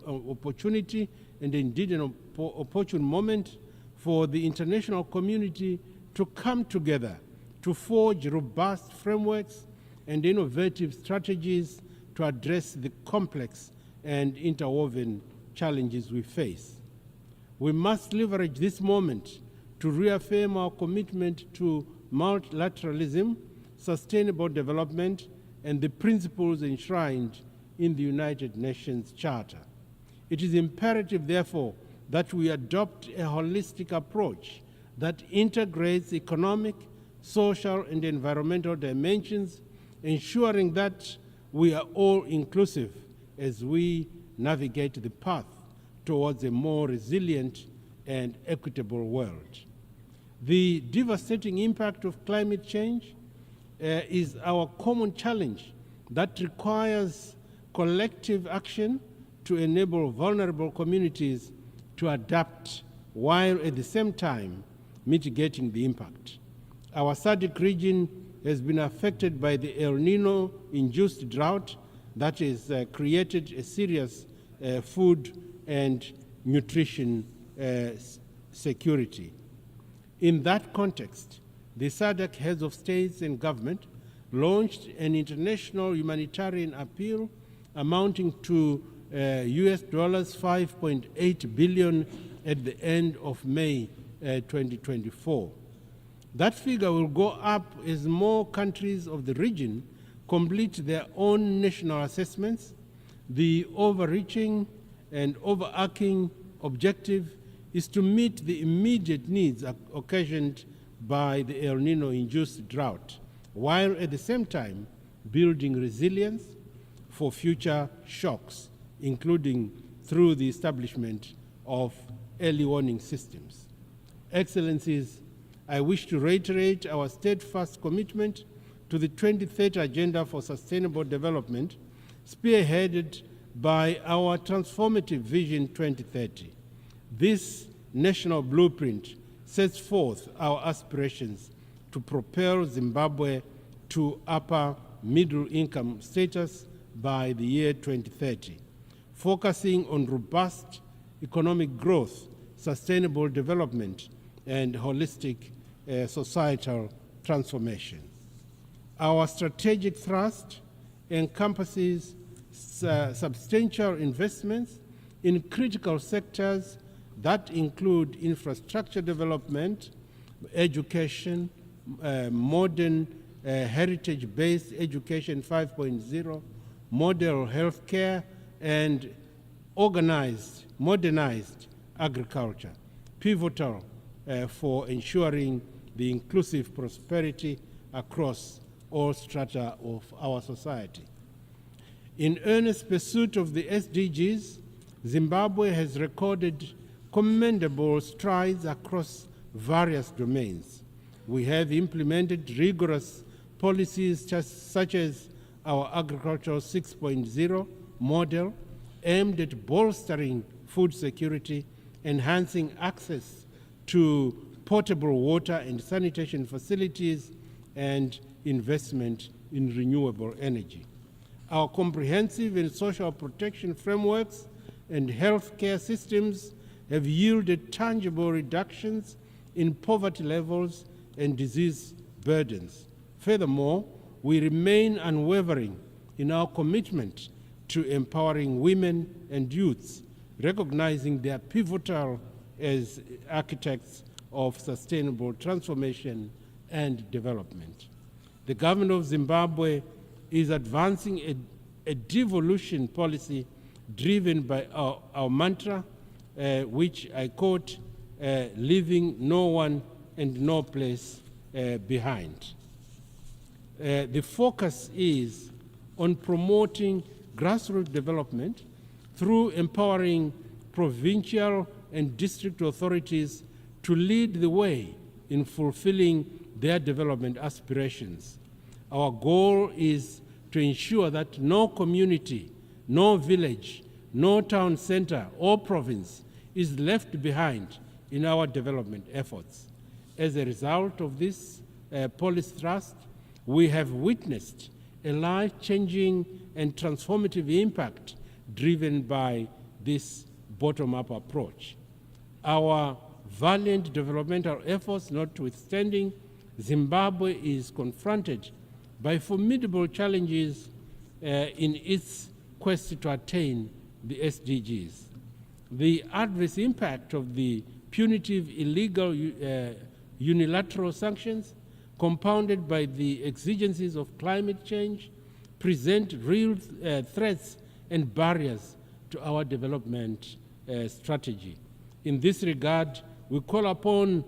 opportunity and indeed an opportune moment for the international community to come together to forge robust frameworks and innovative strategies to address the complex and interwoven challenges we face. We must leverage this moment to reaffirm our commitment to multilateralism, sustainable development, and the principles enshrined in the United Nations Charter. It is imperative, therefore, that we adopt a holistic approach that integrates economic, social, and environmental dimensions, ensuring that we are all inclusive as we navigate the path towards a more resilient and equitable world. The devastating impact of climate change is our common challenge that requires collective action to enable vulnerable communities to adapt while at the same time mitigating the impact. Our SADC region has been affected by the El Nino-induced drought that has created a serious food and nutrition security. In that context, the SADC heads of states and government launched an international humanitarian appeal amounting to US $5.8 billion at the end of May 2024. That figure will go up as more countries of the region complete their own national assessments. The overreaching and overarching objective is to meet the immediate needs occasioned by the El Nino-induced drought, while at the same time building resilience for future shocks, including through the establishment of early warning systems. Excellencies, I wish to reiterate our steadfast commitment to the 2030 Agenda for Sustainable Development, spearheaded by our transformative Vision 2030. This national blueprint sets forth our aspirations to propel Zimbabwe to upper middle income status by the year 2030, focusing on robust economic growth, sustainable development, and holistic societal transformation. Our strategic thrust encompasses substantial investments in critical sectors that include infrastructure development, education, modern heritage-based education 5.0, model healthcare, and modernized agriculture, pivotal for ensuring the inclusive prosperity across all strata of our society. In earnest pursuit of the SDGs, Zimbabwe has recorded commendable strides across various domains. We have implemented rigorous policies such as our Agricultural 6.0 model aimed at bolstering food security, enhancing access to potable water and sanitation facilities, and investment in renewable energy. Our comprehensive and social protection frameworks and healthcare systems have yielded tangible reductions in poverty levels and disease burdens. Furthermore, we remain unwavering in our commitment to empowering women and youths, recognizing their pivotal as architects of sustainable transformation and development. The government of Zimbabwe is advancing a devolution policy driven by our mantra, which I quote, leaving no one and no place behind. The focus is on promoting grassroots development through empowering provincial and district authorities to lead the way in fulfilling their development aspirations. Our goal is to ensure that no community, no village, no town center or province is left behind in our development efforts. As a result of this policy thrust, we have witnessed a life-changing and transformative impact driven by this bottom-up approach. Our valiant developmental efforts notwithstanding, Zimbabwe is confronted by formidable challenges in its quest to attain the SDGs. The adverse impact of the punitive, illegal, unilateral sanctions, compounded by the exigencies of climate change, present real threats and barriers to our development strategy. In this regard, we call upon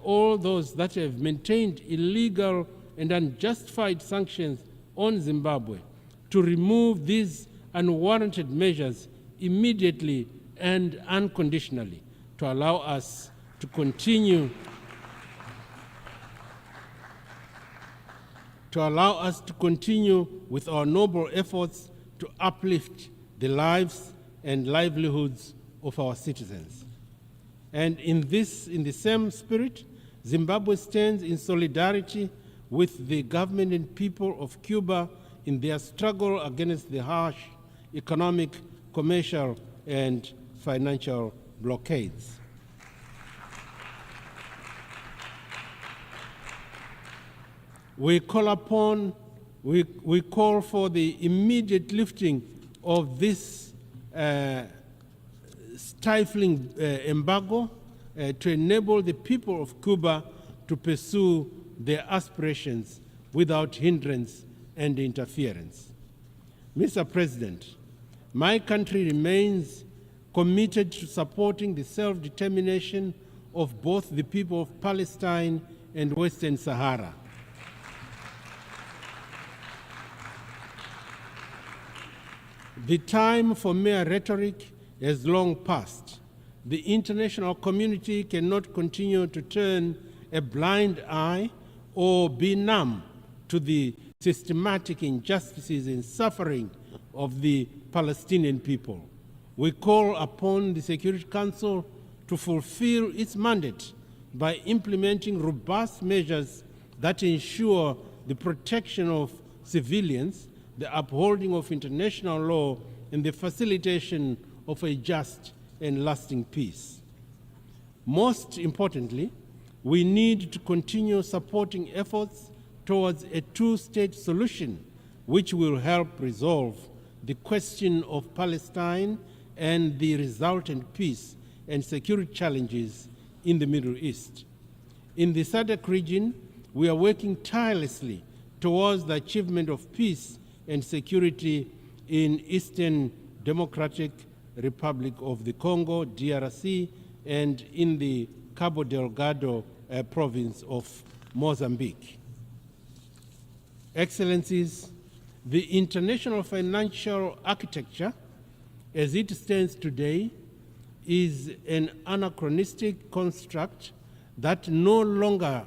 all those that have maintained illegal and unjustified sanctions on Zimbabwe to remove these unwarranted measures immediately and unconditionally to allow us to continue with our noble efforts to uplift the lives and livelihoods of our citizens. And in the same spirit, Zimbabwe stands in solidarity with the government and people of Cuba in their struggle against the harsh economic, commercial, and financial blockades. We call for the immediate lifting of this stifling embargo to enable the people of Cuba to pursue their aspirations without hindrance and interference. Mr. President, my country remains committed to supporting the self-determination of both the people of Palestine and Western Sahara. The time for mere rhetoric has long passed. The international community cannot continue to turn a blind eye or be numb to the systematic injustices and suffering of the Palestinian people. We call upon the Security Council to fulfill its mandate by implementing robust measures that ensure the protection of civilians, the upholding of international law, and the facilitation of a just and lasting peace. Most importantly, we need to continue supporting efforts towards a two-state solution which will help resolve the question of Palestine and the resultant peace and security challenges in the Middle East. In the SADC region, we are working tirelessly towards the achievement of peace and security in Eastern Democratic Republic of the Congo, DRC, and in the Cabo Delgado province of Mozambique. Excellencies, the international financial architecture as it stands today is an anachronistic construct that no longer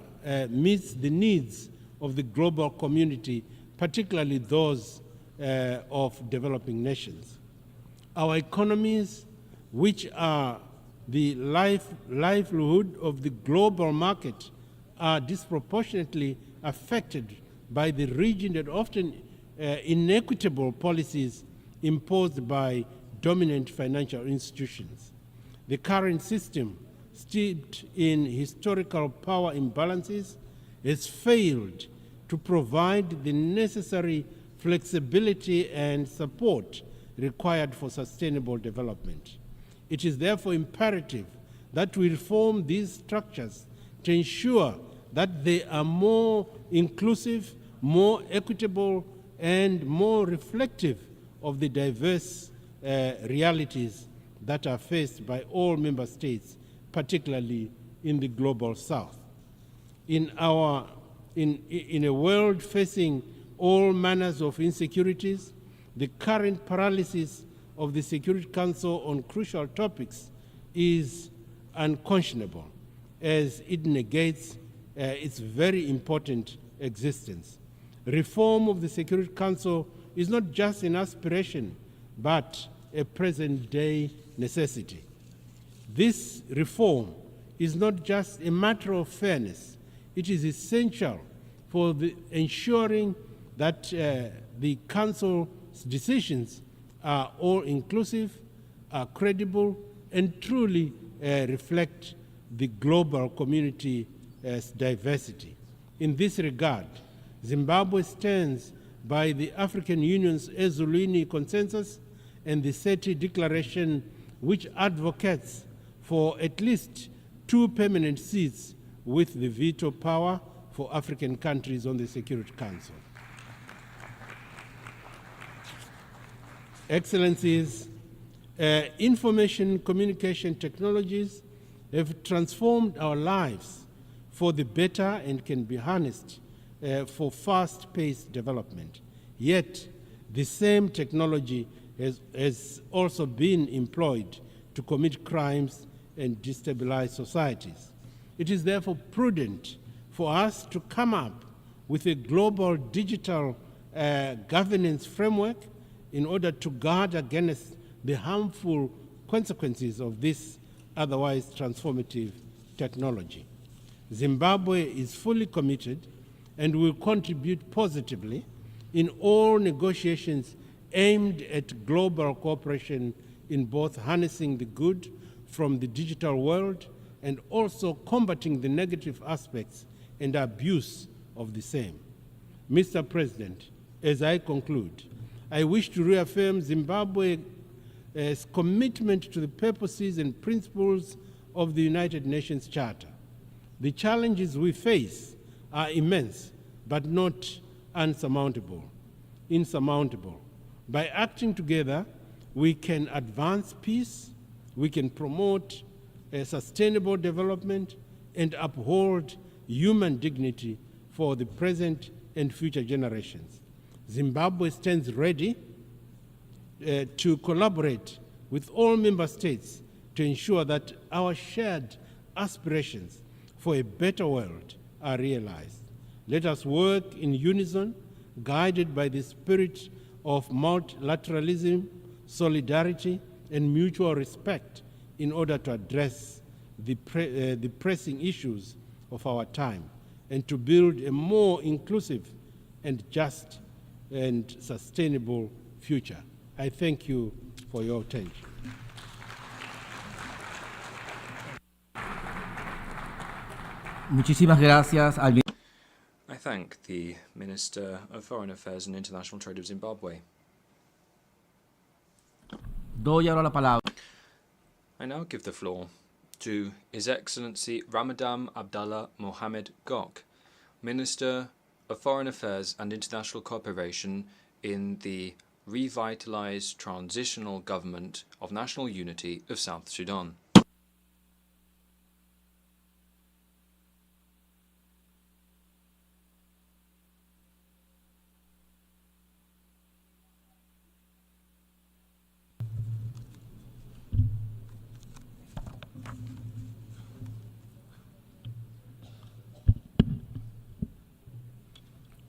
meets the needs of the global community, particularly those of developing nations. Our economies, which are the livelihood of the global market, are disproportionately affected by the rigid and often inequitable policies imposed by dominant financial institutions. The current system, steeped in historical power imbalances, has failed to provide the necessary flexibility and support required for sustainable development. It is therefore imperative that we reform these structures to ensure that they are more inclusive, more equitable, and more reflective of the diverse realities that are faced by all member states, particularly in the global south. In a world facing all manners of insecurities, the current paralysis of the Security Council on crucial topics is unconscionable, as it negates its very important existence. Reform of the Security Council is not just an aspiration, but a present-day necessity. This reform is not just a matter of fairness, it is essential for ensuring that the Council's decisions are all-inclusive, are credible, and truly reflect the global community's diversity. In this regard, Zimbabwe stands by the African Union's Ezulwini Consensus and the SETI Declaration, which advocates for at least 2 permanent seats with the veto power for African countries on the Security Council. Excellencies, information communication technologies have transformed our lives for the better and can be harnessed for fast-paced development. Yet, the same technology has also been employed to commit crimes and destabilize societies. It is therefore prudent for us to come up with a global digital governance framework in order to guard against the harmful consequences of this otherwise transformative technology. Zimbabwe is fully committed and will contribute positively in all negotiations aimed at global cooperation in both harnessing the good from the digital world and also combating the negative aspects and abuse of the same. Mr. President, as I conclude, I wish to reaffirm Zimbabwe's commitment to the purposes and principles of the United Nations Charter. The challenges we face are immense, but not insurmountable. By acting together, we can advance peace, we can promote sustainable development, and uphold human dignity for the present and future generations. Zimbabwe stands ready to collaborate with all member states to ensure that our shared aspirations for a better world are realized. Let us work in unison, guided by the spirit of multilateralism, solidarity, and mutual respect in order to address the pressing issues of our time and to build a more inclusive and just and sustainable future. I thank you for your attention. Muchísimas gracias al I thank the Minister of Foreign Affairs and International Trade of Zimbabwe. Doy ahora la palabra. I now give the floor to His Excellency Ramadan Abdallah Mohamed Gok, Minister of Foreign Affairs and International Cooperation in the revitalized Transitional Government of National Unity of South Sudan.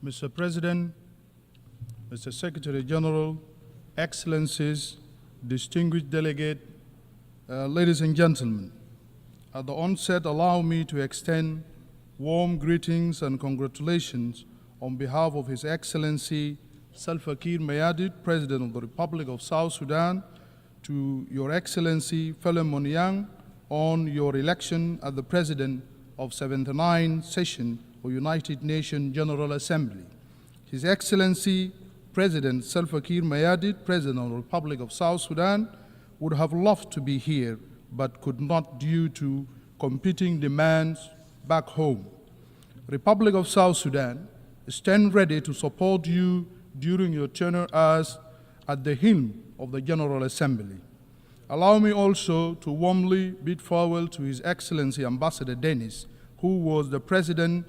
Mr. President, Mr. Secretary General, Excellencies, distinguished delegate, ladies and gentlemen, at the onset, allow me to extend warm greetings and congratulations on behalf of His Excellency Salva Kiir Mayardit, President of the Republic of South Sudan, to Your Excellency Philemon Yang on your election as the President of 79th Session of United Nations General Assembly. His Excellency President Salva Kiir Mayardit, President of the Republic of South Sudan, would have loved to be here, but could not due to competing demands back home. Republic of South Sudan stand ready to support you during your tenure as at the helm of the General Assembly. Allow me also to warmly bid farewell to His Excellency Ambassador Dennis, who was the President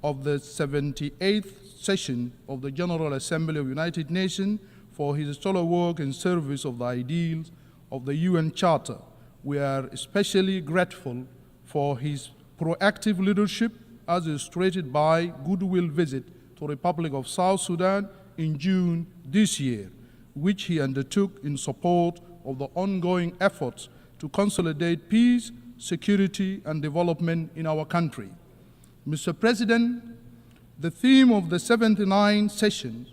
of the 78th Session of the General Assembly of United Nations for his stellar work in service of the ideals of the UN Charter, We are especially grateful for his proactive leadership as illustrated by goodwill visit to the Republic of South Sudan in June this year, which he undertook in support of the ongoing efforts to consolidate peace, security, and development in our country. Mr. President, the theme of the 79th session,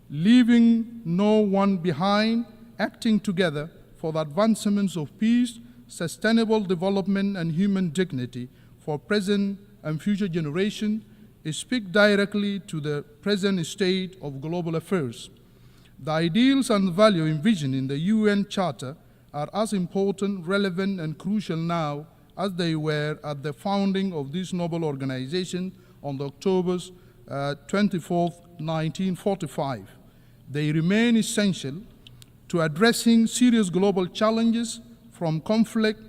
leaving no one behind, acting together for the advancements of peace, sustainable development, and human dignity for present and future generations, speak directly to the present state of global affairs. The ideals and values envisioned in the UN Charter are as important, relevant, and crucial now as they were at the founding of this noble organization on October 24, 1945. They remain essential to addressing serious global challenges from conflict,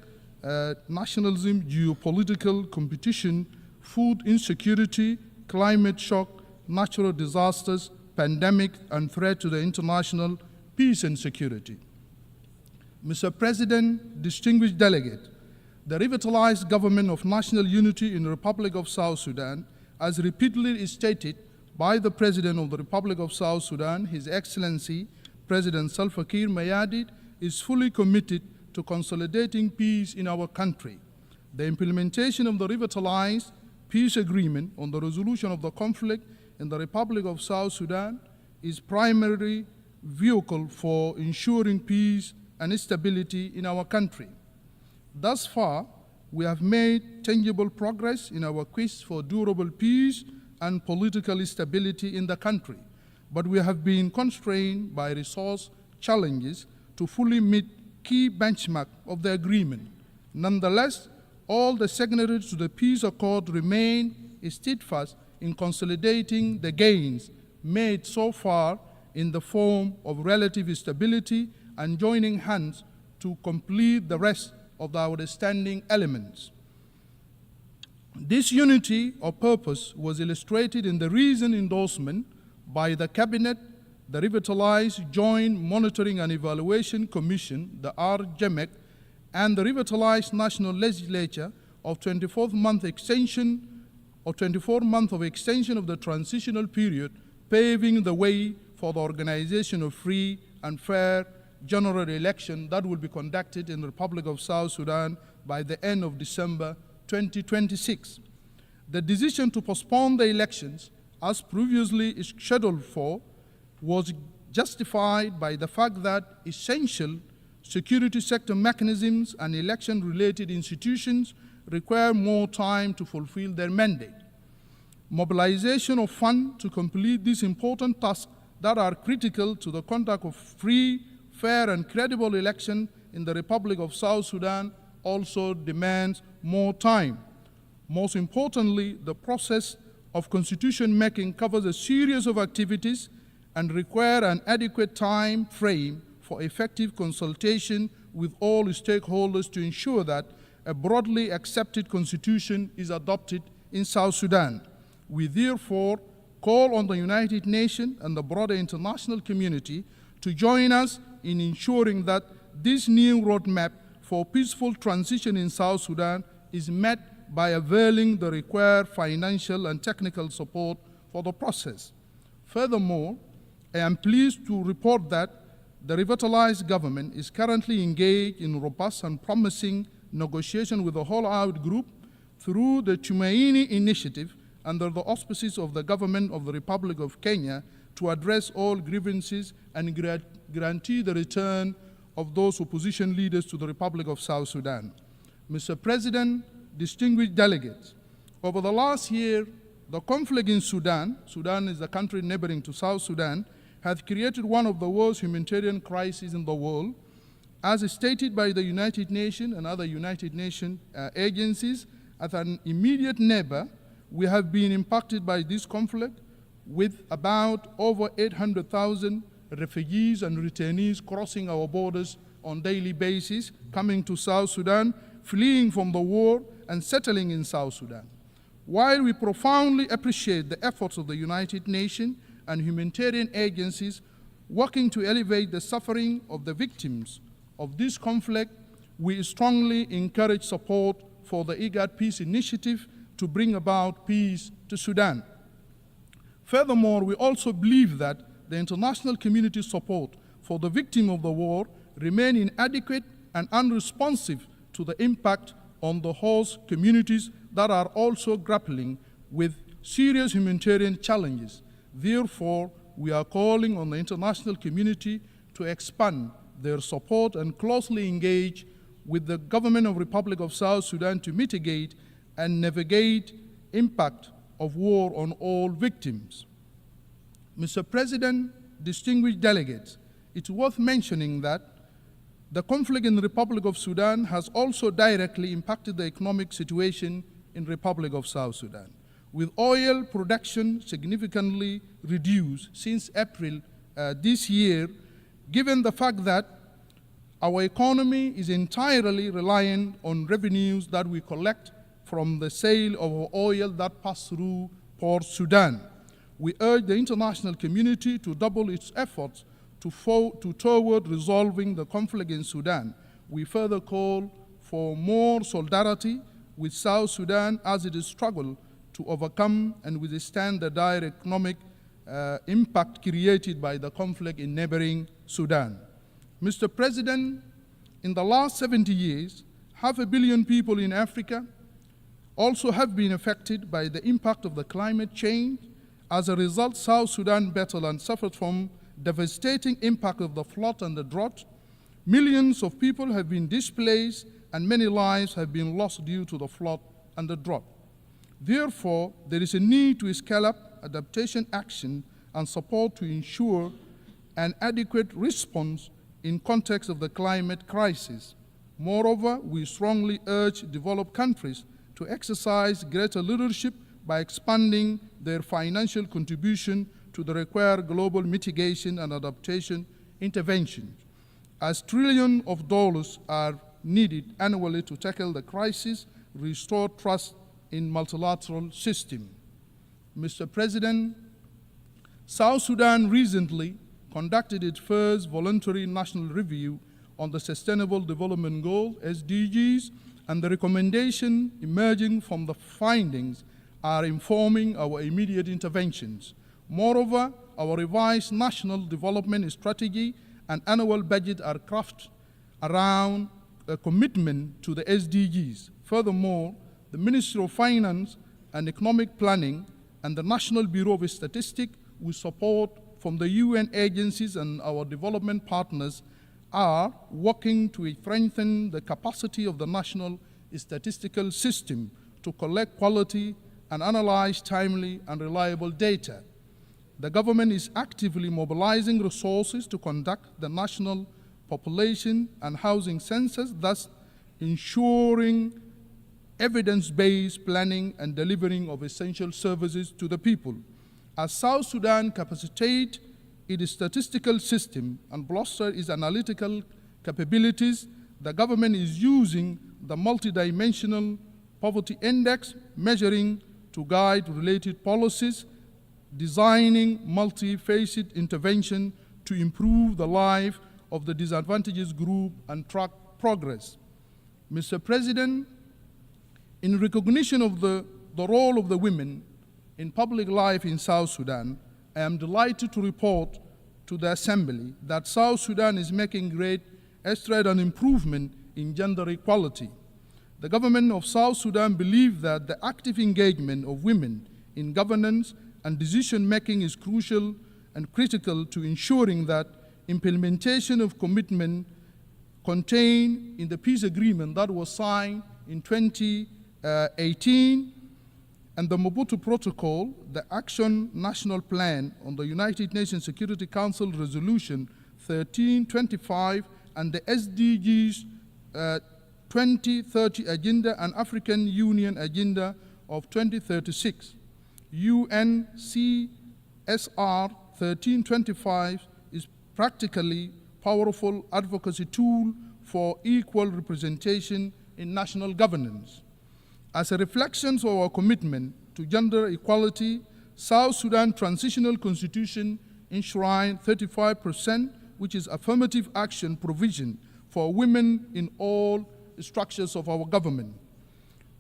nationalism, geopolitical competition, food insecurity, climate shock, natural disasters, pandemic, and threat to the international peace and security. Mr. President, distinguished delegate, the revitalized government of national unity in the Republic of South Sudan, as repeatedly stated by the President of the Republic of South Sudan, His Excellency President Salva Kiir Mayardit, is fully committed to consolidating peace in our country. The implementation of the revitalized peace agreement on the resolution of the conflict in the Republic of South Sudan is primary vehicle for ensuring peace and stability in our country. Thus far, we have made tangible progress in our quest for durable peace and political stability in the country, but we have been constrained by resource challenges to fully meet key benchmarks of the agreement. Nonetheless, all the signatories to the peace accord remain steadfast in consolidating the gains made so far in the form of relative stability and joining hands to complete the rest of the outstanding elements. This unity of purpose was illustrated in the recent endorsement by the Cabinet, the revitalized Joint Monitoring and Evaluation Commission, the RJMEC, and the revitalized National Legislature of 24 month of extension of the transitional period, paving the way for the organization of free and fair general election that will be conducted in the Republic of South Sudan by the end of December 2026. The decision to postpone the elections, as previously scheduled for, was justified by the fact that essential security sector mechanisms and election-related institutions require more time to fulfill their mandate. Mobilization of funds to complete these important tasks that are critical to the conduct of free, fair, and credible election in the Republic of South Sudan also demands more time. Most importantly, the process of constitution making covers a series of activities and require an adequate time frame for effective consultation with all stakeholders to ensure that a broadly accepted constitution is adopted in South Sudan. We therefore call on the United Nations and the broader international community to join us in ensuring that this new roadmap for peaceful transition in South Sudan is met by availing the required financial and technical support for the process. Furthermore, I am pleased to report that the revitalized government is currently engaged in robust and promising negotiation with the All-Out Group through the Tumaini Initiative under the auspices of the government of the Republic of Kenya to address all grievances and guarantee the return of those opposition leaders to the Republic of South Sudan. Mr. President, distinguished delegates, over the last year, the conflict in Sudan is the country neighboring to South Sudan, has created one of the worst humanitarian crises in the world. As stated by the United Nations and other United Nations agencies, as an immediate neighbor, we have been impacted by this conflict with about over 800,000 refugees and returnees crossing our borders on a daily basis, coming to South Sudan, fleeing from the war and settling in South Sudan. While we profoundly appreciate the efforts of the United Nations and humanitarian agencies working to alleviate the suffering of the victims of this conflict, we strongly encourage support for the IGAD Peace Initiative to bring about peace to Sudan. Furthermore, we also believe that the international community's support for the victim of the war remain inadequate and unresponsive to the impact on the host communities that are also grappling with serious humanitarian challenges. Therefore, we are calling on the international community to expand their support and closely engage with the government of the Republic of South Sudan to mitigate and navigate impact of war on all victims. Mr. President, distinguished delegates, it's worth mentioning that the conflict in the Republic of Sudan has also directly impacted the economic situation in the Republic of South Sudan, with oil production significantly reduced since April this year, given the fact that our economy is entirely reliant on revenues that we collect from the sale of oil that pass through Port Sudan. We urge the international community to double its efforts toward resolving the conflict in Sudan. We further call for more solidarity with South Sudan as it struggles to overcome and withstand the dire economic impact created by the conflict in neighboring Sudan. Mr. President, in the last 70 years, 500 million people in Africa also have been affected by the impact of the climate change. As a result, South Sudan battled and suffered from devastating impact of the flood and the drought. Millions of people have been displaced and many lives have been lost due to the flood and the drought. Therefore, there is a need to scale up adaptation action and support to ensure an adequate response in context of the climate crisis. Moreover, we strongly urge developed countries to exercise greater leadership by expanding their financial contribution to the required global mitigation and adaptation interventions, as trillions of dollars are needed annually to tackle the crisis, restore trust in multilateral system. Mr. President, South Sudan recently conducted its first voluntary national review on the Sustainable Development Goals, SDGs, and the recommendation emerging from the findings are informing our immediate interventions. Moreover, our revised national development strategy and annual budget are crafted around a commitment to the SDGs. Furthermore, the Ministry of Finance and Economic Planning and the National Bureau of Statistics, with support from the UN agencies and our development partners, are working to strengthen the capacity of the national statistical system to collect quality and analyze timely and reliable data. The government is actively mobilizing resources to conduct the national population and housing census, thus ensuring evidence-based planning and delivering of essential services to the people. As South Sudan capacitates its statistical system and bolsters its analytical capabilities, the government is using the multidimensional poverty index measuring to guide related policies, designing multi-faceted intervention to improve the life of the disadvantaged group and track progress. Mr. President, in recognition of the role of the women in public life in South Sudan, I am delighted to report to the Assembly that South Sudan is making great strides and improvement in gender equality. The government of South Sudan believes that the active engagement of women in governance and decision-making is crucial and critical to ensuring that implementation of commitment contained in the peace agreement that was signed in 2018 and the Mobutu Protocol, the Action National Plan on the United Nations Security Council Resolution 1325 and the SDGs 2030 Agenda and African Union Agenda of 2036. UNCSR 1325 is practically powerful advocacy tool for equal representation in national governance. As a reflection of our commitment to gender equality, South Sudan Transitional Constitution enshrined 35%, which is affirmative action provision for women in all structures of our government.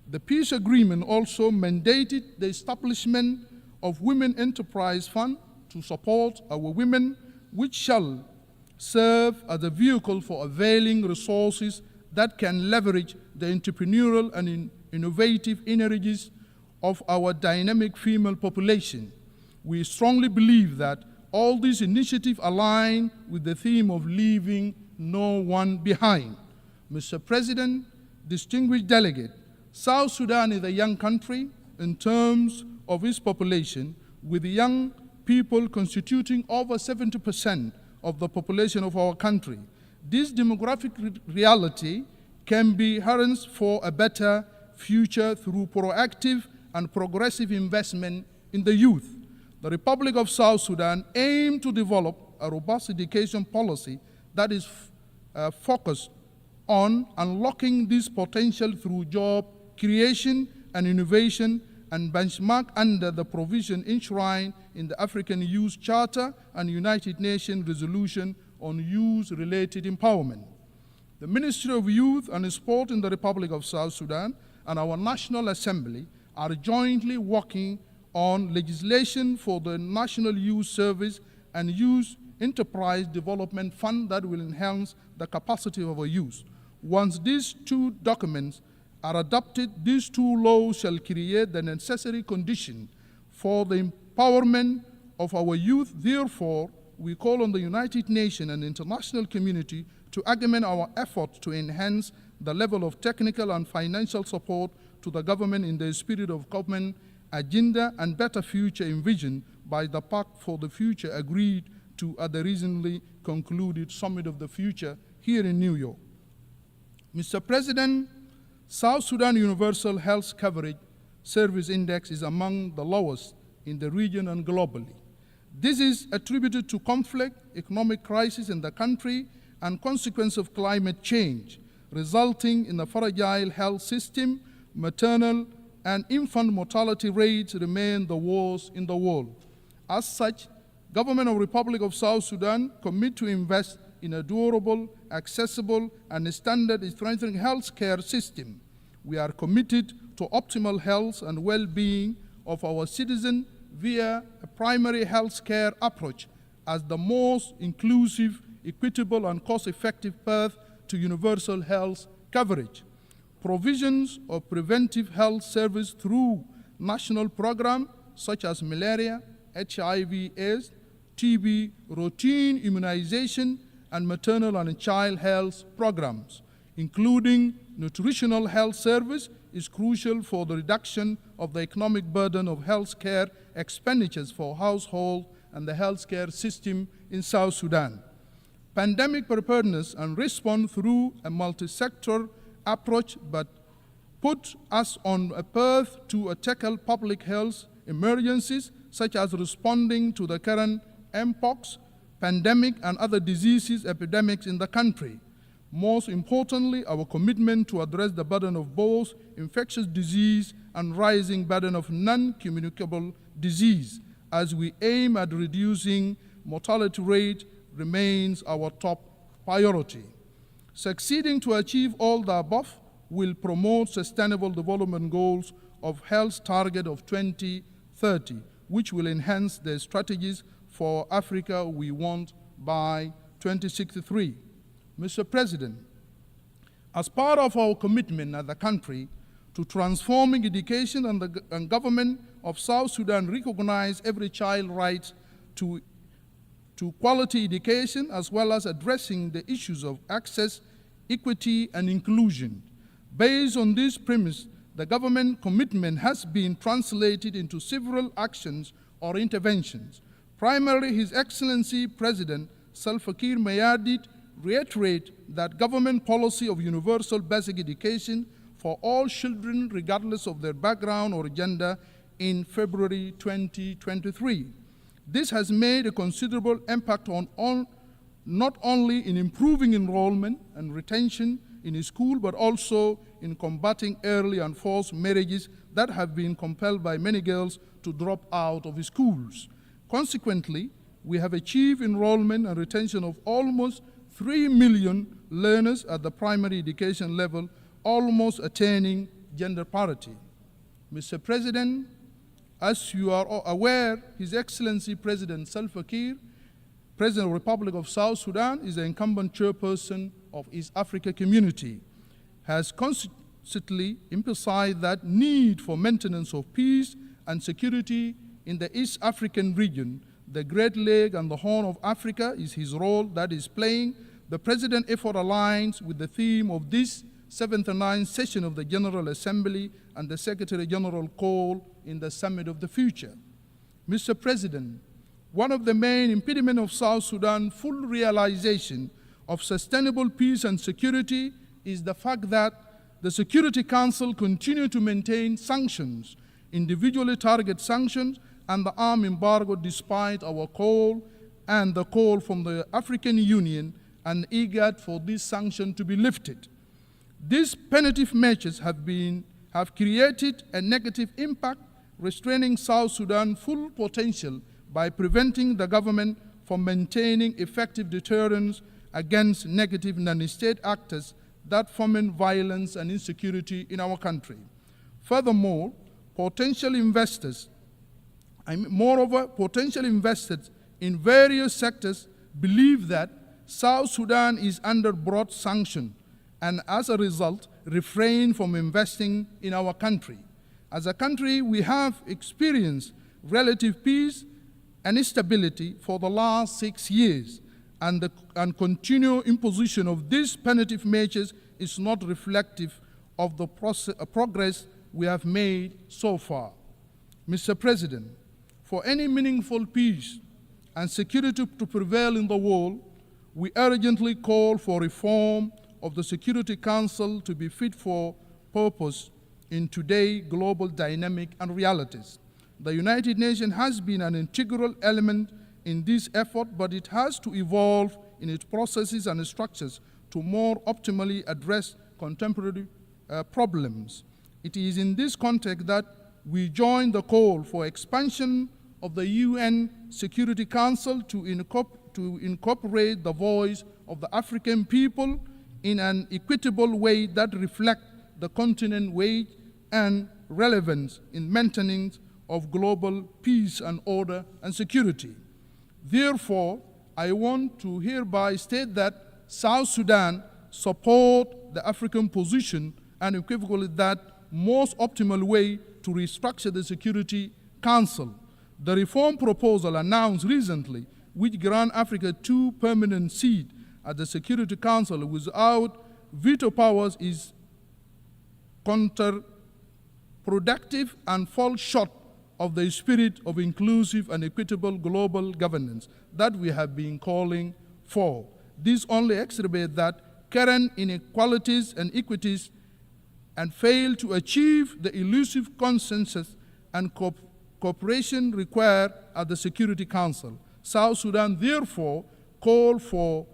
The peace agreement also mandated the establishment of Women Enterprise Fund to support our women, which shall serve as a vehicle for availing resources that can leverage the entrepreneurial and innovative energies of our dynamic female population. We strongly believe that all these initiatives align with the theme of leaving no one behind. Mr. President, distinguished delegate, South Sudan is a young country in terms of its population, with young people constituting over 70% of the population of our country. This demographic reality can be harnessed for a better future through proactive and progressive investment in the youth. The Republic of South Sudan aims to develop a robust education policy that is focused on unlocking this potential through job creation and innovation, and benchmark under the provision enshrined in the African Youth Charter and United Nations Resolution on Youth-Related Empowerment. The Ministry of Youth and Sport in the Republic of South Sudan and our National Assembly are jointly working on legislation for the National Youth Service and Youth Enterprise Development Fund that will enhance the capacity of our youth. Once these two documents are adopted, these two laws shall create the necessary condition for the empowerment of our youth. Therefore, we call on the United Nations and international community to augment our efforts to enhance the level of technical and financial support to the government in the spirit of common agenda and better future envisioned by the Pact for the Future agreed to at the recently concluded Summit of the Future here in New York. Mr. President, South Sudan Universal Health Coverage Service Index is among the lowest in the region and globally. This is attributed to conflict, economic crisis in the country, and consequence of climate change, resulting in a fragile health system. Maternal and infant mortality rates remain the worst in the world. As such, Government of Republic of South Sudan commit to invest in a durable, accessible, and standard strengthening health care system. We are committed to optimal health and well-being of our citizens via a primary health care approach as the most inclusive, equitable, and cost-effective path to universal health coverage. Provisions of preventive health service through national programs such as malaria, HIV/AIDS, TB, routine immunization, and maternal and child health programs, including nutritional health service, is crucial for the reduction of the economic burden of health care expenditures for households and the health care system in South Sudan. Pandemic preparedness and response through a multi-sector approach but put us on a path to tackle public health emergencies such as responding to the current mpox pandemic and other diseases epidemics in the country. Most importantly, our commitment to address the burden of both infectious disease and rising burden of non-communicable disease as we aim at reducing mortality rate remains our top priority. Succeeding to achieve all the above will promote sustainable development goals of health target of 2030, which will enhance the strategies for Africa we want by 2063. Mr. President, as part of our commitment as a country to transforming education and government of South Sudan recognize every child's right to quality education as well as addressing the issues of access, equity, and inclusion. Based on this premise, the government commitment has been translated into several actions or interventions. Primarily, His Excellency President Salva Kiir Mayardit reiterate that government policy of universal basic education for all children regardless of their background or gender in February 2023. This has made a considerable impact on not only in improving enrollment and retention in school, but also in combating early and forced marriages that have been compelled by many girls to drop out of schools. Consequently, we have achieved enrollment and retention of almost 3 million learners at the primary education level, almost attaining gender parity. Mr. President, as you are aware, His Excellency President Salva Kiir, President of the Republic of South Sudan, is the incumbent chairperson of East Africa Community, has consistently emphasized that need for maintenance of peace and security in the East African region. The Great Lake and the Horn of Africa is his role that is playing. The President's effort aligns with the theme of this 79th session of the General Assembly and the Secretary General call in the Summit of the Future. Mr. President, one of the main impediments of South Sudan's full realization of sustainable peace and security is the fact that the Security Council continues to maintain sanctions, individually target sanctions, and the arms embargo despite our call and the call from the African Union and IGAD for this sanction to be lifted. These punitive measures have created a negative impact, restraining South Sudan's full potential by preventing the government from maintaining effective deterrence against negative non-state actors that foment violence and insecurity in our country. Furthermore, potential investors in various sectors believe that South Sudan is under broad sanction and as a result refrain from investing in our country. As a country, we have experienced relative peace and stability for the last 6 years, and continued imposition of these punitive measures is not reflective of the progress we have made so far. Mr. President, for any meaningful peace and security to prevail in the world, we urgently call for reform of the Security Council to be fit for purpose in today's global dynamic and realities. The United Nations has been an integral element in this effort, but it has to evolve in its processes and structures to more optimally address contemporary problems. It is in this context that we join the call for expansion of the UN Security Council to incorporate the voice of the African people in an equitable way that reflects the continent's weight and relevance in maintaining of global peace and order and security. Therefore, I want to hereby state that South Sudan supports the African position and equivocally that most optimal way to restructure the Security Council. The reform proposal announced recently, which grants Africa 2 permanent seats at the Security Council without veto powers, is counterproductive and falls short of the spirit of inclusive and equitable global governance that we have been calling for. This only exacerbates that current inequalities and equities and fail to achieve the elusive consensus and cooperation required at the Security Council. South Sudan therefore called for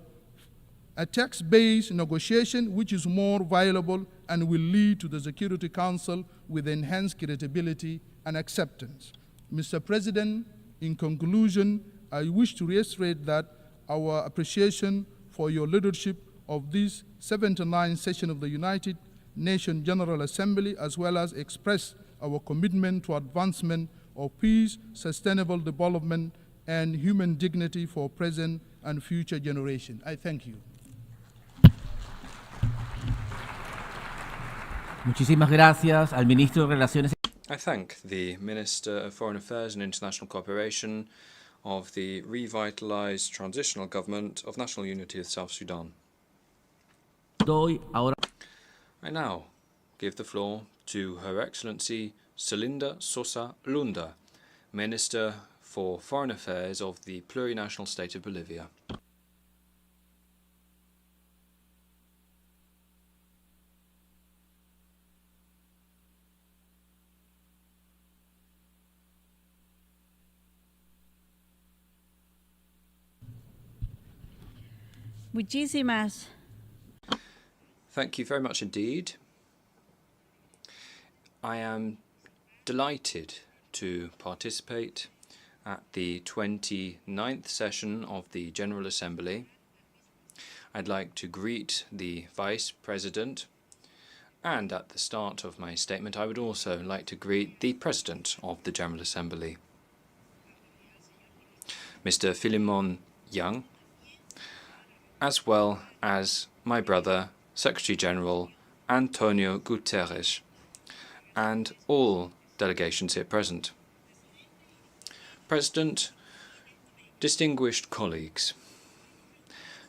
a text-based negotiation which is more viable and will lead to the Security Council with enhanced credibility and acceptance. Mr. President, in conclusion, I wish to reiterate that our appreciation for your leadership of this 79th session of the United Nations General Assembly, as well as express our commitment to advancement of peace, sustainable development, and human dignity for present and future generations. I thank you. Muchísimas gracias al Ministro de Relaciones. I thank the Minister of Foreign Affairs and International Cooperation of the revitalized Transitional Government of National Unity of South Sudan. I now give the floor to Her Excellency Selinda Sosa Lunda, Minister for Foreign Affairs of the Plurinational State of Bolivia. Muchísimas. Thank you very much indeed. I am delighted to participate at the 29th session of the General Assembly. I'd like to greet the Vice President, and at the start of my statement I would also like to greet the President of the General Assembly, Mr. Philemon Young, as well as my brother, Secretary General Antonio Guterres, and all delegations here present. President, distinguished colleagues,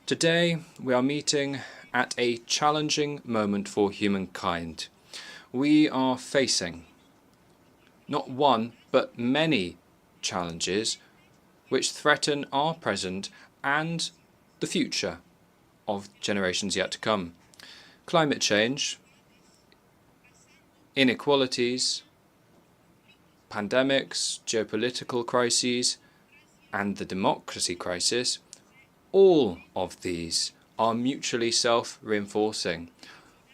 today we are meeting at a challenging moment for humankind. We are facing not one, but many challenges which threaten our present and the future of generations yet to come. Climate change, inequalities, pandemics, geopolitical crises, and the democracy crisis, all of these are mutually self-reinforcing,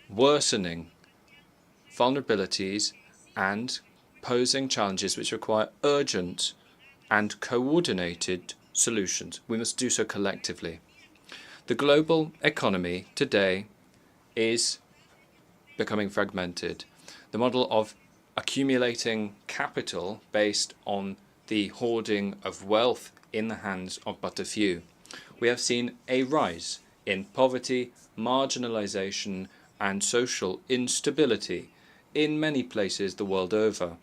worsening vulnerabilities and posing challenges which require urgent and coordinated solutions. We must do so collectively. The global economy today is becoming fragmented. The model of accumulating capital based on the hoarding of wealth in the hands of but a few. We have seen a rise in poverty, marginalization, and social instability in many places the world over.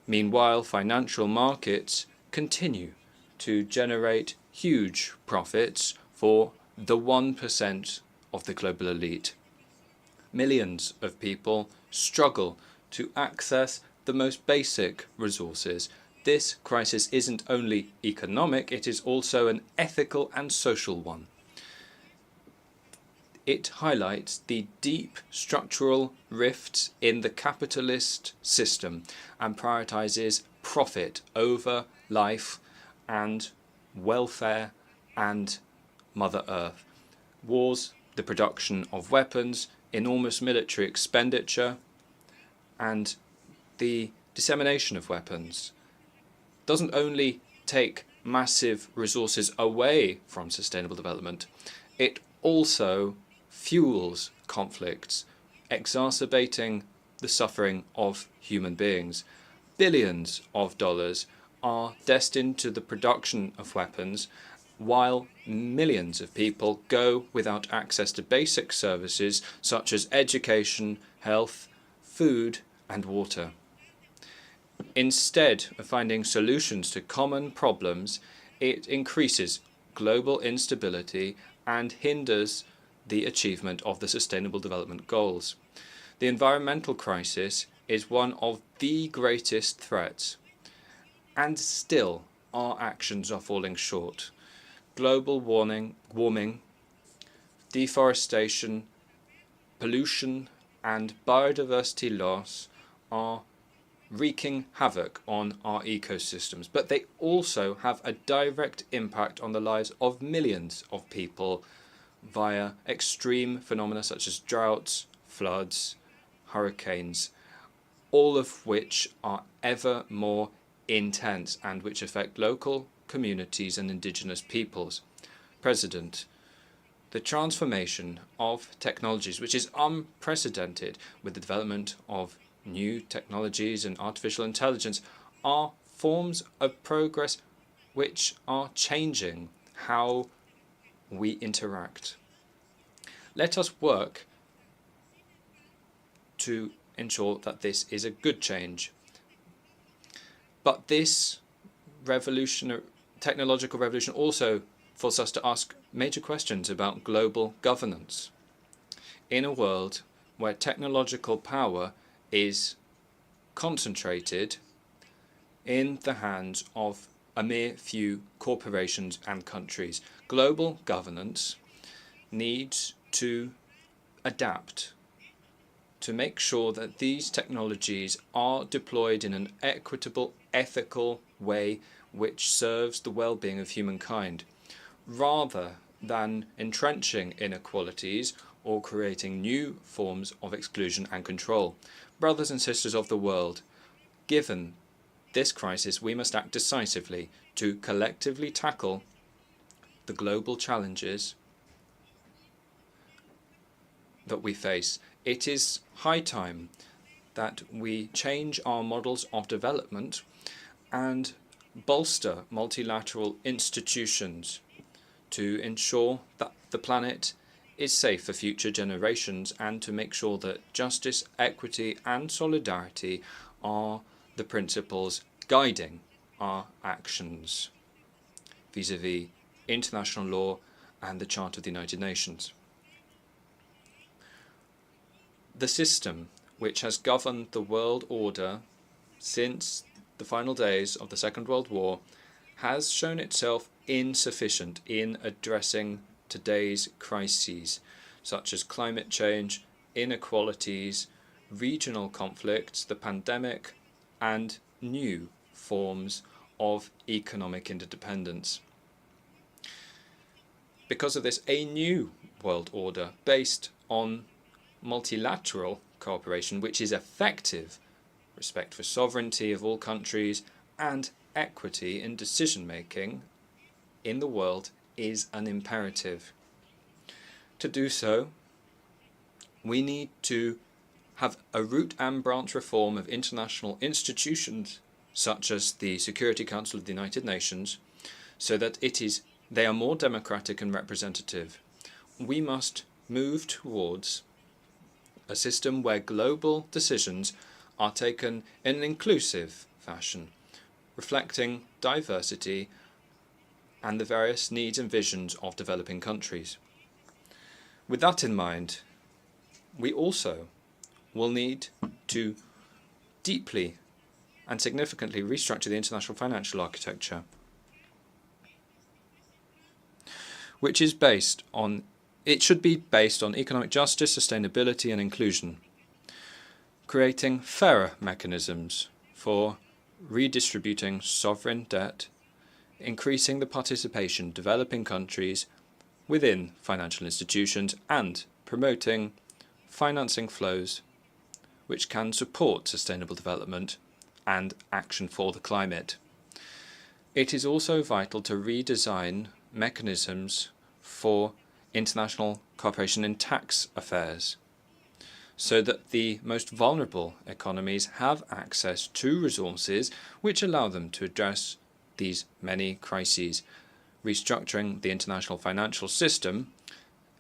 Meanwhile, financial markets continue to generate huge profits for the 1% of the global elite. Millions of people struggle to access the most basic resources. This crisis isn't only economic, it is also an ethical and social one. It highlights the deep structural rifts in the capitalist system and prioritizes profit over life and welfare and Mother Earth. Wars, the production of weapons, enormous military expenditure, and the dissemination of weapons doesn't only take massive resources away from sustainable development, it also fuels conflicts, exacerbating the suffering of human beings. Billions of dollars are destined to the production of weapons, while millions of people go without access to basic services such as education, health, food, and water. Instead of finding solutions to common problems, it increases global instability and hinders the achievement of the Sustainable Development Goals. The environmental crisis is one of the greatest threats, and still our actions are falling short. Global warming, deforestation, pollution, and biodiversity loss are wreaking havoc on our ecosystems, but they also have a direct impact on the lives of millions of people via extreme phenomena such as droughts, floods, hurricanes, all of which are ever more intense and which affect local communities and indigenous peoples. President, the transformation of technologies, which is unprecedented with the development of new technologies and artificial intelligence, are forms of progress which are changing how we interact. Let us work to ensure that this is a good change. But this technological revolution also forces us to ask major questions about global governance. In a world where technological power is concentrated in the hands of a mere few corporations and countries, global governance needs to adapt to make sure that these technologies are deployed in an equitable, ethical way which serves the well-being of humankind, rather than entrenching inequalities or creating new forms of exclusion and control. Brothers and sisters of the world, given this crisis, we must act decisively to collectively tackle the global challenges that we face. It is high time that we change our models of development and bolster multilateral institutions to ensure that the planet is safe for future generations and to make sure that justice, equity and solidarity are the principles guiding our actions vis-à-vis international law and the Charter of the United Nations. The system which has governed the world order since the final days of the Second World War has shown itself insufficient in addressing today's crises, such as climate change, inequalities, regional conflicts, the pandemic, and new forms of economic interdependence. Because of this, a new world order based on multilateral cooperation, which is effective, respect for sovereignty of all countries, and equity in decision-making in the world is an imperative. To do so, we need to have a root and branch reform of international institutions such as the Security Council of the United Nations, so that they are more democratic and representative. We must move towards a system where global decisions are taken in an inclusive fashion, reflecting diversity and the various needs and visions of developing countries. With that in mind, we also will need to deeply and significantly restructure the international financial architecture, which is should be based on economic justice, sustainability and inclusion, creating fairer mechanisms for redistributing sovereign debt, increasing the participation of developing countries within financial institutions, and promoting financing flows which can support sustainable development and action for the climate. It is also vital to redesign mechanisms for international cooperation in tax affairs, so that the most vulnerable economies have access to resources which allow them to address these many crises. Restructuring the international financial system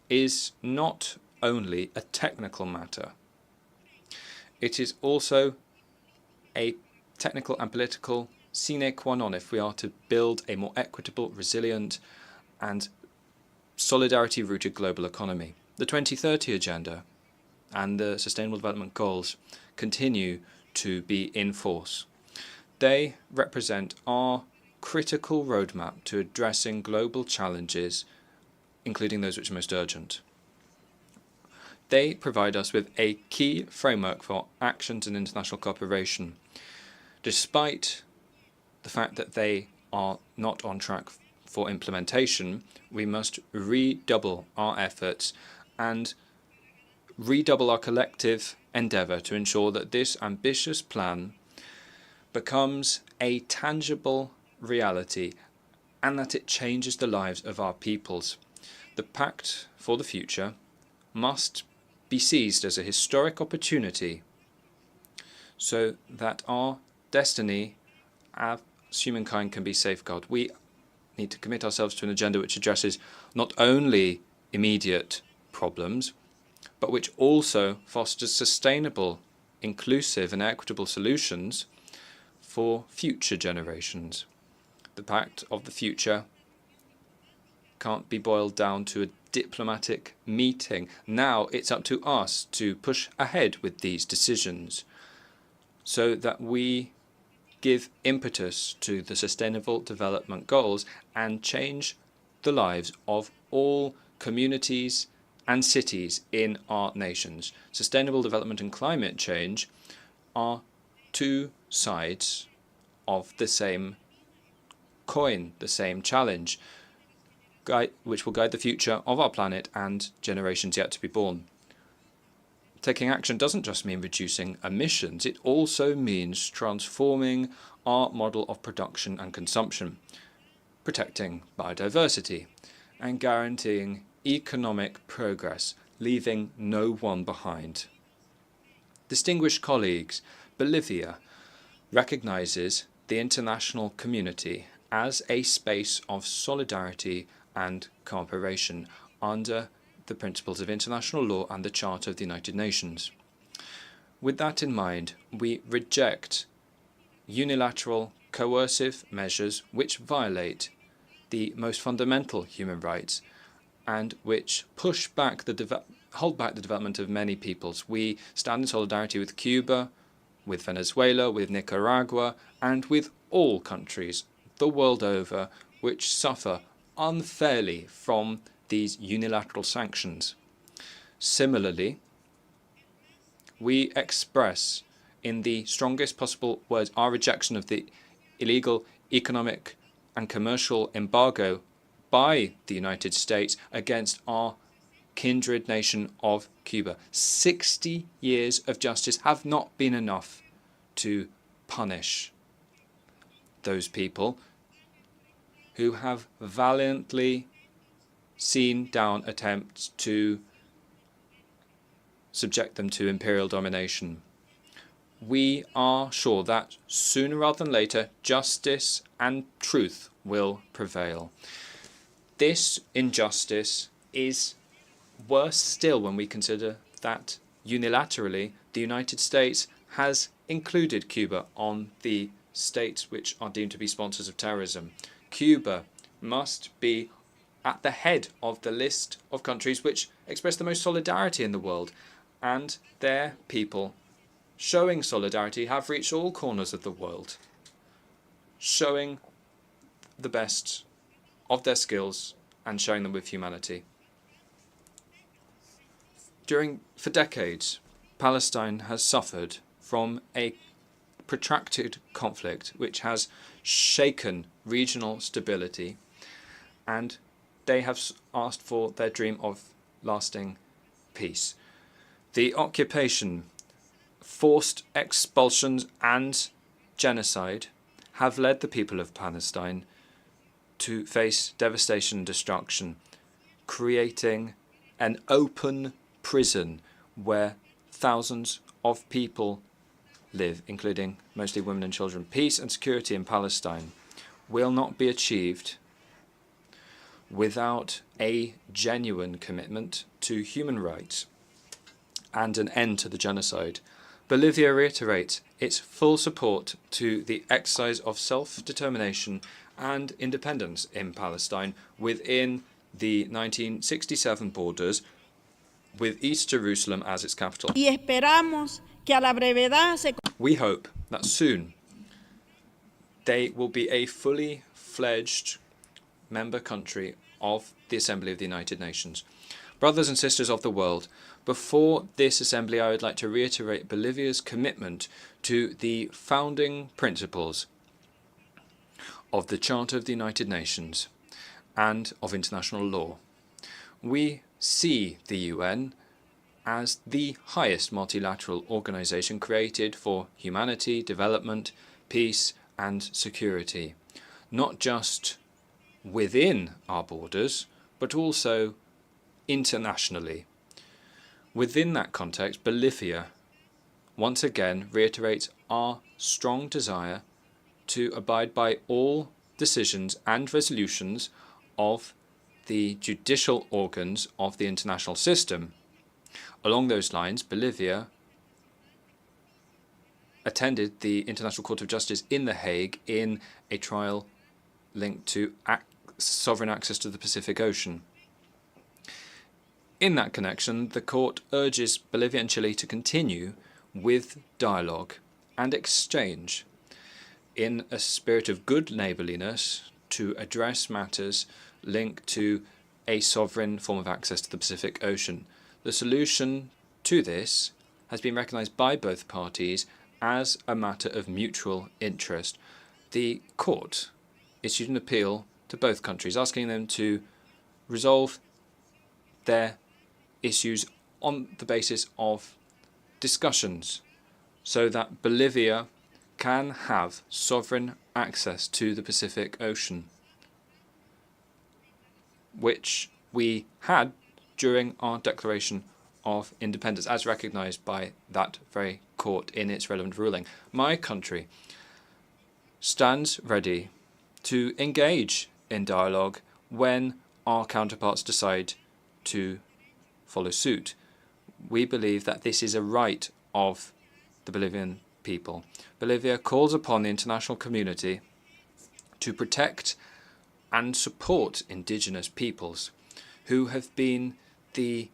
is not only a technical matter. It is also a technical and political sine qua non if we are to build a more equitable, resilient and solidarity-rooted global economy. The 2030 Agenda and the Sustainable Development Goals continue to be in force. They represent our critical roadmap to addressing global challenges, including those which are most urgent. They provide us with a key framework for actions in international cooperation, despite the fact that they are not on track for implementation. We must redouble our efforts and redouble our collective endeavour to ensure that this ambitious plan becomes a tangible reality and that it changes the lives of our peoples. The Pact for the Future must be seized as a historic opportunity so that our destiny as humankind can be safeguarded. We need to commit ourselves to an agenda which addresses not only immediate problems, but which also fosters sustainable, inclusive and equitable solutions for future generations. The Pact of the Future can't be boiled down to a diplomatic meeting. Now it's up to us to push ahead with these decisions so that we give impetus to the Sustainable Development Goals and change the lives of all communities and cities in our nations. Sustainable development and climate change are two sides of the same coin, the same challenge, which will guide the future of our planet and generations yet to be born. Taking action doesn't just mean reducing emissions, it also means transforming our model of production and consumption, protecting biodiversity, and guaranteeing economic progress, leaving no one behind. Distinguished colleagues, Bolivia recognizes the international community as a space of solidarity and cooperation under the principles of international law and the Charter of the United Nations. With that in mind, we reject unilateral, coercive measures which violate the most fundamental human rights and which hold back the development of many peoples. We stand in solidarity with Cuba, with Venezuela, with Nicaragua, and with all countries the world over which suffer unfairly from these unilateral sanctions. Similarly, we express in the strongest possible words our rejection of the illegal economic and commercial embargo by the United States against our kindred nation of Cuba. 60 years of justice have not been enough to punish those people who have valiantly seen down attempts to subject them to imperial domination. We are sure that sooner rather than later, justice and truth will prevail. This injustice is worse still when we consider that unilaterally the United States has included Cuba on the states which are deemed to be sponsors of terrorism. Cuba must be at the head of the list of countries which express the most solidarity in the world, and their people, showing solidarity, have reached all corners of the world, showing the best of their skills and showing them with humanity. For decades, Palestine has suffered from a protracted conflict which has shaken regional stability, and they have asked for their dream of lasting peace. The occupation, forced expulsions and genocide have led the people of Palestine to face devastation and destruction, creating an open prison where thousands of people live, including mostly women and children. Peace and security in Palestine will not be achieved without a genuine commitment to human rights and an end to the genocide. Bolivia reiterates its full support to the exercise of self-determination and independence in Palestine within the 1967 borders, with East Jerusalem as its capital. We hope that soon they will be a fully fledged member country of the Assembly of the United Nations. Brothers and sisters of the world, before this assembly, I would like to reiterate Bolivia's commitment to the founding principles of the Charter of the United Nations and of international law. We see the UN as the highest multilateral organization created for humanity, development, peace, and security, not just within our borders, but also internationally. Within that context, Bolivia once again reiterates our strong desire to abide by all decisions and resolutions of the judicial organs of the international system. Along those lines, Bolivia attended the International Court of Justice in The Hague in a trial linked to sovereign access to the Pacific Ocean. In that connection, the court urges Bolivia and Chile to continue with dialogue and exchange in a spirit of good neighborliness to address matters linked to a sovereign form of access to the Pacific Ocean. The solution to this has been recognized by both parties as a matter of mutual interest. The court issued an appeal to both countries, asking them to resolve their issues on the basis of discussions so that Bolivia can have sovereign access to the Pacific Ocean, which we had during our declaration of independence, as recognized by that very court in its relevant ruling. My country stands ready to engage in dialogue when our counterparts decide to follow suit. We believe that this is a right of the Bolivian people. Bolivia calls upon the international community to protect and support indigenous peoples who have been the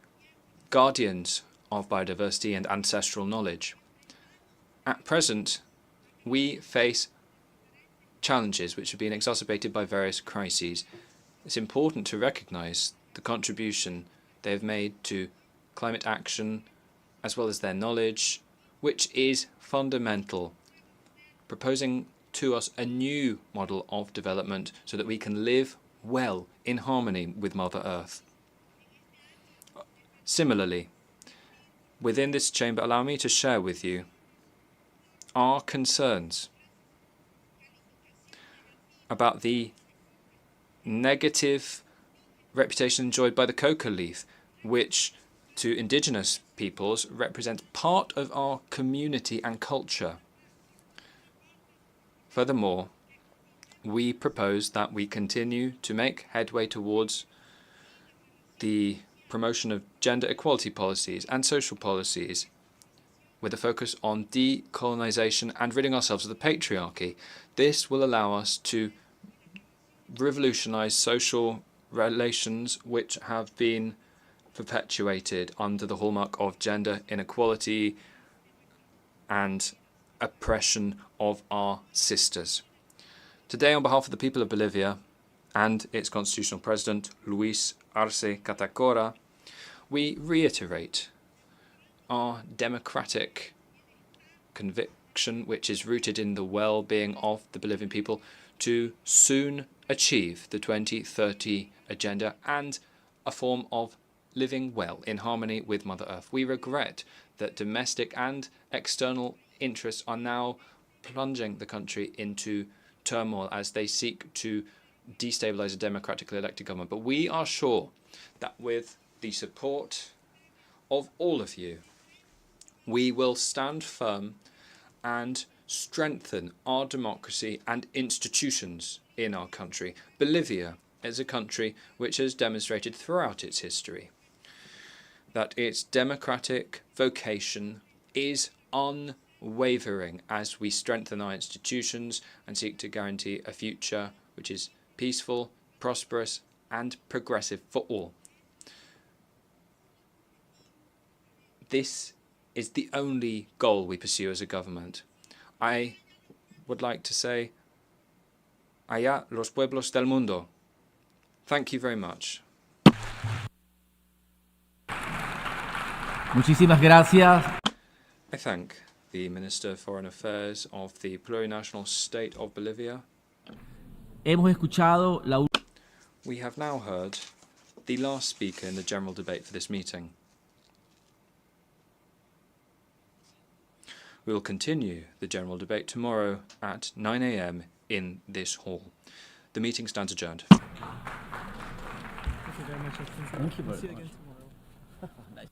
guardians of biodiversity and ancestral knowledge. At present, we face challenges which have been exacerbated by various crises. It's important to recognize the contribution they have made to climate action, as well as their knowledge, which is fundamental, proposing to us a new model of development so that we can live well in harmony with Mother Earth. Similarly, within this chamber, allow me to share with you our concerns about the negative reputation enjoyed by the coca leaf, which to indigenous peoples represents part of our community and culture. Furthermore, we propose that we continue to make headway towards the promotion of gender equality policies and social policies with a focus on decolonization and ridding ourselves of the patriarchy. This will allow us to revolutionize social relations which have been perpetuated under the hallmark of gender inequality and oppression of our sisters. Today, on behalf of the people of Bolivia and its constitutional president, Luis Arce Catacora, we reiterate our democratic conviction, which is rooted in the well-being of the Bolivian people, to soon achieve the 2030 agenda and a form of living well in harmony with Mother Earth. We regret that domestic and external interests are now plunging the country into turmoil as they seek to destabilize a democratically elected government. But we are sure that with the support of all of you, we will stand firm and strengthen our democracy and institutions in our country. Bolivia is a country which has demonstrated throughout its history that its democratic vocation is unwavering as we strengthen our institutions and seek to guarantee a future which is peaceful, prosperous, and progressive for all. This is the only goal we pursue as a government. I would like to say, allá los pueblos del mundo. Thank you very much. Muchísimas gracias. I thank the Minister of Foreign Affairs of the plurinational state of Bolivia. Hemos escuchado la... We have now heard the last speaker in the general debate for this meeting. We will continue the general debate tomorrow at 9 a.m. in this hall. The meeting stands adjourned. Thank you very much. Thank you very much. See you again tomorrow. Nice.